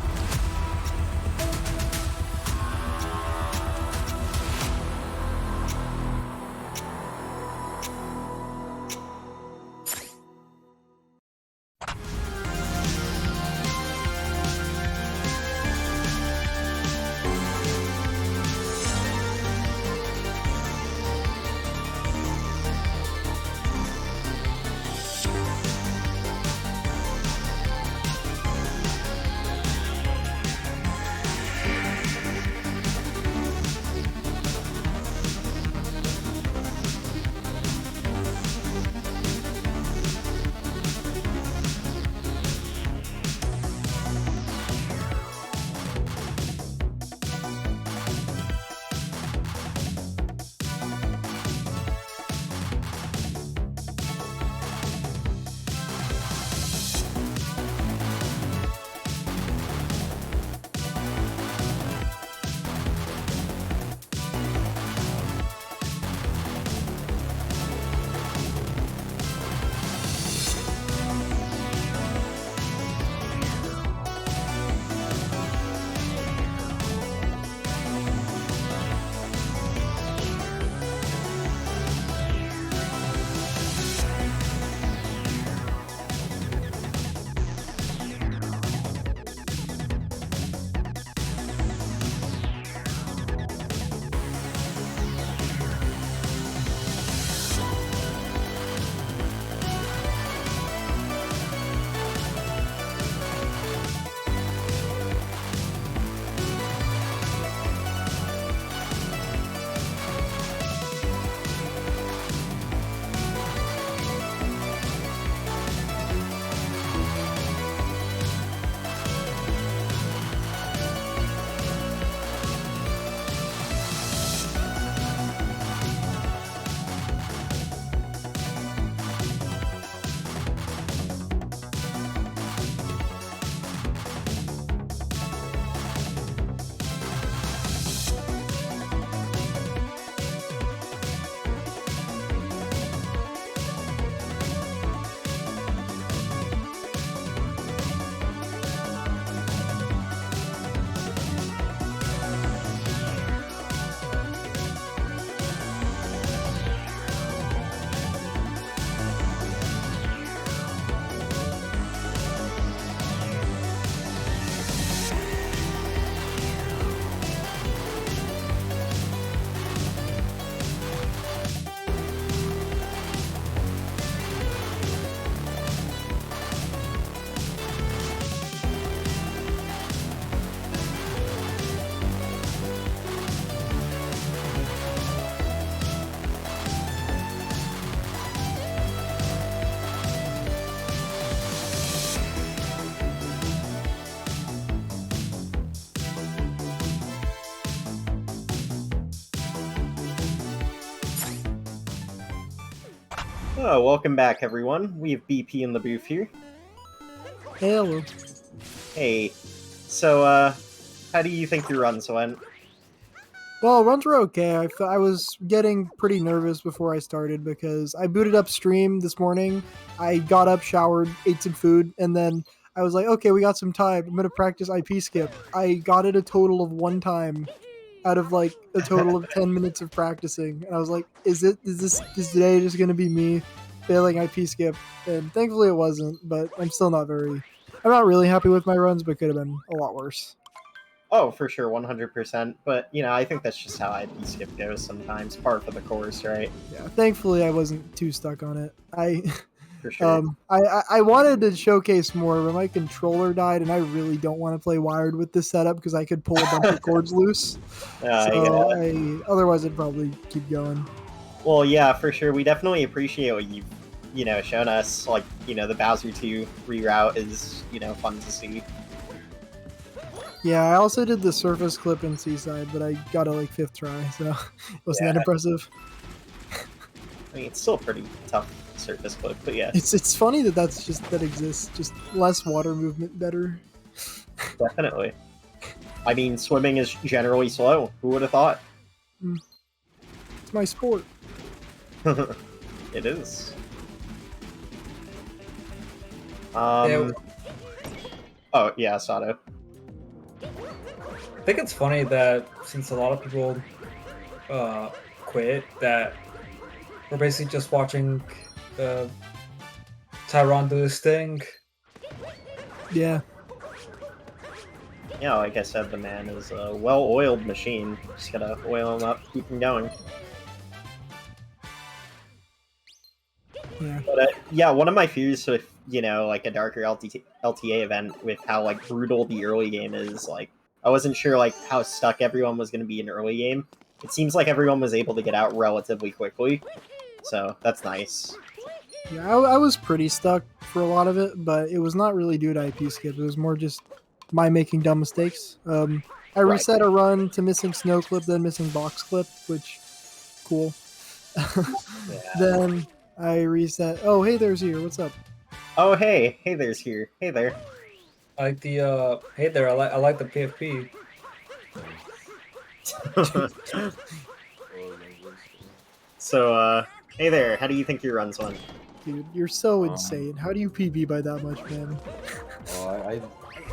Oh, welcome back, everyone. We have BP in the booth here. Hello. Hey. So, how do you think your runs went? Well, runs were okay. I was getting pretty nervous before I started because I booted up stream this morning. I got up, showered, ate some food, and then I was like, okay, we got some time. I'm going to practice IP skip. I got it a total of 1 time out of like a total of 10 minutes of practicing. And I was like, is today just going to be me failing IP skip? And thankfully it wasn't, but I'm not really happy with my runs, but could have been a lot worse. Oh, for sure, 100%. But, I think that's just how IP skip goes sometimes. Par for the course, right? Yeah, thankfully I wasn't too stuck on it. For sure. I wanted to showcase more, but my controller died, and I really don't want to play wired with this setup because I could pull a bunch of cords loose. Otherwise I'd probably keep going. Well, yeah, for sure. We definitely appreciate what you've, shown us. Like, the Bowser 2 reroute is, fun to see. Yeah, I also did the surface clip in Seaside, but I got it like 5th try, so it wasn't that impressive. I mean, it's still a pretty tough surface clip, but yeah. It's funny that exists. Just less water movement, better. Definitely. I mean, swimming is generally slow. Who would have thought? It's my sport. It is. Yeah. Oh, yeah, Sato. I think it's funny that since a lot of people quit, that we're basically just watching Tyron do his thing. Yeah. Yeah, like I said, the man is a well-oiled machine. Just gotta oil him up, keep him going. Yeah. But yeah, one of my fears with, like a darker LTA event with how, like, brutal the early game is, like, I wasn't sure, like, how stuck everyone was going to be in early game. It seems like everyone was able to get out relatively quickly, so that's nice. Yeah, I was pretty stuck for a lot of it, but it was not really due to IP skip. It was more just my making dumb mistakes. I reset a run to missing snow clip, then missing box clip, which, cool. Then I reset. Oh, hey, there's here. What's up? Oh, hey there's here. Hey there. I like the hey there. I like the PFP. So, hey there. How do you think your runs went? Dude, you're so insane. How do you PB by that much, man?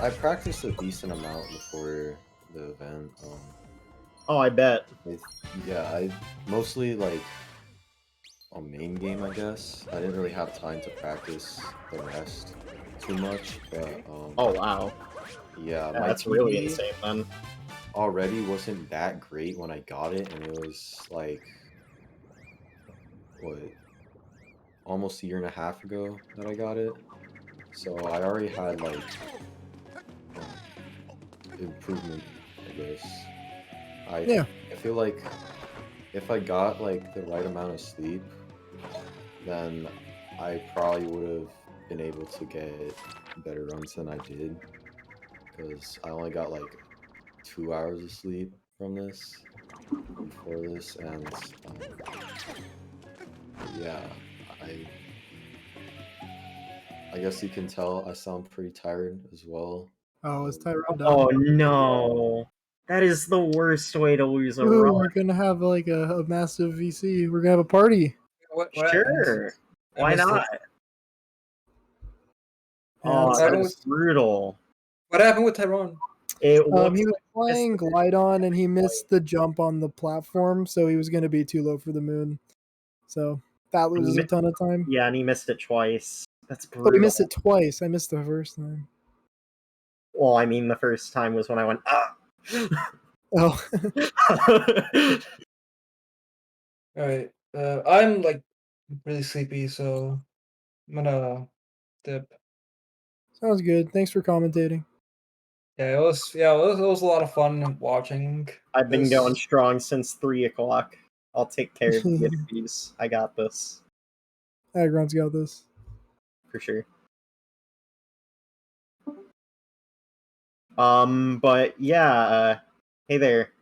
I practiced a decent amount before the event. Oh, I bet. I mostly like on main game, I guess. I didn't really have time to practice the rest too much, but oh wow. Yeah, my that's PB really insane, man. Already wasn't that great when I got it, and it was like what, almost a year and a half ago that I got it. So I already had like improvement, I guess. I feel like if I got like the right amount of sleep, then I probably would have been able to get better runs than I did, because I only got like 2 hours of sleep from this before this, and yeah, I guess you can tell I sound pretty tired as well. Oh, it's Tyrone down. Oh no. That is the worst way to lose a Ooh, run. we're gonna have like a massive VC. We're gonna have a party. Sure. Why not? Yeah, that's brutal. What happened with Tyrone? It he looks was playing Glide On and he missed the jump on the platform, so he was going to be too low for the moon. So that loses a ton of time. Yeah, and he missed it twice. That's Oh, brutal. he missed it twice. I missed the first time. Well, I mean, the first time was when I went, ah! Oh. Alright, I'm like really sleepy, so I'm gonna dip. Sounds good. Thanks for commentating. Yeah, it was a lot of fun watching. I've been this. going strong since 3 o'clock. I'll take care of the interviews. I got this. Agron's got this. For sure. But yeah, hey there.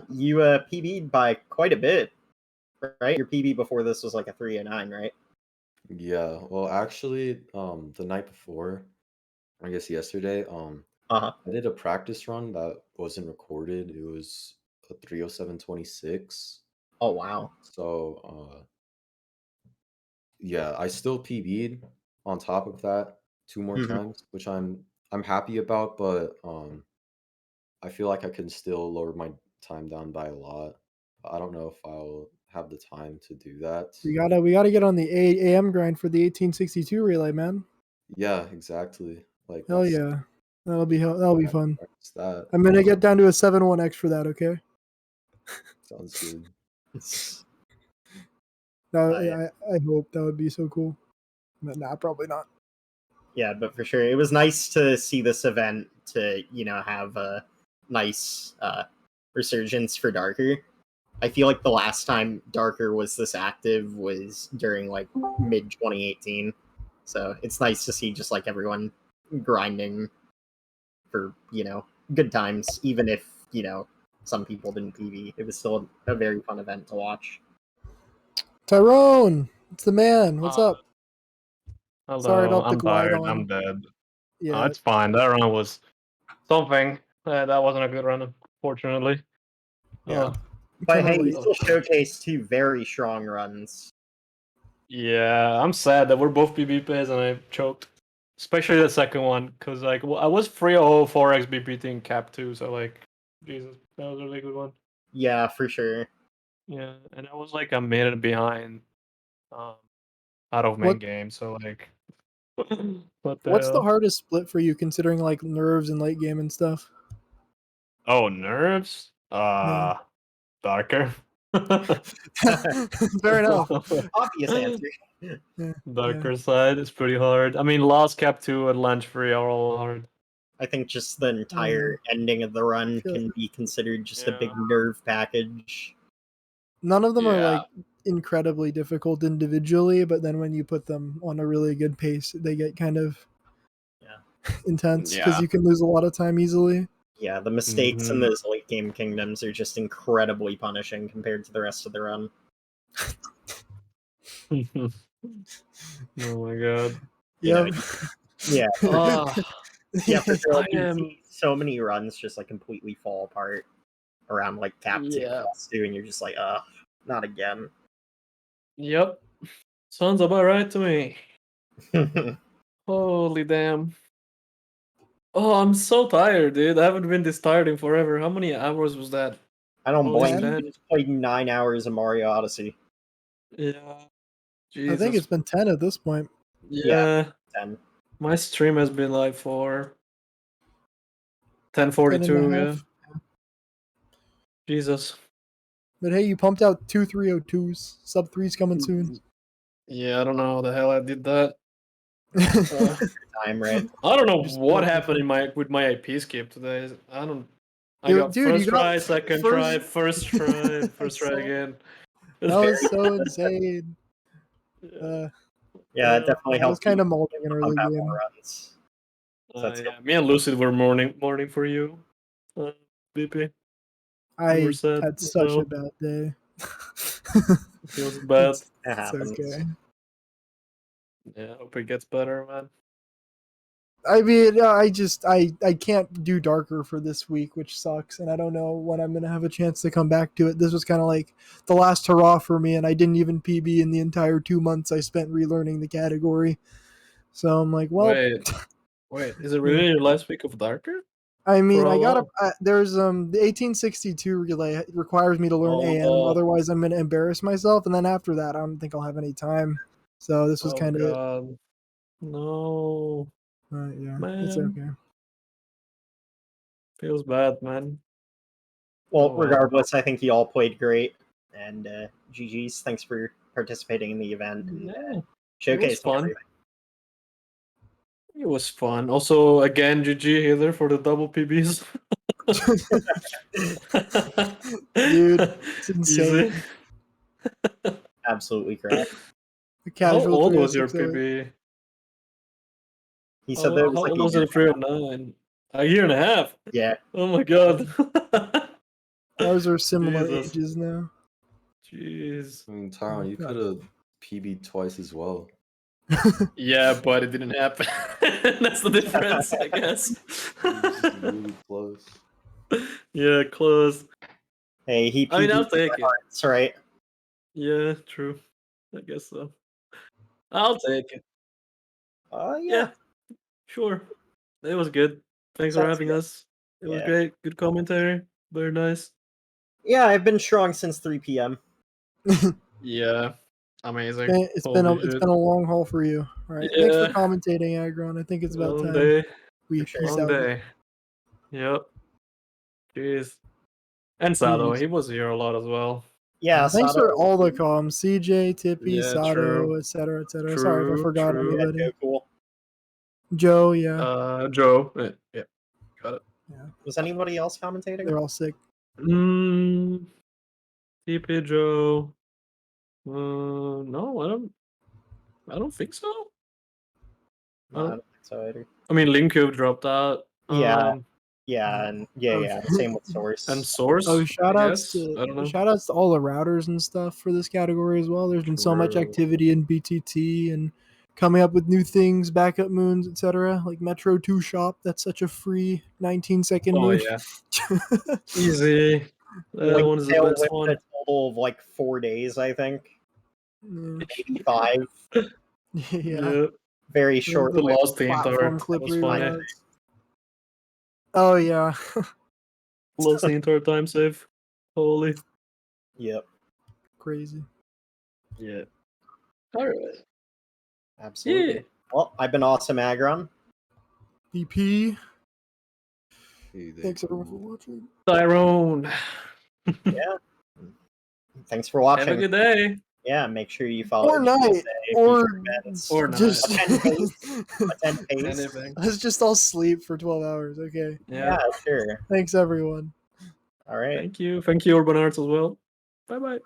You PB'd by quite a bit, right? Your PB before this was like a 309, right? Yeah, well, actually, the night before, I guess yesterday, Uh-huh. I did a practice run that wasn't recorded. It was a 307.26. Oh wow. So, yeah, I still PB'd on top of that 2 more Mhm. times, which I'm happy about, but I feel like I can still lower my time down by a lot. I don't know if I'll have the time to do that. We gotta get on the 8 a.m. grind for the 1862 relay, man. Yeah, exactly. Like Hell that's yeah, that'll be fun. practice that. I'm gonna get down to a 7-1x for that. Okay. Sounds good. I hope that would be so cool. But nah, probably not. Yeah, but for sure, it was nice to see this event to have a nice resurgence for Darker. I feel like the last time Darker was this active was during like mid 2018, so it's nice to see just like everyone grinding for good times, even if some people didn't PV. It was still a very fun event to watch. Tyrone, it's the man. What's up? Hello, Sorry about the I'm glide tired. on. I'm dead. Yeah. It's fine. That run was something. That wasn't a good run, unfortunately. Yeah. Oh, But hey, you relate. still showcased two very strong runs. yeah, I'm sad that we're both PB plays and I choked. Especially the second one, because like I was 304 XBPT in Cap 2, so like, Jesus, that was a really good one. Yeah, for sure. Yeah, and I was like a minute behind out of main game, so like, what the What's the hell? hardest split for you, considering like nerves and late game and stuff? Oh, nerves? Yeah. Darker. Fair enough. Obvious answer. Yeah. Darker side is pretty hard. I mean, Lost Cap 2 and Lunch 3 are all hard. I think just the entire ending of the run can be considered just a big nerve package. None of them are Yeah. like incredibly difficult individually, but then when you put them on a really good pace, they get kind of intense because Yeah. you can lose a lot of time easily. Yeah, the mistakes in those late game kingdoms are just incredibly punishing compared to the rest of the run. Oh my god. Yeah. Ah, Yeah, for sure. Like, I you am. see so many runs just like completely fall apart around like Cap 2 Yeah. plus 2, and you're just like, not again. Yep. Sounds about right to me. Holy damn. Oh, I'm so tired, dude. I haven't been this tired in forever. How many hours was that? I don't Holy blame you. man. You just played 9 hours of Mario Odyssey. Yeah. I think it's been 10 at this point. Yeah. 10. My stream has been like for 10 and 10:42, a yeah. half. Jesus. But hey, you pumped out 2 302s. Sub 3's coming soon. Yeah, I don't know how the hell I did that. Time, right? I don't know Just what lucky. happened with my IP skip today. I Dude, got you first got try, second try, first try, first try saw again. That was so insane. Yeah, it definitely I was helped. kind of molding an early pump out game. more runs. So that's Yeah, me and Lucid were mourning for you, BP. You were I sad had as such well. a bad day. Feels bad. It happens. okay. Yeah, hope it gets better, man. I mean, I can't do darker for this week, which sucks, and I don't know when I'm gonna have a chance to come back to it. This was kind of like the last hurrah for me, and I didn't even PB in the entire 2 months I spent relearning the category. So I'm like, well, Wait, is it really your last week of Darker? I mean, For how I gotta. long? There's the 1862 relay requires me to learn AM, Oh. otherwise I'm gonna embarrass myself, and then after that, I don't think I'll have any time. So this was Oh kind of it. god. No. Yeah, Man. it's okay. Feels bad, man. Well, Oh, well. regardless, I think you all played great. And GG's, thanks for participating in the event and Yeah, it was showcasing fun. everything. It was fun. Also, again, GG Heather for the double PBs. Dude, it's insane. Easy. Absolutely correct. The How casual old was your 306. PB? He said that it was How like old a was year it? 309. A year and a half. Yeah. Oh my god. Ours are similar Jesus. ages now. Jeez. I mean, Tyron, you could have PB'd twice as well. Yeah, but it didn't happen. That's the difference, I guess. Really close. Yeah, close. Hey, he I mean, I'll PB'd take my it. hearts, right? Yeah, true. I guess so. I'll take it. Yeah. Sure. It was good. Thanks for Sounds having good. us. It was Yeah. great. Good commentary. Very nice. Yeah, I've been strong since 3 p.m. Yeah. Amazing. It's been a long haul for you. All right. Thanks for Yeah. commentating, Agron. I think it's about Long time day. we sure. peace Long out. day. Yep. Jeez. And Sado, Jeez. he was here a lot as well. Yeah, Thanks for Sato. all the comms. CJ, Tippy, Yeah, Sato, true. etc., etc. Sorry if I True, forgot true. Yeah, anybody. cool. Joe, yeah. Joe. Yeah. Got it. Was anybody else commentating? They're all sick. TP Joe. No, I don't think so. No, I don't think so either. I mean, Linkube dropped out. Yeah, and same with Source. And Source. Oh, I shoutouts guess? I don't know. to all the routers and stuff for this category as well. There's been so much True. activity in BTT and coming up with new things, backup moons, etc. Like Metro 2 Shop. That's such a free 19-second Oh moon. yeah. Easy. That Like, one is the they'll best whip one. a total of like 4 days, I think. Yeah. Maybe 5. Yeah. Very The- short. The whip. Lost Theme Platform Tart clip was funny. reroutes. Oh yeah. Lost Theme Tart time save. Holy. Yep. Crazy. Yeah. Alright. Absolutely. Yeah. Well, I've been awesome, Agron. DP. Hey, Thanks everyone for watching. Tyrone. Yeah. Thanks for watching. Have a good day. Yeah, make sure you follow Or GSA, night. Future Or events. Or night. just Attend pace. Anything. let's just all sleep for 12 hours. Okay. Yeah, sure. Thanks everyone. All right. Thank you. Thank you, Urban Arts as well. Bye bye.